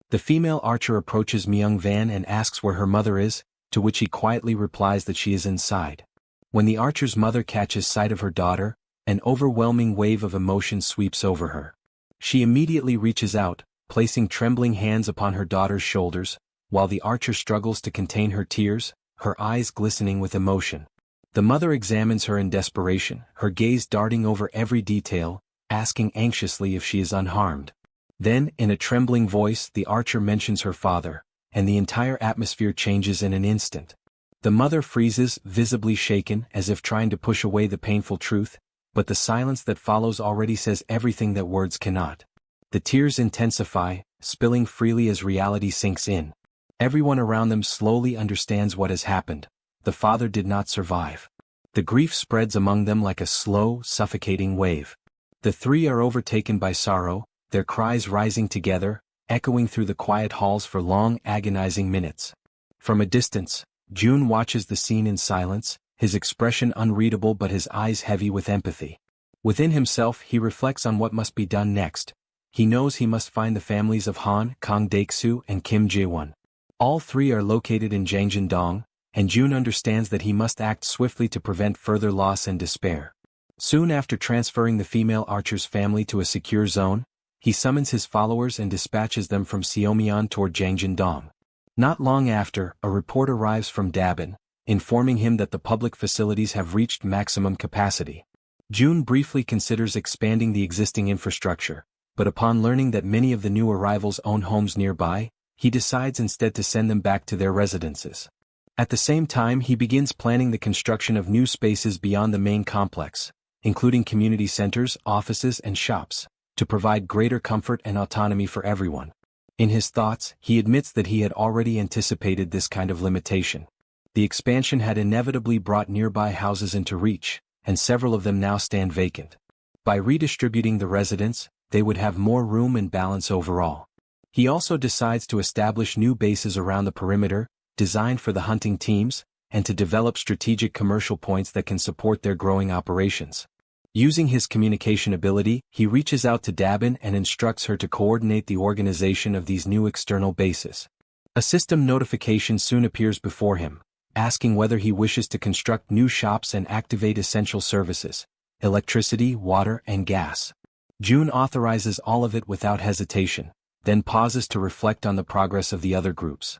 The female archer approaches Myung Van and asks where her mother is, to which he quietly replies that she is inside. When the archer's mother catches sight of her daughter, an overwhelming wave of emotion sweeps over her. She immediately reaches out, placing trembling hands upon her daughter's shoulders, while the archer struggles to contain her tears, her eyes glistening with emotion. The mother examines her in desperation, her gaze darting over every detail, asking anxiously if she is unharmed. Then, in a trembling voice, the archer mentions her father, and the entire atmosphere changes in an instant. The mother freezes, visibly shaken, as if trying to push away the painful truth, but the silence that follows already says everything that words cannot. The tears intensify, spilling freely as reality sinks in. Everyone around them slowly understands what has happened. The father did not survive. The grief spreads among them like a slow, suffocating wave. The three are overtaken by sorrow, their cries rising together, echoing through the quiet halls for long, agonizing minutes. From a distance, Jun watches the scene in silence, his expression unreadable but his eyes heavy with empathy. Within himself he reflects on what must be done next. He knows he must find the families of Han, Kang Daeksu, and Kim Jaehyeon. All three are located in Jangjin-dong, and Jun understands that he must act swiftly to prevent further loss and despair. Soon after transferring the female archer's family to a secure zone, he summons his followers and dispatches them from Seomyeon toward Jangjin-dong. Not long after, a report arrives from Dabin, informing him that the public facilities have reached maximum capacity. Jun briefly considers expanding the existing infrastructure, but upon learning that many of the new arrivals own homes nearby, he decides instead to send them back to their residences. At the same time, he begins planning the construction of new spaces beyond the main complex, including community centers, offices, and shops, to provide greater comfort and autonomy for everyone. In his thoughts, he admits that he had already anticipated this kind of limitation. The expansion had inevitably brought nearby houses into reach, and several of them now stand vacant. By redistributing the residents, they would have more room and balance overall. He also decides to establish new bases around the perimeter, designed for the hunting teams, and to develop strategic commercial points that can support their growing operations. Using his communication ability, he reaches out to Dabin and instructs her to coordinate the organization of these new external bases. A system notification soon appears before him, asking whether he wishes to construct new shops and activate essential services, electricity, water, and gas. June authorizes all of it without hesitation, then pauses to reflect on the progress of the other groups.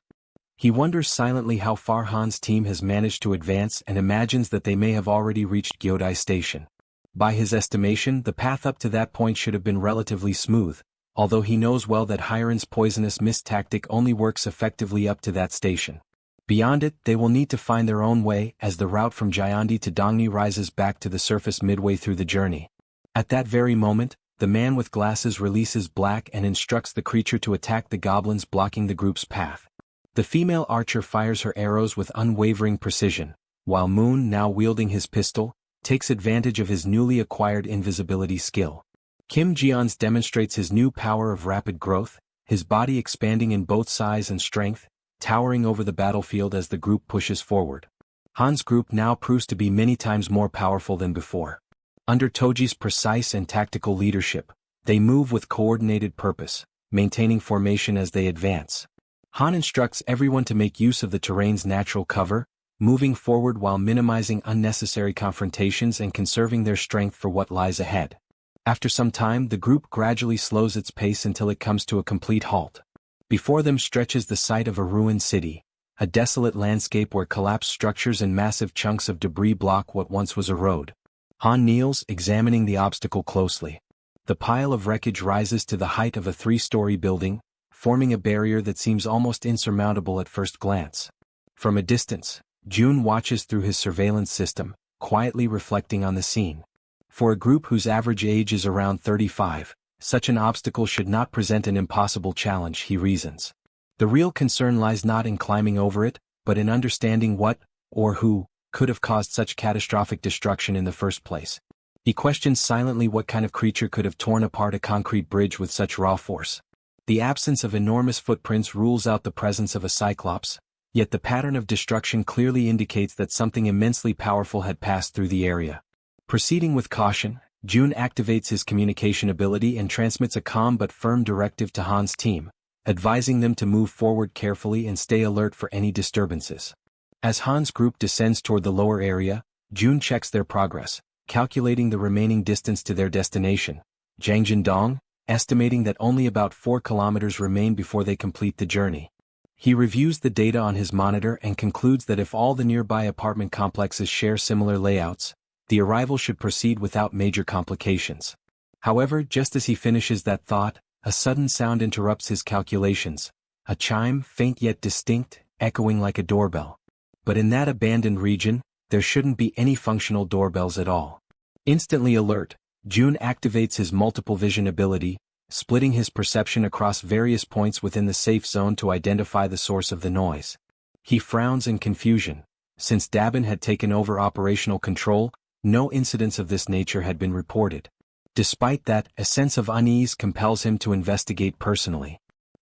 He wonders silently how far Han's team has managed to advance and imagines that they may have already reached Gyodai Station. By his estimation, the path up to that point should have been relatively smooth, although he knows well that Hiren's poisonous mist tactic only works effectively up to that station. Beyond it, they will need to find their own way as the route from Jaehyeon to Dongni rises back to the surface midway through the journey. At that very moment, the man with glasses releases Black and instructs the creature to attack the goblins blocking the group's path. The female archer fires her arrows with unwavering precision, while Moon, now wielding his pistol, takes advantage of his newly acquired invisibility skill. Kim Jeons demonstrates his new power of rapid growth, his body expanding in both size and strength, towering over the battlefield as the group pushes forward. Han's group now proves to be many times more powerful than before. Under Toji's precise and tactical leadership, they move with coordinated purpose, maintaining formation as they advance. Han instructs everyone to make use of the terrain's natural cover, moving forward while minimizing unnecessary confrontations and conserving their strength for what lies ahead. After some time, the group gradually slows its pace until it comes to a complete halt. Before them stretches the site of a ruined city, a desolate landscape where collapsed structures and massive chunks of debris block what once was a road. Han kneels, examining the obstacle closely. The pile of wreckage rises to the height of a 3-story building, forming a barrier that seems almost insurmountable at first glance. From a distance, June watches through his surveillance system, quietly reflecting on the scene. For a group whose average age is around 35, such an obstacle should not present an impossible challenge, he reasons. The real concern lies not in climbing over it, but in understanding what, or who, could have caused such catastrophic destruction in the first place. He questions silently what kind of creature could have torn apart a concrete bridge with such raw force. The absence of enormous footprints rules out the presence of a cyclops, yet the pattern of destruction clearly indicates that something immensely powerful had passed through the area. Proceeding with caution, June activates his communication ability and transmits a calm but firm directive to Han's team, advising them to move forward carefully and stay alert for any disturbances. As Han's group descends toward the lower area, June checks their progress, calculating the remaining distance to their destination, Jangjindong, estimating that only about 4 kilometers remain before they complete the journey. He reviews the data on his monitor and concludes that if all the nearby apartment complexes share similar layouts, the arrival should proceed without major complications. However, just as he finishes that thought, a sudden sound interrupts his calculations, a chime, faint yet distinct, echoing like a doorbell. But in that abandoned region, there shouldn't be any functional doorbells at all. Instantly alert, June activates his multiple vision ability, splitting his perception across various points within the safe zone to identify the source of the noise. He frowns in confusion. Since Dabin had taken over operational control, no incidents of this nature had been reported. Despite that, a sense of unease compels him to investigate personally.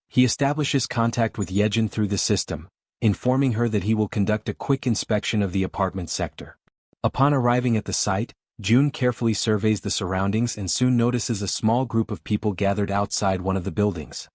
He establishes contact with Yejin through the system, informing her that he will conduct a quick inspection of the apartment sector. Upon arriving at the site, June carefully surveys the surroundings and soon notices a small group of people gathered outside one of the buildings.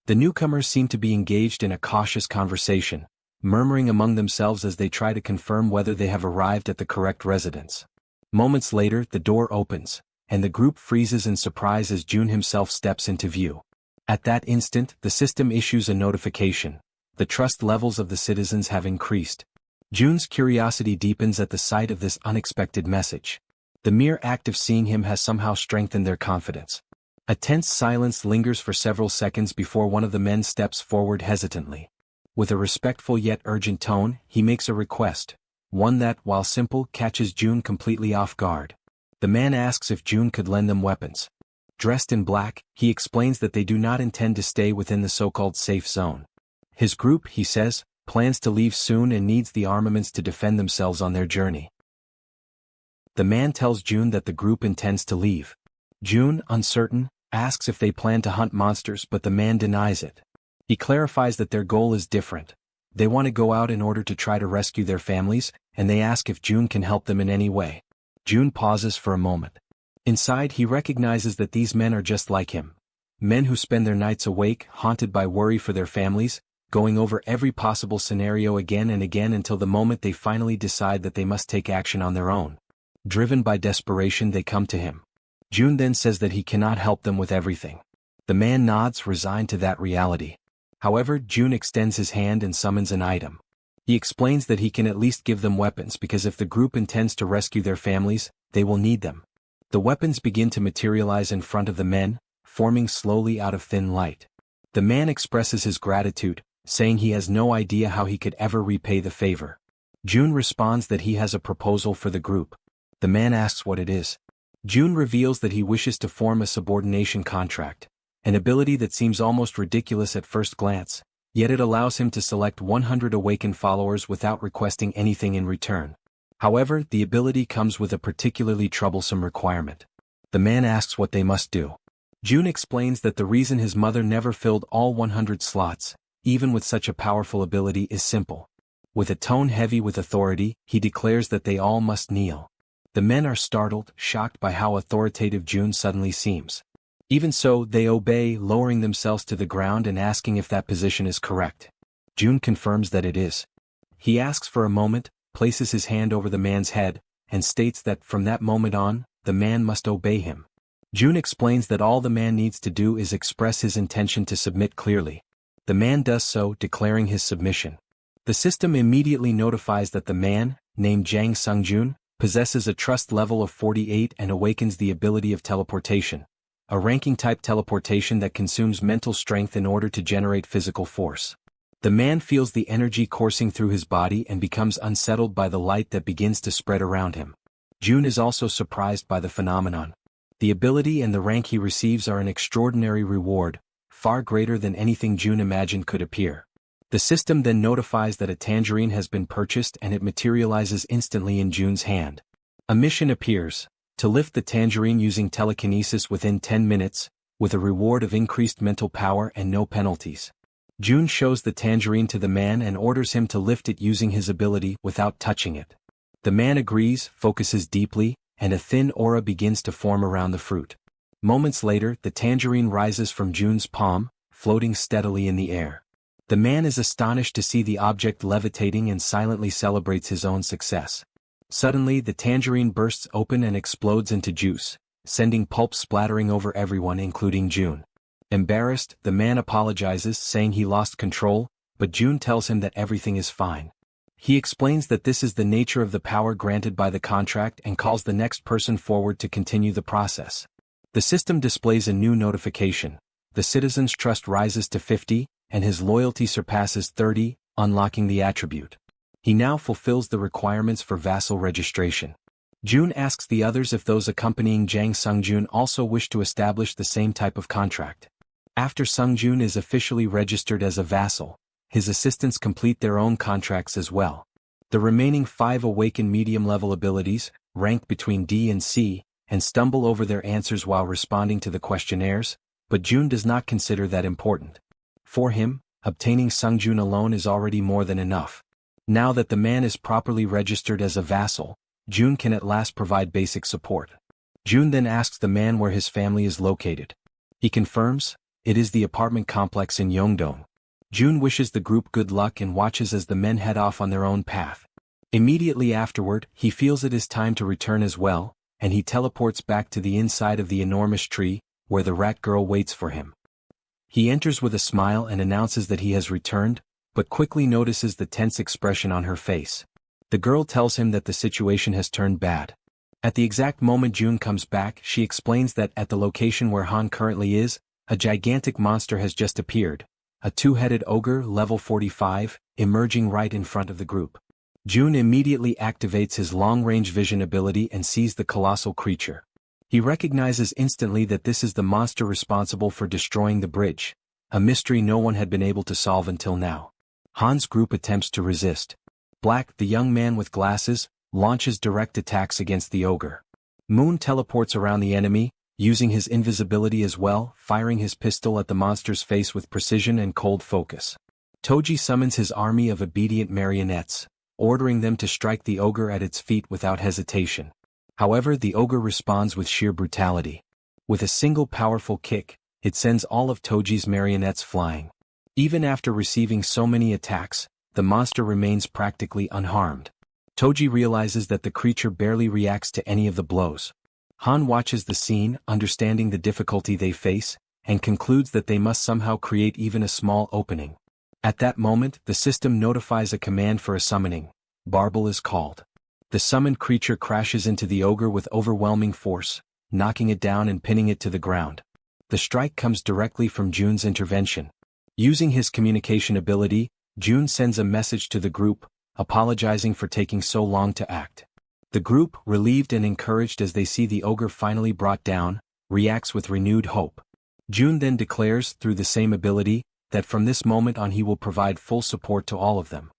The newcomers seem to be engaged in a cautious conversation, murmuring among themselves as they try to confirm whether they have arrived at the correct residence. Moments later, the door opens, and the group freezes in surprise as June himself steps into view. At that instant, the system issues a notification. The trust levels of the citizens have increased. June's curiosity deepens at the sight of this unexpected message. The mere act of seeing him has somehow strengthened their confidence. A tense silence lingers for several seconds before one of the men steps forward hesitantly. With a respectful yet urgent tone, he makes a request, one that, while simple, catches June completely off guard. The man asks if June could lend them weapons. Dressed in black, he explains that they do not intend to stay within the so-called safe zone. His group, he says, plans to leave soon and needs the armaments to defend themselves on their journey. The man tells June that the group intends to leave. June, uncertain, asks if they plan to hunt monsters, but the man denies it. He clarifies that their goal is different. They want to go out in order to try to rescue their families, and they ask if June can help them in any way. June pauses for a moment. Inside, he recognizes that these men are just like him. Men who spend their nights awake, haunted by worry for their families, going over every possible scenario again and again until the moment they finally decide that they must take action on their own. Driven by desperation, they come to him. June then says that he cannot help them with everything. The man nods, resigned to that reality. However, June extends his hand and summons an item. He explains that he can at least give them weapons because if the group intends to rescue their families, they will need them. The weapons begin to materialize in front of the men, forming slowly out of thin light. The man expresses his gratitude, saying he has no idea how he could ever repay the favor. June responds that he has a proposal for the group. The man asks what it is. June reveals that he wishes to form a subordination contract, an ability that seems almost ridiculous at first glance, yet it allows him to select 100 awakened followers without requesting anything in return. However, the ability comes with a particularly troublesome requirement. The man asks what they must do. June explains that the reason his mother never filled all 100 slots, even with such a powerful ability, is simple. With a tone heavy with authority, he declares that they all must kneel. The men are startled, shocked by how authoritative June suddenly seems. Even so, they obey, lowering themselves to the ground and asking if that position is correct. June confirms that it is. He asks for a moment, places his hand over the man's head, and states that from that moment on, the man must obey him. June explains that all the man needs to do is express his intention to submit clearly. The man does so, declaring his submission. The system immediately notifies that the man, named Jang Sungjun, possesses a trust level of 48 and awakens the ability of teleportation, a ranking-type teleportation that consumes mental strength in order to generate physical force. The man feels the energy coursing through his body and becomes unsettled by the light that begins to spread around him. June is also surprised by the phenomenon. The ability and the rank he receives are an extraordinary reward, far greater than anything June imagined could appear. The system then notifies that a tangerine has been purchased and it materializes instantly in June's hand. A mission appears, to lift the tangerine using telekinesis within 10 minutes, with a reward of increased mental power and no penalties. June shows the tangerine to the man and orders him to lift it using his ability without touching it. The man agrees, focuses deeply, and a thin aura begins to form around the fruit. Moments later, the tangerine rises from June's palm, floating steadily in the air. The man is astonished to see the object levitating and silently celebrates his own success. Suddenly, the tangerine bursts open and explodes into juice, sending pulp splattering over everyone including June. Embarrassed, the man apologizes, saying he lost control, but June tells him that everything is fine. He explains that this is the nature of the power granted by the contract and calls the next person forward to continue the process. The system displays a new notification. The citizen's trust rises to 50, and his loyalty surpasses 30, unlocking the attribute. He now fulfills the requirements for vassal registration. June asks the others if those accompanying Jang Sungjun also wish to establish the same type of contract. After Sungjun is officially registered as a vassal, his assistants complete their own contracts as well. The remaining 5 awaken medium-level abilities, rank between D and C, and stumble over their answers while responding to the questionnaires, but June does not consider that important. For him, obtaining Sungjun alone is already more than enough. Now that the man is properly registered as a vassal, June can at last provide basic support. June then asks the man where his family is located. He confirms, it is the apartment complex in Yeongdong. June wishes the group good luck and watches as the men head off on their own path. Immediately afterward, he feels it is time to return as well, and he teleports back to the inside of the enormous tree, where the rat girl waits for him. He enters with a smile and announces that he has returned, but quickly notices the tense expression on her face. The girl tells him that the situation has turned bad. At the exact moment June comes back, she explains that at the location where Han currently is, a gigantic monster has just appeared, a two-headed ogre level 45, emerging right in front of the group. June immediately activates his long-range vision ability and sees the colossal creature. He recognizes instantly that this is the monster responsible for destroying the bridge, a mystery no one had been able to solve until now. Han's group attempts to resist. Black, the young man with glasses, launches direct attacks against the ogre. Moon teleports around the enemy, using his invisibility as well, firing his pistol at the monster's face with precision and cold focus. Toji summons his army of obedient marionettes, ordering them to strike the ogre at its feet without hesitation. However, the ogre responds with sheer brutality. With a single powerful kick, it sends all of Toji's marionettes flying. Even after receiving so many attacks, the monster remains practically unharmed. Toji realizes that the creature barely reacts to any of the blows. Han watches the scene, understanding the difficulty they face, and concludes that they must somehow create even a small opening. At that moment, the system notifies a command for a summoning. Barbel is called. The summoned creature crashes into the ogre with overwhelming force, knocking it down and pinning it to the ground. The strike comes directly from June's intervention. Using his communication ability, June sends a message to the group, apologizing for taking so long to act. The group, relieved and encouraged as they see the ogre finally brought down, reacts with renewed hope. June then declares, through the same ability, that from this moment on he will provide full support to all of them.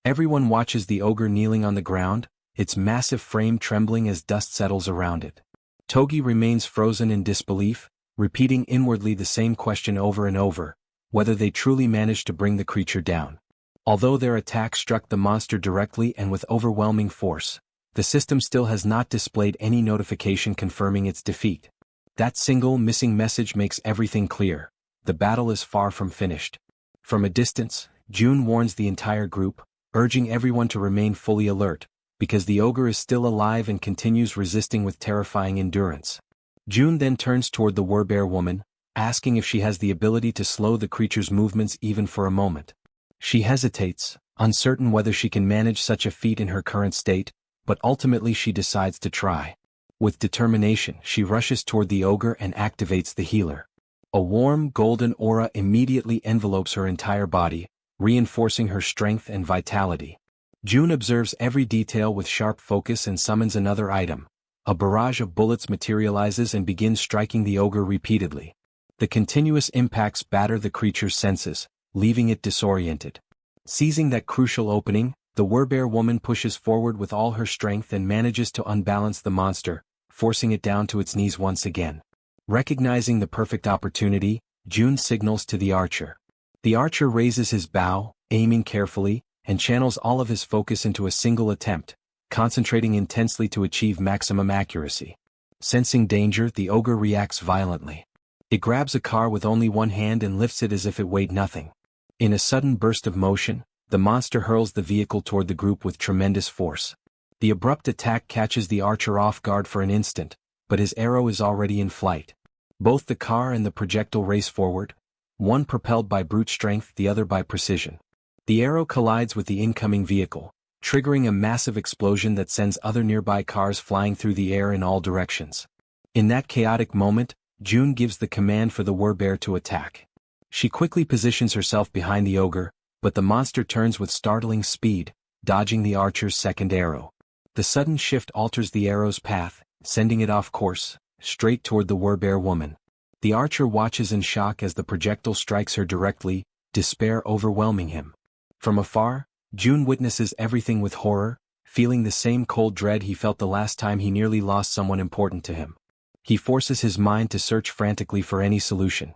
Everyone watches the ogre kneeling on the ground, its massive frame trembling as dust settles around it. Togi remains frozen in disbelief, repeating inwardly the same question over and over, whether they truly managed to bring the creature down. Although their attack struck the monster directly and with overwhelming force, the system still has not displayed any notification confirming its defeat. That single missing message makes everything clear. The battle is far from finished. From a distance, June warns the entire group, urging everyone to remain fully alert, because the ogre is still alive and continues resisting with terrifying endurance. June then turns toward the Werbear woman, asking if she has the ability to slow the creature's movements even for a moment. She hesitates, uncertain whether she can manage such a feat in her current state, but ultimately she decides to try. With determination, she rushes toward the ogre and activates the healer. A warm, golden aura immediately envelopes her entire body, reinforcing her strength and vitality. June observes every detail with sharp focus and summons another item. A barrage of bullets materializes and begins striking the ogre repeatedly. The continuous impacts batter the creature's senses, leaving it disoriented. Seizing that crucial opening, the Werbear woman pushes forward with all her strength and manages to unbalance the monster, forcing it down to its knees once again. Recognizing the perfect opportunity, June signals to the archer. The archer raises his bow, aiming carefully, and channels all of his focus into a single attempt, concentrating intensely to achieve maximum accuracy. Sensing danger, the ogre reacts violently. It grabs a car with only one hand and lifts it as if it weighed nothing. In a sudden burst of motion, the monster hurls the vehicle toward the group with tremendous force. The abrupt attack catches the archer off guard for an instant, but his arrow is already in flight. Both the car and the projectile race forward, one propelled by brute strength, the other by precision. The arrow collides with the incoming vehicle, triggering a massive explosion that sends other nearby cars flying through the air in all directions. In that chaotic moment, June gives the command for the Werbear to attack. She quickly positions herself behind the ogre, but the monster turns with startling speed, dodging the archer's second arrow. The sudden shift alters the arrow's path, sending it off course, straight toward the Werbear woman. The archer watches in shock as the projectile strikes her directly, despair overwhelming him. From afar, June witnesses everything with horror, feeling the same cold dread he felt the last time he nearly lost someone important to him. He forces his mind to search frantically for any solution.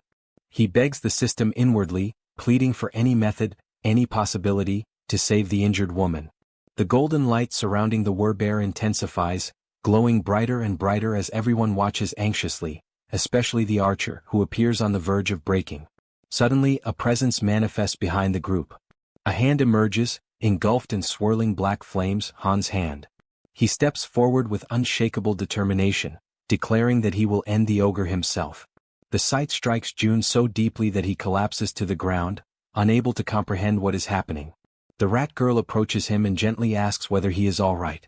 He begs the system inwardly, pleading for any method, any possibility, to save the injured woman. The golden light surrounding the Werbear intensifies, glowing brighter and brighter as everyone watches anxiously, especially the archer, who appears on the verge of breaking. Suddenly, a presence manifests behind the group. A hand emerges, engulfed in swirling black flames, Han's hand. He steps forward with unshakable determination, declaring that he will end the ogre himself. The sight strikes June so deeply that he collapses to the ground, unable to comprehend what is happening. The rat girl approaches him and gently asks whether he is all right.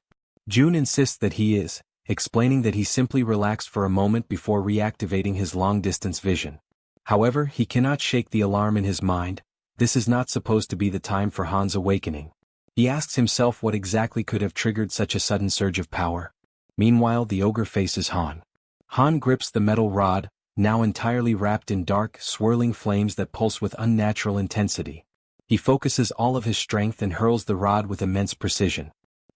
June insists that he is, explaining that he simply relaxed for a moment before reactivating his long-distance vision. However, he cannot shake the alarm in his mind. This is not supposed to be the time for Han's awakening. He asks himself what exactly could have triggered such a sudden surge of power. Meanwhile, the ogre faces Han. Han grips the metal rod, now entirely wrapped in dark, swirling flames that pulse with unnatural intensity. He focuses all of his strength and hurls the rod with immense precision.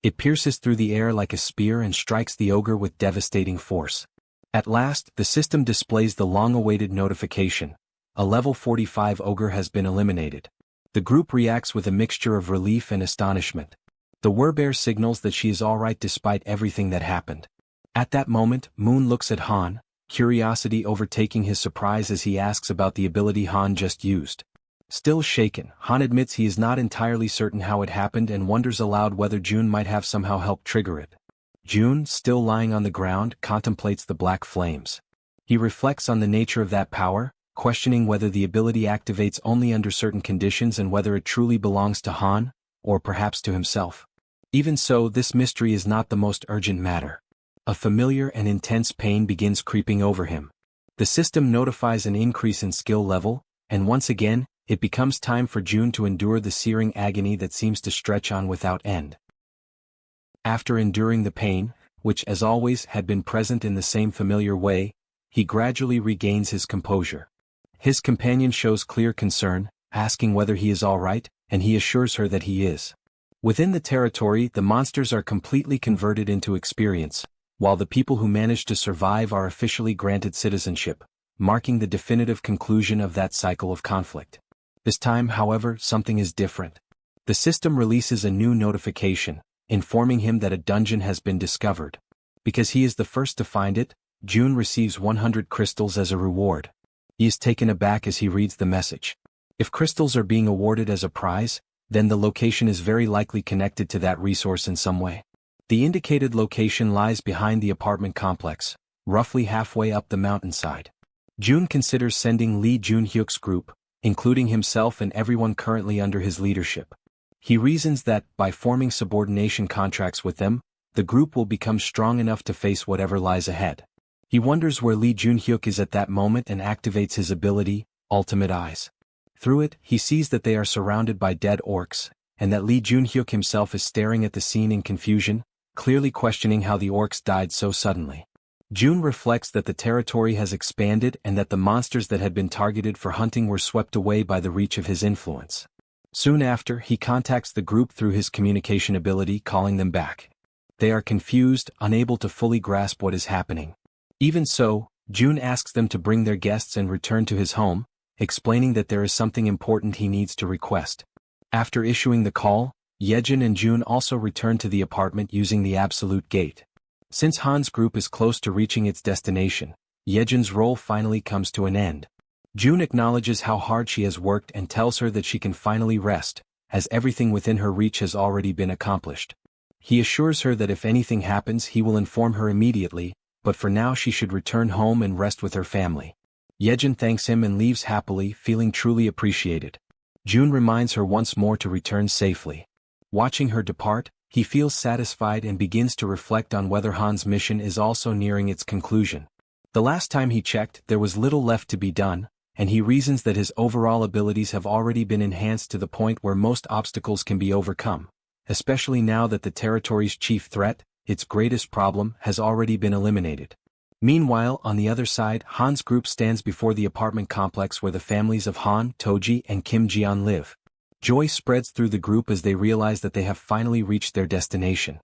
It pierces through the air like a spear and strikes the ogre with devastating force. At last, the system displays the long-awaited notification. A level 45 ogre has been eliminated. The group reacts with a mixture of relief and astonishment. The werbear signals that she is alright despite everything that happened. At that moment, Moon looks at Han, curiosity overtaking his surprise as he asks about the ability Han just used. Still shaken, Han admits he is not entirely certain how it happened and wonders aloud whether June might have somehow helped trigger it. June, still lying on the ground, contemplates the black flames. He reflects on the nature of that power, questioning whether the ability activates only under certain conditions and whether it truly belongs to Han, or perhaps to himself. Even so, this mystery is not the most urgent matter. A familiar and intense pain begins creeping over him. The system notifies an increase in skill level, and once again, it becomes time for June to endure the searing agony that seems to stretch on without end. After enduring the pain, which as always had been present in the same familiar way, he gradually regains his composure. His companion shows clear concern, asking whether he is all right, and he assures her that he is. Within the territory, the monsters are completely converted into experience, while the people who manage to survive are officially granted citizenship, marking the definitive conclusion of that cycle of conflict. This time, however, something is different. The system releases a new notification, informing him that a dungeon has been discovered. Because he is the first to find it, June receives 100 crystals as a reward. He is taken aback as he reads the message. If crystals are being awarded as a prize, then the location is very likely connected to that resource in some way. The indicated location lies behind the apartment complex, roughly halfway up the mountainside. June considers sending Lee Junhyuk's group, including himself and everyone currently under his leadership. He reasons that, by forming subordination contracts with them, the group will become strong enough to face whatever lies ahead. He wonders where Lee Junhyuk is at that moment and activates his ability, Ultimate Eyes. Through it, he sees that they are surrounded by dead orcs, and that Lee Junhyuk himself is staring at the scene in confusion, clearly questioning how the orcs died so suddenly. June reflects that the territory has expanded and that the monsters that had been targeted for hunting were swept away by the reach of his influence. Soon after, he contacts the group through his communication ability, calling them back. They are confused, unable to fully grasp what is happening. Even so, June asks them to bring their guests and return to his home, explaining that there is something important he needs to request. After issuing the call, Jaehyeon and June also return to the apartment using the absolute gate. Since Han's group is close to reaching its destination, Jaehyeon's role finally comes to an end. June acknowledges how hard she has worked and tells her that she can finally rest, as everything within her reach has already been accomplished. He assures her that if anything happens he will inform her immediately, but for now she should return home and rest with her family. Jaehyeon thanks him and leaves happily, feeling truly appreciated. June reminds her once more to return safely. Watching her depart, he feels satisfied and begins to reflect on whether Han's mission is also nearing its conclusion. The last time he checked, there was little left to be done, and he reasons that his overall abilities have already been enhanced to the point where most obstacles can be overcome, especially now that the territory's chief threat, its greatest problem, has already been eliminated. Meanwhile, on the other side, Han's group stands before the apartment complex where the families of Han, Toji, and Kim Jian live. Joy spreads through the group as they realize that they have finally reached their destination.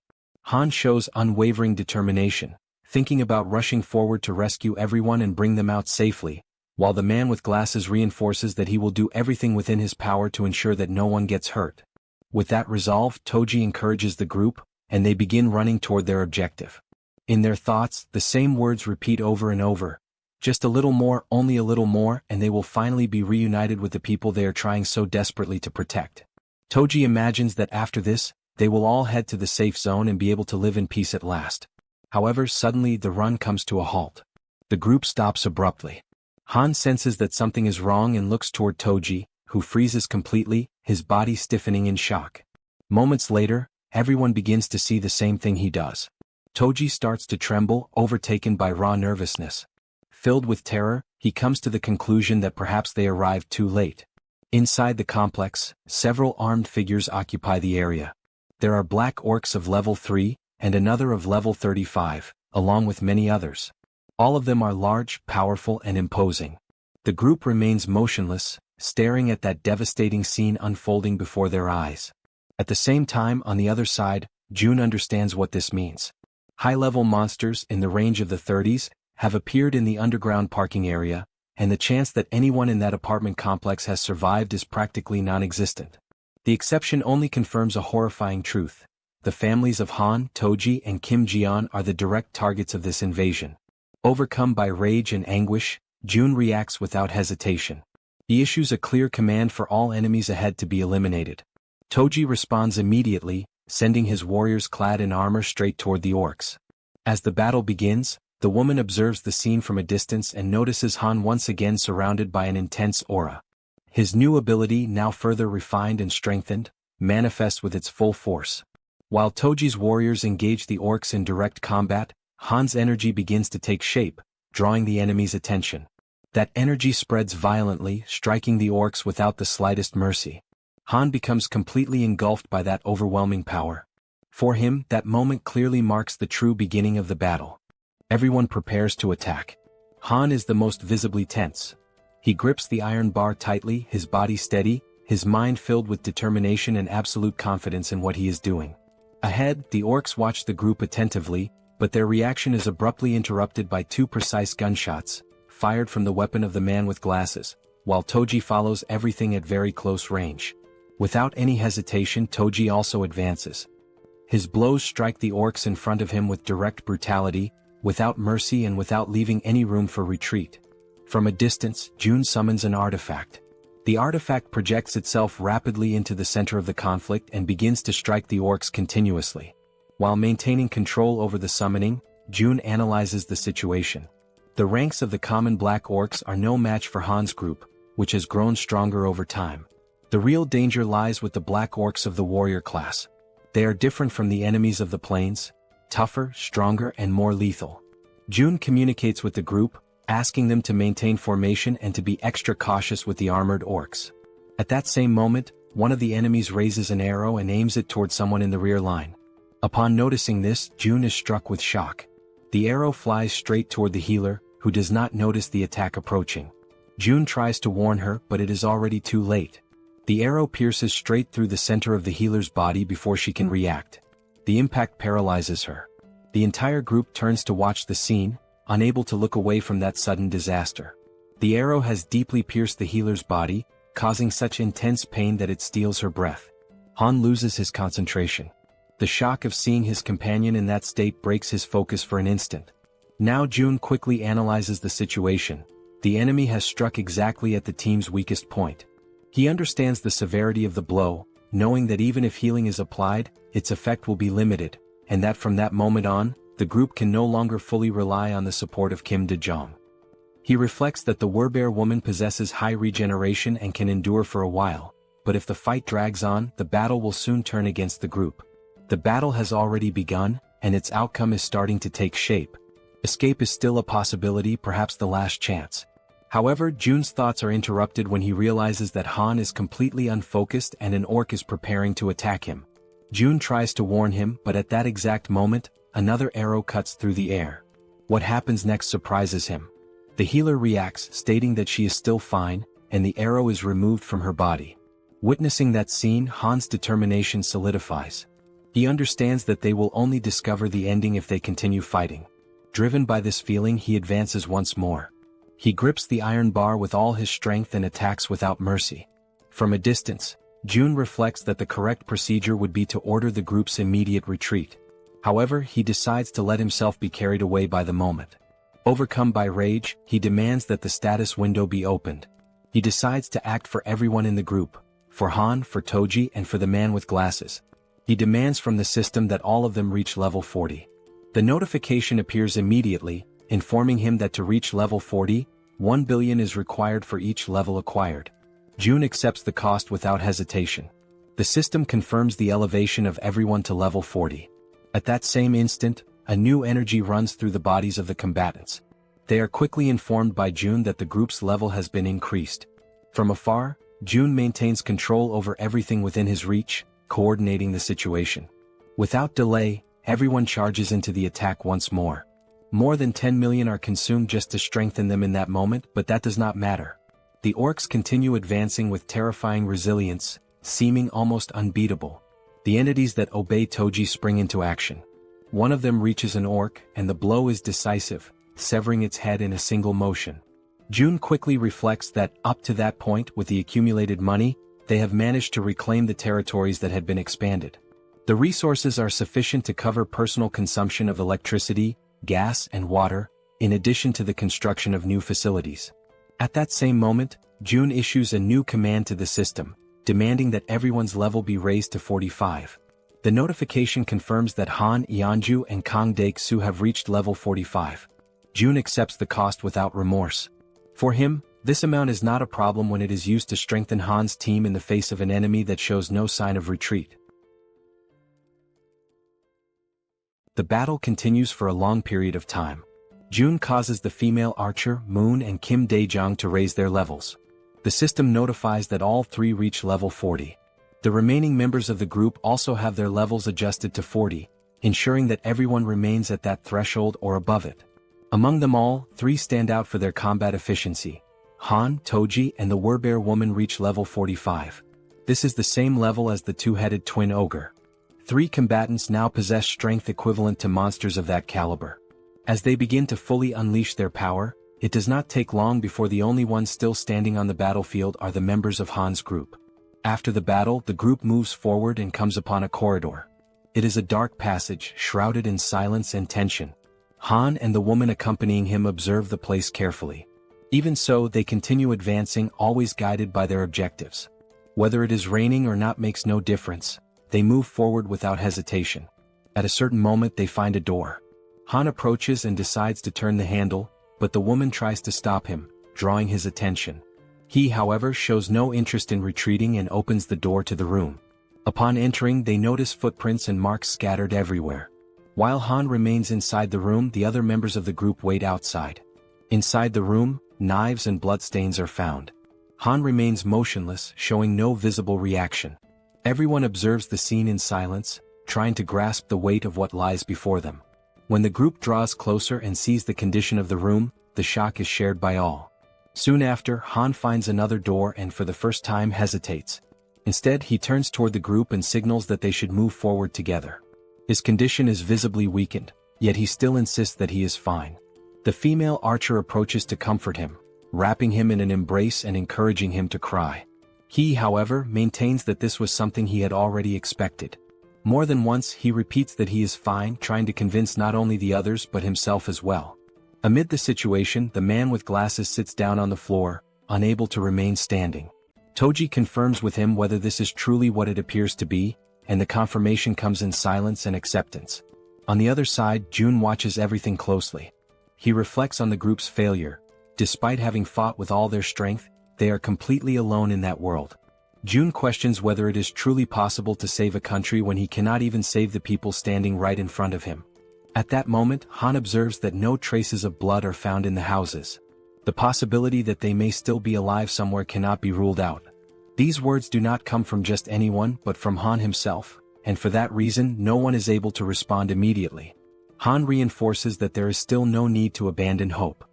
Han shows unwavering determination, thinking about rushing forward to rescue everyone and bring them out safely, while the man with glasses reinforces that he will do everything within his power to ensure that no one gets hurt. With that resolve, Toji encourages the group, and they begin running toward their objective. In their thoughts, the same words repeat over and over. Just a little more, only a little more, and they will finally be reunited with the people they are trying so desperately to protect. Toji imagines that after this, they will all head to the safe zone and be able to live in peace at last. However, suddenly the run comes to a halt. The group stops abruptly. Han senses that something is wrong and looks toward Toji, who freezes completely, his body stiffening in shock. Moments later, everyone begins to see the same thing he does. Toji starts to tremble, overtaken by raw nervousness. Filled with terror, he comes to the conclusion that perhaps they arrived too late. Inside the complex, several armed figures occupy the area. There are black orcs of level 3, and another of level 35, along with many others. All of them are large, powerful, and imposing. The group remains motionless, staring at that devastating scene unfolding before their eyes. At the same time, on the other side, June understands what this means. High-level monsters in the range of the 30s have appeared in the underground parking area, and the chance that anyone in that apartment complex has survived is practically non-existent. The exception only confirms a horrifying truth. The families of Han, Toji, and Kim Ji-yeon are the direct targets of this invasion. Overcome by rage and anguish, June reacts without hesitation. He issues a clear command for all enemies ahead to be eliminated. Toji responds immediately, sending his warriors clad in armor straight toward the orcs. As the battle begins, the woman observes the scene from a distance and notices Han once again surrounded by an intense aura. His new ability, now further refined and strengthened, manifests with its full force. While Toji's warriors engage the orcs in direct combat, Han's energy begins to take shape, drawing the enemy's attention. That energy spreads violently, striking the orcs without the slightest mercy. Han becomes completely engulfed by that overwhelming power. For him, that moment clearly marks the true beginning of the battle. Everyone prepares to attack. Han is the most visibly tense. He grips the iron bar tightly, his body steady, his mind filled with determination and absolute confidence in what he is doing. Ahead, the orcs watch the group attentively, but their reaction is abruptly interrupted by two precise gunshots, fired from the weapon of the man with glasses, while Toji follows everything at very close range. Without any hesitation, Toji also advances. His blows strike the orcs in front of him with direct brutality, without mercy and without leaving any room for retreat. From a distance, June summons an artifact. The artifact projects itself rapidly into the center of the conflict and begins to strike the orcs continuously. While maintaining control over the summoning, June analyzes the situation. The ranks of the common black orcs are no match for Han's group, which has grown stronger over time. The real danger lies with the black orcs of the warrior class. They are different from the enemies of the plains, tougher, stronger, and more lethal. June communicates with the group, asking them to maintain formation and to be extra cautious with the armored orcs. At that same moment, one of the enemies raises an arrow and aims it toward someone in the rear line. Upon noticing this, June is struck with shock. The arrow flies straight toward the healer, who does not notice the attack approaching. June tries to warn her, but it is already too late. The arrow pierces straight through the center of the healer's body before she can react. The impact paralyzes her. The entire group turns to watch the scene, unable to look away from that sudden disaster. The arrow has deeply pierced the healer's body, causing such intense pain that it steals her breath. Han loses his concentration. The shock of seeing his companion in that state breaks his focus for an instant. Now June quickly analyzes the situation. The enemy has struck exactly at the team's weakest point. He understands the severity of the blow, knowing that even if healing is applied, its effect will be limited, and that from that moment on, the group can no longer fully rely on the support of Kim De-jong. He reflects that the Werbear woman possesses high regeneration and can endure for a while, but if the fight drags on, the battle will soon turn against the group. The battle has already begun, and its outcome is starting to take shape. Escape is still a possibility, perhaps the last chance. However, June's thoughts are interrupted when he realizes that Han is completely unfocused and an orc is preparing to attack him. June tries to warn him, but at that exact moment, another arrow cuts through the air. What happens next surprises him. The healer reacts, stating that she is still fine, and the arrow is removed from her body. Witnessing that scene, Han's determination solidifies. He understands that they will only discover the ending if they continue fighting. Driven by this feeling, he advances once more. He grips the iron bar with all his strength and attacks without mercy. From a distance, June reflects that the correct procedure would be to order the group's immediate retreat. However, he decides to let himself be carried away by the moment. Overcome by rage, he demands that the status window be opened. He decides to act for everyone in the group, for Han, for Toji, and for the man with glasses. He demands from the system that all of them reach level 40. The notification appears immediately, informing him that to reach level 40, 1 billion is required for each level acquired. June accepts the cost without hesitation. The system confirms the elevation of everyone to level 40. At that same instant, a new energy runs through the bodies of the combatants. They are quickly informed by June that the group's level has been increased. From afar, June maintains control over everything within his reach, coordinating the situation. Without delay, everyone charges into the attack once more. More than 10 million are consumed just to strengthen them in that moment, but that does not matter. The orcs continue advancing with terrifying resilience, seeming almost unbeatable. The entities that obey Toji spring into action. One of them reaches an orc, and the blow is decisive, severing its head in a single motion. June quickly reflects that, up to that point, with the accumulated money, they have managed to reclaim the territories that had been expanded. The resources are sufficient to cover personal consumption of electricity, gas, and water, in addition to the construction of new facilities. At that same moment, June issues a new command to the system, demanding that everyone's level be raised to 45. The notification confirms that Han Yeonju and Kang Dae-soo have reached level 45. June accepts the cost without remorse. For him, this amount is not a problem when it is used to strengthen Han's team in the face of an enemy that shows no sign of retreat. The battle continues for a long period of time. June causes the female archer, Moon and Kim Dae-jung to raise their levels. The system notifies that all three reach level 40. The remaining members of the group also have their levels adjusted to 40, ensuring that everyone remains at that threshold or above it. Among them all, three stand out for their combat efficiency. Han, Toji, and the Werbear woman reach level 45. This is the same level as the two-headed twin ogre. Three combatants now possess strength equivalent to monsters of that caliber. As they begin to fully unleash their power, it does not take long before the only ones still standing on the battlefield are the members of Han's group. After the battle, the group moves forward and comes upon a corridor. It is a dark passage, shrouded in silence and tension. Han and the woman accompanying him observe the place carefully. Even so, they continue advancing, always guided by their objectives. Whether it is raining or not makes no difference. They move forward without hesitation. At a certain moment they find a door. Han approaches and decides to turn the handle, but the woman tries to stop him, drawing his attention. He, however, shows no interest in retreating and opens the door to the room. Upon entering, they notice footprints and marks scattered everywhere. While Han remains inside the room, the other members of the group wait outside. Inside the room, knives and bloodstains are found. Han remains motionless, showing no visible reaction. Everyone observes the scene in silence, trying to grasp the weight of what lies before them. When the group draws closer and sees the condition of the room, the shock is shared by all. Soon after, Han finds another door and for the first time hesitates. Instead, he turns toward the group and signals that they should move forward together. His condition is visibly weakened, yet he still insists that he is fine. The female archer approaches to comfort him, wrapping him in an embrace and encouraging him to cry. He, however, maintains that this was something he had already expected. More than once he repeats that he is fine, trying to convince not only the others but himself as well. Amid the situation, the man with glasses sits down on the floor, unable to remain standing. Toji confirms with him whether this is truly what it appears to be, and the confirmation comes in silence and acceptance. On the other side, June watches everything closely. He reflects on the group's failure. Despite having fought with all their strength, they are completely alone in that world. June questions whether it is truly possible to save a country when he cannot even save the people standing right in front of him. At that moment, Han observes that no traces of blood are found in the houses. The possibility that they may still be alive somewhere cannot be ruled out. These words do not come from just anyone but from Han himself, and for that reason no one is able to respond immediately. Han reinforces that there is still no need to abandon hope.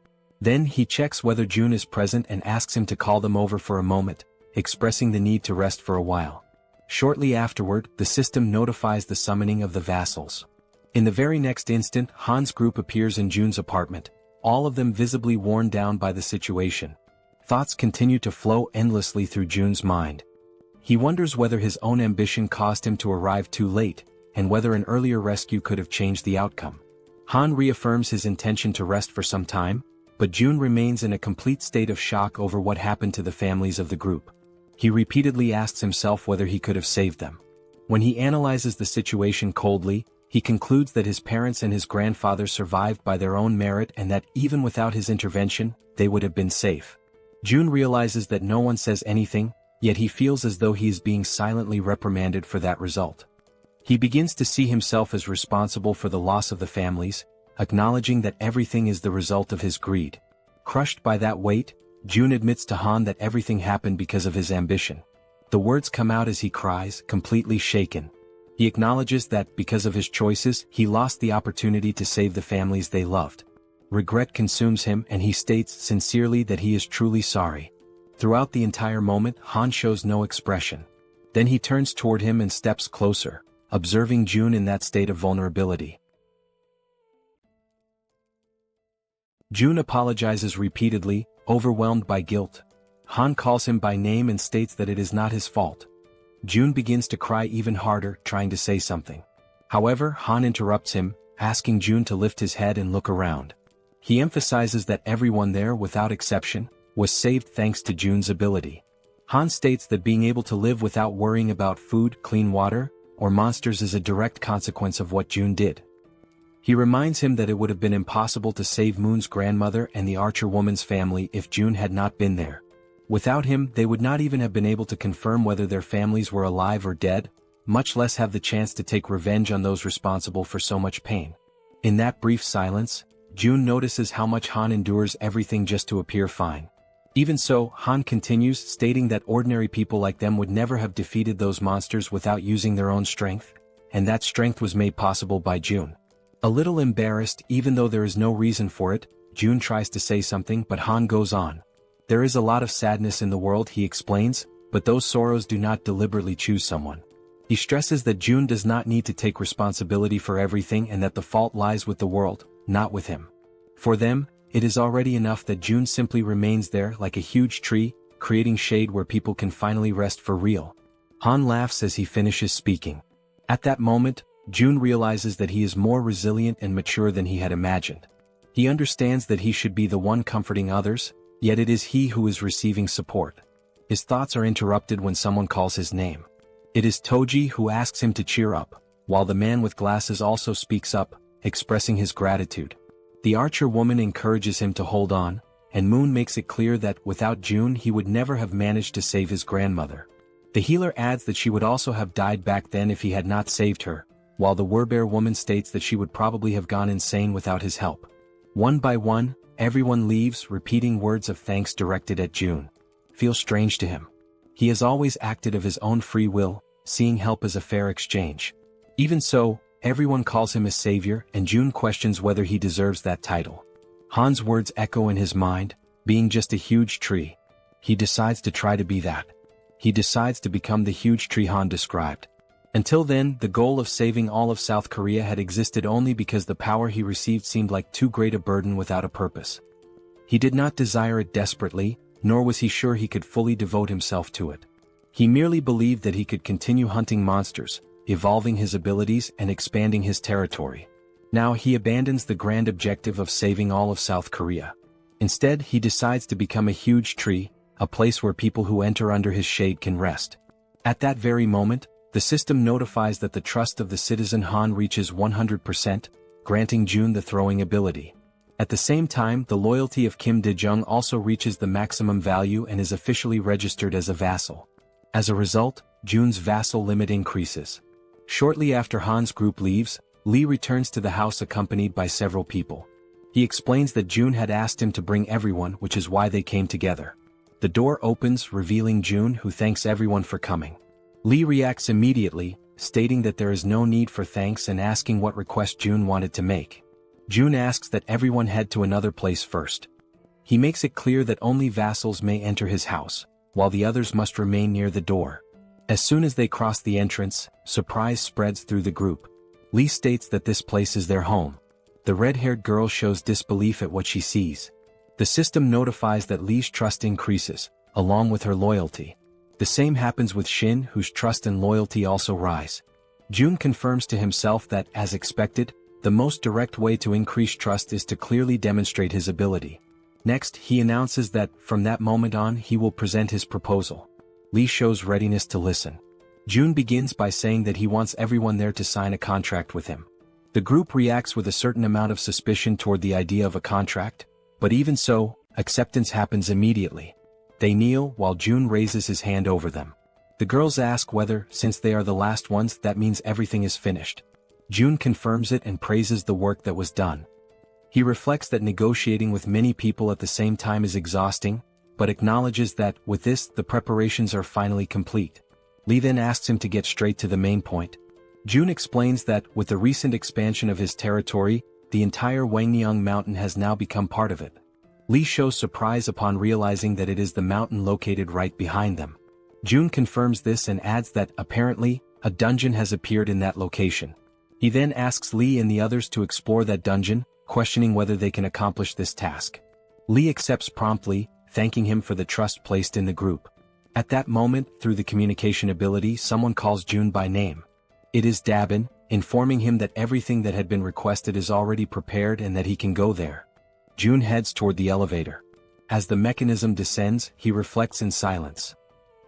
Then he checks whether June is present and asks him to call them over for a moment, expressing the need to rest for a while. Shortly afterward, the system notifies the summoning of the vassals. In the very next instant, Han's group appears in June's apartment, all of them visibly worn down by the situation. Thoughts continue to flow endlessly through June's mind. He wonders whether his own ambition caused him to arrive too late, and whether an earlier rescue could have changed the outcome. Han reaffirms his intention to rest for some time, but June remains in a complete state of shock over what happened to the families of the group. He repeatedly asks himself whether he could have saved them. When he analyzes the situation coldly, he concludes that his parents and his grandfather survived by their own merit and that even without his intervention, they would have been safe. June realizes that no one says anything, yet he feels as though he is being silently reprimanded for that result. He begins to see himself as responsible for the loss of the families, acknowledging that everything is the result of his greed. Crushed by that weight, Jun admits to Han that everything happened because of his ambition. The words come out as he cries, completely shaken. He acknowledges that, because of his choices, he lost the opportunity to save the families they loved. Regret consumes him and he states sincerely that he is truly sorry. Throughout the entire moment, Han shows no expression. Then he turns toward him and steps closer, observing Jun in that state of vulnerability. Jun apologizes repeatedly, overwhelmed by guilt. Han calls him by name and states that it is not his fault. Jun begins to cry even harder, trying to say something. However, Han interrupts him, asking Jun to lift his head and look around. He emphasizes that everyone there, without exception, was saved thanks to Jun's ability. Han states that being able to live without worrying about food, clean water, or monsters is a direct consequence of what Jun did. He reminds him that it would have been impossible to save Moon's grandmother and the Archer woman's family if Jun had not been there. Without him, they would not even have been able to confirm whether their families were alive or dead, much less have the chance to take revenge on those responsible for so much pain. In that brief silence, Jun notices how much Han endures everything just to appear fine. Even so, Han continues, stating that ordinary people like them would never have defeated those monsters without using their own strength, and that strength was made possible by Jun. A little embarrassed, even though there is no reason for it, Jun tries to say something but Han goes on. There is a lot of sadness in the world, he explains, but those sorrows do not deliberately choose someone. He stresses that Jun does not need to take responsibility for everything and that the fault lies with the world, not with him. For them, it is already enough that Jun simply remains there like a huge tree, creating shade where people can finally rest for real. Han laughs as he finishes speaking. At that moment, Jun realizes that he is more resilient and mature than he had imagined. He understands that he should be the one comforting others, yet it is he who is receiving support. His thoughts are interrupted when someone calls his name. It is Toji who asks him to cheer up, while the man with glasses also speaks up, expressing his gratitude. The Archer woman encourages him to hold on, and Moon makes it clear that without Jun he would never have managed to save his grandmother. The healer adds that she would also have died back then if he had not saved her, while the Werbear woman states that she would probably have gone insane without his help. One by one, everyone leaves, repeating words of thanks directed at Jun. Feels strange to him. He has always acted of his own free will, seeing help as a fair exchange. Even so, everyone calls him a savior and Jun questions whether he deserves that title. Han's words echo in his mind, being just a huge tree. He decides to try to be that. He decides to become the huge tree Han described. Until then, the goal of saving all of South Korea had existed only because the power he received seemed like too great a burden without a purpose. He did not desire it desperately, nor was he sure he could fully devote himself to it. He merely believed that he could continue hunting monsters, evolving his abilities and expanding his territory. Now he abandons the grand objective of saving all of South Korea. Instead, he decides to become a huge tree, a place where people who enter under his shade can rest. At that very moment, the system notifies that the trust of the citizen Han reaches 100%, granting Jun the throwing ability. At the same time, the loyalty of Kim Dae-jung also reaches the maximum value and is officially registered as a vassal. As a result, Jun's vassal limit increases. Shortly after Han's group leaves, Lee returns to the house accompanied by several people. He explains that Jun had asked him to bring everyone, which is why they came together. The door opens, revealing Jun, who thanks everyone for coming. Lee reacts immediately, stating that there is no need for thanks and asking what request Jun wanted to make. Jun asks that everyone head to another place first. He makes it clear that only vassals may enter his house, while the others must remain near the door. As soon as they cross the entrance, surprise spreads through the group. Lee states that this place is their home. The red-haired girl shows disbelief at what she sees. The system notifies that Lee's trust increases, along with her loyalty. The same happens with Shin, whose trust and loyalty also rise. Jun confirms to himself that, as expected, the most direct way to increase trust is to clearly demonstrate his ability. Next, he announces that, from that moment on, he will present his proposal. Lee shows readiness to listen. Jun begins by saying that he wants everyone there to sign a contract with him. The group reacts with a certain amount of suspicion toward the idea of a contract, but even so, acceptance happens immediately. They kneel while June raises his hand over them. The girls ask whether, since they are the last ones, that means everything is finished. June confirms it and praises the work that was done. He reflects that negotiating with many people at the same time is exhausting, but acknowledges that, with this, the preparations are finally complete. Lee then asks him to get straight to the main point. June explains that, with the recent expansion of his territory, the entire Wangnyang mountain has now become part of it. Lee shows surprise upon realizing that it is the mountain located right behind them. June confirms this and adds that, apparently, a dungeon has appeared in that location. He then asks Lee and the others to explore that dungeon, questioning whether they can accomplish this task. Lee accepts promptly, thanking him for the trust placed in the group. At that moment, through the communication ability, someone calls June by name. It is Dabin, informing him that everything that had been requested is already prepared and that he can go there. June heads toward the elevator. As the mechanism descends, he reflects in silence.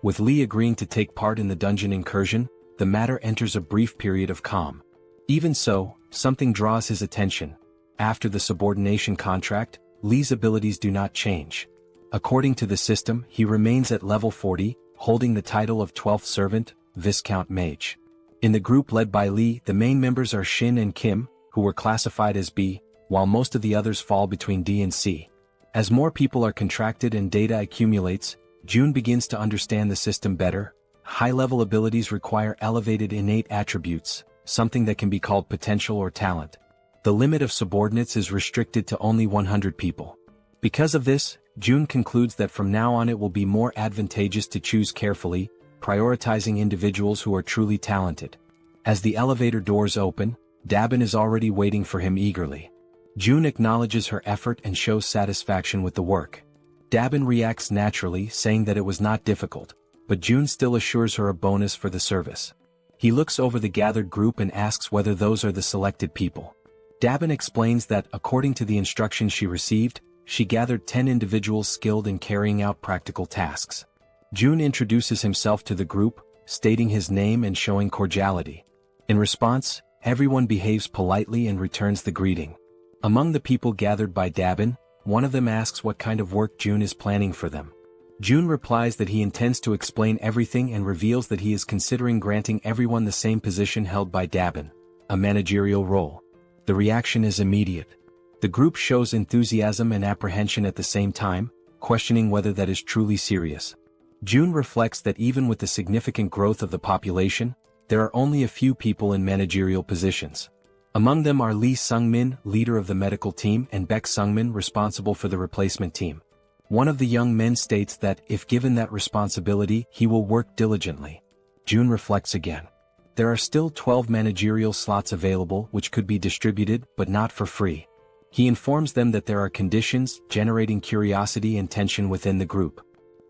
With Lee agreeing to take part in the dungeon incursion, the matter enters a brief period of calm. Even so, something draws his attention. After the subordination contract, Lee's abilities do not change. According to the system, he remains at level 40, holding the title of 12th Servant, Viscount Mage. In the group led by Lee, the main members are Shin and Kim, who were classified as B, while most of the others fall between D and C. As more people are contracted and data accumulates, June begins to understand the system better. High-level abilities require elevated innate attributes, something that can be called potential or talent. The limit of subordinates is restricted to only 100 people. Because of this, June concludes that from now on it will be more advantageous to choose carefully, prioritizing individuals who are truly talented. As the elevator doors open, Dabin is already waiting for him eagerly. June acknowledges her effort and shows satisfaction with the work. Dabin reacts naturally, saying that it was not difficult, but June still assures her a bonus for the service. He looks over the gathered group and asks whether those are the selected people. Dabin explains that, according to the instructions she received, she gathered 10 individuals skilled in carrying out practical tasks. June introduces himself to the group, stating his name and showing cordiality. In response, everyone behaves politely and returns the greeting. Among the people gathered by Dabin, one of them asks what kind of work June is planning for them. June replies that he intends to explain everything and reveals that he is considering granting everyone the same position held by Dabin, a managerial role. The reaction is immediate. The group shows enthusiasm and apprehension at the same time, questioning whether that is truly serious. June reflects that even with the significant growth of the population, there are only a few people in managerial positions. Among them are Lee Sungmin, leader of the medical team, and Baek Sungmin, responsible for the replacement team. One of the young men states that, if given that responsibility, he will work diligently. June reflects again. There are still 12 managerial slots available which could be distributed, but not for free. He informs them that there are conditions, generating curiosity and tension within the group.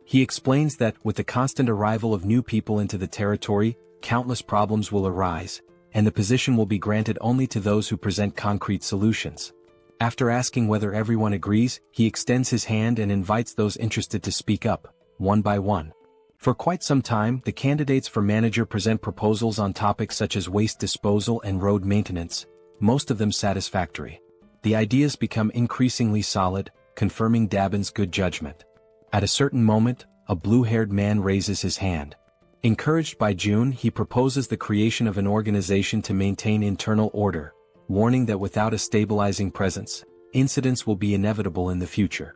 He explains that, with the constant arrival of new people into the territory, countless problems will arise, and the position will be granted only to those who present concrete solutions. After asking whether everyone agrees, he extends his hand and invites those interested to speak up, one by one. For quite some time, the candidates for manager present proposals on topics such as waste disposal and road maintenance, most of them satisfactory. The ideas become increasingly solid, confirming Dabin's good judgment. At a certain moment, a blue-haired man raises his hand. Encouraged by June, he proposes the creation of an organization to maintain internal order, warning that without a stabilizing presence, incidents will be inevitable in the future.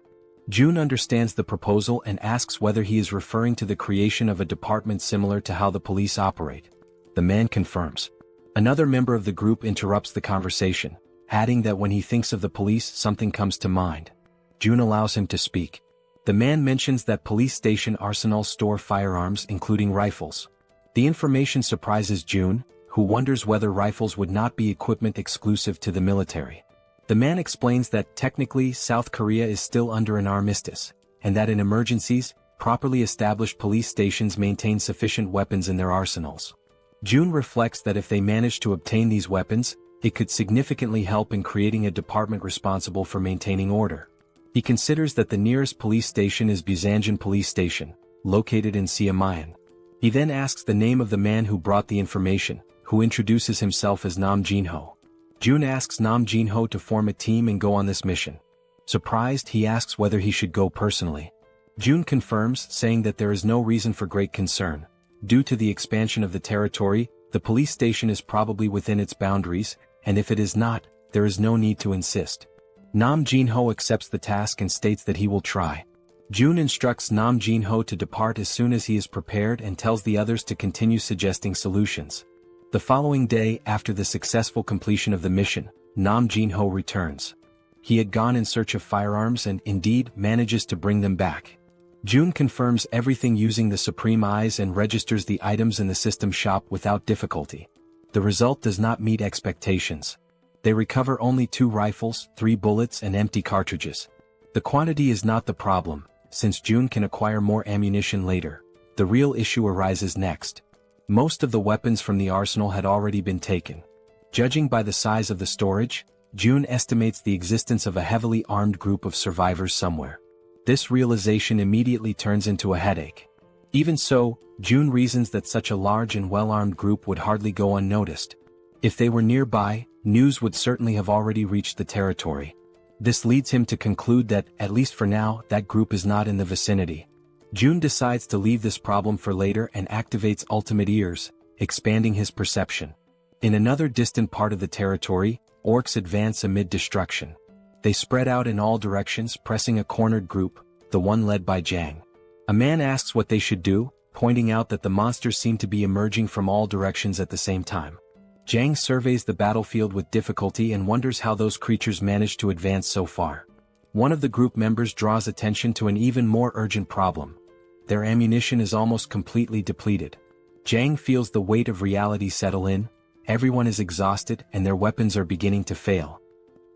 June understands the proposal and asks whether he is referring to the creation of a department similar to how the police operate. The man confirms. Another member of the group interrupts the conversation, adding that when he thinks of the police, something comes to mind. June allows him to speak. The man mentions that police station arsenals store firearms including rifles. The information surprises June, who wonders whether rifles would not be equipment exclusive to the military. The man explains that technically South Korea is still under an armistice, and that in emergencies, properly established police stations maintain sufficient weapons in their arsenals. June reflects that if they manage to obtain these weapons, it could significantly help in creating a department responsible for maintaining order. He considers that the nearest police station is Busanjan Police Station, located in Siamayan. He then asks the name of the man who brought the information, who introduces himself as Nam Jinho. June asks Nam Jinho to form a team and go on this mission. Surprised, he asks whether he should go personally. June confirms, saying that there is no reason for great concern. Due to the expansion of the territory, the police station is probably within its boundaries, and if it is not, there is no need to insist. Nam Jin-ho accepts the task and states that he will try. June instructs Nam Jin-ho to depart as soon as he is prepared and tells the others to continue suggesting solutions. The following day, after the successful completion of the mission, Nam Jin-ho returns. He had gone in search of firearms and, indeed, manages to bring them back. June confirms everything using the Supreme Eyes and registers the items in the system shop without difficulty. The result does not meet expectations. They recover only 2 rifles, 3 bullets and empty cartridges. The quantity is not the problem, since June can acquire more ammunition later. The real issue arises next. Most of the weapons from the arsenal had already been taken. Judging by the size of the storage, June estimates the existence of a heavily armed group of survivors somewhere. This realization immediately turns into a headache. Even so, June reasons that such a large and well-armed group would hardly go unnoticed. If they were nearby, news would certainly have already reached the territory. This leads him to conclude that, at least for now, that group is not in the vicinity. June decides to leave this problem for later and activates Ultimate Ears, expanding his perception. In another distant part of the territory, orcs advance amid destruction. They spread out in all directions, pressing a cornered group, the one led by Jang. A man asks what they should do, pointing out that the monsters seem to be emerging from all directions at the same time. Jang surveys the battlefield with difficulty and wonders how those creatures managed to advance so far. One of the group members draws attention to an even more urgent problem. Their ammunition is almost completely depleted. Jang feels the weight of reality settle in. Everyone is exhausted and their weapons are beginning to fail.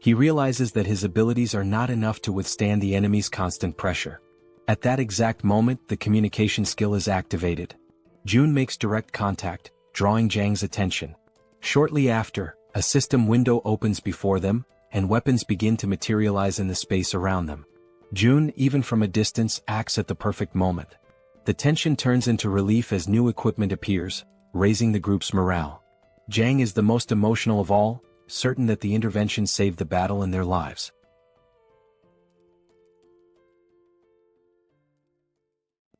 He realizes that his abilities are not enough to withstand the enemy's constant pressure. At that exact moment, the communication skill is activated. June makes direct contact, drawing Jang's attention. Shortly after, a system window opens before them, and weapons begin to materialize in the space around them. June, even from a distance, acts at the perfect moment. The tension turns into relief as new equipment appears, raising the group's morale. Jang is the most emotional of all, certain that the intervention saved the battle and their lives.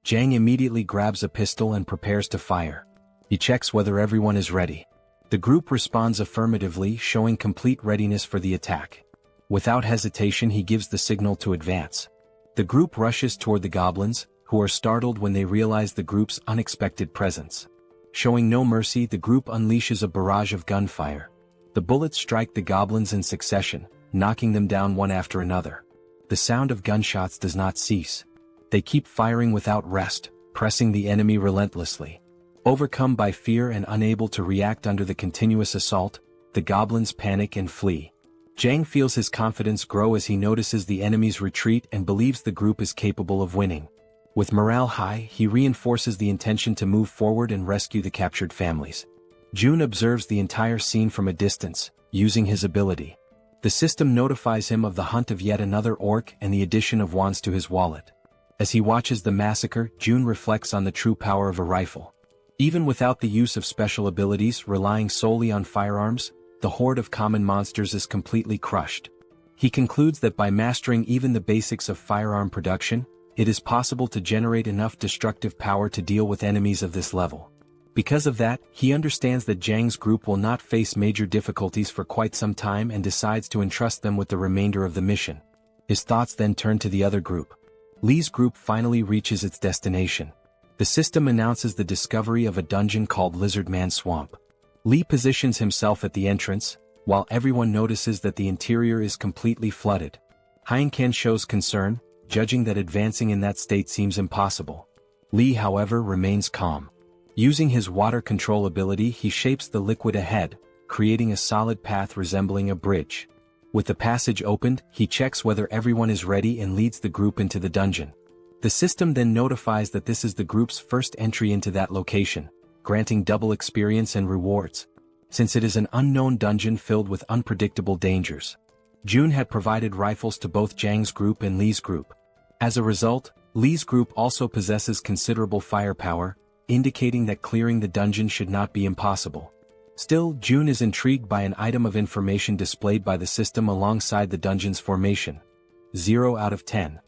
Jang immediately grabs a pistol and prepares to fire. He checks whether everyone is ready. The group responds affirmatively, showing complete readiness for the attack. Without hesitation, he gives the signal to advance. The group rushes toward the goblins, who are startled when they realize the group's unexpected presence. Showing no mercy, the group unleashes a barrage of gunfire. The bullets strike the goblins in succession, knocking them down one after another. The sound of gunshots does not cease. They keep firing without rest, pressing the enemy relentlessly. Overcome by fear and unable to react under the continuous assault, the goblins panic and flee. Jang feels his confidence grow as he notices the enemy's retreat and believes the group is capable of winning. With morale high, he reinforces the intention to move forward and rescue the captured families. June observes the entire scene from a distance, using his ability. The system notifies him of the hunt of yet another orc and the addition of wands to his wallet. As he watches the massacre, June reflects on the true power of a rifle. Even without the use of special abilities, relying solely on firearms, the horde of common monsters is completely crushed. He concludes that by mastering even the basics of firearm production, it is possible to generate enough destructive power to deal with enemies of this level. Because of that, he understands that Jang's group will not face major difficulties for quite some time and decides to entrust them with the remainder of the mission. His thoughts then turn to the other group. Lee's group finally reaches its destination. The system announces the discovery of a dungeon called Lizard Man Swamp. Lee positions himself at the entrance, while everyone notices that the interior is completely flooded. Heinkan shows concern, judging that advancing in that state seems impossible. Lee, however, remains calm. Using his water control ability, he shapes the liquid ahead, creating a solid path resembling a bridge. With the passage opened, he checks whether everyone is ready and leads the group into the dungeon. The system then notifies that this is the group's first entry into that location, granting double experience and rewards, since it is an unknown dungeon filled with unpredictable dangers. June had provided rifles to both Jang's group and Lee's group. As a result, Lee's group also possesses considerable firepower, indicating that clearing the dungeon should not be impossible. Still, June is intrigued by an item of information displayed by the system alongside the dungeon's formation. 0 out of 10.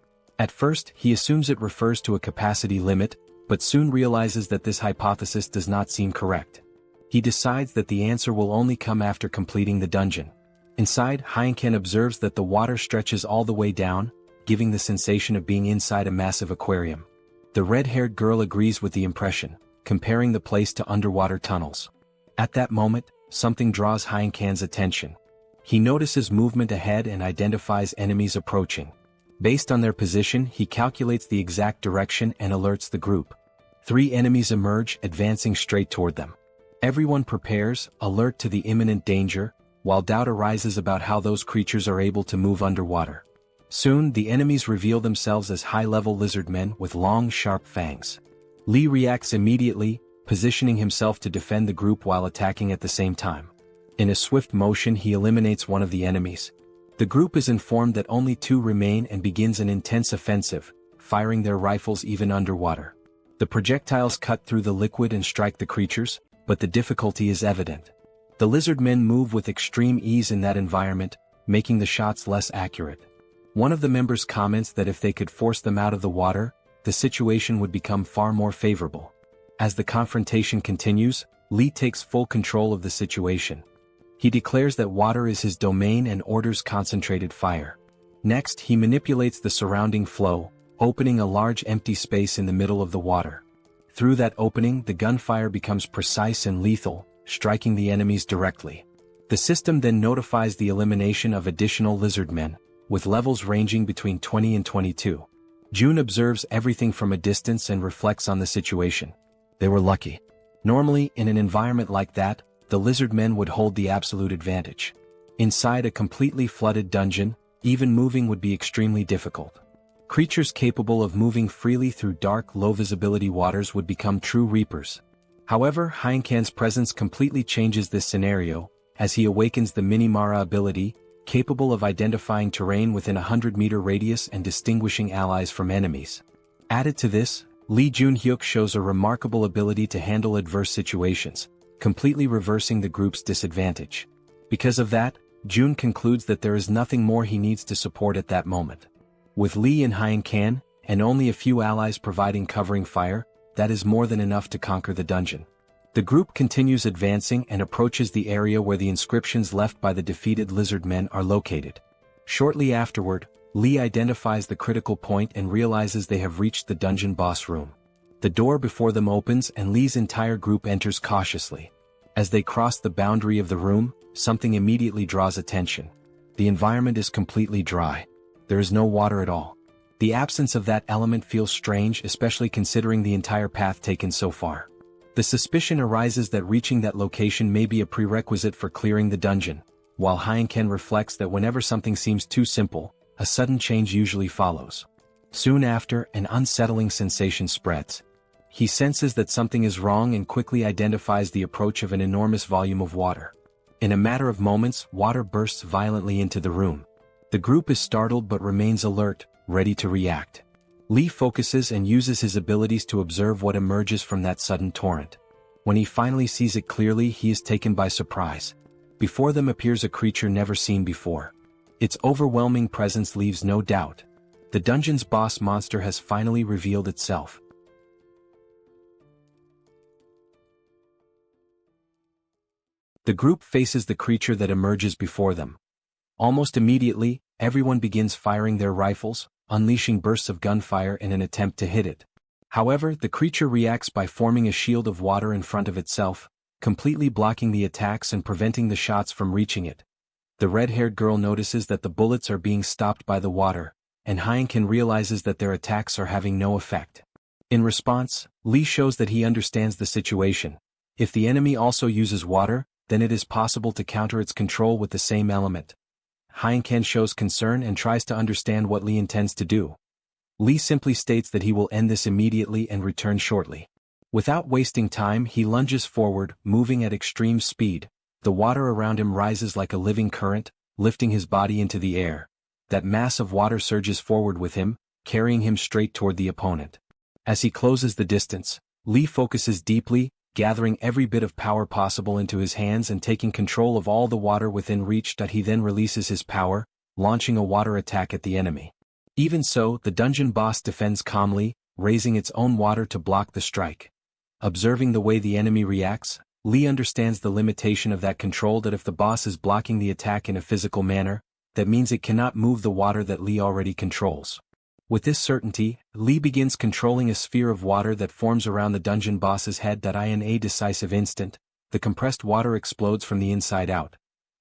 At first, he assumes it refers to a capacity limit, but soon realizes that this hypothesis does not seem correct. He decides that the answer will only come after completing the dungeon. Inside, Heinken observes that the water stretches all the way down, giving the sensation of being inside a massive aquarium. The red-haired girl agrees with the impression, comparing the place to underwater tunnels. At that moment, something draws Heinken's attention. He notices movement ahead and identifies enemies approaching. Based on their position, he calculates the exact direction and alerts the group. 3 enemies emerge, advancing straight toward them. Everyone prepares, alert to the imminent danger, while doubt arises about how those creatures are able to move underwater. Soon, the enemies reveal themselves as high-level lizard men with long, sharp fangs. Lee reacts immediately, positioning himself to defend the group while attacking at the same time. In a swift motion, he eliminates one of the enemies. The group is informed that only 2 remain and begins an intense offensive, firing their rifles even underwater. The projectiles cut through the liquid and strike the creatures, but the difficulty is evident. The lizard men move with extreme ease in that environment, making the shots less accurate. One of the members comments that if they could force them out of the water, the situation would become far more favorable. As the confrontation continues, Lee takes full control of the situation. He declares that water is his domain and orders concentrated fire. Next, he manipulates the surrounding flow, opening a large empty space in the middle of the water. Through that opening, the gunfire becomes precise and lethal, striking the enemies directly. The system then notifies the elimination of additional lizard men, with levels ranging between 20 and 22. June observes everything from a distance and reflects on the situation. They were lucky. Normally, in an environment like that, the lizard men would hold the absolute advantage. Inside a completely flooded dungeon, even moving would be extremely difficult. Creatures capable of moving freely through dark, low-visibility waters would become true reapers. However, Heinken's presence completely changes this scenario, as he awakens the Minimara ability, capable of identifying terrain within a 100-meter radius and distinguishing allies from enemies. Added to this, Lee Junhyuk shows a remarkable ability to handle adverse situations, completely reversing the group's disadvantage. Because of that, June concludes that there is nothing more he needs to support at that moment. With Lee and Heinken, and only a few allies providing covering fire, that is more than enough to conquer the dungeon. The group continues advancing and approaches the area where the inscriptions left by the defeated lizard men are located. Shortly afterward, Lee identifies the critical point and realizes they have reached the dungeon boss room. The door before them opens and Lee's entire group enters cautiously. As they cross the boundary of the room, something immediately draws attention. The environment is completely dry. There is no water at all. The absence of that element feels strange, especially considering the entire path taken so far. The suspicion arises that reaching that location may be a prerequisite for clearing the dungeon, while Heinken reflects that whenever something seems too simple, a sudden change usually follows. Soon after, an unsettling sensation spreads. He senses that something is wrong and quickly identifies the approach of an enormous volume of water. In a matter of moments, water bursts violently into the room. The group is startled but remains alert, ready to react. Lee focuses and uses his abilities to observe what emerges from that sudden torrent. When he finally sees it clearly, he is taken by surprise. Before them appears a creature never seen before. Its overwhelming presence leaves no doubt. The dungeon's boss monster has finally revealed itself. The group faces the creature that emerges before them. Almost immediately, everyone begins firing their rifles, unleashing bursts of gunfire in an attempt to hit it. However, the creature reacts by forming a shield of water in front of itself, completely blocking the attacks and preventing the shots from reaching it. The red-haired girl notices that the bullets are being stopped by the water, and Heinken realizes that their attacks are having no effect. In response, Lee shows that he understands the situation. If the enemy also uses water, then it is possible to counter its control with the same element. Heinken shows concern and tries to understand what Lee intends to do. Lee simply states that he will end this immediately and return shortly. Without wasting time, he lunges forward, moving at extreme speed. The water around him rises like a living current, lifting his body into the air. That mass of water surges forward with him, carrying him straight toward the opponent. As he closes the distance, Lee focuses deeply, gathering every bit of power possible into his hands and taking control of all the water within reach. He then releases his power, launching a water attack at the enemy. Even so, the dungeon boss defends calmly, raising its own water to block the strike. Observing the way the enemy reacts, Lee understands the limitation of that control, that if the boss is blocking the attack in a physical manner, that means it cannot move the water that Lee already controls. With this certainty, Lee begins controlling a sphere of water that forms around the dungeon boss's head. In a decisive instant, the compressed water explodes from the inside out.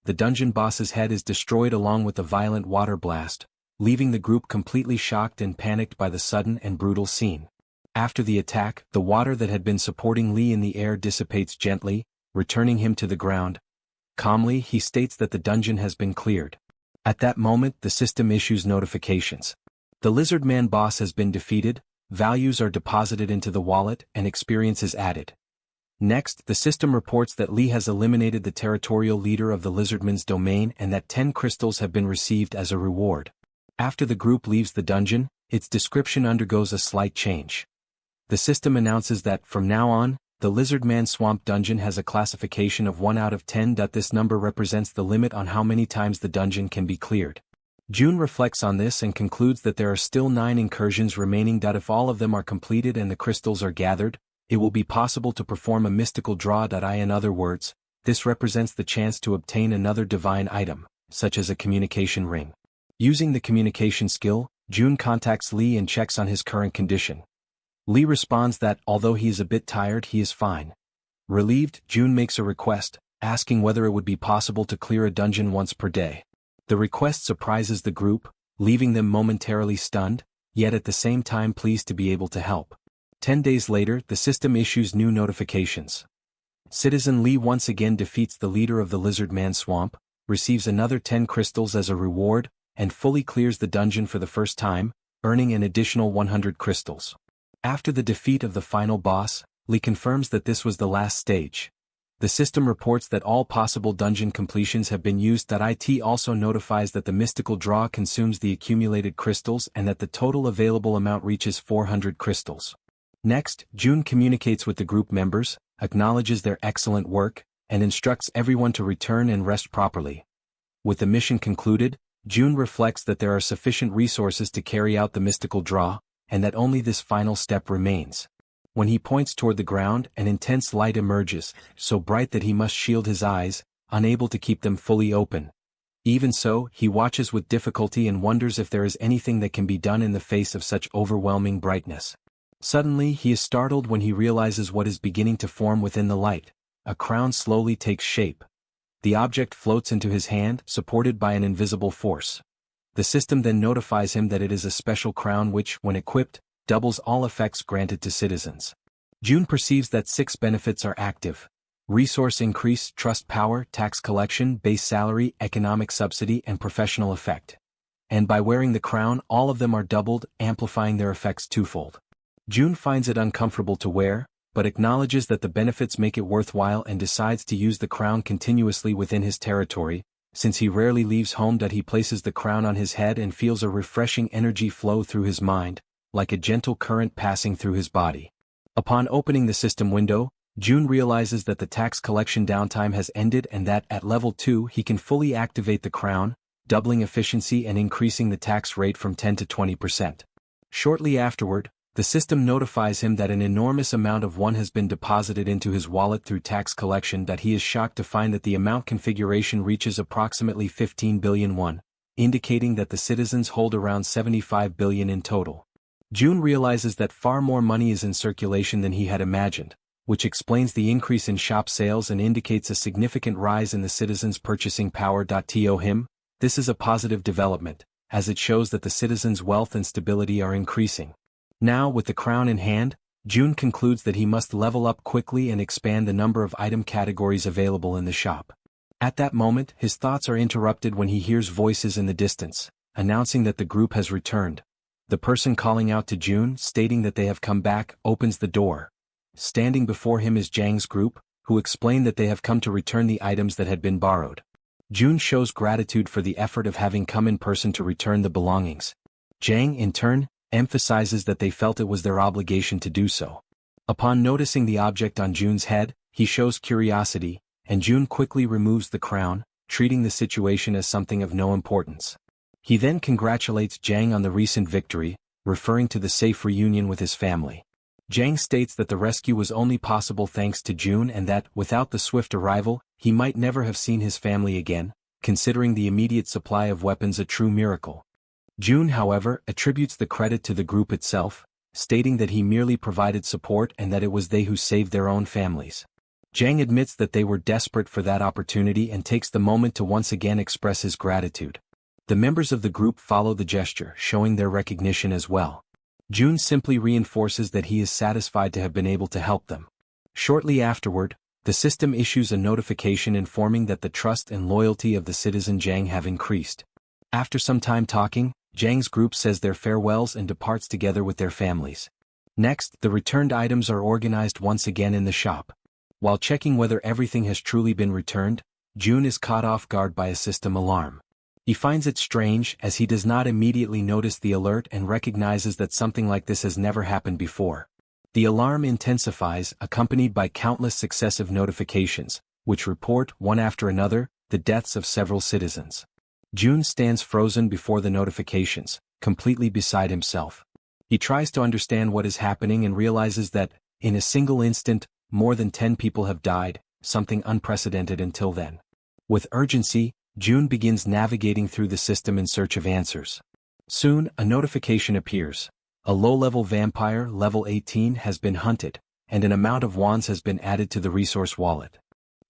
The dungeon boss's head is destroyed along with a violent water blast, leaving the group completely shocked and panicked by the sudden and brutal scene. After the attack, the water that had been supporting Lee in the air dissipates gently, returning him to the ground. Calmly, he states that the dungeon has been cleared. At that moment, the system issues notifications. The lizard man boss has been defeated, values are deposited into the wallet, and experience is added. Next, the system reports that Lee has eliminated the territorial leader of the lizardman's domain and that 10 crystals have been received as a reward. After the group leaves the dungeon, its description undergoes a slight change. The system announces that, from now on, the Lizardman Swamp Dungeon has a classification of 1 out of 10. This number represents the limit on how many times the dungeon can be cleared. June reflects on this and concludes that there are still 9 incursions remaining. If all of them are completed and the crystals are gathered, it will be possible to perform a mystical draw. In other words, this represents the chance to obtain another divine item, such as a communication ring. Using the communication skill, June contacts Lee and checks on his current condition. Lee responds that, although he is a bit tired, he is fine. Relieved, June makes a request, asking whether it would be possible to clear a dungeon once per day. The request surprises the group, leaving them momentarily stunned, yet at the same time pleased to be able to help. 10 days later, the system issues new notifications. Citizen Lee once again defeats the leader of the Lizard Man Swamp, receives another 10 crystals as a reward, and fully clears the dungeon for the first time, earning an additional 100 crystals. After the defeat of the final boss, Lee confirms that this was the last stage. The system reports that all possible dungeon completions have been used. It also notifies that the mystical draw consumes the accumulated crystals and that the total available amount reaches 400 crystals. Next, June communicates with the group members, acknowledges their excellent work, and instructs everyone to return and rest properly. With the mission concluded, June reflects that there are sufficient resources to carry out the mystical draw, and that only this final step remains. When he points toward the ground, an intense light emerges, so bright that he must shield his eyes, unable to keep them fully open. Even so, he watches with difficulty and wonders if there is anything that can be done in the face of such overwhelming brightness. Suddenly, he is startled when he realizes what is beginning to form within the light. A crown slowly takes shape. The object floats into his hand, supported by an invisible force. The system then notifies him that it is a special crown which, when equipped, doubles all effects granted to citizens. June perceives that 6 benefits are active: resource increase, trust power, tax collection, base salary, economic subsidy, and professional effect. And by wearing the crown, all of them are doubled, amplifying their effects twofold. June finds it uncomfortable to wear, but acknowledges that the benefits make it worthwhile and decides to use the crown continuously within his territory. Since he rarely leaves home, he places the crown on his head and feels a refreshing energy flow through his mind, like a gentle current passing through his body. Upon opening the system window, June realizes that the tax collection downtime has ended and that, at level 2, he can fully activate the crown, doubling efficiency and increasing the tax rate from 10 to 20%. Shortly afterward, the system notifies him that an enormous amount of won has been deposited into his wallet through tax collection. He is shocked to find that the amount configuration reaches approximately 15 billion won, indicating that the citizens hold around 75 billion in total. June realizes that far more money is in circulation than he had imagined, which explains the increase in shop sales and indicates a significant rise in the citizens' purchasing power. To him, this is a positive development, as it shows that the citizens' wealth and stability are increasing. Now, with the crown in hand, June concludes that he must level up quickly and expand the number of item categories available in the shop. At that moment, his thoughts are interrupted when he hears voices in the distance, announcing that the group has returned. The person calling out to June, stating that they have come back, opens the door. Standing before him is Jang's group, who explain that they have come to return the items that had been borrowed. June shows gratitude for the effort of having come in person to return the belongings. Jang, in turn, emphasizes that they felt it was their obligation to do so. Upon noticing the object on June's head, he shows curiosity, and June quickly removes the crown, treating the situation as something of no importance. He then congratulates Jang on the recent victory, referring to the safe reunion with his family. Jang states that the rescue was only possible thanks to June and that, without the swift arrival, he might never have seen his family again, considering the immediate supply of weapons a true miracle. June, however, attributes the credit to the group itself, stating that he merely provided support and that it was they who saved their own families. Jang admits that they were desperate for that opportunity and takes the moment to once again express his gratitude. The members of the group follow the gesture, showing their recognition as well. June simply reinforces that he is satisfied to have been able to help them. Shortly afterward, the system issues a notification informing that the trust and loyalty of the citizen Jang have increased. After some time talking, Jang's group says their farewells and departs together with their families. Next, the returned items are organized once again in the shop. While checking whether everything has truly been returned, June is caught off guard by a system alarm. He finds it strange as he does not immediately notice the alert and recognizes that something like this has never happened before. The alarm intensifies, accompanied by countless successive notifications, which report, one after another, the deaths of several citizens. June stands frozen before the notifications, completely beside himself. He tries to understand what is happening and realizes that, in a single instant, more than 10 people have died, something unprecedented until then. With urgency, June begins navigating through the system in search of answers. Soon, a notification appears. A low-level vampire, level 18, has been hunted, and an amount of wands has been added to the resource wallet.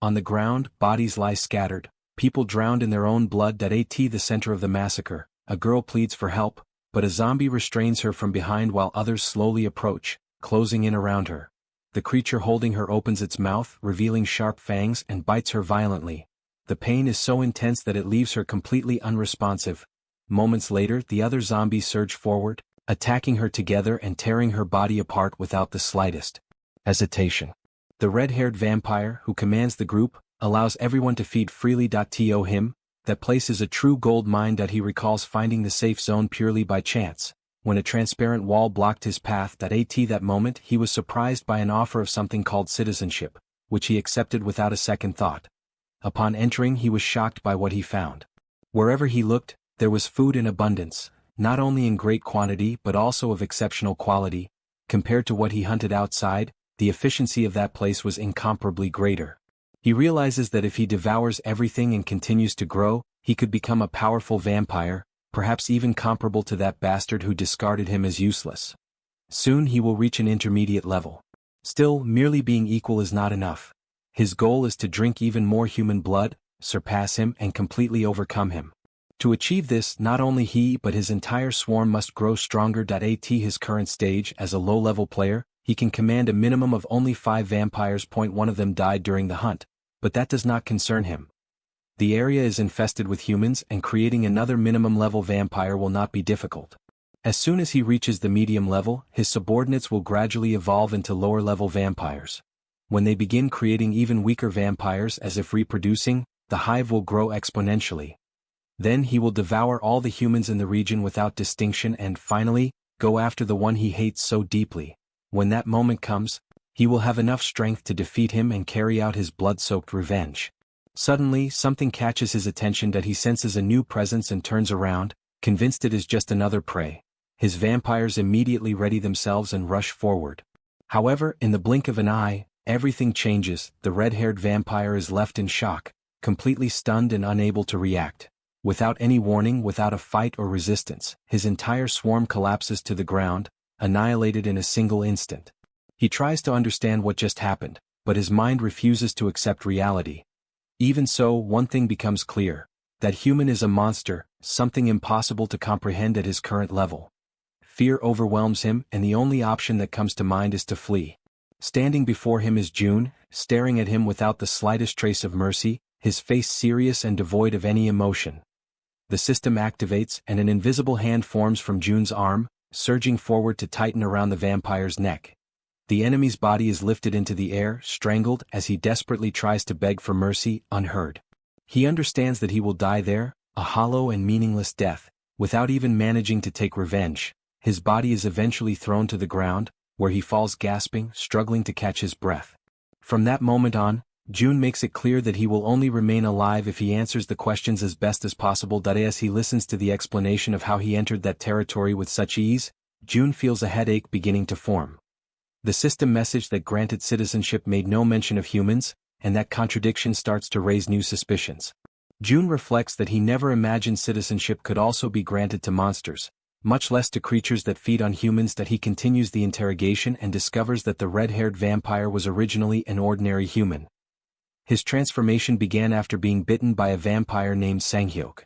On the ground, bodies lie scattered, people drowned in their own blood. At the center of the massacre, a girl pleads for help, but a zombie restrains her from behind while others slowly approach, closing in around her. The creature holding her opens its mouth, revealing sharp fangs, and bites her violently. The pain is so intense that it leaves her completely unresponsive. Moments later, the other zombies surge forward, attacking her together and tearing her body apart without the slightest hesitation. The red-haired vampire, who commands the group, allows everyone to feed freely. To him, that place is a true gold mine. He recalls finding the safe zone purely by chance, when a transparent wall blocked his path. That moment he was surprised by an offer of something called citizenship, which he accepted without a second thought. Upon entering, he was shocked by what he found. Wherever he looked, there was food in abundance, not only in great quantity but also of exceptional quality. Compared to what he hunted outside, the efficiency of that place was incomparably greater. He realizes that if he devours everything and continues to grow, he could become a powerful vampire, perhaps even comparable to that bastard who discarded him as useless. Soon he will reach an intermediate level. Still, merely being equal is not enough. His goal is to drink even more human blood, surpass him and completely overcome him. To achieve this, not only he but his entire swarm must grow stronger. At his current stage as a low-level player, he can command a minimum of only 5 vampires. One of them died during the hunt, but that does not concern him. The area is infested with humans and creating another minimum-level vampire will not be difficult. As soon as he reaches the medium level, his subordinates will gradually evolve into lower-level vampires. When they begin creating even weaker vampires as if reproducing, the hive will grow exponentially. Then he will devour all the humans in the region without distinction and, finally, go after the one he hates so deeply. When that moment comes, he will have enough strength to defeat him and carry out his blood-soaked revenge. Suddenly, something catches his attention. He senses a new presence and turns around, convinced it is just another prey. His vampires immediately ready themselves and rush forward. However, in the blink of an eye, everything changes. The red-haired vampire is left in shock, completely stunned and unable to react. Without any warning, without a fight or resistance, his entire swarm collapses to the ground, annihilated in a single instant. He tries to understand what just happened, but his mind refuses to accept reality. Even so, one thing becomes clear: that human is a monster, something impossible to comprehend at his current level. Fear overwhelms him, and the only option that comes to mind is to flee. Standing before him is June, staring at him without the slightest trace of mercy, his face serious and devoid of any emotion. The system activates and an invisible hand forms from June's arm, surging forward to tighten around the vampire's neck. The enemy's body is lifted into the air, strangled as he desperately tries to beg for mercy, unheard. He understands that he will die there, a hollow and meaningless death, without even managing to take revenge. His body is eventually thrown to the ground, where he falls gasping, struggling to catch his breath. From that moment on, June makes it clear that he will only remain alive if he answers the questions as best as possible. As he listens to the explanation of how he entered that territory with such ease, June feels a headache beginning to form. The system message that granted citizenship made no mention of humans, and that contradiction starts to raise new suspicions. June reflects that he never imagined citizenship could also be granted to monsters, much less to creatures that feed on humans. He continues the interrogation and discovers that the red-haired vampire was originally an ordinary human. His transformation began after being bitten by a vampire named Sanghyok.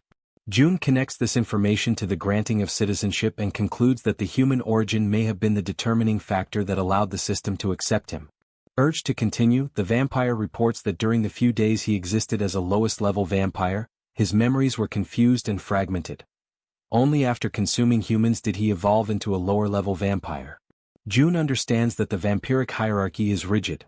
June connects this information to the granting of citizenship and concludes that the human origin may have been the determining factor that allowed the system to accept him. Urged to continue, the vampire reports that during the few days he existed as a lowest-level vampire, his memories were confused and fragmented. Only after consuming humans did he evolve into a lower-level vampire. June understands that the vampiric hierarchy is rigid.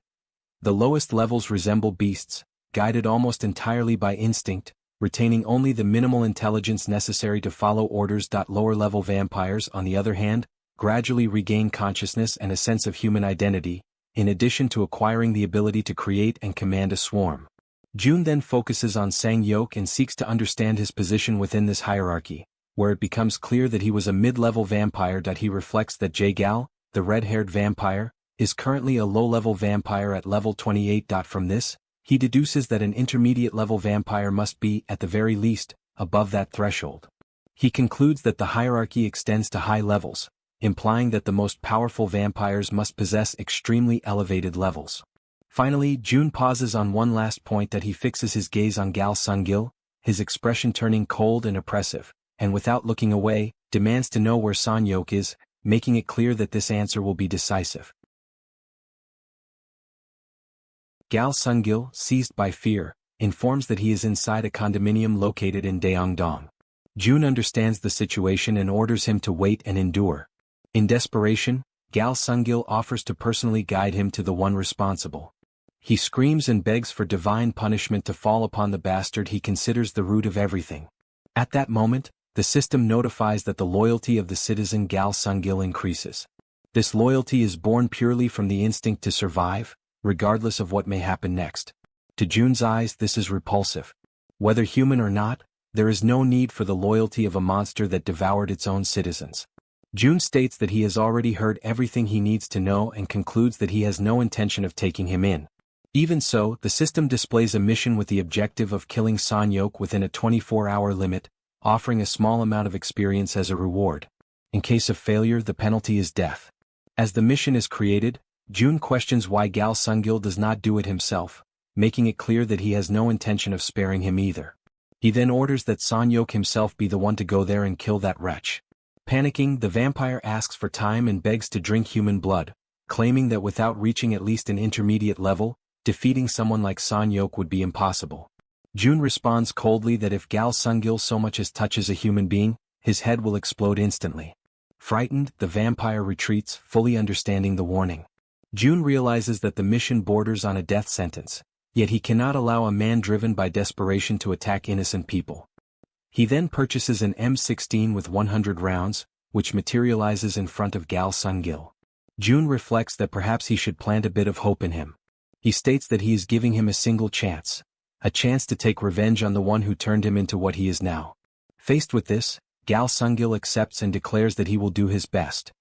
The lowest levels resemble beasts, guided almost entirely by instinct, retaining only the minimal intelligence necessary to follow orders. Lower-level vampires, on the other hand, gradually regain consciousness and a sense of human identity, in addition to acquiring the ability to create and command a swarm. June then focuses on Sanghyok and seeks to understand his position within this hierarchy, where it becomes clear that he was a mid-level vampire. He reflects that Jaehyeon, the red-haired vampire, is currently a low-level vampire at level 28. From this, he deduces that an intermediate-level vampire must be, at the very least, above that threshold. He concludes that the hierarchy extends to high levels, implying that the most powerful vampires must possess extremely elevated levels. Finally, June pauses on one last point. He fixes his gaze on Gal Sungil, his expression turning cold and oppressive, and without looking away, demands to know where Sanghyok is, making it clear that this answer will be decisive. Gal Sungil, seized by fear, informs that he is inside a condominium located in Daeongdong. June understands the situation and orders him to wait and endure. In desperation, Gal Sungil offers to personally guide him to the one responsible. He screams and begs for divine punishment to fall upon the bastard he considers the root of everything. At that moment, the system notifies that the loyalty of the citizen Gal Sungil increases. This loyalty is born purely from the instinct to survive, regardless of what may happen next. To June's eyes, this is repulsive. Whether human or not, there is no need for the loyalty of a monster that devoured its own citizens. June states that he has already heard everything he needs to know and concludes that he has no intention of taking him in. Even so, the system displays a mission with the objective of killing Sanghyok within a 24-hour limit, offering a small amount of experience as a reward. In case of failure, the penalty is death. As the mission is created, June questions why Gal Sungil does not do it himself, making it clear that he has no intention of sparing him either. He then orders that Sanghyok himself be the one to go there and kill that wretch. Panicking, the vampire asks for time and begs to drink human blood, claiming that without reaching at least an intermediate level, defeating someone like Sanghyok would be impossible. June responds coldly that if Gal Sungil so much as touches a human being, his head will explode instantly. Frightened, the vampire retreats, fully understanding the warning. June realizes that the mission borders on a death sentence, yet he cannot allow a man driven by desperation to attack innocent people. He then purchases an M16 with 100 rounds, which materializes in front of Gal Sungil. June reflects that perhaps he should plant a bit of hope in him. He states that he is giving him a single chance, a chance to take revenge on the one who turned him into what he is now. Faced with this, Gal Sungil accepts and declares that he will do his best.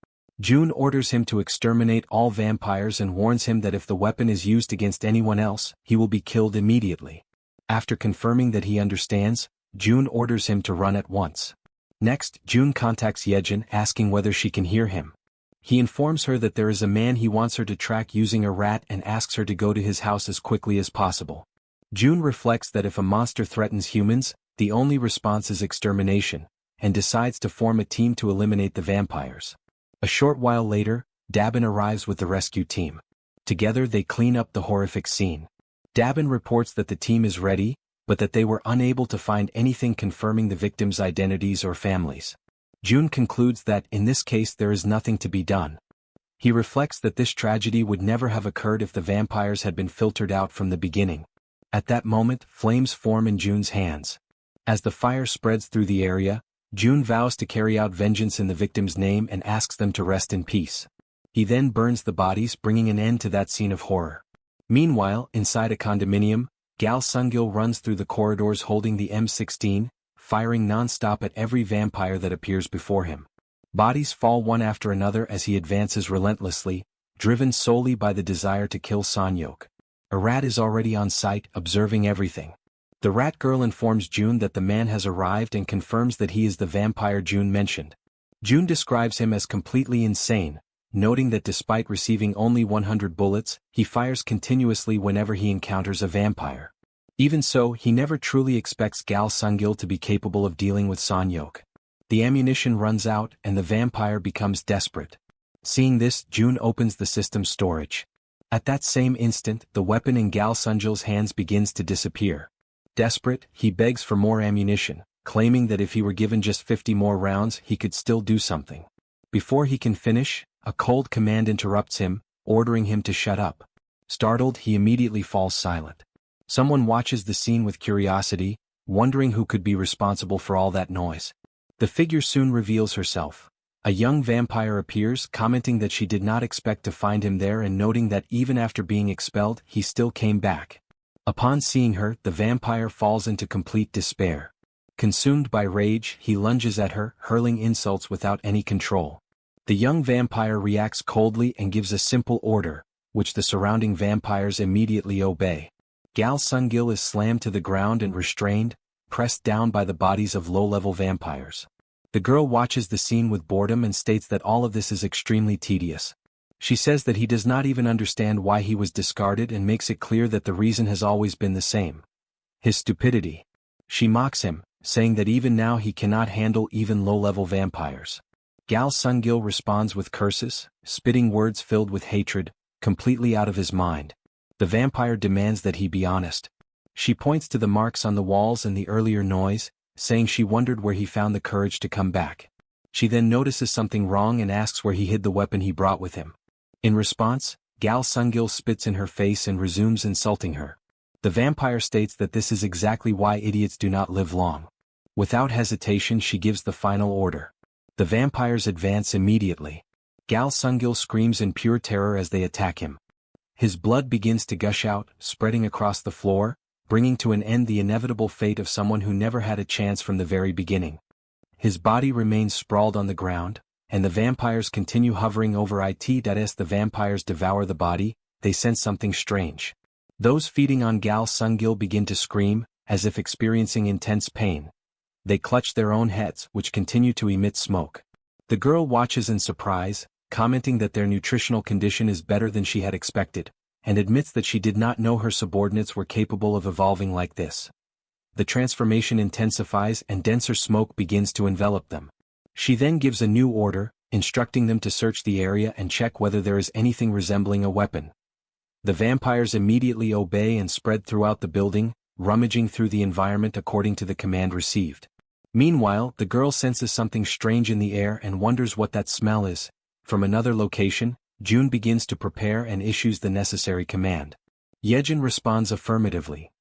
June orders him to exterminate all vampires and warns him that if the weapon is used against anyone else, he will be killed immediately. After confirming that he understands, June orders him to run at once. Next, June contacts Jaehyeon asking whether she can hear him. He informs her that there is a man he wants her to track using a rat and asks her to go to his house as quickly as possible. June reflects that if a monster threatens humans, the only response is extermination, and decides to form a team to eliminate the vampires. A short while later, Dabin arrives with the rescue team. Together they clean up the horrific scene. Dabin reports that the team is ready, but that they were unable to find anything confirming the victims' identities or families. June concludes that, in this case, there is nothing to be done. He reflects that this tragedy would never have occurred if the vampires had been filtered out from the beginning. At that moment, flames form in June's hands. As the fire spreads through the area, June vows to carry out vengeance in the victim's name and asks them to rest in peace. He then burns the bodies, bringing an end to that scene of horror. Meanwhile, inside a condominium, Gal Sungil runs through the corridors holding the M16, firing non-stop at every vampire that appears before him. Bodies fall one after another as he advances relentlessly, driven solely by the desire to kill Sanyok. A rat is already on site, observing everything. The rat girl informs June that the man has arrived and confirms that he is the vampire June mentioned. June describes him as completely insane, noting that despite receiving only 100 bullets, he fires continuously whenever he encounters a vampire. Even so, he never truly expects Gal Sungil to be capable of dealing with Sanyok. The ammunition runs out and the vampire becomes desperate. Seeing this, June opens the system's storage. At that same instant, the weapon in Gal Sungil's hands begins to disappear. Desperate, he begs for more ammunition, claiming that if he were given just 50 more rounds he could still do something. Before he can finish, a cold command interrupts him, ordering him to shut up. Startled, he immediately falls silent. Someone watches the scene with curiosity, wondering who could be responsible for all that noise. The figure soon reveals herself. A young vampire appears, commenting that she did not expect to find him there and noting that even after being expelled, he still came back. Upon seeing her, the vampire falls into complete despair. Consumed by rage, he lunges at her, hurling insults without any control. The young vampire reacts coldly and gives a simple order, which the surrounding vampires immediately obey. Gal Sungil is slammed to the ground and restrained, pressed down by the bodies of low-level vampires. The girl watches the scene with boredom and states that all of this is extremely tedious. She says that he does not even understand why he was discarded and makes it clear that the reason has always been the same: his stupidity. She mocks him, saying that even now he cannot handle even low-level vampires. Gal Sungil responds with curses, spitting words filled with hatred, completely out of his mind. The vampire demands that he be honest. She points to the marks on the walls and the earlier noise, saying she wondered where he found the courage to come back. She then notices something wrong and asks where he hid the weapon he brought with him. In response, Gal Sungil spits in her face and resumes insulting her. The vampire states that this is exactly why idiots do not live long. Without hesitation, she gives the final order. The vampires advance immediately. Gal Sungil screams in pure terror as they attack him. His blood begins to gush out, spreading across the floor, bringing to an end the inevitable fate of someone who never had a chance from the very beginning. His body remains sprawled on the ground, and the vampires continue hovering over it. As the vampires devour the body, they sense something strange. Those feeding on Gal Sungil begin to scream, as if experiencing intense pain. They clutch their own heads, which continue to emit smoke. The girl watches in surprise, commenting that their nutritional condition is better than she had expected, and admits that she did not know her subordinates were capable of evolving like this. The transformation intensifies and denser smoke begins to envelop them. She then gives a new order, instructing them to search the area and check whether there is anything resembling a weapon. The vampires immediately obey and spread throughout the building, rummaging through the environment according to the command received. Meanwhile, the girl senses something strange in the air and wonders what that smell is. From another location, June begins to prepare and issues the necessary command. Jaehyeon responds affirmatively.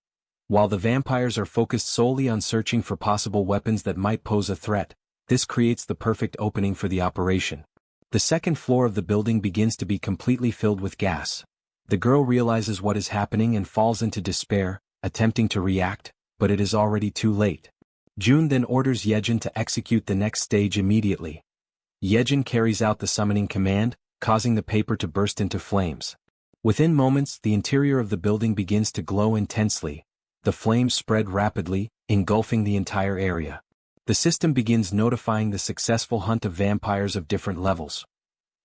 While the vampires are focused solely on searching for possible weapons that might pose a threat, this creates the perfect opening for the operation. The second floor of the building begins to be completely filled with gas. The girl realizes what is happening and falls into despair, attempting to react, but it is already too late. June then orders Jaehyeon to execute the next stage immediately. Jaehyeon carries out the summoning command, causing the paper to burst into flames. Within moments, the interior of the building begins to glow intensely. The flames spread rapidly, engulfing the entire area. The system begins notifying the successful hunt of vampires of different levels.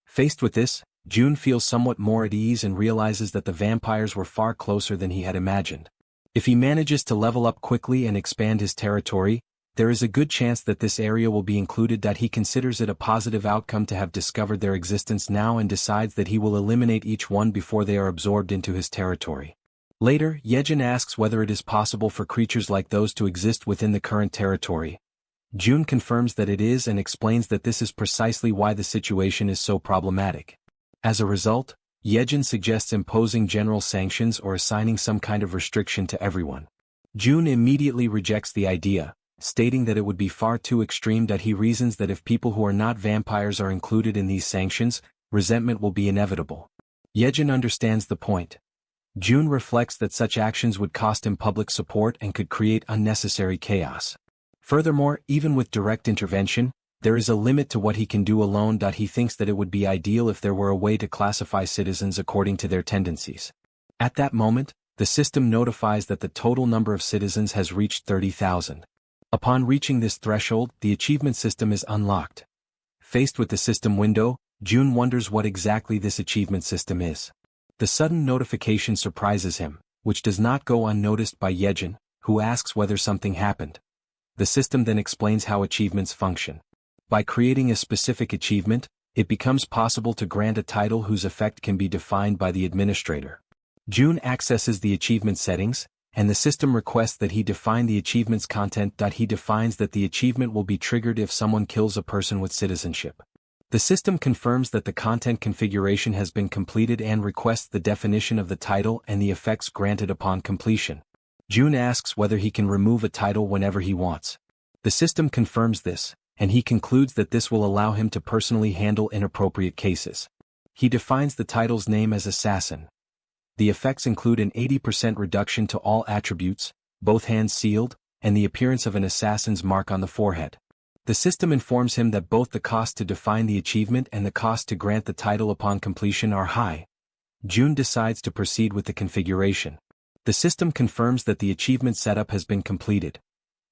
Faced with this, June feels somewhat more at ease and realizes that the vampires were far closer than he had imagined. If he manages to level up quickly and expand his territory, there is a good chance that this area will be included. He considers it a positive outcome to have discovered their existence now and decides that he will eliminate each one before they are absorbed into his territory. Later, Jaehyeon asks whether it is possible for creatures like those to exist within the current territory. June confirms that it is and explains that this is precisely why the situation is so problematic. As a result, Jaehyeon suggests imposing general sanctions or assigning some kind of restriction to everyone. June immediately rejects the idea, stating that it would be far too extreme. He reasons that if people who are not vampires are included in these sanctions, resentment will be inevitable. Jaehyeon understands the point. June reflects that such actions would cost him public support and could create unnecessary chaos. Furthermore, even with direct intervention, there is a limit to what he can do alone. He thinks that it would be ideal if there were a way to classify citizens according to their tendencies. At that moment, the system notifies that the total number of citizens has reached 30,000. Upon reaching this threshold, the achievement system is unlocked. Faced with the system window, June wonders what exactly this achievement system is. The sudden notification surprises him, which does not go unnoticed by Jaehyeon, who asks whether something happened. The system then explains how achievements function. By creating a specific achievement, it becomes possible to grant a title whose effect can be defined by the administrator. June accesses the achievement settings, and the system requests that he define the achievement's content. He defines that the achievement will be triggered if someone kills a person with citizenship. The system confirms that the content configuration has been completed and requests the definition of the title and the effects granted upon completion. June asks whether he can remove a title whenever he wants. The system confirms this, and he concludes that this will allow him to personally handle inappropriate cases. He defines the title's name as Assassin. The effects include an 80% reduction to all attributes, both hands sealed, and the appearance of an assassin's mark on the forehead. The system informs him that both the cost to define the achievement and the cost to grant the title upon completion are high. June decides to proceed with the configuration. The system confirms that the achievement setup has been completed.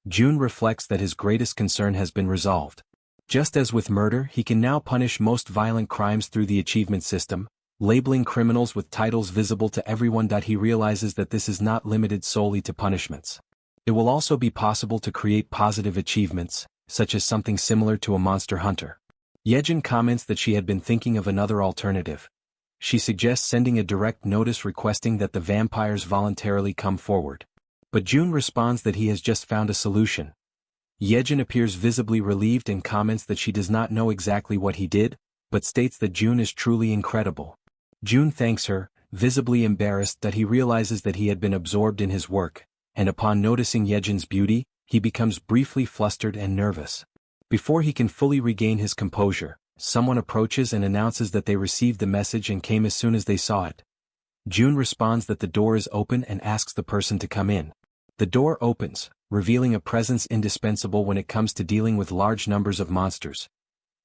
June reflects that his greatest concern has been resolved. Just as with murder, he can now punish most violent crimes through the achievement system, labeling criminals with titles visible to everyone. He realizes that this is not limited solely to punishments. It will also be possible to create positive achievements, such as something similar to a monster hunter. Jaehyeon comments that she had been thinking of another alternative. She suggests sending a direct notice requesting that the vampires voluntarily come forward. But June responds that he has just found a solution. Jaehyeon appears visibly relieved and comments that she does not know exactly what he did, but states that June is truly incredible. June thanks her, visibly embarrassed. He realizes that he had been absorbed in his work, and upon noticing Jaehyeon's beauty, he becomes briefly flustered and nervous. Before he can fully regain his composure, someone approaches and announces that they received the message and came as soon as they saw it. June responds that the door is open and asks the person to come in. The door opens, revealing a presence indispensable when it comes to dealing with large numbers of monsters.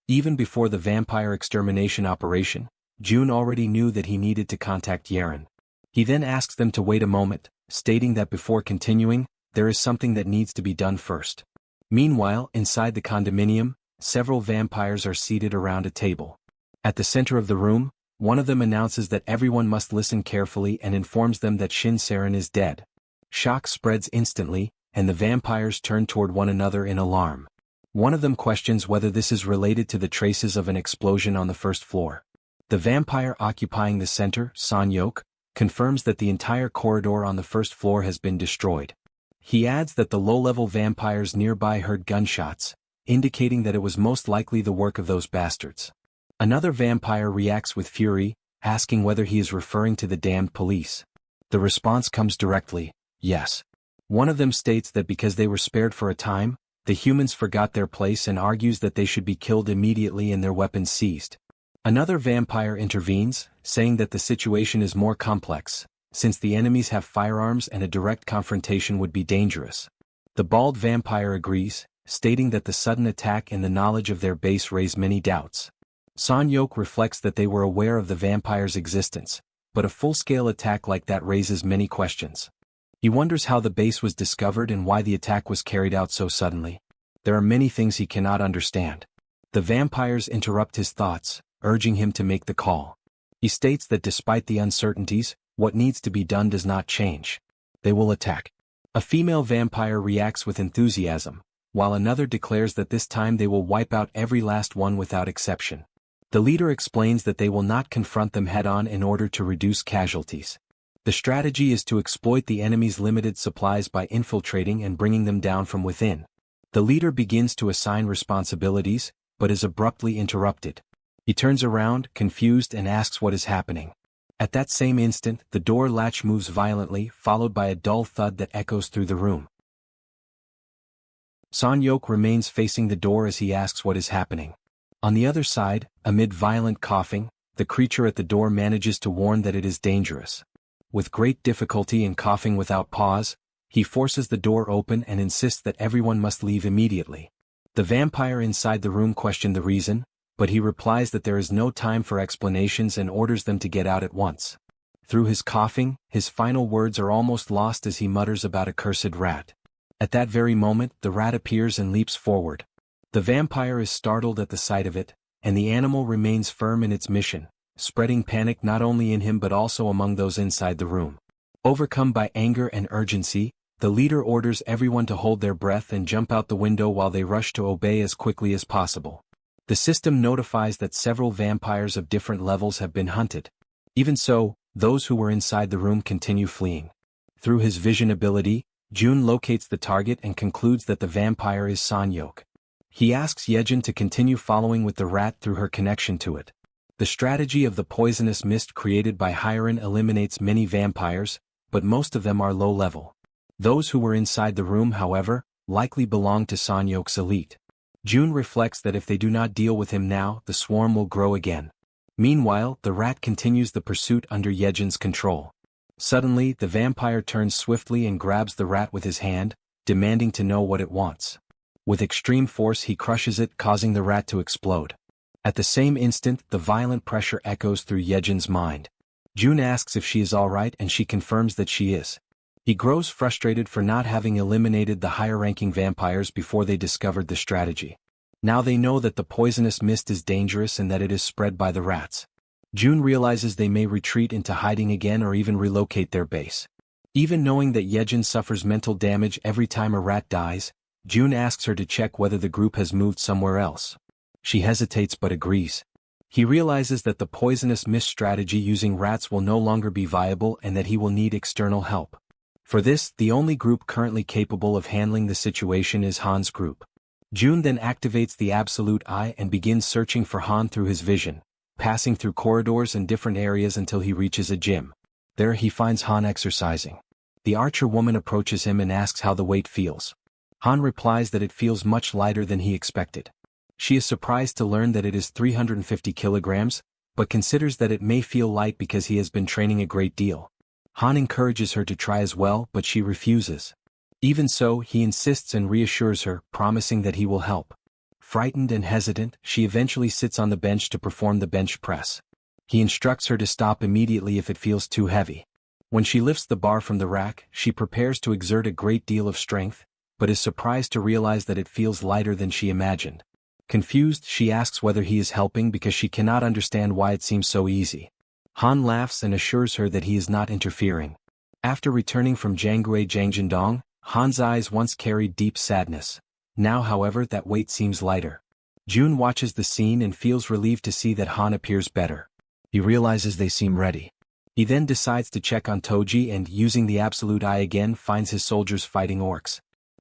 Even before the vampire extermination operation, June already knew that he needed to contact Jaehyeon. He then asks them to wait a moment, stating that before continuing, there is something that needs to be done first. Meanwhile, inside the condominium, several vampires are seated around a table. At the center of the room, one of them announces that everyone must listen carefully and informs them that Shin Saren is dead. Shock spreads instantly, and the vampires turn toward one another in alarm. One of them questions whether this is related to the traces of an explosion on the first floor. The vampire occupying the center, Sanyok, confirms that the entire corridor on the first floor has been destroyed. He adds that the low-level vampires nearby heard gunshots, indicating that it was most likely the work of those bastards. Another vampire reacts with fury, asking whether he is referring to the damned police. The response comes directly, yes. One of them states that because they were spared for a time, the humans forgot their place and argues that they should be killed immediately and their weapons seized. Another vampire intervenes, saying that the situation is more complex, since the enemies have firearms and a direct confrontation would be dangerous. The bald vampire agrees, stating that the sudden attack and the knowledge of their base raise many doubts. Sanyok reflects that they were aware of the vampire's existence, but a full-scale attack like that raises many questions. He wonders how the base was discovered and why the attack was carried out so suddenly. There are many things he cannot understand. The vampires interrupt his thoughts, urging him to make the call. He states that despite the uncertainties, what needs to be done does not change. They will attack. A female vampire reacts with enthusiasm, while another declares that this time they will wipe out every last one without exception. The leader explains that they will not confront them head-on in order to reduce casualties. The strategy is to exploit the enemy's limited supplies by infiltrating and bringing them down from within. The leader begins to assign responsibilities, but is abruptly interrupted. He turns around, confused, and asks what is happening. At that same instant, the door latch moves violently, followed by a dull thud that echoes through the room. Sanyok remains facing the door as he asks what is happening. On the other side, amid violent coughing, the creature at the door manages to warn that it is dangerous. with great difficulty and coughing without pause, he forces the door open and insists that everyone must leave immediately. The vampire inside the room questions the reason, but he replies that there is no time for explanations and orders them to get out at once. Through his coughing, his final words are almost lost as he mutters about a cursed rat. At that very moment, the rat appears and leaps forward. The vampire is startled at the sight of it, and the animal remains firm in its mission, spreading panic not only in him but also among those inside the room. Overcome by anger and urgency, the leader orders everyone to hold their breath and jump out the window while they rush to obey as quickly as possible. The system notifies that several vampires of different levels have been hunted. Even so, those who were inside the room continue fleeing. Through his vision ability, Jun locates the target and concludes that the vampire is Sanyok. He asks Jaehyeon to continue following with the rat through her connection to it. The strategy of the poisonous mist created by Hyeon eliminates many vampires, but most of them are low level. Those who were inside the room, however, likely belong to Sanyok's elite. Jun reflects that if they do not deal with him now, the swarm will grow again. Meanwhile, the rat continues the pursuit under Jaehyeon's control. Suddenly, the vampire turns swiftly and grabs the rat with his hand, demanding to know what it wants. With extreme force he crushes it, causing the rat to explode. At the same instant, the violent pressure echoes through Jaehyeon's mind. Jun asks if she is alright and she confirms that she is. He grows frustrated for not having eliminated the higher-ranking vampires before they discovered the strategy. Now they know that the poisonous mist is dangerous and that it is spread by the rats. Jun realizes they may retreat into hiding again or even relocate their base. Even knowing that Jaehyeon suffers mental damage every time a rat dies, Jun asks her to check whether the group has moved somewhere else. She hesitates but agrees. He realizes that the poisonous mist strategy using rats will no longer be viable and that he will need external help. For this, the only group currently capable of handling the situation is Han's group. Jun then activates the Absolute Eye and begins searching for Han through his vision, passing through corridors and different areas until he reaches a gym. There he finds Han exercising. The archer woman approaches him and asks how the weight feels. Han replies that it feels much lighter than he expected. She is surprised to learn that it is 350 kilograms, but considers that it may feel light because he has been training a great deal. Han encourages her to try as well, but she refuses. Even so, he insists and reassures her, promising that he will help. Frightened and hesitant, she eventually sits on the bench to perform the bench press. He instructs her to stop immediately if it feels too heavy. When she lifts the bar from the rack, she prepares to exert a great deal of strength, but is surprised to realize that it feels lighter than she imagined. Confused, she asks whether he is helping because she cannot understand why it seems so easy. Han laughs and assures her that he is not interfering. After returning from Janggui Jangjindong, Han's eyes once carried deep sadness. Now, however, that weight seems lighter. Jun watches the scene and feels relieved to see that Han appears better. He realizes they seem ready. He then decides to check on Toji and, using the Absolute Eye again, finds his soldiers fighting orcs.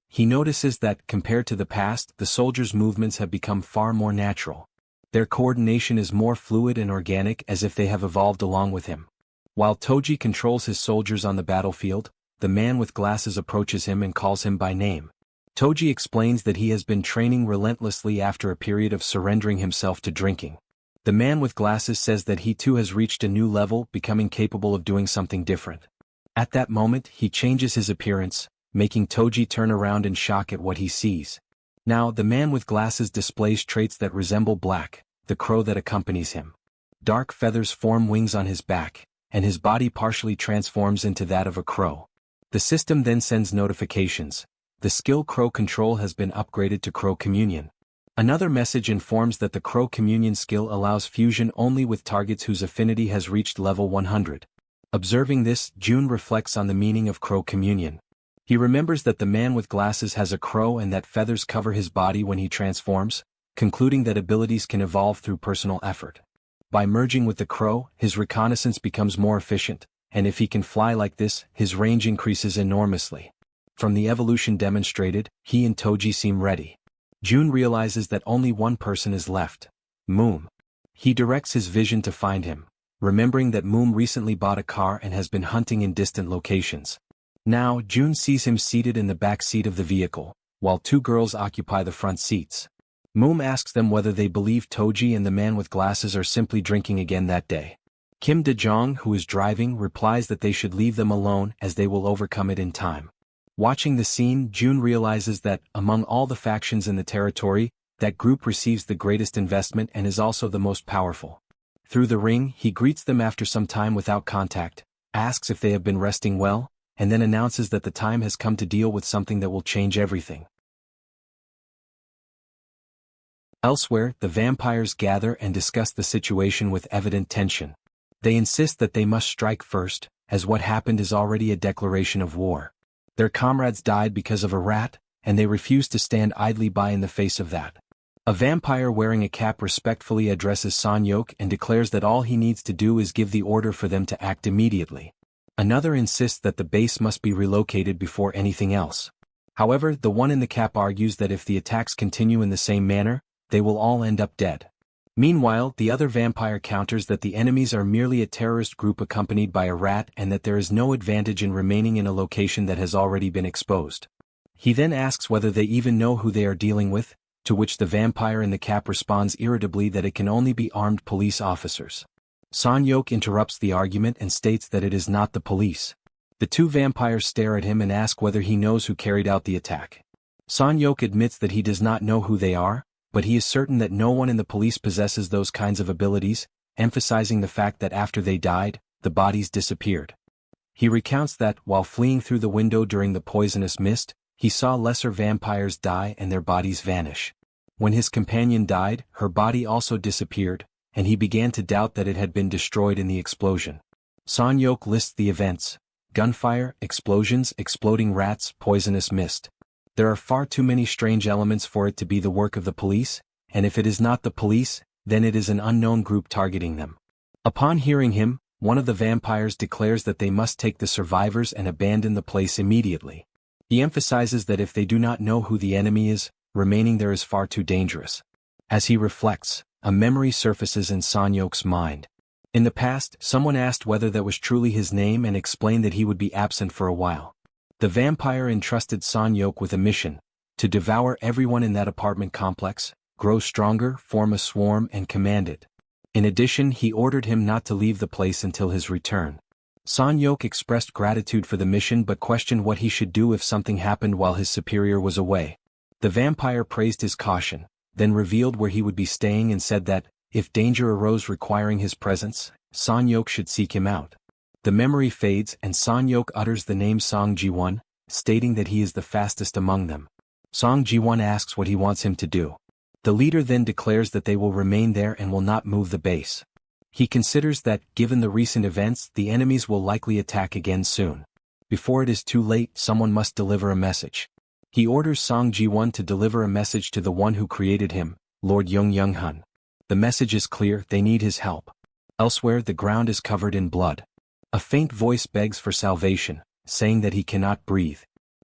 He notices that, compared to the past, the soldiers' movements have become far more natural. Their coordination is more fluid and organic, as if they have evolved along with him. While Toji controls his soldiers on the battlefield, the man with glasses approaches him and calls him by name. Toji explains that he has been training relentlessly after a period of surrendering himself to drinking. The man with glasses says that he too has reached a new level, becoming capable of doing something different. At that moment, he changes his appearance, making Toji turn around in shock at what he sees. Now, the man with glasses displays traits that resemble Black, the crow that accompanies him. Dark feathers form wings on his back, and his body partially transforms into that of a crow. The system then sends notifications. The skill Crow Control has been upgraded to Crow Communion. Another message informs that the Crow Communion skill allows fusion only with targets whose affinity has reached level 100. Observing this, Jun reflects on the meaning of Crow Communion. He remembers that the man with glasses has a crow and that feathers cover his body when he transforms, concluding that abilities can evolve through personal effort. By merging with the crow, his reconnaissance becomes more efficient, and if he can fly like this, his range increases enormously. From the evolution demonstrated, he and Toji seem ready. Jun realizes that only one person is left: Moom. He directs his vision to find him, remembering that Moom recently bought a car and has been hunting in distant locations. Now, Jun sees him seated in the back seat of the vehicle, while two girls occupy the front seats. Moom asks them whether they believe Toji and the man with glasses are simply drinking again that day. Kim De-jong, who is driving, replies that they should leave them alone as they will overcome it in time. Watching the scene, June realizes that, among all the factions in the territory, that group receives the greatest investment and is also the most powerful. Through the ring, he greets them after some time without contact, asks if they have been resting well, and then announces that the time has come to deal with something that will change everything. Elsewhere, the vampires gather and discuss the situation with evident tension. They insist that they must strike first, as what happened is already a declaration of war. Their comrades died because of a rat, and they refuse to stand idly by in the face of that. A vampire wearing a cap respectfully addresses Son-hyuk and declares that all he needs to do is give the order for them to act immediately. Another insists that the base must be relocated before anything else. However, the one in the cap argues that if the attacks continue in the same manner, they will all end up dead. Meanwhile, the other vampire counters that the enemies are merely a terrorist group accompanied by a rat and that there is no advantage in remaining in a location that has already been exposed. He then asks whether they even know who they are dealing with, to which the vampire in the cap responds irritably that it can only be armed police officers. Son-hyuk interrupts the argument and states that it is not the police. The two vampires stare at him and ask whether he knows who carried out the attack. Son-hyuk admits that he does not know who they are, but he is certain that no one in the police possesses those kinds of abilities, emphasizing the fact that after they died, the bodies disappeared. He recounts that, while fleeing through the window during the poisonous mist, he saw lesser vampires die and their bodies vanish. When his companion died, her body also disappeared, and he began to doubt that it had been destroyed in the explosion. Son-hyuk lists the events: gunfire, explosions, exploding rats, poisonous mist. There are far too many strange elements for it to be the work of the police, and if it is not the police, then it is an unknown group targeting them. Upon hearing him, one of the vampires declares that they must take the survivors and abandon the place immediately. He emphasizes that if they do not know who the enemy is, remaining there is far too dangerous. As he reflects, a memory surfaces in Son-hyuk's mind. In the past, someone asked whether that was truly his name and explained that he would be absent for a while. The vampire entrusted Son-hyuk with a mission: to devour everyone in that apartment complex, grow stronger, form a swarm and command it. In addition, he ordered him not to leave the place until his return. Son-hyuk expressed gratitude for the mission but questioned what he should do if something happened while his superior was away. The vampire praised his caution, then revealed where he would be staying and said that, if danger arose requiring his presence, Son-hyuk should seek him out. The memory fades and Son-hyuk utters the name Song Ji-won, stating that he is the fastest among them. Song Ji-won asks what he wants him to do. The leader then declares that they will remain there and will not move the base. He considers that, given the recent events, the enemies will likely attack again soon. Before it is too late, someone must deliver a message. He orders Song Ji-won to deliver a message to the one who created him, Lord Young-Young-hun. The message is clear: they need his help. Elsewhere, the ground is covered in blood. A faint voice begs for salvation, saying that he cannot breathe.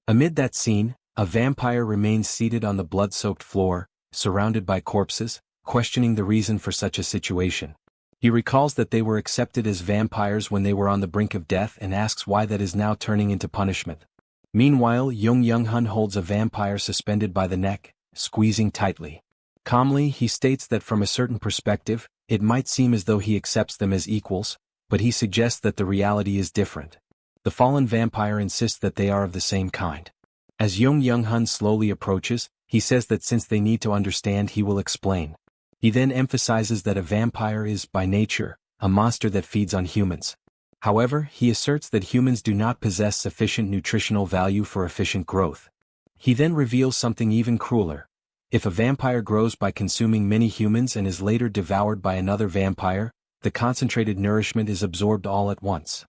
Amid that scene, a vampire remains seated on the blood-soaked floor, surrounded by corpses, questioning the reason for such a situation. He recalls that they were accepted as vampires when they were on the brink of death and asks why that is now turning into punishment. Meanwhile, Young-Young-hun holds a vampire suspended by the neck, squeezing tightly. Calmly, he states that from a certain perspective, it might seem as though he accepts them as equals, but he suggests that the reality is different. The fallen vampire insists that they are of the same kind. As Young-Young-hun slowly approaches, he says that since they need to understand, he will explain. He then emphasizes that a vampire is, by nature, a monster that feeds on humans. However, he asserts that humans do not possess sufficient nutritional value for efficient growth. He then reveals something even crueler. If a vampire grows by consuming many humans and is later devoured by another vampire, the concentrated nourishment is absorbed all at once.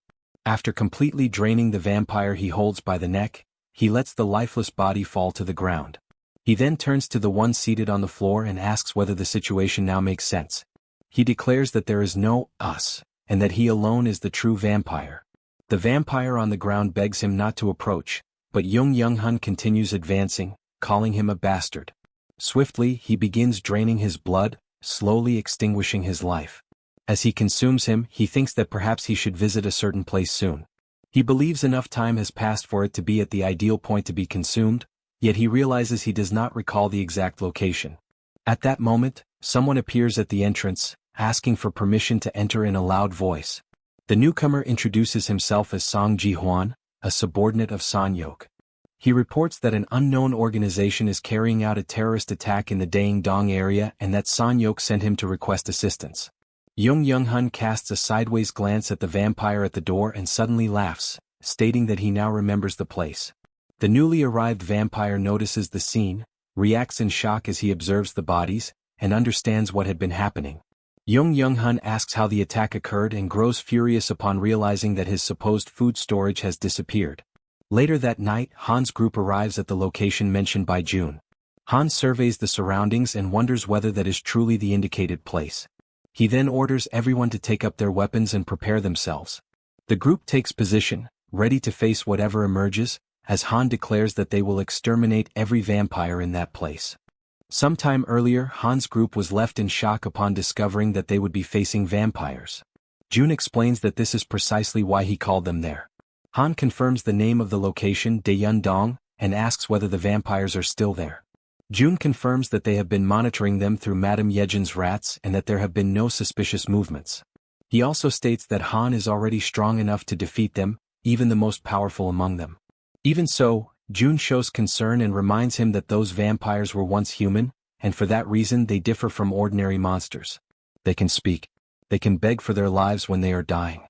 After completely draining the vampire he holds by the neck, he lets the lifeless body fall to the ground. He then turns to the one seated on the floor and asks whether the situation now makes sense. He declares that there is no us, and that he alone is the true vampire. The vampire on the ground begs him not to approach, but Young-Young-hun continues advancing, calling him a bastard. Swiftly, he begins draining his blood, slowly extinguishing his life. As he consumes him, he thinks that perhaps he should visit a certain place soon. He believes enough time has passed for it to be at the ideal point to be consumed, yet he realizes he does not recall the exact location. At that moment, someone appears at the entrance, asking for permission to enter in a loud voice. The newcomer introduces himself as Song Jaehyeon, a subordinate of Sanyok. He reports that an unknown organization is carrying out a terrorist attack in the Daeng-dong area and that Sanyok sent him to request assistance. Young-hun casts a sideways glance at the vampire at the door and suddenly laughs, stating that he now remembers the place. The newly arrived vampire notices the scene, reacts in shock as he observes the bodies, and understands what had been happening. Young-hun asks how the attack occurred and grows furious upon realizing that his supposed food storage has disappeared. Later that night, Han's group arrives at the location mentioned by June. Han surveys the surroundings and wonders whether that is truly the indicated place. He then orders everyone to take up their weapons and prepare themselves. The group takes position, ready to face whatever emerges, as Han declares that they will exterminate every vampire in that place. Sometime earlier, Han's group was left in shock upon discovering that they would be facing vampires. June explains that this is precisely why he called them there. Han confirms the name of the location, Daeyeon-dong, and asks whether the vampires are still there. June confirms that they have been monitoring them through Madame Yejin's rats and that there have been no suspicious movements. He also states that Han is already strong enough to defeat them, even the most powerful among them. Even so, June shows concern and reminds him that those vampires were once human, and for that reason they differ from ordinary monsters. They can speak. They can beg for their lives when they are dying.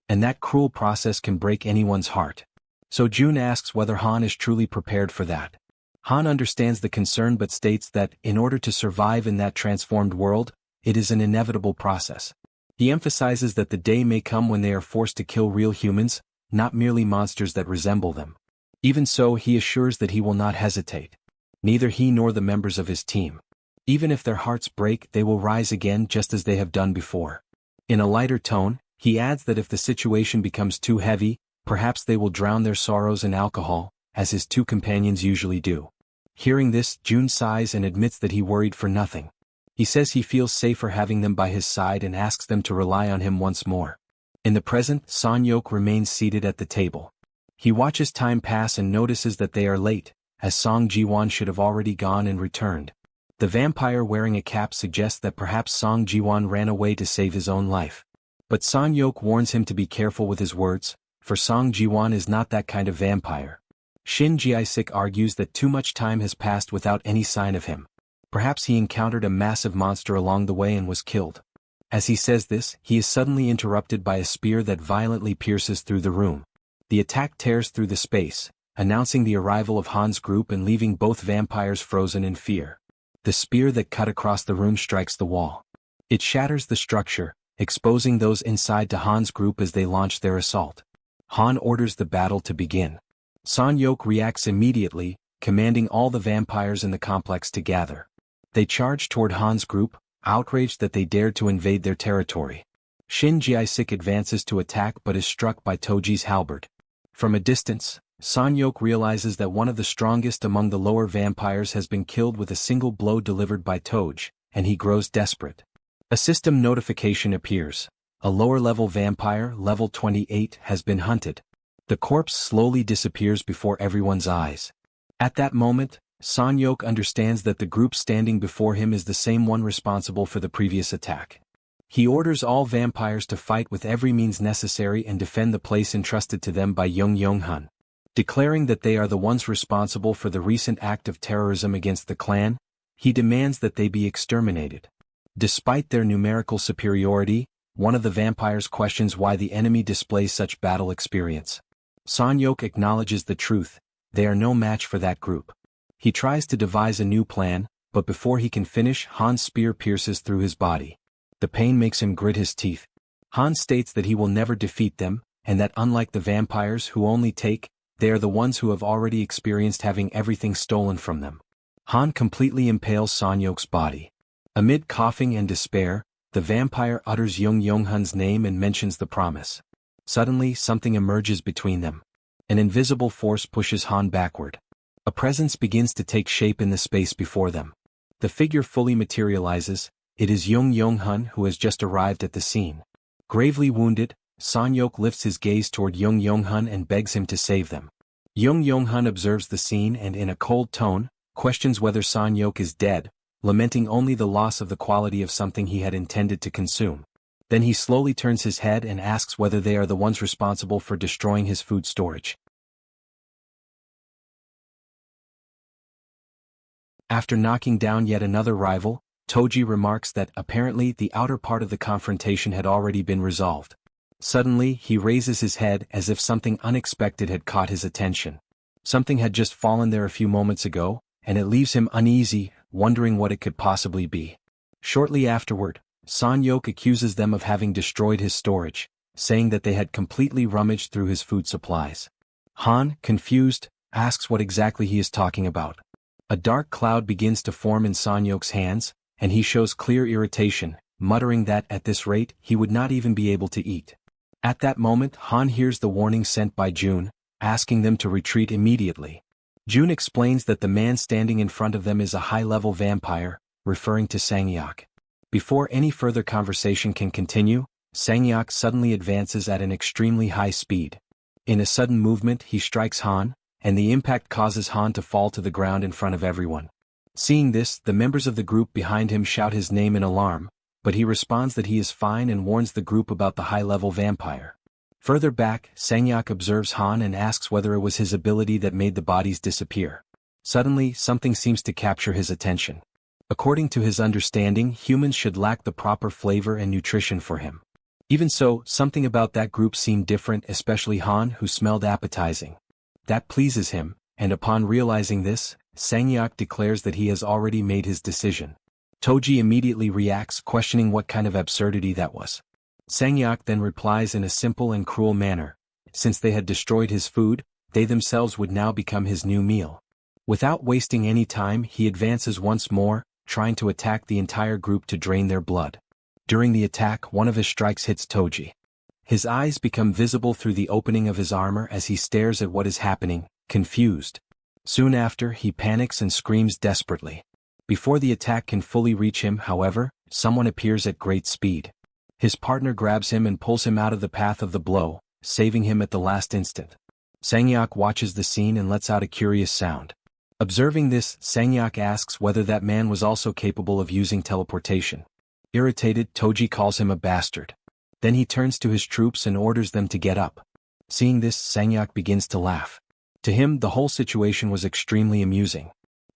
And that cruel process can break anyone's heart. So June asks whether Han is truly prepared for that. Han understands the concern but states that, in order to survive in that transformed world, it is an inevitable process. He emphasizes that the day may come when they are forced to kill real humans, not merely monsters that resemble them. Even so, he assures that he will not hesitate. Neither he nor the members of his team. Even if their hearts break, they will rise again just as they have done before. In a lighter tone, he adds that if the situation becomes too heavy, perhaps they will drown their sorrows in alcohol, as his two companions usually do. Hearing this, June sighs and admits that he worried for nothing. He says he feels safer having them by his side and asks them to rely on him once more. In the present, Sanyok remains seated at the table. He watches time pass and notices that they are late, as Song Ji-won should have already gone and returned. The vampire wearing a cap suggests that perhaps Song Ji-won ran away to save his own life. But Sanyok warns him to be careful with his words, for Song Ji-won is not that kind of vampire. Shin Jae-sik argues that too much time has passed without any sign of him. Perhaps he encountered a massive monster along the way and was killed. As he says this, he is suddenly interrupted by a spear that violently pierces through the room. The attack tears through the space, announcing the arrival of Han's group and leaving both vampires frozen in fear. The spear that cut across the room strikes the wall. It shatters the structure, exposing those inside to Han's group as they launch their assault. Han orders the battle to begin. Sanyok reacts immediately, commanding all the vampires in the complex to gather. They charge toward Han's group, outraged that they dared to invade their territory. Shin Jae-sik advances to attack but is struck by Toji's halberd. From a distance, Sanyok realizes that one of the strongest among the lower vampires has been killed with a single blow delivered by Toj, and he grows desperate. A system notification appears. A lower-level vampire, level 28, has been hunted. The corpse slowly disappears before everyone's eyes. At that moment, Sanyok understands that the group standing before him is the same one responsible for the previous attack. He orders all vampires to fight with every means necessary and defend the place entrusted to them by Young-hun. Declaring that they are the ones responsible for the recent act of terrorism against the clan, he demands that they be exterminated. Despite their numerical superiority, one of the vampires questions why the enemy displays such battle experience. Sanyok acknowledges the truth, they are no match for that group. He tries to devise a new plan, but before he can finish, Han's spear pierces through his body. The pain makes him grit his teeth. Han states that he will never defeat them, and that unlike the vampires who only take, they are the ones who have already experienced having everything stolen from them. Han completely impales Sanyok's body. Amid coughing and despair, the vampire utters Young-hun's name and mentions the promise. Suddenly, something emerges between them. An invisible force pushes Han backward. A presence begins to take shape in the space before them. The figure fully materializes. It is Young-hun who has just arrived at the scene. Gravely wounded, Sanyok lifts his gaze toward Young-hun and begs him to save them. Young-hun observes the scene and in a cold tone, questions whether Sanyok is dead, lamenting only the loss of the quality of something he had intended to consume. Then he slowly turns his head and asks whether they are the ones responsible for destroying his food storage. After knocking down yet another rival, Toji remarks that apparently the outer part of the confrontation had already been resolved. Suddenly, he raises his head as if something unexpected had caught his attention. Something had just fallen there a few moments ago, and it leaves him uneasy, wondering what it could possibly be. Shortly afterward, San-yok accuses them of having destroyed his storage, saying that they had completely rummaged through his food supplies. Han, confused, asks what exactly he is talking about. A dark cloud begins to form in San-yok's hands, and he shows clear irritation, muttering that at this rate he would not even be able to eat. At that moment, Han hears the warning sent by June, asking them to retreat immediately. June explains that the man standing in front of them is a high-level vampire, referring to Sang-yok. Before any further conversation can continue, Sang-yok suddenly advances at an extremely high speed. In a sudden movement he strikes Han, and the impact causes Han to fall to the ground in front of everyone. Seeing this, the members of the group behind him shout his name in alarm, but he responds that he is fine and warns the group about the high-level vampire. Further back, Sang-yok observes Han and asks whether it was his ability that made the bodies disappear. Suddenly, something seems to capture his attention. According to his understanding, humans should lack the proper flavor and nutrition for him. Even so, something about that group seemed different, especially Han, who smelled appetizing. That pleases him, and upon realizing this, Sang-yok declares that he has already made his decision. Toji immediately reacts, questioning what kind of absurdity that was. Sang-yok then replies in a simple and cruel manner. Since they had destroyed his food, they themselves would now become his new meal. Without wasting any time, he advances once more, trying to attack the entire group to drain their blood. During the attack, one of his strikes hits Toji. His eyes become visible through the opening of his armor as he stares at what is happening, confused. Soon after, he panics and screams desperately. Before the attack can fully reach him, however, someone appears at great speed. His partner grabs him and pulls him out of the path of the blow, saving him at the last instant. Sang-yok watches the scene and lets out a curious sound. Observing this, Sang-yok asks whether that man was also capable of using teleportation. Irritated, Toji calls him a bastard. Then he turns to his troops and orders them to get up. Seeing this, Sang-yok begins to laugh. To him, the whole situation was extremely amusing.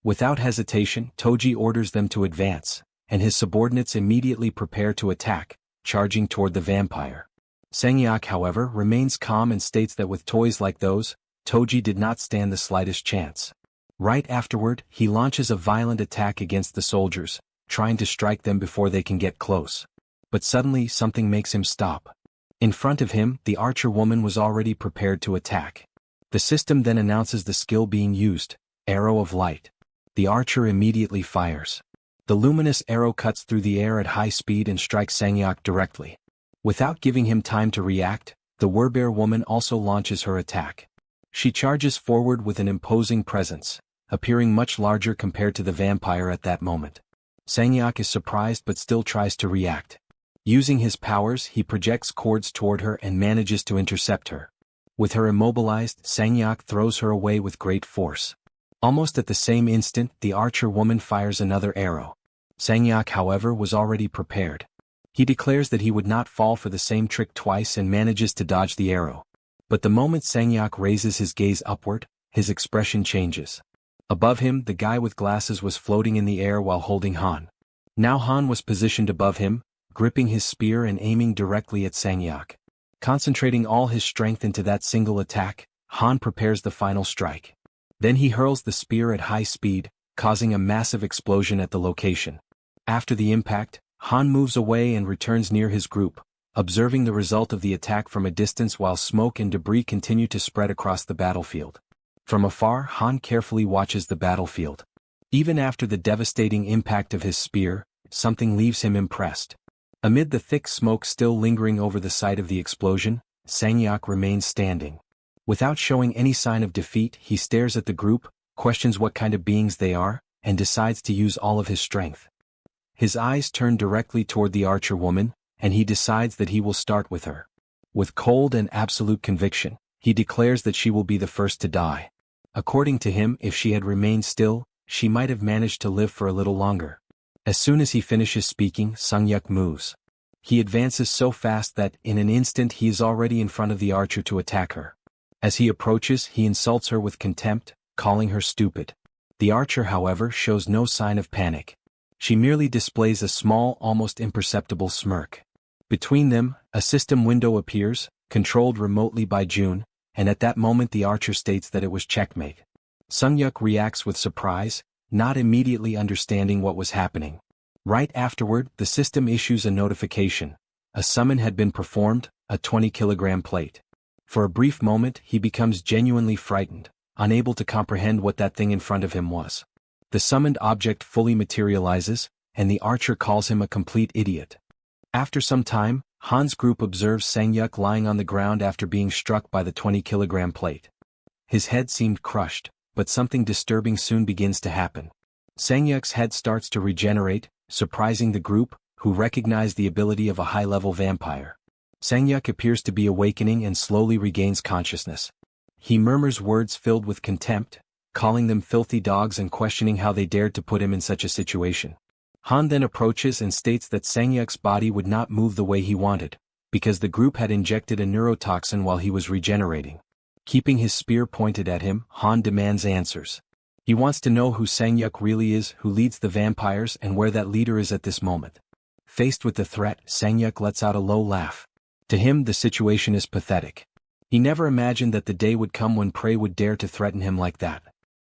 Without hesitation, Toji orders them to advance, and his subordinates immediately prepare to attack, charging toward the vampire. Sang-yok, however, remains calm and states that with toys like those, Toji did not stand the slightest chance. Right afterward, he launches a violent attack against the soldiers, trying to strike them before they can get close. But suddenly something makes him stop. In front of him, the archer woman was already prepared to attack. The system then announces the skill being used, Arrow of Light. The archer immediately fires. The luminous arrow cuts through the air at high speed and strikes Sang-yok directly. Without giving him time to react, the Werbear woman also launches her attack. She charges forward with an imposing presence, appearing much larger compared to the vampire at that moment. Sang-yok is surprised but still tries to react. Using his powers, he projects cords toward her and manages to intercept her. With her immobilized, Sang-yok throws her away with great force. Almost at the same instant, the archer woman fires another arrow. Sang-yok, however, was already prepared. He declares that he would not fall for the same trick twice and manages to dodge the arrow. But the moment Sang-yok raises his gaze upward, his expression changes. Above him, the guy with glasses was floating in the air while holding Han. Now Han was positioned above him, gripping his spear and aiming directly at Sang-yok. Concentrating all his strength into that single attack, Han prepares the final strike. Then he hurls the spear at high speed, causing a massive explosion at the location. After the impact, Han moves away and returns near his group, observing the result of the attack from a distance while smoke and debris continue to spread across the battlefield. From afar, Han carefully watches the battlefield. Even after the devastating impact of his spear, something leaves him impressed. Amid the thick smoke still lingering over the site of the explosion, Sang-yok remains standing. Without showing any sign of defeat, he stares at the group, questions what kind of beings they are, and decides to use all of his strength. His eyes turn directly toward the archer woman, and he decides that he will start with her. With cold and absolute conviction, he declares that she will be the first to die. According to him, if she had remained still, she might have managed to live for a little longer. As soon as he finishes speaking, Sung-yuk moves. He advances so fast that, in an instant, he is already in front of the archer to attack her. As he approaches, he insults her with contempt, calling her stupid. The archer, however, shows no sign of panic. She merely displays a small, almost imperceptible smirk. Between them, a system window appears, controlled remotely by June, and at that moment the archer states that it was checkmate. Sung-yuk reacts with surprise, not immediately understanding what was happening. Right afterward, the system issues a notification. A summon had been performed, a 20-kilogram plate. For a brief moment, he becomes genuinely frightened, unable to comprehend what that thing in front of him was. The summoned object fully materializes, and the archer calls him a complete idiot. After some time, Han's group observes Sang-yuk lying on the ground after being struck by the 20-kilogram plate. His head seemed crushed, but something disturbing soon begins to happen. Sang-yuk's head starts to regenerate, surprising the group, who recognize the ability of a high-level vampire. Sang-yuk appears to be awakening and slowly regains consciousness. He murmurs words filled with contempt, calling them filthy dogs and questioning how they dared to put him in such a situation. Han then approaches and states that Sang-yuk's body would not move the way he wanted, because the group had injected a neurotoxin while he was regenerating. Keeping his spear pointed at him, Han demands answers. He wants to know who Sang-yuk really is, who leads the vampires, and where that leader is at this moment. Faced with the threat, Sang-yuk lets out a low laugh. To him, the situation is pathetic. He never imagined that the day would come when prey would dare to threaten him like that.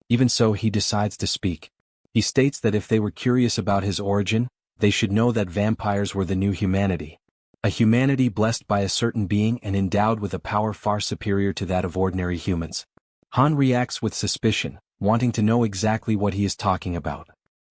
Even so, he decides to speak. He states that if they were curious about his origin, they should know that vampires were the new humanity. A humanity blessed by a certain being and endowed with a power far superior to that of ordinary humans. Han reacts with suspicion, wanting to know exactly what he is talking about.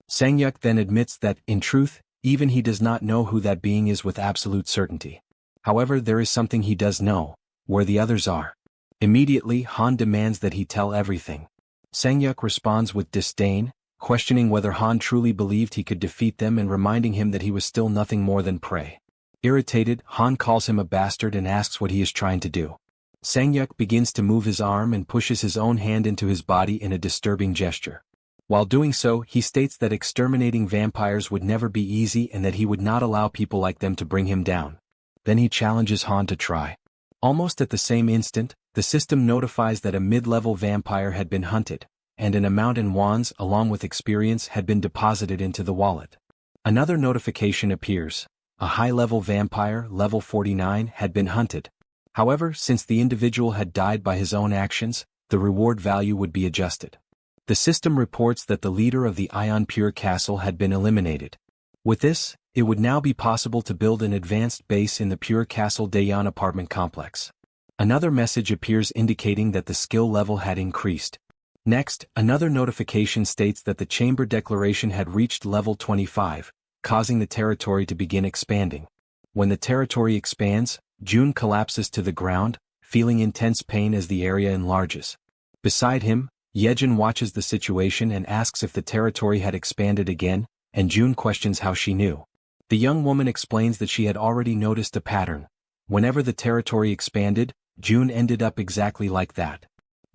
Sang-yuk then admits that, in truth, even he does not know who that being is with absolute certainty. However, there is something he does know, where the others are. Immediately, Han demands that he tell everything. Sang-yuk responds with disdain, questioning whether Han truly believed he could defeat them and reminding him that he was still nothing more than prey. Irritated, Han calls him a bastard and asks what he is trying to do. Sang-yuk begins to move his arm and pushes his own hand into his body in a disturbing gesture. While doing so, he states that exterminating vampires would never be easy and that he would not allow people like them to bring him down. Then he challenges Han to try. Almost at the same instant, the system notifies that a mid-level vampire had been hunted, and an amount in wands along with experience had been deposited into the wallet. Another notification appears. A high-level vampire, level 49, had been hunted. However, since the individual had died by his own actions, the reward value would be adjusted. The system reports that the leader of the Ion Pure Castle had been eliminated. With this, it would now be possible to build an advanced base in the Pure Castle Jaehyeon apartment complex. Another message appears indicating that the skill level had increased. Next, another notification states that the chamber declaration had reached level 25, causing the territory to begin expanding. When the territory expands, June collapses to the ground, feeling intense pain as the area enlarges. Beside him, Jaehyeon watches the situation and asks if the territory had expanded again, and June questions how she knew. The young woman explains that she had already noticed a pattern. Whenever the territory expanded, June ended up exactly like that.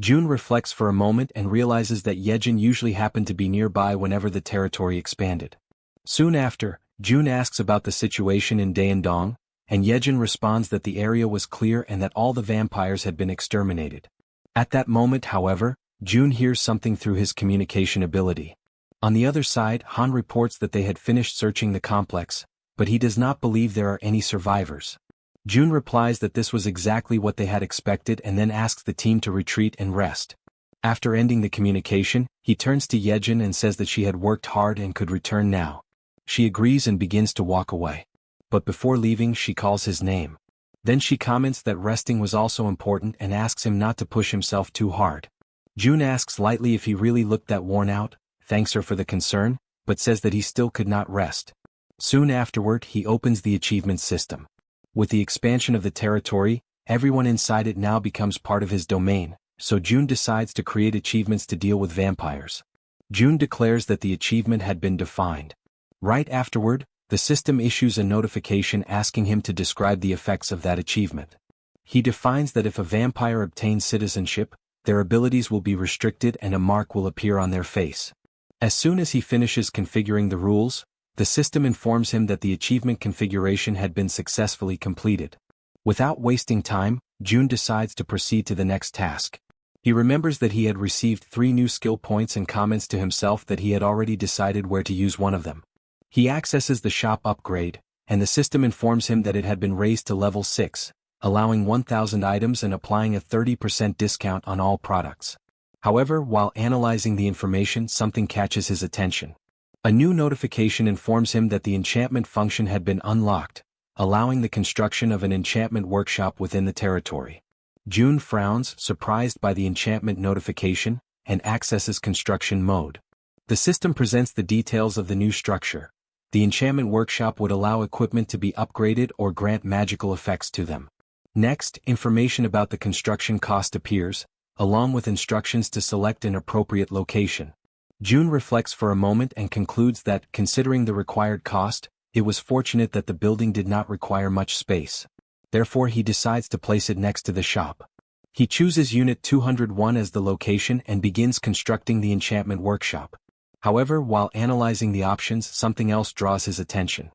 June reflects for a moment and realizes that Jaehyeon usually happened to be nearby whenever the territory expanded. Soon after, June asks about the situation in Daeandong, and Jaehyeon responds that the area was clear and that all the vampires had been exterminated. At that moment, however, June hears something through his communication ability. On the other side, Han reports that they had finished searching the complex, but he does not believe there are any survivors. June replies that this was exactly what they had expected and then asks the team to retreat and rest. After ending the communication, he turns to Jaehyeon and says that she had worked hard and could return now. She agrees and begins to walk away. But before leaving, she calls his name. Then she comments that resting was also important and asks him not to push himself too hard. June asks lightly if he really looked that worn out, thanks her for the concern, but says that he still could not rest. Soon afterward, he opens the achievement system. With the expansion of the territory, everyone inside it now becomes part of his domain, so June decides to create achievements to deal with vampires. June declares that the achievement had been defined. Right afterward, the system issues a notification asking him to describe the effects of that achievement. He defines that if a vampire obtains citizenship, their abilities will be restricted and a mark will appear on their face. As soon as he finishes configuring the rules, The system informs him that the achievement configuration had been successfully completed. Without wasting time, Jun decides to proceed to the next task. He remembers that he had received 3 new skill points and comments to himself that he had already decided where to use one of them. He accesses the shop upgrade, and the system informs him that it had been raised to level 6, allowing 1,000 items and applying a 30% discount on all products. However, while analyzing the information, something catches his attention. A new notification informs him that the enchantment function had been unlocked, allowing the construction of an enchantment workshop within the territory. Jun frowns, surprised by the enchantment notification, and accesses construction mode. The system presents the details of the new structure. The enchantment workshop would allow equipment to be upgraded or grant magical effects to them. Next, information about the construction cost appears, along with instructions to select an appropriate location. Jun reflects for a moment and concludes that, considering the required cost, it was fortunate that the building did not require much space. Therefore he decides to place it next to the shop. He chooses Unit 201 as the location and begins constructing the enchantment workshop. However, while analyzing the options, something else draws his attention.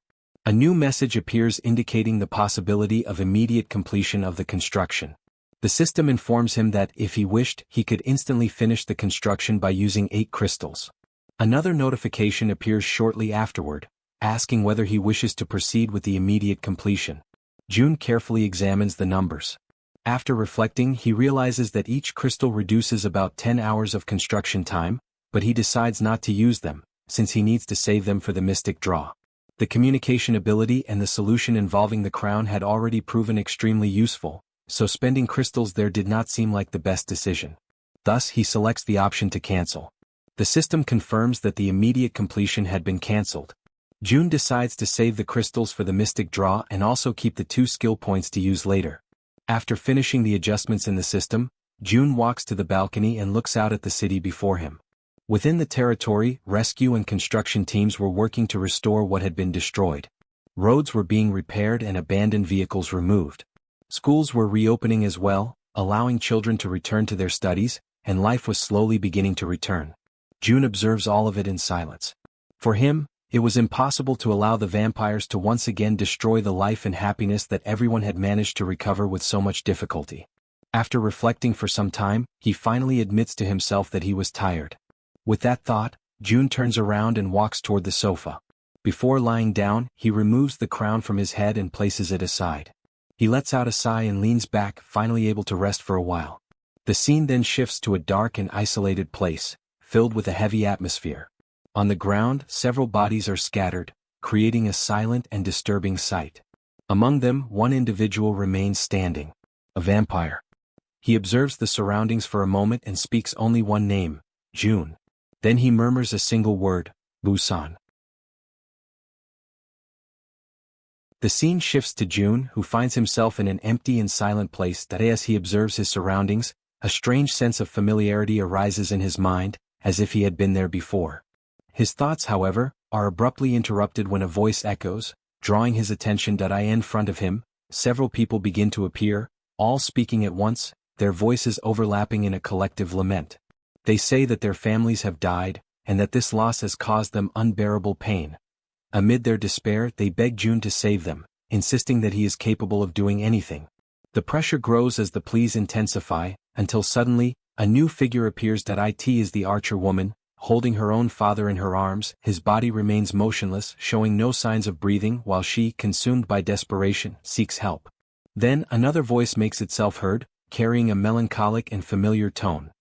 A new message appears indicating the possibility of immediate completion of the construction. The system informs him that, if he wished, he could instantly finish the construction by using 8 crystals. Another notification appears shortly afterward, asking whether he wishes to proceed with the immediate completion. Jun carefully examines the numbers. After reflecting, he realizes that each crystal reduces about 10 hours of construction time, but he decides not to use them, since he needs to save them for the mystic draw. The communication ability and the solution involving the crown had already proven extremely useful, so spending crystals there did not seem like the best decision. Thus he selects the option to cancel. The system confirms that the immediate completion had been cancelled. Jun decides to save the crystals for the mystic draw and also keep the 2 skill points to use later. After finishing the adjustments in the system, Jun walks to the balcony and looks out at the city before him. Within the territory, rescue and construction teams were working to restore what had been destroyed. Roads were being repaired and abandoned vehicles removed. Schools were reopening as well, allowing children to return to their studies, and life was slowly beginning to return. Jun observes all of it in silence. For him, it was impossible to allow the vampires to once again destroy the life and happiness that everyone had managed to recover with so much difficulty. After reflecting for some time, he finally admits to himself that he was tired. With that thought, Jun turns around and walks toward the sofa. Before lying down, he removes the crown from his head and places it aside. He lets out a sigh and leans back, finally able to rest for a while. The scene then shifts to a dark and isolated place, filled with a heavy atmosphere. On the ground, several bodies are scattered, creating a silent and disturbing sight. Among them, one individual remains standing. A vampire. He observes the surroundings for a moment and speaks only one name, Jun. Then he murmurs a single word, Busan. The scene shifts to Jun, who finds himself in an empty and silent place that as he observes his surroundings, a strange sense of familiarity arises in his mind, as if he had been there before. His thoughts, however, are abruptly interrupted when a voice echoes, drawing his attention. In front of him, several people begin to appear, all speaking at once, their voices overlapping in a collective lament. They say that their families have died, and that this loss has caused them unbearable pain. Amid their despair, they beg Jun to save them, insisting that he is capable of doing anything. The pressure grows as the pleas intensify, until suddenly, a new figure appears. It is the archer woman, holding her own father in her arms. His body remains motionless, showing no signs of breathing, while she, consumed by desperation, seeks help. Then another voice makes itself heard, carrying a melancholic and familiar tone.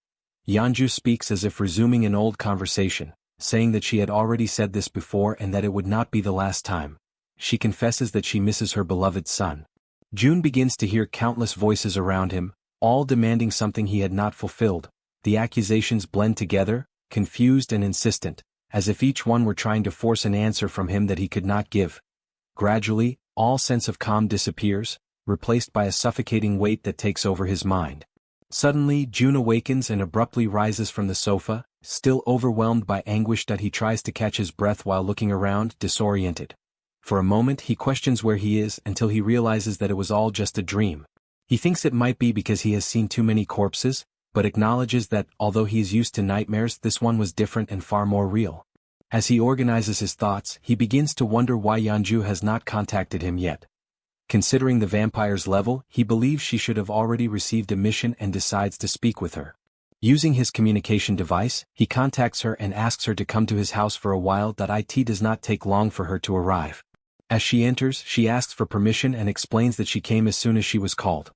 Yeonju speaks as if resuming an old conversation, saying that she had already said this before and that it would not be the last time. She confesses that she misses her beloved son. Jun begins to hear countless voices around him, all demanding something he had not fulfilled. The accusations blend together, confused and insistent, as if each one were trying to force an answer from him that he could not give. Gradually, all sense of calm disappears, replaced by a suffocating weight that takes over his mind. Suddenly, Jun awakens and abruptly rises from the sofa, still overwhelmed by anguish. He tries to catch his breath while looking around, disoriented. For a moment he questions where he is until he realizes that it was all just a dream. He thinks it might be because he has seen too many corpses, but acknowledges that, although he is used to nightmares, this one was different and far more real. As he organizes his thoughts, he begins to wonder why Yeonju has not contacted him yet. Considering the vampire's level, he believes she should have already received a mission and decides to speak with her. Using his communication device, he contacts her and asks her to come to his house for a while. It does not take long for her to arrive. As she enters, she asks for permission and explains that she came as soon as she was called.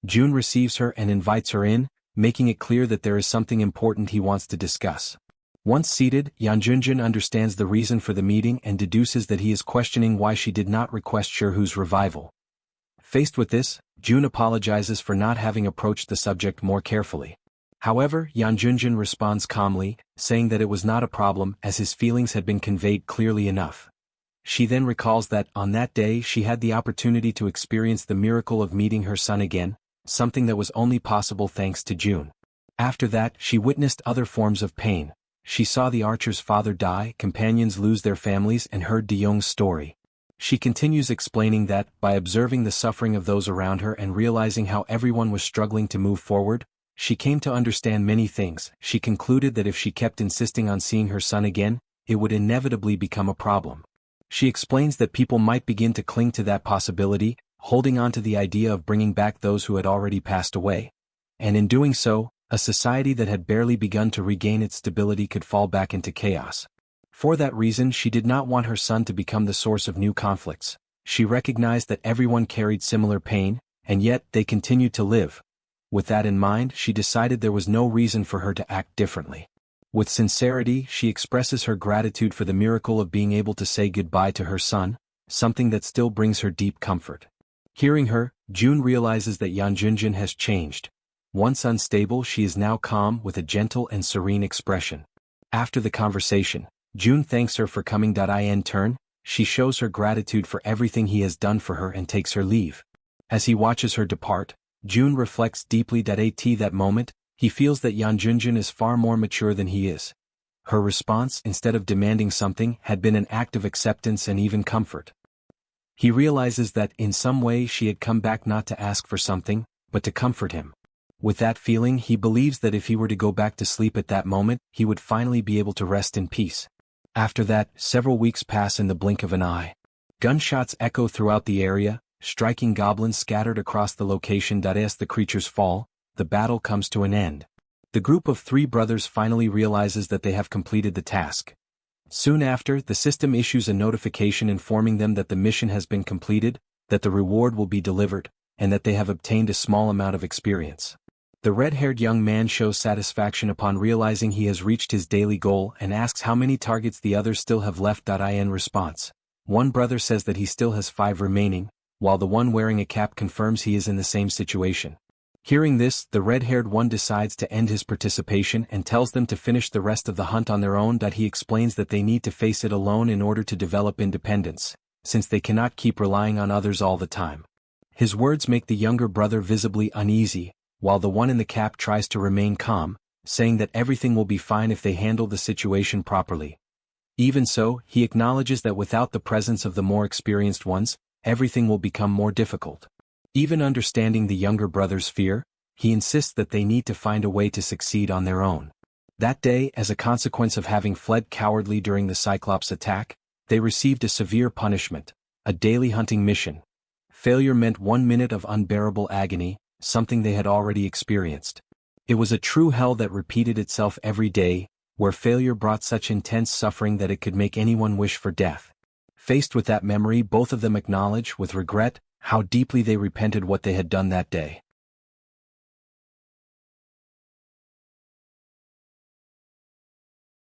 June receives her and invites her in, making it clear that there is something important he wants to discuss. Once seated, Yeonjun understands the reason for the meeting and deduces that he is questioning why she did not request Sherhu's revival. Faced with this, June apologizes for not having approached the subject more carefully. However, Yeonjun responds calmly, saying that it was not a problem as his feelings had been conveyed clearly enough. She then recalls that, on that day, she had the opportunity to experience the miracle of meeting her son again, something that was only possible thanks to June. After that, she witnessed other forms of pain. She saw the archer's father die, companions lose their families, and heard De-young's story. She continues explaining that, by observing the suffering of those around her and realizing how everyone was struggling to move forward, she came to understand many things. She concluded that if she kept insisting on seeing her son again, it would inevitably become a problem. She explains that people might begin to cling to that possibility, holding on to the idea of bringing back those who had already passed away. And in doing so, a society that had barely begun to regain its stability could fall back into chaos. For that reason, she did not want her son to become the source of new conflicts. She recognized that everyone carried similar pain, and yet they continued to live. With that in mind, she decided there was no reason for her to act differently. With sincerity, she expresses her gratitude for the miracle of being able to say goodbye to her son, something that still brings her deep comfort. Hearing her, June realizes that Yeonjun has changed. Once unstable, she is now calm with a gentle and serene expression. After the conversation, June thanks her for coming. In turn, she shows her gratitude for everything he has done for her and takes her leave. As he watches her depart, June reflects deeply. At that moment, he feels that Yeonjun is far more mature than he is. Her response, instead of demanding something, had been an act of acceptance and even comfort. He realizes that, in some way, she had come back not to ask for something, but to comfort him. With that feeling, he believes that if he were to go back to sleep at that moment, he would finally be able to rest in peace. After that, several weeks pass in the blink of an eye. Gunshots echo throughout the area, striking goblins scattered across the location. As the creatures fall, the battle comes to an end. The group of three brothers finally realizes that they have completed the task. Soon after, the system issues a notification informing them that the mission has been completed, that the reward will be delivered, and that they have obtained a small amount of experience. The red-haired young man shows satisfaction upon realizing he has reached his daily goal and asks how many targets the others still have left. In response, one brother says that he still has 5 remaining, while the one wearing a cap confirms he is in the same situation. Hearing this, the red-haired one decides to end his participation and tells them to finish the rest of the hunt on their own. He explains that they need to face it alone in order to develop independence, since they cannot keep relying on others all the time. His words make the younger brother visibly uneasy, while the one in the cap tries to remain calm, saying that everything will be fine if they handle the situation properly. Even so, he acknowledges that without the presence of the more experienced ones, everything will become more difficult. Even understanding the younger brother's fear, he insists that they need to find a way to succeed on their own. That day, as a consequence of having fled cowardly during the Cyclops attack, they received a severe punishment, a daily hunting mission. Failure meant 1 minute of unbearable agony, something they had already experienced. It was a true hell that repeated itself every day, where failure brought such intense suffering that it could make anyone wish for death. Faced with that memory, both of them acknowledge, with regret, how deeply they repented what they had done that day.